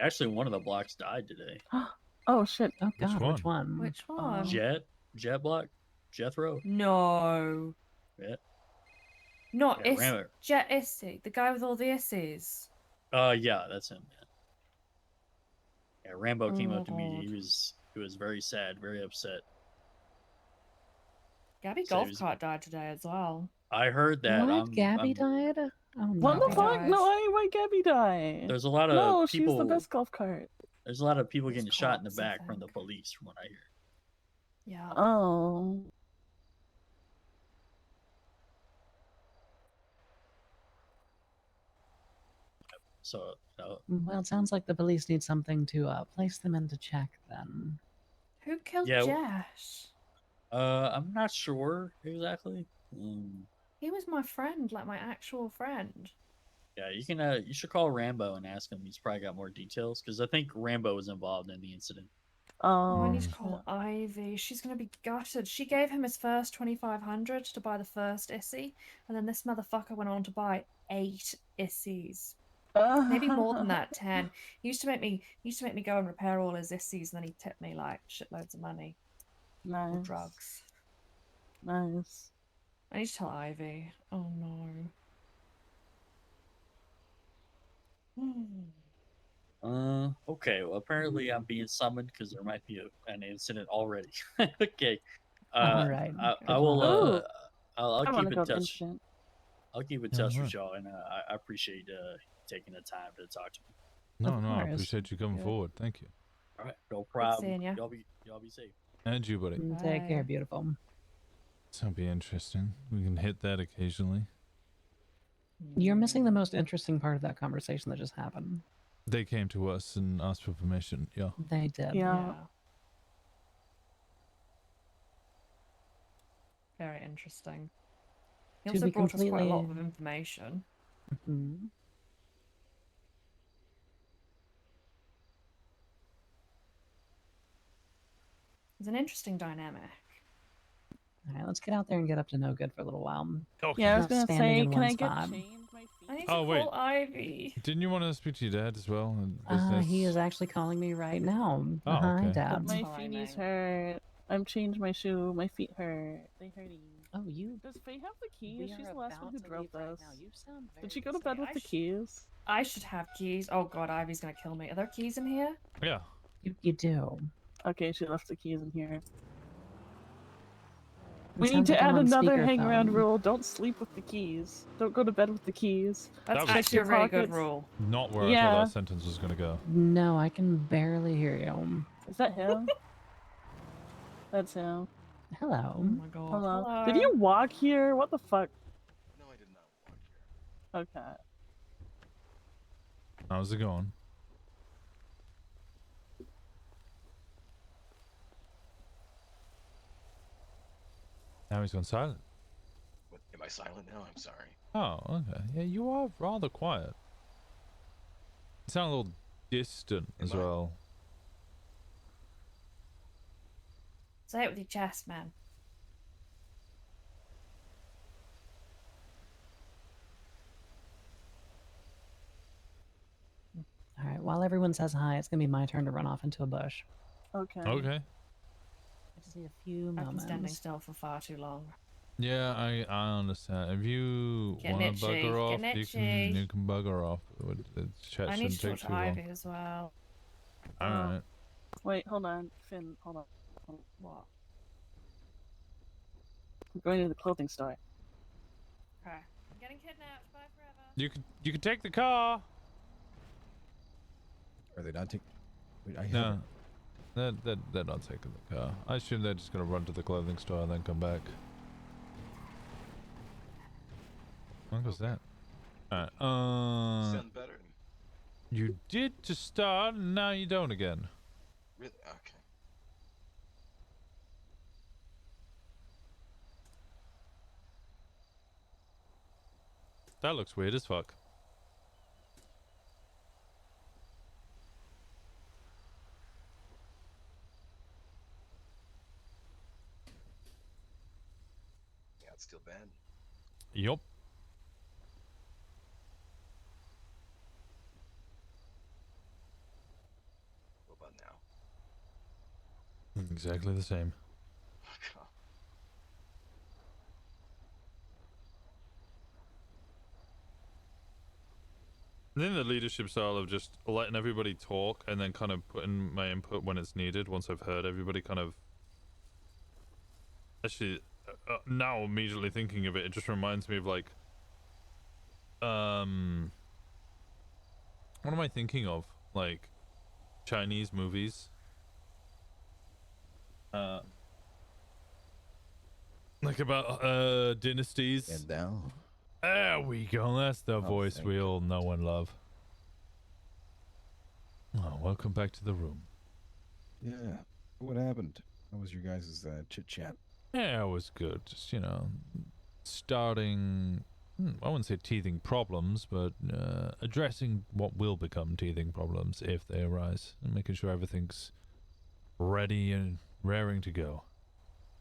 actually one of the blocks died today. Oh shit! Oh Which god, one? which one? Which one? Jet block, Jethro. No. Yeah. Not Yeah, Is Rambo. Jet Issy, the guy with all the Isses. Yeah, that's him. Yeah, Rambo came Oh up to me. God. He was very sad, very upset. Gabby So he Golf was- Cart died today as well. I heard that. What? Gabby died? Oh, What no. the fuck? No, why Gabby die? There's a lot of no, people. she's the best golf cart. There's a lot of people getting shot in the cops, I back from the police, from what I hear. Yeah. Oh. So, Well, it sounds like the police need something to place them into check then. Who killed Yeah, Josh? I'm not sure exactly. He was my friend, like my actual friend. Yeah, you should call Rambo and ask him. He's probably got more details because I think Rambo was involved in the incident. Oh, I need to call Ivy. She's gonna be gutted. She gave him his first 2,500 to buy the first Issy, and then this motherfucker went on to buy 8 Issies. Maybe more than that, 10. He used to make me go and repair all his Issies, and then he tipped me like shitloads of money. Nice. For drugs. Nice. I need to tell Ivy. Oh no. Okay. Well, apparently I'm being summoned because there might be an incident already. Okay. All right. I will. Ooh. I'll I wanna keep go in to touch. incident. I'll keep in Yeah, touch alright. with y'all, and I appreciate taking the time to talk to me. No, no, I course. appreciate you coming Yeah. forward. Thank you. All right, no problem. seeing ya. Y'all be safe. And you, buddy. Take care, Bye. beautiful. That'll be interesting. We can hit that occasionally. You're missing the most interesting part of that conversation that just happened. They came to us and asked for permission. Yeah. They did. Yeah. Very interesting. He To also be brought us quite a lot completely- of information. Mhm. It's an interesting dynamic. All right, let's get out there and get up to no good for a little while. Okay. Yeah, I was Not gonna standing say, in can one I get spot. chained my feet? I need to Oh, wait. call Ivy. Didn't you want to speak to your dad as well? And He is actually calling me right now. Oh, Hi, okay. Dad. My feeties hurt. I'm changed my shoe. My feet hurt. They hurting. Oh, you. Does Faye have the keys? We She's are the last one about who to drove leave right this. now. You sound Did she very go to bed with the keys? I should have keys. Oh god, Ivy's gonna kill me. Are there keys in here? Yeah. You do. Okay, she left the keys in here. It We need sounds to like I'm add on another hang around speakerphone. rule. Don't sleep with the keys. Don't go to bed with the keys. That's was- actually a your really good pockets. rule. Not where I Yeah. thought that sentence was gonna go. No, I can barely hear you. Is that him? That's him. Hello. Oh my god. Hello. Did you walk here? What the fuck? No, I did not walk here. Okay. How's it going? Now he's gone silent. What, am I silent now? I'm sorry. Oh, okay. Yeah, you are rather quiet. You sound a little distant as well. Say it with your chest, man. All right. While everyone says hi, it's gonna be my turn to run off into a bush. Okay. Okay. I just need a few I've been moments. standing still for far too long. Yeah, I understand. If you Getting want to itchy, bugger off, getting you can bugger off. The chat I need to shouldn't talk take to too long. Ivy as well. All right. Wait, hold on. Finn, hold on. What? I'm going to the clothing store. Okay. I'm getting kidnapped. Bye forever. You can take the car. Are they not taking? Wait, I No, they're not taking the car. I assume they're just gonna run to the clothing store and then come back. What was that? Alright. Sound better? You did to start, and now you don't again. Really? Okay. That looks weird as fuck. Yeah, it's still bad. Yup. What about now? Exactly the same. I think the leadership style of just letting everybody talk and then kind of putting my input when it's needed once I've heard everybody kind of... Actually, now immediately thinking of it, it just reminds me of like... What am I thinking of? Like, Chinese movies? Like about dynasties? And down. There we go. That's the voice we all know and love. Oh, welcome back to the room. Yeah. What happened? How was your guys' chit chat? Yeah, it was good. Just, you know, starting... I wouldn't say teething problems, but addressing what will become teething problems if they arise. And making sure everything's ready and raring to go.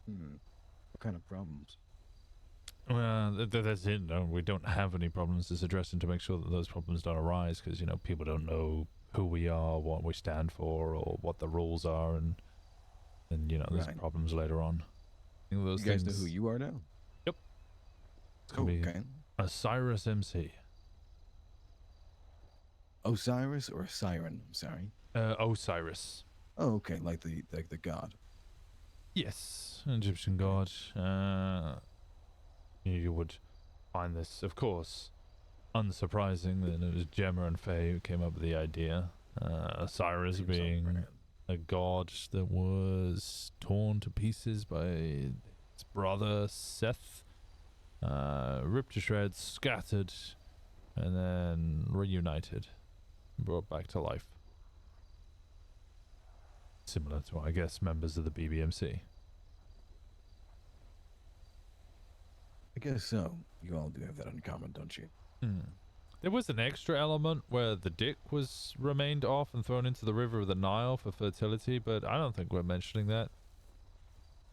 What kind of problems? Well, that's it. No, we don't have any problems. It's addressing to make sure that those problems don't arise, because, you know, people don't know who we are, what we stand for, or what the rules are, and you know, there's Right. problems later on. You know, those You guys things... know who you are now? Yep. It's gonna be okay. Osiris MC. Osiris or Siren? I'm sorry. Osiris. Oh, okay. Like the god. Yes, an Egyptian god. You would find this, of course, unsurprising that it was Gemma and Faye who came up with the idea. Osiris being a god that was torn to pieces by his brother Seth, ripped to shreds, scattered, and then reunited, brought back to life. Similar to, I guess, members of the BBMC. I guess so. You all do have that in common, don't you? There was an extra element where the dick was remained off and thrown into the river of the Nile for fertility, but I don't think we're mentioning that.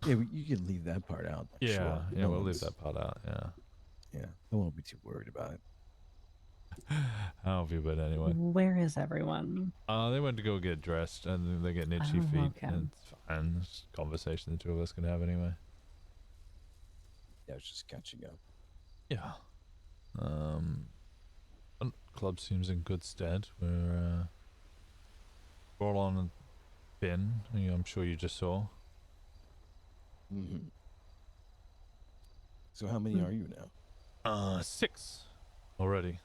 Yeah, you can leave that part out. Yeah, sure. yeah, No we'll leave one's- that part out, yeah. Yeah, no one will be too worried about it. How have you been anyway? Where is everyone? They went to go get dressed, and they're getting itchy Oh, feet. okay. And it's fine. It's a conversation the two of us can have anyway. Yeah, it's just catching up. Yeah. Club seems in good stead. We're all on a bin. I'm sure you just saw. Mm-hmm. So how many are you now? 6 already.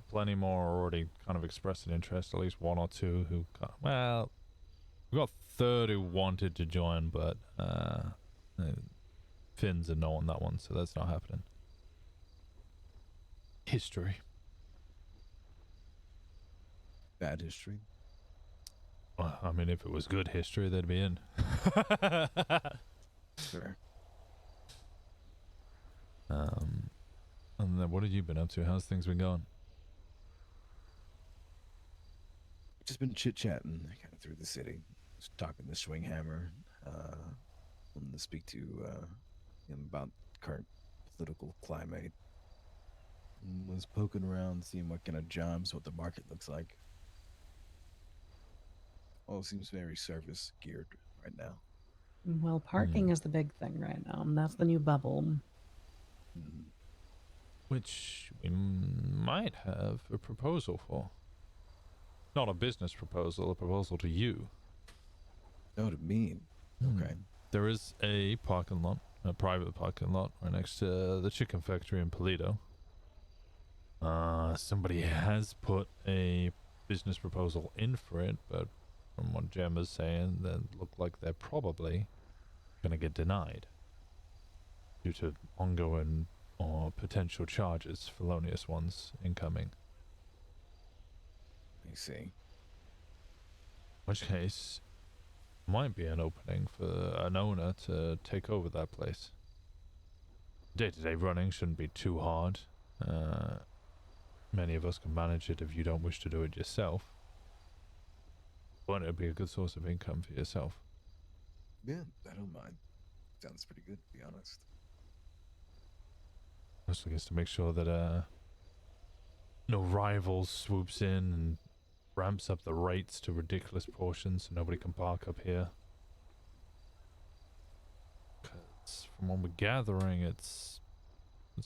Plenty more are already kind of expressed an interest. At least 1 or 2 who, well, we got 3rd who wanted to join, but Finn's a no on that one, so that's not happening. History. Bad history. Well, I mean, if it was good history, they'd be in. Sure. And then what have you been up to? How's things been going? Just been chit-chatting kind of through the city. Just talking to Swinghammer. Wanted to speak to him about current political climate. Was poking around, seeing what kind of jobs, what the market looks like. All seems very service geared right now. Well, parking is the big thing right now, and that's the new bubble. Which we might have a proposal for. Not a business proposal, a proposal to you. Oh, to me. Okay. There is a parking lot, a private parking lot, right next to the chicken factory in Polito. Somebody has put a business proposal in for it, but from what Jem is saying, that look like they're probably going to get denied due to ongoing or potential charges, felonious ones, incoming. I see. In which case, might be an opening for an owner to take over that place. Day-to-day running shouldn't be too hard. Many of us can manage it if you don't wish to do it yourself. But it would be a good source of income for yourself. Yeah, I don't mind. Sounds pretty good, to be honest. Mostly just to make sure that no rival swoops in and ramps up the rates to ridiculous portions so nobody can park up here. Because from what we're gathering, it's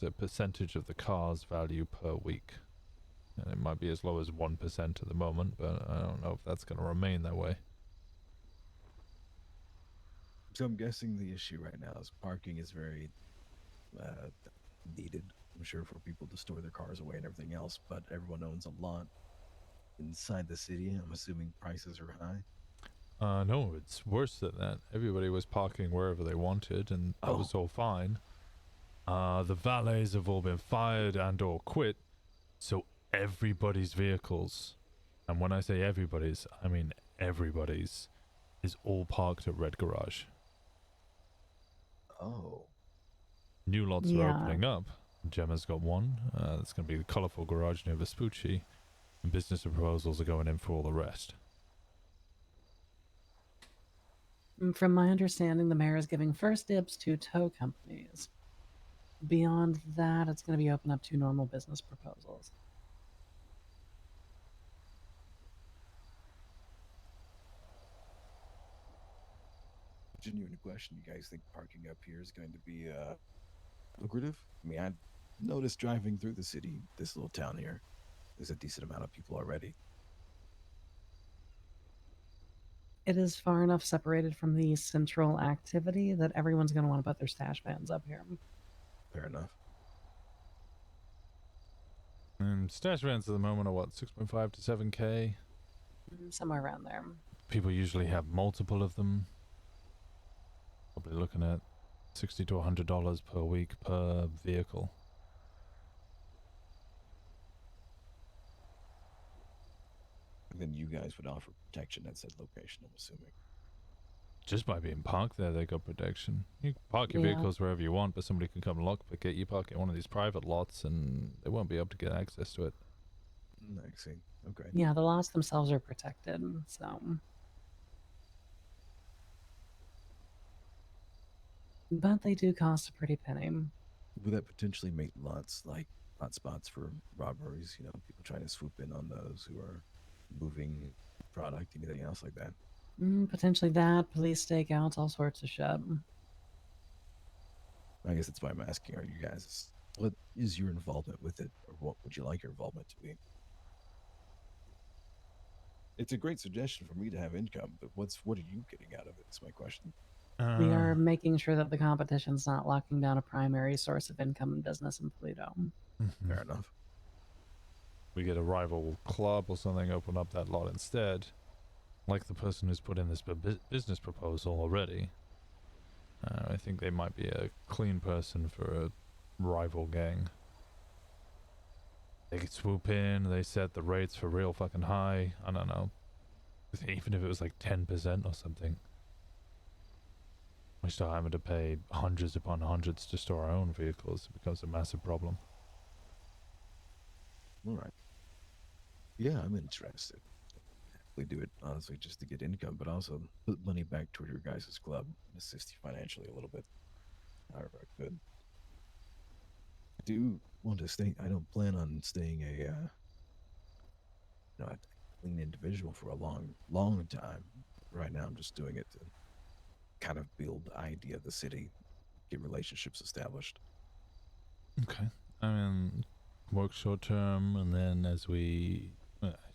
a percentage of the car's value per week. And it might be as low as 1% at the moment, but I don't know if that's going to remain that way. So I'm guessing the issue right now is parking is very needed. I'm sure for people to store their cars away and everything else, but everyone owns a lot inside the city. I'm assuming prices are high. No, it's worse than that. Everybody was parking wherever they wanted, and that was all fine. The valets have all been fired and or quit, so everybody's vehicles, and when I say everybody's, I mean everybody's, is all parked at Red Garage. Oh. New lots are opening up. Gemma's got one. That's going to be the colourful garage near Vespucci. And business proposals are going in for all the rest. From my understanding, the mayor is giving first dibs to tow companies. Beyond that, it's going to be open up to normal business proposals. Genuine question. You guys think parking up here is going to be lucrative? I mean, I noticed driving through the city, this little town here, there's a decent amount of people already. It is far enough separated from the central activity that everyone's going to want to put their stash vans up here. Fair enough. Stash vans at the moment are what, 6.5 to 7k? Somewhere around there. People usually have multiple of them. Probably looking at $60 to $100 per week per vehicle. And then you guys would offer protection at said location, I'm assuming. Just by being parked there, they got protection. You can park your Yeah. vehicles wherever you want, but somebody can come lockpick it. You park it in one of these private lots, and they won't be able to get access to it. I see. Okay. Yeah, the lots themselves are protected, so. But they do cost a pretty penny. Would that potentially make lots like hotspots for robberies. You know, people trying to swoop in on those who are moving product, anything else like that. Potentially that, police stakeouts, all sorts of shit. I guess that's why I'm asking, are you guys, what is your involvement with it, or what would you like your involvement to be? It's a great suggestion for me to have income, but what are you getting out of it is my question. We are making sure that the competition's not locking down a primary source of income and business in Pluto. Fair enough. We get a rival club or something, open up that lot instead. Like the person who's put in this business proposal already. I think they might be a clean person for a rival gang. They could swoop in, they set the rates for real fucking high. I don't know. Even if it was like 10% or something. We start having to pay hundreds upon hundreds to store our own vehicles. It becomes a massive problem. Alright. Yeah, I'm interested. We do it honestly just to get income, but also put money back toward your guys' club and assist you financially a little bit. However I could. I do want to stay. I don't plan on staying a clean individual for a long time. Right now I'm just doing it to kind of build the idea of the city, get relationships established. Okay. I mean, work short term, and then as you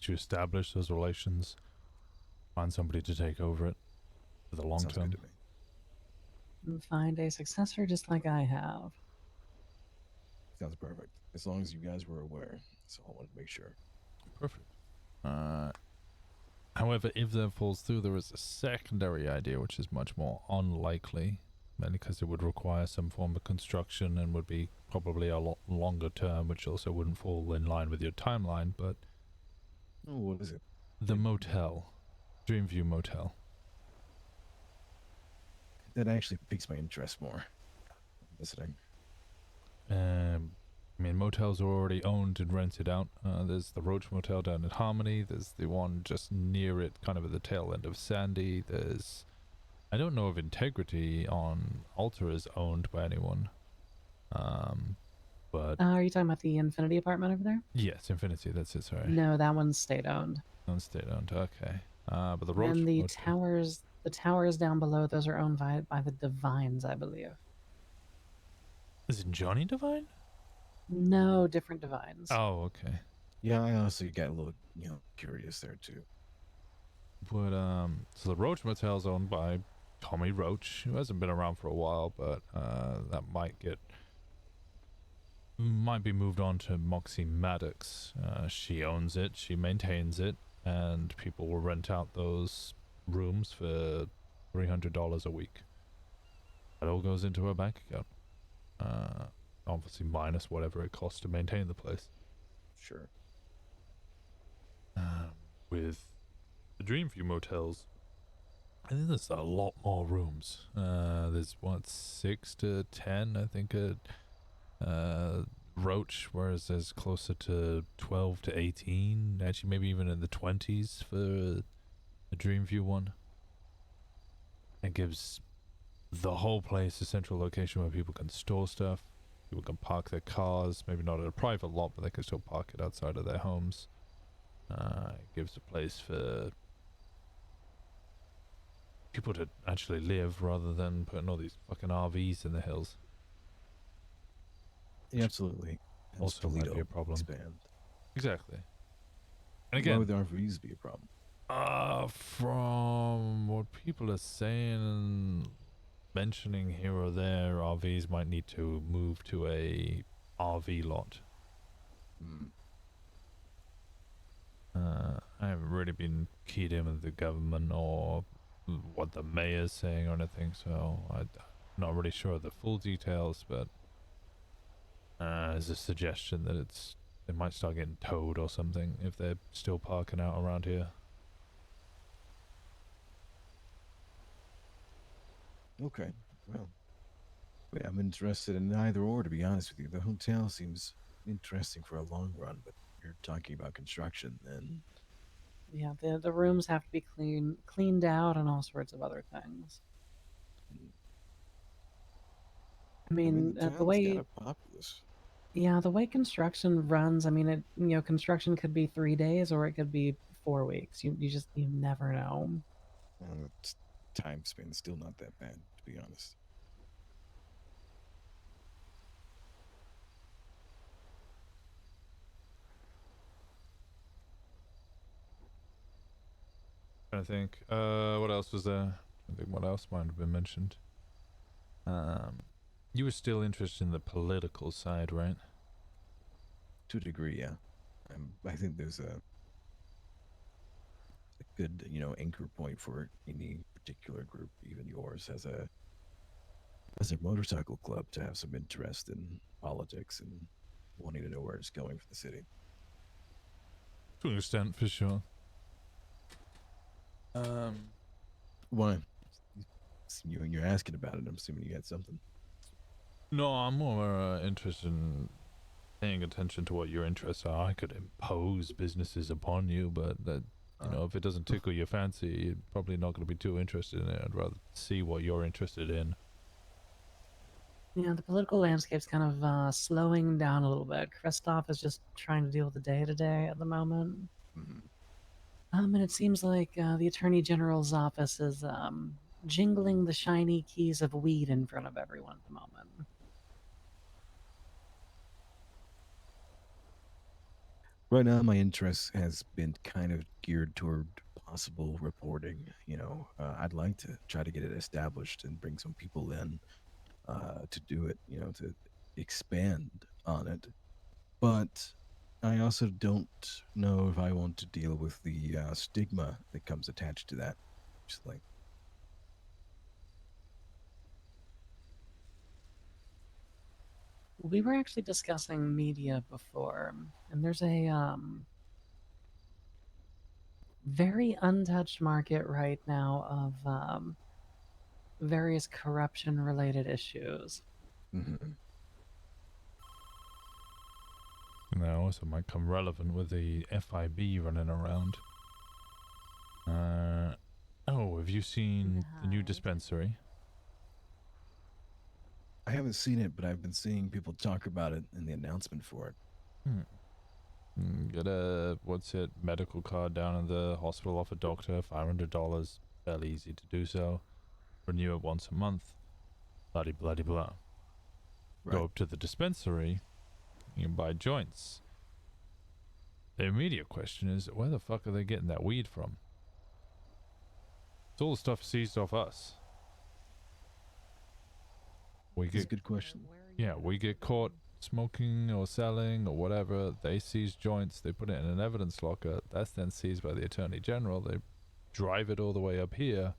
establish those relations, find somebody to take over it for the long term. And find a successor just like I have. Sounds perfect. As long as you guys were aware. So I wanted to make sure. Perfect. However, if that falls through, there is a secondary idea which is much more unlikely, mainly because it would require some form of construction and would be probably a lot longer term, which also wouldn't fall in line with your timeline, but... Oh, what is it? The motel. Dreamview Motel. That actually piques my interest more. Visiting. I mean, motels are already owned and rented out. There's the Roach Motel down at Harmony. There's the one just near it, kind of at the tail end of Sandy. There's... I don't know if Integrity on Alta is owned by anyone. But... Are you talking about the Infinity apartment over there? Yes, Infinity, that's it, sorry. No, that one's state-owned. Non-state-owned, okay. But the Roach And the Motel... towers down below, those are owned by the Divines, I believe. Is it Johnny Divine? No, different Divines. Oh, okay. Yeah, I honestly got a little, curious there too. But, so the Roach Motel is owned by Tommy Roach, who hasn't been around for a while, but, that might be moved on to Moxie Maddox. She owns it, she maintains it, and people will rent out those rooms for $300 a week. That all goes into her bank account. Obviously minus whatever it costs to maintain the place. Sure. With the Dreamview motels, I think there's a lot more rooms. There's 6 to 10, I think, at Roach, whereas there's closer to 12 to 18, actually maybe even in the 20s for the Dreamview one. It gives the whole place a central location where people can store stuff. People can park their cars, maybe not at a private lot, but they can still park it outside of their homes. It gives a place for people to actually live rather than putting all these fucking RVs in the hills. Yeah, absolutely. Also might be a problem. Expand. Exactly. And again, why would the RVs be a problem? From what people are saying and mentioning here or there, RVs might need to move to a RV lot. I haven't really been keyed in with the government or what the mayor's saying or anything, so I'm not really sure of the full details, but there's a suggestion that they might start getting towed or something if they're still parking out around here. Okay, well, yeah, I'm interested in either or, to be honest with you. The hotel seems interesting for a long run, but you're talking about construction, then... Yeah, the rooms have to be cleaned out and all sorts of other things. I mean, the way... Kind of populous. Yeah, the way construction runs, I mean, construction could be 3 days or it could be 4 weeks. You never know. Well, time span's still not that bad, to be honest. I think. What else was there? I think what else might have been mentioned. You were still interested in the political side, right? To a degree, yeah. I think there's a good, anchor point for any particular group, even yours, as a motorcycle club, to have some interest in politics and wanting to know where it's going for the city. To an extent, for sure. Why? You're asking about it. I'm assuming you had something. No, I'm more interested in paying attention to what your interests are. I could impose businesses upon you, but that, if it doesn't tickle your fancy, you're probably not going to be too interested in it. I'd rather see what you're interested in. Yeah, the political landscape's kind of slowing down a little bit. Kristoff is just trying to deal with the day-to-day at the moment. And it seems like the Attorney General's office is jingling the shiny keys of weed in front of everyone at the moment. Right now, my interest has been kind of geared toward possible reporting. I'd like to try to get it established and bring some people in to do it, to expand on it. But I also don't know if I want to deal with the stigma that comes attached to that. Just like, We were actually discussing media before, and there's a very untouched market right now of various corruption-related issues. And that also might come relevant with the FIB running around. Have you seen the new dispensary? I haven't seen it, but I've been seeing people talk about it in the announcement for it. Get a, medical card down at the hospital off a doctor, $500, fairly easy to do so. Renew it once a month, bloody bloody blah. Go up to the dispensary, you can buy joints. The immediate question is, where the fuck are they getting that weed from? It's all the stuff seized off us. That's a good question. Yeah, we get caught smoking or selling or whatever. They seize joints, they put it in an evidence locker. That's then seized by the Attorney General. They drive it all the way up here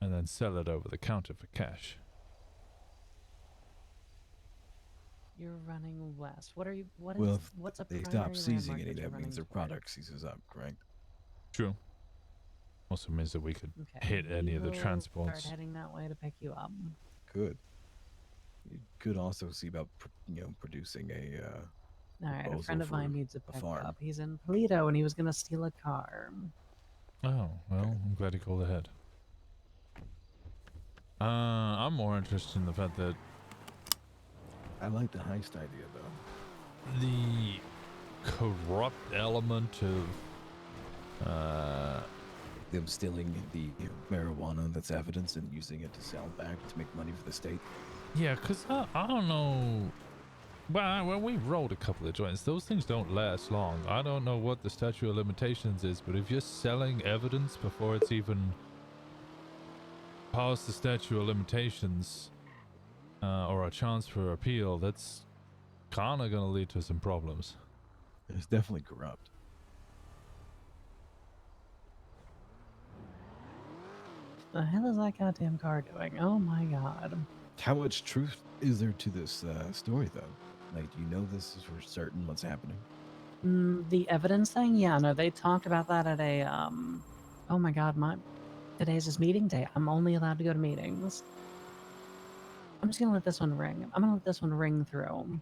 and then sell it over the counter for cash. You're running west. What are you? Well, what's a if they primary stop seizing landmark any, you're that means running their toward? product seizes up, correct? True. Also means that we could Okay, hit any of the we will transports. Start heading that way to pick you up. Good. You could also see about, producing a All right, a proposal friend of for mine needs a a farm. pickup. He's in Polito and he was gonna steal a car. Oh, well, I'm glad he called ahead. I'm more interested in the fact that I like the heist idea, though. the corrupt element of them stealing the marijuana that's evidence and using it to sell back to make money for the state. yeah, because I don't know. Well, when we rolled a couple of joints, those things don't last long. I don't know what the statute of limitations is, but if you're selling evidence before it's even past the statute of limitations or a chance for appeal, that's kind of going to lead to some problems. It's definitely corrupt. The hell is that goddamn car doing? Oh my god. How much truth is there to this story, though? Like, do you know this is for certain what's happening? The evidence thing? Yeah, no, they talked about that at a, oh my god, today's his meeting day. I'm only allowed to go to meetings. I'm just gonna let this one ring. I'm gonna let this one ring through.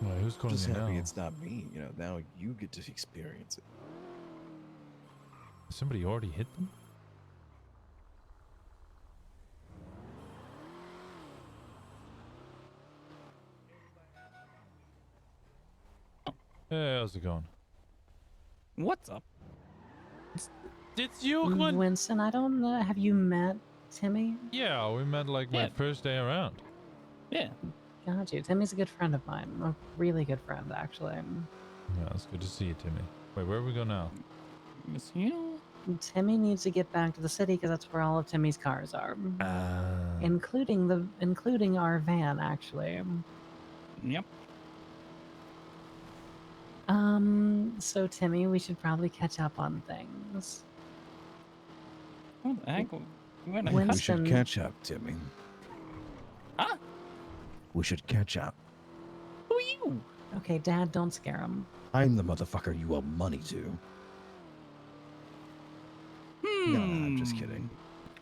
Well, who's calling Just you happy now? it's not me. Now you get to experience it. Somebody already hit them? Hey, how's it going? What's up? It's you, Glenn. Winston, I don't know. Have you met Timmy? Yeah, we met like my first day around. Yeah. Got you. Timmy's a good friend of mine. A really good friend, actually. Yeah, it's good to see you, Timmy. Wait, where do we go now? Miss you? Timmy needs to get back to the city because that's where all of Timmy's cars are, including our van, actually. Yep. So Timmy, we should probably catch up on things. What the heck? We should catch up, Timmy. Huh? We should catch up. Who are you? Okay, Dad, don't scare him. I'm the motherfucker you owe money to. No, I'm just kidding.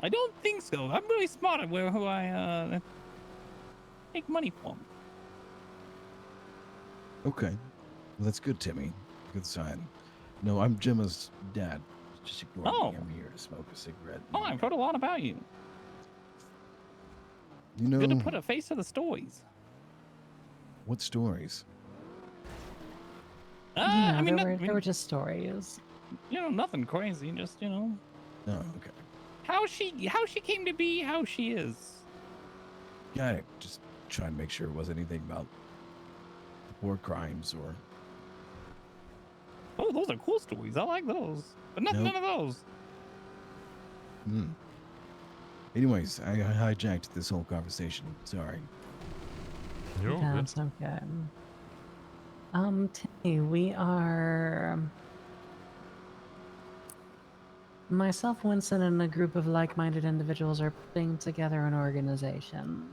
I don't think so. I'm really smart at who I make money from. Okay. Well, that's good, Timmy. Good sign. No, I'm Gemma's dad. Just ignore me. I'm here to smoke a cigarette. Oh, I've heard a lot about you. You know... Good to put a face to the stories. What stories? Yeah, I mean, they were just stories. You know, nothing crazy. Just, you know. Oh, okay. How she came to be how she is. Yeah, just try and make sure it wasn't anything about war crimes or... Oh, those are cool stories. I like those. But none of those. Anyways, I hijacked this whole conversation. Sorry. That's okay. Timmy, we are... Myself, Winston, and a group of like-minded individuals are putting together an organization.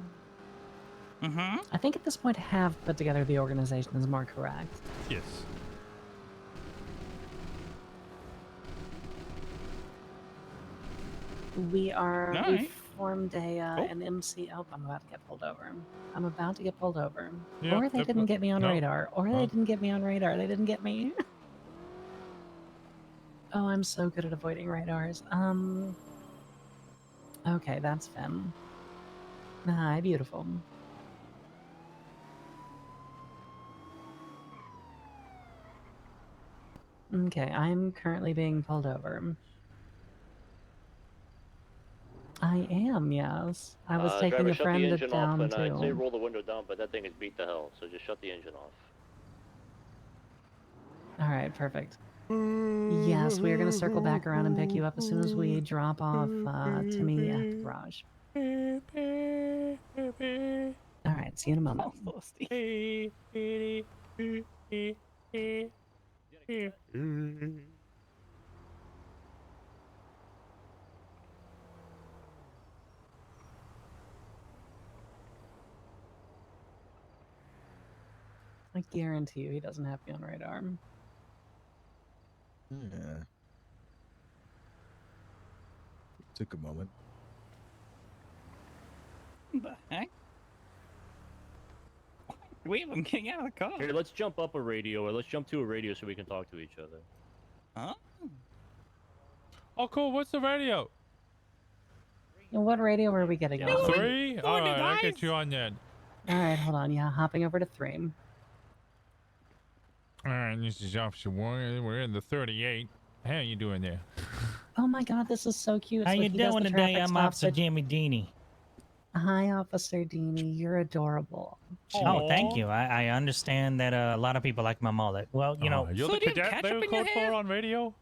I think at this point have put together the organization is more correct. Yes. We are All we right. formed an MC. Oh, I'm about to get pulled over. I'm about to get pulled over. Yep, Or they yep, didn't get me on no. radar. Or they didn't get me on radar. They didn't get me. Oh, I'm so good at avoiding radars. Okay, that's Fem. Hi, beautiful. Okay, I'm currently being pulled over. I am, yes. I was taking driver, a shut the friend engine off, down and I'd say too. roll the window down, but that thing is beat to hell, so just shut the engine off. Alright, perfect. Yes, we are going to circle back around and pick you up as soon as we drop off Timmy at the garage. Alright, see you in a moment. I guarantee you he doesn't have me on radar. Yeah. Took a moment. What the heck? Wait, I'm getting out of the car. Here, let's jump up a radio, or let's jump to a radio so we can talk to each other. Huh? Oh, cool. What's the radio? And what radio are we getting on? 3? All right, I'll get you on that. Alright, hold on. Yeah, hopping over to 3. All right, this is Officer Warren. We're in the 38. How are you doing there? Oh my god, this is so cute. How So you he does doing the today? traffic I'm stops Officer at- Jimmy Deanie. Hi, Officer Deanie. You're adorable. Oh, thank you. I understand that a lot of people like my mullet. Well, you know, You're the cadet they were called for on radio?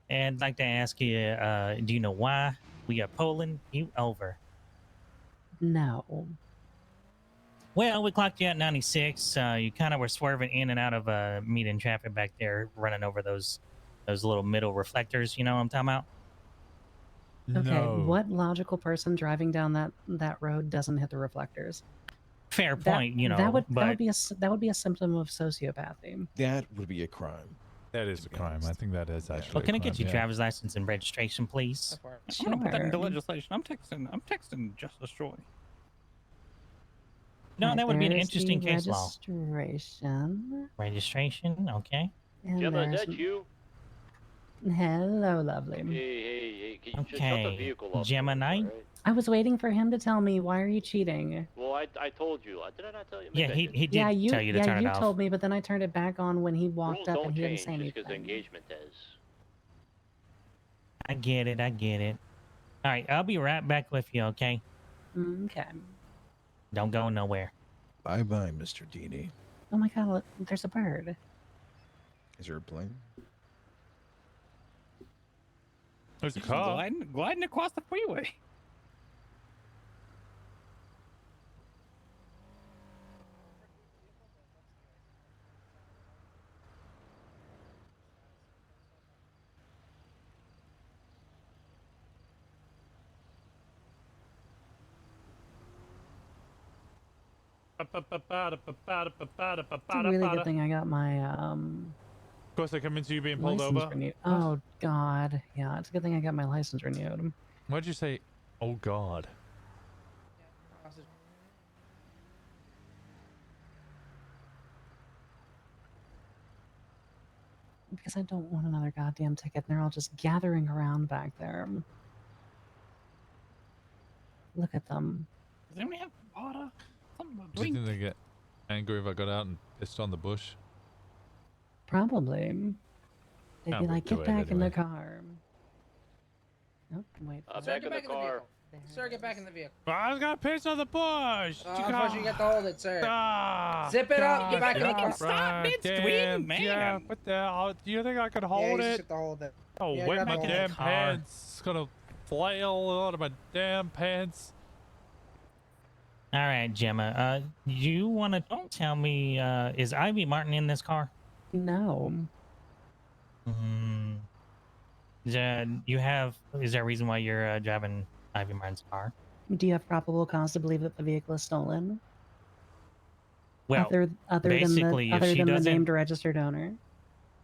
and I'd like to ask you, do you know why we are pulling you over? No. Well, we clocked you at 96. You kind of were swerving in and out of median traffic back there, running over those little middle reflectors. You know what I'm talking about? Okay, what logical person driving down that road doesn't hit the reflectors? Fair point, you know. That would but be a symptom of sociopathy. That would be a crime. That is a crime. I think that is actually. well, can I a get crime, your yeah. driver's license and registration, please? I'm gonna put that into legislation. I'm texting Justice Troy. No, Right, that would be an there's interesting the case law. registration. Registration, okay. And Gemma, is there's- that you? Hello, lovely. Hey, can you just shut the Okay, vehicle up? Gemini. I was waiting for him to tell me, why are you cheating? Well, I told you. Did I not tell you? Yeah, Maybe I did. he did Yeah, you tell you to turn it you off. told me, but then I turned it back on when he walked Rules up don't and he didn't say change just because the anything. engagement does. I get it. I get it. All right, I'll be right back with you. Okay. Okay. Don't go nowhere. Bye bye, Mr. Dini. Oh my god, look, there's a bird. Is there a plane? There's a Just car. gliding across the freeway. It's a really good thing I got my Of course, they come into you being pulled license over. renewed. Oh god, yeah, it's a good thing I got my license renewed. Why'd you say, "Oh God"? Because I don't want another goddamn ticket. And they're all just gathering around back there. Look at them. Does anybody have water? Something to Do you drink? think they get angry if I got out and pissed on the bush? Probably. They'd I be would like, do get it back in the anyway. car. Nope, wait. for Back it. in the car. Sir, get back in the vehicle. I was gonna piss on the bush. Unfortunately, you got to hold it, sir. Ah, Zip it up. Get back in the God, car. Stop midstream, man. Yeah, what the hell? Do you think I could hold yeah, you it? just have to hold it. Oh, Yeah, wet grab my it. damn car. pants. It's gonna flail out of my damn pants. All right, Gemma. You want to tell me? Is Ivy Martin in this car? No. Is there a reason why you're driving Ivy Martin's car? Do you have probable cause to believe that the vehicle is stolen? Well, other basically, if she than the doesn't, named registered owner.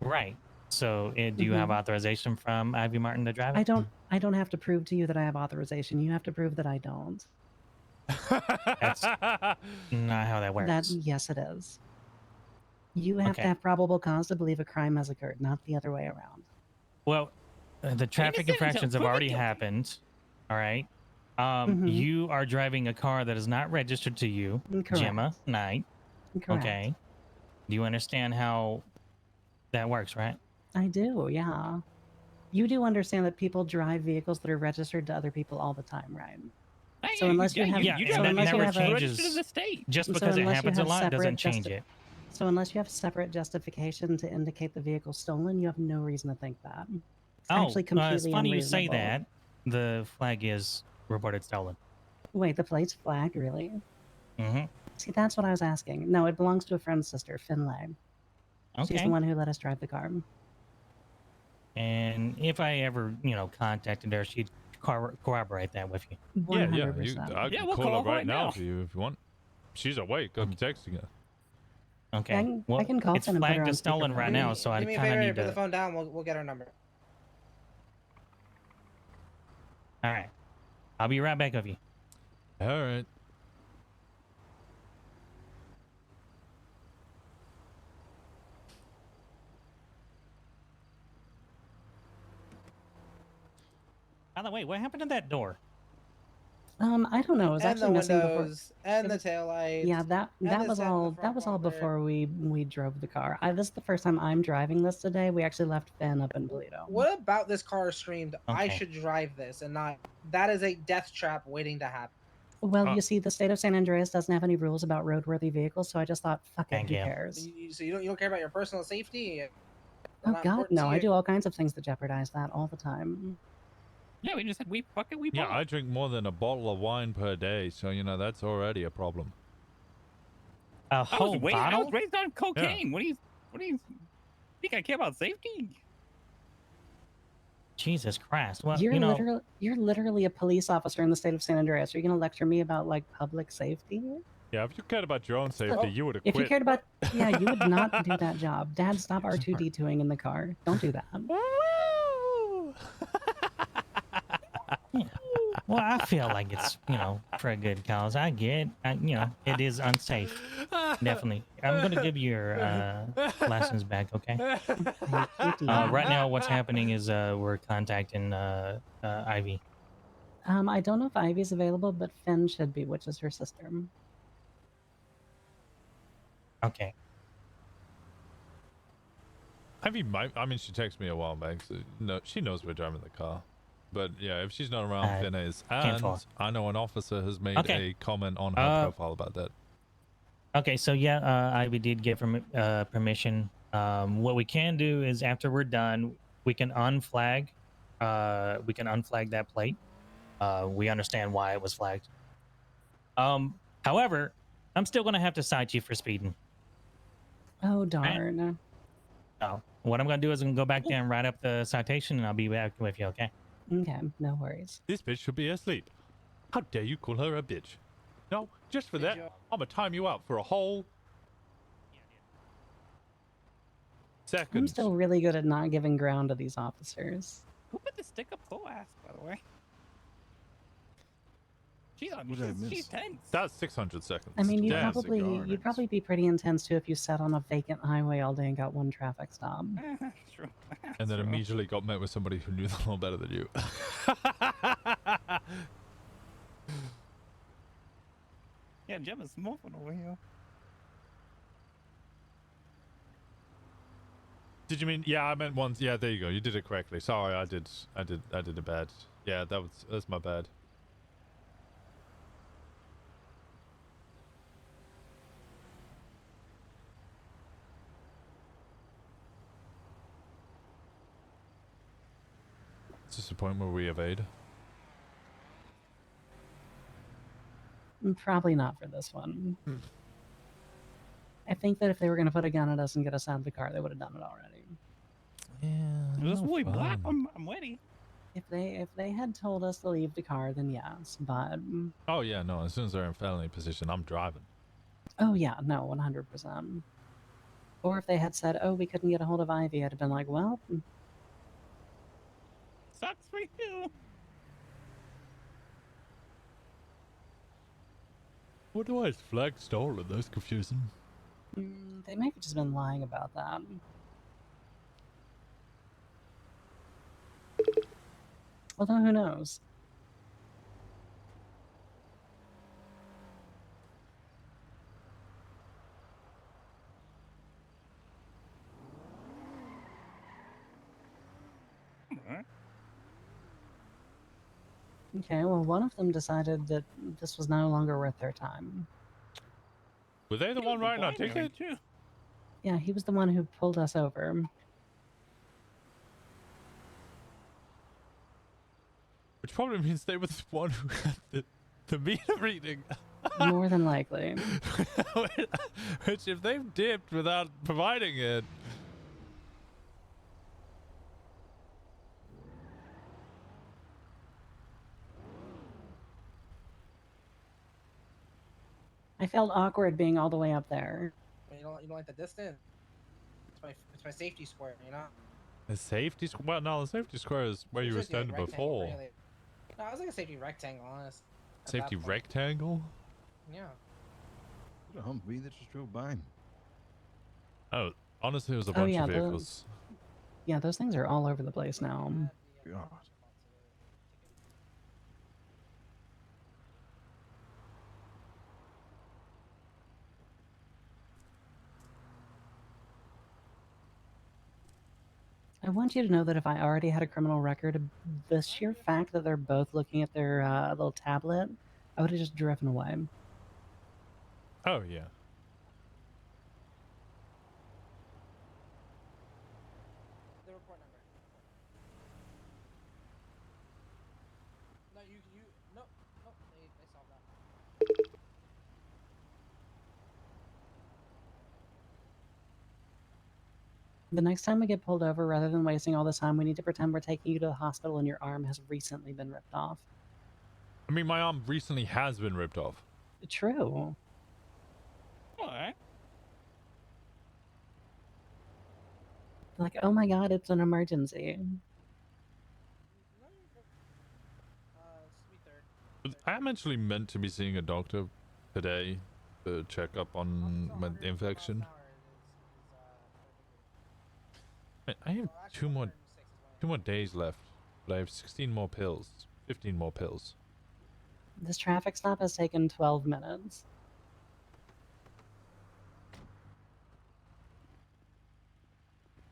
right? So, do you have authorization from Ivy Martin to drive it? I don't have to prove to you that I have authorization. You have to prove that I don't. That's not how that works. Yes, it is. You have to Okay. have probable cause to believe a crime has occurred, not the other way around. Well, the traffic infractions have already happened. All right. You are driving a car that is not registered to you, Correct. Gemma Knight. Correct. Okay. Do you understand how that works, right? I do, yeah. You do understand that people drive vehicles that are registered to other people all the time, right? So unless you have, and that never changes. Just because it happens a lot doesn't change it. So unless you have separate justification to indicate the vehicle's stolen, you have no reason to think that. It's actually completely it's funny you say unreasonable. that. The flag is reported stolen. Wait, the plate's flag, really? Mm-hmm. See, that's what I was asking. No, it belongs to a friend's sister, Finlay. She's Okay. the one who let us drive the car. And if I ever, contacted her, she'd corroborate that with you. Yeah, 100%. I can we'll call call her her right right now now. if you want. She's awake. I'm texting her. Okay. I can- well, I can call it's Finn and put her flagged on as stolen speakerphone. right now, so I Do me a kind of favor, need put the to. phone down. We'll get our number. All right. I'll be right back with you. All right. By the way, what happened to that door? I don't know. It was And actually the missing before. windows, and the taillights. Yeah, that and the was set in the all. front That was all bumper. before we drove the car. This is the first time I'm driving this today. We actually left Finn up in Toledo. What about this car screamed, I Okay. should drive this, and not, that is a death trap waiting to happen. Well, you see, the state of San Andreas doesn't have any rules about roadworthy vehicles, so I just thought, fuck it, Thank who you. cares? So you don't care about your personal safety? Oh Not God, important to no! I you? do all kinds of things that jeopardize that all the time. Yeah, we just said we Yeah, I drink more than a bottle of wine per day, so that's already a problem. A I was, whole I bottle? was raised on cocaine. What do you think I care about safety? Jesus Christ! Well, You're literally a police officer in the state of San Andreas. Are you going to lecture me about like public safety? Yeah, if you cared about your own safety, you would have If quit. you cared about, yeah, you would not do that job. Dad, stop R2D2ing in the car. Don't do that. Well, I feel like it's for a good cause. I get, it is unsafe. Definitely. I'm gonna give you your license back, okay? Right now, what's happening is we're contacting Ivy. I don't know if Ivy's available, but Finn should be, which is her sister. Okay. I mean, she texted me a while back, so no, she knows we're driving the car. But yeah, if she's not around, Finn is. And 10-4. I know an officer has made Okay. a comment on her profile about that. Okay, so yeah, Ivy did give permission. What we can do is after we're done, we can unflag. We can unflag that plate. We understand why it was flagged. However, I'm still gonna have to cite you for speeding. Oh darn. So what I'm gonna do is I'm gonna go back there and write up the citation, and I'll be back with you. Okay? Okay, no worries. This bitch should be asleep. How dare you call her a bitch? No, just for that, I'm gonna time you out for a whole second. I'm still really good at not giving ground to these officers. Who put the stick up her ass, by the way? She's tense. That's 600 seconds. I mean, Damn. you'd probably be pretty intense too if you sat on a vacant highway all day and got one traffic stop. True. And then immediately got met with somebody who knew the law better than you. Yeah, Jim is smoking over here. Did you mean? Yeah, I meant once. Yeah, there you go. You did it correctly. Sorry, I did it bad. Yeah, that's my bad. Is this the point where we evade? Probably not for this one. I think that if they were going to put a gun at us and get us out of the car, they would have done it already. Yeah. This way, black. I'm ready. If they had told us to leave the car, then yes. But Oh yeah, no. As soon as they're in felony position, I'm driving. oh yeah, no, 100%. Or if they had said, "Oh, we couldn't get a hold of Ivy," I'd have been like, "Well, Sucks for you. What do I flag stolen? That's confusing. they might have just been lying about that." Although who knows? Okay, well, one of them decided that this was no longer worth their time. Were they the one writing our ticket? Yeah, he was the one who pulled us over. Which probably means they were the one who had the meter reading. More than likely. Which, if they've dipped without providing it. I felt awkward being all the way up there. You don't like the distance. It's my safety square, you know. The safety square? Well, no, the safety square is where you were It's just like a standing rectangle, before. really. No, it was like a safety rectangle, honest. at that Safety point. rectangle? Yeah. A Humvee that just drove by. Oh, honestly, it was a Oh bunch yeah, of vehicles. yeah, those things are all over the place now. God. I want you to know that if I already had a criminal record, the sheer fact that they're both looking at their little tablet, I would have just driven away. Oh, yeah. The report number. No, no, they solved that. The next time we get pulled over, rather than wasting all this time, we need to pretend we're taking you to the hospital and your arm has recently been ripped off. I mean, my arm recently has been ripped off. True. Alright. Like, oh my god, it's an emergency. I am actually meant to be seeing a doctor today to check up on my infection. I have two more days left, but I have 16 more pills, 15 more pills. This traffic stop has taken 12 minutes.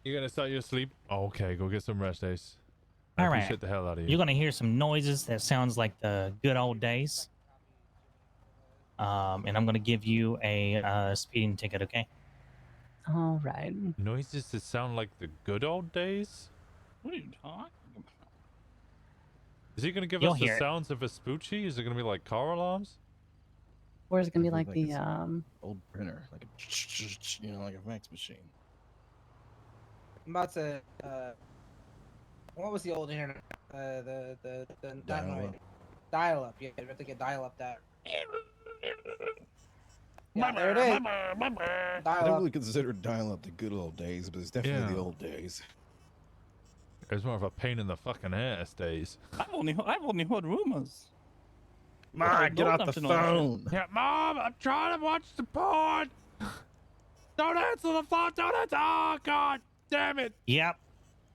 You gonna start your sleep? Okay, go get some rest, Ace. All I right. appreciate the hell out of you. You're gonna hear some noises that sounds like the good old days. And I'm gonna give you a speeding ticket, okay? All right. Noises that sound like the good old days? What are you talking about? Is he gonna give You'll us the hear it. sounds of Vespucci? Is it gonna be like car alarms? Or is it gonna be Like like it's the an old printer, like a like a fax machine. I'm about to. What was the old internet? The not Dial-up. right. Dial up. Yeah, we have to get dial up that. Yeah, there it is. I Dial don't up. really consider dial-up the good old days, but it's definitely Yeah. the old days. It's more of a pain in the fucking ass days. I've only heard rumors. Mom, get off the phone. Yeah, Mom, I'm trying to watch the porn. Don't answer the phone. Don't answer. Oh, God damn it. Yep.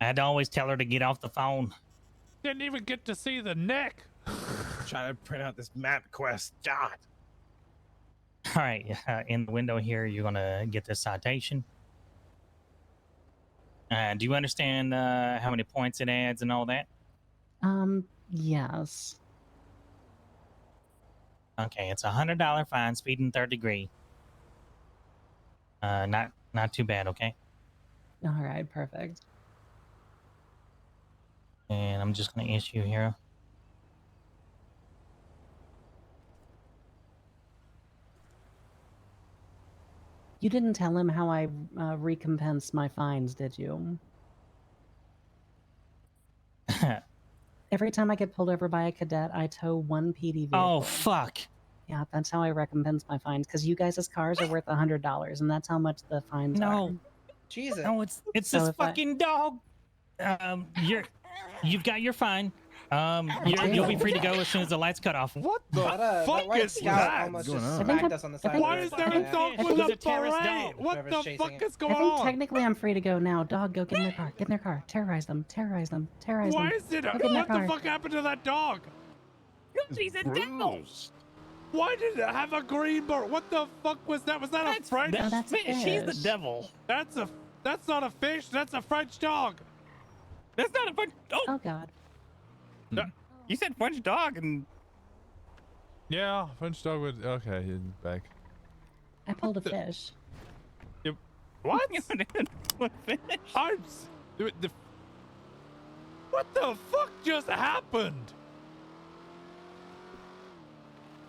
I had to always tell her to get off the phone. Didn't even get to see the neck. Trying to print out this map quest. God. All right. In the window here, you're gonna get this citation. Do you understand how many points it adds and all that? Yes. Okay, it's $100 fine, speeding third degree. Not too bad, okay? All right, perfect. And I'm just gonna issue here. You didn't tell him how I recompense my fines, did you? Every time I get pulled over by a cadet, I tow one PD vehicle. Oh, fuck. Yeah, that's how I recompense my fines, because you guys' cars are worth $100, and that's how much the fines are. No. Jesus. No, it's So this if I- fucking dog. You've got your fine. You'll be free to go as soon as the lights cut off. What the That fuck white is scout that? almost going just on? smacked us on the side. Why is there a dog with He's a a terrorist beret? dog. What Whoever's the chasing fuck it. is I going think on? technically I'm free to go now. Dog, go get in their car. Get in their car. Terrorize them. Terrorize them. Terrorize them. Why is it? Go get in their What the car. fuck happened to that dog? He's a devil. Why did it have a green bird? What the fuck was that? Was that a French? No, that's a She's the fish. devil. That's not a fish. That's a French dog. That's not a French. Oh, God. You said French dog, and Yeah, French dog would. Okay, you're back. I pulled a fish. What? what fish? What the fuck just happened?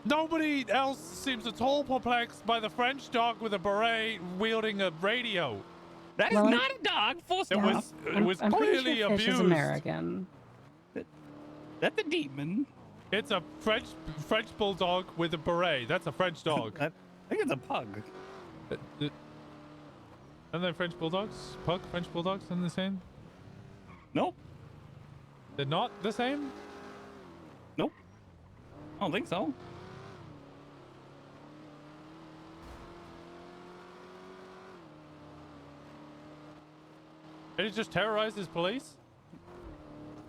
Nobody else seems at all perplexed by the French dog with a beret wielding a radio. That is Well, not a dog. Full It stop. was I'm pretty clearly sure fish abused. is American. That's a demon. It's a French bulldog with a beret. That's a French dog. I think it's a pug. And then French bulldogs? Pug? French bulldogs? Are they the same? Nope. They're not the same? Nope. I don't think so. Did he just terrorize his police?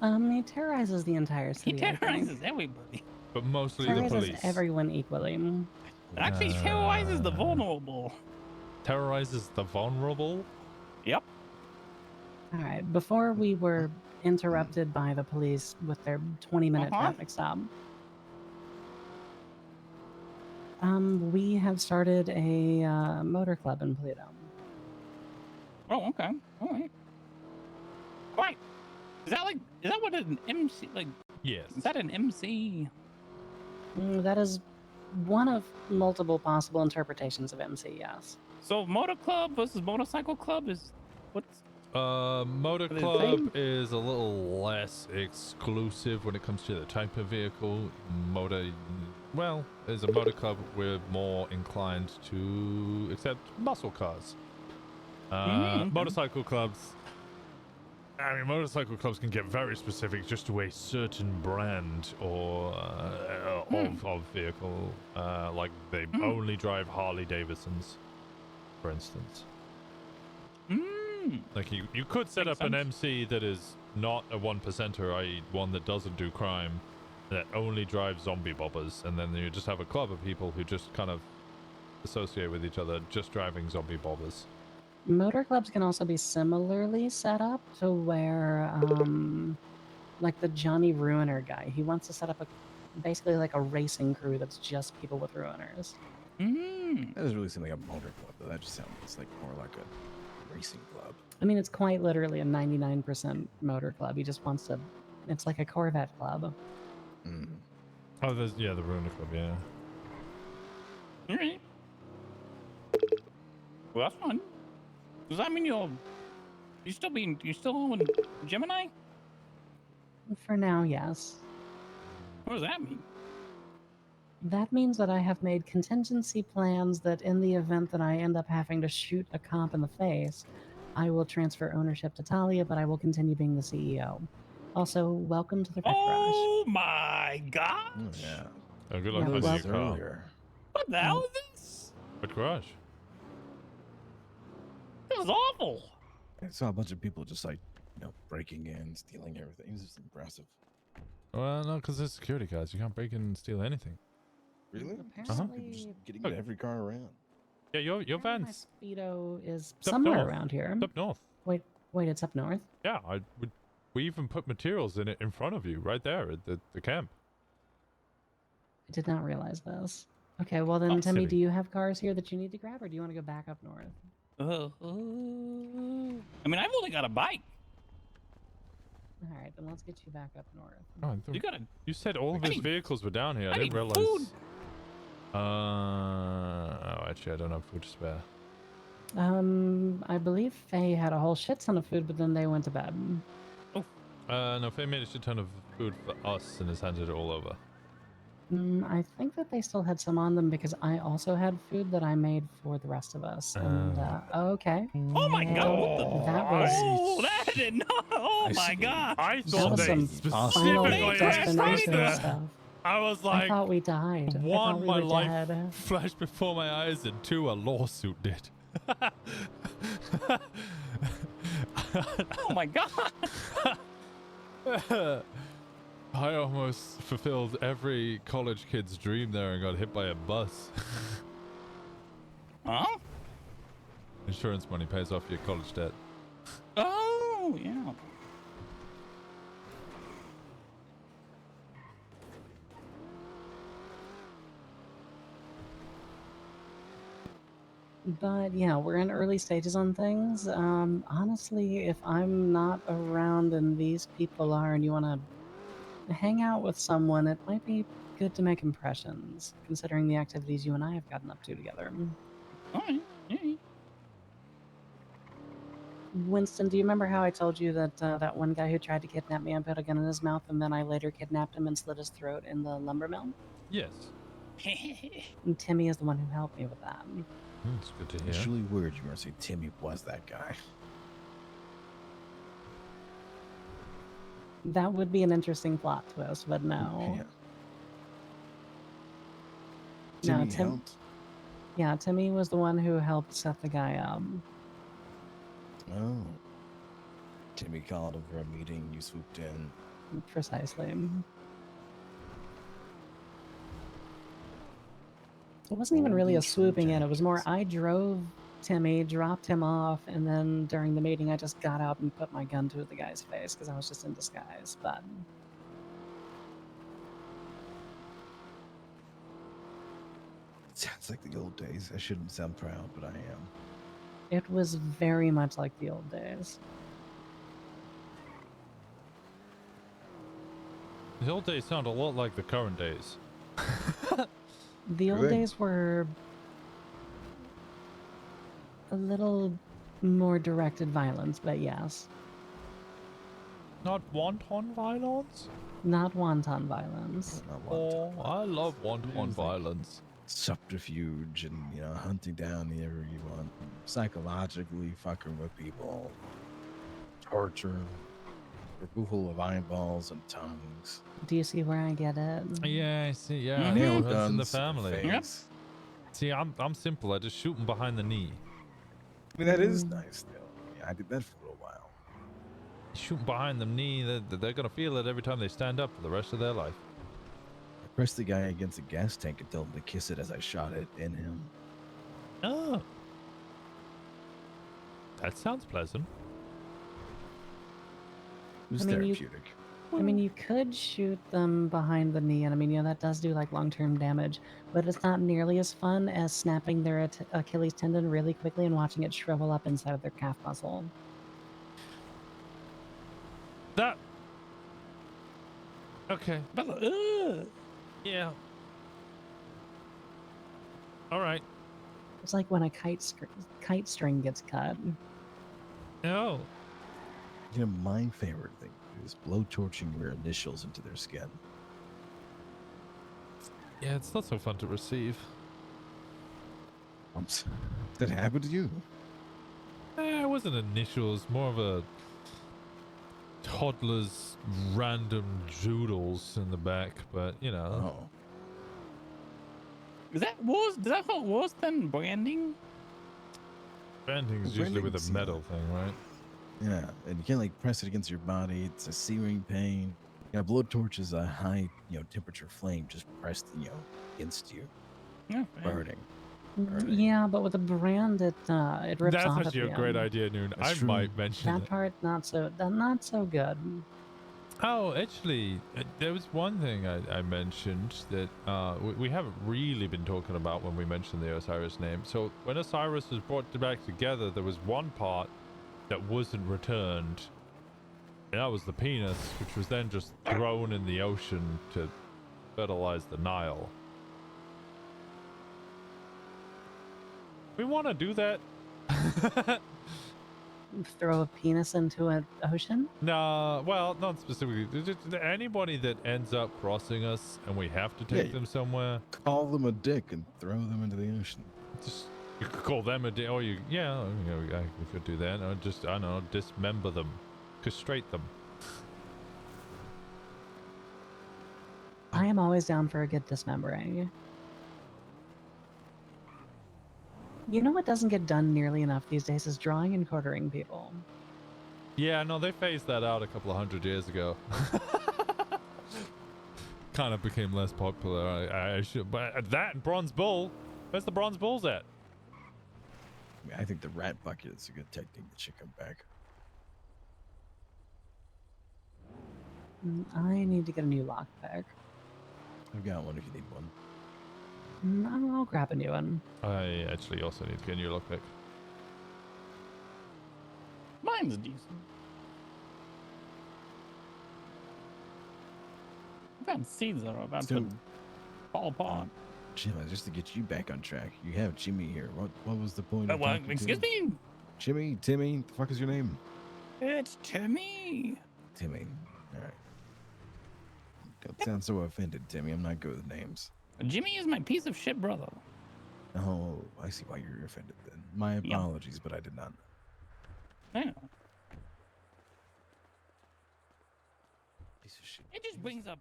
He terrorizes the entire He city. I think. terrorizes everybody. But mostly the Terrorizes police. everyone equally. Actually, terrorizes the vulnerable. Terrorizes the vulnerable? Yep. All right. Before we were interrupted by the police with their 20-minute traffic stop, we have started a motor club in Pluto. Oh, okay. All right. Right. Is that what an MC like? Yes. Is that an MC? That is one of multiple possible interpretations of MC. Yes. So motor club versus motorcycle club is what's? Motor Are they the club same? is a little less exclusive when it comes to the type of vehicle. Well, as a motor club, we're more inclined to accept muscle cars. Okay. Motorcycle clubs. I mean, motorcycle clubs can get very specific just to a certain brand or of vehicle. Like they only drive Harley Davidsons, for instance. Like you could set Makes up an sense. MC that is not a 1%er, i.e. one that doesn't do crime, that only drives zombie bobbers, and then you just have a club of people who just kind of associate with each other just driving zombie bobbers. Motor clubs can also be similarly set up to where, like the Johnny Ruiner guy, he wants to set up basically like a racing crew that's just people with ruiners. Mm. That doesn't really seem like a motor club, though. That just sounds like more like a racing club. I mean, it's quite literally a 99% motor club. He just wants to. It's like a Corvette club. Oh, there's the Ruiner Club, yeah. All right. Well, that's fun. Does that mean you still own Gemini? For now, yes. What does that mean? That means that I have made contingency plans that in the event that I end up having to shoot a cop in the face, I will transfer ownership to Talia, but I will continue being the CEO. Also, welcome to the Red Oh my gosh! Yeah. Oh, good Yeah, luck well, finding your car. What the hell is this? What garage? This is awful. I saw a bunch of people just like, breaking in, stealing everything. It was just impressive. Well, no, because there's security guards. You can't break in and steal anything. Really? Apparently, Just getting in every car around. Yeah, your van's Speedo is up somewhere north. around here. It's up north. Wait, it's up north? Yeah, we even put materials in it in front of you, right there at the camp. I did not realize this. Okay, well then, Oh, Timmy, silly. do you have cars here that you need to grab, or do you want to go back up north? I mean, I've only got a bike. All right, then let's get you back up north. Oh, you said all of I his need- vehicles were down here. I I didn't need realize. food. Oh, actually, I don't have food to spare. I believe Faye had a whole shit ton of food, but then they went to bed. No, Faye made a shit ton of food for us and has handed it all over. I think that they still had some on them because I also had food that I made for the rest of us. And okay. Oh my god! What the? That was. Oh, that did not. Oh my god! I That thought was they some final specifically destination asked stuff. I was I like, thought we died. I one, thought we my were life dead. flashed before my eyes, and two, a lawsuit did. Oh my god! I almost fulfilled every college kid's dream there and got hit by a bus. Huh? Insurance money pays off your college debt. Oh yeah. But yeah, we're in early stages on things. Honestly, if I'm not around and these people are, and you want to hang out with someone, it might be good to make impressions, considering the activities you and I have gotten up to together. Alright. Winston, do you remember how I told you that that one guy who tried to kidnap me and put a gun in his mouth, and then I later kidnapped him and slit his throat in the lumber mill? Yes. And Timmy is the one who helped me with that. That's good to hear. It's really weird you were saying Timmy was that guy. That would be an interesting plot twist, but no. Yeah. No, Timmy helped? Yeah, Timmy was the one who helped set the guy up. Oh. Timmy called him for a meeting, you swooped in. Precisely. It wasn't even really a swooping in, it was more I drove Timmy, dropped him off, and then during the meeting I just got out and put my gun to the guy's face because I was just in disguise, but... Sounds like the old days. I shouldn't sound proud, but I am. It was very much like the old days. The old days sound a lot like the current days. The old Really? days were a little more directed violence, but yes. Not wanton violence? Not wanton violence. Oh, I love wanton violence. Subterfuge and, hunting down whoever you want. Psychologically fucking with people. Torture. Removal of eyeballs and tongues. Do you see where I get it? Yeah, I see. Yeah, Nail it runs in the guns to the family. face. See, I'm simple. I just shoot them behind the knee. I mean, that is nice, though. Yeah, I did that for a little while. Shoot them behind the knee. They're gonna feel it every time they stand up for the rest of their life. I pressed the guy against a gas tank and told him to kiss it as I shot it in him. Oh. That sounds pleasant. It was I mean, therapeutic. I mean, you could shoot them behind the knee, and I mean, that does do like long-term damage, but it's not nearly as fun as snapping their Achilles tendon really quickly and watching it shrivel up inside of their calf muscle. That. Okay. But, yeah. All right. It's like when a kite string gets cut. No. You know, my favorite thing is blowtorching your initials into their skin. Yeah, it's not so fun to receive. That happened to you? It wasn't initials, more of a toddler's random doodles in the back, but you know. Oh. Is that how it was then? Branding? Branding is usually with a metal thing, right? Yeah, and you can't like press it against your body. It's a searing pain. You know, blowtorch is a high, temperature flame just pressed, against you. Yeah. Burning. Yeah, but with a brand, it rips That's off. actually a great idea, Noon. I might mention that part. Not so good. Oh, actually, there was one thing I mentioned that we haven't really been talking about when we mentioned the Osiris name. So when Osiris was brought back together, there was one part that wasn't returned. And that was the penis, which was then just thrown in the ocean to fertilize the Nile. We want to do that. Throw a penis into an ocean? No, well, not specifically. Just anybody that ends up crossing us and we have to take them somewhere. Call them a dick and throw them into the ocean. Just you could call them a dick, or you could do that. Or just I don't know, dismember them, castrate them. I am always down for a good dismembering. You know what doesn't get done nearly enough these days is drawing and quartering people. Yeah, no, they phased that out a couple of 100 years ago. Kind of became less popular. I should, but that and Bronze Bull. Where's the Bronze Bulls at? I think the rat bucket is a good technique that should come back. I need to get a new lockpick. I've got one if you need one. I'll grab a new one. I actually also need to get a new lockpick. Mine's decent. I've had seeds that are about to fall apart. Jimmy, just to get you back on track, you have Jimmy here. What was the point of What? talking to Excuse him? me? Jimmy, Timmy, the fuck is your name? It's Timmy. Timmy. All right. Don't sound so offended, Timmy. I'm not good with names. Jimmy is my piece of shit brother. Oh, I see why you're offended then. My apologies, but I did not. Yeah. Piece of shit. It just brings up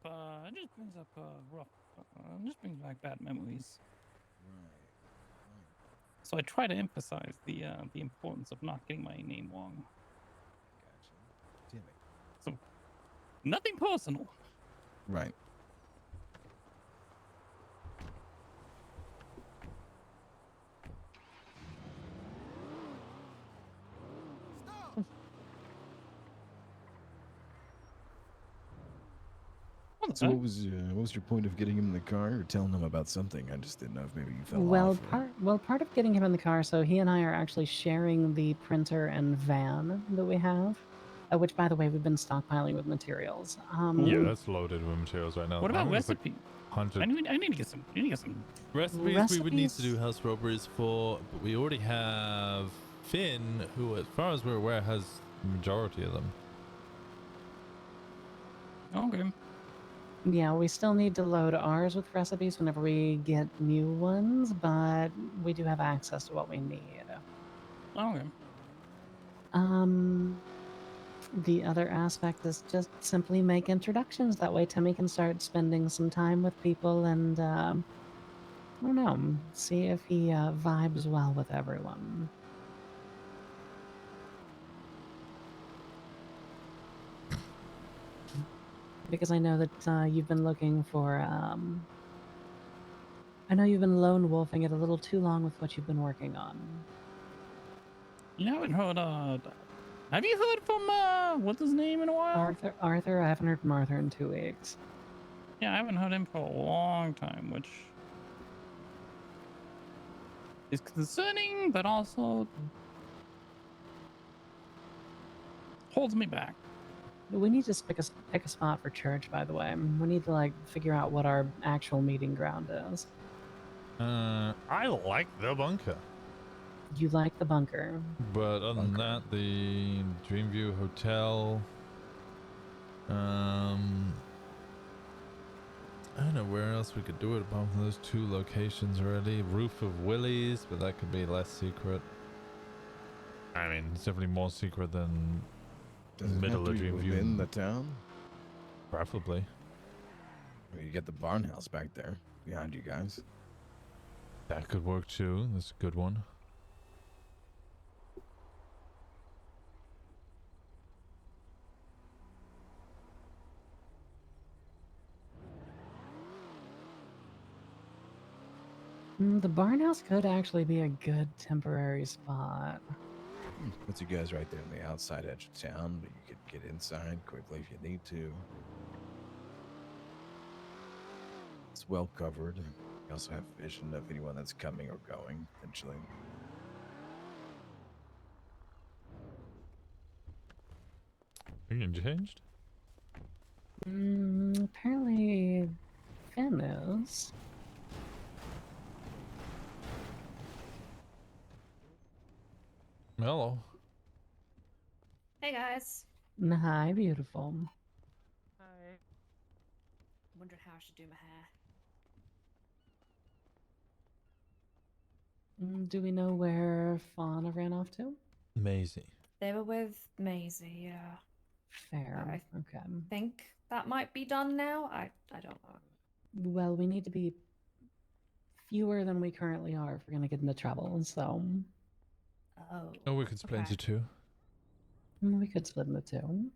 just brings back bad memories. So I try to emphasize the importance of not getting my name wrong. Gotcha. Timmy. So nothing personal. Right. So what was your point of getting him in the car or telling him about something? I just didn't know if maybe you fell off. Part of getting him in the car, so he and I are actually sharing the printer and van that we have, which, by the way, we've been stockpiling with materials. Yeah, that's loaded with materials right now. What about recipe? I need to get some. Recipes we would need to do house robberies for, but we already have Finn, who, as far as we're aware, has the majority of them. Okay. Yeah, we still need to load ours with recipes whenever we get new ones, but we do have access to what we need. Okay. The other aspect is just simply make introductions. That way Timmy can start spending some time with people and, I don't know, see if he vibes well with everyone. Because I know that you've been looking for, I know you've been lone wolfing it a little too long with what you've been working on. You haven't heard, have you heard from, what's his name in a while? Arthur, I haven't heard from Arthur in 2 weeks. Yeah, I haven't heard him for a long time, which is concerning, but also holds me back. We need to pick a spot for church, by the way. We need to, like, figure out what our actual meeting ground is. I like the bunker. You like the bunker? But other than that, the Dreamview Hotel. I don't know where else we could do it apart from those 2 locations already. Roof of Willie's, but that could be less secret. I mean, it's definitely more secret than Does it middle have of to be Dreamview. within the town? Preferably. Well, you get the barn house back there behind you guys. That could work too. That's a good one. The barn house could actually be a good temporary spot. Puts you guys right there on the outside edge of town, but you could get inside quickly if you need to. It's well covered. You also have vision of anyone that's coming or going, potentially. Getting changed? Apparently, Finn is. Hello. Hey guys. Hi, beautiful. Hi. Wondering how I should do my hair. Do we know where Fauna ran off to? Maisie. They were with Maisie, yeah. Fair. Okay. Think that might be done now. I don't know. Well, we need to be fewer than we currently are if we're gonna get into trouble. So. Oh, we could split into 2. We could split into 2.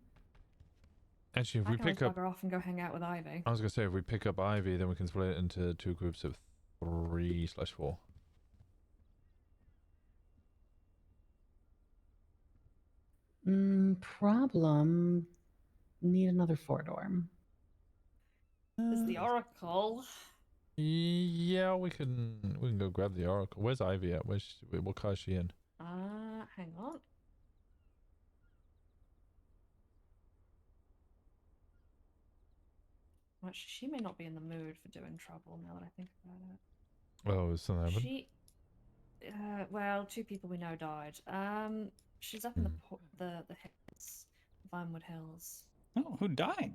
Actually, if I we can always pick up, bugger off and go hang out with Ivy. I was gonna say if we pick up Ivy, then we can split it into 2 groups of 3/4. Problem. Need another 4-door. There's the Oracle. Yeah, we can go grab the Oracle. Where's Ivy at? What car is she in? Hang on. Actually, she may not be in the mood for doing trouble now that I think about it. Oh, is something happened? She, well, 2 people we know died. She's up in the hills, Vinewood Hills. Oh, who died?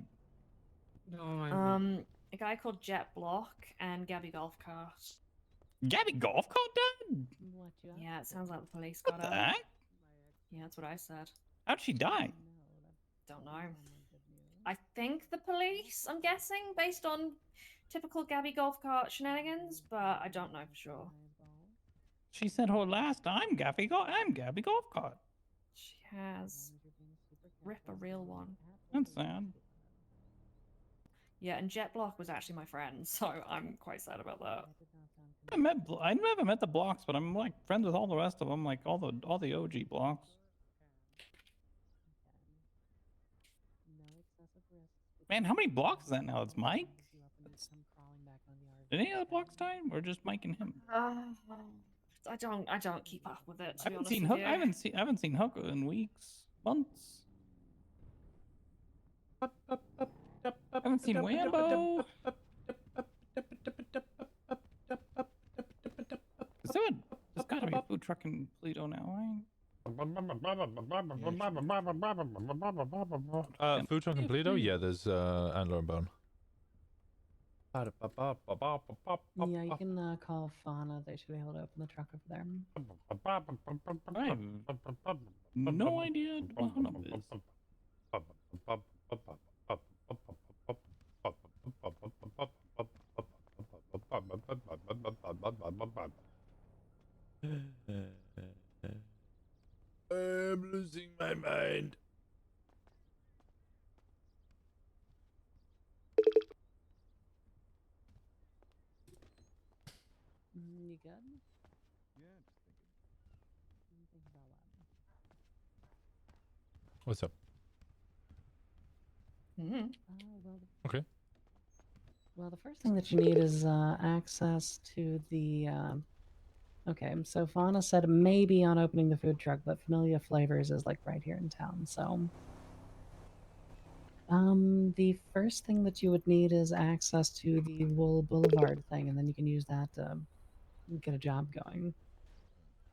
No, a guy called Jet Block and Gabby Golf Cart. Gabby Golf Cart died? Yeah, it sounds like the police got What the her. heck? Yeah, that's what I said. How'd she die? Don't know. I think the police, I'm guessing, based on typical Gabby Golf Cart shenanigans, but I don't know for sure. She said her last I'm Gabby Golf Cart. She has. Rip a real one. That's sad. Yeah, and Jet Block was actually my friend, so I'm quite sad about that. I never met the Blocks, but I'm like friends with all the rest of them, like all the OG Blocks. Man, how many Blocks is that now? It's Mike? Did any other Blocks die, or just Mike and him? I don't keep up with it. To I be haven't honest seen with Hook. you. I haven't seen Hooker in weeks, months. I haven't seen Wambo. There's gotta be a food truck in Toledo now, right? Food truck in Toledo? Yeah, there's Antler and Bone. Yeah, you can call Fauna. They should be able to open the truck over there. I have no idea what her number is. I'm losing my mind. You good? Yeah, just thinking. Think about what? What's up? Mm. Okay. Well, the first thing that you need is access to the. Okay, so Fauna said maybe on opening the food truck, but Familia Flavors is like right here in town. So, the first thing that you would need is access to the Wool Boulevard thing, and then you can use that to get a job going.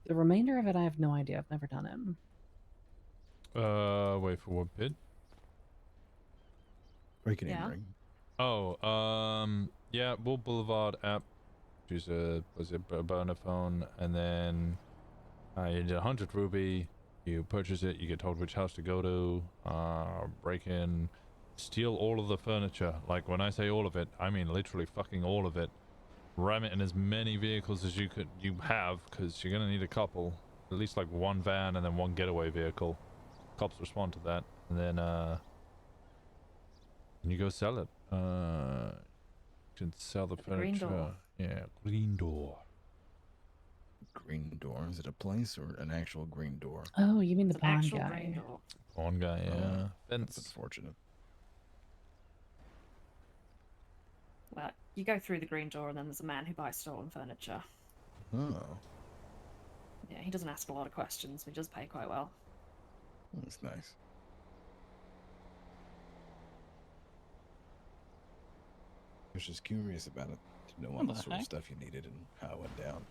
The remainder of it, I have no idea. I've never done it. Wait for what bid? Breaking Yeah. and ring. Oh, yeah, Wool Boulevard app. Choose a burner phone, and then you need 100 ruby. You purchase it, you get told which house to go to, break in, steal all of the furniture. Like, when I say all of it, I mean literally fucking all of it. Ram it in as many vehicles as you have, because you're gonna need a couple. At least like one van and then one getaway vehicle. Cops respond to that, and then you go sell it. You can sell the green furniture. door. Yeah, green door. Green door. Is it a place or an actual green door? Oh, you mean the It's an pawn actual guy? green door. One guy, yeah. That's Fence. unfortunate. Well, you go through the green door, and then there's a man who buys stolen furniture. Oh, Yeah, he doesn't ask a lot of questions, but he does pay quite well. that's nice. I was just curious about it to know all What the the sort of heck? stuff you needed and how it went down.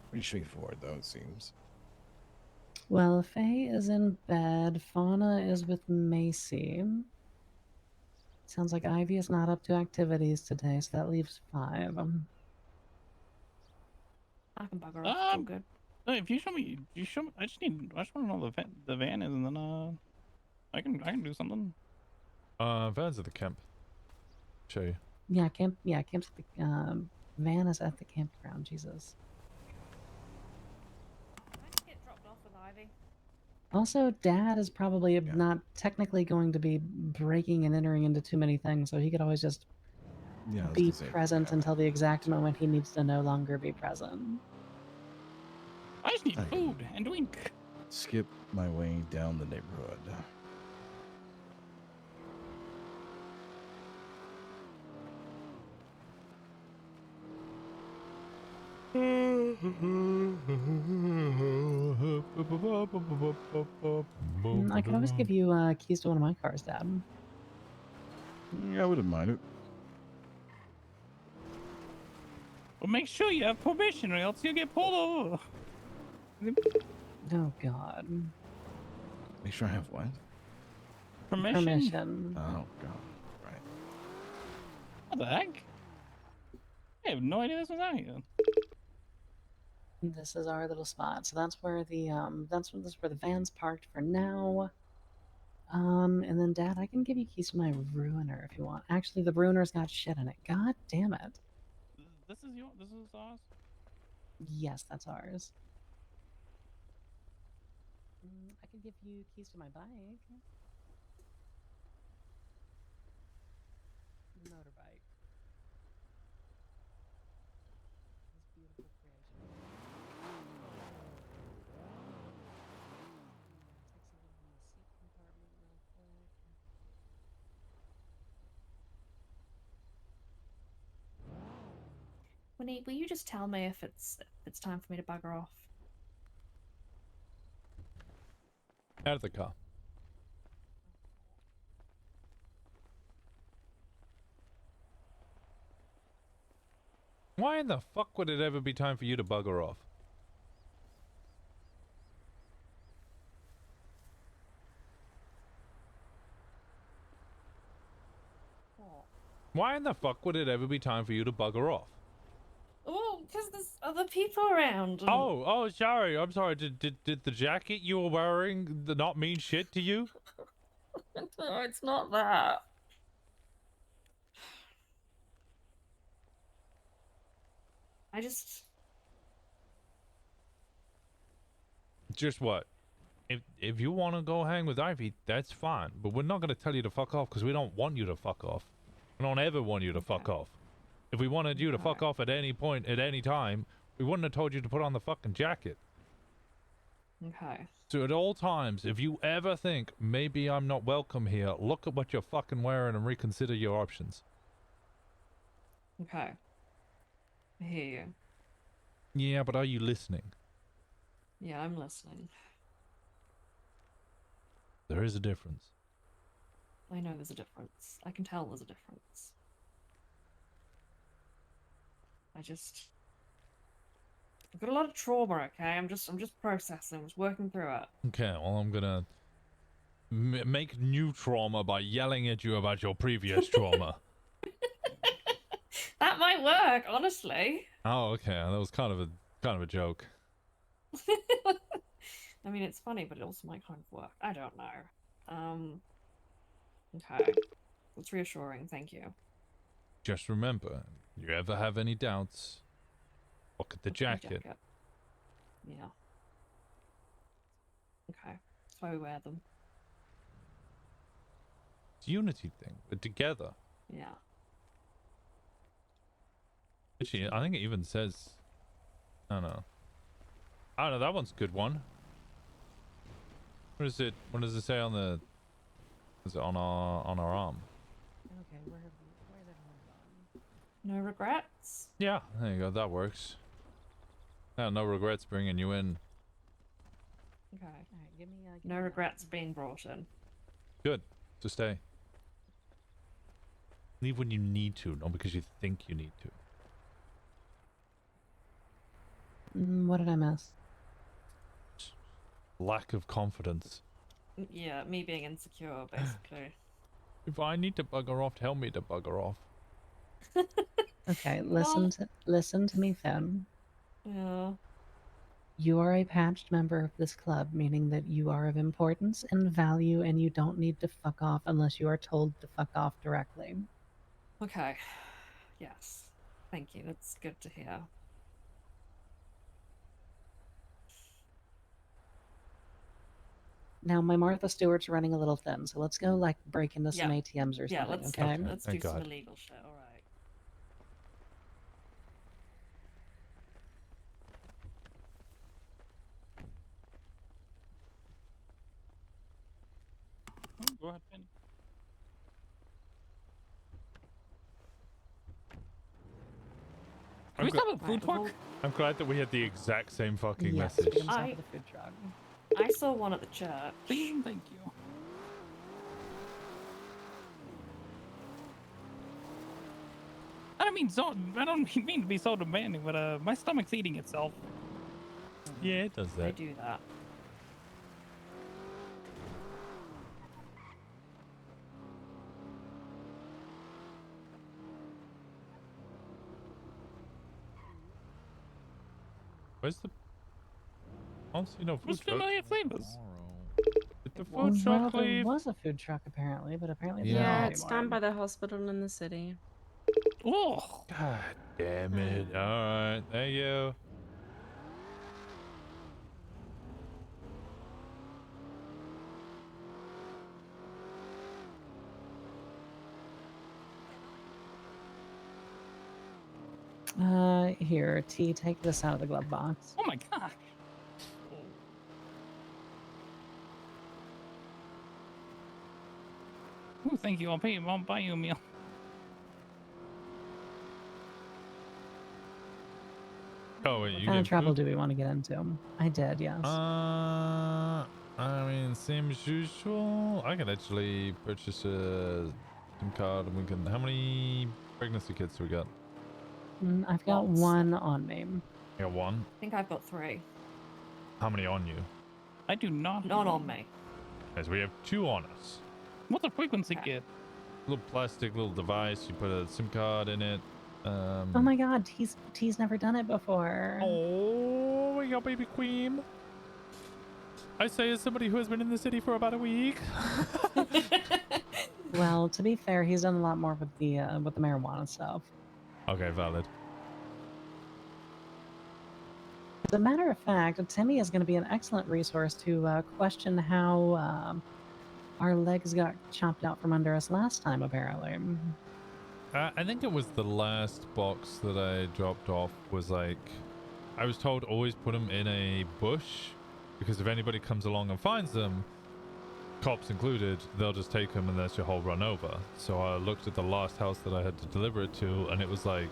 Pretty straightforward, though, it seems. Well, Faye is in bed. Fauna is with Macy. Sounds like Ivy is not up to activities today, so that leaves 5. I can bugger off. It's all good. No, if you show me, I just want to know the van is, and then I can do something. Van's at the camp. Show you. Yeah, camp's at the van is at the campground. Jesus. Get dropped off with Ivy. Also, Dad is probably not technically going to be breaking and entering into too many things, so he could always just Yeah, I was be gonna say, present until the exact moment he needs to no longer be present. I just need I can food and drink. skip my way down the neighborhood. I could always give you keys to one of my cars, Dad. Yeah, I wouldn't mind it. But make sure you have permission, or else you'll get pulled over. Oh God. Make sure I have what? Permission. Oh god. Right. What the heck? I have no idea this was out here. This is our little spot. So that's where the this is where the van's parked for now. And then Dad, I can give you keys to my ruiner if you want. Actually, the ruiner's got shit in it. God damn it. This is ours. Yes, that's ours. I can give you keys to my bike. Motorbike. This beautiful creation. Takes a look in the seat compartment real quick. Winnie, will you just tell me if it's time for me to bugger off? Out of the car. Why in the fuck would it ever be time for you to bugger off? Why in the fuck would it ever be time for you to bugger off? Oh, because there's other people around. and- Oh, sorry. I'm sorry. Did the jacket you were wearing not mean shit to you? No, it's not that. I just. Just what? If you want to go hang with Ivy, that's fine. But we're not going to tell you to fuck off because we don't want you to fuck off. We don't ever want you to fuck off. If we wanted you to fuck off at any point, at any time, we wouldn't have told you to put on the fucking jacket. Okay. As So at all times, if you ever think maybe I'm not welcome here, look at what you're fucking wearing and reconsider your options. Okay. I hear you. Yeah, but are you listening? Yeah, I'm listening. There is a difference. I know there's a difference. I can tell there's a difference. I've got a lot of trauma, okay? I'm just processing, I'm just working through it. Okay, well, I'm gonna make new trauma by yelling at you about your previous trauma. That might work, honestly. Oh, okay. That was kind of a joke. I mean, it's funny, but it also might kind of work. I don't know. Okay. That's reassuring, thank you. Just remember, you ever have any doubts, look at the jacket. Yeah. Okay. That's why we wear them. It's a unity thing. We're together. Yeah. Actually, I think it even says, I don't know. That one's a good one. What is it? What does it say on the? Is it on our arm? Okay, where's everyone gone? No regrets? Yeah, there you go. That works. Yeah, no regrets bringing you in. Okay. Alright, give me No regrets being brought in. Good. So stay. Leave when you need to, not because you think you need to. What did I miss? Lack of confidence. Yeah, me being insecure, basically. If I need to bugger off, tell me to bugger off. Okay, listen to me, Finn. Yeah. You are a patched member of this club, meaning that you are of importance and value, and you don't need to fuck off unless you are told to fuck off directly. Okay. Yes. Thank you. That's good to hear. Now, my Martha Stewart's running a little thin, so let's go, like, break into some Yeah. ATMs or Yeah, something, okay? let's do some illegal shit, alright. Go ahead, Penny. Can we stop at the food truck? I'm glad that we had the exact same fucking Yes, message. we can stop at the food truck. I saw one at the church. Thank you. I don't mean to be so demanding, but my stomach's eating itself. Yeah, it does They that. do that. Where's the? I don't see no food What's truck. familiar flavors? Did the Well, food truck there leave? was a food truck apparently, but apparently it's Yeah, not it's anymore. down by the hospital in the city. Oh, God damn it! All right, thank you. Here, T, take this out of the glove box. oh my gosh. Ooh, thank you. I'll buy you a meal. Oh wait, What you kind of get trouble food? do we want to get into? I did, yes. I mean, same as usual. I can actually purchase a SIM card, and we can. How many pregnancy kits do we got? I've got Lots. one on me. You got one. I think I've got 3. How many on you? I do not. None on me. As we have 2 on us. What's a frequency kit? Little plastic, little device. You put a SIM card in it. Oh my god, T's never done it before. Oh, we got baby queen. I say as somebody who has been in the city for about a week. Well, to be fair, he's done a lot more with the marijuana stuff. Okay, valid. As a matter of fact, Timmy is going to be an excellent resource to question how our legs got chopped out from under us last time, apparently. I think it was the last box that I dropped off was like, I was told always put them in a bush because if anybody comes along and finds them, cops included, they'll just take them and that's your whole run over. So I looked at the last house that I had to deliver it to, and it was like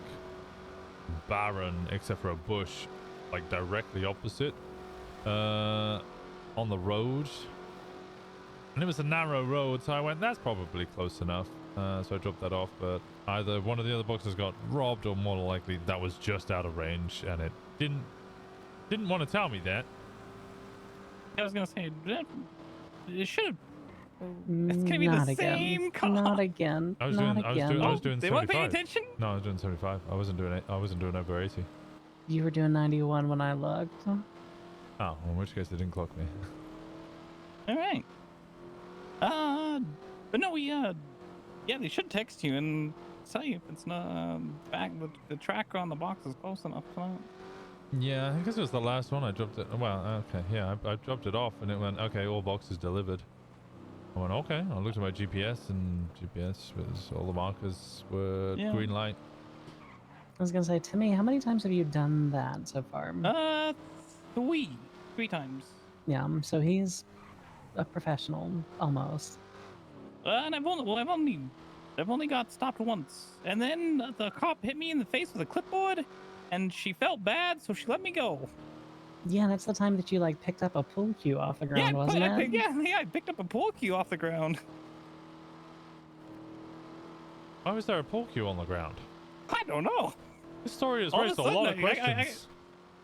barren except for a bush, like directly opposite on the road, and it was a narrow road, so I went, that's probably close enough. So I dropped that off, but either one of the other boxes got robbed, or more likely that was just out of range, and it didn't want to tell me that. I was gonna say, it should have. It's gonna be Not the again. same car. Not again. I was Not doing again. I was doing They 75. weren't paying attention? No, I was doing 75. I wasn't doing over 80. You were doing 91 when I looked. Oh, well, in which case they didn't clock me. All right. But no, yeah, they should text you and tell you if it's not back. The tracker on the box is close enough. Yeah, I guess it was the last one I dropped it. Well, okay, yeah, I dropped it off and it went, okay, all boxes delivered. I went, okay. I looked at my GPS and GPS was, all the markers were green light. I was gonna say, Timmy, how many times have you done that so far? Three times. Yeah, so he's a professional, almost. And I've only got stopped once, and then the cop hit me in the face with a clipboard, and she felt bad, so she let me go. Yeah, that's the time that you like picked up a pool cue off the ground, wasn't it? I picked up a pool cue off the ground. Why was there a pool cue on the ground? I don't know. This story has All of raised a a lot of sudden, questions.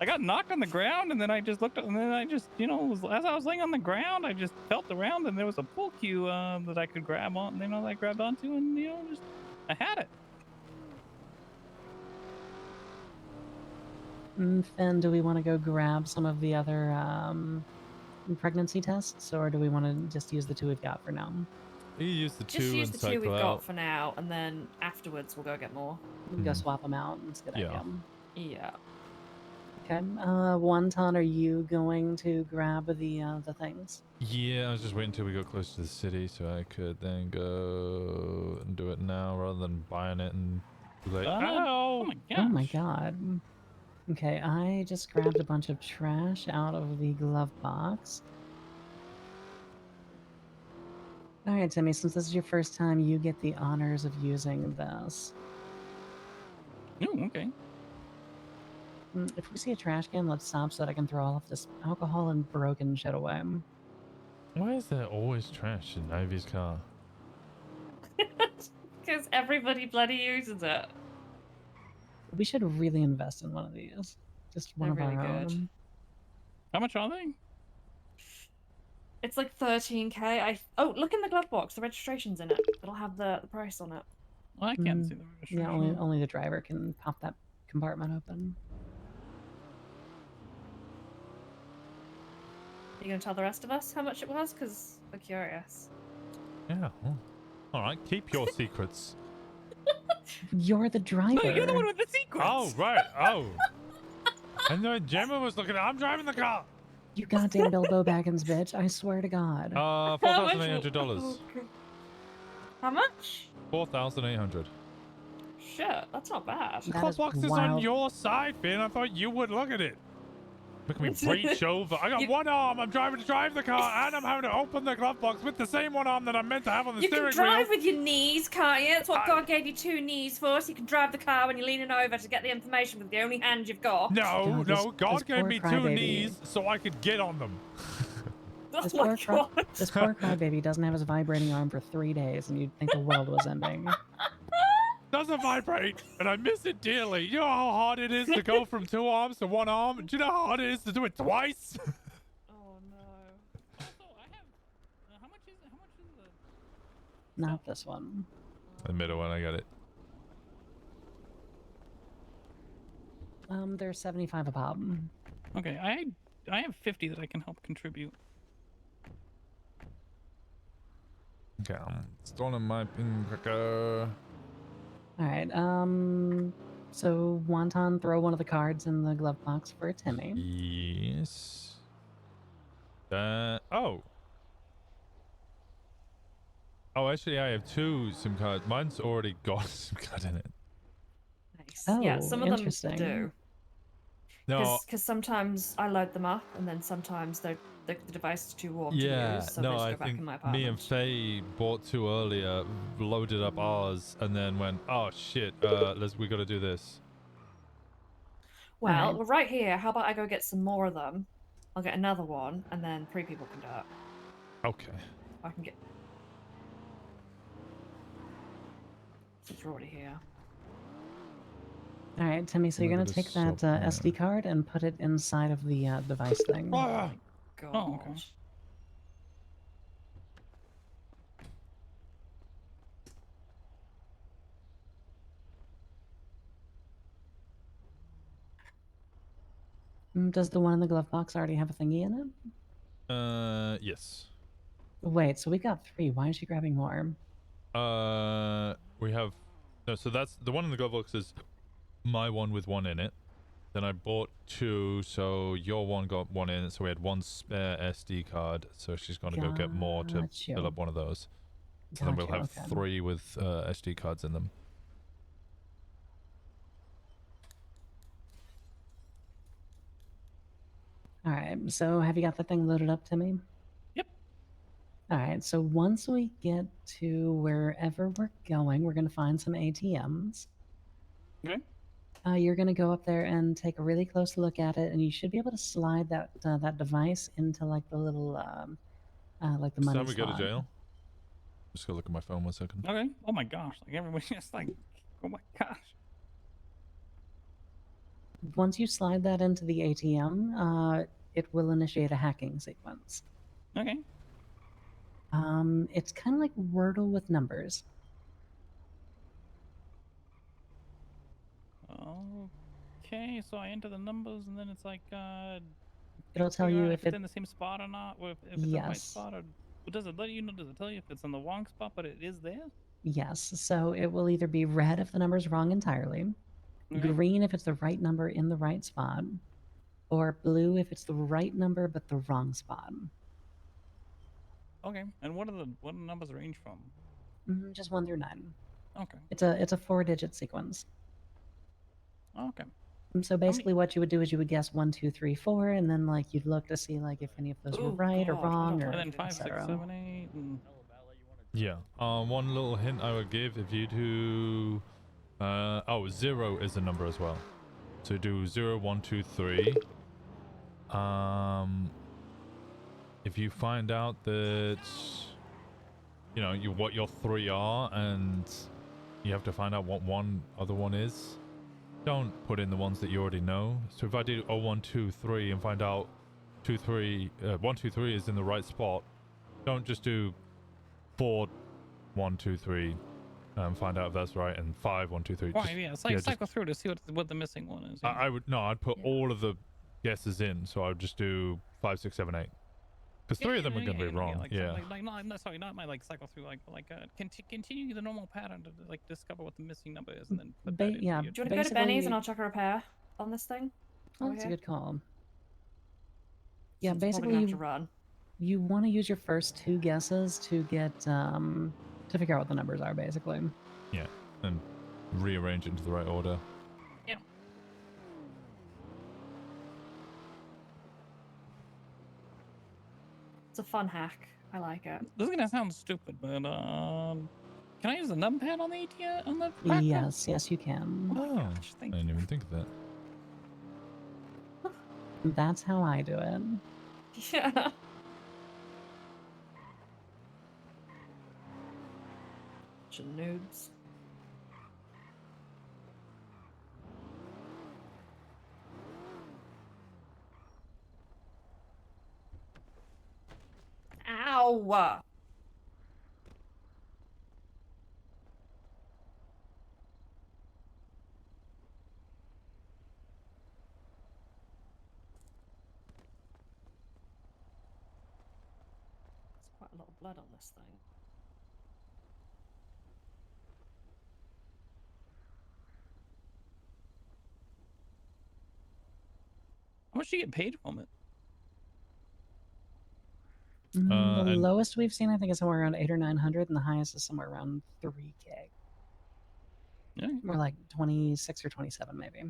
I got knocked on the ground, and then I just looked up, and then I just, as I was laying on the ground, I just felt around, and there was a pool cue that I could grab on, that I grabbed onto, and I had it. Finn, do we want to go grab some of the other pregnancy tests, or do we want to just use the two we've got for now? You use the two Just use and the two cycle we've out. got for now, and then afterwards we'll go get more. We can go swap them out. It's a good idea. Yeah. Okay. Wonton, are you going to grab the things? Yeah, I was just waiting until we got close to the city so I could then go and do it now rather than buying it and be like, Oh my gosh. Oh my god. Okay, I just grabbed a bunch of trash out of the glove box. Alright, Timmy, since this is your first time, you get the honors of using this. Oh, okay. If we see a trash can, let's stop so that I can throw all of this alcohol and broken shit away. why is there always trash in Ivy's car? Because everybody bloody uses it. We should really invest in one of these. Just one They're of really our good. own. How much are they? It's like 13k. Oh, look in the glove box. The registration's in it. It'll have the price on it. Well, I can't see the registration. Yeah, only the driver can pop that compartment open. Are you gonna tell the rest of us how much it was? Because we're curious. Yeah. Well, all right, keep your secrets. You're the driver. No, you're the one with the secrets. Oh, right. Oh. And then Gemma was looking at, I'm driving the car. You goddamn Bilbo Baggins, bitch. I swear to God. $4,800. How much? 4,800. Shit, that's not bad. The club box is on your side, Finn. I thought you would look at it. Look at me reach over. I got one arm. I'm driving to drive the car, and I'm having to open the glove box with the same one arm that I'm meant to have on the You steering can drive wheel. with your knees, can't you? That's what God gave you 2 knees for, so you can drive the car when you're leaning over to get the information with the only hand you've got. No, no. God gave poor me 2 crybaby. knees so I could get on them. This Oh my poor, this poor crybaby doesn't have his vibrating arm for 3 days, and you'd think the world was ending. Doesn't vibrate, and I miss it dearly. You know how hard it is to go from 2 arms to 1 arm? Do you know how hard it is to do it twice? Oh no. How much is the... Not this one. The middle one, I got it. They're 75 a pop. Okay, I have 50 that I can help contribute. Okay, I'm stolen my pin cracker. Alright, so Wonton, throw one of the cards in the glove box for Timmy. Yes. Oh. Oh, actually, I have 2 SIM cards. Mine's already got a SIM card in it. Nice. Oh, Yeah, some of them interesting. do. No. Because sometimes I load them up, and then sometimes the device is too warm to Yeah, use, so no, they just I go back think in my me and apartment. Faye bought 2 earlier, loaded up ours, and then went, oh shit, we gotta do this. Well, we're right here. How about I go get some more of them? I'll get another one, and then 3 people can do it. Okay. I can get. Since we're already here. All right, Timmy. So you're Look gonna at take this that sub- SD card and put it inside of the device thing. God. Oh, okay. Does the one in the glove box already have a thingy in it? Yes. Wait, so we got 3. Why is she grabbing more? We have, no, so that's, the one in the glove box is my one with 1 in it. Then I bought 2, so your one got 1 in it, so we had 1 spare SD card, so she's gonna go get more to Got you. fill up one of those. So then Got we'll you, have okay. 3 with SD cards in them. All right, so have you got the thing loaded up, Timmy? Yep. All right, so once we get to wherever we're going, we're going to find some ATMs. Okay. You're going to go up there and take a really close look at it, and you should be able to slide that that device into like the little like the money Time we go to slot. jail? Just go look at my phone 1 second. Okay. Oh my gosh! Like everybody just like, oh my gosh. Once you slide that into the ATM, it will initiate a hacking sequence. Okay. It's kind of like Wordle with numbers. Okay, so I enter the numbers, and then it's like, It'll tell figure you out if it's it. in the same spot or not, or if it's the right Yes. spot, or does it let you know? Does it tell you if it's in the wrong spot, but it is there? Yes, so it will either be red if the number's wrong entirely, Okay. green if it's the right number in the right spot, or blue if it's the right number but the wrong spot. Okay. And what are the numbers range from? Just 1 through 9. Okay. It's a 4-digit sequence. Okay. So basically, what you would do is you would guess 1, 2, 3, 4, and then like you'd look to see like if any of those were Oh, right or God. wrong, or And then 5, 6, etc. 7, 8. And... Yeah. One little hint I would give, if you do, 0 is a number as well. So do 0, 1, 2, 3. If you find out that, you know, what your 3 are, and you have to find out what other one is, don't put in the ones that you already know. So if I do 0, 1, 2, 3 and find out 1, 2, 3 is in the right spot, don't just do 4, 1, 2, 3, find out if that's right, and 5, 1, 2, 3. Right, yeah. It's like cycle through to see what the missing one is. Yeah. I'd put all of the guesses in, so I would just do 5, 6, 7, 8. Because 3 of them are going to be wrong. Yeah. Not my like cycle through continue the normal pattern to like discover what the missing number is, and then put that into yeah. your... Do you want to go to Benny's and I'll check a repair on this thing? Oh, that's a good call. Yeah, Since we're probably basically, gonna have to run. you want to use your first 2 guesses to get to figure out what the numbers are, basically. Yeah, and rearrange it into the right order. Yeah. It's a fun hack. I like it. This is gonna sound stupid, but can I use the numpad on the ATM on the? Yes, yes, you can. Oh, my gosh, I didn't even think of that. That's how I do it. Yeah. Bunch of noobs. Ow! There's quite a lot of blood on this thing. How much do you get paid from it? The lowest we've seen, I think, is somewhere around 800 or 900, and the highest is somewhere around 3K. Yeah. More like 26 or 27, maybe.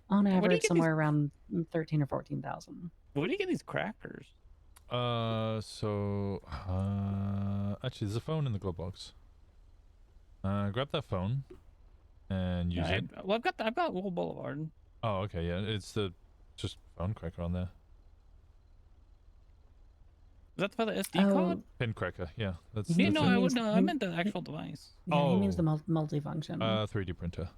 On Where do you average, get these- somewhere around 13 or 14,000. Where do you get these crackers? Actually, there's a phone in the glove box. Grab that phone and use it. Well, I've got Wool Boulevard. Oh, okay, yeah, it's the just phone cracker on there. Is that for the SD card? Pin cracker, yeah. That's. Yeah, that's no, it. I would. I meant the actual device. Yeah, he means the multifunction. 3D printer.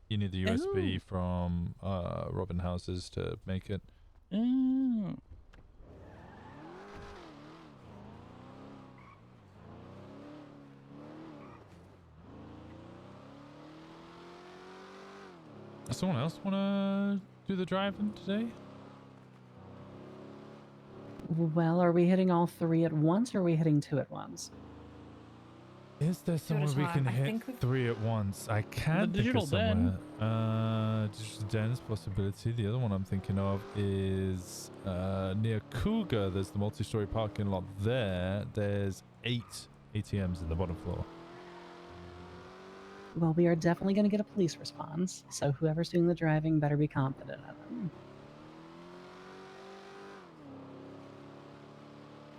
You need the USB from Robin Houses to make it. Mm. Does someone else want to do the driving today? Well, are we hitting all 3 at once, or are we hitting 2 at once? Is there somewhere we can hit 3 at once? I can't think of somewhere. Digital Den is a possibility. The other one I'm thinking of is near Cougar. There's the multi-story parking lot there. There's 8 ATMs in the bottom floor. Well, we are definitely going to get a police response, so whoever's doing the driving better be confident of them.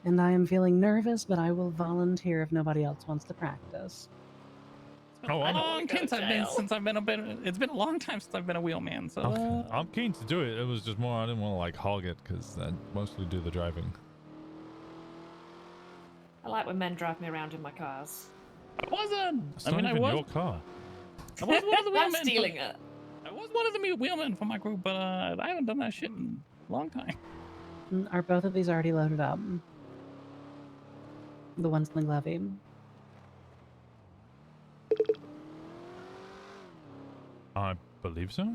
And I am feeling nervous, but I will volunteer if nobody else wants to practice. Oh, I'm It's been a long time since I've been a wheelman, so I'm keen to do it. It was just more I didn't want to like hog it because I mostly do the driving. I like when men drive me around in my cars. I wasn't. It's not even your car. I was one of the I'm wheelmen. stealing it. I was one of the wheelmen for my group, but I haven't done that shit in a long time. Are both of these already loaded up? The ones in the levy? I believe so.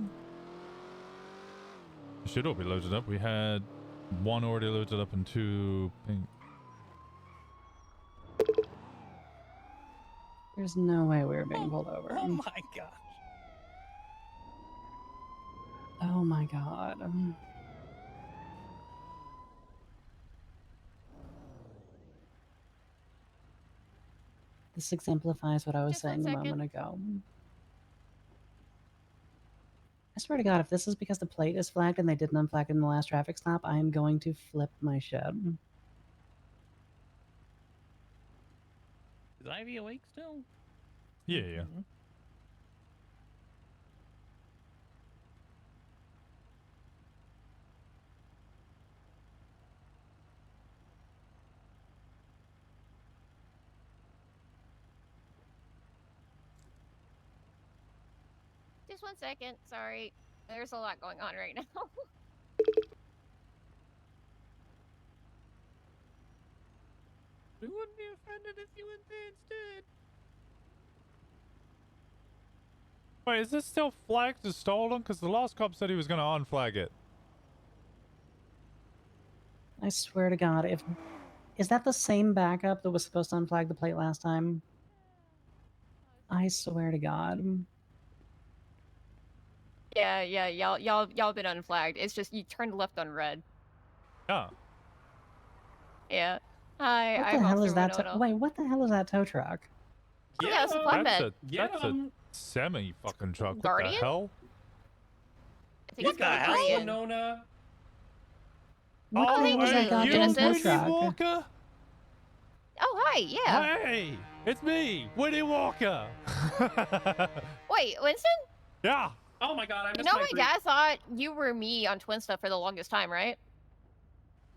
It should all be loaded up. We had 1 already loaded up and 2 pink. There's no way we were being pulled over. Oh my gosh. Oh my god. This exemplifies what I was saying a moment ago. I swear to God, if this is because the plate is flagged and they didn't unflag it in the last traffic stop, I am going to flip my shit. Is Ivy awake still? Yeah, yeah. Just 1 second. Sorry. There's a lot going on right now. We wouldn't be offended if you went there instead. Wait, is this still flagged as stolen? Because the last cop said he was going to unflag it. I swear to God, is that the same backup that was supposed to unflag the plate last time? I swear to God. Yeah, y'all been unflagged. It's just you turned left on red. Oh. Yeah. Hi, What I'm the hell is Officer that? Winona. Wait, what the hell is that tow truck? Oh, yeah, it's a flatbed. That's a semi-fucking truck. What Guardian? the hell? I think it's called Guardian. Winona? What the hell is that goddamn tow truck? Walker? Oh, hi, yeah. Hey, it's me, Winnie Walker. Wait, Winston? Yeah. Oh my god, I You missed know my my group. dad thought you were me on Twin Stuff for the longest time, right?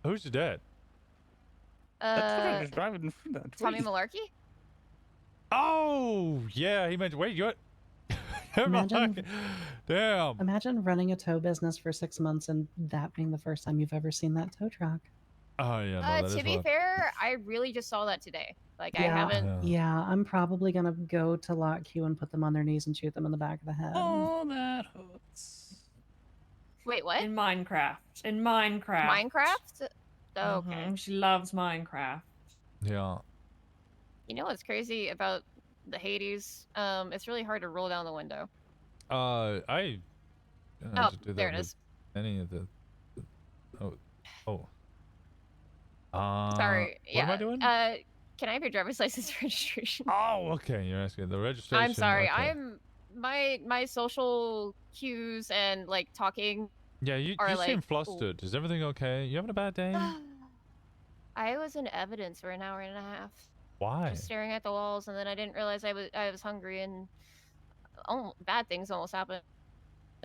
Who's your dad? Just driving through that. Tommy Malarkey? Oh, yeah, he mentioned. Wait, you're. Imagine, Damn. imagine running a tow business for 6 months and that being the first time you've ever seen that tow truck. Oh yeah. No, that is To be wild. fair, I really just saw that today. Like, I haven't... Yeah, I'm probably gonna go to Lock Q and put them on their knees and shoot them in the back of the head. Oh, that hurts. Wait, what? In Minecraft. In Minecraft. Minecraft? Oh, okay. Mhm, she loves Minecraft. Yeah. You know what's crazy about the Hades? It's really hard to roll down the window. I don't know Oh, how to do that there it with is. Any of the. Oh. Sorry. What Yeah. am I doing? Can I have your driver's license registration? Oh, okay. You're asking the registration. I'm sorry. Okay. I'm my social cues and like talking Yeah, you are seem like flustered. Is everything okay? You having a bad day? I was in evidence for an hour and a half. Why? Just staring at the walls, and then I didn't realize I was hungry, and bad things almost happened.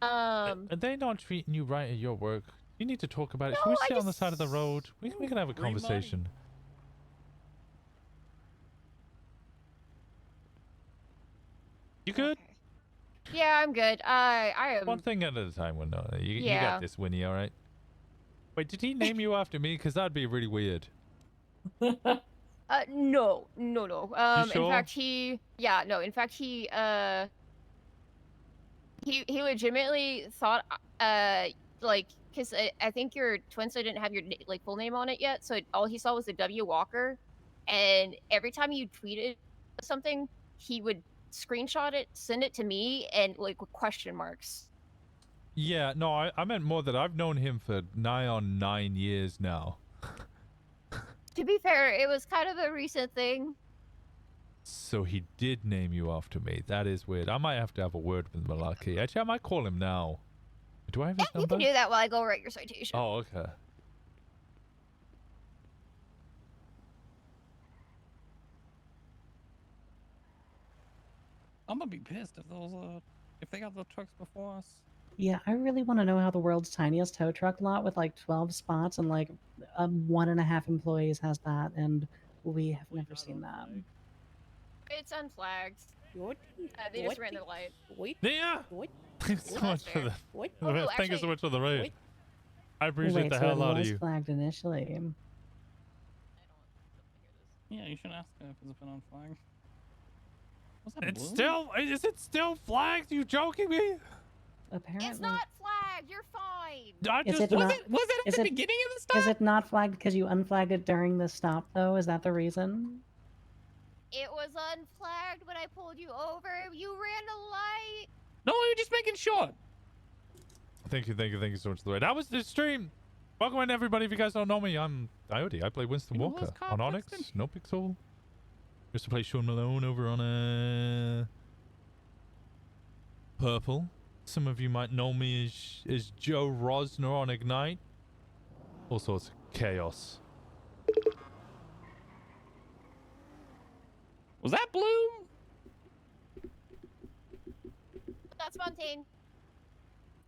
Are they not treating you right at your work? You need to talk about it. Should No, we I sit on the just- side of the road? We can have a Free money. conversation. You good? Yeah, I'm good. I am. One thing at a time, Winona. You Yeah. got this, Winnie, alright? Wait, did he name you after me? Because that'd be really weird. No. You sure? In fact, he legitimately thought, like, because I think your twin still didn't have your like full name on it yet, so all he saw was the W Walker, and every time you tweeted something, he would screenshot it, send it to me, and like with question marks. Yeah, no, I meant more that I've known him for nigh on 9 years now. To be fair, it was kind of a recent thing. So he did name you after me. That is weird. I might have to have a word with Malaki. Actually, I might call him now. Do I have his You number? can do that while I go write your citation. Oh, okay. I'm gonna be pissed if those if they got the trucks before us. Yeah, I really want to know how the world's tiniest tow truck lot with like 12 spots and like 1.5 employees has that, and we have never seen that. It's unflagged. They just ran the light. Yeah. Thanks so much for the. Oh, Thank you so much for the raid. I appreciate Wait, the so hell it out of was you. flagged initially. Yeah, you should ask her if it's been on flag. What's that, It's blue? still. Is it still flagged? You joking me? Apparently. It's not flagged. You're fine. I Is just. it not, Was it at is the it- beginning of the stop? Is it not flagged because you unflagged it during the stop, though? Is that the reason? It was unflagged when I pulled you over. You ran the light. No, you're just making sure. Thank you so much for the raid. That was the stream. Welcome in, everybody. If you guys don't know me, I'm Coyote. I play Winston You know Walker who's Cop on Onyx, Winston? No Pixel. Used to play Sean Malone over on Purple. Some of you might know me as Joe Rosner on Ignite. All sorts of chaos. Was that blue? That's Fontaine.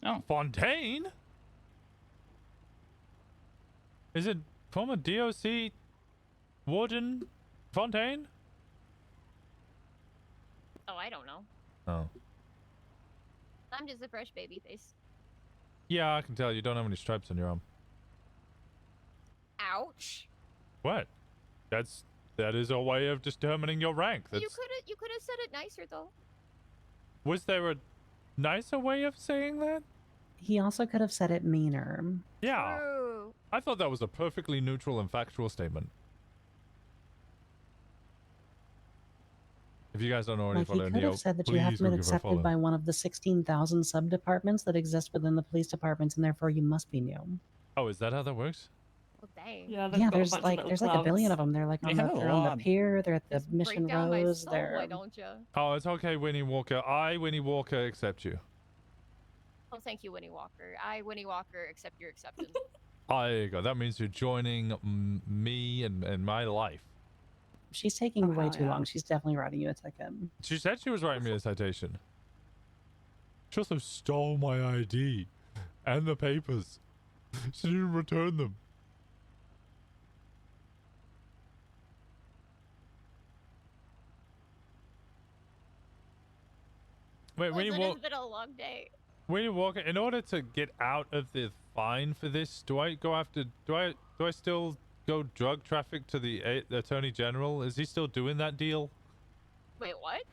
Oh, Fontaine? Is it former DOC Warden Fontaine? Oh, I don't know. Oh. I'm just a fresh baby face. Yeah, I can tell you don't have any stripes on your arm. Ouch. What? That is a way of determining your rank. You That's, could have said it nicer though. was there a nicer way of saying that? He also could have said it meaner. Yeah. True. I thought that was a perfectly neutral and factual statement. If you guys don't already Like, he follow could Neo, have said that you please haven't go been give her a accepted follow. by one of the 16,000 sub-departments that exist within the police departments, and therefore you must be new. Oh, is that how that works? Well, dang. Yeah, Yeah, there's like a billion of them. They're like on Yeah, the, they're on the lot. pier. They're at the Just Mission break down my Rose. soul, They're why don't you? Oh, it's okay, Winnie Walker. I, Winnie Walker, accept you. Oh, thank you, Winnie Walker. I, Winnie Walker, accept your acceptance. There you go. That means you're joining me and my life. She's taking way Oh, too yeah. long. She's definitely writing you a ticket. She said she was writing me a citation. She also stole my ID and the papers. She didn't return them. Wait, Listen, Winnie it's been a long day. Walker, in order to get out of the fine for this, do I still go drug traffic to the Attorney General? Is he still doing that deal? Wait, what?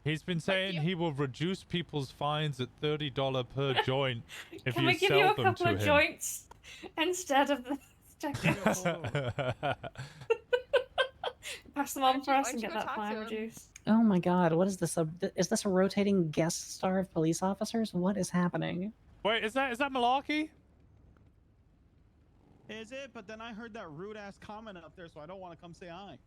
He's been saying he will reduce people's fines at $30 per joint if Can you we give sell you a them couple to of him. joints instead of the tickets? Pass them on for us and get that fine reduced. Oh my God! What is this? Is this a rotating guest star of police officers? What is happening? Wait, is that Malarkey? Is it? But then I heard that rude ass comment up there, so I don't want to come say hi.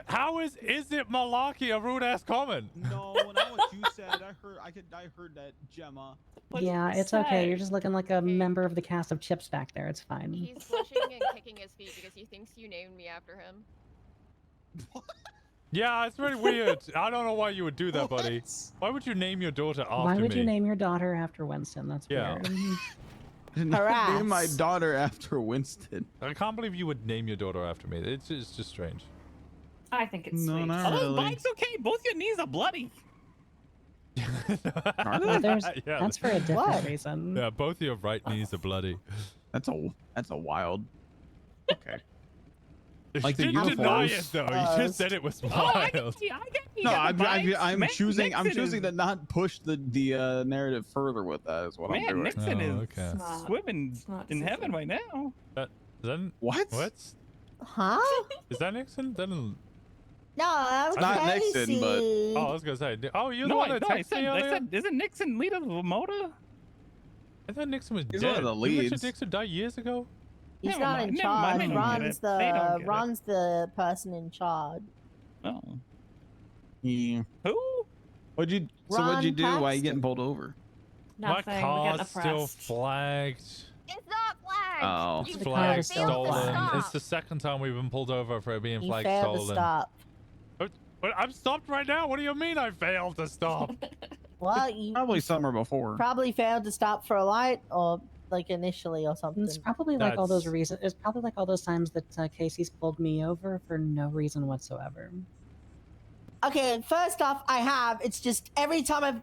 How is it Malarkey a rude ass comment? No, not what you said. I heard that, Gemma. Yeah, it's okay. You're just looking like a member of the cast of Chips back there. It's fine. He's blushing and kicking his feet because he thinks you named me after him. Yeah, it's very weird. I don't know why you would do that, buddy. Why would you name your daughter after me? Why would you name your daughter after Winston? That's Yeah. weird. Name my daughter after Winston. I can't believe you would name your daughter after me. It's just strange. I think it's No, sweet. not Oh, really. Mike's okay. Both your knees are bloody. Are Well, they? that's for a different reason. Yeah, both your right knees are bloody. That's a wild. Okay. You Like the didn't deny it uniforms. though. You just said it was mild. No, I'm choosing to not push the narrative further with that. Is what I'm Man, doing. Nixon is okay. swimming in heaven right now. Is that What? Huh? Is that Nixon? That didn't... No, that was Not Casey. Nixon, but Oh, I was gonna say. Oh, you're the No, one I, that no, I texted said, me I earlier? said, isn't Nixon leader of the motor? I thought Nixon was He's dead. one of the Didn't Richard leads. Nixon die years ago? He's Never not mind, in never mind, charge. they don't get it. They don't get it. Ron's the person in charge. Oh. yeah. Who? What'd you Ron do? Why are you Paxton. getting pulled over? Nothing. My We're car's getting still oppressed. flagged. It's not flagged. Oh. You The Flag car is still failed to stolen. stop. It's the second time we've been pulled over for it being You flag failed stolen. to stop. But I'm stopped right now. What do you mean I failed to stop? Well, you Probably summer before. probably failed to stop for a light, or like initially, or something. It's probably like all those That's- reasons. It's probably like all those times that Casey's pulled me over for no reason whatsoever. Okay, first off, I have. It's just every time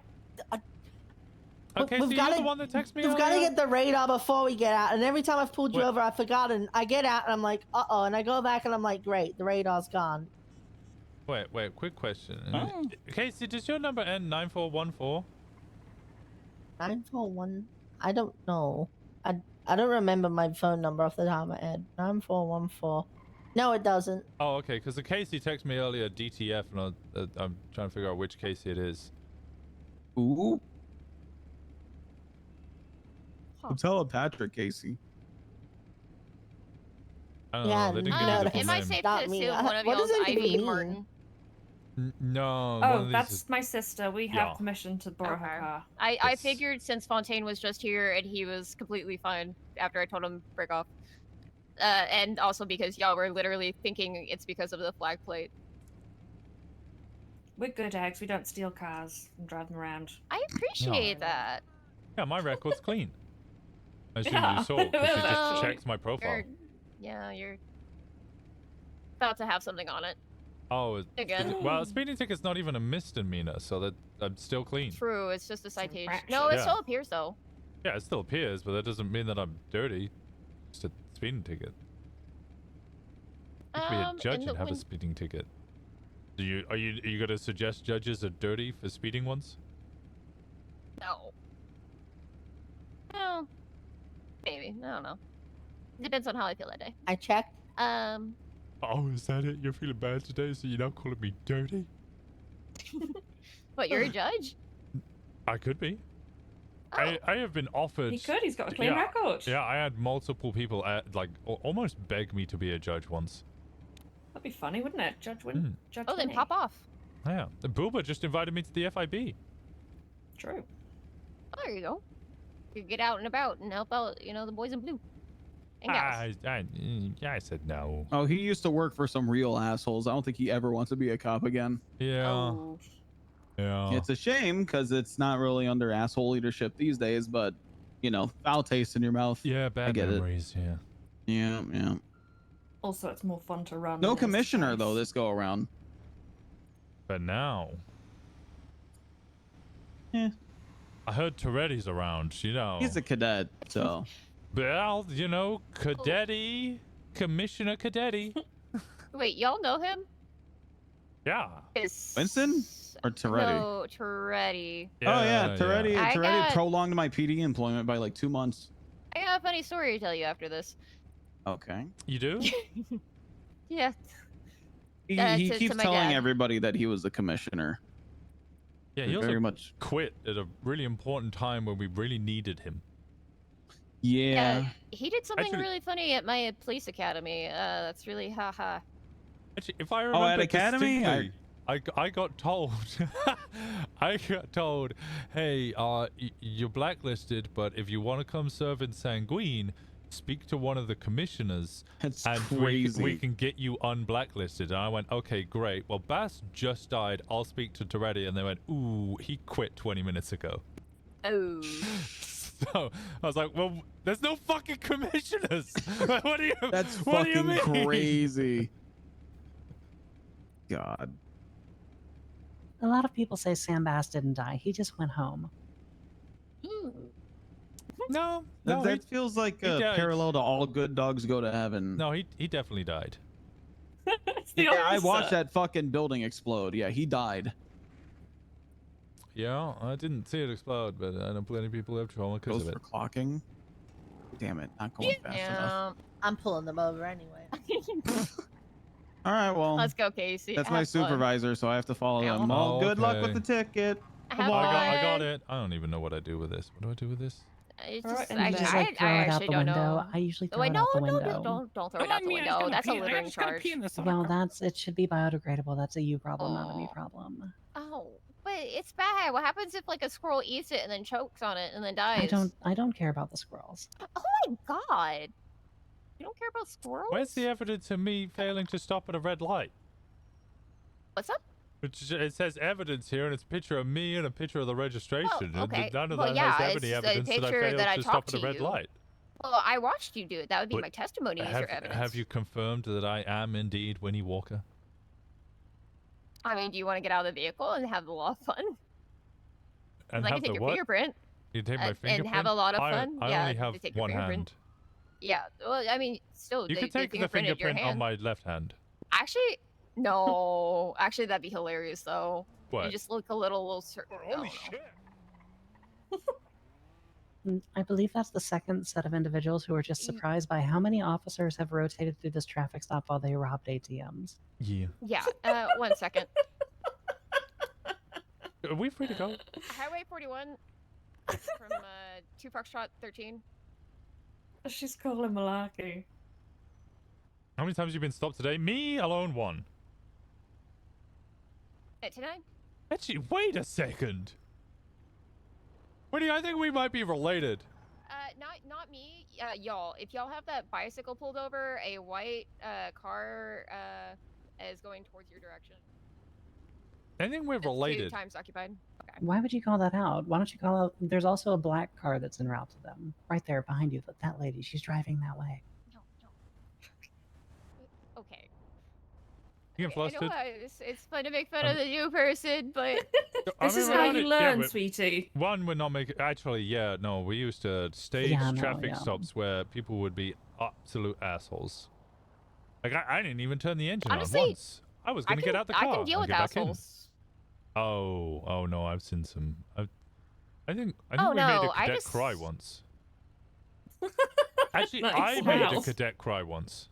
Okay, so we've you're gotta- the one that texted me we've got to earlier? get the radar before we get out, and every time I've pulled you What? over, I've forgotten. I get out and I'm like, uh-oh, and I go back and I'm like, great, the radar's gone. Wait, quick question. Oh. Casey, does your number end 9414? 941. I don't know. I don't remember my phone number off the top of my head. 9414. No, it doesn't. Oh, okay, because the Casey texted me earlier, DTF, and I'm trying to figure out which Casey it is. Ooh. So tell Patrick, Casey. I don't Yeah, know. They didn't no, give me the that's full Am I name. safe Not to me. assume one of What does y'all's that even Ivy mean? Martin? No, one Oh, of these that's is... my sister. We have Yeah. permission to borrow her car. I Yes. figured since Fontaine was just here and he was completely fine after I told him to break off. And also because y'all were literally thinking it's because of the flag plate. We're good eggs. We don't steal cars and drive them around. I appreciate that. Yeah, my record's clean. I assume Yeah. you saw, because you Well, just checked my profile. You're about to have something on it. Oh, Again. well, a speeding ticket's not even a misdemeanor, so that I'm still clean. True, it's just a citation. infraction. No, it Yeah. still appears though. Yeah, it still appears, but that doesn't mean that I'm dirty. Just a speeding ticket. You could be a judge in the and have a win- speeding ticket. Are you gonna suggest judges are dirty for speeding ones? No. No. Maybe. I don't know. Depends on how I feel that day. I checked. Oh, is that it? You're feeling bad today, so you're now calling me dirty? What, you're a judge? I could be. Oh. I have been offered. He could. He's got a clean yeah, record. Yeah, I had multiple people almost beg me to be a judge once. That'd be funny, wouldn't it? Judge Win. Mm. Judge Oh, then Winnie. pop off. Yeah, the Booba just invited me to the FIB. True. Oh, there you go. You get out and about and help out, the boys in blue. And gals. I said no. Oh, he used to work for some real assholes. I don't think he ever wants to be a cop again. Yeah. Oh. Yeah. It's a shame because it's not really under asshole leadership these days, but foul taste in your mouth. Yeah, bad get it. memories. Yeah. Yeah. Also, it's more fun to run. No than it is to commissioner drive. though this go around. But now. Yeah. I heard Toretti's around, He's a cadet, so. Well, Cadetti, Commissioner Cadetti. Wait, y'all know him? Yeah. Winston or Toretti? No, Toretti. Oh yeah, Toretti. I Toretti got- prolonged my PD employment by like 2 months. I got a funny story to tell you after this. Okay. You do? Yeah. He To keeps my telling dad. everybody that he was the commissioner. Yeah, he also very much. quit at a really important time when we really needed him. Yeah. He did something Actually- really funny at my police academy. That's really haha. Actually, if I Oh, remember at Academy? distinctly- I got told, I got told, hey, you're blacklisted, but if you want to come serve in Sanguine, speak to one of the commissioners. That's and crazy. we can get you unblacklisted. And I went, okay, great. Well, Bass just died. I'll speak to Toretti. And they went, ooh, he quit 20 minutes ago. Oh. So I was like, well, there's no fucking commissioners. Like, what do you? That's what do you fucking mean? crazy. God. A lot of people say Sam Bass didn't die. He just went home. No, That feels like he a died. parallel to all good dogs go to heaven. No, he definitely died. Yeah, I watched that fucking building explode. Yeah, he died. Yeah, I didn't see it explode, but I know plenty of people have trauma because Goes of for it. clocking. Damn it, not going fast enough. I'm pulling them over anyway. All right, well. Let's go, Casey. That's my Have fun. supervisor, so I have to follow Yeah, them. well- Well, good luck with Okay. the ticket. Have I got fun. it. I don't even know what I do with this. What do I do with this? It's Alright, just, and I, then- Just I, like throw I it out actually the don't window. know. I usually throw Wait, it no, out the no, window. don't throw Come it out on, the me, I just window. gotta That's pee. a I littering just gotta charge. pee in the Well, soccer. it should be biodegradable. That's a you problem, not a me Oh. problem. Oh, but it's bad. What happens if like a squirrel eats it and then chokes on it and then dies? I don't care about the squirrels. Oh my god! You don't care about squirrels? Where's the evidence of me failing to stop at a red light? What's up? It says evidence here, and it's a picture of me and a picture of the registration. Oh, okay. None of Well, that yeah, has it's any a evidence that I picture failed that I to stop talked at a to red you. light. Well, I watched you do it. That would be But my testimony as your evidence. Have you confirmed that I am indeed Winnie Walker? I mean, do you want to get out of the vehicle and have a lot of fun? And I have can take the your what? fingerprint. You take my and fingerprint? have a lot of I- fun. I yeah, only to have take your one fingerprint. hand. Yeah, well, I mean, still, You they, can take the fingerprint at your fingerprint on hand. my left hand. Actually, no. Actually, that'd be hilarious, though. What? You just look a little certain. Holy shit! I believe that's the second set of individuals who were just surprised by how many officers have rotated through this traffic stop while they robbed ATMs. Yeah. Yeah, 1 second. Are we free to go? Highway 41 from 2 Foxtrot 13. She's calling malarkey. How many times have you been stopped today? Me alone, one. Tonight? Actually, wait a second. Winnie, I think we might be related. Not me. Y'all. If y'all have that bicycle pulled over, a white car is going towards your direction. I think we're It's 2 related. times occupied. Okay. Why would you call that out? Why don't you call out? There's also a black car that's en route to them. Right there behind you. That lady, she's driving that way. Okay. You get I know flustered? it's fun to make fun of the new person, but This is how you learn, sweetie. One, we're not making. Actually, yeah, no, we used to stage Yeah, no, traffic yeah. stops where people would be absolute assholes. Like I didn't even turn the engine Honestly, on once. I was gonna get out the car. I can deal I'll with get back in. assholes. Oh no, I've seen some. I think Oh, we made a no, I cadet just- cry once. Actually, Nice. I made a Wow. cadet cry once.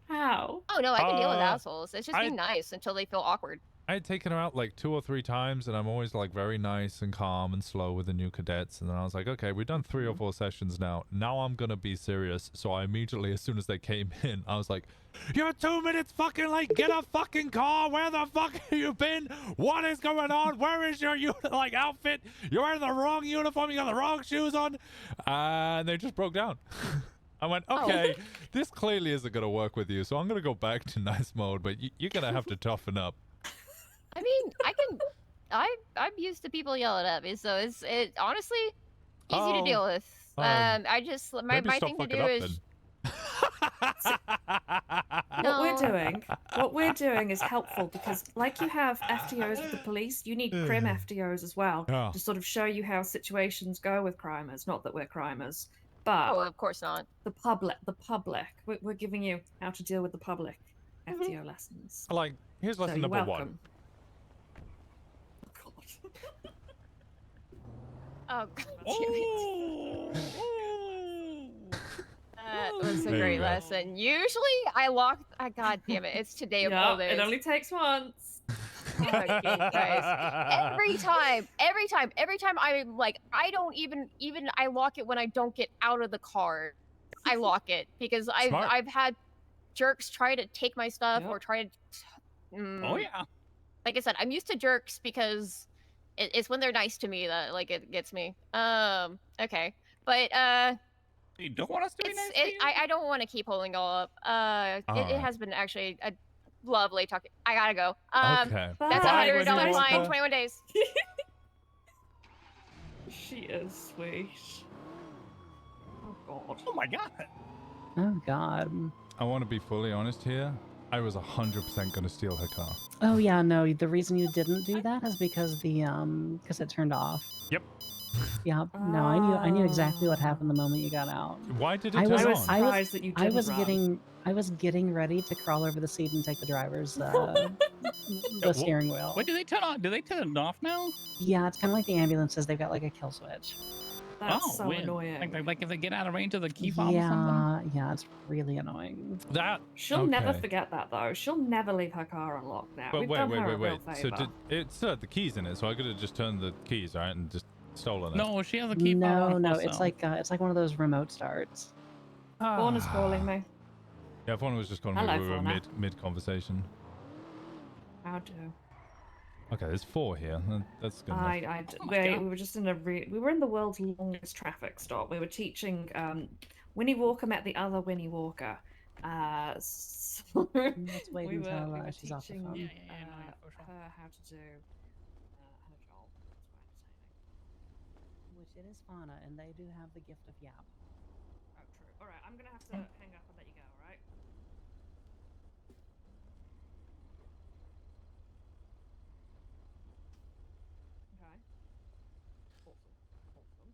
How? Oh no, I can deal with Uh, assholes. It's just I- being nice until they feel awkward. I had taken her out like 2 or 3 times, and I'm always like very nice and calm and slow with the new cadets. And then I was like, okay, we've done 3 or 4 sessions now. Now I'm gonna be serious. So I immediately, as soon as they came in, I was like, "You're 2 minutes fucking late. Get a fucking car. Where the fuck have you been? What is going on? Where is your outfit? You're wearing the wrong uniform. You got the wrong shoes on." And they just broke down. I went, okay, this clearly isn't gonna work with you. So I'm gonna go back to nice mode, but you're gonna have to toughen up. I mean, I'm used to people yelling at me, so it's honestly easy to deal with. I just my Maybe stop thing to fucking do up is What we're doing is helpful because, like you have FTOs with the police, you need crim FTOs as well Yeah. to sort of show you how situations go with crimers. Not that we're crimers, but Oh, of course not. the public. We're giving you how to deal with the public FTO lessons. Like, here's lesson you're number 1. welcome. Oh god damn it. That was a There you great go. lesson. Usually I lock God damn it, it's today of all Yeah, days. it only takes once. Fucking Christ. Every time I'm like, I don't even I lock it when I don't get out of the car. I lock it because Smart. I've had jerks try to take my stuff or try to Oh yeah. like I said, I'm used to jerks because it's when they're nice to me that like it gets me. Okay, but You don't want us to be nice to you? I don't want to keep holding it all up. It Alright. has been actually a lovely talking. I gotta go. Okay. That's Bye, $100 Winnie fine. Walker. 21 days. She is sweet. Oh god. Oh my god. Oh god. I want to be fully honest here. I was 100% going to steal her car. Oh yeah, no. The reason you didn't do that is because because it turned off. Yep. Yep. No, I knew exactly what happened the moment you got out. Why did it turn on? surprised that you I was didn't run. I was getting ready to crawl over the seat and take the driver's the steering wheel. Wait, do they turn on? Do they turn it off now? Yeah, it's kind of like the ambulances. They've got like a kill switch. That's so weird. annoying. Like if they get out of range of the key fob or something. Yeah, it's really annoying. That She'll never okay. forget that though. She'll never leave her car unlocked now. But We've wait, done wait, her a wait, real wait. So favor. it still had the keys in it, so I could have just turned the keys, right, and just stolen it. No, she has a key fob. No, on no, herself. it's like one of those remote starts. Fawn is calling me. Yeah, if one was just calling me, Hello, we were Fauna. mid conversation. How do? Okay, there's 4 here. That's good enough. We were just in we were in the world's longest traffic stop. We were teaching Winnie Walker met the other Winnie Walker. So Let's wait we were until she's off the teaching phone. her how to do her job. Which it is fauna, and they do have the gift of yap. Oh, true. All right, I'm gonna have to hang up and let you go. All right. Okay. Awesome.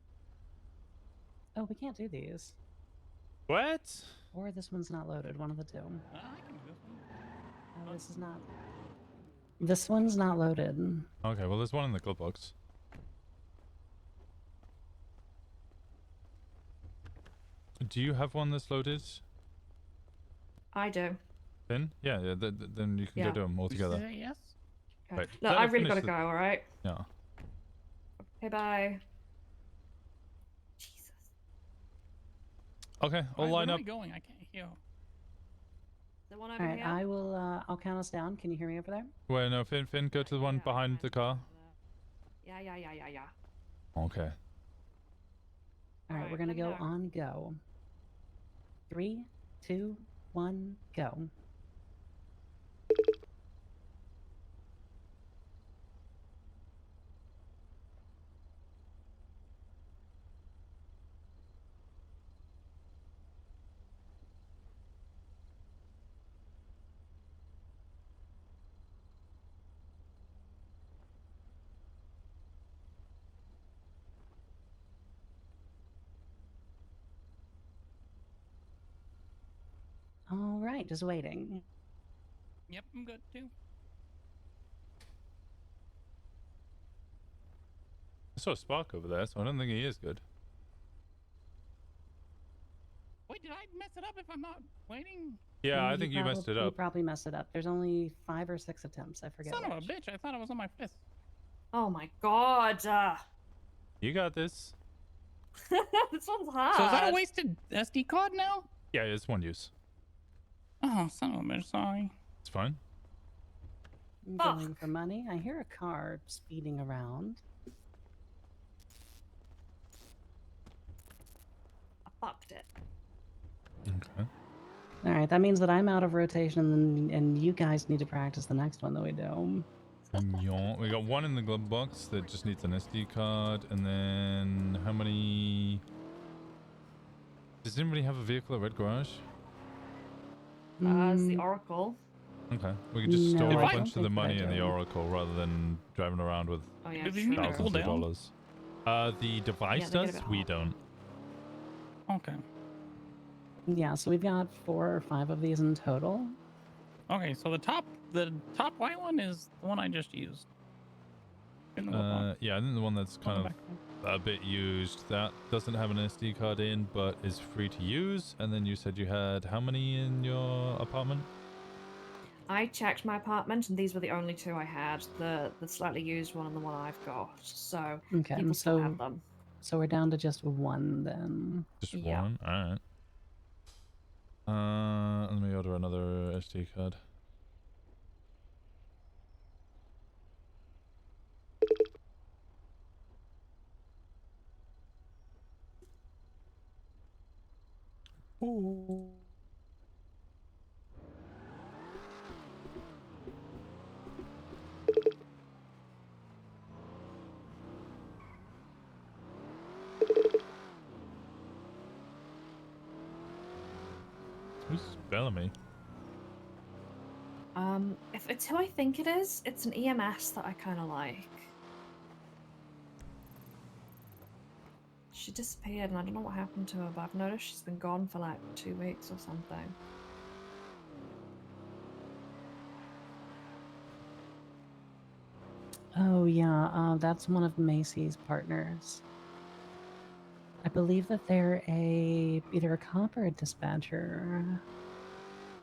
Oh, we can't do these. What? Or this one's not loaded. One of the two. I can do this one. Oh, this is not. This one's not loaded. Okay, well, there's one in the glove box. Do you have one that's loaded? I do. Finn? Yeah, then you can Yeah. go do them all together. Yes. Okay. Wait, Look, let I her really finish gotta the- go. All right. Yeah. Okay. Bye. Okay, all Where line are up. we going? I can't hear. The one All over right, here. I will. I'll count us down. Can you hear me over there? Wait, no, Finn, go to the one behind the car. Yeah. Okay. All right, we're gonna go on go. 3, 2, 1, go. All right, just waiting. Yep, I'm good too. I saw Spark over there, so I don't think he is good. Wait, did I mess it up if I'm not waiting? Yeah, I think you messed it You up. probably messed it up. There's only 5 or 6 attempts. I forget. Son of a which. bitch! I thought it was on my fist. Oh my god. You got this. This one's hard. So is that a wasted SD card now? Yeah, it's one use. Oh, son of a bitch! Sorry. It's fine. I'm going for money. I hear a car speeding around. I fucked it. Okay. All right, that means that I'm out of rotation, and you guys need to practice the next one that we do. Yeah, we got one in the glove box that just needs an SD card, and then how many? Does anybody have a vehicle at Red Garage? It's the Oracle. Okay, we could just No, store I a don't bunch of the think that I money in the do. Oracle rather than driving around with Oh yeah, Do they need a thousands of cooldown? dollars. The device they get a does. bit We hot. don't. Okay. Yeah, so we've got 4 or 5 of these in total. Okay, so the top white one is the one I just used. In the glove Yeah, I think the one that's kind of a bit used, that doesn't have an SD card in, but is free to use. And then you said you had how many in your apartment? I checked my apartment, and these were the only 2 I had. The slightly used one and the one I've got. So Okay, people still so have them. so we're down to just 1 then. Just Yeah. one. All right. Let me order another SD card. Who's Bellamy? If it's who I think it is, it's an EMS that I kind of like. She disappeared and I don't know what happened to her, but I've noticed she's been gone for like 2 weeks or something. Oh yeah, that's one of Macy's partners. I believe that they're either a cop or a dispatcher.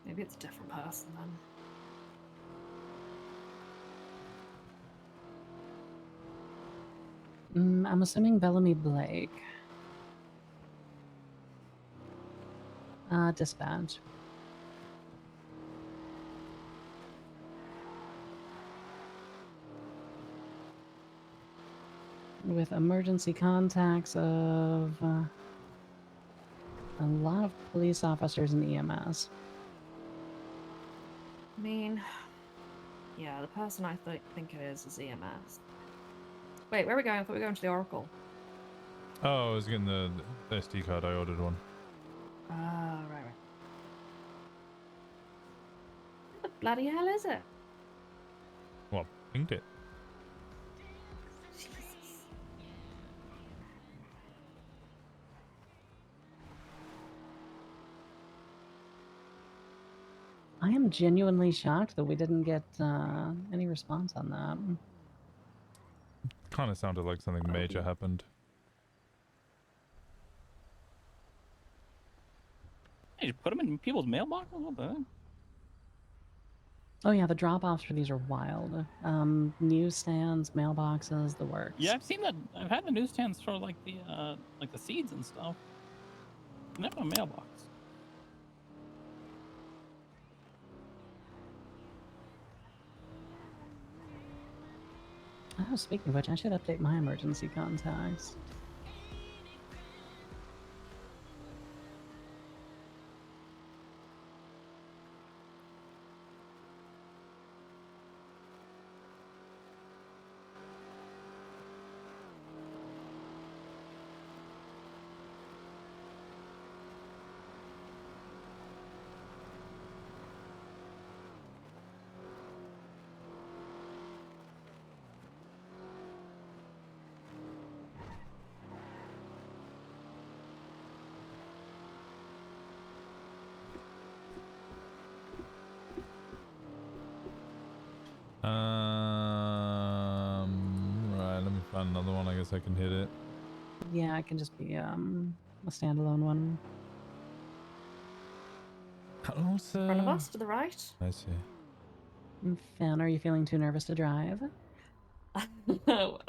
Maybe it's a different person then. I'm assuming Bellamy Blake. Dispatch. With emergency contacts of a lot of police officers and EMS. I mean, yeah, the person I think it is EMS. Wait, where are we going? I thought we were going to the Oracle. Oh, I was getting the SD card. I ordered one. Ah, right. What the bloody hell is it? Well, pinged it. Jesus. I am genuinely shocked that we didn't get any response on that. Kind of sounded like something major happened. Hey, you put them in people's mailboxes? What the heck? Oh yeah, the drop-offs for these are wild. Newsstands, mailboxes, the works. Yeah, I've seen that. I've had the newsstands for like the seeds and stuff. Never a mailbox. Oh, speaking of which, I should update my emergency contacts. Right, let me find another one. I guess I can hit it. Yeah, it can just be a standalone one. Hello, sir. In front of us, to the right. I see. Finn, are you feeling too nervous to drive? A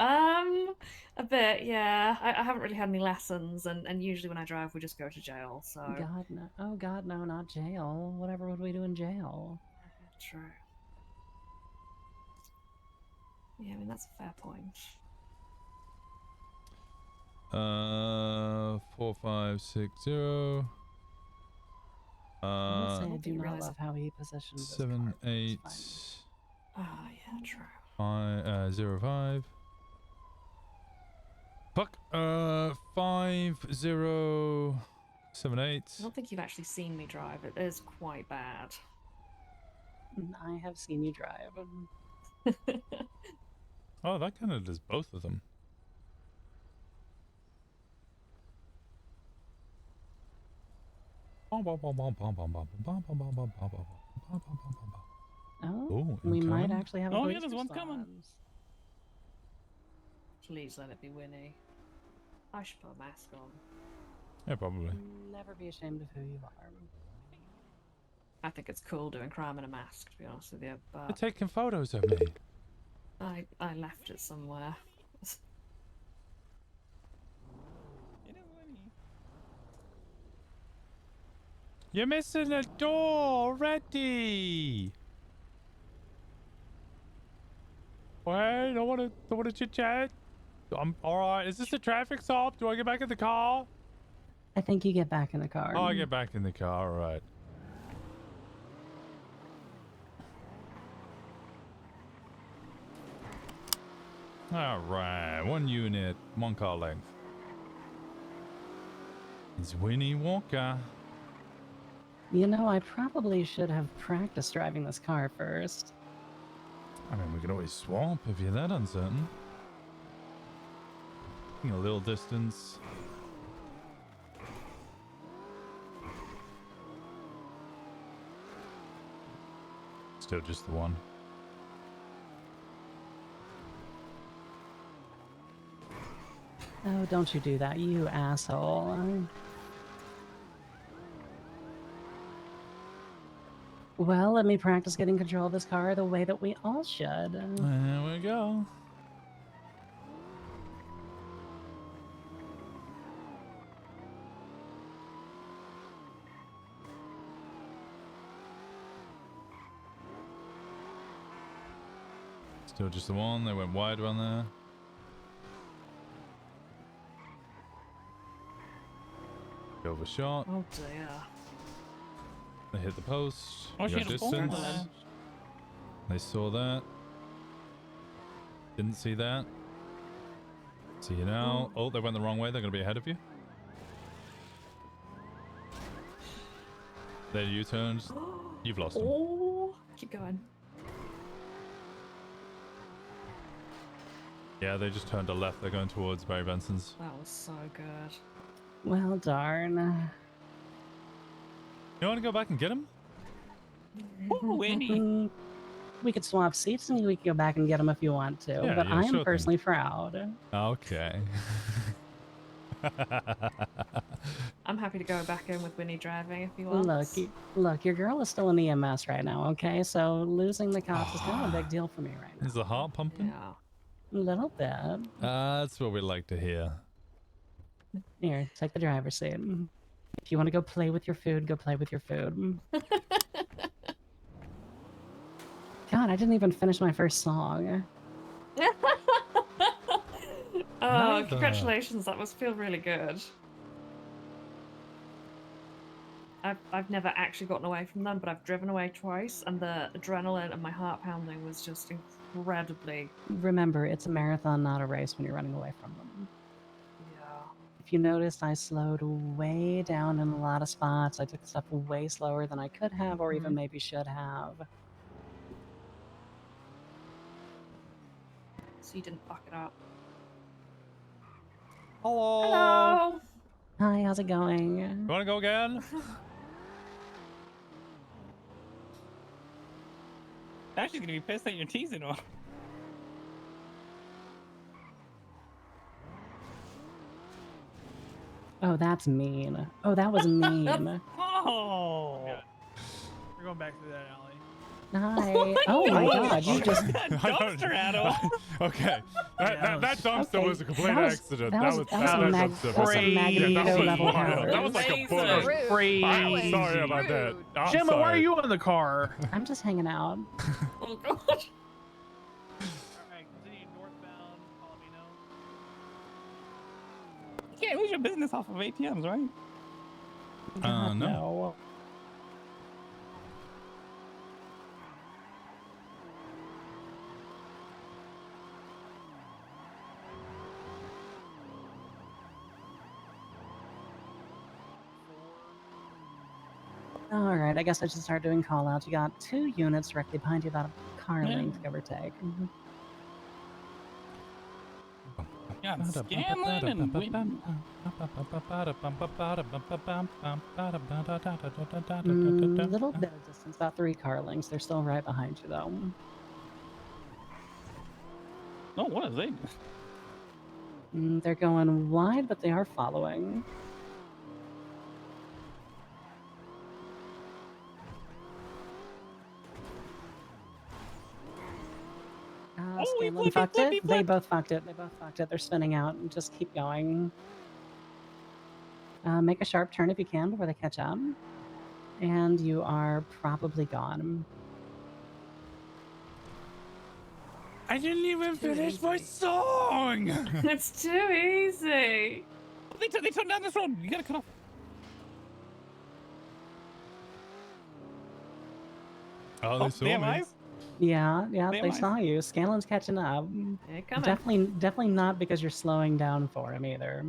bit, yeah. I haven't really had any lessons, and usually when I drive, we just go to jail. So God no! Oh God, no, not jail. Whatever would we do in jail? True. Yeah, I mean that's a fair point. 4560. I will say I do not love how he positioned this 78. Oh yeah, true. 05. Fuck. 5078. I don't think you've actually seen me drive. It is quite bad. I have seen you drive. Oh, that kind of does both of them. Oh, we might actually have a Oh police yeah, there's one response. coming. Please let it be Winnie. I should put a mask on. Yeah, probably. Never be ashamed of who you are. I think it's cool doing crime in a mask, to be honest with you, They're but taking photos of me. I left it somewhere. You're missing a door already. Wait, don't want to chit chat. I'm all right. Is this a traffic stop? Do I get back in the car? I think you get back in the car. Oh, I get back in the car. All right. All right. 1 unit, 1 car length. It's Winnie Walker. You know, I probably should have practiced driving this car first. I mean, we can always swap if you're that uncertain. A little distance. Still just the one. Oh, don't you do that, you asshole. Well, let me practice getting control of this car the way that we all should. There we go. Still just the one. They went wide around there. Overshot. Oh dear. They hit the post. Oh, We she got had a phone distance. call. They saw that. Didn't see that. See you now. Oh, they went the wrong way. They're going to be ahead of you. They U-turned. You've lost them. Oh, keep going. Yeah, they just turned to left. They're going towards Barry Benson's. That was so good. Well, darn. You want to go back and get him? Ooh, Winnie. We could swap seats and we could go back and get him if you want to, Yeah, but yeah, I am sure thing. personally proud. Okay. I'm happy to go back in with Winnie driving if you want. Look, your girl is still in EMS right now, okay? So losing the cops is kind of a big deal for me right now. Is the heart pumping? Yeah. A little bit. That's what we like to hear. Here, take the driver's seat. If you want to go play with your food, go play with your food. God, I didn't even finish my first song. Oh, congratulations. That must feel really good. I've never actually gotten away from them, but I've driven away twice, and the adrenaline and my heart pounding was just incredibly... Remember, it's a marathon, not a race when you're running away from them. Yeah. If you noticed, I slowed way down in a lot of spots. I took stuff way slower than I could have, or even maybe should have. So you didn't fuck it up. Hello. Hello. Hi, how's it going? You want to go again? Now she's gonna be pissed that you're teasing her. Oh, that's mean. Oh, that was mean. Oh. We're going back through that alley. Hi. Oh my god, you just... dumpster at him. Okay. That dumpster was a complete accident. That was a Magneto level power. That was like a bullet. I'm sorry about that. I'm Gemma, sorry. why are you in the car? I'm just hanging out. Oh god. Alright, continue northbound. Follow me now. You can't lose your business off of ATMs, right? God, no. Alright, I guess I should start doing call outs. You got 2 units directly behind you, about a car length, give or take. Yeah, Scanlan and Whitman. Little bit of distance, about 3 car lengths. They're still right behind you, though. Oh, what is they? They're going wide, but they are following. Scanlan fucked it. They both fucked it. They both fucked it. They're spinning out. And just keep going. Make a sharp turn if you can before they catch up. And you are probably gone. I didn't even finish my song. It's too easy. They turned down this road. You gotta cut off. Oh, they saw damn me. eyes. Yeah, yeah, Damn they eyes. saw you. Scanlan's catching up. They're coming. Definitely not because you're slowing down for him either.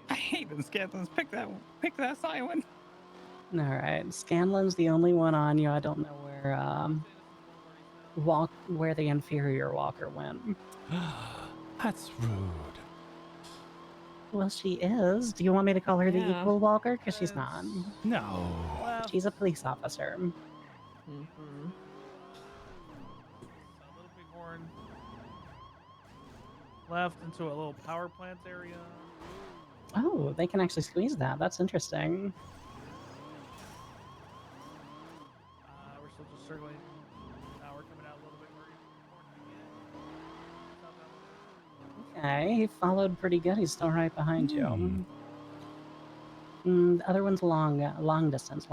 I hate them Scanlans. Pick that silent. All right, Scanlan's the only one on you. I don't know where the inferior walker went. That's rude. Well, she is. Do you want me to call her the Yeah. equal walker? Because she's not. No. She's a police officer. Mm-hmm. A little bighorn. Left into a little power plant area. Oh, they can actually squeeze that. That's interesting. We're still just circling. Now we're coming out a little bit. Okay, he followed pretty good. He's still right behind you. The other one's long distance.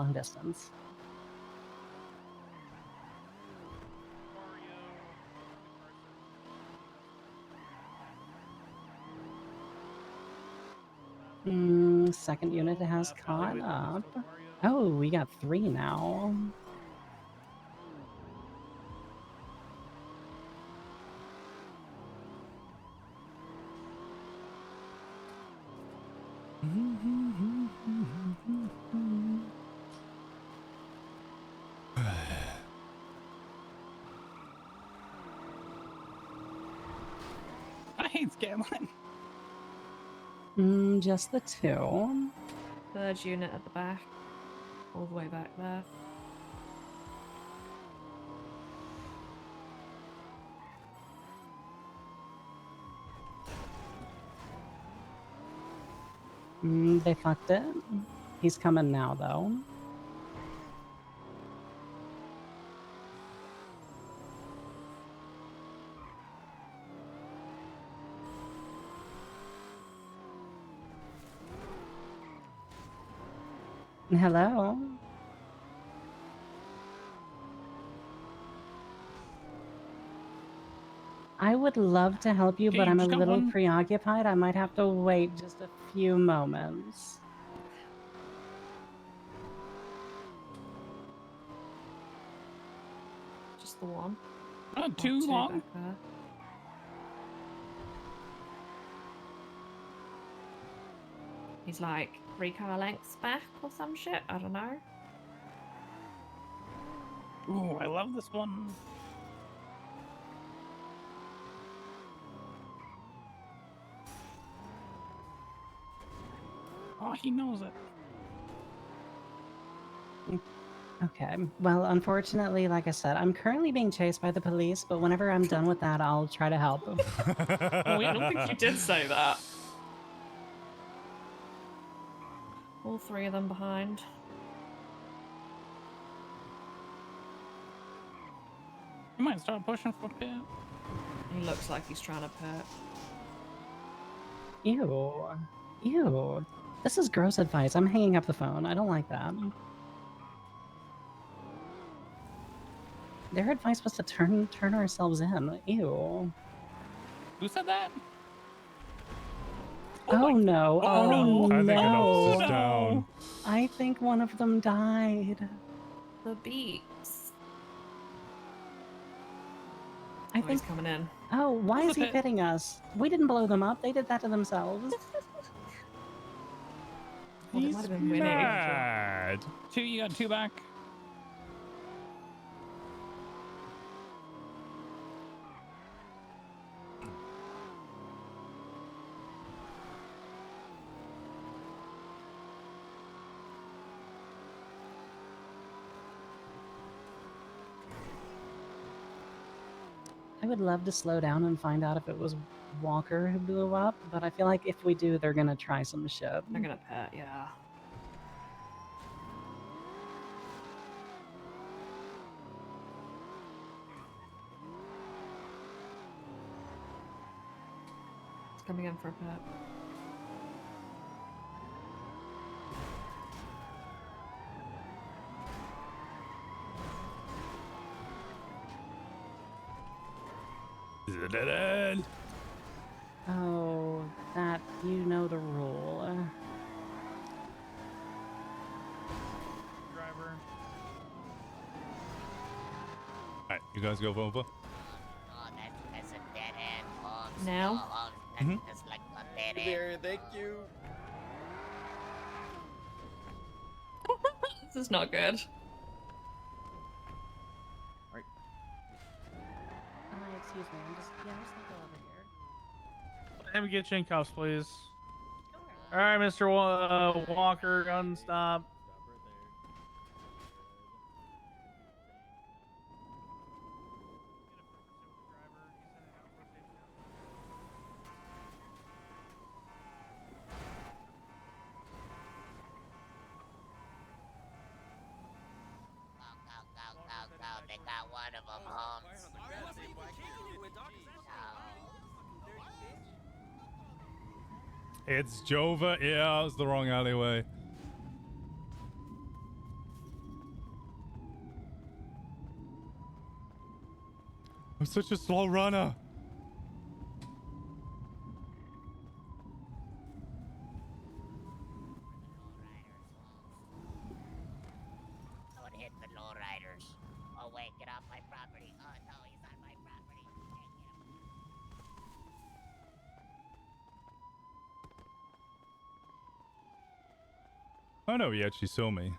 Second unit has caught up. Oh, we got 3 now. I hate Scanlan. Just the 2. Third unit at the back. All the way back there. They fucked it. He's coming now, though. Hello? I would love to help you, but I'm a just got little one. preoccupied. I might have to wait just a few moments. Just the one. Not Or too two long. back there. He's like 3 car lengths back or some shit. I don't know. Ooh, I love this one. Oh, he knows it. Okay. Well, unfortunately, like I said, I'm currently being chased by the police, but whenever I'm done with that, I'll try to help. Oh, I don't think you did say that. All 3 of them behind. You might start pushing for Pit. He looks like he's trying to pet. Ew. Ew. This is gross advice. I'm hanging up the phone. I don't like that. Their advice was to turn ourselves in. Ew. Who said that? Oh no. Oh no. I think an officer's down. I think one of them died. The beats. I He's think. coming in. Oh, why Who's is the he pit? pitting us? We didn't blow them up. They did that to themselves. Well, it might have been winning. Mad. 2, you got 2 back. I would love to slow down and find out if it was Walker who blew up, but I feel like if we do, they're gonna try some shit. They're gonna pet, yeah. It's coming in for a pet. This is a dead end. Oh, that you know the rule. Driver. Alright, you guys go over. That's a dead end, folks. Now? That's like a dead end. Thank you. This is not good. Excuse me, I'm just gonna go over here. Let him get you in cuffs, please. All right, Mr. Walker, gun stop. Go. They got one of them, Holmes. It's Jova. Yeah, it was the wrong alleyway. I'm such a slow runner. Don't hit the lowriders. Oh wait, get off my property. Oh no, he's on my property. Oh no, he actually saw me.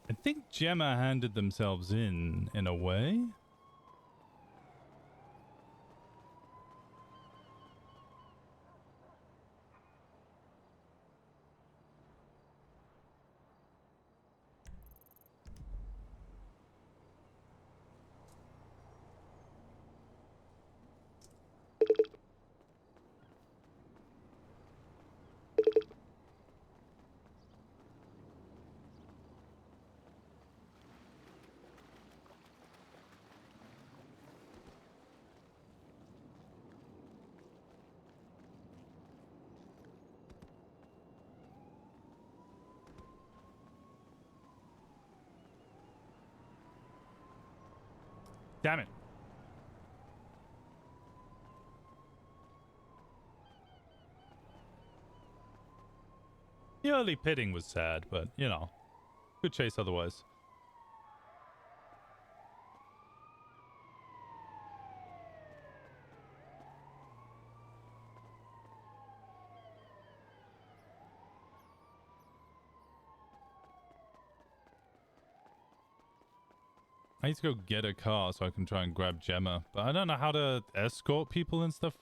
I think Gemma handed themselves in a way. Damn it. The early pitting was sad, but, you know, good chase otherwise. I need to go get a car so I can try and grab Gemma, but I don't know how to escort people and stuff.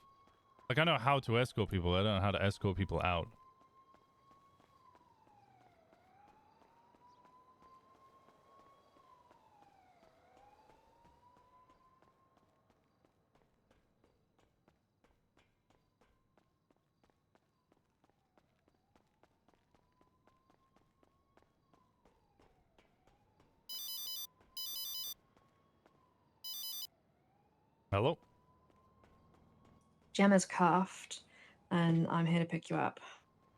Like, I know how to escort people, I don't know how to escort people out. Hello? Gemma's cuffed, and I'm here to pick you up.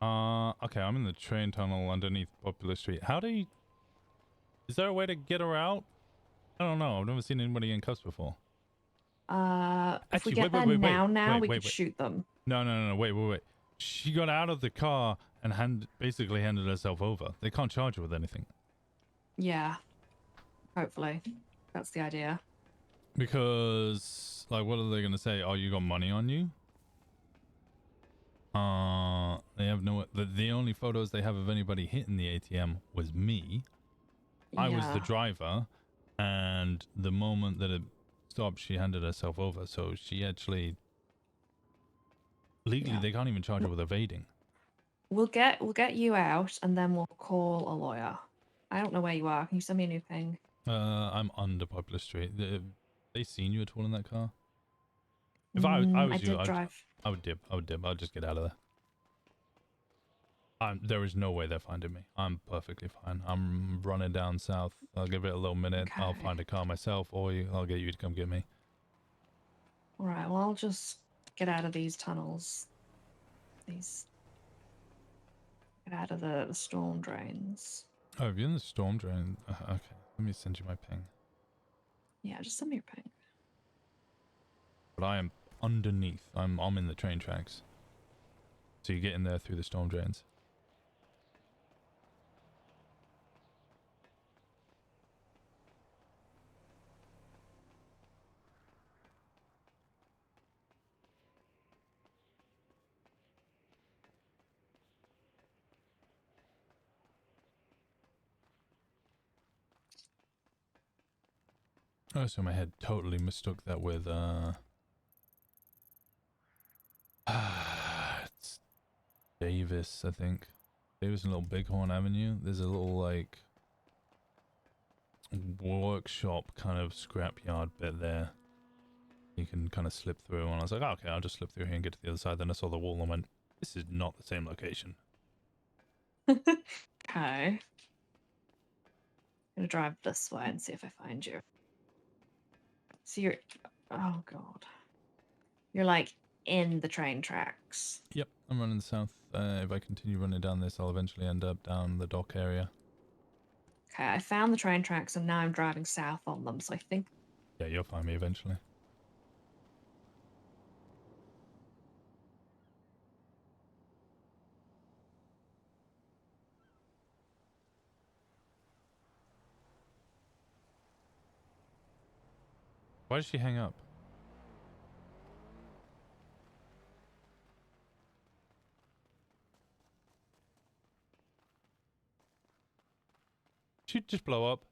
Okay, I'm in the train tunnel underneath Popular Street. How do you... Is there a way to get her out? I don't know. I've never seen anybody in cuffs before. If Actually, we get there now, we could shoot them. No, wait. She got out of the car and basically handed herself over. They can't charge her with anything. Yeah. Hopefully. That's the idea. Because, like, what are they going to say? Oh, you got money on you? They have no... The only photos they have of anybody hitting the ATM was me. I was the driver. And the moment that it stopped, she handed herself over. So she actually... Legally, they can't even charge her with evading. We'll get you out, and then we'll call a lawyer. I don't know where you are. Can you send me a new ping? I'm under Popular Street. They seen you at all in that car? If I I was you, did drive. I would dip. I would dip. I'll just get out of there. There is no way they're finding me. I'm perfectly fine. I'm running down south. I'll give it a little minute. I'll Okay. find a car myself, or I'll get you to come get me. All right. Well, I'll just get out of these tunnels. These. Get out of the storm drains. Oh, if you're in the storm drain, okay. Let me send you my ping. Yeah, just send me your ping. But I am underneath. I'm in the train tracks. So you get in there through the storm drains. Oh, so my head totally mistook that with it's Davis, I think. Davis and Little Bighorn Avenue. There's a little like workshop kind of scrapyard bit there. You can kind of slip through, and I was like, oh, okay, I'll just slip through here and get to the other side. Then I saw the wall and went, this is not the same location. Okay. I'm gonna drive this way and see if I find you. So you're, oh god, you're like in the train tracks. Yep, I'm running south. If I continue running down this, I'll eventually end up down the dock area. Okay, I found the train tracks and now I'm driving south on them. So I think. Yeah, you'll find me eventually. Why did she hang up? She'd just blow up.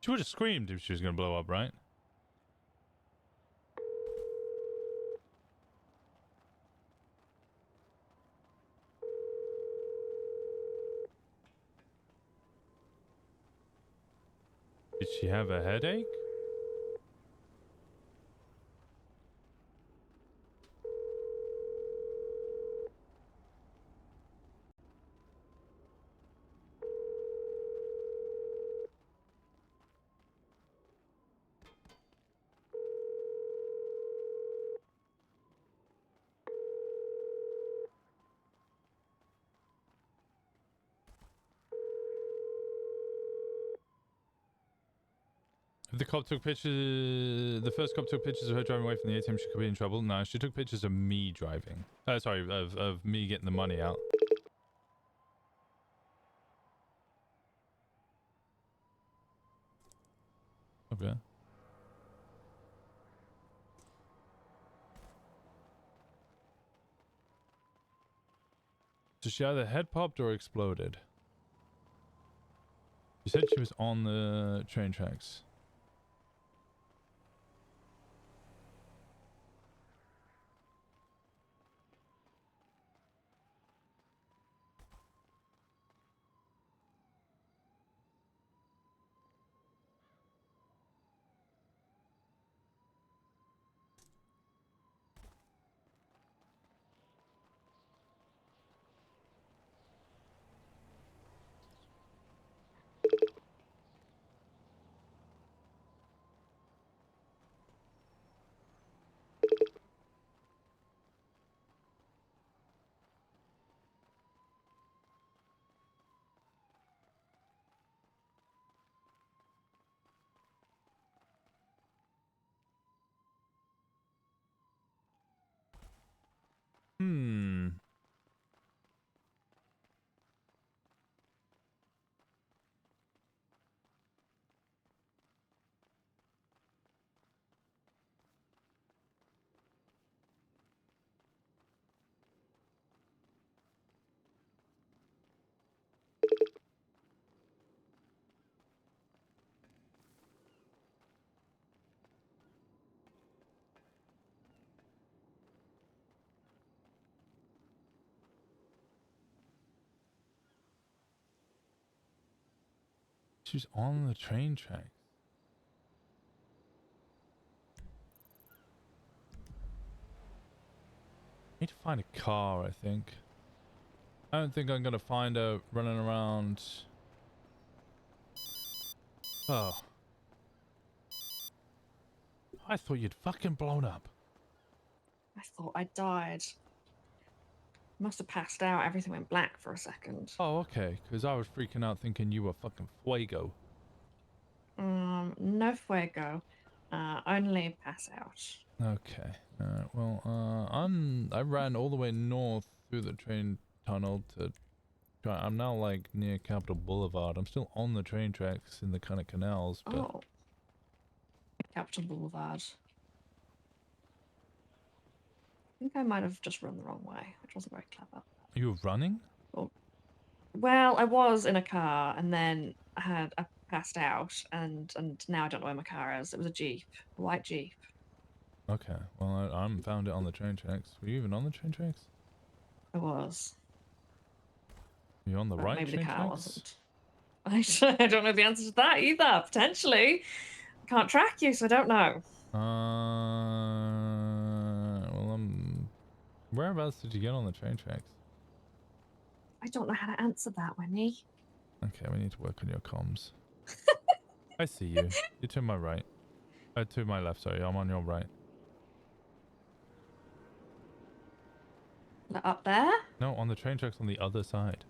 She would have screamed if she was going to blow up, right? Did she have a headache? If the cop took pictures, the first cop took pictures of her driving away from the ATM, she could be in trouble. No, she took pictures of me driving. Sorry, of me getting the money out. Okay. So she either head popped or exploded. She said she was on the train tracks. Hmm. She's on the train track. Need to find a car, I think. I don't think I'm gonna find her running around. Oh. I thought you'd fucking blown up. I thought I died. Must have passed out. Everything went black for a second. Oh, okay. Because I was freaking out thinking you were fucking fuego. No fuego. Only pass out. Okay. Well, I ran all the way north through the train tunnel to try. I'm now like near Capitol Boulevard. I'm still on the train tracks in the kind of canals, but Oh. Capitol Boulevard. I think I might have just run the wrong way, which wasn't very clever. you were running? Well, I was in a car and then I passed out and now I don't know where my car is. It was a Jeep, a white Jeep. Okay. Well, I found it on the train tracks. Were you even on the train tracks? I was. Were you on the Well, right maybe train the car tracks? wasn't. I don't know the answer to that either. Potentially, I can't track you, so I don't know. Well, whereabouts did you get on the train tracks? I don't know how to answer that, Winnie. Okay, we need to work on your comms. I see you. You're to my right. To my left, sorry. I'm on your right. Up there? No, on the train tracks on the other side.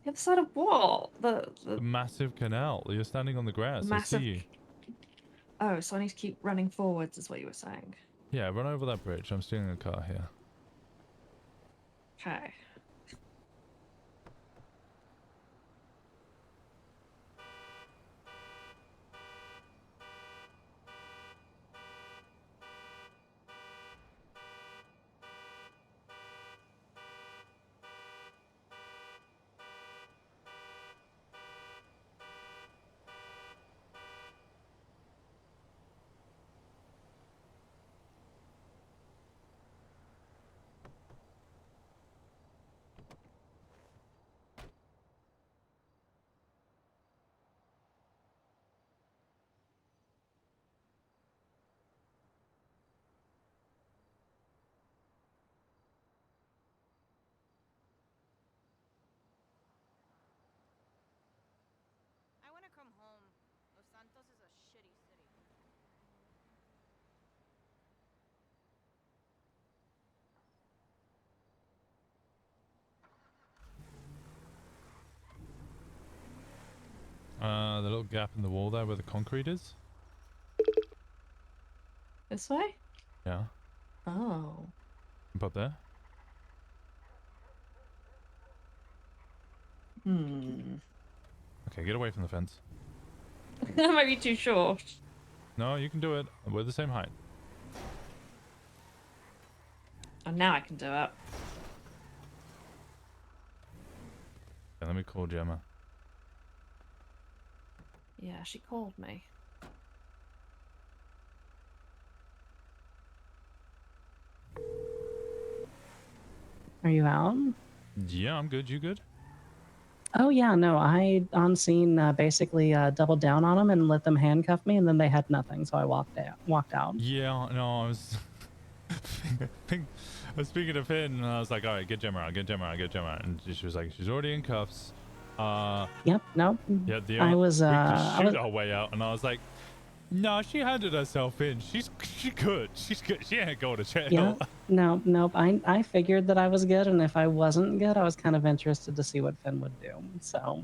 The other side of what? The massive canal. You're standing on the grass. massive. I see you. Oh, so I need to keep running forwards, is what you were saying. Yeah, run over that bridge. I'm stealing a car here. Okay. I want to come home. Los Santos is a shitty city. The little gap in the wall there where the concrete is? This way? Yeah. Oh. Up up there? Okay, get away from the fence. That might be too short. No, you can do it. We're the same height. Oh, now I can do it. Yeah, let me call Gemma. Yeah, she called me. Are you out? Yeah, I'm good. You good? Oh yeah, no, I on scene basically doubled down on them and let them handcuff me, and then they had nothing, so I walked out. Yeah, no, I was I was speaking to Finn, and I was like, all right, get Gemma out, get Gemma out, get Gemma out. And she was like, she's already in cuffs. Yep, nope. Yeah, I was we could I shoot was our way out, and I was like, no, she handed herself in. She good. She's good. She ain't going to jail. yeah, nope. I figured that I was good, and if I wasn't good, I was kind of interested to see what Finn would do. So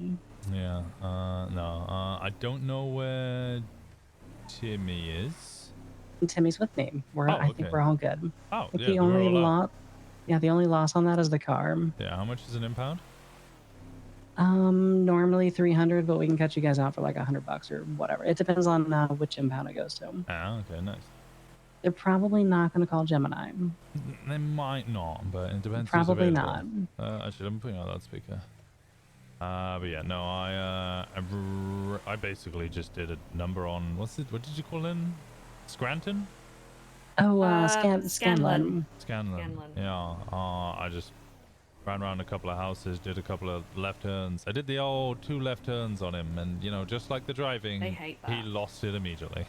Yeah, no, I don't know where Timmy is. Timmy's with me. I think okay. we're all good. Oh, I think yeah, the then we're only all out. lot, yeah, the only loss on that is the car. Yeah, how much is an impound? Normally 300, but we can cut you guys out for like $100 or whatever. It depends on which impound it goes to. Ah, okay, nice. They're probably not going to call Gemini. They might not, but it depends Probably who's not. available. Actually, I'm putting on loudspeaker. But yeah, no, I basically just did a number on what did you call him? Scranton? Oh, Scanlon. Scanlon. Scanlon. Yeah. I just ran around a couple of houses, did a couple of left turns. I did the old 2 left turns on him, and you know, just like the driving, They hate he that. lost it immediately.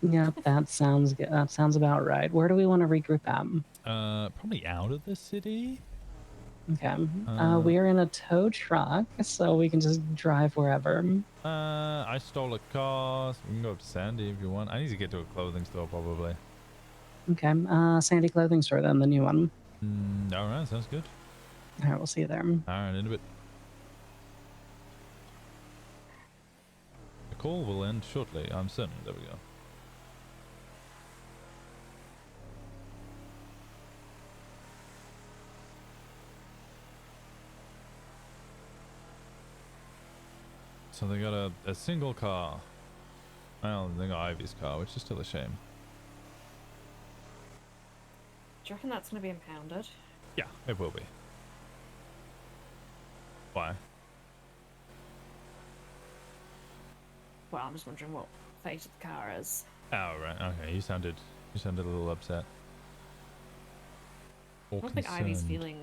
Yep, that sounds good. That sounds about right. Where do we want to regroup at? Probably out of the city. Okay. We are in a tow truck, so we can just drive wherever. I stole a car, so we can go up to Sandy if you want. I need to get to a clothing store probably. Okay. Sandy Clothing Store, then, the new one. All right, sounds good. All right, we'll see you there. All right, in a bit. The call will end shortly, I'm certain. There we go. So they got a single car. Well, they got Ivy's car, which is still a shame. Do you reckon that's going to be impounded? Yeah, it will be. Why? Well, I'm just wondering what fate of the car is. Oh, right. Okay, you sounded a little upset. I don't think Ivy's feeling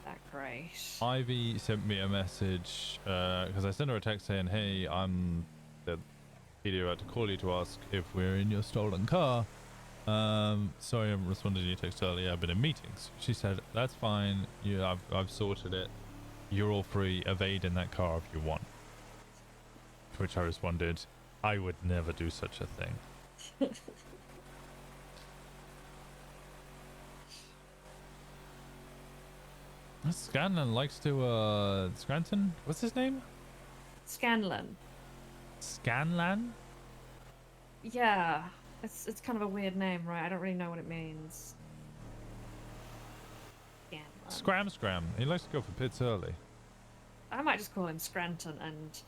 that great. Ivy sent me a message because I sent her a text saying, "Hey, I'm the video about to call you to ask if we're in your stolen car. Sorry, I haven't responded to your text earlier. I've been in meetings." She said, "That's fine. Yeah, I've sorted it. You're all free. Evade in that car if you want." To which I responded, "I would never do such a thing." Scanlon likes to, Scranton? What's his name? Scanlon. Scanlan? Yeah. It's kind of a weird name, right? I don't really know what it means. Scanlon. Scram. He likes to go for pits early. I might just call him Scranton, and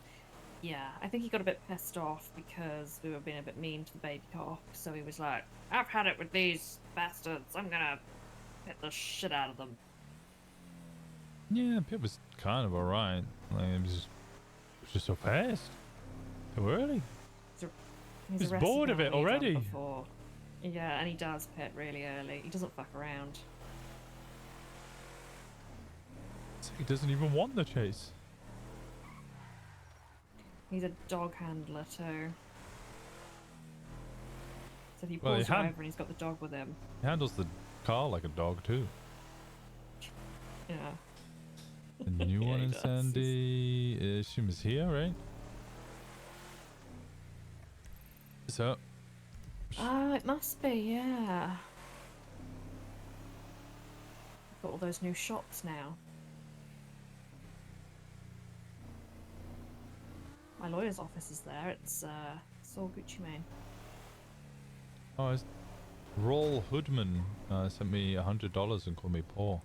yeah, I think he got a bit pissed off because we were being a bit mean to the baby cop, so he was like, "I've had it with these bastards. I'm gonna hit the shit out of them." Yeah, Pip was kind of alright. Like, it was just so fast. So early. He's arrested bored now of it and he's done already. before. Yeah, and he does pit really early. He doesn't fuck around. He doesn't even want the chase. He's a dog handler too. So he Well, pulls you over and he's got the dog with him. He handles the car like a dog too. Yeah. The new Yeah, one he in does. Sandy. She was here, right? So. Oh, it must be, yeah. Got all those new shops now. My lawyer's office is there. It's all Gucci Mane. Oh, it's Roll Hoodman sent me $100 and called me poor.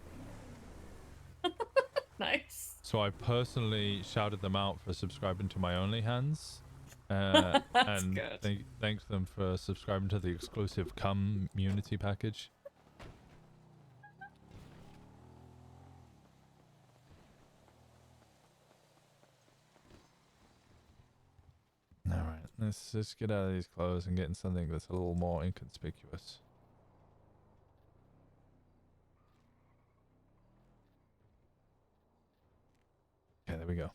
Nice. So I personally shouted them out for subscribing to my OnlyHans. That's and good. thanked them for subscribing to the exclusive community package. Alright, let's just get out of these clothes and get in something that's a little more inconspicuous. Okay, there we go.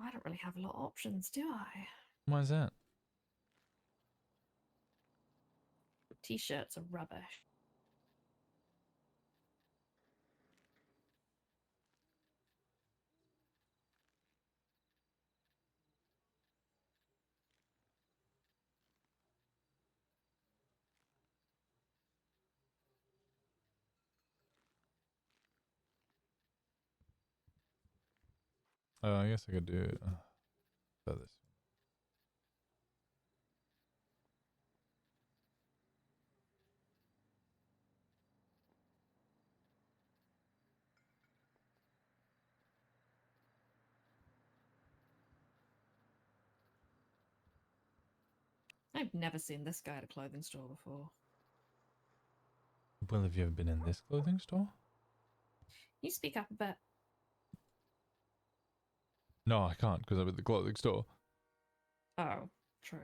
I don't really have a lot of options, do I? Why is that? T-shirts are rubbish. I guess I could do it. This. I've never seen this guy at a clothing store before. Well, have you ever been in this clothing store? You speak up a bit. No, I can't because I'm at the clothing store. Oh, true.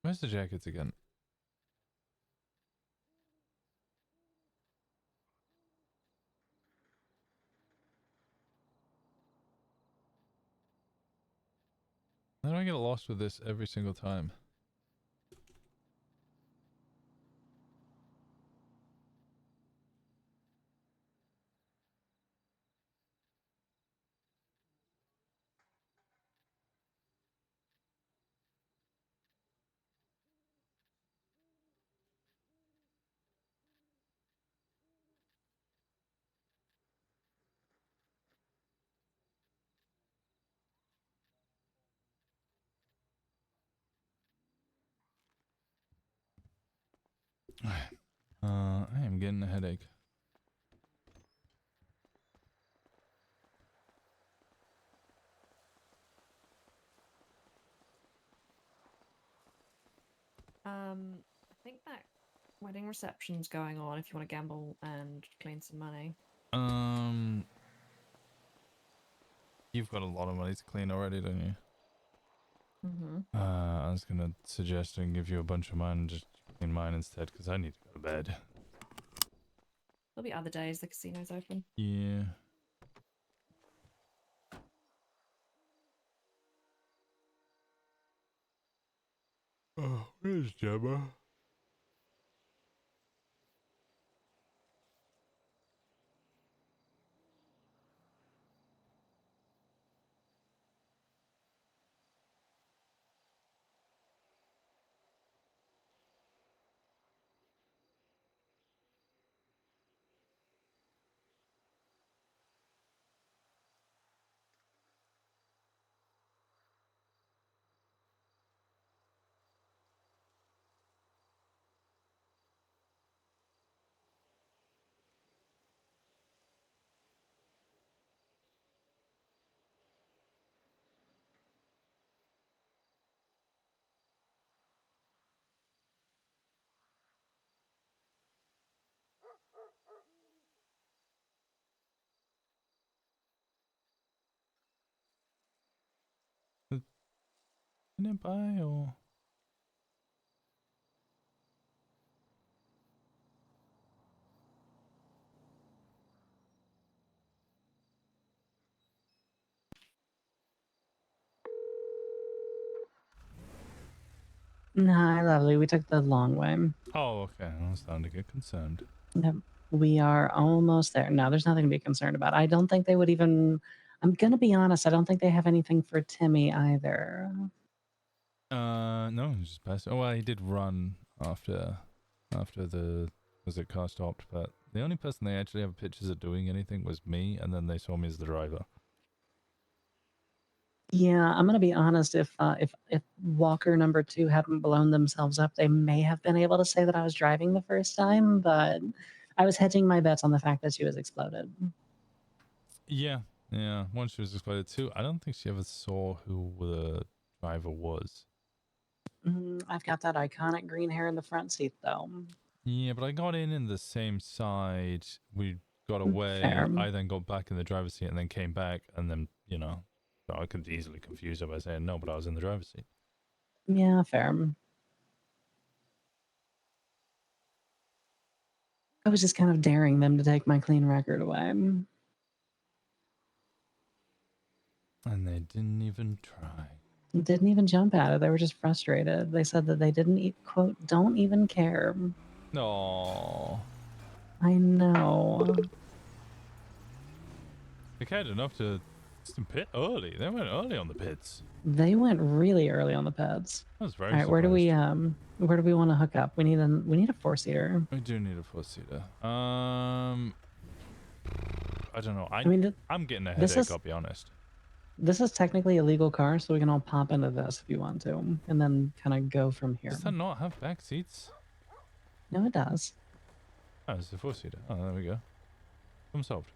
Where's the jackets again? How do I get lost with this every single time? I am getting a headache. I think that wedding reception's going on if you want to gamble and clean some money. You've got a lot of money to clean already, don't you? Mm-hmm. I was gonna suggest and give you a bunch of mine and just clean mine instead because I need to go to bed. There'll be other days the casino's open. Yeah. Oh, where's Gemma? Nearby or? Hi, lovely. We took the long way. Oh, okay. I was starting to get concerned. Yep. We are almost there. No, there's nothing to be concerned about. I don't think they would even. I'm gonna be honest. I don't think they have anything for Timmy either. No, he just passed. Oh, well, he did run after the car stopped, but the only person they actually have pictures of doing anything was me, and then they saw me as the driver. Yeah, I'm gonna be honest. If Walker number 2 hadn't blown themselves up, they may have been able to say that I was driving the first time. But I was hedging my bets on the fact that she was exploded. Yeah, yeah. Once she was exploded too, I don't think she ever saw who the driver was. I've got that iconic green hair in the front seat, though. Yeah, but I got in the same side. We got away. Fair. I then got back in the driver's seat and then came back, and then so I could easily confuse her by saying no, but I was in the driver's seat. Yeah, fair. I was just kind of daring them to take my clean record away. And they didn't even try. Didn't even jump at it. They were just frustrated. They said that they didn't, quote, don't even care. No. I know. They cared enough to It's in pit early. They went early on the pits. They went really early on the peds. I was very All right, surprised. where do we want to hook up? We need a 4-seater. We do need a 4-seater. I don't know. I'm getting a headache. I'll be honest. This is technically a legal car, so we can all pop into this if you want to, and then kind of go from here. Does that not have back seats? No, it does. Oh, it's a 4-seater. Oh, there we go. Problem solved.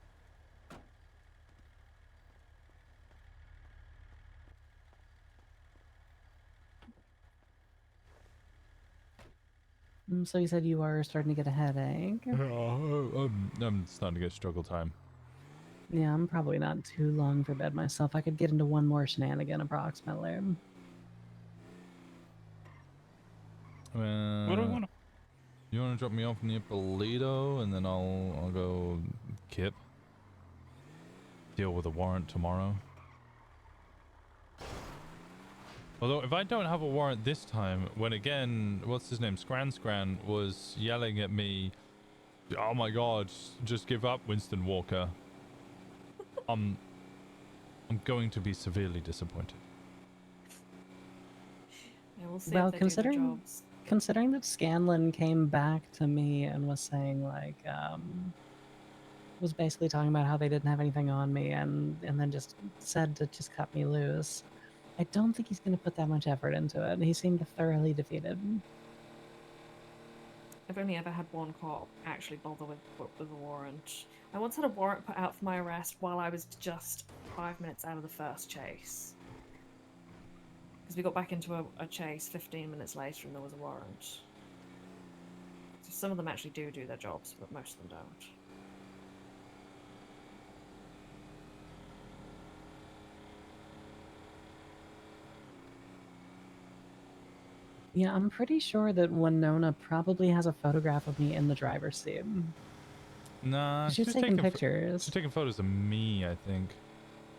So you said you are starting to get a headache. I'm starting to get struggle time. Yeah, I'm probably not too long for bed myself. I could get into one more shenanigan approximately. What do we want to? You want to drop me off near Polito, and then I'll go Kip. Deal with a warrant tomorrow. Although, if I don't have a warrant this time, when again, what's his name, Scran was yelling at me, "Oh my God, just give up, Winston Walker." I'm going to be severely disappointed. Yeah, we'll see Well, if they do their jobs. considering that Scanlon came back to me and was saying like, was basically talking about how they didn't have anything on me, and then just said to just cut me loose. I don't think he's going to put that much effort into it. He seemed thoroughly defeated. I've only ever had one cop actually bother with a warrant. I once had a warrant put out for my arrest while I was just 5 minutes out of the first chase. Because we got back into a chase 15 minutes later and there was a warrant. So some of them actually do their jobs, but most of them don't. Yeah, I'm pretty sure that Winona probably has a photograph of me in the driver's seat. Nah, She's taking pictures. She's taking photos of me, I think.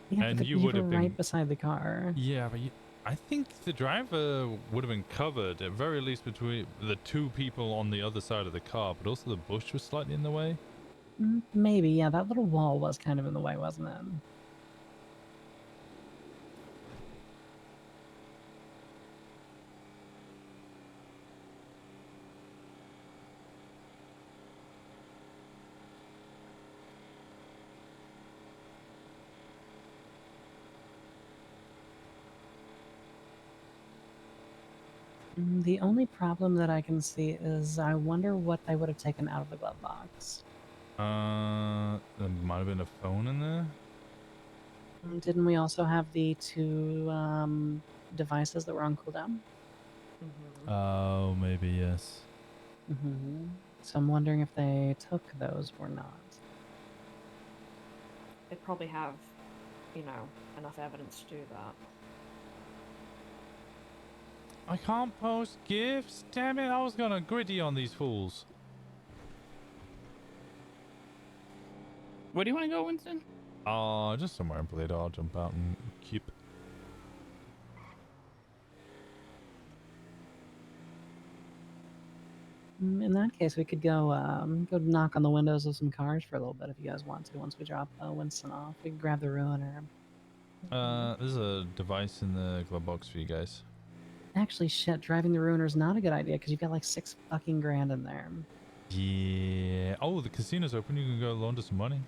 Yeah, and but you you would were have been right beside the car. Yeah, but I think the driver would have been covered, at very least between the two people on the other side of the car, but also the bush was slightly in the way. Maybe, yeah, that little wall was kind of in the way, wasn't it? The only problem that I can see is I wonder what they would have taken out of the glove box. There might have been a phone in there. Didn't we also have the two devices that were on cooldown? Oh, maybe yes. So I'm wondering if they took those or not. They probably have, you know, enough evidence to do that. I can't post gifts. Damn it! I was gonna gritty on these fools. Where do you want to go, Winston? Just somewhere in Polito. I'll jump out and keep. In that case, we could go go knock on the windows of some cars for a little bit if you guys want to. Once we drop Winston off, we can grab the ruiner. There's a device in the glove box for you guys. Actually, shit, driving the ruiner is not a good idea because you've got like $6 fucking grand in there. Yeah. Oh, the casino's open. You can go launder some money.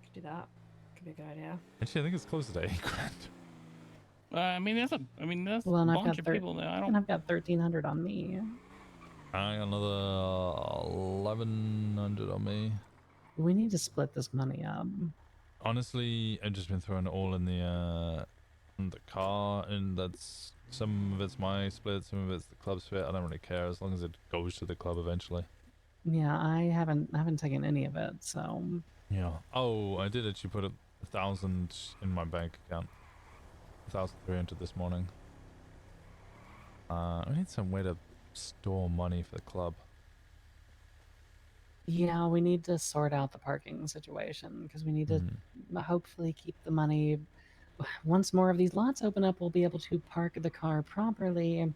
Could do that. Could be a good idea. Actually, I think it's closer to $8 grand. I mean, that's Well, and a I've bunch got of people now. and I've got 1,300 on me. I got another 1,100 on me. We need to split this money up. Honestly, I've just been throwing it all in the car, and that's some of it's my split, some of it's the club's split. I don't really care as long as it goes to the club eventually. Yeah, I haven't taken any of it, so. Yeah. Oh, I did actually put 1,000 in my bank account. 1,300 this morning. I need some way to store money for the club. Yeah, we need to sort out the parking situation because we need to hopefully keep the money. Once more of these lots open up, we'll be able to park the car properly and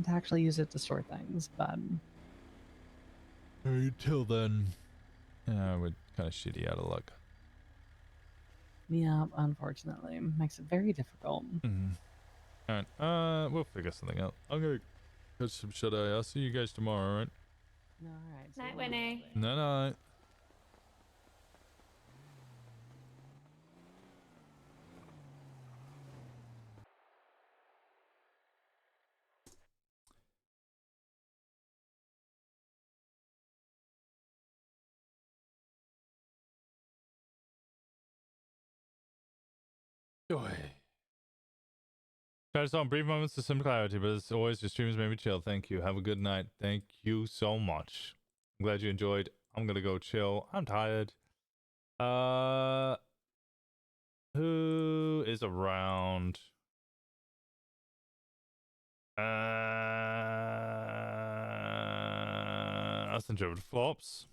to actually use it to store things. But until then, yeah, Kind of shitty out of luck. Yeah, unfortunately, makes it very difficult. All right. We'll figure something out. I'm gonna catch some shut eye. I'll see you guys tomorrow. All right. All right. Night, Winnie. Night night. Try to solve brief moments to some clarity, but as always, your streams made me chill. Thank you. Have a good night. Thank you so much. I'm glad you enjoyed. I'm gonna go chill. I'm tired. Who is around? I'll send you over to Flops.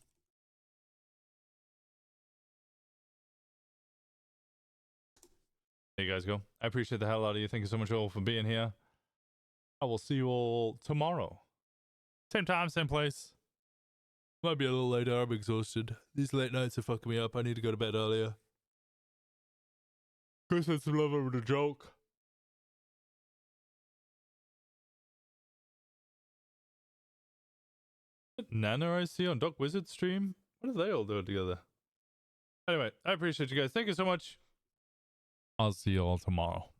There you guys go. I appreciate the hell out of you. Thank you so much all for being here. I will see you all tomorrow. Same time, same place. Might be a little later. I'm exhausted. These late nights are fucking me up. I need to go to bed earlier. Chris had some love over the joke. Nana I see on Doc Wizard stream? What are they all doing together? Anyway, I appreciate you guys. Thank you so much. I'll see you all tomorrow.